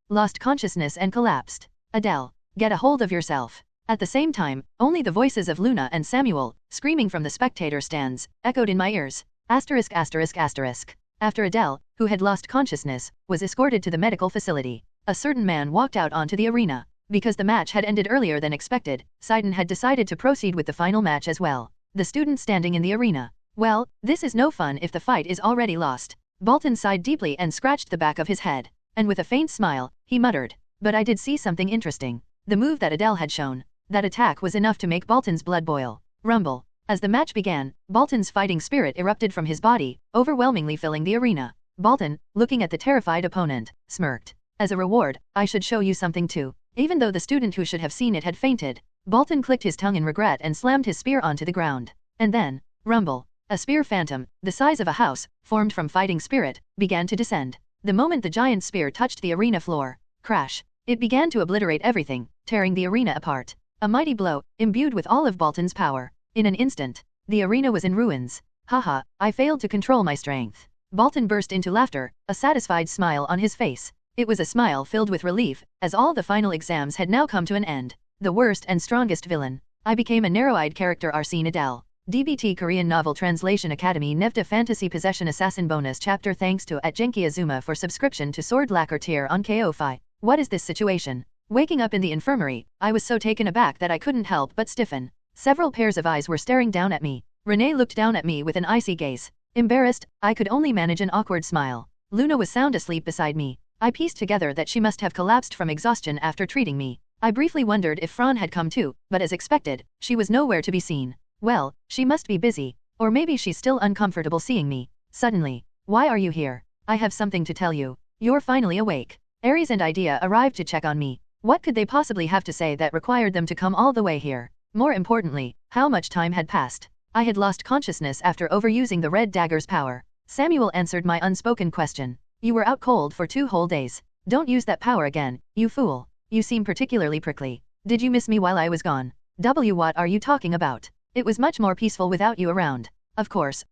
lost consciousness and collapsed. Adele, get a hold of yourself. At the same time, only the voices of Luna and Samuel, screaming from the spectator stands, echoed in my ears. After Adele, who had lost consciousness, was escorted to the medical facility, a certain man walked out onto the arena. Because the match had ended earlier than expected, Sidon had decided to proceed with the final match as well. The student standing in the arena. Well, this is no fun if the fight is already lost. Bolton sighed deeply and scratched the back of his head. And with a faint smile, he muttered. But I did see something interesting. The move that Adele had shown. That attack was enough to make Bolton's blood boil. Rumble. As the match began, Bolton's fighting spirit erupted from his body, overwhelmingly filling the arena. Bolton, looking at the terrified opponent, smirked. As a reward, I should show you something too. Even though the student who should have seen it had fainted, Bolton clicked his tongue in regret and slammed his spear onto the ground. And then, rumble. A spear phantom, the size of a house, formed from fighting spirit, began to descend. The moment the giant spear touched the arena floor, crash. It began to obliterate everything, tearing the arena apart. A mighty blow, imbued with all of Bolton's power. In an instant, the arena was in ruins. Haha, I failed to control my strength. Bolton burst into laughter, a satisfied smile on his face. It was a smile filled with relief, as all the final exams had now come to an end. The worst and strongest villain. I became a narrow-eyed character Arsene Adel. DBT Korean Novel Translation Academy Nevda Fantasy Possession Assassin Bonus Chapter. Thanks to @Genki Azuma for subscription to Sword Lacquer tier on KO-Fi. What is this situation? Waking up in the infirmary, I was so taken aback that I couldn't help but stiffen. Several pairs of eyes were staring down at me. Renee looked down at me with an icy gaze. Embarrassed, I could only manage an awkward smile. Luna was sound asleep beside me. I pieced together that she must have collapsed from exhaustion after treating me. I briefly wondered if Fran had come too, but as expected, she was nowhere to be seen. Well, she must be busy. Or maybe she's still uncomfortable seeing me. Suddenly, why are you here? I have something to tell you. You're finally awake. Ares and Idea arrived to check on me. What could they possibly have to say that required them to come all the way here? More importantly, how much time had passed? I had lost consciousness after overusing the red dagger's power. Samuel answered my unspoken question. You were out cold for 2 whole days. Don't use that power again, you fool. You seem particularly prickly. Did you miss me while I was gone? What are you talking about? It was much more peaceful without you around. Of course,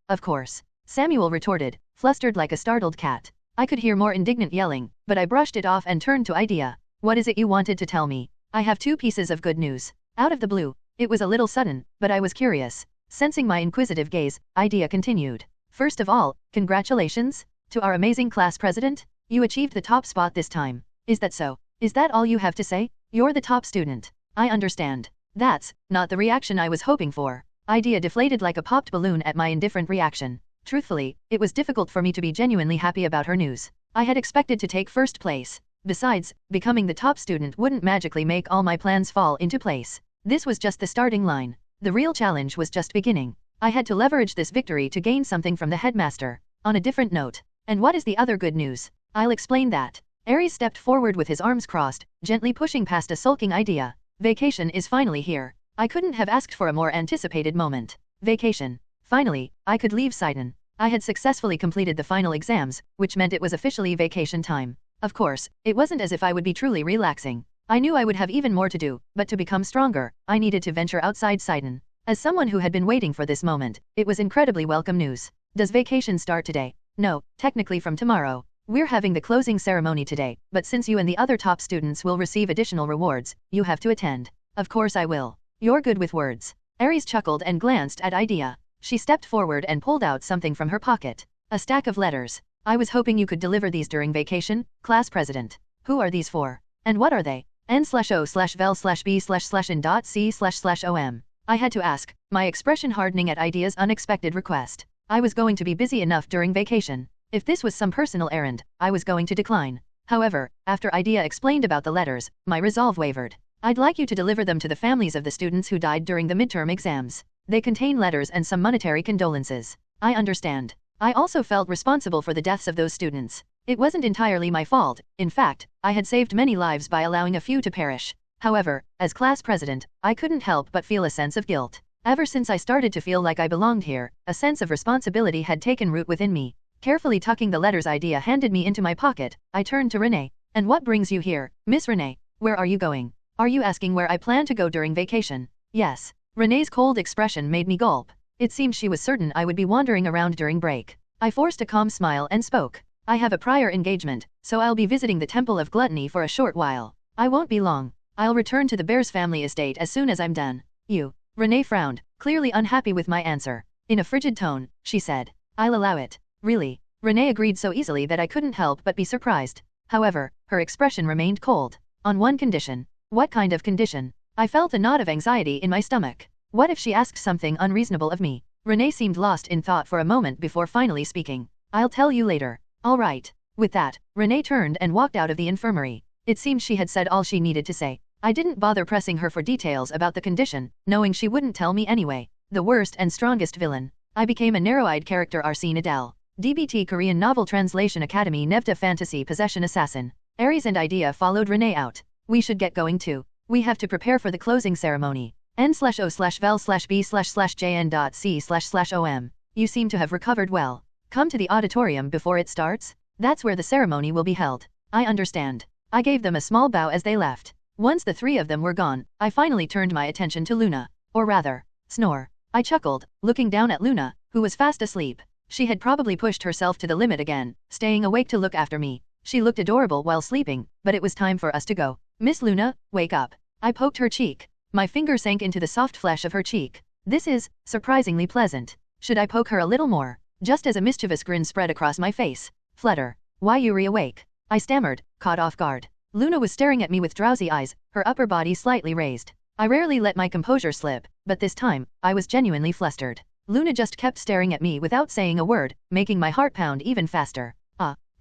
Samuel retorted, flustered like a startled cat. I could hear more indignant yelling, but I brushed it off and turned to Idea. What is it you wanted to tell me? I have 2 pieces of good news. Out of the blue. It was a little sudden, but I was curious. Sensing my inquisitive gaze, Idea continued. First of all, congratulations to our amazing class president. You achieved the top spot this time. Is that so? Is that all you have to say? You're the top student. I understand. That's not the reaction I was hoping for. Idea deflated like a popped balloon at my indifferent reaction. Truthfully, it was difficult for me to be genuinely happy about her news. I had expected to take first place. Besides, becoming the top student wouldn't magically make all my plans fall into place. This was just the starting line. The real challenge was just beginning. I had to leverage this victory to gain something from the headmaster. On a different note. And what is the other good news? I'll explain that. Ares stepped forward with his arms crossed, gently pushing past a sulking Idea. Vacation is finally here. I couldn't have asked for a more anticipated moment. Vacation. Finally, I could leave Sidon. I had successfully completed the final exams, which meant it was officially vacation time. Of course, it wasn't as if I would be truly relaxing. I knew I would have even more to do, but to become stronger, I needed to venture outside Sidon. As someone who had been waiting for this moment, it was incredibly welcome news. Does vacation start today? No, technically from tomorrow. We're having the closing ceremony today, but since you and the other top students will receive additional rewards, you have to attend. Of course I will. You're good with words. Ares chuckled and glanced at Idea. She stepped forward and pulled out something from her pocket. A stack of letters. I was hoping you could deliver these during vacation, class president. Who are these for? And what are they? N/O/vel/B/in.C//OM. I had to ask, my expression hardening at Idea's unexpected request. I was going to be busy enough during vacation. If this was some personal errand, I was going to decline. However, after Idea explained about the letters, my resolve wavered. I'd like you to deliver them to the families of the students who died during the midterm exams. They contain letters and some monetary condolences. I understand. I also felt responsible for the deaths of those students. It wasn't entirely my fault. In fact, I had saved many lives by allowing a few to perish. However, as class president, I couldn't help but feel a sense of guilt. Ever since I started to feel like I belonged here, a sense of responsibility had taken root within me. Carefully tucking the letters Idea handed me into my pocket, I turned to Renee. And what brings you here, Miss Renee? Where are you going? Are you asking where I plan to go during vacation? Yes. Renee's cold expression made me gulp. It seemed she was certain I would be wandering around during break. I forced a calm smile and spoke. I have a prior engagement, so I'll be visiting the Temple of Gluttony for a short while. I won't be long. I'll return to the Bears family estate as soon as I'm done. You. Renee frowned, clearly unhappy with my answer. In a frigid tone, she said, I'll allow it. Really? Renee agreed so easily that I couldn't help but be surprised. However, her expression remained cold. On one condition. What kind of condition? I felt a knot of anxiety in my stomach. What if she asked something unreasonable of me? Renee seemed lost in thought for a moment before finally speaking. I'll tell you later. All right. With that, Renee turned and walked out of the infirmary. It seemed she had said all she needed to say. I didn't bother pressing her for details about the condition, knowing she wouldn't tell me anyway. The worst and strongest villain. I became a narrow-eyed character Arsene Adel. DBT Korean Novel Translation Academy Nevda Fantasy Possession Assassin. Ares and Idea followed Renee out. We should get going too. We have to prepare for the closing ceremony. N/O/vel/B/jn.C//OM. You seem to have recovered well. Come to the auditorium before it starts? That's where the ceremony will be held. I understand. I gave them a small bow as they left. Once the 3 of them were gone, I finally turned my attention to Luna. Or rather, snore. I chuckled, looking down at Luna, who was fast asleep. She had probably pushed herself to the limit again, staying awake to look after me. She looked adorable while sleeping, but it was time for us to go. Miss Luna, wake up. I poked her cheek. My finger sank into the soft flesh of her cheek. This is surprisingly pleasant. Should I poke her a little more? Just as a mischievous grin spread across my face. Flutter. Why you re-awake? I stammered, caught off guard. Luna was staring at me with drowsy eyes, her upper body slightly raised. I rarely let my composure slip, but this time, I was genuinely flustered. Luna just kept staring at me without saying a word, making my heart pound even faster.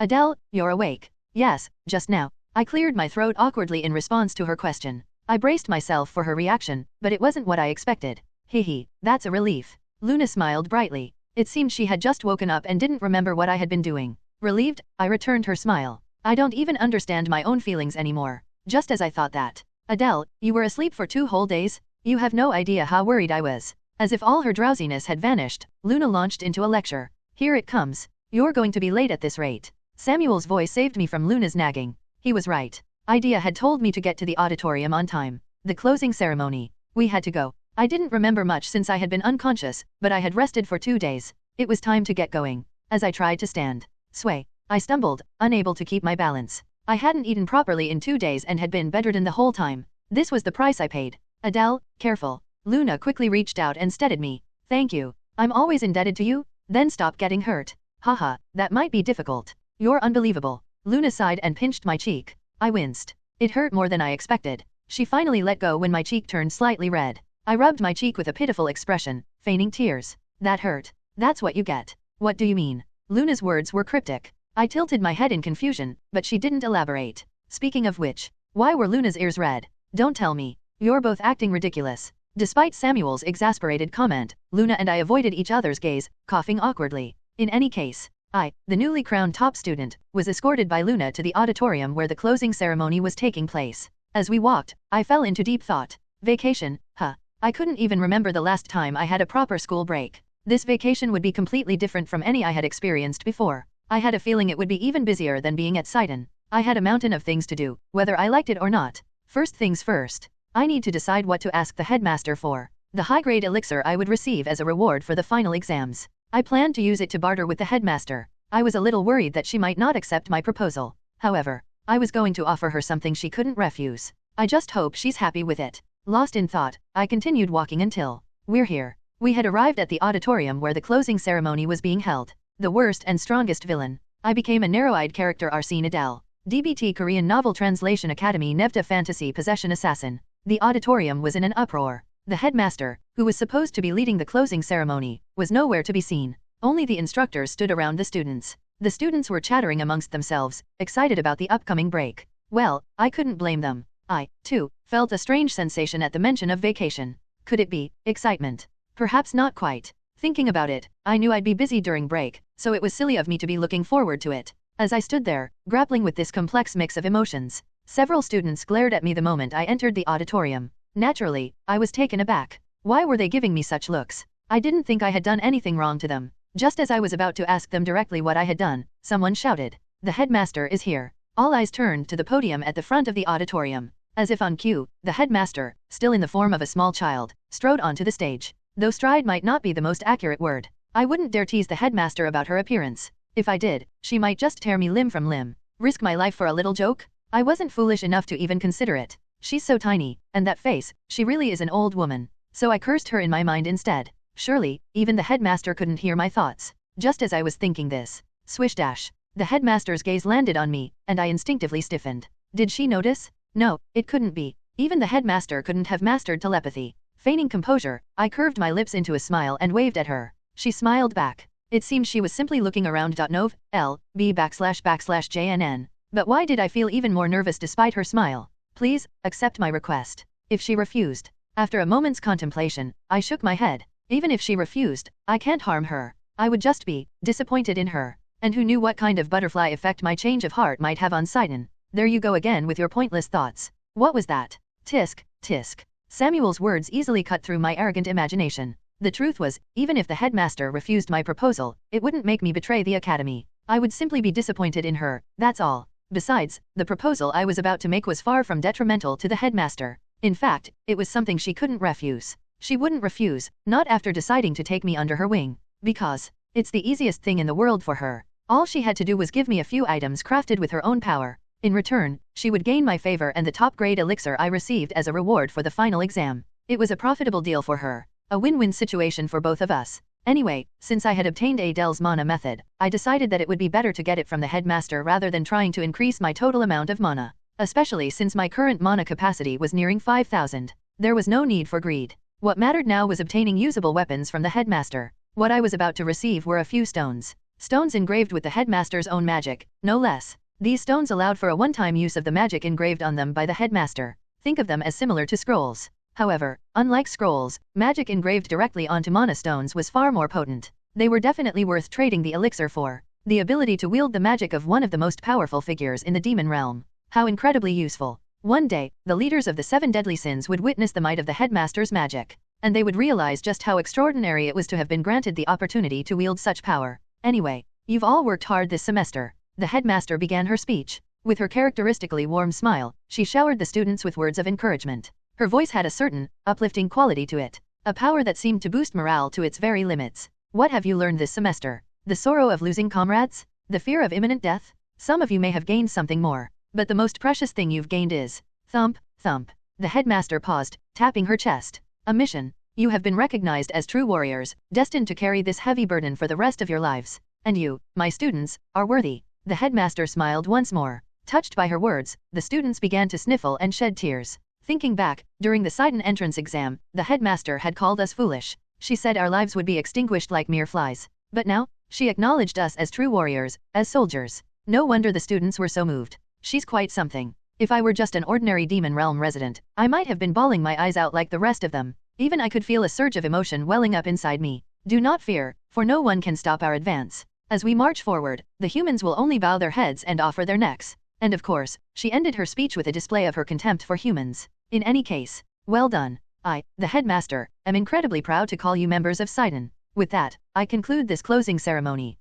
Adele, you're awake. Yes, just now. I cleared my throat awkwardly in response to her question. I braced myself for her reaction, but it wasn't what I expected. Hehe, that's a relief. Luna smiled brightly. It seemed she had just woken up and didn't remember what I had been doing. Relieved, I returned her smile. I don't even understand my own feelings anymore. Just as I thought that. Adele, you were asleep for 2 whole days? You have no idea how worried I was. As if all her drowsiness had vanished, Luna launched into a lecture. Here it comes. You're going to be late at this rate. Samuel's voice saved me from Luna's nagging. He was right. Idea had told me to get to the auditorium on time. The closing ceremony. We had to go. I didn't remember much since I had been unconscious, but I had rested for 2 days. It was time to get going. As I tried to stand, sway, I stumbled, unable to keep my balance. I hadn't eaten properly in 2 days and had been bedridden the whole time. This was the price I paid. Adele, careful. Luna quickly reached out and steadied me. Thank you. I'm always indebted to you. Then stop getting hurt. Haha, that might be difficult. You're unbelievable. Luna sighed and pinched my cheek. I winced. It hurt more than I expected. She finally let go when my cheek turned slightly red. I rubbed my cheek with a pitiful expression, feigning tears. That hurt. That's what you get. What do you mean? Luna's words were cryptic. I tilted my head in confusion, but she didn't elaborate. Speaking of which, why were Luna's ears red? Don't tell me. You're both acting ridiculous. Despite Samuel's exasperated comment, Luna and I avoided each other's gaze, coughing awkwardly. In any case, I, the newly crowned top student, was escorted by Luna to the auditorium where the closing ceremony was taking place. As we walked, I fell into deep thought. Vacation, huh? I couldn't even remember the last time I had a proper school break. This vacation would be completely different from any I had experienced before. I had a feeling it would be even busier than being at Sidon. I had a mountain of things to do, whether I liked it or not. First things first. I need to decide what to ask the headmaster for. The high-grade elixir I would receive as a reward for the final exams. I planned to use it to barter with the headmaster. I was a little worried that she might not accept my proposal. However, I was going to offer her something she couldn't refuse. I just hope she's happy with it. Lost in thought, I continued walking until we're here. We had arrived at the auditorium where the closing ceremony was being held. The worst and strongest villain. I became a narrow-eyed character Arsene Adel. DBT Korean Novel Translation Academy Nevda Fantasy Possession Assassin. The auditorium was in an uproar. The headmaster, who was supposed to be leading the closing ceremony, was nowhere to be seen. Only the instructors stood around the students. The students were chattering amongst themselves, excited about the upcoming break. Well, I couldn't blame them. I, too, felt a strange sensation at the mention of vacation. Could it be excitement? Perhaps not quite. Thinking about it, I knew I'd be busy during break, so it was silly of me to be looking forward to it. As I stood there, grappling with this complex mix of emotions, several students glared at me the moment I entered the auditorium. Naturally, I was taken aback. Why were they giving me such looks? I didn't think I had done anything wrong to them. Just as I was about to ask them directly what I had done, someone shouted, "The headmaster is here." All eyes turned to the podium at the front of the auditorium. As if on cue, the headmaster, still in the form of a small child, strode onto the stage. Though stride might not be the most accurate word, I wouldn't dare tease the headmaster about her appearance. If I did, she might just tear me limb from limb. Risk my life for a little joke? I wasn't foolish enough to even consider it. She's so tiny, and that face, she really is an old woman. So I cursed her in my mind instead. Surely, even the headmaster couldn't hear my thoughts. Just as I was thinking this, swish dash, the headmaster's gaze landed on me, and I instinctively stiffened. Did she notice? No, it couldn't be. Even the headmaster couldn't have mastered telepathy. Feigning composure, I curved my lips into a smile and waved at her. She smiled back. It seemed she was simply looking around. Nov, L, B /JNN. But why did I feel even more nervous despite her smile? Please, accept my request. If she refused. After a moment's contemplation, I shook my head. Even if she refused, I can't harm her. I would just be disappointed in her. And who knew what kind of butterfly effect my change of heart might have on Sidon? There you go again with your pointless thoughts. What was that? Tisk, tisk. Samuel's words easily cut through my arrogant imagination. The truth was, even if the headmaster refused my proposal, it wouldn't make me betray the academy. I would simply be disappointed in her, that's all. Besides, the proposal I was about to make was far from detrimental to the headmaster. In fact, it was something she couldn't refuse. She wouldn't refuse, not after deciding to take me under her wing. Because it's the easiest thing in the world for her. All she had to do was give me a few items crafted with her own power. In return, she would gain my favor and the top-grade elixir I received as a reward for the final exam. It was a profitable deal for her. A win-win situation for both of us. Anyway, since I had obtained Adel's mana method, I decided that it would be better to get it from the headmaster rather than trying to increase my total amount of mana. especially since my current mana capacity was nearing 5,000. There was no need for greed. What mattered now was obtaining usable weapons from the headmaster. What I was about to receive were a few stones. Stones engraved with the headmaster's own magic, no less. These stones allowed for a one-time use of the magic engraved on them by the headmaster. Think of them as similar to scrolls. However, unlike scrolls, magic engraved directly onto mana stones was far more potent. They were definitely worth trading the elixir for. The ability to wield the magic of one of the most powerful figures in the demon realm. How incredibly useful. One day, the leaders of the 7 deadly sins would witness the might of the headmaster's magic, and they would realize just how extraordinary it was to have been granted the opportunity to wield such power. Anyway, you've all worked hard this semester. The headmaster began her speech. With her characteristically warm smile, she showered the students with words of encouragement. Her voice had a certain, uplifting quality to it, a power that seemed to boost morale to its very limits. What have you learned this semester? The sorrow of losing comrades? The fear of imminent death? Some of you may have gained something more, but the most precious thing you've gained is... Thump, thump. The headmaster paused, tapping her chest. A mission. You have been recognized as true warriors, destined to carry this heavy burden for the rest of your lives. And you, my students, are worthy. The headmaster smiled once more. Touched by her words, the students began to sniffle and shed tears. Thinking back, during the Sidon entrance exam, the headmaster had called us foolish. She said our lives would be extinguished like mere flies. But now, she acknowledged us as true warriors, as soldiers. No wonder the students were so moved. She's quite something. If I were just an ordinary demon realm resident, I might have been bawling my eyes out like the rest of them. Even I could feel a surge of emotion welling up inside me. Do not fear, for no one can stop our advance. As we march forward, the humans will only bow their heads and offer their necks. And of course, she ended her speech with a display of her contempt for humans. In any case, well done. I, the headmaster, am incredibly proud to call you members of Sidon. With that, I conclude this closing ceremony.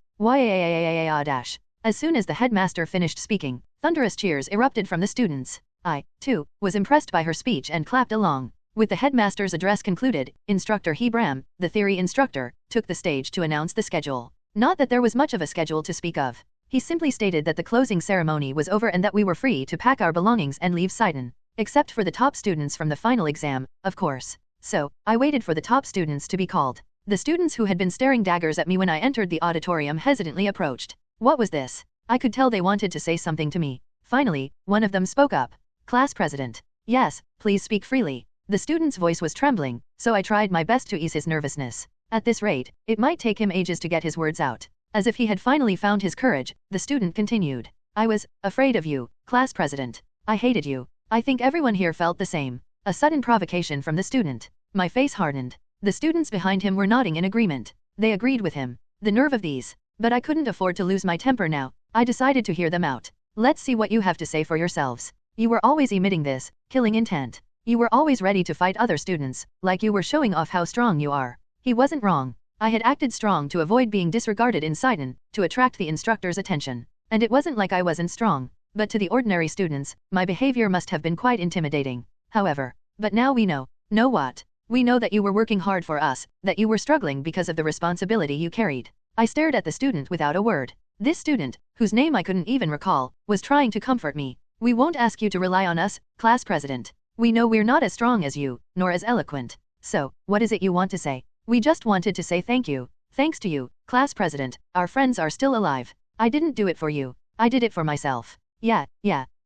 As soon as the headmaster finished speaking, thunderous cheers erupted from the students. I, too, was impressed by her speech and clapped along. With the headmaster's address concluded, Instructor Hebram, the theory instructor, took the stage to announce the schedule. Not that there was much of a schedule to speak of. He simply stated that the closing ceremony was over and that we were free to pack our belongings and leave Sidon. Except for the top students from the final exam, of course. So, I waited for the top students to be called. The students who had been staring daggers at me when I entered the auditorium hesitantly approached. What was this? I could tell they wanted to say something to me. Finally, one of them spoke up. Class president. Yes, please speak freely. The student's voice was trembling, so I tried my best to ease his nervousness. At this rate, it might take him ages to get his words out. As if he had finally found his courage, the student continued. I was afraid of you, class president. I hated you. I think everyone here felt the same. A sudden provocation from the student. My face hardened. The students behind him were nodding in agreement. They agreed with him. The nerve of these. But I couldn't afford to lose my temper now. I decided to hear them out. Let's see what you have to say for yourselves. You were always emitting this, killing intent. You were always ready to fight other students, like you were showing off how strong you are. He wasn't wrong. I had acted strong to avoid being disregarded in Sidon, to attract the instructor's attention. And it wasn't like I wasn't strong. But to the ordinary students, my behavior must have been quite intimidating. However, but now we know. Know what? We know that you were working hard for us, that you were struggling because of the responsibility you carried. I stared at the student without a word. This student, whose name I couldn't even recall, was trying to comfort me. We won't ask you to rely on us, class president. We know we're not as strong as you, nor as eloquent. So, what is it you want to say? We just wanted to say thank you. Thanks to you, class president, our friends are still alive. I didn't do it for you. I did it for myself. Yeah,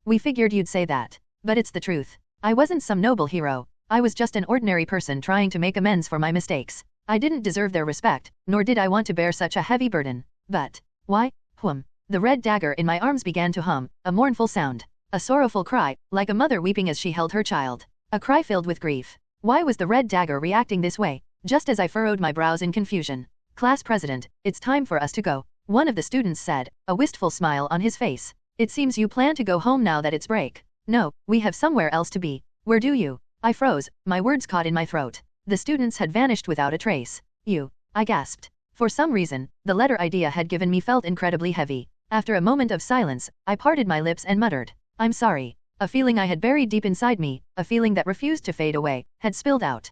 we figured you'd say that. But it's the truth. I wasn't some noble hero. I was just an ordinary person trying to make amends for my mistakes. I didn't deserve their respect, nor did I want to bear such a heavy burden. But, why? The red dagger in my arms began to hum, a mournful sound. A sorrowful cry, like a mother weeping as she held her child. A cry filled with grief. Why was the red dagger reacting this way? Just as I furrowed my brows in confusion. Class president, it's time for us to go. One of the students said, a wistful smile on his face. It seems you plan to go home now that it's break. No, we have somewhere else to be. Where do you? I froze, my words caught in my throat. The students had vanished without a trace. You. I gasped. For some reason, the letter idea had given me felt incredibly heavy. After a moment of silence, I parted my lips and muttered, I'm sorry. A feeling I had buried deep inside me, a feeling that refused to fade away, had spilled out.